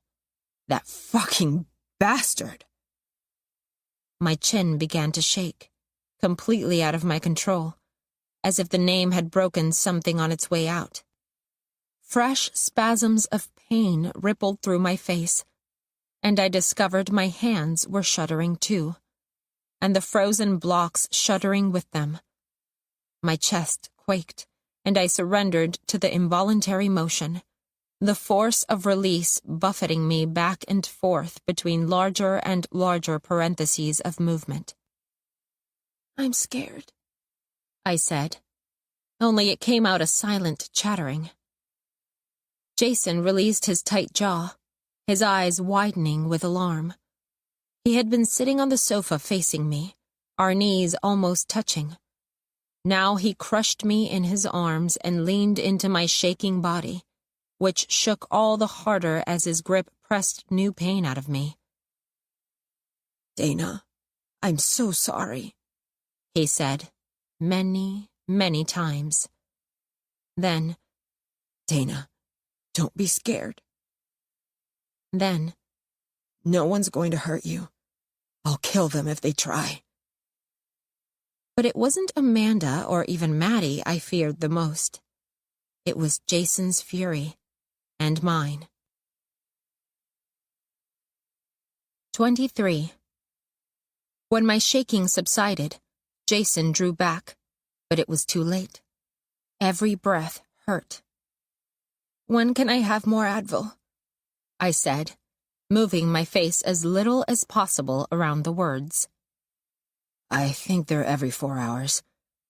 that fucking bastard. My chin began to shake, completely out of my control, as if the name had broken something on its way out. Fresh spasms of pain rippled through my face, and I discovered my hands were shuddering too, and the frozen blocks shuddering with them. My chest quaked, and I surrendered to the involuntary motion, the force of release buffeting me back and forth between larger and larger parentheses of movement. "I'm scared," I said, only it came out a silent chattering. Jason released his tight jaw, his eyes widening with alarm. He had been sitting on the sofa facing me, our knees almost touching. Now he crushed me in his arms and leaned into my shaking body, which shook all the harder as his grip pressed new pain out of me. "Dana, I'm so sorry," he said, many, many times. Then, "Dana, don't be scared. Then, no one's going to hurt you. I'll kill them if they try." But it wasn't Amanda or even Maddie I feared the most. It was Jason's fury, and mine. 23. When my shaking subsided, Jason drew back, but it was too late. Every breath hurt. "When can I have more Advil?" I said, moving my face as little as possible around the words. "I think they're every 4 hours.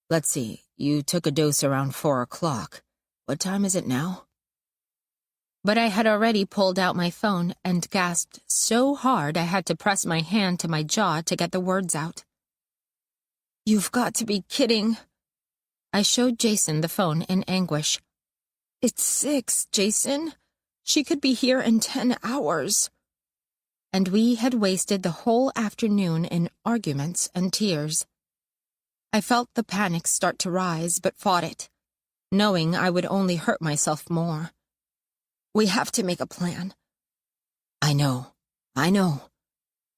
Let's see, you took a dose around 4 o'clock. What time is it now?" But I had already pulled out my phone and gasped so hard I had to press my hand to my jaw to get the words out. "You've got to be kidding." I showed Jason the phone in anguish. "It's 6, Jason. She could be here in 10 hours. And we had wasted the whole afternoon in arguments and tears. I felt the panic start to rise, but fought it, knowing I would only hurt myself more. "We have to make a plan." I know,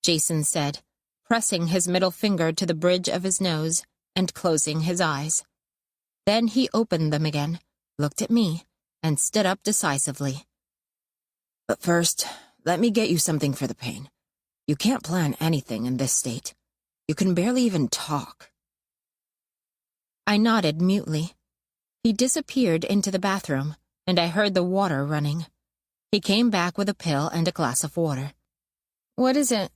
Jason said, pressing his middle finger to the bridge of his nose and closing his eyes. Then he opened them again, looked at me, and stood up decisively. "But first, let me get you something for the pain. You can't plan anything in this state. You can barely even talk." I nodded mutely. He disappeared into the bathroom, and I heard the water running. He came back with a pill and a glass of water. "What is it?"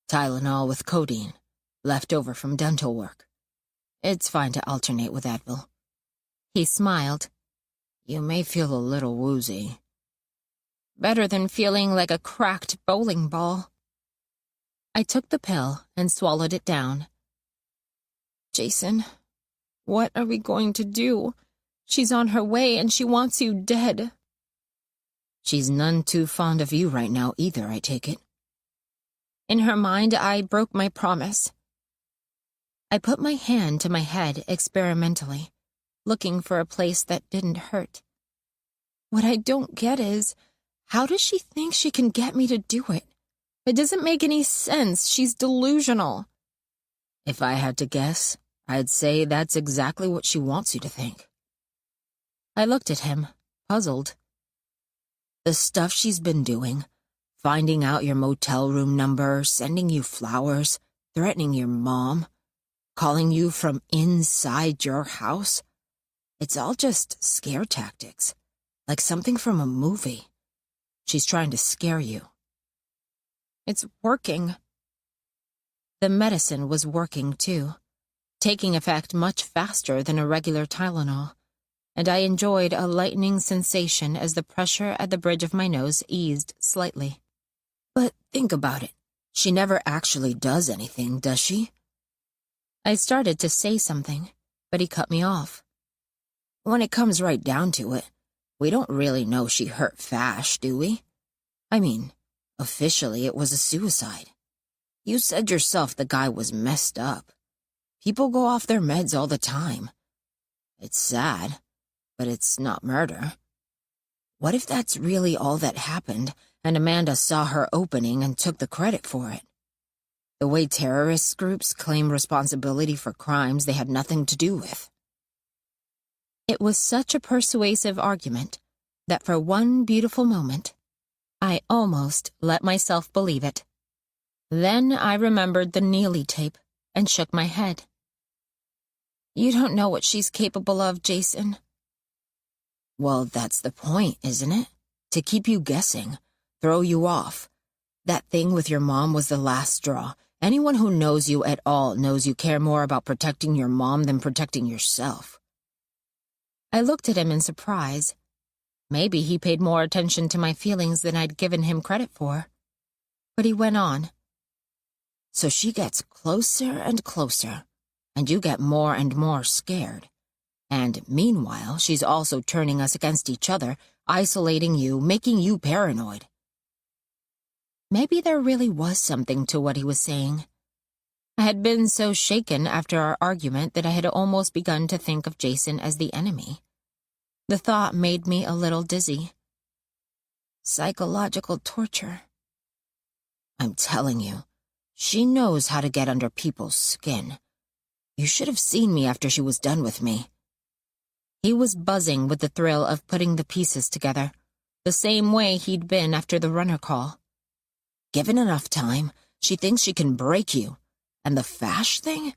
"Tylenol with codeine, left over from dental work. It's fine to alternate with Advil." He smiled. "You may feel a little woozy." Better than feeling like a cracked bowling ball. I took the pill and swallowed it down. "Jason, what are we going to do? She's on her way and she wants you dead." "She's none too fond of you right now either, I take it." In her mind, I broke my promise. I put my hand to my head experimentally, looking for a place that didn't hurt. What I don't get is, how does she think she can get me to do it? It doesn't make any sense. She's delusional. "If I had to guess, I'd say that's exactly what she wants you to think." I looked at him, puzzled. "The stuff she's been doing, finding out your motel room number, sending you flowers, threatening your mom, calling you from inside your house, it's all just scare tactics, like something from a movie. She's trying to scare you." It's working. The medicine was working, too, taking effect much faster than a regular Tylenol, and I enjoyed a lightening sensation as the pressure at the bridge of my nose eased slightly. But think about it. She never actually does anything, does she? I started to say something, but he cut me off. When it comes right down to it, we don't really know she hurt Fash, do we? I mean, officially it was a suicide. You said yourself the guy was messed up. People go off their meds all the time. It's sad, but it's not murder. What if that's really all that happened, and Amanda saw her opening and took the credit for it? The way terrorist groups claim responsibility for crimes they had nothing to do with. It was such a persuasive argument that for one beautiful moment, I almost let myself believe it. Then I remembered the Neely tape and shook my head. You don't know what she's capable of, Jason. Well, that's the point, isn't it? To keep you guessing, throw you off. That thing with your mom was the last straw. Anyone who knows you at all knows you care more about protecting your mom than protecting yourself. I looked at him in surprise. Maybe he paid more attention to my feelings than I'd given him credit for. But he went on. So she gets closer and closer, and you get more and more scared. And meanwhile, she's also turning us against each other, isolating you, making you paranoid. Maybe there really was something to what he was saying. I had been so shaken after our argument that I had almost begun to think of Jason as the enemy. The thought made me a little dizzy. Psychological torture. I'm telling you, she knows how to get under people's skin. You should have seen me after she was done with me. He was buzzing with the thrill of putting the pieces together, the same way he'd been after the runner call. Given enough time, she thinks she can break you. And the Fash thing?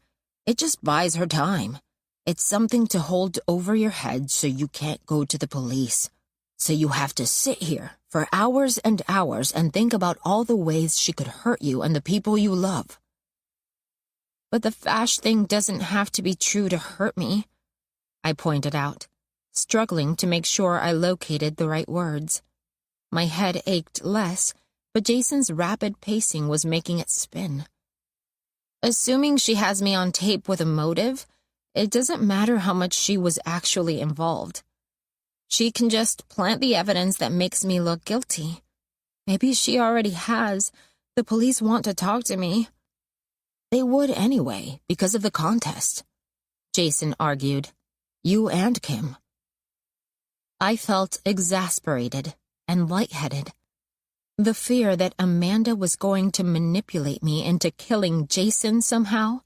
It just buys her time. It's something to hold over your head so you can't go to the police. So you have to sit here for hours and hours and think about all the ways she could hurt you and the people you love. But the Fash thing doesn't have to be true to hurt me, I pointed out, struggling to make sure I located the right words. My head ached less, but Jason's rapid pacing was making it spin. Assuming she has me on tape with a motive, it doesn't matter how much she was actually involved. She can just plant the evidence that makes me look guilty. Maybe she already has. The police want to talk to me. They would anyway, because of the contest, Jason argued. You and Kim. I felt exasperated and lightheaded. The fear that Amanda was going to manipulate me into killing Jason somehow,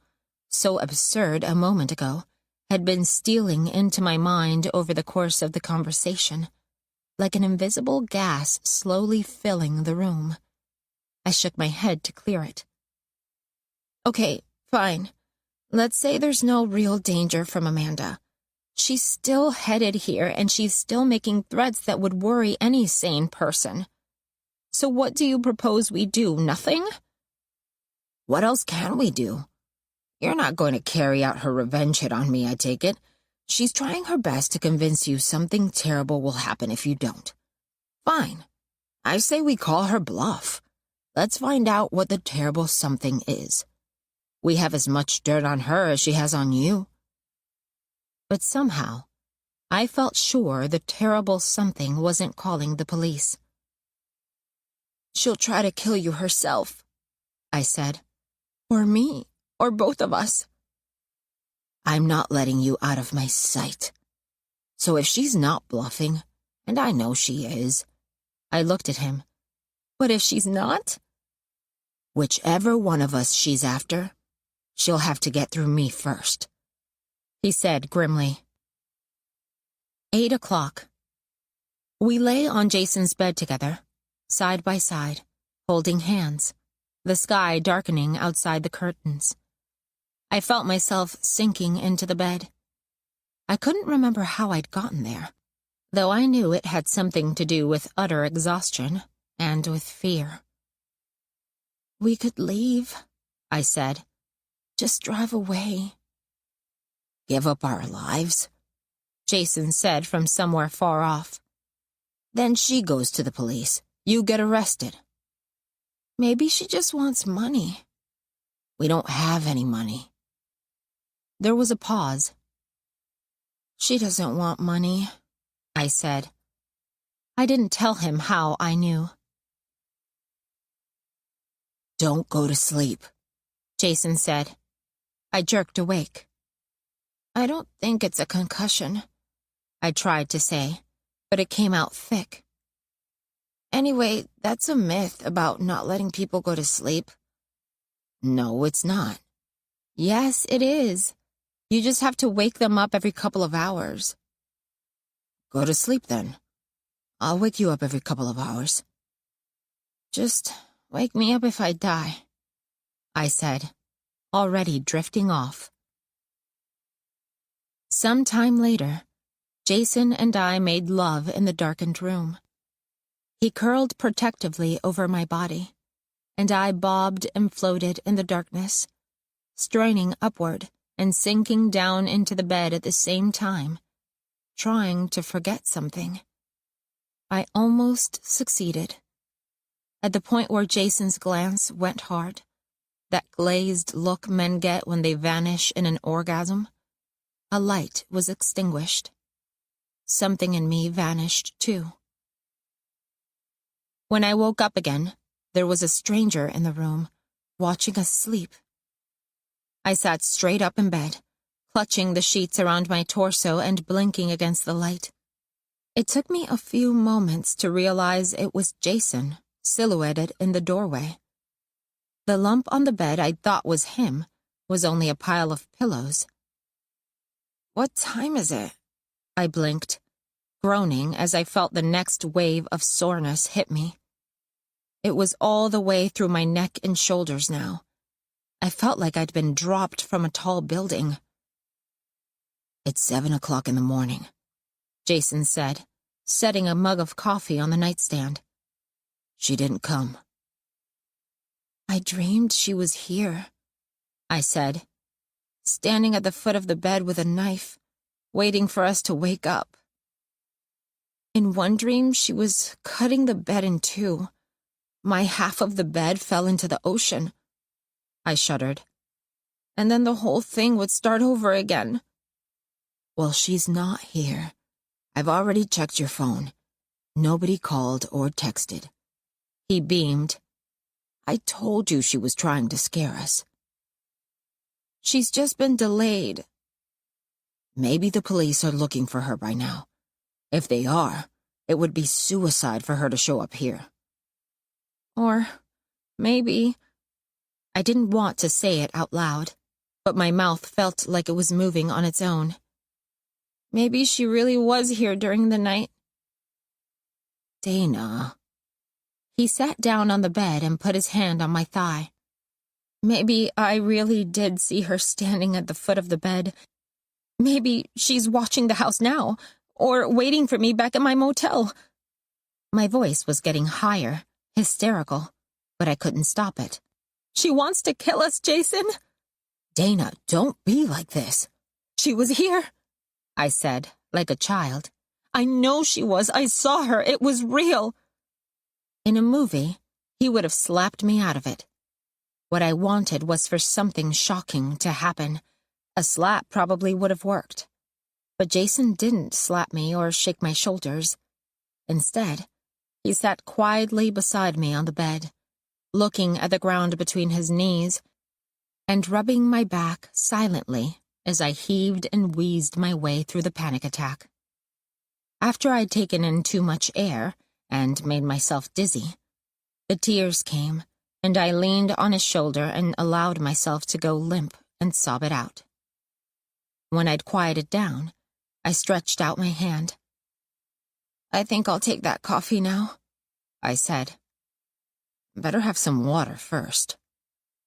so absurd a moment ago, had been stealing into my mind over the course of the conversation, like an invisible gas slowly filling the room. I shook my head to clear it. Okay, fine. Let's say there's no real danger from Amanda. She's still headed here, and she's still making threats that would worry any sane person. So what do you propose we do? Nothing? What else can we do? You're not going to carry out her revenge hit on me, I take it. She's trying her best to convince you something terrible will happen if you don't. Fine. I say we call her bluff. Let's find out what the terrible something is. We have as much dirt on her as she has on you. But somehow, I felt sure the terrible something wasn't calling the police. She'll try to kill you herself, I said. Or me, or both of us. I'm not letting you out of my sight. So if she's not bluffing, and I know she is, I looked at him. But if she's not? Whichever one of us she's after, she'll have to get through me first, he said grimly. 8 o'clock. We lay on Jason's bed together, side by side, holding hands, the sky darkening outside the curtains. I felt myself sinking into the bed. I couldn't remember how I'd gotten there, though I knew it had something to do with utter exhaustion and with fear. We could leave, I said. Just drive away. Give up our lives? Jason said from somewhere far off. Then she goes to the police. You get arrested. Maybe she just wants money. We don't have any money. There was a pause. She doesn't want money, I said. I didn't tell him how I knew. Don't go to sleep, Jason said. I jerked awake. I don't think it's a concussion, I tried to say, but it came out thick. Anyway, that's a myth about not letting people go to sleep. No, it's not. Yes, it is. You just have to wake them up every couple of hours. Go to sleep then. I'll wake you up every couple of hours. Just wake me up if I die, I said, already drifting off. Some time later, Jason and I made love in the darkened room. He curled protectively over my body, and I bobbed and floated in the darkness, straining upward and sinking down into the bed at the same time, trying to forget something. I almost succeeded. At the point where Jason's glance went hard, that glazed look men get when they vanish in an orgasm, a light was extinguished. Something in me vanished too. When I woke up again, there was a stranger in the room, watching us sleep. I sat straight up in bed, clutching the sheets around my torso and blinking against the light. It took me a few moments to realize it was Jason, silhouetted in the doorway. The lump on the bed I thought was him was only a pile of pillows. What time is it? I blinked, groaning as I felt the next wave of soreness hit me. It was all the way through my neck and shoulders now. I felt like I'd been dropped from a tall building. It's 7 o'clock in the morning, Jason said, setting a mug of coffee on the nightstand. She didn't come. I dreamed she was here, I said, standing at the foot of the bed with a knife, waiting for us to wake up. In one dream, she was cutting the bed in two. My half of the bed fell into the ocean. I shuddered. And then the whole thing would start over again. Well, she's not here. I've already checked your phone. Nobody called or texted. He beamed. I told you she was trying to scare us. She's just been delayed. Maybe the police are looking for her by now. If they are, it would be suicide for her to show up here. Or maybe... I didn't want to say it out loud, but my mouth felt like it was moving on its own. Maybe she really was here during the night. Dana. He sat down on the bed and put his hand on my thigh. Maybe I really did see her standing at the foot of the bed. Maybe she's watching the house now, or waiting for me back at my motel. My voice was getting higher, hysterical, but I couldn't stop it. She wants to kill us, Jason. Dana, don't be like this. She was here, I said, like a child. I know she was. I saw her. It was real. In a movie, he would have slapped me out of it. What I wanted was for something shocking to happen. A slap probably would have worked. But Jason didn't slap me or shake my shoulders. Instead, he sat quietly beside me on the bed, looking at the ground between his knees, and rubbing my back silently as I heaved and wheezed my way through the panic attack. After I'd taken in too much air and made myself dizzy, the tears came, and I leaned on his shoulder and allowed myself to go limp and sob it out. When I'd quieted down, I stretched out my hand. I think I'll take that coffee now, I said. Better have some water first,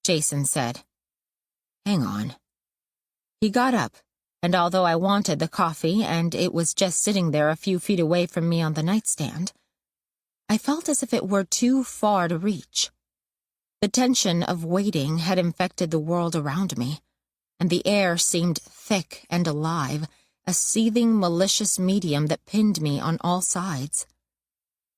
Jason said. Hang on. He got up, and although I wanted the coffee and it was just sitting there a few feet away from me on the nightstand, I felt as if it were too far to reach. The tension of waiting had infected the world around me, and the air seemed thick and alive, a seething, malicious medium that pinned me on all sides.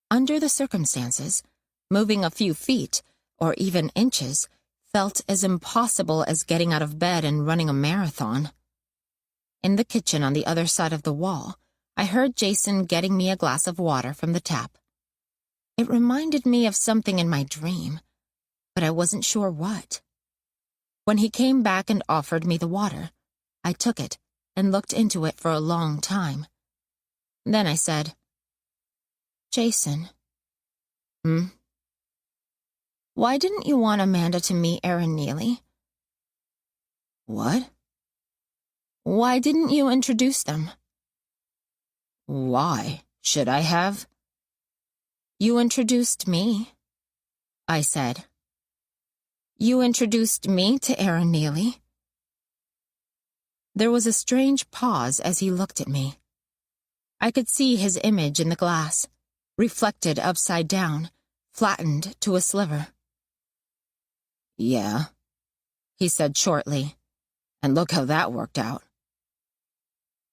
Under the circumstances, moving a few feet, or even inches, felt as impossible as getting out of bed and running a marathon. In the kitchen on the other side of the wall, I heard Jason getting me a glass of water from the tap. It reminded me of something in my dream, but I wasn't sure what. When he came back and offered me the water, I took it and looked into it for a long time. Then I said, "Jason." "Why didn't you want Amanda to meet Aaron Neely?" "What?" "Why didn't you introduce them?" "Why? Should I have?" "You introduced me," I said. "You introduced me to Aaron Neely." There was a strange pause as he looked at me. I could see his image in the glass, reflected upside down, flattened to a sliver. "Yeah," he said shortly. "And look how that worked out."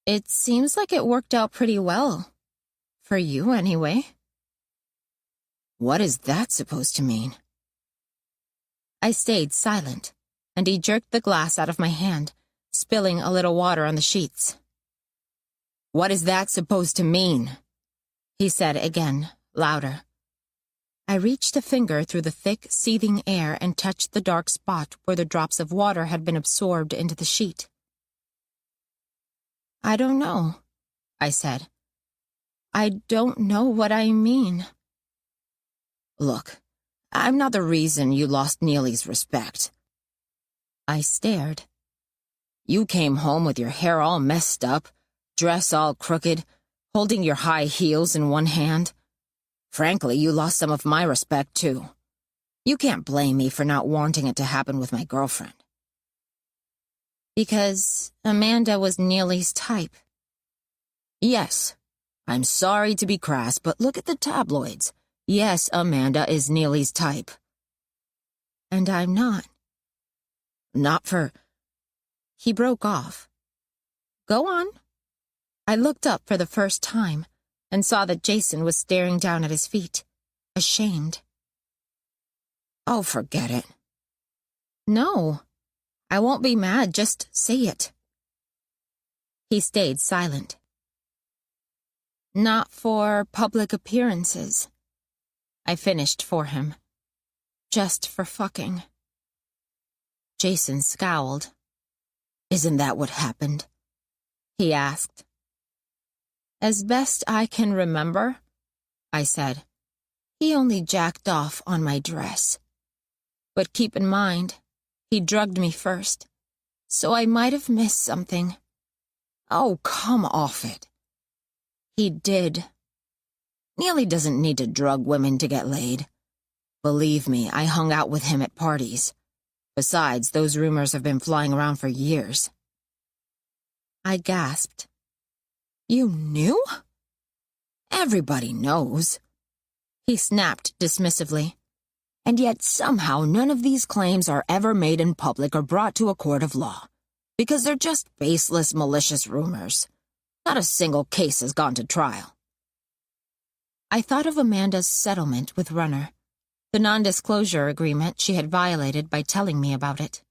"It seems like it worked out pretty well. For you, anyway." "What is that supposed to mean?" I stayed silent, and he jerked the glass out of my hand, spilling a little water on the sheets. "What is that supposed to mean?" he said again, louder. I reached a finger through the thick, seething air and touched the dark spot where the drops of water had been absorbed into the sheet. "I don't know," I said. "I don't know what I mean." "Look, I'm not the reason you lost Neely's respect." I stared. "You came home with your hair all messed up, dress all crooked, holding your high heels in one hand. Frankly, you lost some of my respect, too. You can't blame me for not wanting it to happen with my girlfriend." "Because Amanda was Neely's type." "Yes. I'm sorry to be crass, but look at the tabloids. Yes, Amanda is Neely's type." "And I'm not." "Not for—" He broke off. "Go on." I looked up for the first time and saw that Jason was staring down at his feet, ashamed. "Oh, forget it." "No, I won't be mad, just say it." He stayed silent. "Not for public appearances," I finished for him. "Just for fucking." Jason scowled. "Isn't that what happened?" he asked. "As best I can remember," I said, "he only jacked off on my dress. But keep in mind, he drugged me first, so I might have missed something." "Oh, come off it." "He did." "Neely doesn't need to drug women to get laid. Believe me, I hung out with him at parties. Besides, those rumors have been flying around for years." I gasped. "You knew?" "Everybody knows," he snapped dismissively. "And yet somehow none of these claims are ever made in public or brought to a court of law, because they're just baseless, malicious rumors. Not a single case has gone to trial." I thought of Amanda's settlement with Runner, the non-disclosure agreement she had violated by telling me about it.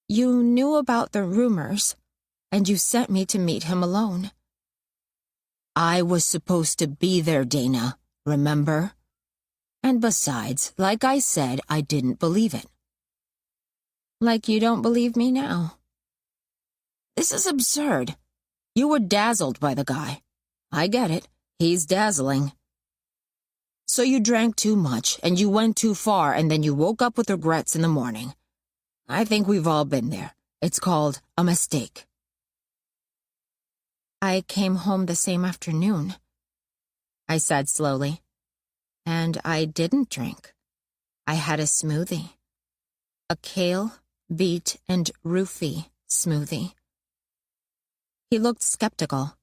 "You knew about the rumors, and you sent me to meet him alone." "I was supposed to be there, Dana, remember? And besides, like I said, I didn't believe it." "Like you don't believe me now." "This is absurd. You were dazzled by the guy. I get it. He's dazzling. So you drank too much, and you went too far, and then you woke up with regrets in the morning. I think we've all been there. It's called a mistake." "I came home the same afternoon," I said slowly. "And I didn't drink. I had a smoothie. A kale, beet, and roofie smoothie." He looked skeptical.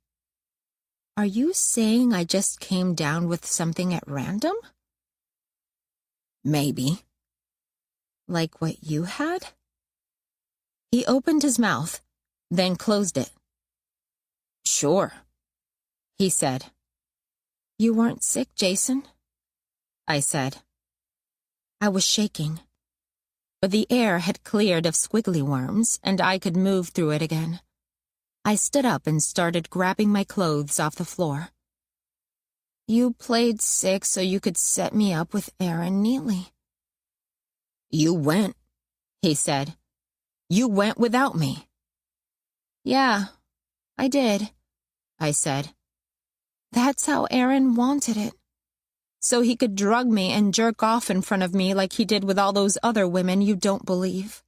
"Are you saying I just came down with something at random?" "Maybe." "Like what you had?" He opened his mouth, then closed it, Sure, he said. You weren't sick, Jason? I said. I was shaking, but the air had cleared of squiggly worms, and I could move through it again. I stood up and started grabbing my clothes off the floor. You played sick so you could set me up with Aaron Neely. You went, he said. You went without me. Yeah, I did, I said. That's how Aaron wanted it. So he could drug me and jerk off in front of me like he did with all those other women you don't believe.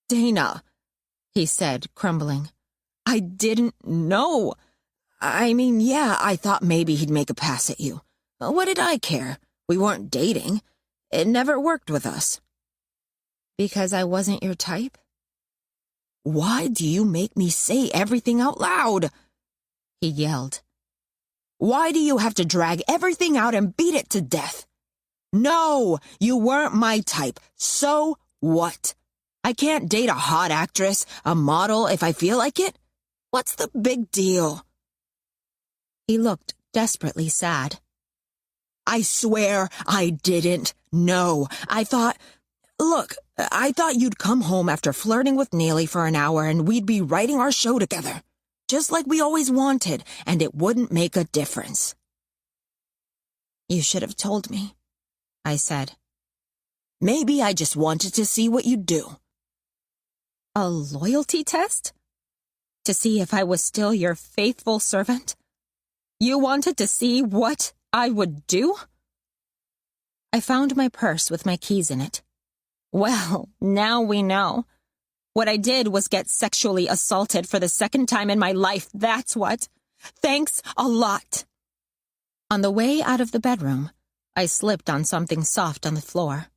Dana, he said, crumbling. I didn't know. I mean, yeah, I thought maybe he'd make a pass at you. What did I care? We weren't dating. It never worked with us. Because I wasn't your type? Why do you make me say everything out loud? He yelled. Why do you have to drag everything out and beat it to death? No, you weren't my type. So what? I can't date a hot actress, a model, if I feel like it? What's the big deal? He looked desperately sad. I swear I didn't know. I thought you'd come home after flirting with Neely for an hour and we'd be writing our show together. Just like we always wanted, and it wouldn't make a difference. You should have told me, I said. Maybe I just wanted to see what you'd do. A loyalty test? To see if I was still your faithful servant? You wanted to see what I would do? I found my purse with my keys in it. Well, now we know. What I did was get sexually assaulted for the second time in my life, that's what. Thanks a lot. On the way out of the bedroom, I slipped on something soft on the floor.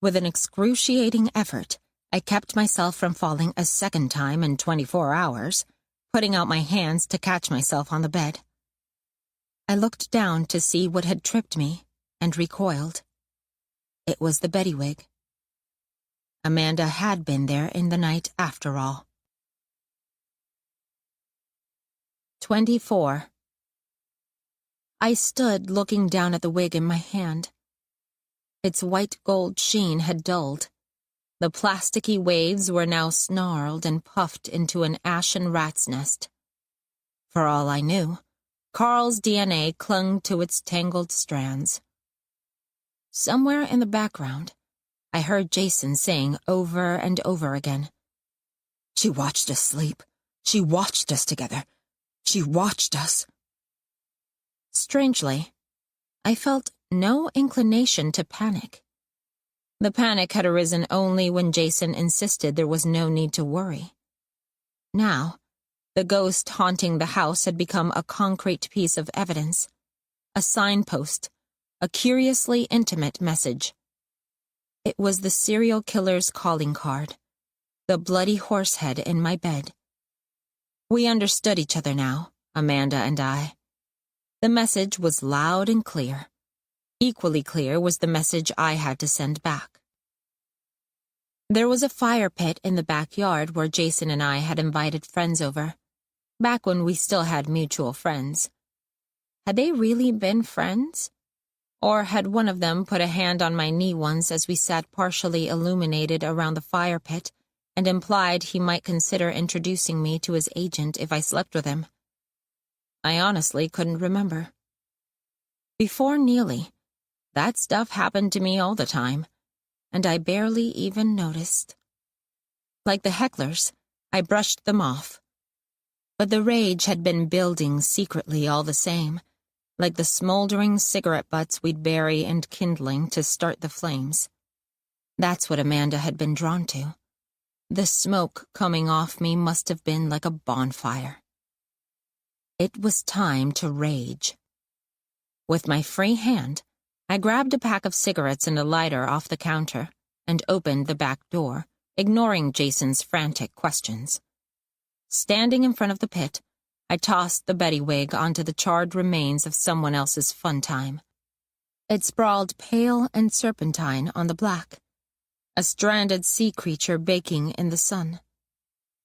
With an excruciating effort, I kept myself from falling a second time in 24 hours, putting out my hands to catch myself on the bed. I looked down to see what had tripped me and recoiled. It was the Bettywig. Amanda had been there in the night after all. 24. I stood looking down at the wig in my hand. Its white gold sheen had dulled. The plasticky waves were now snarled and puffed into an ashen rat's nest. For all I knew, Carl's DNA clung to its tangled strands. Somewhere in the background, I heard Jason saying over and over again, "She watched us sleep. She watched us together. She watched us." Strangely, I felt no inclination to panic. The panic had arisen only when Jason insisted there was no need to worry. Now, the ghost haunting the house had become a concrete piece of evidence, a signpost, a curiously intimate message. It was the serial killer's calling card, the bloody horsehead in my bed. We understood each other now, Amanda and I. The message was loud and clear. Equally clear was the message I had to send back. There was a fire pit in the backyard where Jason and I had invited friends over, back when we still had mutual friends. Had they really been friends? Or had one of them put a hand on my knee once as we sat partially illuminated around the fire pit and implied he might consider introducing me to his agent if I slept with him? I honestly couldn't remember. Before Neely, that stuff happened to me all the time, and I barely even noticed. Like the hecklers, I brushed them off. But the rage had been building secretly all the same, like the smoldering cigarette butts we'd bury and kindling to start the flames. That's what Amanda had been drawn to. The smoke coming off me must have been like a bonfire. It was time to rage. With my free hand, I grabbed a pack of cigarettes and a lighter off the counter and opened the back door, ignoring Jason's frantic questions. Standing in front of the pit, I tossed the Bettywig onto the charred remains of someone else's fun time. It sprawled pale and serpentine on the black, a stranded sea creature baking in the sun.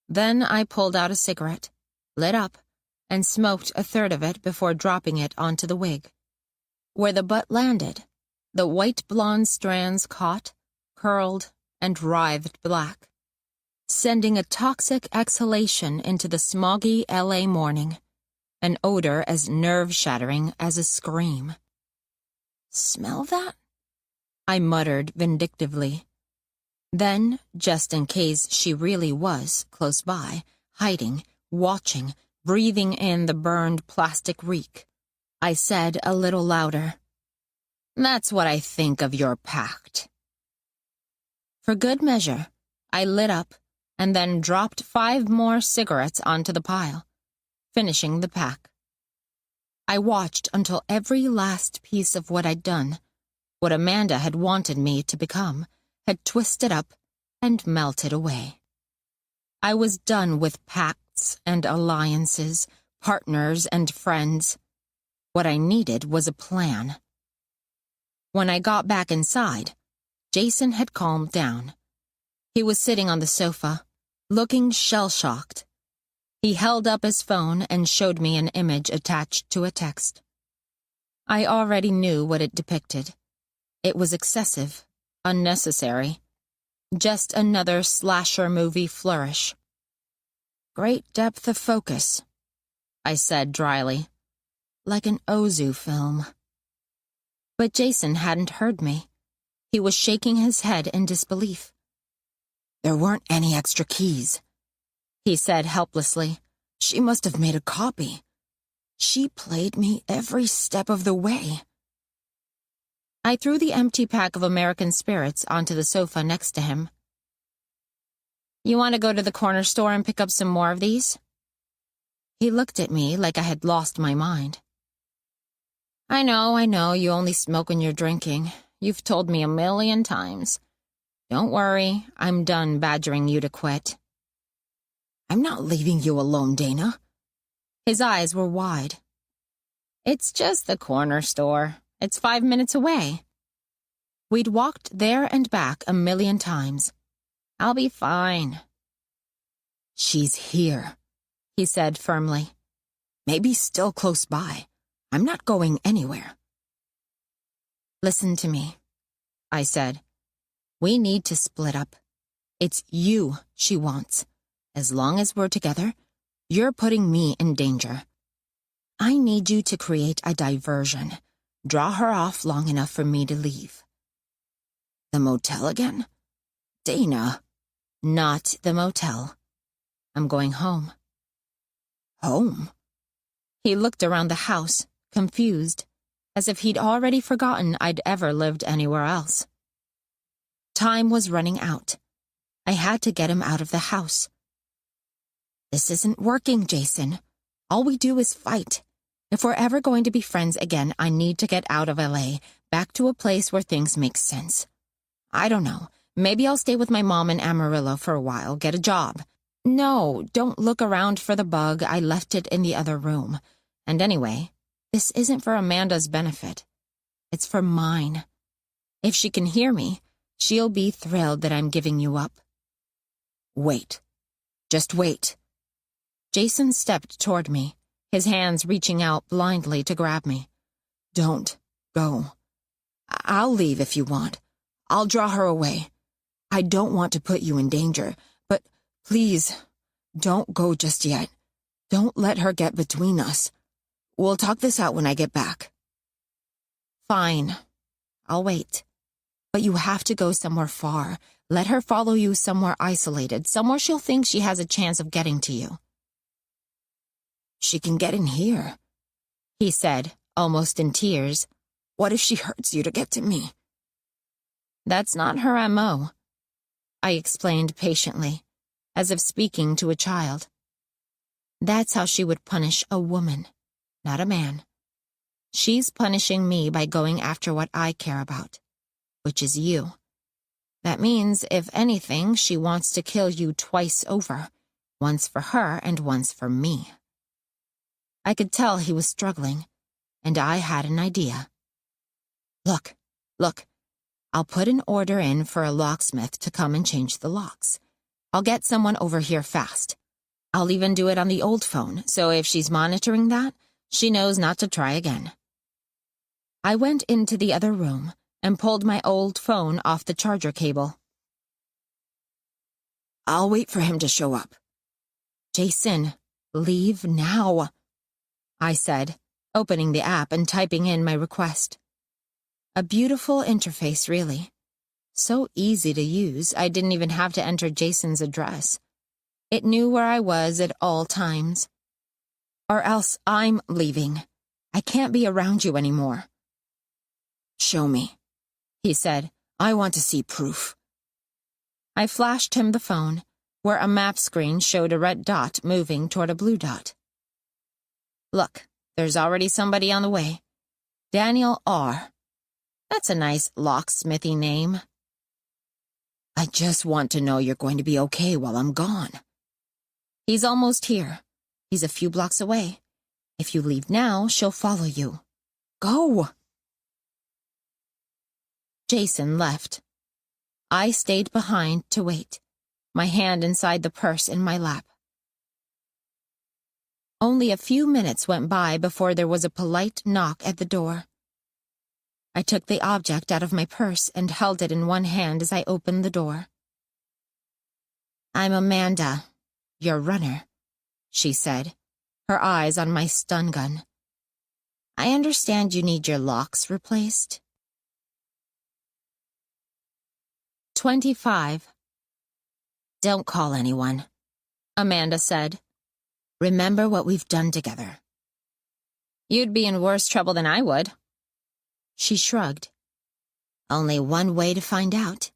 Then I pulled out a cigarette, lit up, and smoked a third of it before dropping it onto the wig. Where the butt landed, the white blonde strands caught, curled, and writhed black, sending a toxic exhalation into the smoggy LA morning, an odor as nerve-shattering as a scream. "Smell that?" I muttered vindictively. Then, just in case she really was close by, hiding, watching, breathing in the burned plastic reek, I said a little louder, "That's what I think of your pact." For good measure, I lit up and then dropped 5 more cigarettes onto the pile, finishing the pack. I watched until every last piece of what I'd done, what Amanda had wanted me to become, had twisted up and melted away. I was done with pacts and alliances, partners and friends. What I needed was a plan. When I got back inside, Jason had calmed down. He was sitting on the sofa, looking shell-shocked. He held up his phone and showed me an image attached to a text. I already knew what it depicted. It was excessive, unnecessary. Just another slasher movie flourish. "Great depth of focus," I said dryly. "Like an Ozu film." But Jason hadn't heard me. He was shaking his head in disbelief. "There weren't any extra keys," he said helplessly. "She must have made a copy. She played me every step of the way." I threw the empty pack of American Spirits onto the sofa next to him. "You want to go to the corner store and pick up some more of these?" He looked at me like I had lost my mind. I know, you only smoke when you're drinking. You've told me 1,000,000 times. Don't worry, I'm done badgering you to quit." "I'm not leaving you alone, Dana." His eyes were wide. "It's just the corner store. It's 5 minutes away." We'd walked there and back 1,000,000 times. "I'll be fine." "She's here," he said firmly. "Maybe still close by. I'm not going anywhere." "Listen to me," I said. "We need to split up. It's you she wants. As long as we're together, you're putting me in danger. I need you to create a diversion. Draw her off long enough for me to leave." "The motel again? Dana." "Not the motel. I'm going home." "Home?" He looked around the house, confused, as if he'd already forgotten I'd ever lived anywhere else. Time was running out. I had to get him out of the house. "This isn't working, Jason. All we do is fight. If we're ever going to be friends again, I need to get out of LA, back to a place where things make sense. I don't know, maybe I'll stay with my mom in Amarillo for a while, get a job. No, don't look around for the bug, I left it in the other room. And anyway, this isn't for Amanda's benefit. It's for mine. If she can hear me, she'll be thrilled that I'm giving you up." "Wait. Just wait." Jason stepped toward me, his hands reaching out blindly to grab me. "Don't go. I'll leave if you want. I'll draw her away. I don't want to put you in danger, but please, don't go just yet. Don't let her get between us. We'll talk this out when I get back." "Fine. I'll wait. But you have to go somewhere far. Let her follow you somewhere isolated, somewhere she'll think she has a chance of getting to you." "She can get in here," he said, almost in tears. "What if she hurts you to get to me?" "That's not her MO," I explained patiently, as if speaking to a child. "That's how she would punish a woman, not a man. She's punishing me by going after what I care about, which is you. That means, if anything, she wants to kill you twice over, once for her and once for me." I could tell he was struggling, and I had an idea. Look, I'll put an order in for a locksmith to come and change the locks. I'll get someone over here fast. I'll even do it on the old phone, so if she's monitoring that, she knows not to try again. I went into the other room and pulled my old phone off the charger cable. I'll wait for him to show up. Jason, leave now, I said, opening the app and typing in my request. A beautiful interface, really. So easy to use, I didn't even have to enter Jason's address. It knew where I was at all times. Or else I'm leaving. I can't be around you anymore. Show me, he said. I want to see proof. I flashed him the phone, where a map screen showed a red dot moving toward a blue dot. Look, there's already somebody on the way. Daniel R. That's a nice locksmithy name. I just want to know you're going to be okay while I'm gone. He's almost here. He's a few blocks away. If you leave now, she'll follow you. Go! Jason left. I stayed behind to wait, my hand inside the purse in my lap. Only a few minutes went by before there was a polite knock at the door. I took the object out of my purse and held it in one hand as I opened the door. I'm Amanda, your runner, she said, her eyes on my stun gun. I understand you need your locks replaced. 25. Don't call anyone, Amanda said. Remember what we've done together. You'd be in worse trouble than I would. She shrugged. Only one way to find out.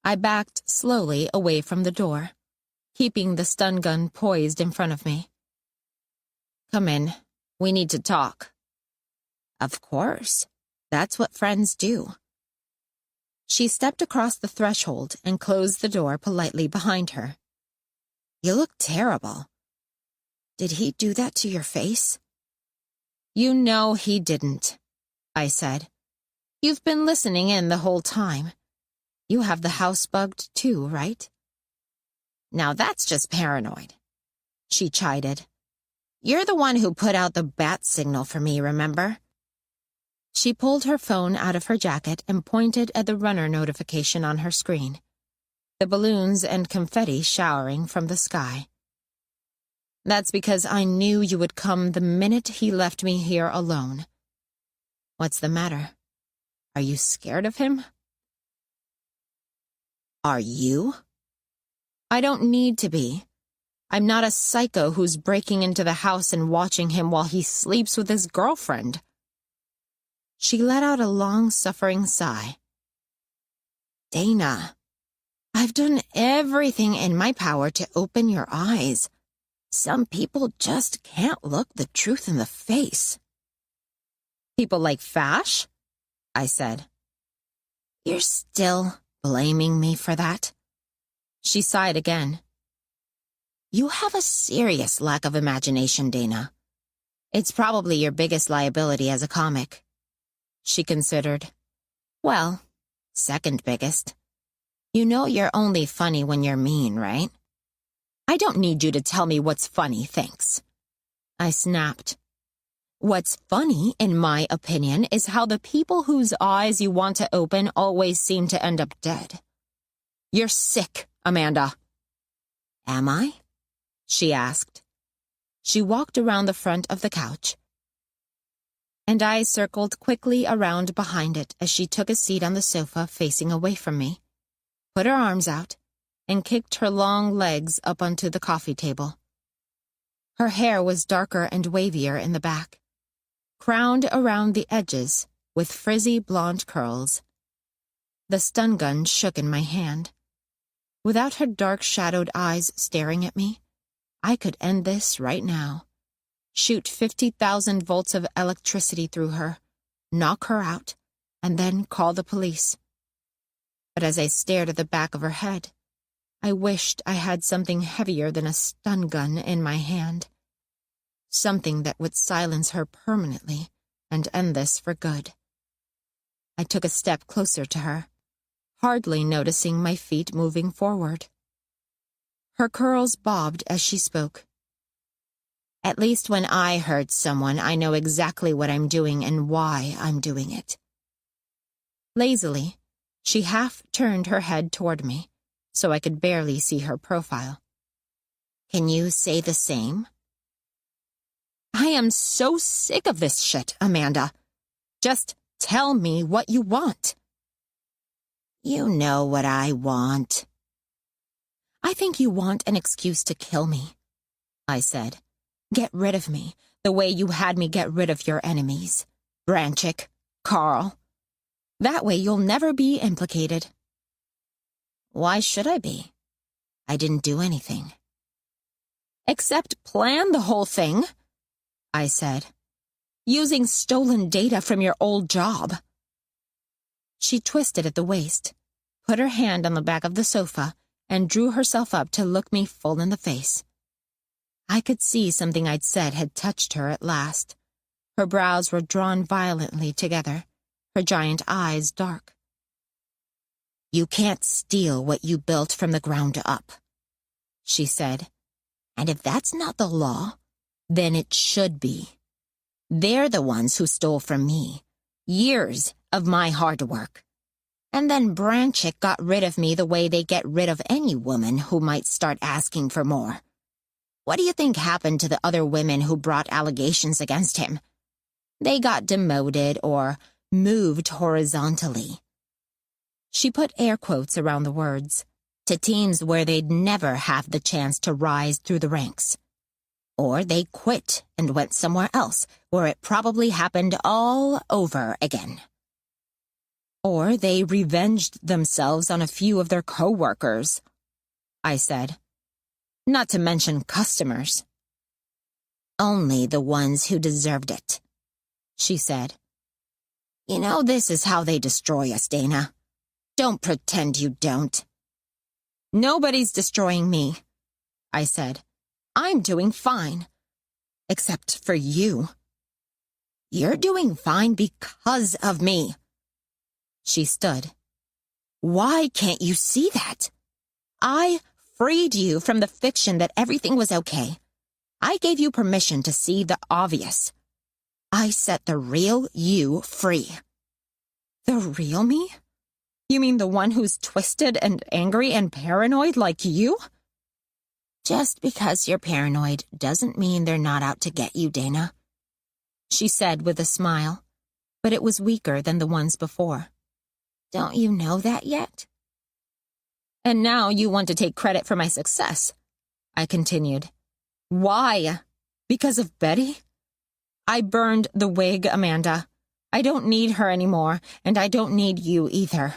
I backed slowly away from the door, keeping the stun gun poised in front of me. Come in. We need to talk. Of course. That's what friends do. She stepped across the threshold and closed the door politely behind her. You look terrible. Did he do that to your face? You know he didn't, I said. You've been listening in the whole time. You have the house bugged too, right? Now that's just paranoid, she chided. You're the one who put out the bat signal for me, remember? She pulled her phone out of her jacket and pointed at the runner notification on her screen, the balloons and confetti showering from the sky. That's because I knew you would come the minute he left me here alone. What's the matter? Are you scared of him? Are you? I don't need to be. I'm not a psycho who's breaking into the house and watching him while he sleeps with his girlfriend. She let out a long-suffering sigh. Dana, I've done everything in my power to open your eyes. Some people just can't look the truth in the face. People like Fash? I said. You're still blaming me for that? She sighed again. You have a serious lack of imagination, Dana. It's probably your biggest liability as a comic. She considered. Well, second biggest. You know you're only funny when you're mean, right? I don't need you to tell me what's funny, thanks. I snapped. What's funny, in my opinion, is how the people whose eyes you want to open always seem to end up dead. You're sick, Amanda. Am I? She asked. She walked around the front of the couch, and I circled quickly around behind it as she took a seat on the sofa facing away from me, put her arms out, and kicked her long legs up onto the coffee table. Her hair was darker and wavier in the back, crowned around the edges with frizzy blonde curls. The stun gun shook in my hand. Without her dark-shadowed eyes staring at me, I could end this right now. Shoot 50,000 volts of electricity through her, knock her out, and then call the police. But as I stared at the back of her head, I wished I had something heavier than a stun gun in my hand. Something that would silence her permanently and end this for good. I took a step closer to her, hardly noticing my feet moving forward. Her curls bobbed as she spoke. At least when I hurt someone, I know exactly what I'm doing and why I'm doing it. Lazily, she half turned her head toward me, so I could barely see her profile. Can you say the same? I am so sick of this shit, Amanda. Just tell me what you want. You know what I want. I think you want an excuse to kill me, I said. Get rid of me, the way you had me get rid of your enemies. Branchick, Carl. That way you'll never be implicated. Why should I be? I didn't do anything. Except plan the whole thing, I said. Using stolen data from your old job. She twisted at the waist, put her hand on the back of the sofa, and drew herself up to look me full in the face. I could see something I'd said had touched her at last. Her brows were drawn violently together, her giant eyes dark. You can't steal what you built from the ground up, she said. And if that's not the law, then it should be. They're the ones who stole from me. Years of my hard work. And then Branchick got rid of me the way they get rid of any woman who might start asking for more. What do you think happened to the other women who brought allegations against him? They got demoted or moved horizontally. She put air quotes around the words, to teams where they'd never have the chance to rise through the ranks. Or they quit and went somewhere else where it probably happened all over again. Or they revenged themselves on a few of their co-workers, I said. Not to mention customers. Only the ones who deserved it, she said. You know, this is how they destroy us, Dana. Don't pretend you don't. Nobody's destroying me, I said. I'm doing fine. Except for you. You're doing fine because of me. She stood. Why can't you see that? I freed you from the fiction that everything was okay. I gave you permission to see the obvious. I set the real you free. The real me? You mean the one who's twisted and angry and paranoid like you? Just because you're paranoid doesn't mean they're not out to get you, Dana, she said with a smile, but it was weaker than the ones before. Don't you know that yet? And now you want to take credit for my success, I continued. Why? Because of Betty? I burned the wig, Amanda. I don't need her anymore, and I don't need you either.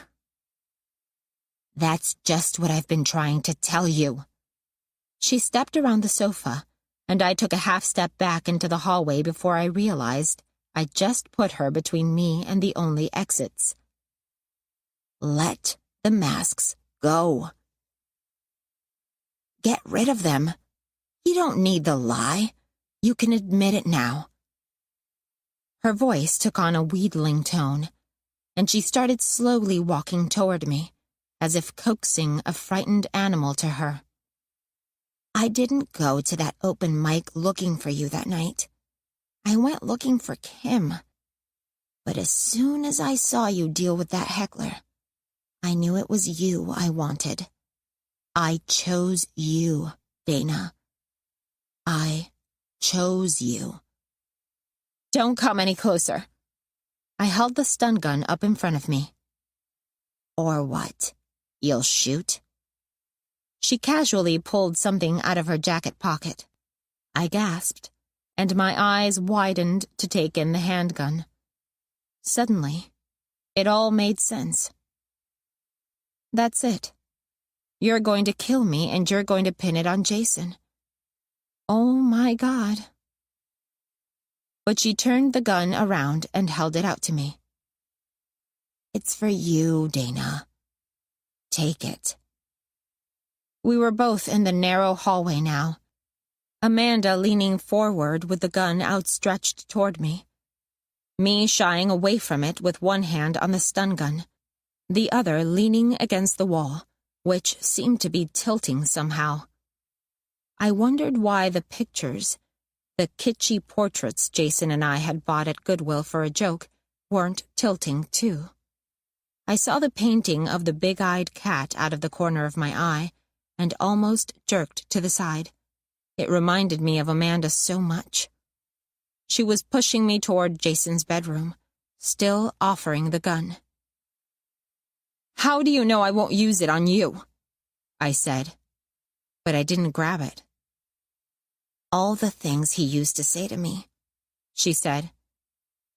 That's just what I've been trying to tell you. She stepped around the sofa, and I took a half step back into the hallway before I realized I'd just put her between me and the only exits. Let the masks go. Get rid of them. You don't need the lie. You can admit it now. Her voice took on a wheedling tone, and she started slowly walking toward me, as if coaxing a frightened animal to her. I didn't go to that open mic looking for you that night. I went looking for Kim. But as soon as I saw you deal with that heckler, I knew it was you I wanted. I chose you, Dana. I chose you. Don't come any closer. I held the stun gun up in front of me. Or what? You'll shoot? She casually pulled something out of her jacket pocket. I gasped, and my eyes widened to take in the handgun. Suddenly, it all made sense. That's it. You're going to kill me, and you're going to pin it on Jason. Oh my God. But she turned the gun around and held it out to me. It's for you, Dana. Take it. We were both in the narrow hallway now, Amanda leaning forward with the gun outstretched toward me. Me shying away from it with one hand on the stun gun, the other leaning against the wall, which seemed to be tilting somehow, I wondered why the pictures, the kitschy portraits Jason and I had bought at Goodwill for a joke, weren't tilting too. I saw the painting of the big-eyed cat out of the corner of my eye and almost jerked to the side. It reminded me of Amanda so much. She was pushing me toward Jason's bedroom, still offering the gun. "How do you know I won't use it on you?" I said, but I didn't grab it. "All the things he used to say to me," she said.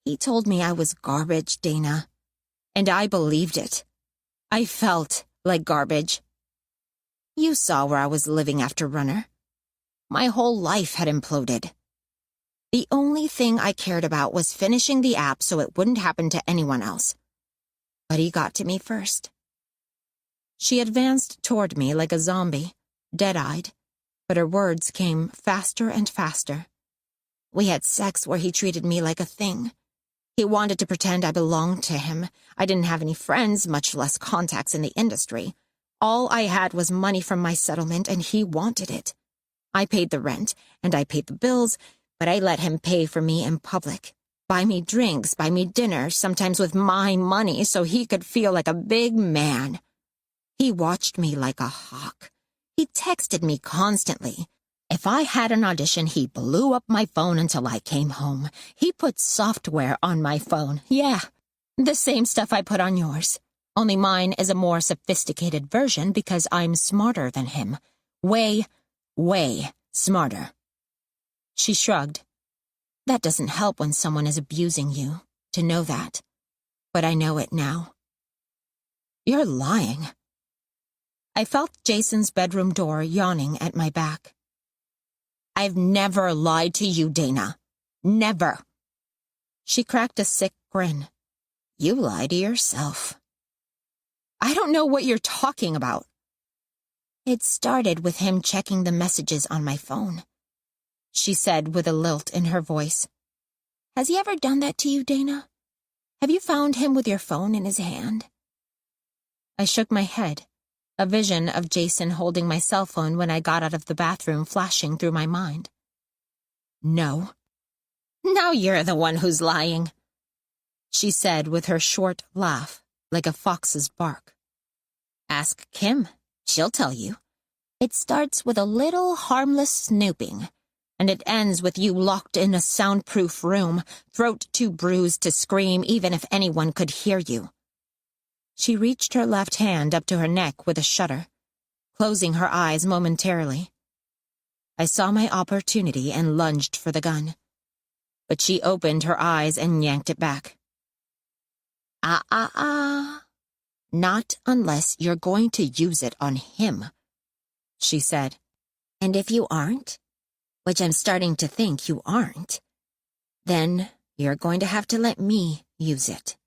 "He told me I was garbage, Dana. And I believed it. I felt like garbage. You saw where I was living after Runner. My whole life had imploded. The only thing I cared about was finishing the app so it wouldn't happen to anyone else. But he got to me first." She advanced toward me like a zombie, dead-eyed, but her words came faster and faster. "We had sex where he treated me like a thing. He wanted to pretend I belonged to him. I didn't have any friends, much less contacts in the industry. All I had was money from my settlement, and he wanted it. I paid the rent, and I paid the bills, but I let him pay for me in public. Buy me drinks, buy me dinner, sometimes with my money, so he could feel like a big man. He watched me like a hawk. He texted me constantly. If I had an audition, he blew up my phone until I came home. He put software on my phone. Yeah, the same stuff I put on yours. Only mine is a more sophisticated version because I'm smarter than him. Way, way smarter." She shrugged. "That doesn't help when someone is abusing you, to know that. But I know it now." "You're lying." I felt Jason's bedroom door yawning at my back. "I've never lied to you, Dana. Never." She cracked a sick grin. "You lie to yourself." "I don't know what you're talking about." "It started with him checking the messages on my phone," she said with a lilt in her voice. "Has he ever done that to you, Dana? Have you found him with your phone in his hand?" I shook my head, a vision of Jason holding my cell phone when I got out of the bathroom flashing through my mind. "No." "Now you're the one who's lying," she said with her short laugh, like a fox's bark. "Ask Kim. She'll tell you. It starts with a little harmless snooping, and it ends with you locked in a soundproof room, throat too bruised to scream even if anyone could hear you." She reached her left hand up to her neck with a shudder, closing her eyes momentarily. I saw my opportunity and lunged for the gun, but she opened her eyes and yanked it back. Not unless you're going to use it on him," she said. "And if you aren't, which I'm starting to think you aren't, then you're going to have to let me use it."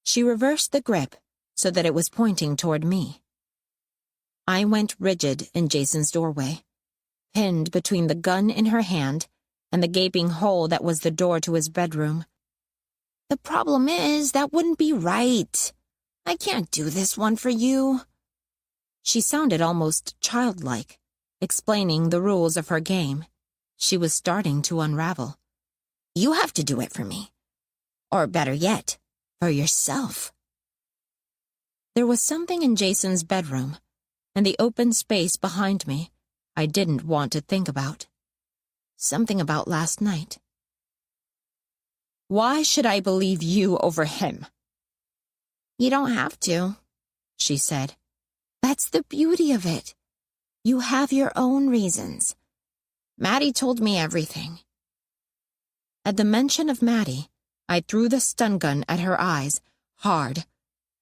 She reversed the grip so that it was pointing toward me. I went rigid in Jason's doorway, pinned between the gun in her hand and the gaping hole that was the door to his bedroom. "The problem is, that wouldn't be right. I can't do this one for you." She sounded almost childlike, explaining the rules of her game. She was starting to unravel. "You have to do it for me. Or better yet, for yourself." There was something in Jason's bedroom and the open space behind me I didn't want to think about. Something about last night. "Why should I believe you over him?" "You don't have to," she said. "That's the beauty of it. You have your own reasons. Maddie told me everything." At the mention of Maddie, I threw the stun gun at her eyes, hard,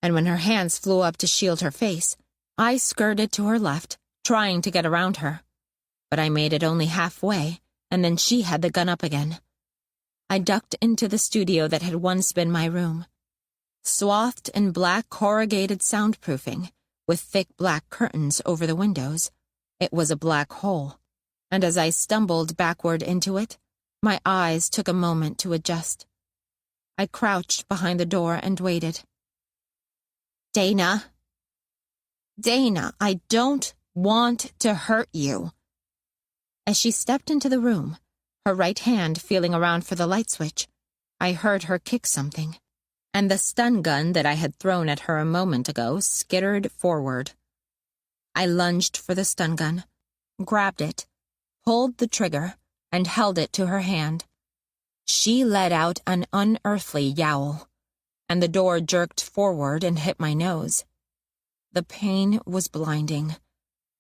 and when her hands flew up to shield her face, I skirted to her left, trying to get around her. But I made it only halfway, and then she had the gun up again. I ducked into the studio that had once been my room. Swathed in black corrugated soundproofing, with thick black curtains over the windows, it was a black hole, and as I stumbled backward into it, my eyes took a moment to adjust. I crouched behind the door and waited. Dana, I don't want to hurt you," As she stepped into the room, her right hand feeling around for the light switch, I heard her kick something, and the stun gun that I had thrown at her a moment ago skittered forward. I lunged for the stun gun, grabbed it, pulled the trigger, and held it to her hand. She let out an unearthly yowl, and the door jerked forward and hit my nose. The pain was blinding,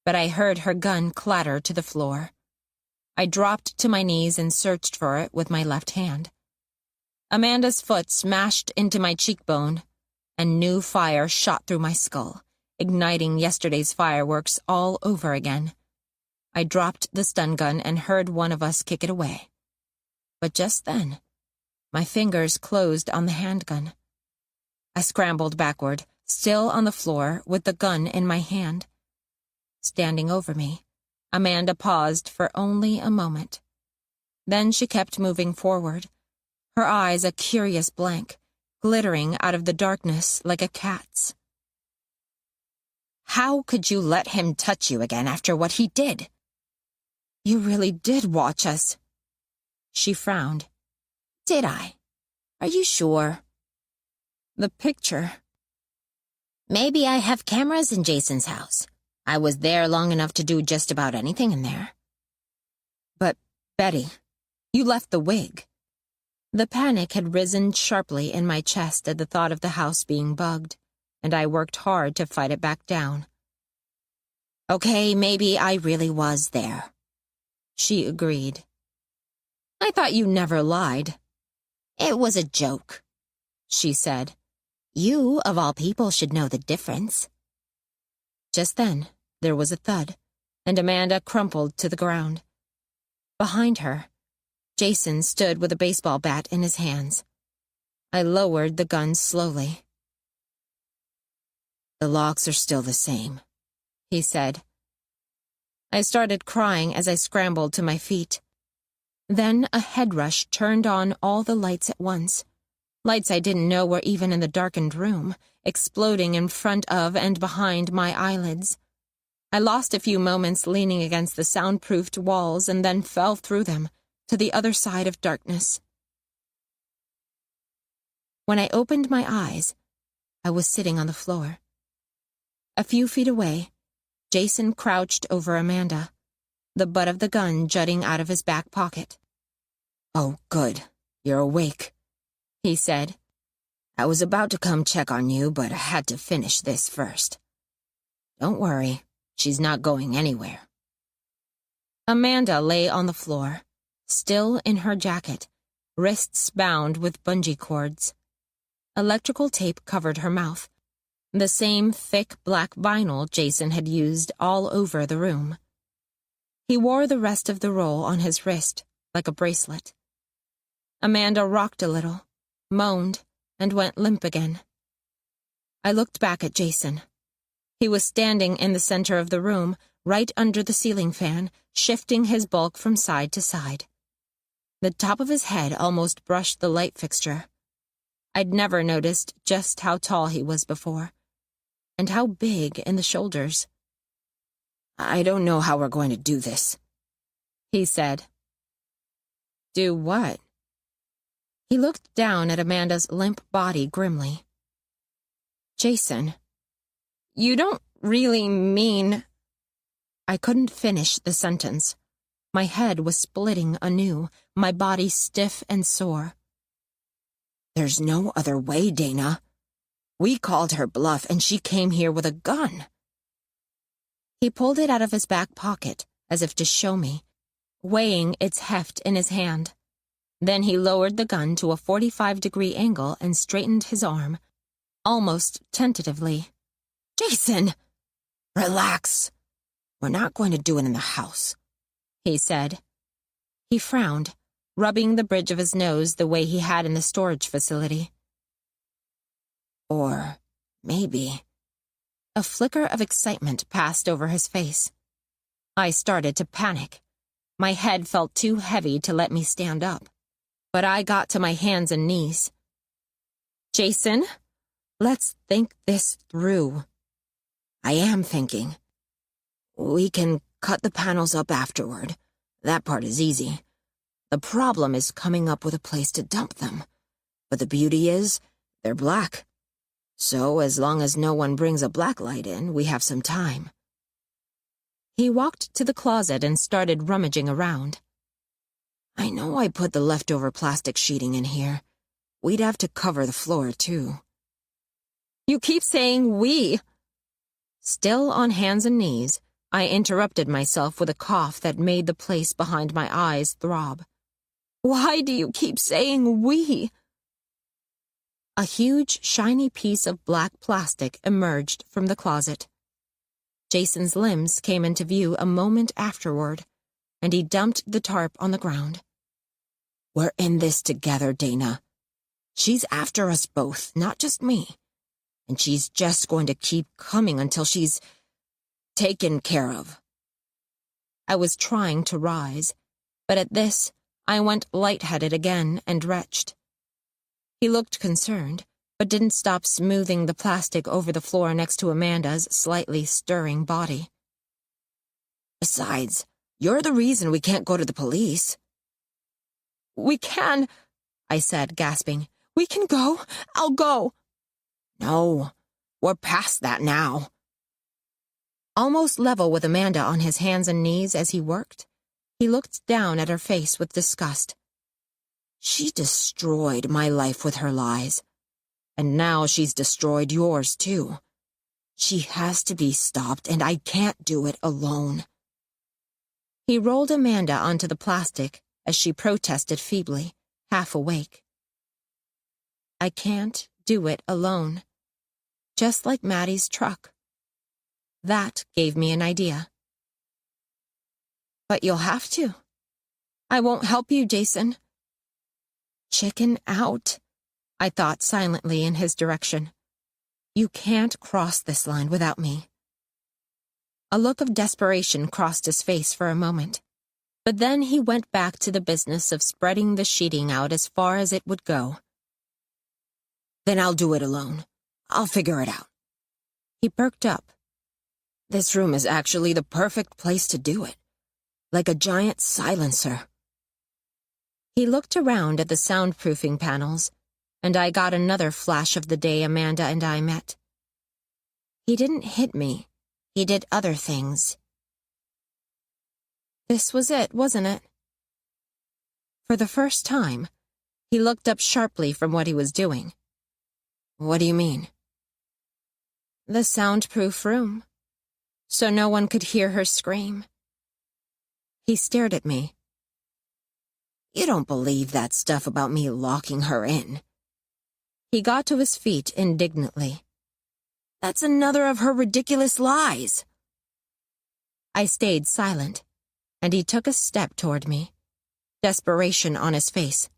but I heard her gun clatter to the floor. I dropped to my knees and searched for it with my left hand. Amanda's foot smashed into my cheekbone, and new fire shot through my skull, igniting yesterday's fireworks all over again. I dropped the stun gun and heard one of us kick it away. But just then, my fingers closed on the handgun. I scrambled backward, still on the floor with the gun in my hand. Standing over me, Amanda paused for only a moment. Then she kept moving forward, her eyes a curious blank, glittering out of the darkness like a cat's. "How could you let him touch you again after what he did?" "You really did watch us." She frowned. "Did I? Are you sure?" "The picture." "Maybe I have cameras in Jason's house. I was there long enough to do just about anything in there." "But, Betty, you left the wig." The panic had risen sharply in my chest at the thought of the house being bugged, and I worked hard to fight it back down. "Okay, maybe I really was there." She agreed. "I thought you never lied." "It was a joke," she said. "You, of all people, should know the difference." Just then, there was a thud, and Amanda crumpled to the ground. Behind her, Jason stood with a baseball bat in his hands. I lowered the gun slowly. "The locks are still the same," he said. I started crying as I scrambled to my feet. Then a head rush turned on all the lights at once. Lights I didn't know were even in the darkened room, exploding in front of and behind my eyelids. I lost a few moments leaning against the soundproofed walls and then fell through them, to the other side of darkness. When I opened my eyes, I was sitting on the floor. A few feet away, Jason crouched over Amanda, the butt of the gun jutting out of his back pocket. "Oh, good. You're awake," he said. "I was about to come check on you, but I had to finish this first. Don't worry, she's not going anywhere." Amanda lay on the floor, still in her jacket, wrists bound with bungee cords. Electrical tape covered her mouth, the same thick black vinyl Jason had used all over the room. He wore the rest of the roll on his wrist, like a bracelet. Amanda rocked a little, moaned, and went limp again. I looked back at Jason. He was standing in the center of the room, right under the ceiling fan, shifting his bulk from side to side. The top of his head almost brushed the light fixture. I'd never noticed just how tall he was before, and how big in the shoulders. "I don't know how we're going to do this," he said. "Do what?" He looked down at Amanda's limp body grimly. "Jason, you don't really mean—" I couldn't finish the sentence. My head was splitting anew, my body stiff and sore. "There's no other way, Dana. We called her bluff and she came here with a gun." He pulled it out of his back pocket, as if to show me, weighing its heft in his hand. Then he lowered the gun to a 45-degree angle and straightened his arm, almost tentatively. "Jason!" "Relax. We're not going to do it in the house," he said. He frowned, rubbing the bridge of his nose the way he had in the storage facility. "Or maybe—" A flicker of excitement passed over his face. I started to panic. My head felt too heavy to let me stand up, but I got to my hands and knees. "Jason, let's think this through." "I am thinking. We can cut the panels up afterward. That part is easy. The problem is coming up with a place to dump them. But the beauty is, they're black. So as long as no one brings a black light in, we have some time. He walked to the closet and started rummaging around. I know I put the leftover plastic sheeting in here. We'd have to cover the floor, too. You keep saying we. Still on hands and knees, I interrupted myself with a cough that made the place behind my eyes throb. Why do you keep saying we? A huge, shiny piece of black plastic emerged from the closet. Jason's limbs came into view a moment afterward, and he dumped the tarp on the ground. We're in this together, Dana. She's after us both, not just me. And she's just going to keep coming until she's taken care of. I was trying to rise, but at this, I went lightheaded again and retched. He looked concerned, but didn't stop smoothing the plastic over the floor next to Amanda's slightly stirring body. Besides, you're the reason we can't go to the police. We can, I said, gasping. We can go. I'll go. No, we're past that now. Almost level with Amanda on his hands and knees as he worked, he looked down at her face with disgust. She destroyed my life with her lies. And now she's destroyed yours, too. She has to be stopped, and I can't do it alone. He rolled Amanda onto the plastic as she protested feebly, half awake. I can't do it alone. Just like Maddie's truck. That gave me an idea. But you'll have to. I won't help you, Jason. Chicken out, I thought silently in his direction. You can't cross this line without me. A look of desperation crossed his face for a moment, but then he went back to the business of spreading the sheeting out as far as it would go. Then I'll do it alone. I'll figure it out. He perked up. This room is actually the perfect place to do it. Like a giant silencer. He looked around at the soundproofing panels, and I got another flash of the day Amanda and I met. He didn't hit me. He did other things. This was it, wasn't it? For the first time, he looked up sharply from what he was doing. What do you mean? The soundproof room, so no one could hear her scream. He stared at me. You don't believe that stuff about me locking her in. He got to his feet indignantly. That's another of her ridiculous lies. I stayed silent, and he took a step toward me, desperation on his face.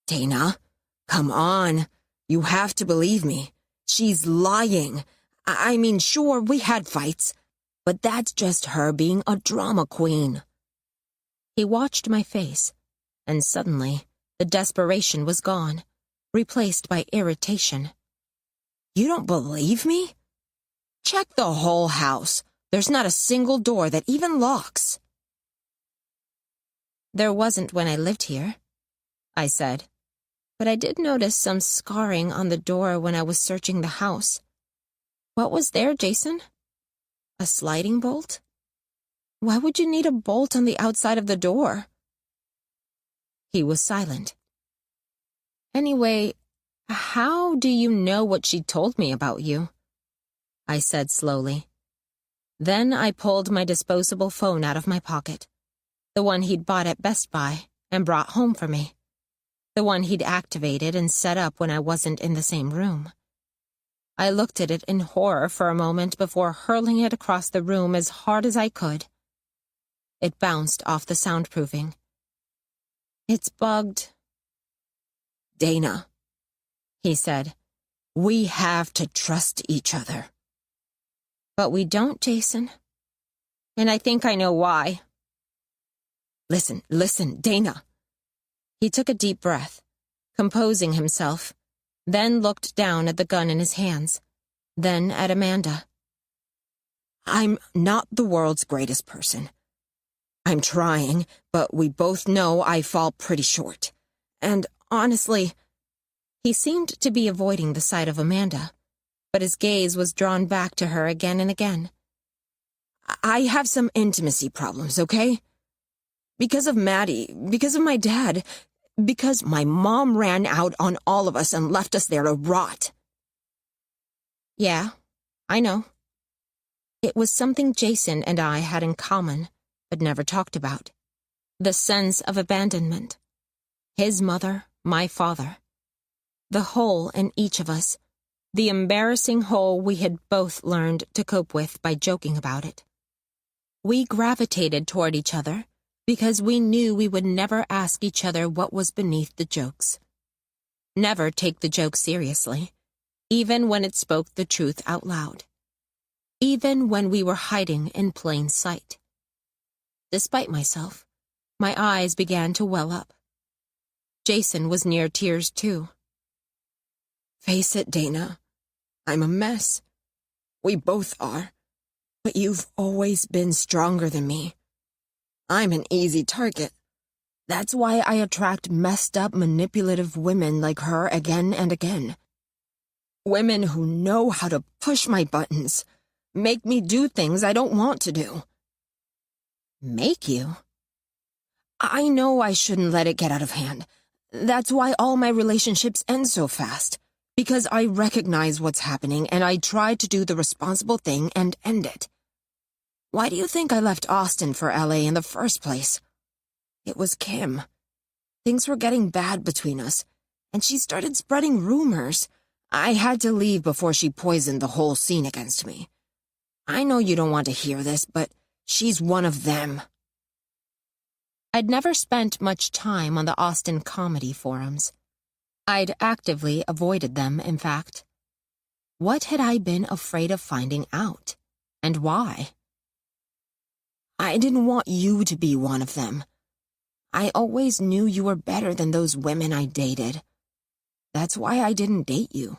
Dana, come on. You have to believe me. She's lying. I mean, sure, we had fights, but that's just her being a drama queen. He watched my face, and suddenly, the desperation was gone, replaced by irritation. You don't believe me? Check the whole house. There's not a single door that even locks. There wasn't when I lived here, I said, but I did notice some scarring on the door when I was searching the house. What was there, Jason? A sliding bolt? Why would you need a bolt on the outside of the door? He was silent. Anyway, how do you know what she told me about you? I said slowly. Then I pulled my disposable phone out of my pocket, the one he'd bought at Best Buy and brought home for me, the one he'd activated and set up when I wasn't in the same room. I looked at it in horror for a moment before hurling it across the room as hard as I could. It bounced off the soundproofing. It's bugged. Dana, he said. We have to trust each other. But we don't, Jason. And I think I know why. Listen, Dana. He took a deep breath, composing himself, then looked down at the gun in his hands, then at Amanda. I'm not the world's greatest person. I'm trying, but we both know I fall pretty short. And honestly, he seemed to be avoiding the sight of Amanda, but his gaze was drawn back to her again and again. I have some intimacy problems, okay? Because of Maddie, because of my dad, because my mom ran out on all of us and left us there to rot. Yeah, I know. It was something Jason and I had in common, but never talked about. The sense of abandonment. His mother, my father. The hole in each of us. The embarrassing hole we had both learned to cope with by joking about it. We gravitated toward each other because we knew we would never ask each other what was beneath the jokes. Never take the joke seriously, even when it spoke the truth out loud. Even when we were hiding in plain sight. Despite myself, my eyes began to well up. Jason was near tears too. Face it, Dana. I'm a mess. We both are. But you've always been stronger than me. I'm an easy target. That's why I attract messed up, manipulative women like her again and again. Women who know how to push my buttons, make me do things I don't want to do. Make you? I know I shouldn't let it get out of hand. That's why all my relationships end so fast. Because I recognize what's happening and I try to do the responsible thing and end it. Why do you think I left Austin for LA in the first place? It was Kim. Things were getting bad between us, and she started spreading rumors. I had to leave before she poisoned the whole scene against me. I know you don't want to hear this, but she's one of them. I'd never spent much time on the Austin comedy forums. I'd actively avoided them, in fact. What had I been afraid of finding out? And why? I didn't want you to be one of them. I always knew you were better than those women I dated. That's why I didn't date you.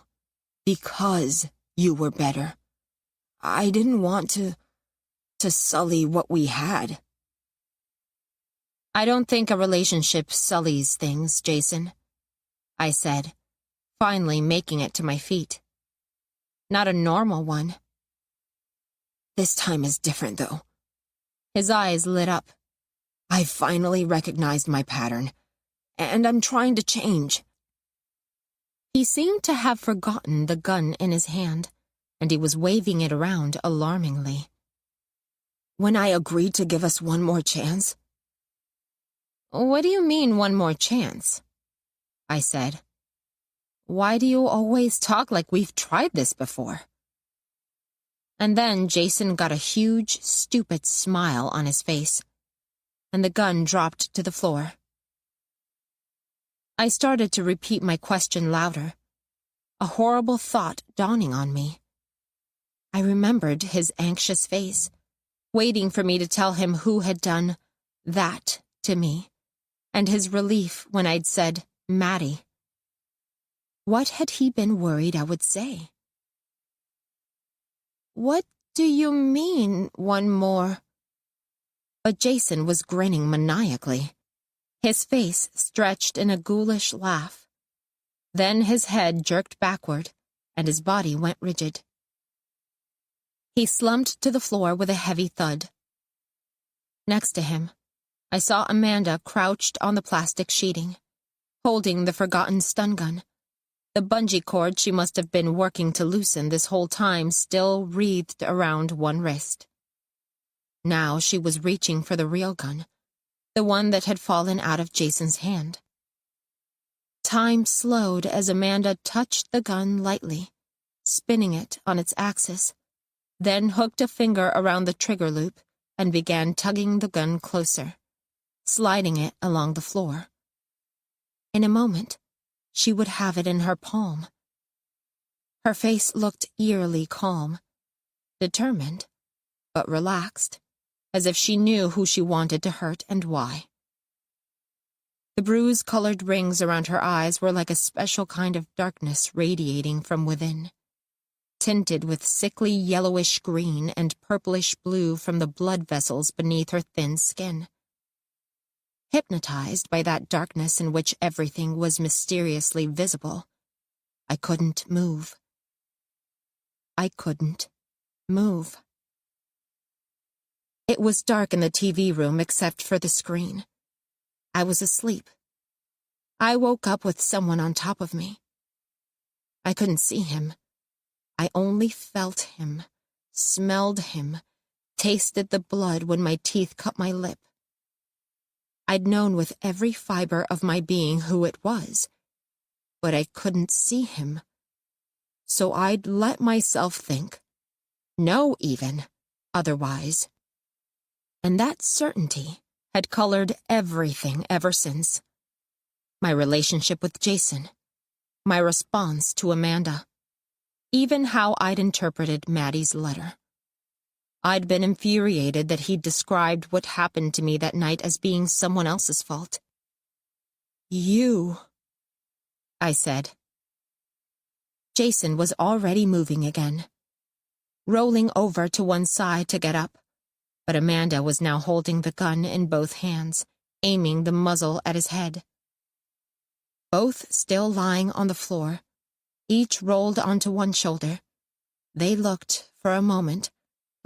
Because you were better. I didn't want to sully what we had. I don't think a relationship sullies things, Jason, I said, finally making it to my feet. Not a normal one. This time is different, though. His eyes lit up. I finally recognized my pattern, and I'm trying to change. He seemed to have forgotten the gun in his hand, and he was waving it around alarmingly. When I agreed to give us one more chance? What do you mean, one more chance? I said. Why do you always talk like we've tried this before? And then Jason got a huge, stupid smile on his face, and the gun dropped to the floor. I started to repeat my question louder, a horrible thought dawning on me. I remembered his anxious face, waiting for me to tell him who had done that to me, and his relief when I'd said, Maddie. What had he been worried I would say? What do you mean, one more? But Jason was grinning maniacally. His face stretched in a ghoulish laugh. Then his head jerked backward, and his body went rigid. He slumped to the floor with a heavy thud. Next to him, I saw Amanda crouched on the plastic sheeting, holding the forgotten stun gun. The bungee cord she must have been working to loosen this whole time still wreathed around one wrist. Now she was reaching for the real gun, the one that had fallen out of Jason's hand. Time slowed as Amanda touched the gun lightly, spinning it on its axis, then hooked a finger around the trigger loop and began tugging the gun closer, sliding it along the floor. In a moment, she would have it in her palm. Her face looked eerily calm, determined, but relaxed, as if she knew who she wanted to hurt and why. The bruise-colored rings around her eyes were like a special kind of darkness radiating from within, tinted with sickly yellowish green and purplish blue from the blood vessels beneath her thin skin. hypnotized by that darkness in which everything was mysteriously visible. I couldn't move. I couldn't move. It was dark in the TV room except for the screen. I was asleep. I woke up with someone on top of me. I couldn't see him. I only felt him, smelled him, tasted the blood when my teeth cut my lip. I'd known with every fiber of my being who it was, but I couldn't see him. So I'd let myself think, know even, otherwise. And that certainty had colored everything ever since. My relationship with Jason, my response to Amanda, even how I'd interpreted Maddie's letter. I'd been infuriated that he'd described what happened to me that night as being someone else's fault. You, I said. Jason was already moving again, rolling over to one side to get up, but Amanda was now holding the gun in both hands, aiming the muzzle at his head. Both still lying on the floor, each rolled onto one shoulder, they looked, for a moment,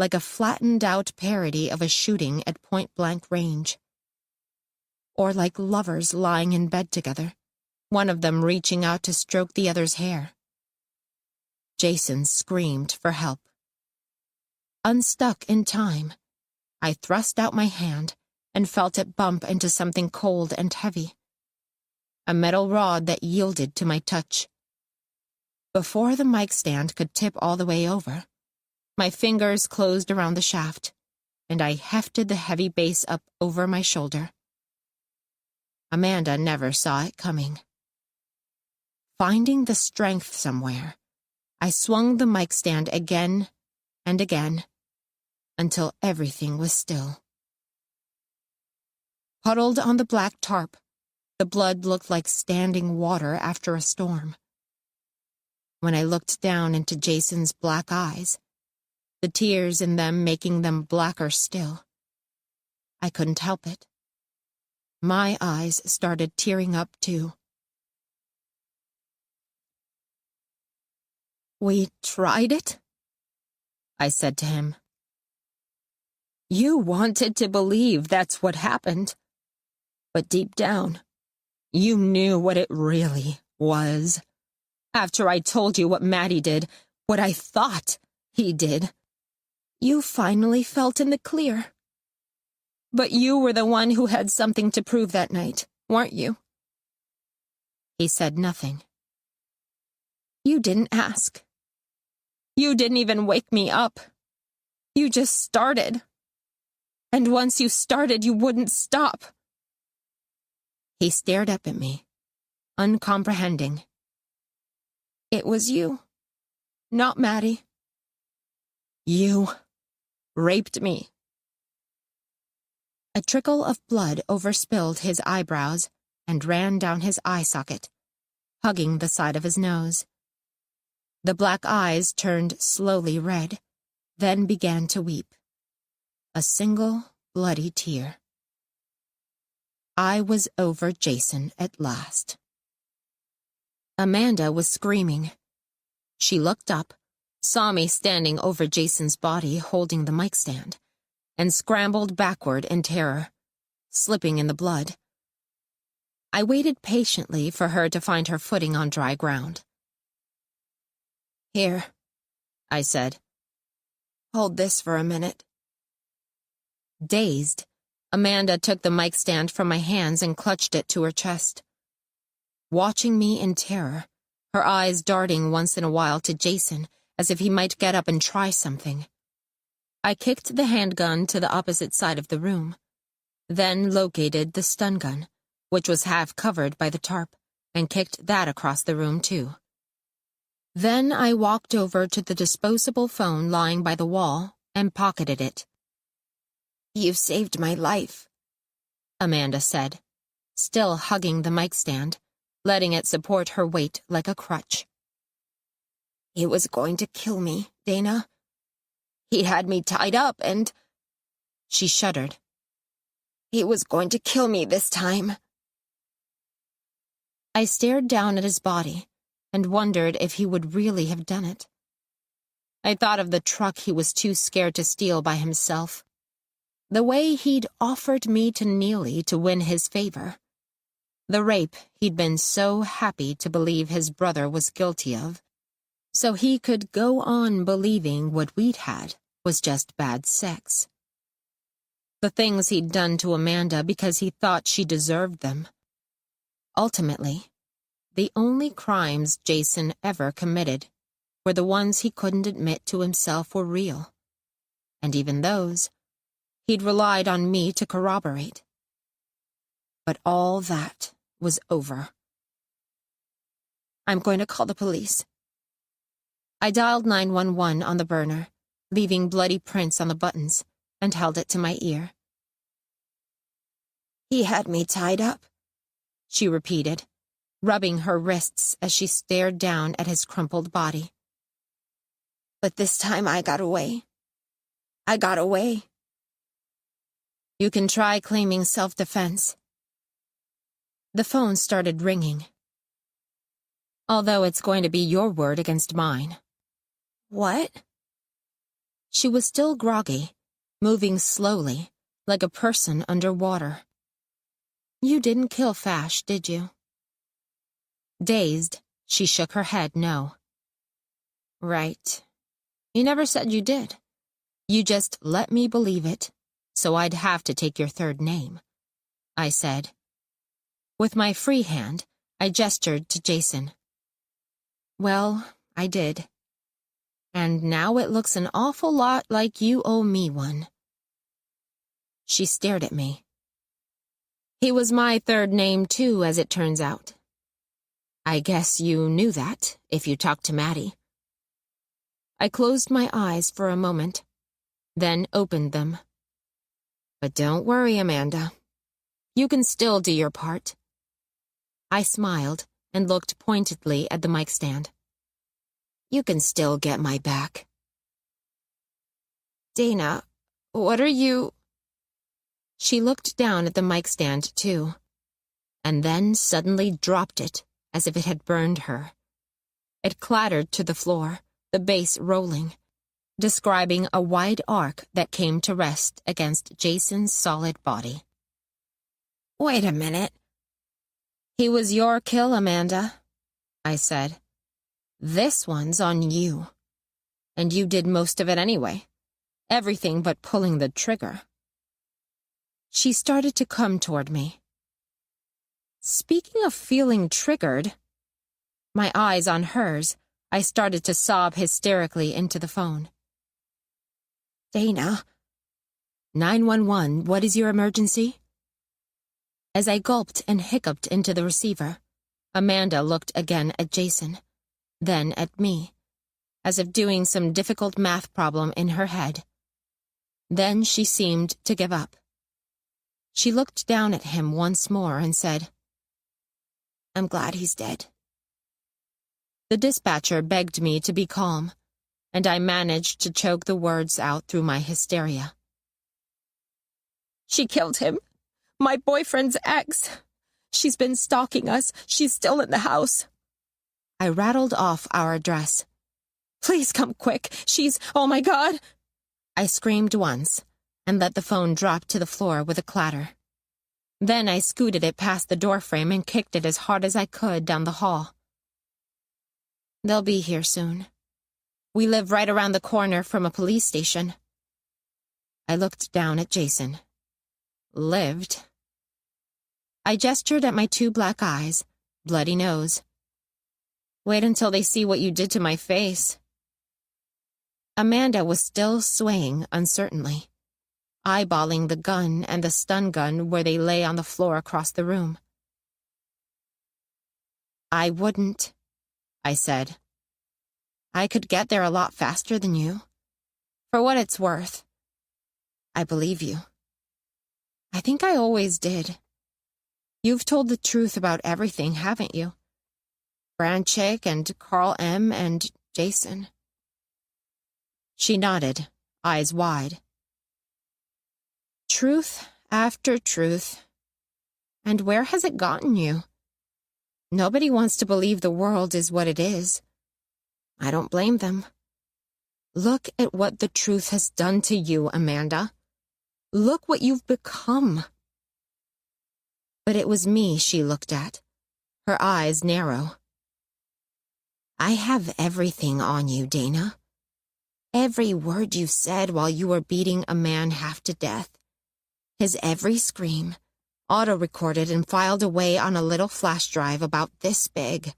like a flattened-out parody of a shooting at point-blank range. Or like lovers lying in bed together, one of them reaching out to stroke the other's hair. Jason screamed for help. Unstuck in time, I thrust out my hand and felt it bump into something cold and heavy. A metal rod that yielded to my touch. Before the mic stand could tip all the way over, my fingers closed around the shaft, and I hefted the heavy base up over my shoulder. Amanda never saw it coming. Finding the strength somewhere, I swung the mic stand again and again, until everything was still. Huddled on the black tarp, the blood looked like standing water after a storm. When I looked down into Jason's black eyes, the tears in them making them blacker still, I couldn't help it. My eyes started tearing up too. "We tried it?" I said to him. "You wanted to believe that's what happened. But deep down, you knew what it really was. After I told you what Maddie did, what I thought he did, you finally felt in the clear. But you were the one who had something to prove that night, weren't you?" He said nothing. "You didn't ask. You didn't even wake me up. You just started. And once you started, you wouldn't stop." He stared up at me, uncomprehending. "It was you, not Maddie. You raped me." A trickle of blood overspilled his eyebrows and ran down his eye socket, hugging the side of his nose. The black eyes turned slowly red, then began to weep. A single bloody tear. I was over Jason at last. Amanda was screaming. She looked up, saw me standing over Jason's body holding the mic stand, and scrambled backward in terror, slipping in the blood. I waited patiently for her to find her footing on dry ground. "Here," I said. "Hold this for a minute." Dazed, Amanda took the mic stand from my hands and clutched it to her chest. Watching me in terror, her eyes darting once in a while to Jason as if he might get up and try something. I kicked the handgun to the opposite side of the room, then located the stun gun, which was half covered by the tarp, and kicked that across the room too. Then I walked over to the disposable phone lying by the wall and pocketed it. "You've saved my life," Amanda said, still hugging the mic stand, letting it support her weight like a crutch. "He was going to kill me, Dana. He had me tied up and—" She shuddered. He was going to kill me this time. I stared down at his body and wondered if he would really have done it. I thought of the truck he was too scared to steal by himself. The way he'd offered me to Neely to win his favor. The rape he'd been so happy to believe his brother was guilty of, so he could go on believing what we'd had was just bad sex. The things he'd done to Amanda because he thought she deserved them. Ultimately, the only crimes Jason ever committed were the ones he couldn't admit to himself were real. And even those, he'd relied on me to corroborate. But all that was over. I'm going to call the police. I dialed 911 on the burner, leaving bloody prints on the buttons, and held it to my ear. He had me tied up, she repeated, rubbing her wrists as she stared down at his crumpled body. But this time I got away. I got away. You can try claiming self-defense. The phone started ringing. Although it's going to be your word against mine. What? She was still groggy, moving slowly, like a person underwater. You didn't kill Fash, did you? Dazed, she shook her head no. Right. You never said you did. You just let me believe it, so I'd have to take your third name, I said. With my free hand, I gestured to Jason. Well, I did. And now it looks an awful lot like you owe me one. She stared at me. He was my third name too, as it turns out. I guess you knew that, if you talked to Maddie. I closed my eyes for a moment, then opened them. But don't worry, Amanda. You can still do your part. I smiled and looked pointedly at the mic stand. You can still get my back. Dana, what are you... She looked down at the mic stand, too, and then suddenly dropped it as if it had burned her. It clattered to the floor, the base rolling, describing a wide arc that came to rest against Jason's solid body. Wait a minute. He was your kill, Amanda, I said. This one's on you. And you did most of it anyway. Everything but pulling the trigger. She started to come toward me. Speaking of feeling triggered, my eyes on hers, I started to sob hysterically into the phone. Dana. 911, what is your emergency? As I gulped and hiccuped into the receiver, Amanda looked again at Jason, then at me, as if doing some difficult math problem in her head. Then she seemed to give up. She looked down at him once more and said, I'm glad he's dead. The dispatcher begged me to be calm, and I managed to choke the words out through my hysteria. She killed him. My boyfriend's ex. She's been stalking us. She's still in the house. I rattled off our address. Please come quick. Oh my God. I screamed once and let the phone drop to the floor with a clatter. Then I scooted it past the doorframe and kicked it as hard as I could down the hall. They'll be here soon. We live right around the corner from a police station. I looked down at Jason. Lived. I gestured at my two black eyes, bloody nose. Wait until they see what you did to my face. Amanda was still swaying uncertainly, eyeballing the gun and the stun gun where they lay on the floor across the room. I wouldn't, I said. I could get there a lot faster than you. For what it's worth, I believe you. I think I always did. You've told the truth about everything, haven't you? Branchik and Carl M. and Jason. She nodded, eyes wide. Truth after truth. And where has it gotten you? Nobody wants to believe the world is what it is. I don't blame them. Look at what the truth has done to you, Amanda. Look what you've become. But it was me she looked at, her eyes narrow. I have everything on you, Dana. Every word you said while you were beating a man half to death. His every scream, auto-recorded and filed away on a little flash drive about this big.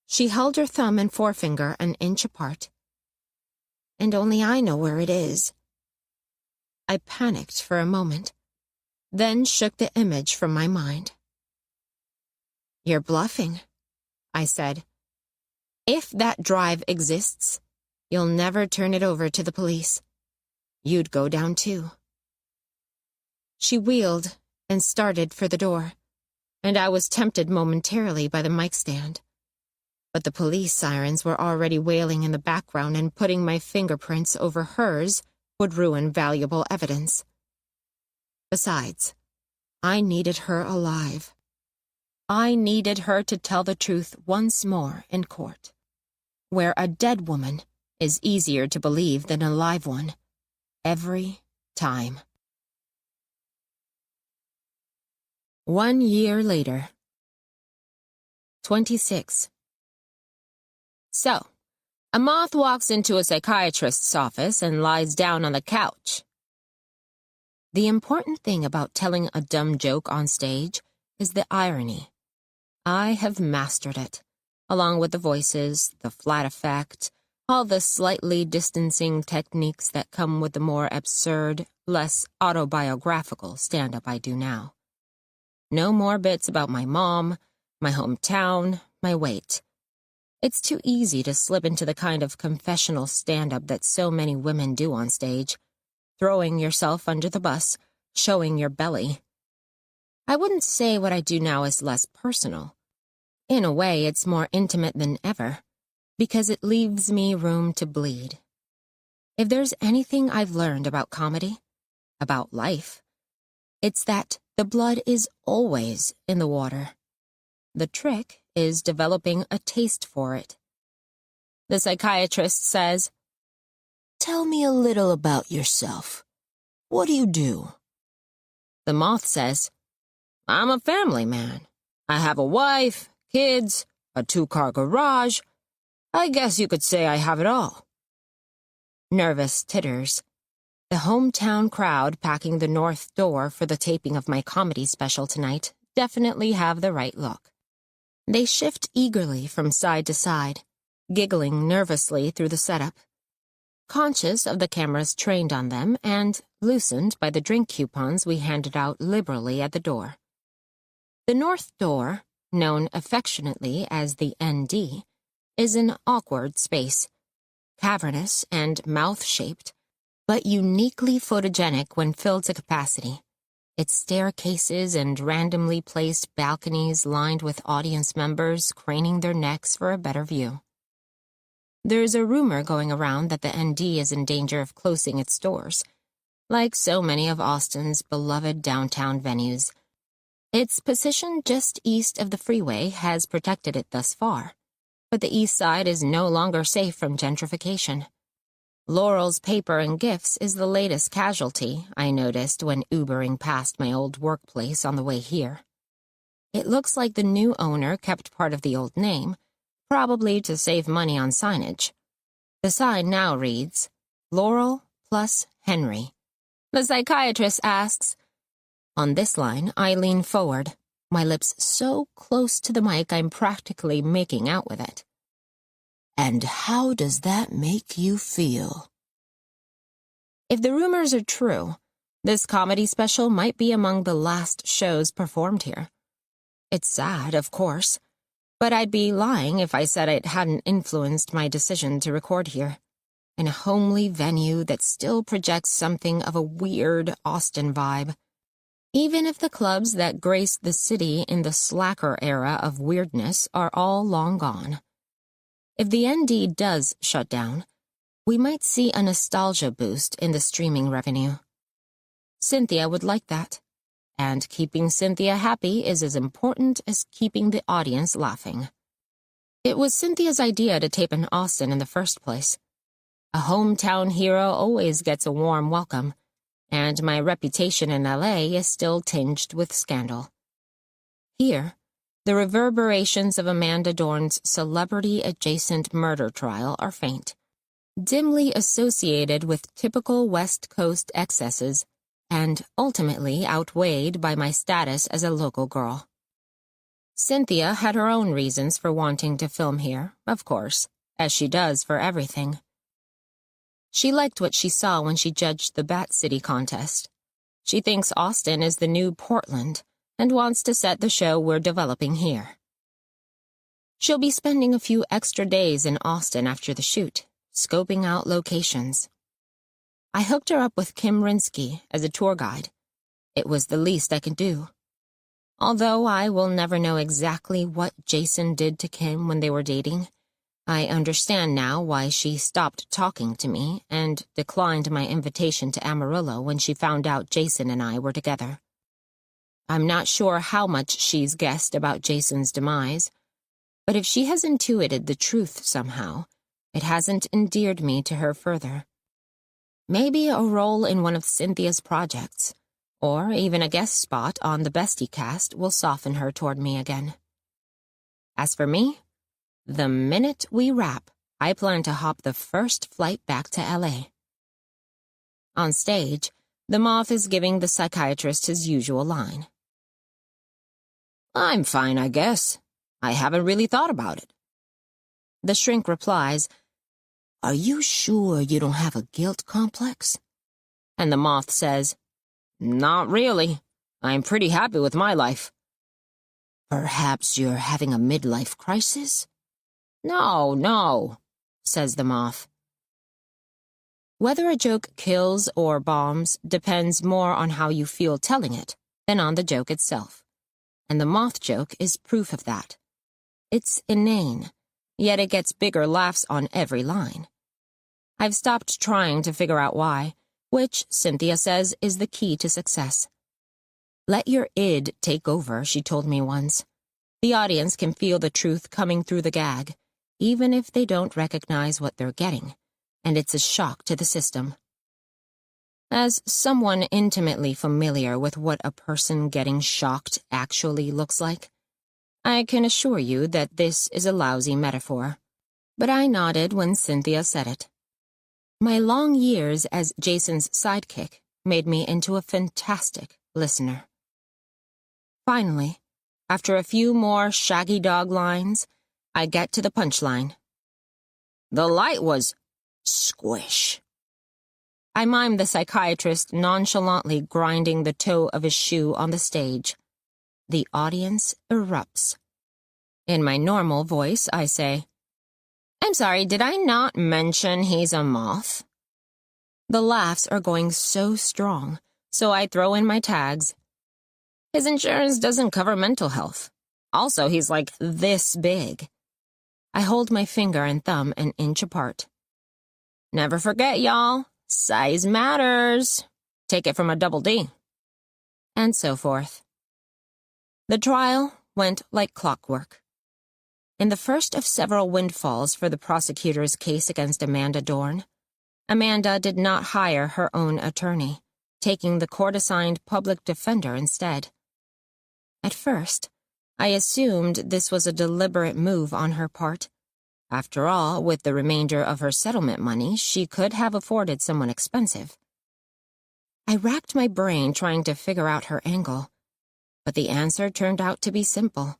She held her thumb and forefinger an inch apart. And only I know where it is. I panicked for a moment, then shook the image from my mind. You're bluffing, I said. If that drive exists, you'll never turn it over to the police. You'd go down too. She wheeled and started for the door, and I was tempted momentarily by the mic stand. But the police sirens were already wailing in the background, and putting my fingerprints over hers would ruin valuable evidence. Besides, I needed her alive. I needed her to tell the truth once more in court, where a dead woman is easier to believe than a live one, every time. 1 year later. 26. So, a moth walks into a psychiatrist's office and lies down on the couch. The important thing about telling a dumb joke on stage is the irony. I have mastered it, along with the voices, the flat effect, all the slightly distancing techniques that come with the more absurd, less autobiographical stand-up I do now. No more bits about my mom, my hometown, my weight. It's too easy to slip into the kind of confessional stand-up that so many women do on stage, throwing yourself under the bus, showing your belly. I wouldn't say what I do now is less personal. In a way, it's more intimate than ever, because it leaves me room to bleed. If there's anything I've learned about comedy, about life, it's that the blood is always in the water. The trick is developing a taste for it. The psychiatrist says, "Tell me a little about yourself. What do you do?" The moth says, "I'm a family man. I have a wife, kids, a 2-car garage. I guess you could say I have it all." Nervous titters. The hometown crowd packing the north door for the taping of my comedy special tonight definitely have the right look. They shift eagerly from side to side, giggling nervously through the setup, conscious of the cameras trained on them and loosened by the drink coupons we handed out liberally at the door. The north door, known affectionately as the ND, is an awkward space, cavernous and mouth-shaped, but uniquely photogenic when filled to capacity. Its staircases and randomly placed balconies lined with audience members craning their necks for a better view. There's a rumor going around that the ND is in danger of closing its doors, like so many of Austin's beloved downtown venues. Its position just east of the freeway has protected it thus far, but the east side is no longer safe from gentrification. Laurel's Paper and Gifts is the latest casualty, I noticed when Ubering past my old workplace on the way here. It looks like the new owner kept part of the old name, probably to save money on signage. The sign now reads, Laurel plus Henry. The psychiatrist asks. On this line, I lean forward, my lips so close to the mic I'm practically making out with it. And how does that make you feel? If the rumors are true, this comedy special might be among the last shows performed here. It's sad, of course, but I'd be lying if I said it hadn't influenced my decision to record here, in a homely venue that still projects something of a weird Austin vibe. Even if the clubs that graced the city in the slacker era of weirdness are all long gone. If the ND does shut down, we might see a nostalgia boost in the streaming revenue. Cynthia would like that. And keeping Cynthia happy is as important as keeping the audience laughing. It was Cynthia's idea to tape in Austin in the first place. A hometown hero always gets a warm welcome, and my reputation in LA is still tinged with scandal. Here, the reverberations of Amanda Dorn's celebrity-adjacent murder trial are faint, dimly associated with typical West Coast excesses, and ultimately outweighed by my status as a local girl. Cynthia had her own reasons for wanting to film here, of course, as she does for everything. She liked what she saw when she judged the Bat City contest. She thinks Austin is the new Portland and wants to set the show we're developing here. She'll be spending a few extra days in Austin after the shoot, scoping out locations. I hooked her up with Kim Rinsky as a tour guide. It was the least I could do. Although I will never know exactly what Jason did to Kim when they were dating, I understand now why she stopped talking to me and declined my invitation to Amarillo when she found out Jason and I were together. I'm not sure how much she's guessed about Jason's demise, but if she has intuited the truth somehow, it hasn't endeared me to her further. Maybe a role in one of Cynthia's projects, or even a guest spot on the Bestie cast will soften her toward me again. As for me, the minute we wrap, I plan to hop the first flight back to LA. On stage, the moth is giving the psychiatrist his usual line. "I'm fine, I guess. I haven't really thought about it." The shrink replies, "Are you sure you don't have a guilt complex?" And the moth says, "Not really. I'm pretty happy with my life." "Perhaps you're having a midlife crisis?" No, says the moth. Whether a joke kills or bombs depends more on how you feel telling it than on the joke itself. And the moth joke is proof of that. It's inane, yet it gets bigger laughs on every line. I've stopped trying to figure out why, which, Cynthia says, is the key to success. Let your id take over, she told me once. The audience can feel the truth coming through the gag, even if they don't recognize what they're getting, and it's a shock to the system. As someone intimately familiar with what a person getting shocked actually looks like, I can assure you that this is a lousy metaphor. But I nodded when Cynthia said it. My long years as Jason's sidekick made me into a fantastic listener. Finally, after a few more shaggy dog lines, I get to the punchline. The light was squish. I mime the psychiatrist nonchalantly grinding the toe of his shoe on the stage. The audience erupts. In my normal voice, I say, I'm sorry, did I not mention he's a moth? The laughs are going so strong, so I throw in my tags. His insurance doesn't cover mental health. Also, he's like this big. I hold my finger and thumb an inch apart. Never forget, y'all. Size matters. Take it from a double D. And so forth. The trial went like clockwork. In the first of several windfalls for the prosecutor's case against Amanda Dorn, Amanda did not hire her own attorney, taking the court-assigned public defender instead. At first, I assumed this was a deliberate move on her part. After all, with the remainder of her settlement money, she could have afforded someone expensive. I racked my brain trying to figure out her angle, but the answer turned out to be simple.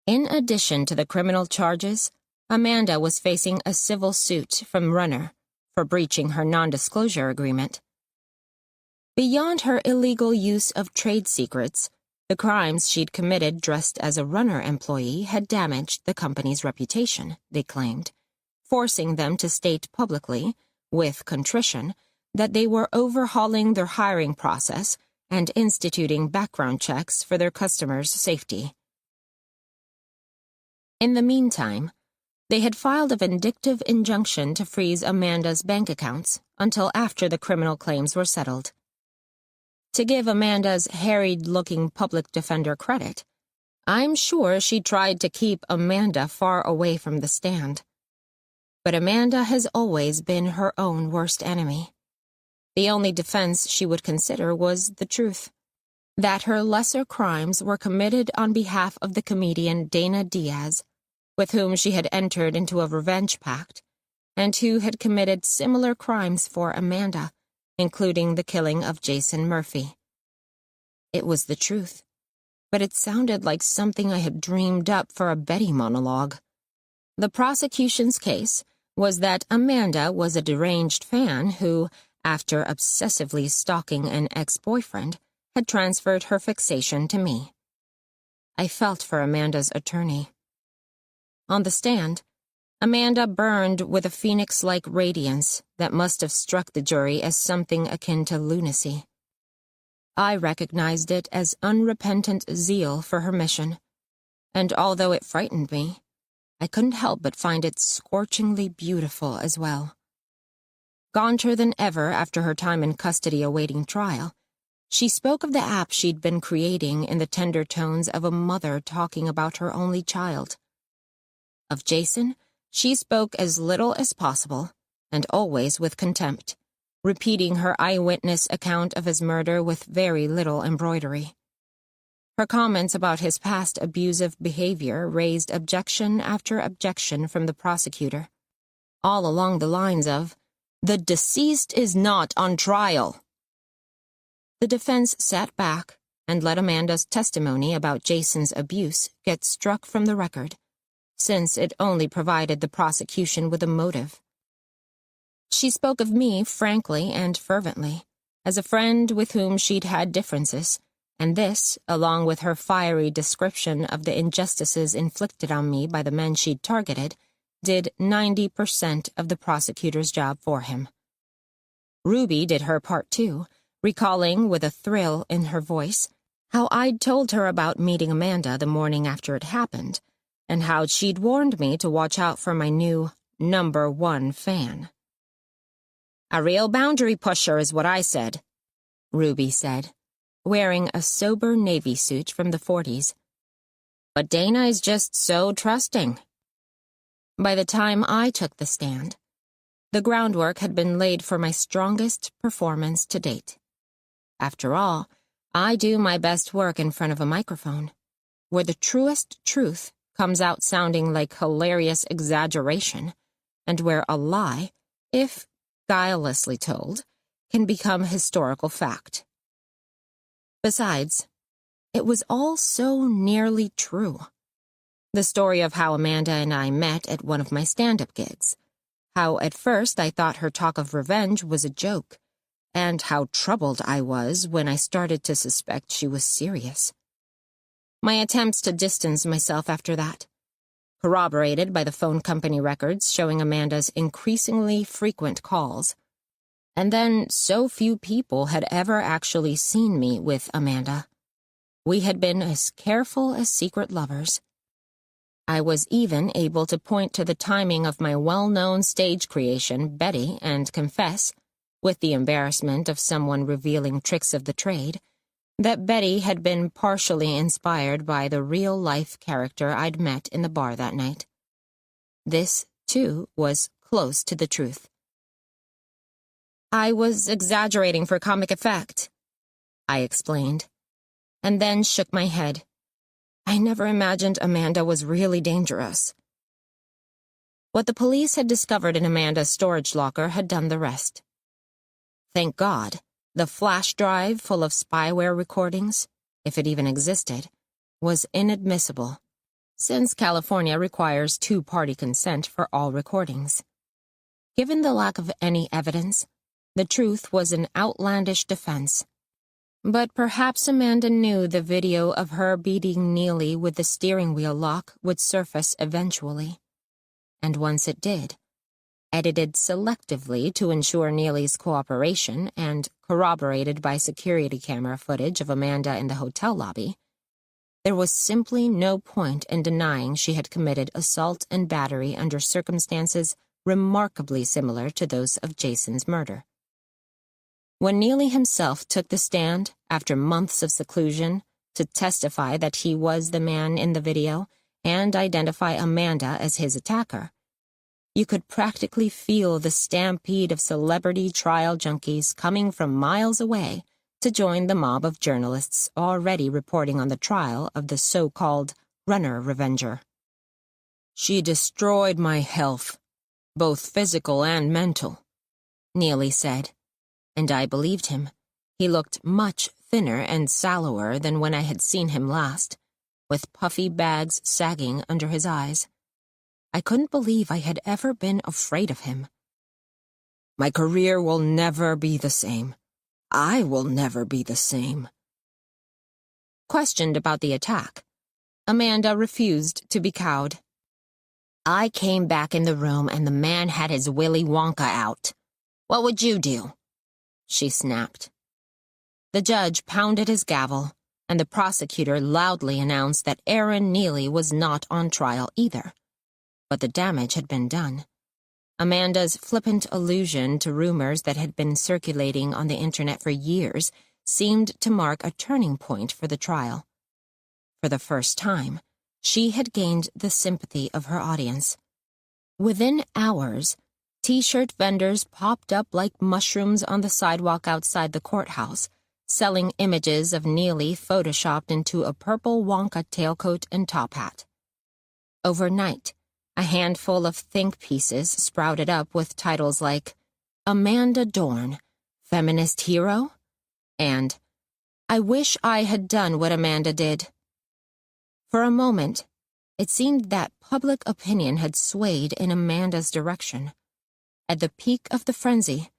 In addition to the criminal charges, Amanda was facing a civil suit from Runner for breaching her non-disclosure agreement. Beyond her illegal use of trade secrets, the crimes she'd committed dressed as a Runner employee had damaged the company's reputation, they claimed, forcing them to state publicly, with contrition, that they were overhauling their hiring process and instituting background checks for their customers' safety. In the meantime, they had filed a vindictive injunction to freeze Amanda's bank accounts until after the criminal claims were settled. To give Amanda's harried-looking public defender credit, I'm sure she tried to keep Amanda far away from the stand. But Amanda has always been her own worst enemy. The only defense she would consider was the truth, that her lesser crimes were committed on behalf of the comedian Dana Diaz, with whom she had entered into a revenge pact, and who had committed similar crimes for Amanda, including the killing of Jason Murphy. It was the truth, but it sounded like something I had dreamed up for a Betty monologue. The prosecution's case was that Amanda was a deranged fan who, after obsessively stalking an ex-boyfriend, had transferred her fixation to me. I felt for Amanda's attorney. On the stand, Amanda burned with a phoenix-like radiance that must have struck the jury as something akin to lunacy. I recognized it as unrepentant zeal for her mission, and although it frightened me, I couldn't help but find it scorchingly beautiful as well. Gaunter than ever after her time in custody awaiting trial, she spoke of the app she'd been creating in the tender tones of a mother talking about her only child. Of Jason, she spoke as little as possible, and always with contempt, repeating her eyewitness account of his murder with very little embroidery. Her comments about his past abusive behavior raised objection after objection from the prosecutor, all along the lines of, "The deceased is not on trial." The defense sat back and let Amanda's testimony about Jason's abuse get struck from the record, since it only provided the prosecution with a motive. She spoke of me frankly and fervently, as a friend with whom she'd had differences, and this, along with her fiery description of the injustices inflicted on me by the men she'd targeted, did 90% of the prosecutor's job for him. Ruby did her part too, recalling with a thrill in her voice how I'd told her about meeting Amanda the morning after it happened, and how she'd warned me to watch out for my new #1 fan. "A real boundary pusher is what I said," Ruby said, wearing a sober navy suit from the 40s. "But Dana is just so trusting." By the time I took the stand, the groundwork had been laid for my strongest performance to date. After all, I do my best work in front of a microphone, where the truest truth comes out sounding like hilarious exaggeration, and where a lie, if guilelessly told, can become historical fact. Besides, it was all so nearly true. The story of how Amanda and I met at one of my stand-up gigs, how at first I thought her talk of revenge was a joke, and how troubled I was when I started to suspect she was serious. My attempts to distance myself after that, corroborated by the phone company records showing Amanda's increasingly frequent calls. And then so few people had ever actually seen me with Amanda. We had been as careful as secret lovers. I was even able to point to the timing of my well-known stage creation, Betty, and confess, with the embarrassment of someone revealing tricks of the trade, that Betty had been partially inspired by the real-life character I'd met in the bar that night. This, too, was close to the truth. "I was exaggerating for comic effect," I explained, and then shook my head. I never imagined Amanda was really dangerous. What the police had discovered in Amanda's storage locker had done the rest. Thank God, the flash drive full of spyware recordings, if it even existed, was inadmissible, since California requires two-party consent for all recordings. Given the lack of any evidence, the truth was an outlandish defense. But perhaps Amanda knew the video of her beating Neely with the steering wheel lock would surface eventually. And once it did, edited selectively to ensure Neely's cooperation and corroborated by security camera footage of Amanda in the hotel lobby, there was simply no point in denying she had committed assault and battery under circumstances remarkably similar to those of Jason's murder. When Neely himself took the stand after months of seclusion to testify that he was the man in the video and identify Amanda as his attacker, you could practically feel the stampede of celebrity trial junkies coming from miles away to join the mob of journalists already reporting on the trial of the so-called runner revenger. "She destroyed my health, both physical and mental," Neely said, and I believed him. He looked much thinner and sallower than when I had seen him last, with puffy bags sagging under his eyes. I couldn't believe I had ever been afraid of him. "My career will never be the same. I will never be the same." Questioned about the attack, Amanda refused to be cowed. "I came back in the room and the man had his Willy Wonka out. What would you do?" she snapped. The judge pounded his gavel, and the prosecutor loudly announced that Aaron Neely was not on trial either. But the damage had been done. Amanda's flippant allusion to rumors that had been circulating on the internet for years seemed to mark a turning point for the trial. For the first time, she had gained the sympathy of her audience. Within hours, T-shirt vendors popped up like mushrooms on the sidewalk outside the courthouse, selling images of Neely photoshopped into a purple Wonka tailcoat and top hat. Overnight, a handful of think pieces sprouted up with titles like "Amanda Dorn, Feminist Hero?" and "I wish I had done what Amanda did." For a moment, it seemed that public opinion had swayed in Amanda's direction. At the peak of the frenzy,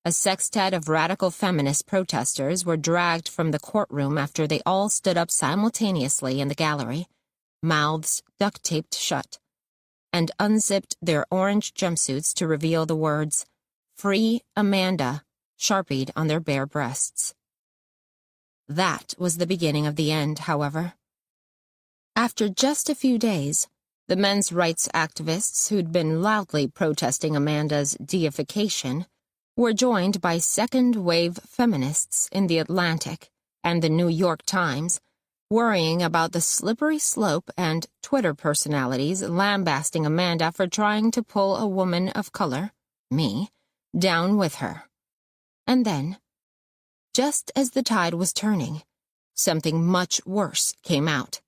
a sextet of radical feminist protesters were dragged from the courtroom after they all stood up simultaneously in the gallery, mouths duct-taped shut, and unzipped their orange jumpsuits to reveal the words, "Free Amanda," sharpied on their bare breasts. That was the beginning of the end, however. After just a few days, the men's rights activists who'd been loudly protesting Amanda's deification were joined by second-wave feminists in The Atlantic and The New York Times, worrying about the slippery slope and Twitter personalities lambasting Amanda for trying to pull a woman of color, me, down with her. And then, just as the tide was turning, something much worse came out.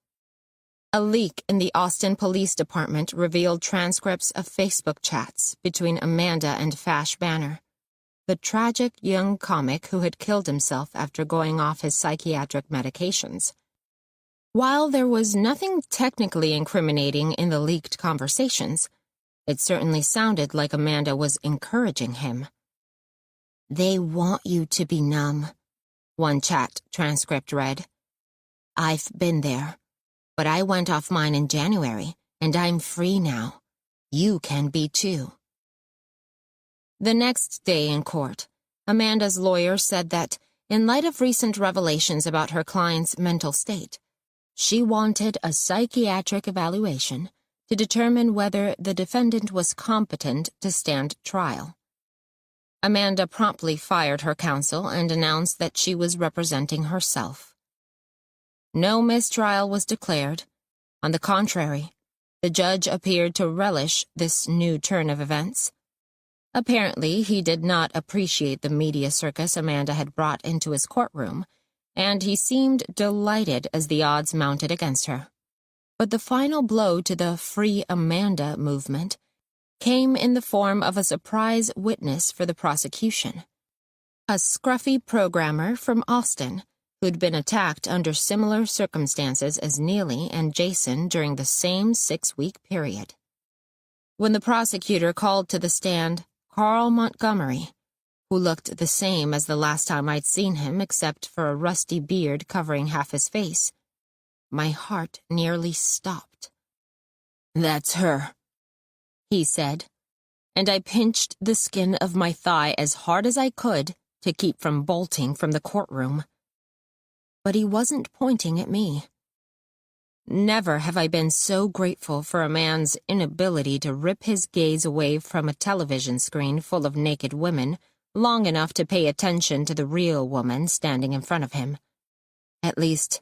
A leak in the Austin Police Department revealed transcripts of Facebook chats between Amanda and Fash Banner, the tragic young comic who had killed himself after going off his psychiatric medications. While there was nothing technically incriminating in the leaked conversations, it certainly sounded like Amanda was encouraging him. "They want you to be numb," one chat transcript read. "I've been there, but I went off mine in January, and I'm free now. You can be too." The next day in court, Amanda's lawyer said that, in light of recent revelations about her client's mental state, she wanted a psychiatric evaluation to determine whether the defendant was competent to stand trial. Amanda promptly fired her counsel and announced that she was representing herself. No mistrial was declared. On the contrary, the judge appeared to relish this new turn of events. Apparently, he did not appreciate the media circus Amanda had brought into his courtroom, and he seemed delighted as the odds mounted against her. But the final blow to the Free Amanda movement came in the form of a surprise witness for the prosecution. A scruffy programmer from Austin who'd been attacked under similar circumstances as Neely and Jason during the same 6-week period. When the prosecutor called to the stand Carl Montgomery, who looked the same as the last time I'd seen him except for a rusty beard covering half his face, my heart nearly stopped. "That's her," he said, and I pinched the skin of my thigh as hard as I could to keep from bolting from the courtroom. But he wasn't pointing at me. Never have I been so grateful for a man's inability to rip his gaze away from a television screen full of naked women long enough to pay attention to the real woman standing in front of him. At least,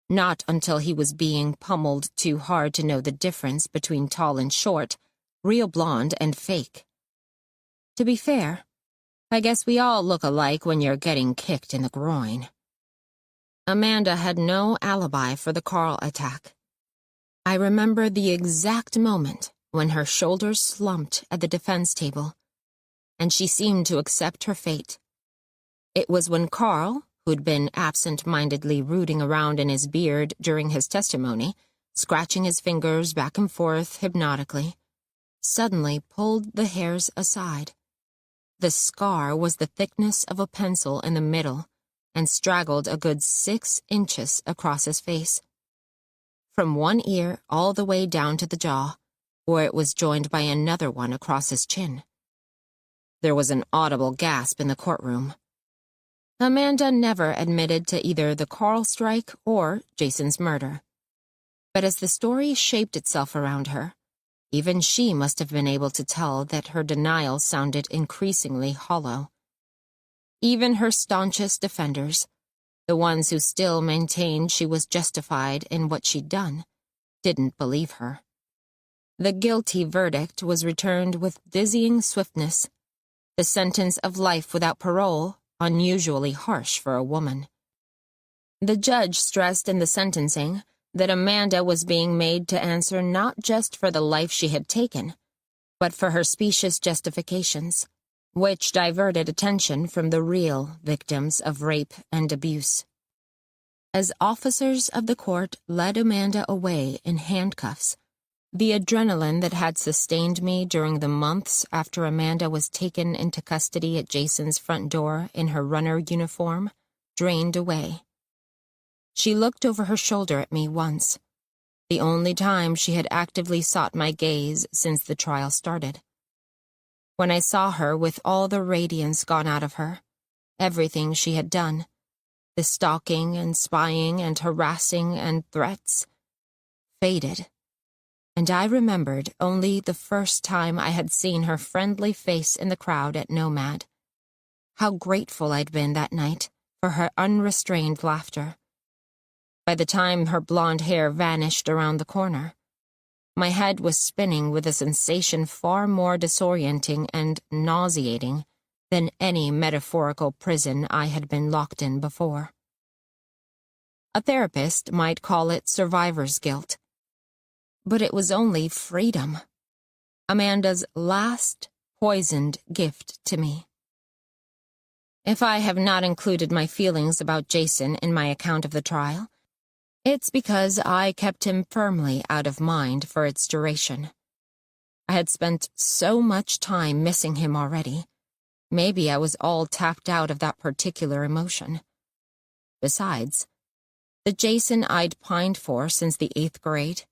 not until he was being pummeled too hard to know the difference between tall and short, real blonde and fake. To be fair, I guess we all look alike when you're getting kicked in the groin. Amanda had no alibi for the Carl attack. I remember the exact moment when her shoulders slumped at the defense table, and she seemed to accept her fate. It was when Carl, who'd been absent-mindedly rooting around in his beard during his testimony, scratching his fingers back and forth hypnotically, suddenly pulled the hairs aside. The scar was the thickness of a pencil in the middle and straggled a good 6 inches across his face. From one ear all the way down to the jaw, where it was joined by another one across his chin. There was an audible gasp in the courtroom. Amanda never admitted to either the Carl strike or Jason's murder. But as the story shaped itself around her, even she must have been able to tell that her denial sounded increasingly hollow. Even her staunchest defenders, the ones who still maintained she was justified in what she'd done, didn't believe her. The guilty verdict was returned with dizzying swiftness, the sentence of life without parole, unusually harsh for a woman. The judge stressed in the sentencing that Amanda was being made to answer not just for the life she had taken, but for her specious justifications, which diverted attention from the real victims of rape and abuse. As officers of the court led Amanda away in handcuffs, the adrenaline that had sustained me during the months after Amanda was taken into custody at Jason's front door in her runner uniform drained away. She looked over her shoulder at me once, the only time she had actively sought my gaze since the trial started. When I saw her with all the radiance gone out of her, everything she had done, the stalking and spying and harassing and threats, faded, and I remembered only the first time I had seen her friendly face in the crowd at Nomad. How grateful I'd been that night for her unrestrained laughter. By the time her blonde hair vanished around the corner, my head was spinning with a sensation far more disorienting and nauseating than any metaphorical prison I had been locked in before. A therapist might call it survivor's guilt, but it was only freedom, Amanda's last poisoned gift to me. If I have not included my feelings about Jason in my account of the trial, it's because I kept him firmly out of mind for its duration. I had spent so much time missing him already. Maybe I was all tapped out of that particular emotion. Besides, the Jason I'd pined for since the 8th grade,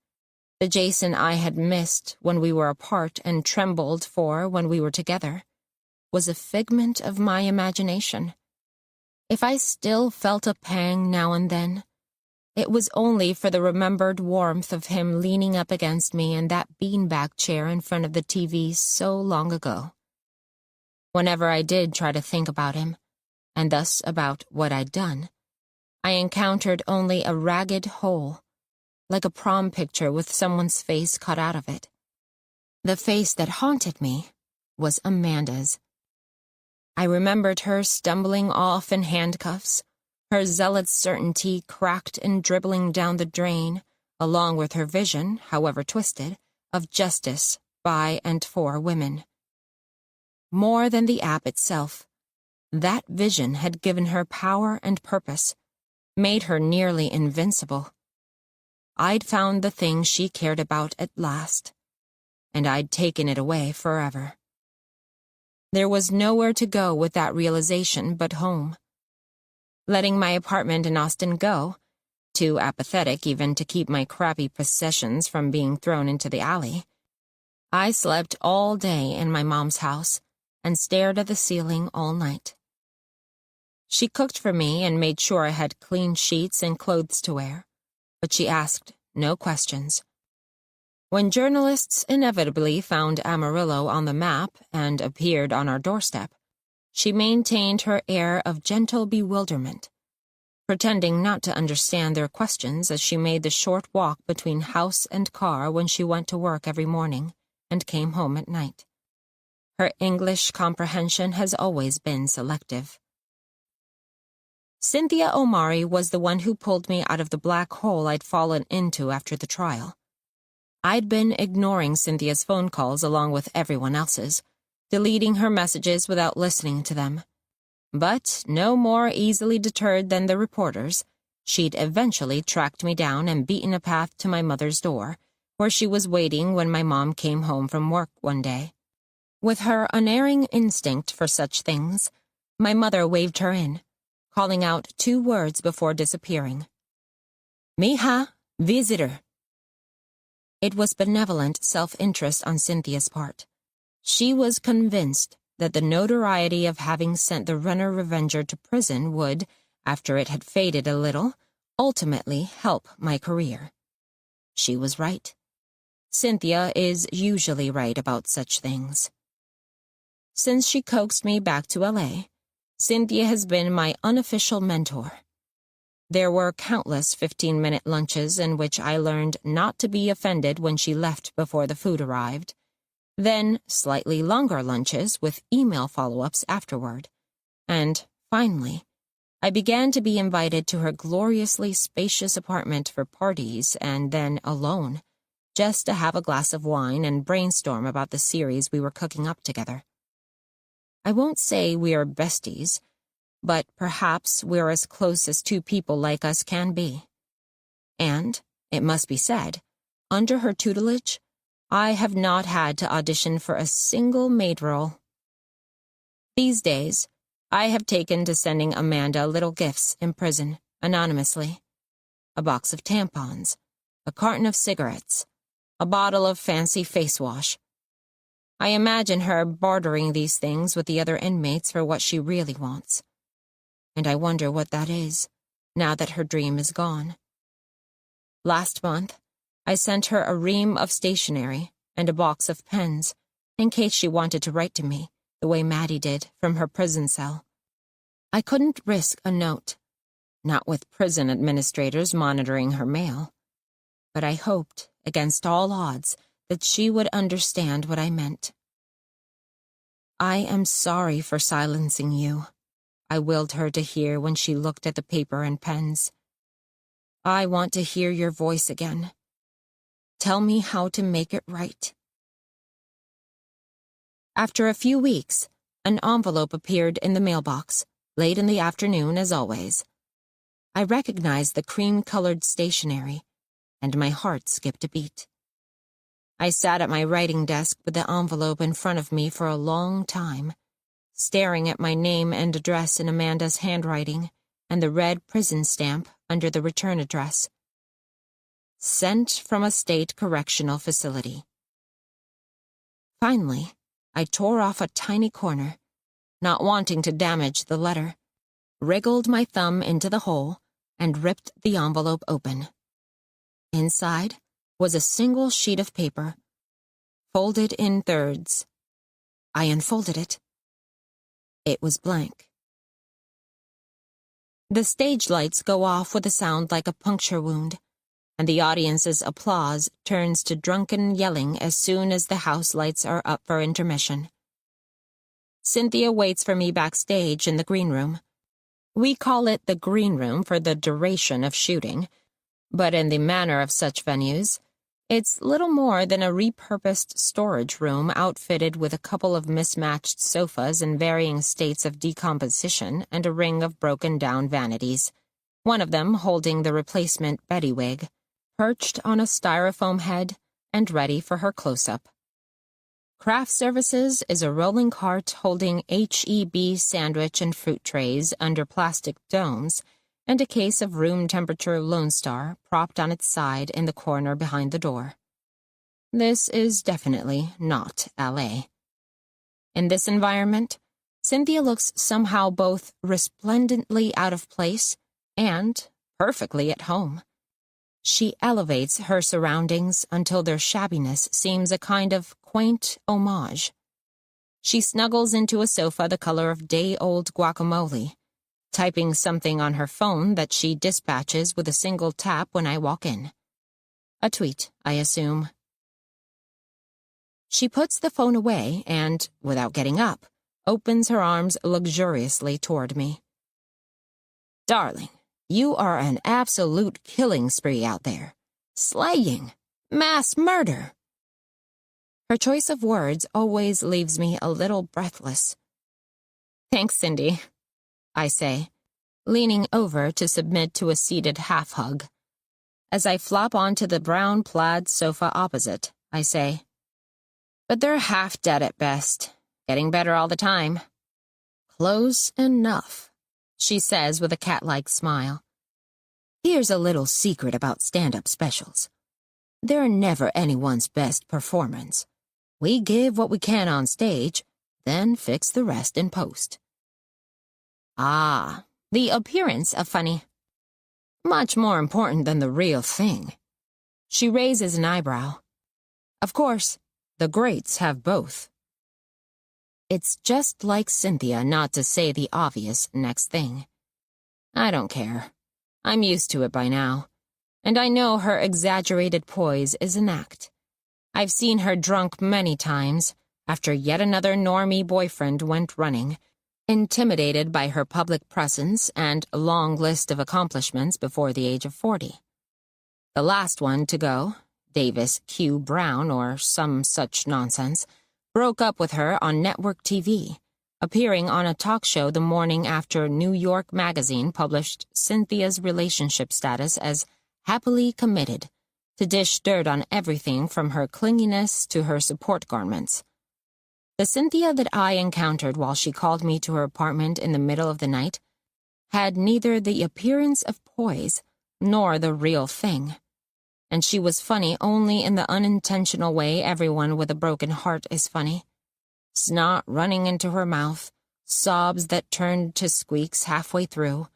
the Jason I had missed when we were apart and trembled for when we were together, was a figment of my imagination. If I still felt a pang now and then, it was only for the remembered warmth of him leaning up against me in that beanbag chair in front of the TV so long ago. Whenever I did try to think about him, and thus about what I'd done, I encountered only a ragged hole, like a prom picture with someone's face cut out of it. The face that haunted me was Amanda's. I remembered her stumbling off in handcuffs, her zealot certainty cracked and dribbling down the drain, along with her vision, however twisted, of justice by and for women. More than the app itself, that vision had given her power and purpose, made her nearly invincible. I'd found the thing she cared about at last, and I'd taken it away forever. There was nowhere to go with that realization but home. Letting my apartment in Austin go, too apathetic even to keep my crappy possessions from being thrown into the alley, I slept all day in my mom's house and stared at the ceiling all night. She cooked for me and made sure I had clean sheets and clothes to wear, but she asked no questions. When journalists inevitably found Amarillo on the map and appeared on our doorstep, she maintained her air of gentle bewilderment, pretending not to understand their questions as she made the short walk between house and car when she went to work every morning and came home at night. Her English comprehension has always been selective. Cynthia Omari was the one who pulled me out of the black hole I'd fallen into after the trial. I'd been ignoring Cynthia's phone calls along with everyone else's, deleting her messages without listening to them. But no more easily deterred than the reporters, she'd eventually tracked me down and beaten a path to my mother's door, where she was waiting when my mom came home from work one day. With her unerring instinct for such things, my mother waved her in, calling out 2 words before disappearing. "Mija, visitor." It was benevolent self-interest on Cynthia's part. She was convinced that the notoriety of having sent the runner-revenger to prison would, after it had faded a little, ultimately help my career. She was right. Cynthia is usually right about such things. Since she coaxed me back to LA, Cynthia has been my unofficial mentor. There were countless 15-minute lunches in which I learned not to be offended when she left before the food arrived, then slightly longer lunches with email follow-ups afterward, and, finally, I began to be invited to her gloriously spacious apartment for parties and then alone, just to have a glass of wine and brainstorm about the series we were cooking up together. I won't say we are besties, but perhaps we're as close as 2 people like us can be. And, it must be said, under her tutelage, I have not had to audition for a single maid role. These days, I have taken to sending Amanda little gifts in prison, anonymously. A box of tampons, a carton of cigarettes, a bottle of fancy face wash. I imagine her bartering these things with the other inmates for what she really wants. And I wonder what that is, now that her dream is gone. Last month, I sent her a ream of stationery and a box of pens, in case she wanted to write to me, the way Maddie did from her prison cell. I couldn't risk a note, not with prison administrators monitoring her mail, but I hoped, against all odds, that she would understand what I meant. "I am sorry for silencing you," I willed her to hear when she looked at the paper and pens. "I want to hear your voice again. Tell me how to make it right." After a few weeks, an envelope appeared in the mailbox, late in the afternoon as always. I recognized the cream-colored stationery, and my heart skipped a beat. I sat at my writing desk with the envelope in front of me for a long time, staring at my name and address in Amanda's handwriting and the red prison stamp under the return address. Sent from a state correctional facility. Finally, I tore off a tiny corner, not wanting to damage the letter, wriggled my thumb into the hole, and ripped the envelope open. Inside was a single sheet of paper, folded in thirds. I unfolded it. It was blank. The stage lights go off with a sound like a puncture wound, and the audience's applause turns to drunken yelling as soon as the house lights are up for intermission. Cynthia waits for me backstage in the green room. We call it the green room for the duration of shooting, but in the manner of such venues, it's little more than a repurposed storage room outfitted with a couple of mismatched sofas in varying states of decomposition and a ring of broken-down vanities, one of them holding the replacement Betty wig, perched on a styrofoam head and ready for her close-up. Craft Services is a rolling cart holding H-E-B sandwich and fruit trays under plastic domes and a case of room-temperature Lone Star propped on its side in the corner behind the door. This is definitely not L.A. In this environment, Cynthia looks somehow both resplendently out of place and perfectly at home. She elevates her surroundings until their shabbiness seems a kind of quaint homage. She snuggles into a sofa the color of day-old guacamole, typing something on her phone that she dispatches with a single tap when I walk in. A tweet, I assume. She puts the phone away and, without getting up, opens her arms luxuriously toward me. Darling, you are an absolute killing spree out there. Slaying. Mass murder. Her choice of words always leaves me a little breathless. Thanks, Cindy, I say, leaning over to submit to a seated half-hug. As I flop onto the brown plaid sofa opposite, I say, but they're half dead at best, getting better all the time. Close enough, she says with a cat-like smile. Here's a little secret about stand-up specials. They're never anyone's best performance. We give what we can on stage, then fix the rest in post. Ah, the appearance of funny. Much more important than the real thing. She raises an eyebrow. Of course, the greats have both. It's just like Cynthia not to say the obvious next thing. I don't care. I'm used to it by now, and I know her exaggerated poise is an act. I've seen her drunk many times after yet another normie boyfriend went running, intimidated by her public presence and a long list of accomplishments before the age of 40. The last one to go, Davis Q. Brown or some such nonsense, broke up with her on network TV, appearing on a talk show the morning after New York Magazine published Cynthia's relationship status as happily committed, to dish dirt on everything from her clinginess to her support garments. The Cynthia that I encountered while she called me to her apartment in the middle of the night had neither the appearance of poise nor the real thing, and she was funny only in the unintentional way everyone with a broken heart is funny. Snot running into her mouth, sobs that turned to squeaks halfway through,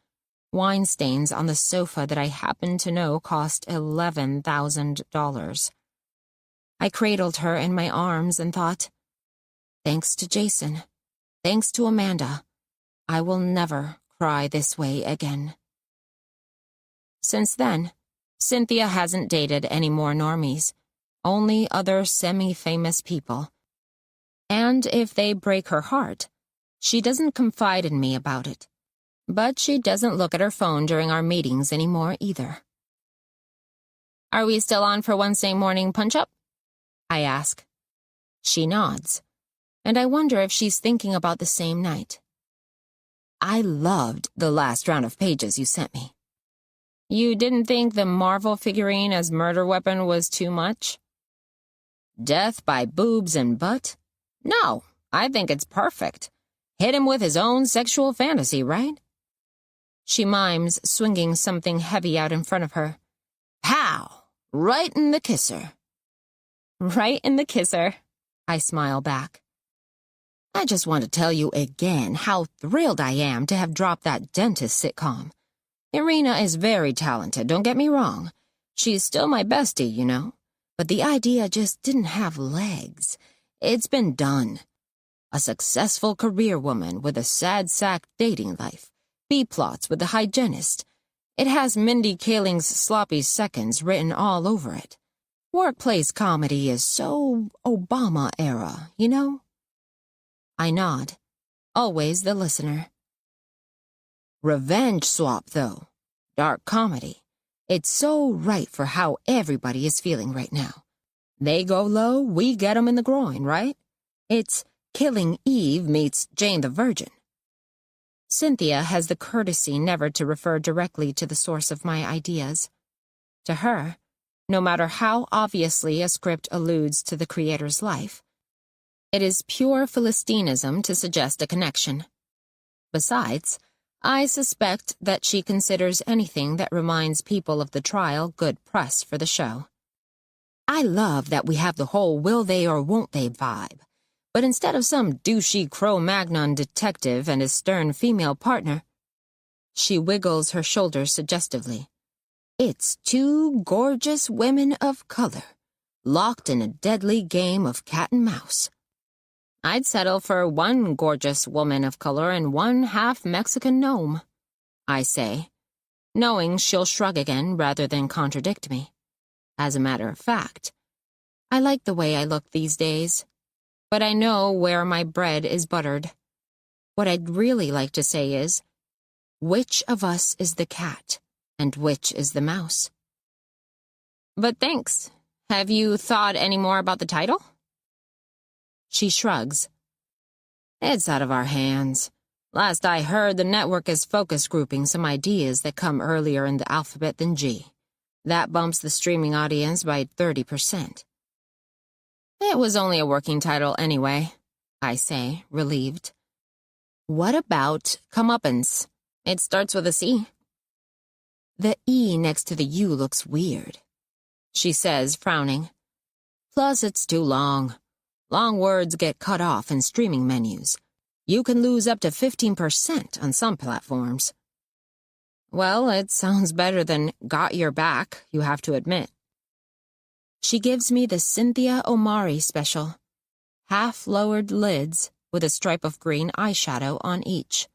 wine stains on the sofa that I happened to know cost $11,000. I cradled her in my arms and thought, thanks to Jason, thanks to Amanda, I will never cry this way again. Since then, Cynthia hasn't dated any more normies, only other semi-famous people. And if they break her heart, she doesn't confide in me about it. But she doesn't look at her phone during our meetings anymore either. Are we still on for Wednesday morning punch-up? I ask. She nods, and I wonder if she's thinking about the same night. I loved the last round of pages you sent me. You didn't think the Marvel figurine as murder weapon was too much? Death by boobs and butt? No, I think it's perfect. Hit him with his own sexual fantasy, right? She mimes, swinging something heavy out in front of her. Pow! Right in the kisser. Right in the kisser, I smile back. I just want to tell you again how thrilled I am to have dropped that dentist sitcom. Irina is very talented, don't get me wrong. She's still my bestie, you know. But the idea just didn't have legs. It's been done. A successful career woman with a sad sack dating life. B-plots with the hygienist. It has Mindy Kaling's sloppy seconds written all over it. Workplace comedy is so Obama era, you know? I nod, always the listener. Revenge swap, though. Dark comedy. It's so right for how everybody is feeling right now. They go low, we get 'em in the groin, right? It's Killing Eve meets Jane the Virgin. Cynthia has the courtesy never to refer directly to the source of my ideas. To her, no matter how obviously a script alludes to the creator's life, it is pure Philistinism to suggest a connection. Besides, I suspect that she considers anything that reminds people of the trial good press for the show. I love that we have the whole will they or won't they vibe. But instead of some douchey Cro-Magnon detective and his stern female partner, she wiggles her shoulders suggestively. It's two gorgeous women of color, locked in a deadly game of cat and mouse. I'd settle for one gorgeous woman of color and one half-Mexican gnome, I say, knowing she'll shrug again rather than contradict me. As a matter of fact, I like the way I look these days, but I know where my bread is buttered. What I'd really like to say is, which of us is the cat and which is the mouse? But thanks. Have you thought any more about the title? She shrugs. It's out of our hands. Last I heard, the network is focus grouping some ideas that come earlier in the alphabet than G. That bumps the streaming audience by 30%. It was only a working title anyway, I say, relieved. What about comeuppance? It starts with a C. The E next to the U looks weird, she says, frowning. Plus, it's too long. Long words get cut off in streaming menus. You can lose up to 15% on some platforms. Well, it sounds better than got your back, you have to admit. She gives me the Cynthia Omari special. Half-lowered lids with a stripe of green eyeshadow on each.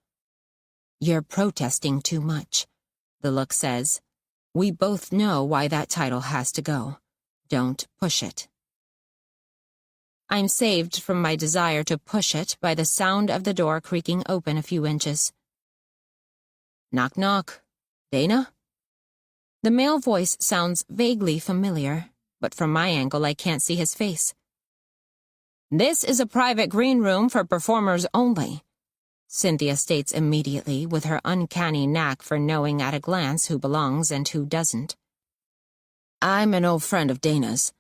You're protesting too much, the look says. We both know why that title has to go. Don't push it. I'm saved from my desire to push it by the sound of the door creaking open a few inches. Knock knock. Dana? The male voice sounds vaguely familiar, but from my angle I can't see his face. This is a private green room for performers only, Cynthia states immediately with her uncanny knack for knowing at a glance who belongs and who doesn't. I'm an old friend of Dana's.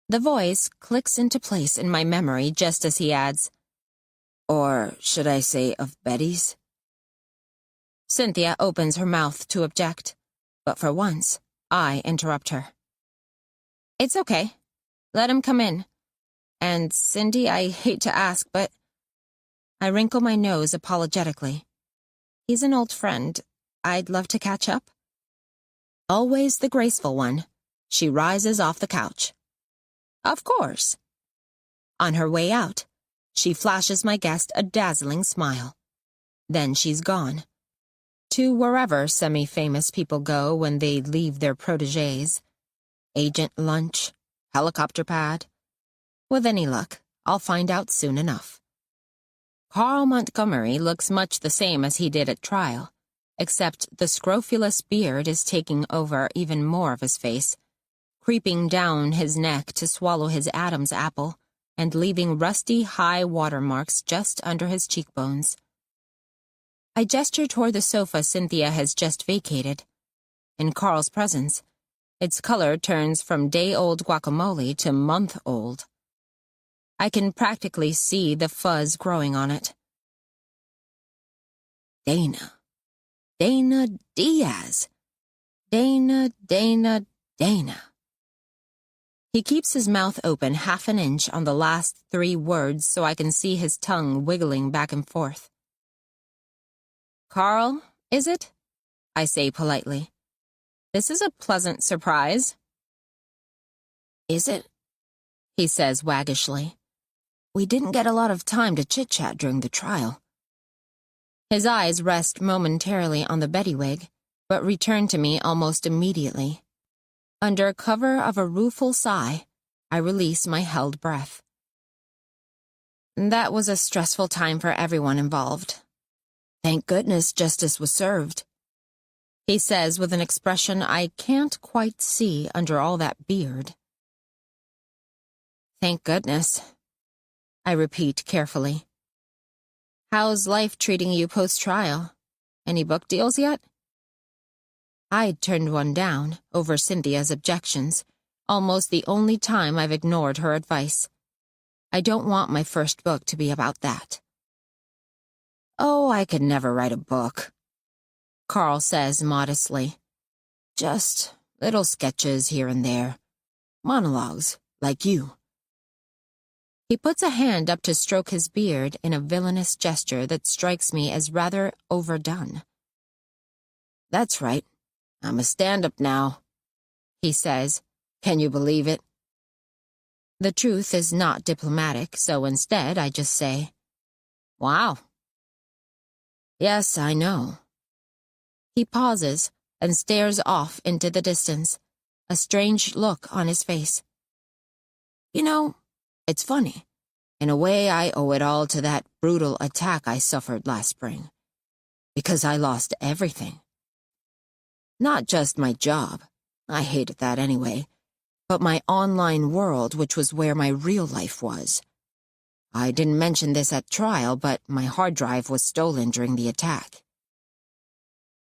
The voice clicks into place in my memory just as he adds, or should I say of Betty's? Cynthia opens her mouth to object, but for once, I interrupt her. It's okay. Let him come in. And Cindy, I hate to ask, but I wrinkle my nose apologetically. He's an old friend. I'd love to catch up. Always the graceful one, she rises off the couch. Of course. On her way out, she flashes my guest a dazzling smile. Then she's gone. To wherever semi-famous people go when they leave their protégés. Agent lunch, helicopter pad. With any luck, I'll find out soon enough. Carl Montgomery looks much the same as he did at trial, except the scrofulous beard is taking over even more of his face, creeping down his neck to swallow his Adam's apple and leaving rusty high watermarks just under his cheekbones. I gesture toward the sofa Cynthia has just vacated. In Carl's presence, its color turns from day-old guacamole to month-old. I can practically see the fuzz growing on it. Dana. Dana Diaz. Dana. He keeps his mouth open half an inch on the last 3 words so I can see his tongue wiggling back and forth. Carl, is it? I say politely. This is a pleasant surprise. Is it? He says waggishly. We didn't get a lot of time to chit-chat during the trial. His eyes rest momentarily on the Betty wig, but return to me almost immediately. Under cover of a rueful sigh, I release my held breath. That was a stressful time for everyone involved. Thank goodness justice was served, he says with an expression I can't quite see under all that beard. Thank goodness, I repeat carefully. How's life treating you post-trial? Any book deals yet? I'd turned one down over Cynthia's objections, almost the only time I've ignored her advice. I don't want my first book to be about that. Oh, I could never write a book, Carl says modestly. Just little sketches here and there. Monologues, like you. He puts a hand up to stroke his beard in a villainous gesture that strikes me as rather overdone. That's right. I'm a stand-up now, he says. Can you believe it? The truth is not diplomatic, so instead I just say, "Wow." "Yes, I know." He pauses and stares off into the distance, a strange look on his face. "You know, it's funny. In a way, I owe it all to that brutal attack I suffered last spring. Because I lost everything. Not just my job. I hated that anyway. But my online world, which was where my real life was. I didn't mention this at trial, but my hard drive was stolen during the attack."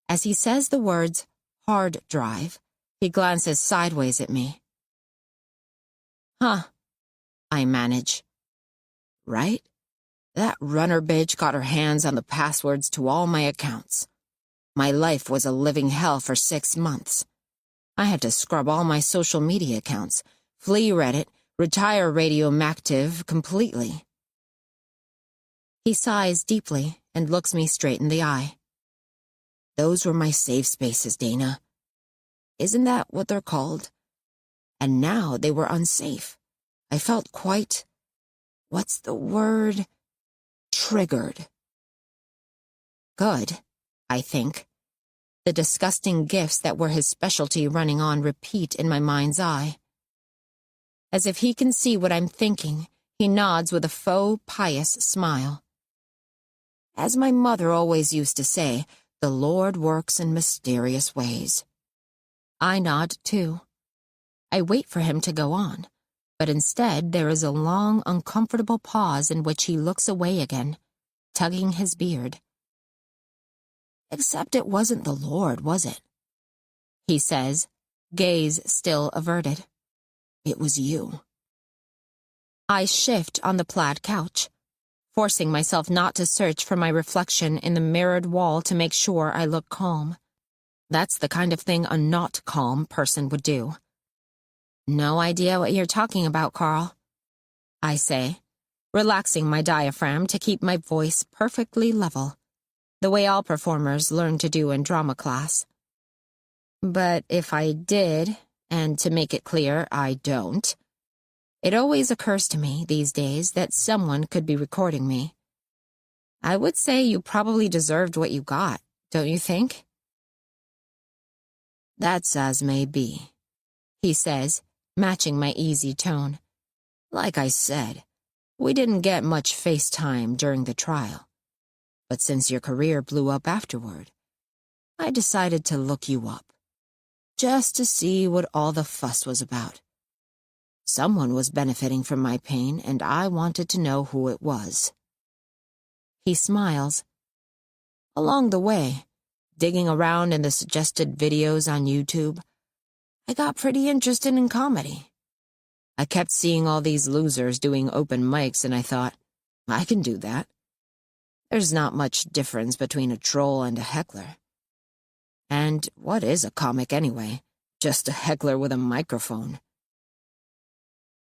As he says the words, hard drive, he glances sideways at me. "Huh," I manage. "Right? That runner bitch got her hands on the passwords to all my accounts. My life was a living hell for 6 months. I had to scrub all my social media accounts, flee Reddit, retire Radioactive completely." He sighs deeply and looks me straight in the eye. "Those were my safe spaces, Dana. Isn't that what they're called? And now they were unsafe. I felt quite, what's the word? Triggered." Good, I think. The disgusting gifs that were his specialty running on repeat in my mind's eye. As if he can see what I'm thinking, he nods with a faux pious smile. As my mother always used to say, the Lord works in mysterious ways. I nod, too. I wait for him to go on, but instead there is a long, uncomfortable pause in which he looks away again, tugging his beard. "Except it wasn't the Lord, was it?" he says, gaze still averted. "It was you." I shift on the plaid couch, forcing myself not to search for my reflection in the mirrored wall to make sure I look calm. That's the kind of thing a not calm person would do. "No idea what you're talking about, Carl," I say, relaxing my diaphragm to keep my voice perfectly level, the way all performers learn to do in drama class. But if I did, and to make it clear, I don't, it always occurs to me these days that someone could be recording me. I would say you probably deserved what you got, don't you think? "That's as may be," he says, matching my easy tone. "Like I said, we didn't get much face time during the trial. But since your career blew up afterward, I decided to look you up, just to see what all the fuss was about. Someone was benefiting from my pain, and I wanted to know who it was." He smiles. "Along the way, digging around in the suggested videos on YouTube, I got pretty interested in comedy. I kept seeing all these losers doing open mics, and I thought, I can do that. There's not much difference between a troll and a heckler. And what is a comic anyway? Just a heckler with a microphone."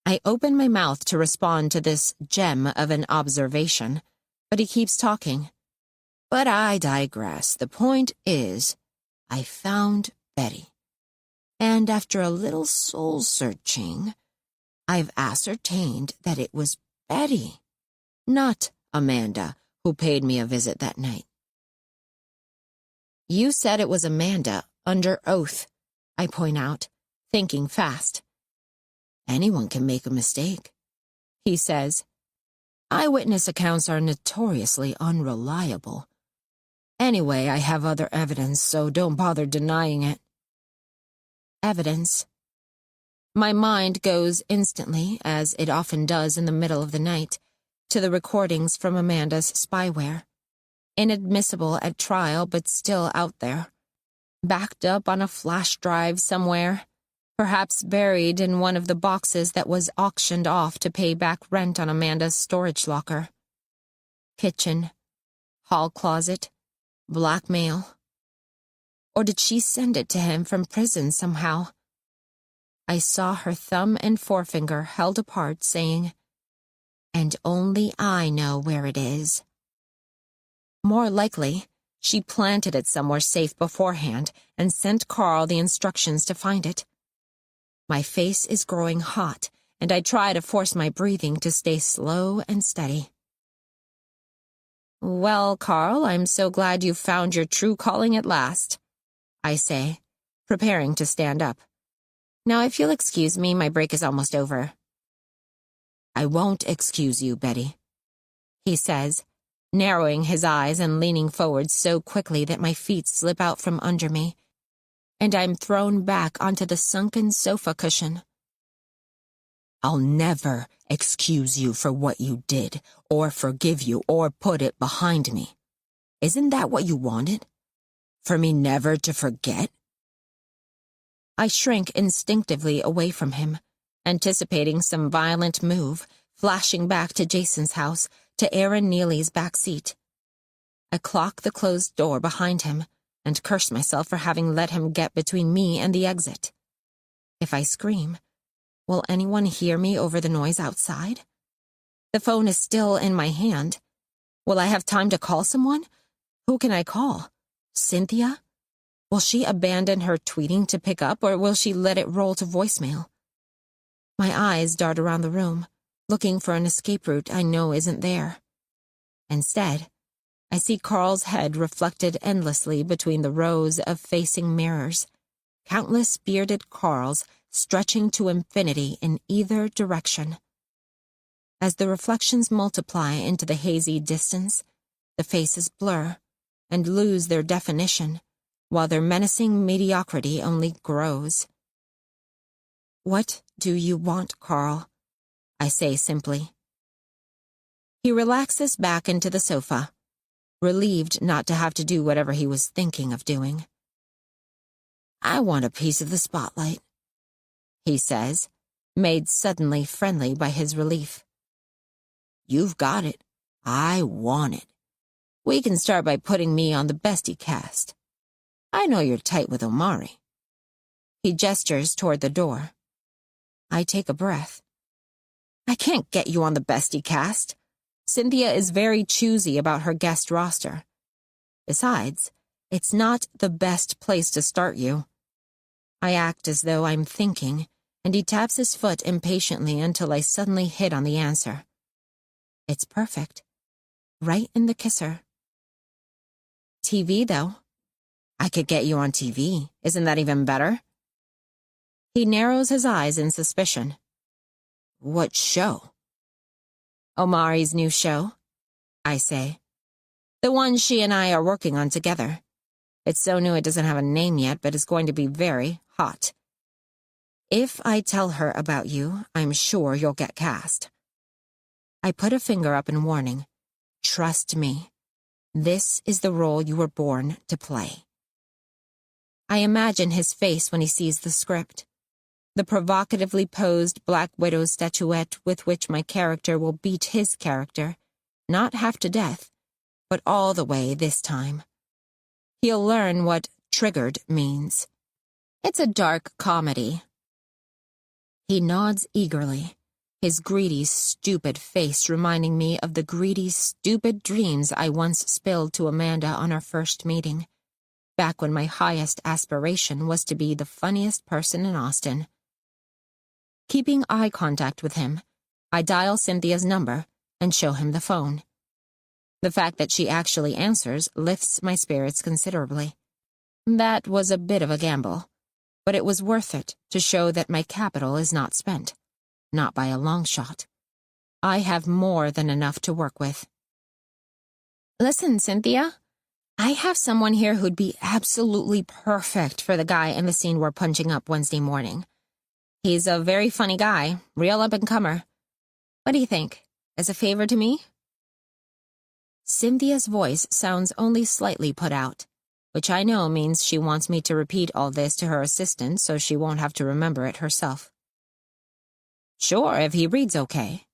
I open my mouth to respond to this gem of an observation, but he keeps talking. But I digress. The point is, I found Betty. And after a little soul-searching, I've ascertained that it was Betty, not Amanda, who paid me a visit that night. "You said it was Amanda, under oath," I point out, thinking fast. "Anyone can make a mistake," he says. "Eyewitness accounts are notoriously unreliable. Anyway, I have other evidence, so don't bother denying it." Evidence. My mind goes instantly, as it often does in the middle of the night, to the recordings from Amanda's spyware. Inadmissible at trial, but still out there. Backed up on a flash drive somewhere, perhaps buried in one of the boxes that was auctioned off to pay back rent on Amanda's storage locker. Kitchen, hall closet, blackmail. Or did she send it to him from prison somehow? I saw her thumb and forefinger held apart, saying, "And only I know where it is." More likely, she planted it somewhere safe beforehand and sent Carl the instructions to find it. My face is growing hot, and I try to force my breathing to stay slow and steady. "Well, Carl, I'm so glad you've found your true calling at last," I say, preparing to stand up. "Now, if you'll excuse me, my break is almost over." "I won't excuse you, Betty," he says, narrowing his eyes and leaning forward so quickly that my feet slip out from under me, and I'm thrown back onto the sunken sofa cushion. "I'll never excuse you for what you did, or forgive you, or put it behind me. Isn't that what you wanted? For me never to forget?" I shrink instinctively away from him, anticipating some violent move, flashing back to Jason's house, to Aaron Neely's back seat. I clock the closed door behind him and curse myself for having let him get between me and the exit. If I scream, will anyone hear me over the noise outside? The phone is still in my hand. Will I have time to call someone? Who can I call? Cynthia? Will she abandon her tweeting to pick up, or will she let it roll to voicemail? My eyes dart around the room, looking for an escape route I know isn't there. Instead, I see Carl's head reflected endlessly between the rows of facing mirrors, countless bearded Carls stretching to infinity in either direction. As the reflections multiply into the hazy distance, the faces blur and lose their definition, while their menacing mediocrity only grows. "What do you want, Carl?" I say simply. He relaxes back into the sofa, relieved not to have to do whatever he was thinking of doing. "I want a piece of the spotlight," he says, made suddenly friendly by his relief. "You've got it. I want it. We can start by putting me on the bestie cast. I know you're tight with Omari." He gestures toward the door. I take a breath. I can't get you on the bestie cast. Cynthia is very choosy about her guest roster. Besides, it's not the best place to start you. I act as though I'm thinking, and he taps his foot impatiently until I suddenly hit on the answer. It's perfect. Right in the kisser. TV, though. I could get you on TV. Isn't that even better? He narrows his eyes in suspicion. "What show?" "Omari's new show," I say. "The one she and I are working on together. It's so new it doesn't have a name yet, but it's going to be very hot. If I tell her about you, I'm sure you'll get cast." I put a finger up in warning. Trust me. This is the role you were born to play. I imagine his face when he sees the script. The provocatively posed Black Widow statuette with which my character will beat his character, not half to death, but all the way this time. He'll learn what triggered means. It's a dark comedy. He nods eagerly, his greedy, stupid face reminding me of the greedy, stupid dreams I once spilled to Amanda on our first meeting, back when my highest aspiration was to be the funniest person in Austin. Keeping eye contact with him, I dial Cynthia's number and show him the phone. The fact that she actually answers lifts my spirits considerably. That was a bit of a gamble, but it was worth it to show that my capital is not spent. Not by a long shot. I have more than enough to work with. "Listen, Cynthia, I have someone here who'd be absolutely perfect for the guy in the scene we're punching up Wednesday morning. He's a very funny guy, real up-and-comer. What do you think? As a favor to me?" Cynthia's voice sounds only slightly put out, which I know means she wants me to repeat all this to her assistant so she won't have to remember it herself. "Sure, if he reads okay."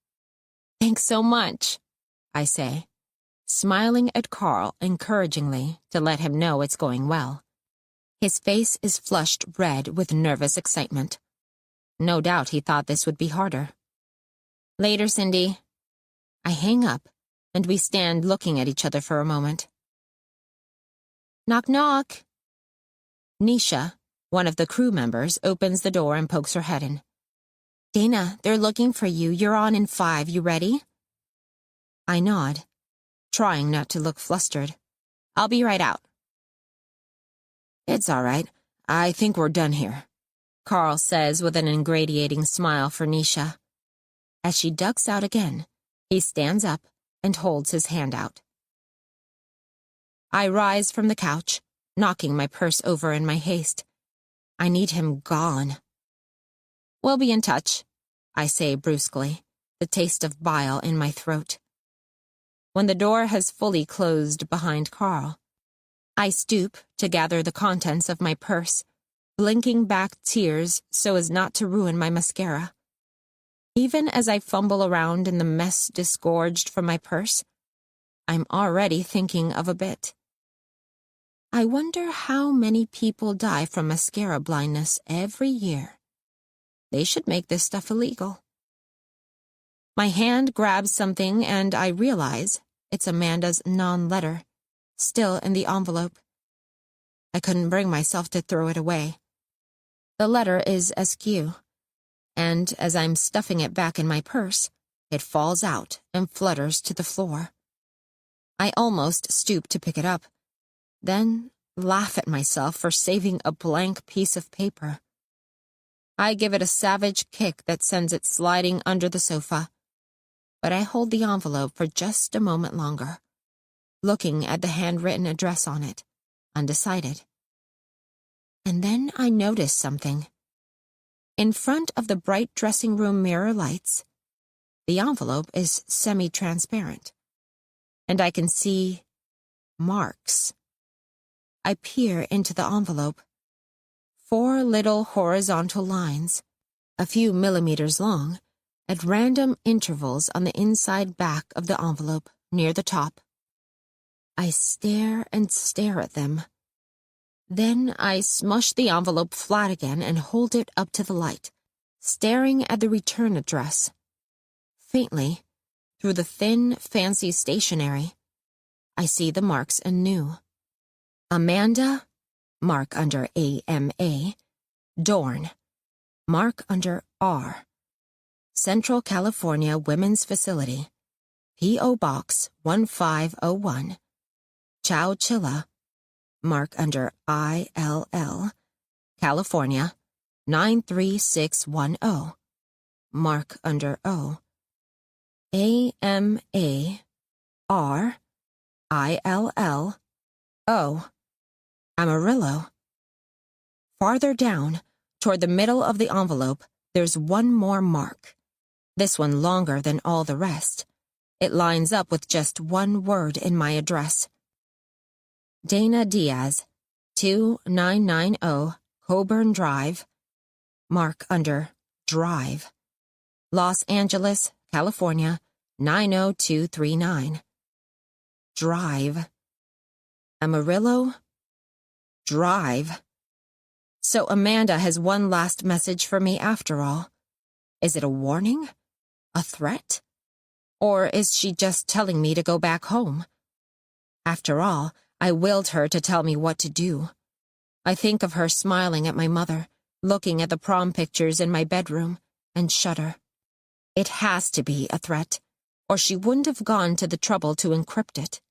"Thanks so much," I say, smiling at Carl encouragingly to let him know it's going well. His face is flushed red with nervous excitement. No doubt he thought this would be harder. "Later, Cindy." I hang up, and we stand looking at each other for a moment. "Knock, knock." Nisha, one of the crew members, opens the door and pokes her head in. Dana, they're looking for you. You're on in 5. You ready? I nod, trying not to look flustered. I'll be right out. It's all right. I think we're done here, Carl says with an ingratiating smile for Nisha. As she ducks out again, he stands up and holds his hand out. I rise from the couch, knocking my purse over in my haste. I need him gone. We'll be in touch, I say brusquely, the taste of bile in my throat. When the door has fully closed behind Carl, I stoop to gather the contents of my purse, blinking back tears so as not to ruin my mascara. Even as I fumble around in the mess disgorged from my purse, I'm already thinking of a bit. I wonder how many people die from mascara blindness every year. They should make this stuff illegal. My hand grabs something and I realize it's Amanda's non-letter, still in the envelope. I couldn't bring myself to throw it away. The letter is askew, and as I'm stuffing it back in my purse, it falls out and flutters to the floor. I almost stoop to pick it up, then laugh at myself for saving a blank piece of paper. I give it a savage kick that sends it sliding under the sofa, but I hold the envelope for just a moment longer, looking at the handwritten address on it, undecided. And then I notice something. In front of the bright dressing room mirror lights, the envelope is semi-transparent, and I can see marks. I peer into the envelope. 4 little horizontal lines, a few millimeters long, at random intervals on the inside back of the envelope near the top. I stare and stare at them. Then I smush the envelope flat again and hold it up to the light, staring at the return address. Faintly, through the thin, fancy stationery, I see the marks anew. Amanda, mark under AMA, Dorn, mark under R, Central California Women's Facility, P.O. Box 1501, Chowchilla, mark under ILL, California 93610, mark under O, AMA, R, ILL, O, Amarillo. Farther down, toward the middle of the envelope, there's one more mark. This one longer than all the rest. It lines up with just one word in my address. Dana Diaz, 2990 Coburn Drive, mark under Drive, Los Angeles, California, 90239. Drive. Amarillo? Drive. So Amanda has one last message for me after all. Is it a warning? A threat? Or is she just telling me to go back home? After all, I willed her to tell me what to do. I think of her smiling at my mother, looking at the prom pictures in my bedroom, and shudder. It has to be a threat, or she wouldn't have gone to the trouble to encrypt it.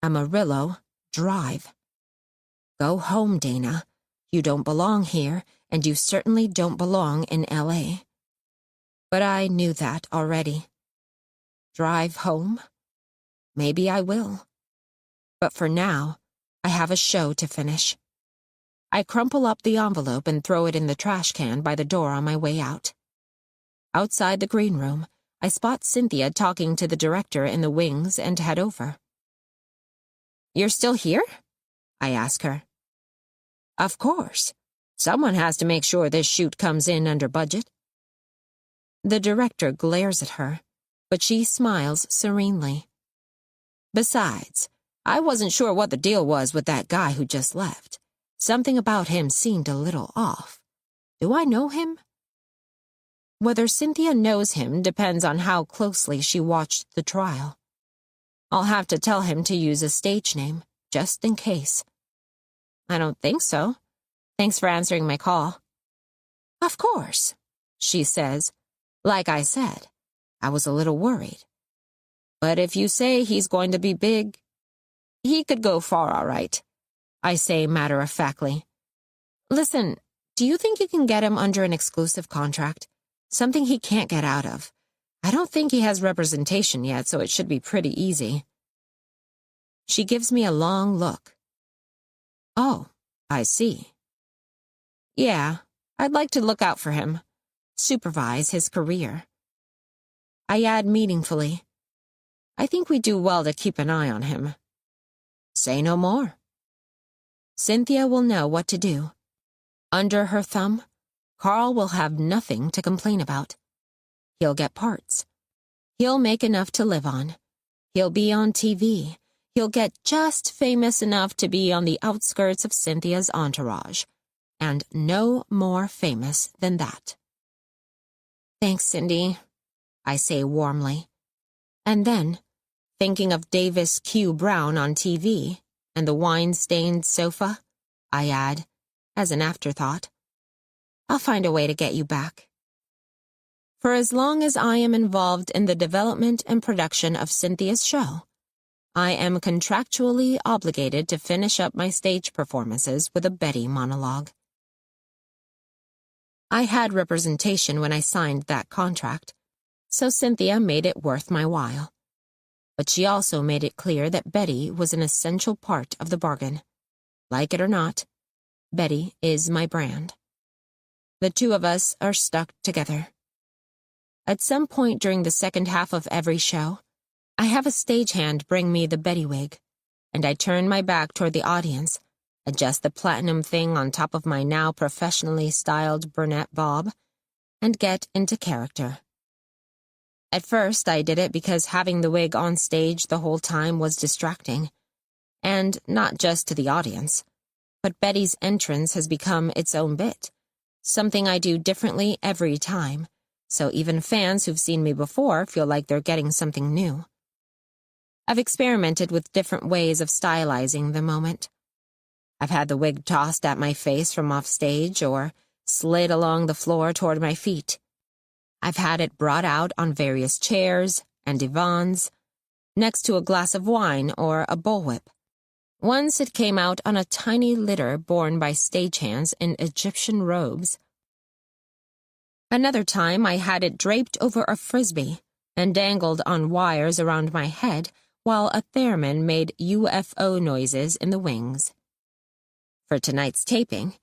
Amarillo Drive. Go home, Dana. You don't belong here, and you certainly don't belong in L.A. But I knew that already. Drive home? Maybe I will. But for now, I have a show to finish. I crumple up the envelope and throw it in the trash can by the door on my way out. Outside the green room, I spot Cynthia talking to the director in the wings and head over. "You're still here?" I ask her. "Of course. Someone has to make sure this shoot comes in under budget." The director glares at her, but she smiles serenely. "Besides, I wasn't sure what the deal was with that guy who just left. Something about him seemed a little off. Do I know him?" Whether Cynthia knows him depends on how closely she watched the trial. I'll have to tell him to use a stage name, just in case. "I don't think so. Thanks for answering my call." "Of course," she she says. Like I said, I was a little worried. But if you say he's going to be big, he could go far all right, I say matter-of-factly. Listen, do you think you can get him under an exclusive contract? Something he can't get out of. I don't think he has representation yet, so it should be pretty easy. She gives me a long look. Oh, I see. Yeah, I'd like to look out for him, supervise his career. I add meaningfully, I think we do well to keep an eye on him. Say no more. Cynthia will know what to do. Under her thumb, Carl will have nothing to complain about. He'll get parts. He'll make enough to live on. He'll be on TV. He'll get just famous enough to be on the outskirts of Cynthia's entourage. And no more famous than that. Thanks, Cindy, I say warmly. And then, thinking of Davis Q. Brown on TV and the wine-stained sofa, I add, as an afterthought, I'll find a way to get you back. For as long as I am involved in the development and production of Cynthia's show, I am contractually obligated to finish up my stage performances with a Betty monologue. I had representation when I signed that contract, so Cynthia made it worth my while. But she also made it clear that Betty was an essential part of the bargain. Like it or not, Betty is my brand. The two of us are stuck together. At some point during the second half of every show, I have a stagehand bring me the Betty wig, and I turn my back toward the audience, adjust the platinum thing on top of my now professionally styled brunette bob, and get into character. At first, I did it because having the wig on stage the whole time was distracting, and not just to the audience, but Betty's entrance has become its own bit, something I do differently every time, so even fans who've seen me before feel like they're getting something new. I've experimented with different ways of stylizing the moment. I've had the wig tossed at my face from off stage or slid along the floor toward my feet. I've had it brought out on various chairs and divans, next to a glass of wine or a bullwhip. Once it came out on a tiny litter borne by stagehands in Egyptian robes. Another time I had it draped over a frisbee and dangled on wires around my head while a theremin made UFO noises in the wings. For tonight's taping,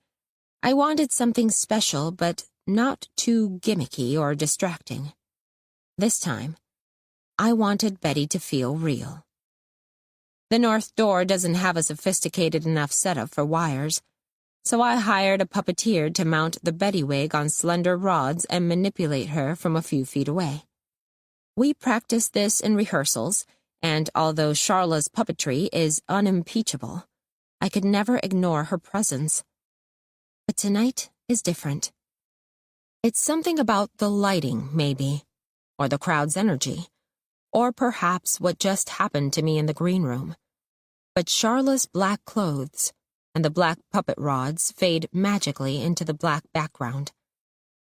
I wanted something special but not too gimmicky or distracting. This time, I wanted Betty to feel real. The north door doesn't have a sophisticated enough setup for wires, so I hired a puppeteer to mount the Betty wig on slender rods and manipulate her from a few feet away. We practiced this in rehearsals, and although Charla's puppetry is unimpeachable, I could never ignore her presence. But tonight is different. It's something about the lighting, maybe, or the crowd's energy, or perhaps what just happened to me in the green room. But Charla's black clothes and the black puppet rods fade magically into the black background,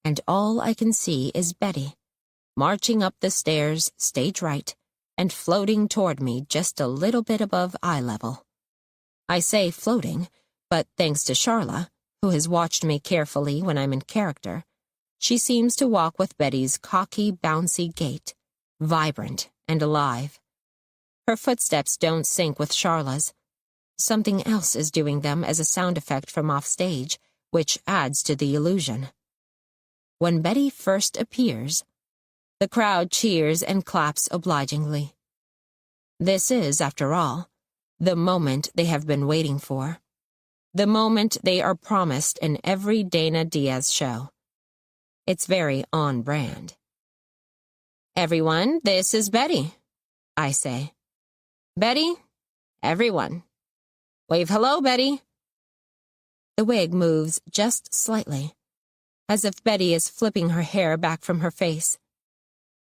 and all I can see is Betty, marching up the stairs stage right and floating toward me just a little bit above eye level. I say floating, but thanks to Charla, who has watched me carefully when I'm in character, she seems to walk with Betty's cocky, bouncy gait, vibrant and alive. Her footsteps don't sync with Charla's. Something else is doing them as a sound effect from offstage, which adds to the illusion. When Betty first appears, the crowd cheers and claps obligingly. This is, after all, the moment they have been waiting for. The moment they are promised in every Dana Diaz show. It's very on brand. Everyone, this is Betty, I say. Betty, everyone. Wave hello, Betty. The wig moves just slightly, as if Betty is flipping her hair back from her face.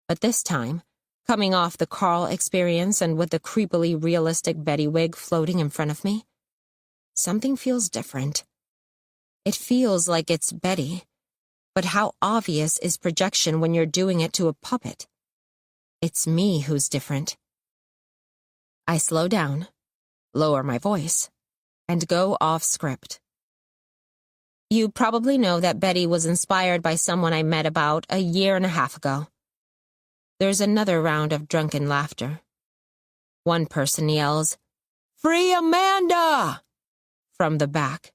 But this time, coming off the Carl experience and with the creepily realistic Betty wig floating in front of me, something feels different. It feels like it's Betty, But how obvious is projection when you're doing it to a puppet? It's me who's different. I slow down, lower my voice, and go off script. You probably know that Betty was inspired by someone I met about a year and a half ago. There's another round of drunken laughter. One person yells, "Free Amanda!" from the back,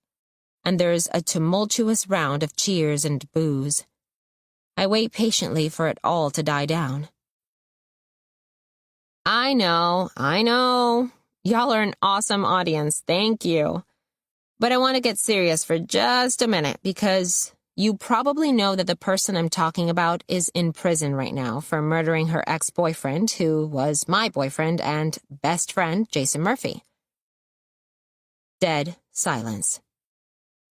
and there's a tumultuous round of cheers and boos. I wait patiently for it all to die down. I know. Y'all are an awesome audience, thank you. But I want to get serious for just a minute because you probably know that the person I'm talking about is in prison right now for murdering her ex-boyfriend, who was my boyfriend and best friend, Jason Murphy. Dead silence.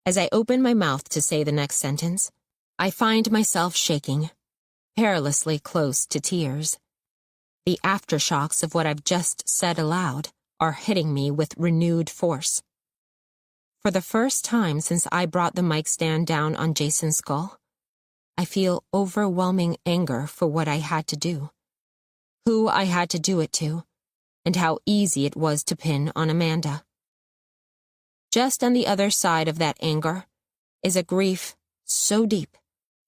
As I open my mouth to say the next sentence, I find myself shaking, perilously close to tears. The aftershocks of what I've just said aloud are hitting me with renewed force. For the first time since I brought the mic stand down on Jason's skull, I feel overwhelming anger for what I had to do, who I had to do it to, and how easy it was to pin on Amanda. Just on the other side of that anger is a grief so deep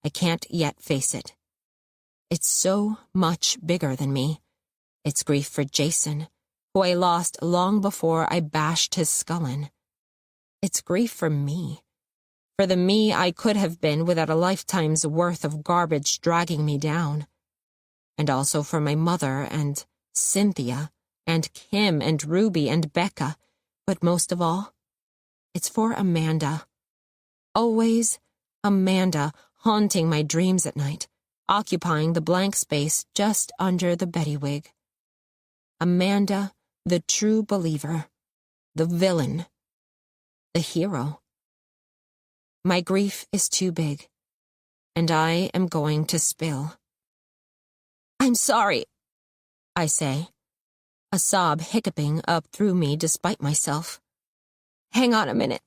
I can't yet face it. It's so much bigger than me. It's grief for Jason, who I lost long before I bashed his skull in. It's grief for me, for the me I could have been without a lifetime's worth of garbage dragging me down. And also for my mother and Cynthia and Kim and Ruby and Becca, but most of all, it's for Amanda. Always Amanda haunting my dreams at night, occupying the blank space just under the Betty wig. Amanda, the true believer, the villain, the hero. My grief is too big, and I am going to spill. "I'm sorry," I say, a sob hiccuping up through me despite myself. "Hang on a minute."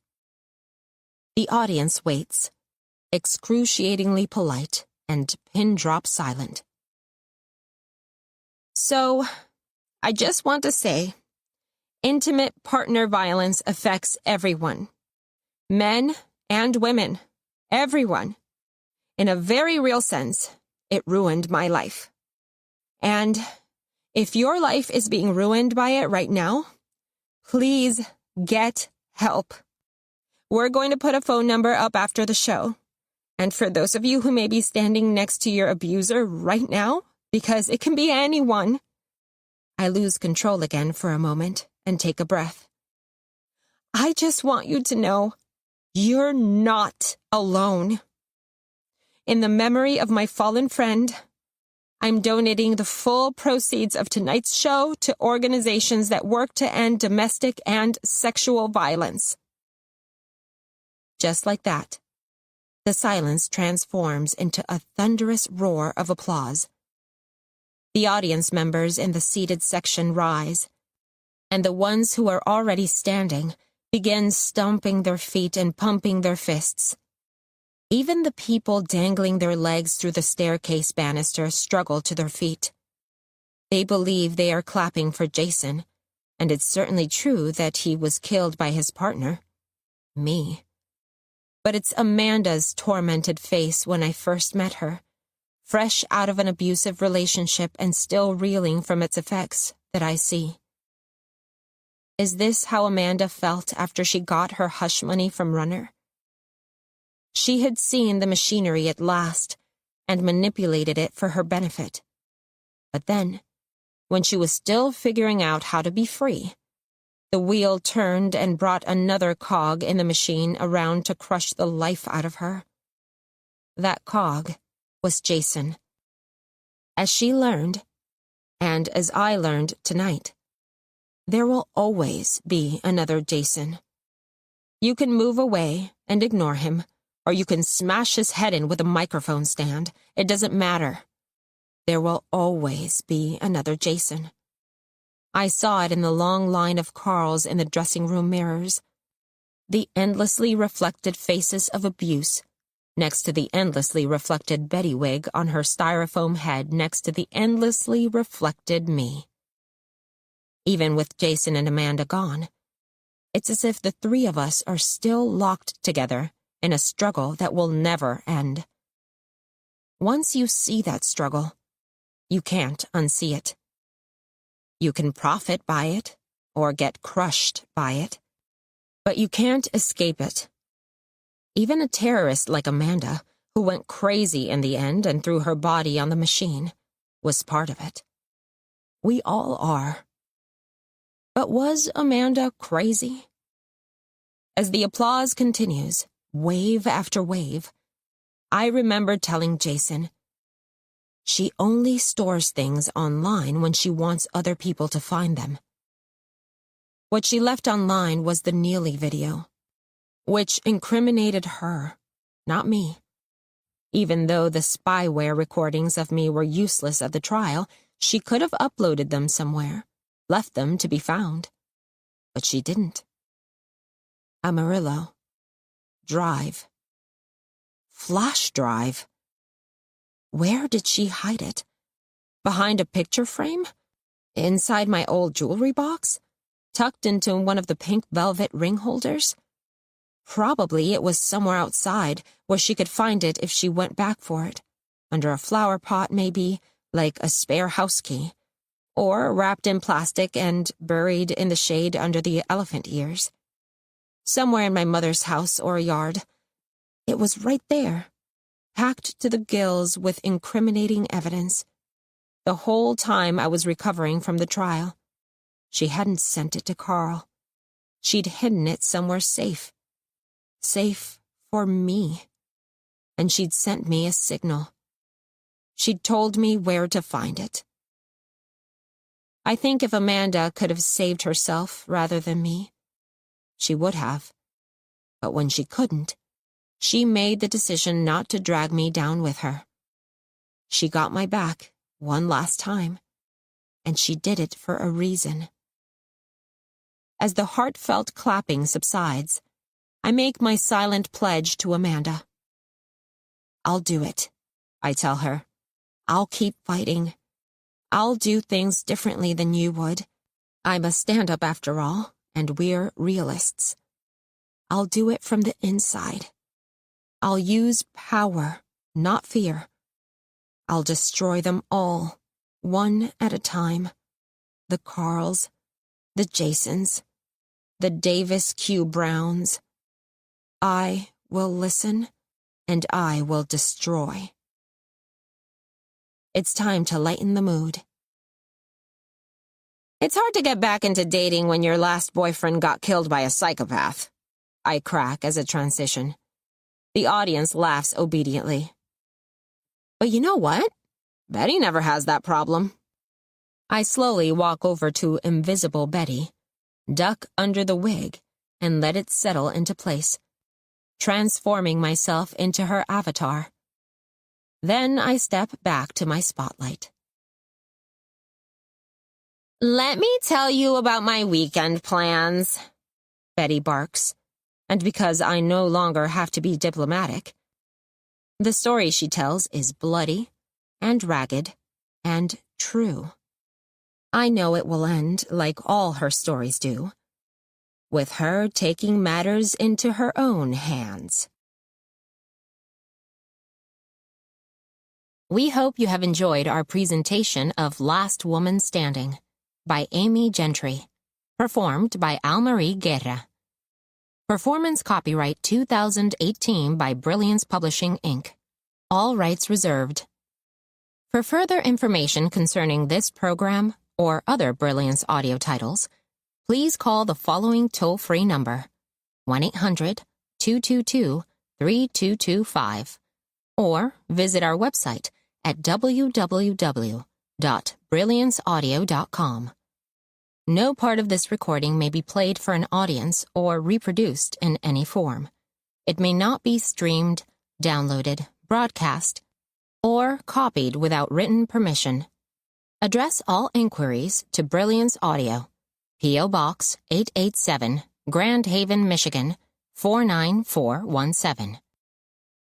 The audience waits, excruciatingly polite and pin-drop silent. So, I just want to say, intimate partner violence affects everyone. Men and women. Everyone. In a very real sense, it ruined my life. And if your life is being ruined by it right now, please get help. We're going to put a phone number up after the show. And for those of you who may be standing next to your abuser right now, because it can be anyone, I lose control again for a moment and take a breath. I just want you to know you're not alone. In the memory of my fallen friend, I'm donating the full proceeds of tonight's show to organizations that work to end domestic and sexual violence. Just like that, the silence transforms into a thunderous roar of applause. The audience members in the seated section rise, and the ones who are already standing begin stomping their feet and pumping their fists. Even the people dangling their legs through the staircase banister struggle to their feet. They believe they are clapping for Jason, and it's certainly true that he was killed by his partner, me. But it's Amanda's tormented face when I first met her, fresh out of an abusive relationship and still reeling from its effects, that I see. Is this how Amanda felt after she got her hush money from Runner? She had seen the machinery at last and manipulated it for her benefit. But then, when she was still figuring out how to be free, the wheel turned and brought another cog in the machine around to crush the life out of her. That cog was Jason. As she learned, and as I learned tonight, there will always be another Jason. You can move away and ignore him, or you can smash his head in with a microphone stand. It doesn't matter. There will always be another Jason. I saw it in the long line of Carls in the dressing room mirrors. The endlessly reflected faces of abuse, next to the endlessly reflected Betty wig on her styrofoam head next to the endlessly reflected me. Even with Jason and Amanda gone, it's as if the three of us are still locked together in a struggle that will never end. Once you see that struggle, you can't unsee it. You can profit by it or get crushed by it, but you can't escape it. Even a terrorist like Amanda, who went crazy in the end and threw her body on the machine, was part of it. We all are. But was Amanda crazy? As the applause continues, wave after wave, I remember telling Jason, she only stores things online when she wants other people to find them. What she left online was the Neely video, which incriminated her, not me. Even though the spyware recordings of me were useless at the trial, she could have uploaded them somewhere, left them to be found. But she didn't. Amarillo. Drive. Flash drive. Where did she hide it? Behind a picture frame? Inside my old jewelry box? Tucked into one of the pink velvet ring holders? Probably it was somewhere outside where she could find it if she went back for it. Under a flower pot, maybe, like a spare house key. Or wrapped in plastic and buried in the shade under the elephant ears. Somewhere in my mother's house or yard. It was right there, packed to the gills with incriminating evidence. The whole time I was recovering from the trial. She hadn't sent it to Carl. She'd hidden it somewhere safe. Safe for me. And she'd sent me a signal. She'd told me where to find it. I think if Amanda could have saved herself rather than me, she would have. But when she couldn't, she made the decision not to drag me down with her. She got my back one last time, and she did it for a reason. As the heartfelt clapping subsides, I make my silent pledge to Amanda. I'll do it, I tell her. I'll keep fighting. I'll do things differently than you would. I'm a stand-up after all, and we're realists. I'll do it from the inside. I'll use power, not fear. I'll destroy them all, one at a time. The Carls, the Jasons, the Davis Q. Browns. I will listen, and I will destroy. It's time to lighten the mood. It's hard to get back into dating when your last boyfriend got killed by a psychopath. I crack as a transition. The audience laughs obediently. But you know what? Betty never has that problem. I slowly walk over to invisible Betty, duck under the wig, and let it settle into place, transforming myself into her avatar. Then I step back to my spotlight. Let me tell you about my weekend plans, Betty barks, and because I no longer have to be diplomatic, the story she tells is bloody and ragged and true. I know it will end like all her stories do, with her taking matters into her own hands. We hope you have enjoyed our presentation of Last Woman Standing by Amy Gentry, performed by Almarie Guerra. Performance copyright 2018 by Brilliance Publishing, Inc. All rights reserved. For further information concerning this program or other Brilliance audio titles, please call the following toll-free number, 1-800-222-3225, or visit our website at www.brillianceaudio.com. No part of this recording may be played for an audience or reproduced in any form. It may not be streamed, downloaded, broadcast, or copied without written permission. Address all inquiries to Brilliance Audio, P.O. Box 887, Grand Haven, Michigan 49417.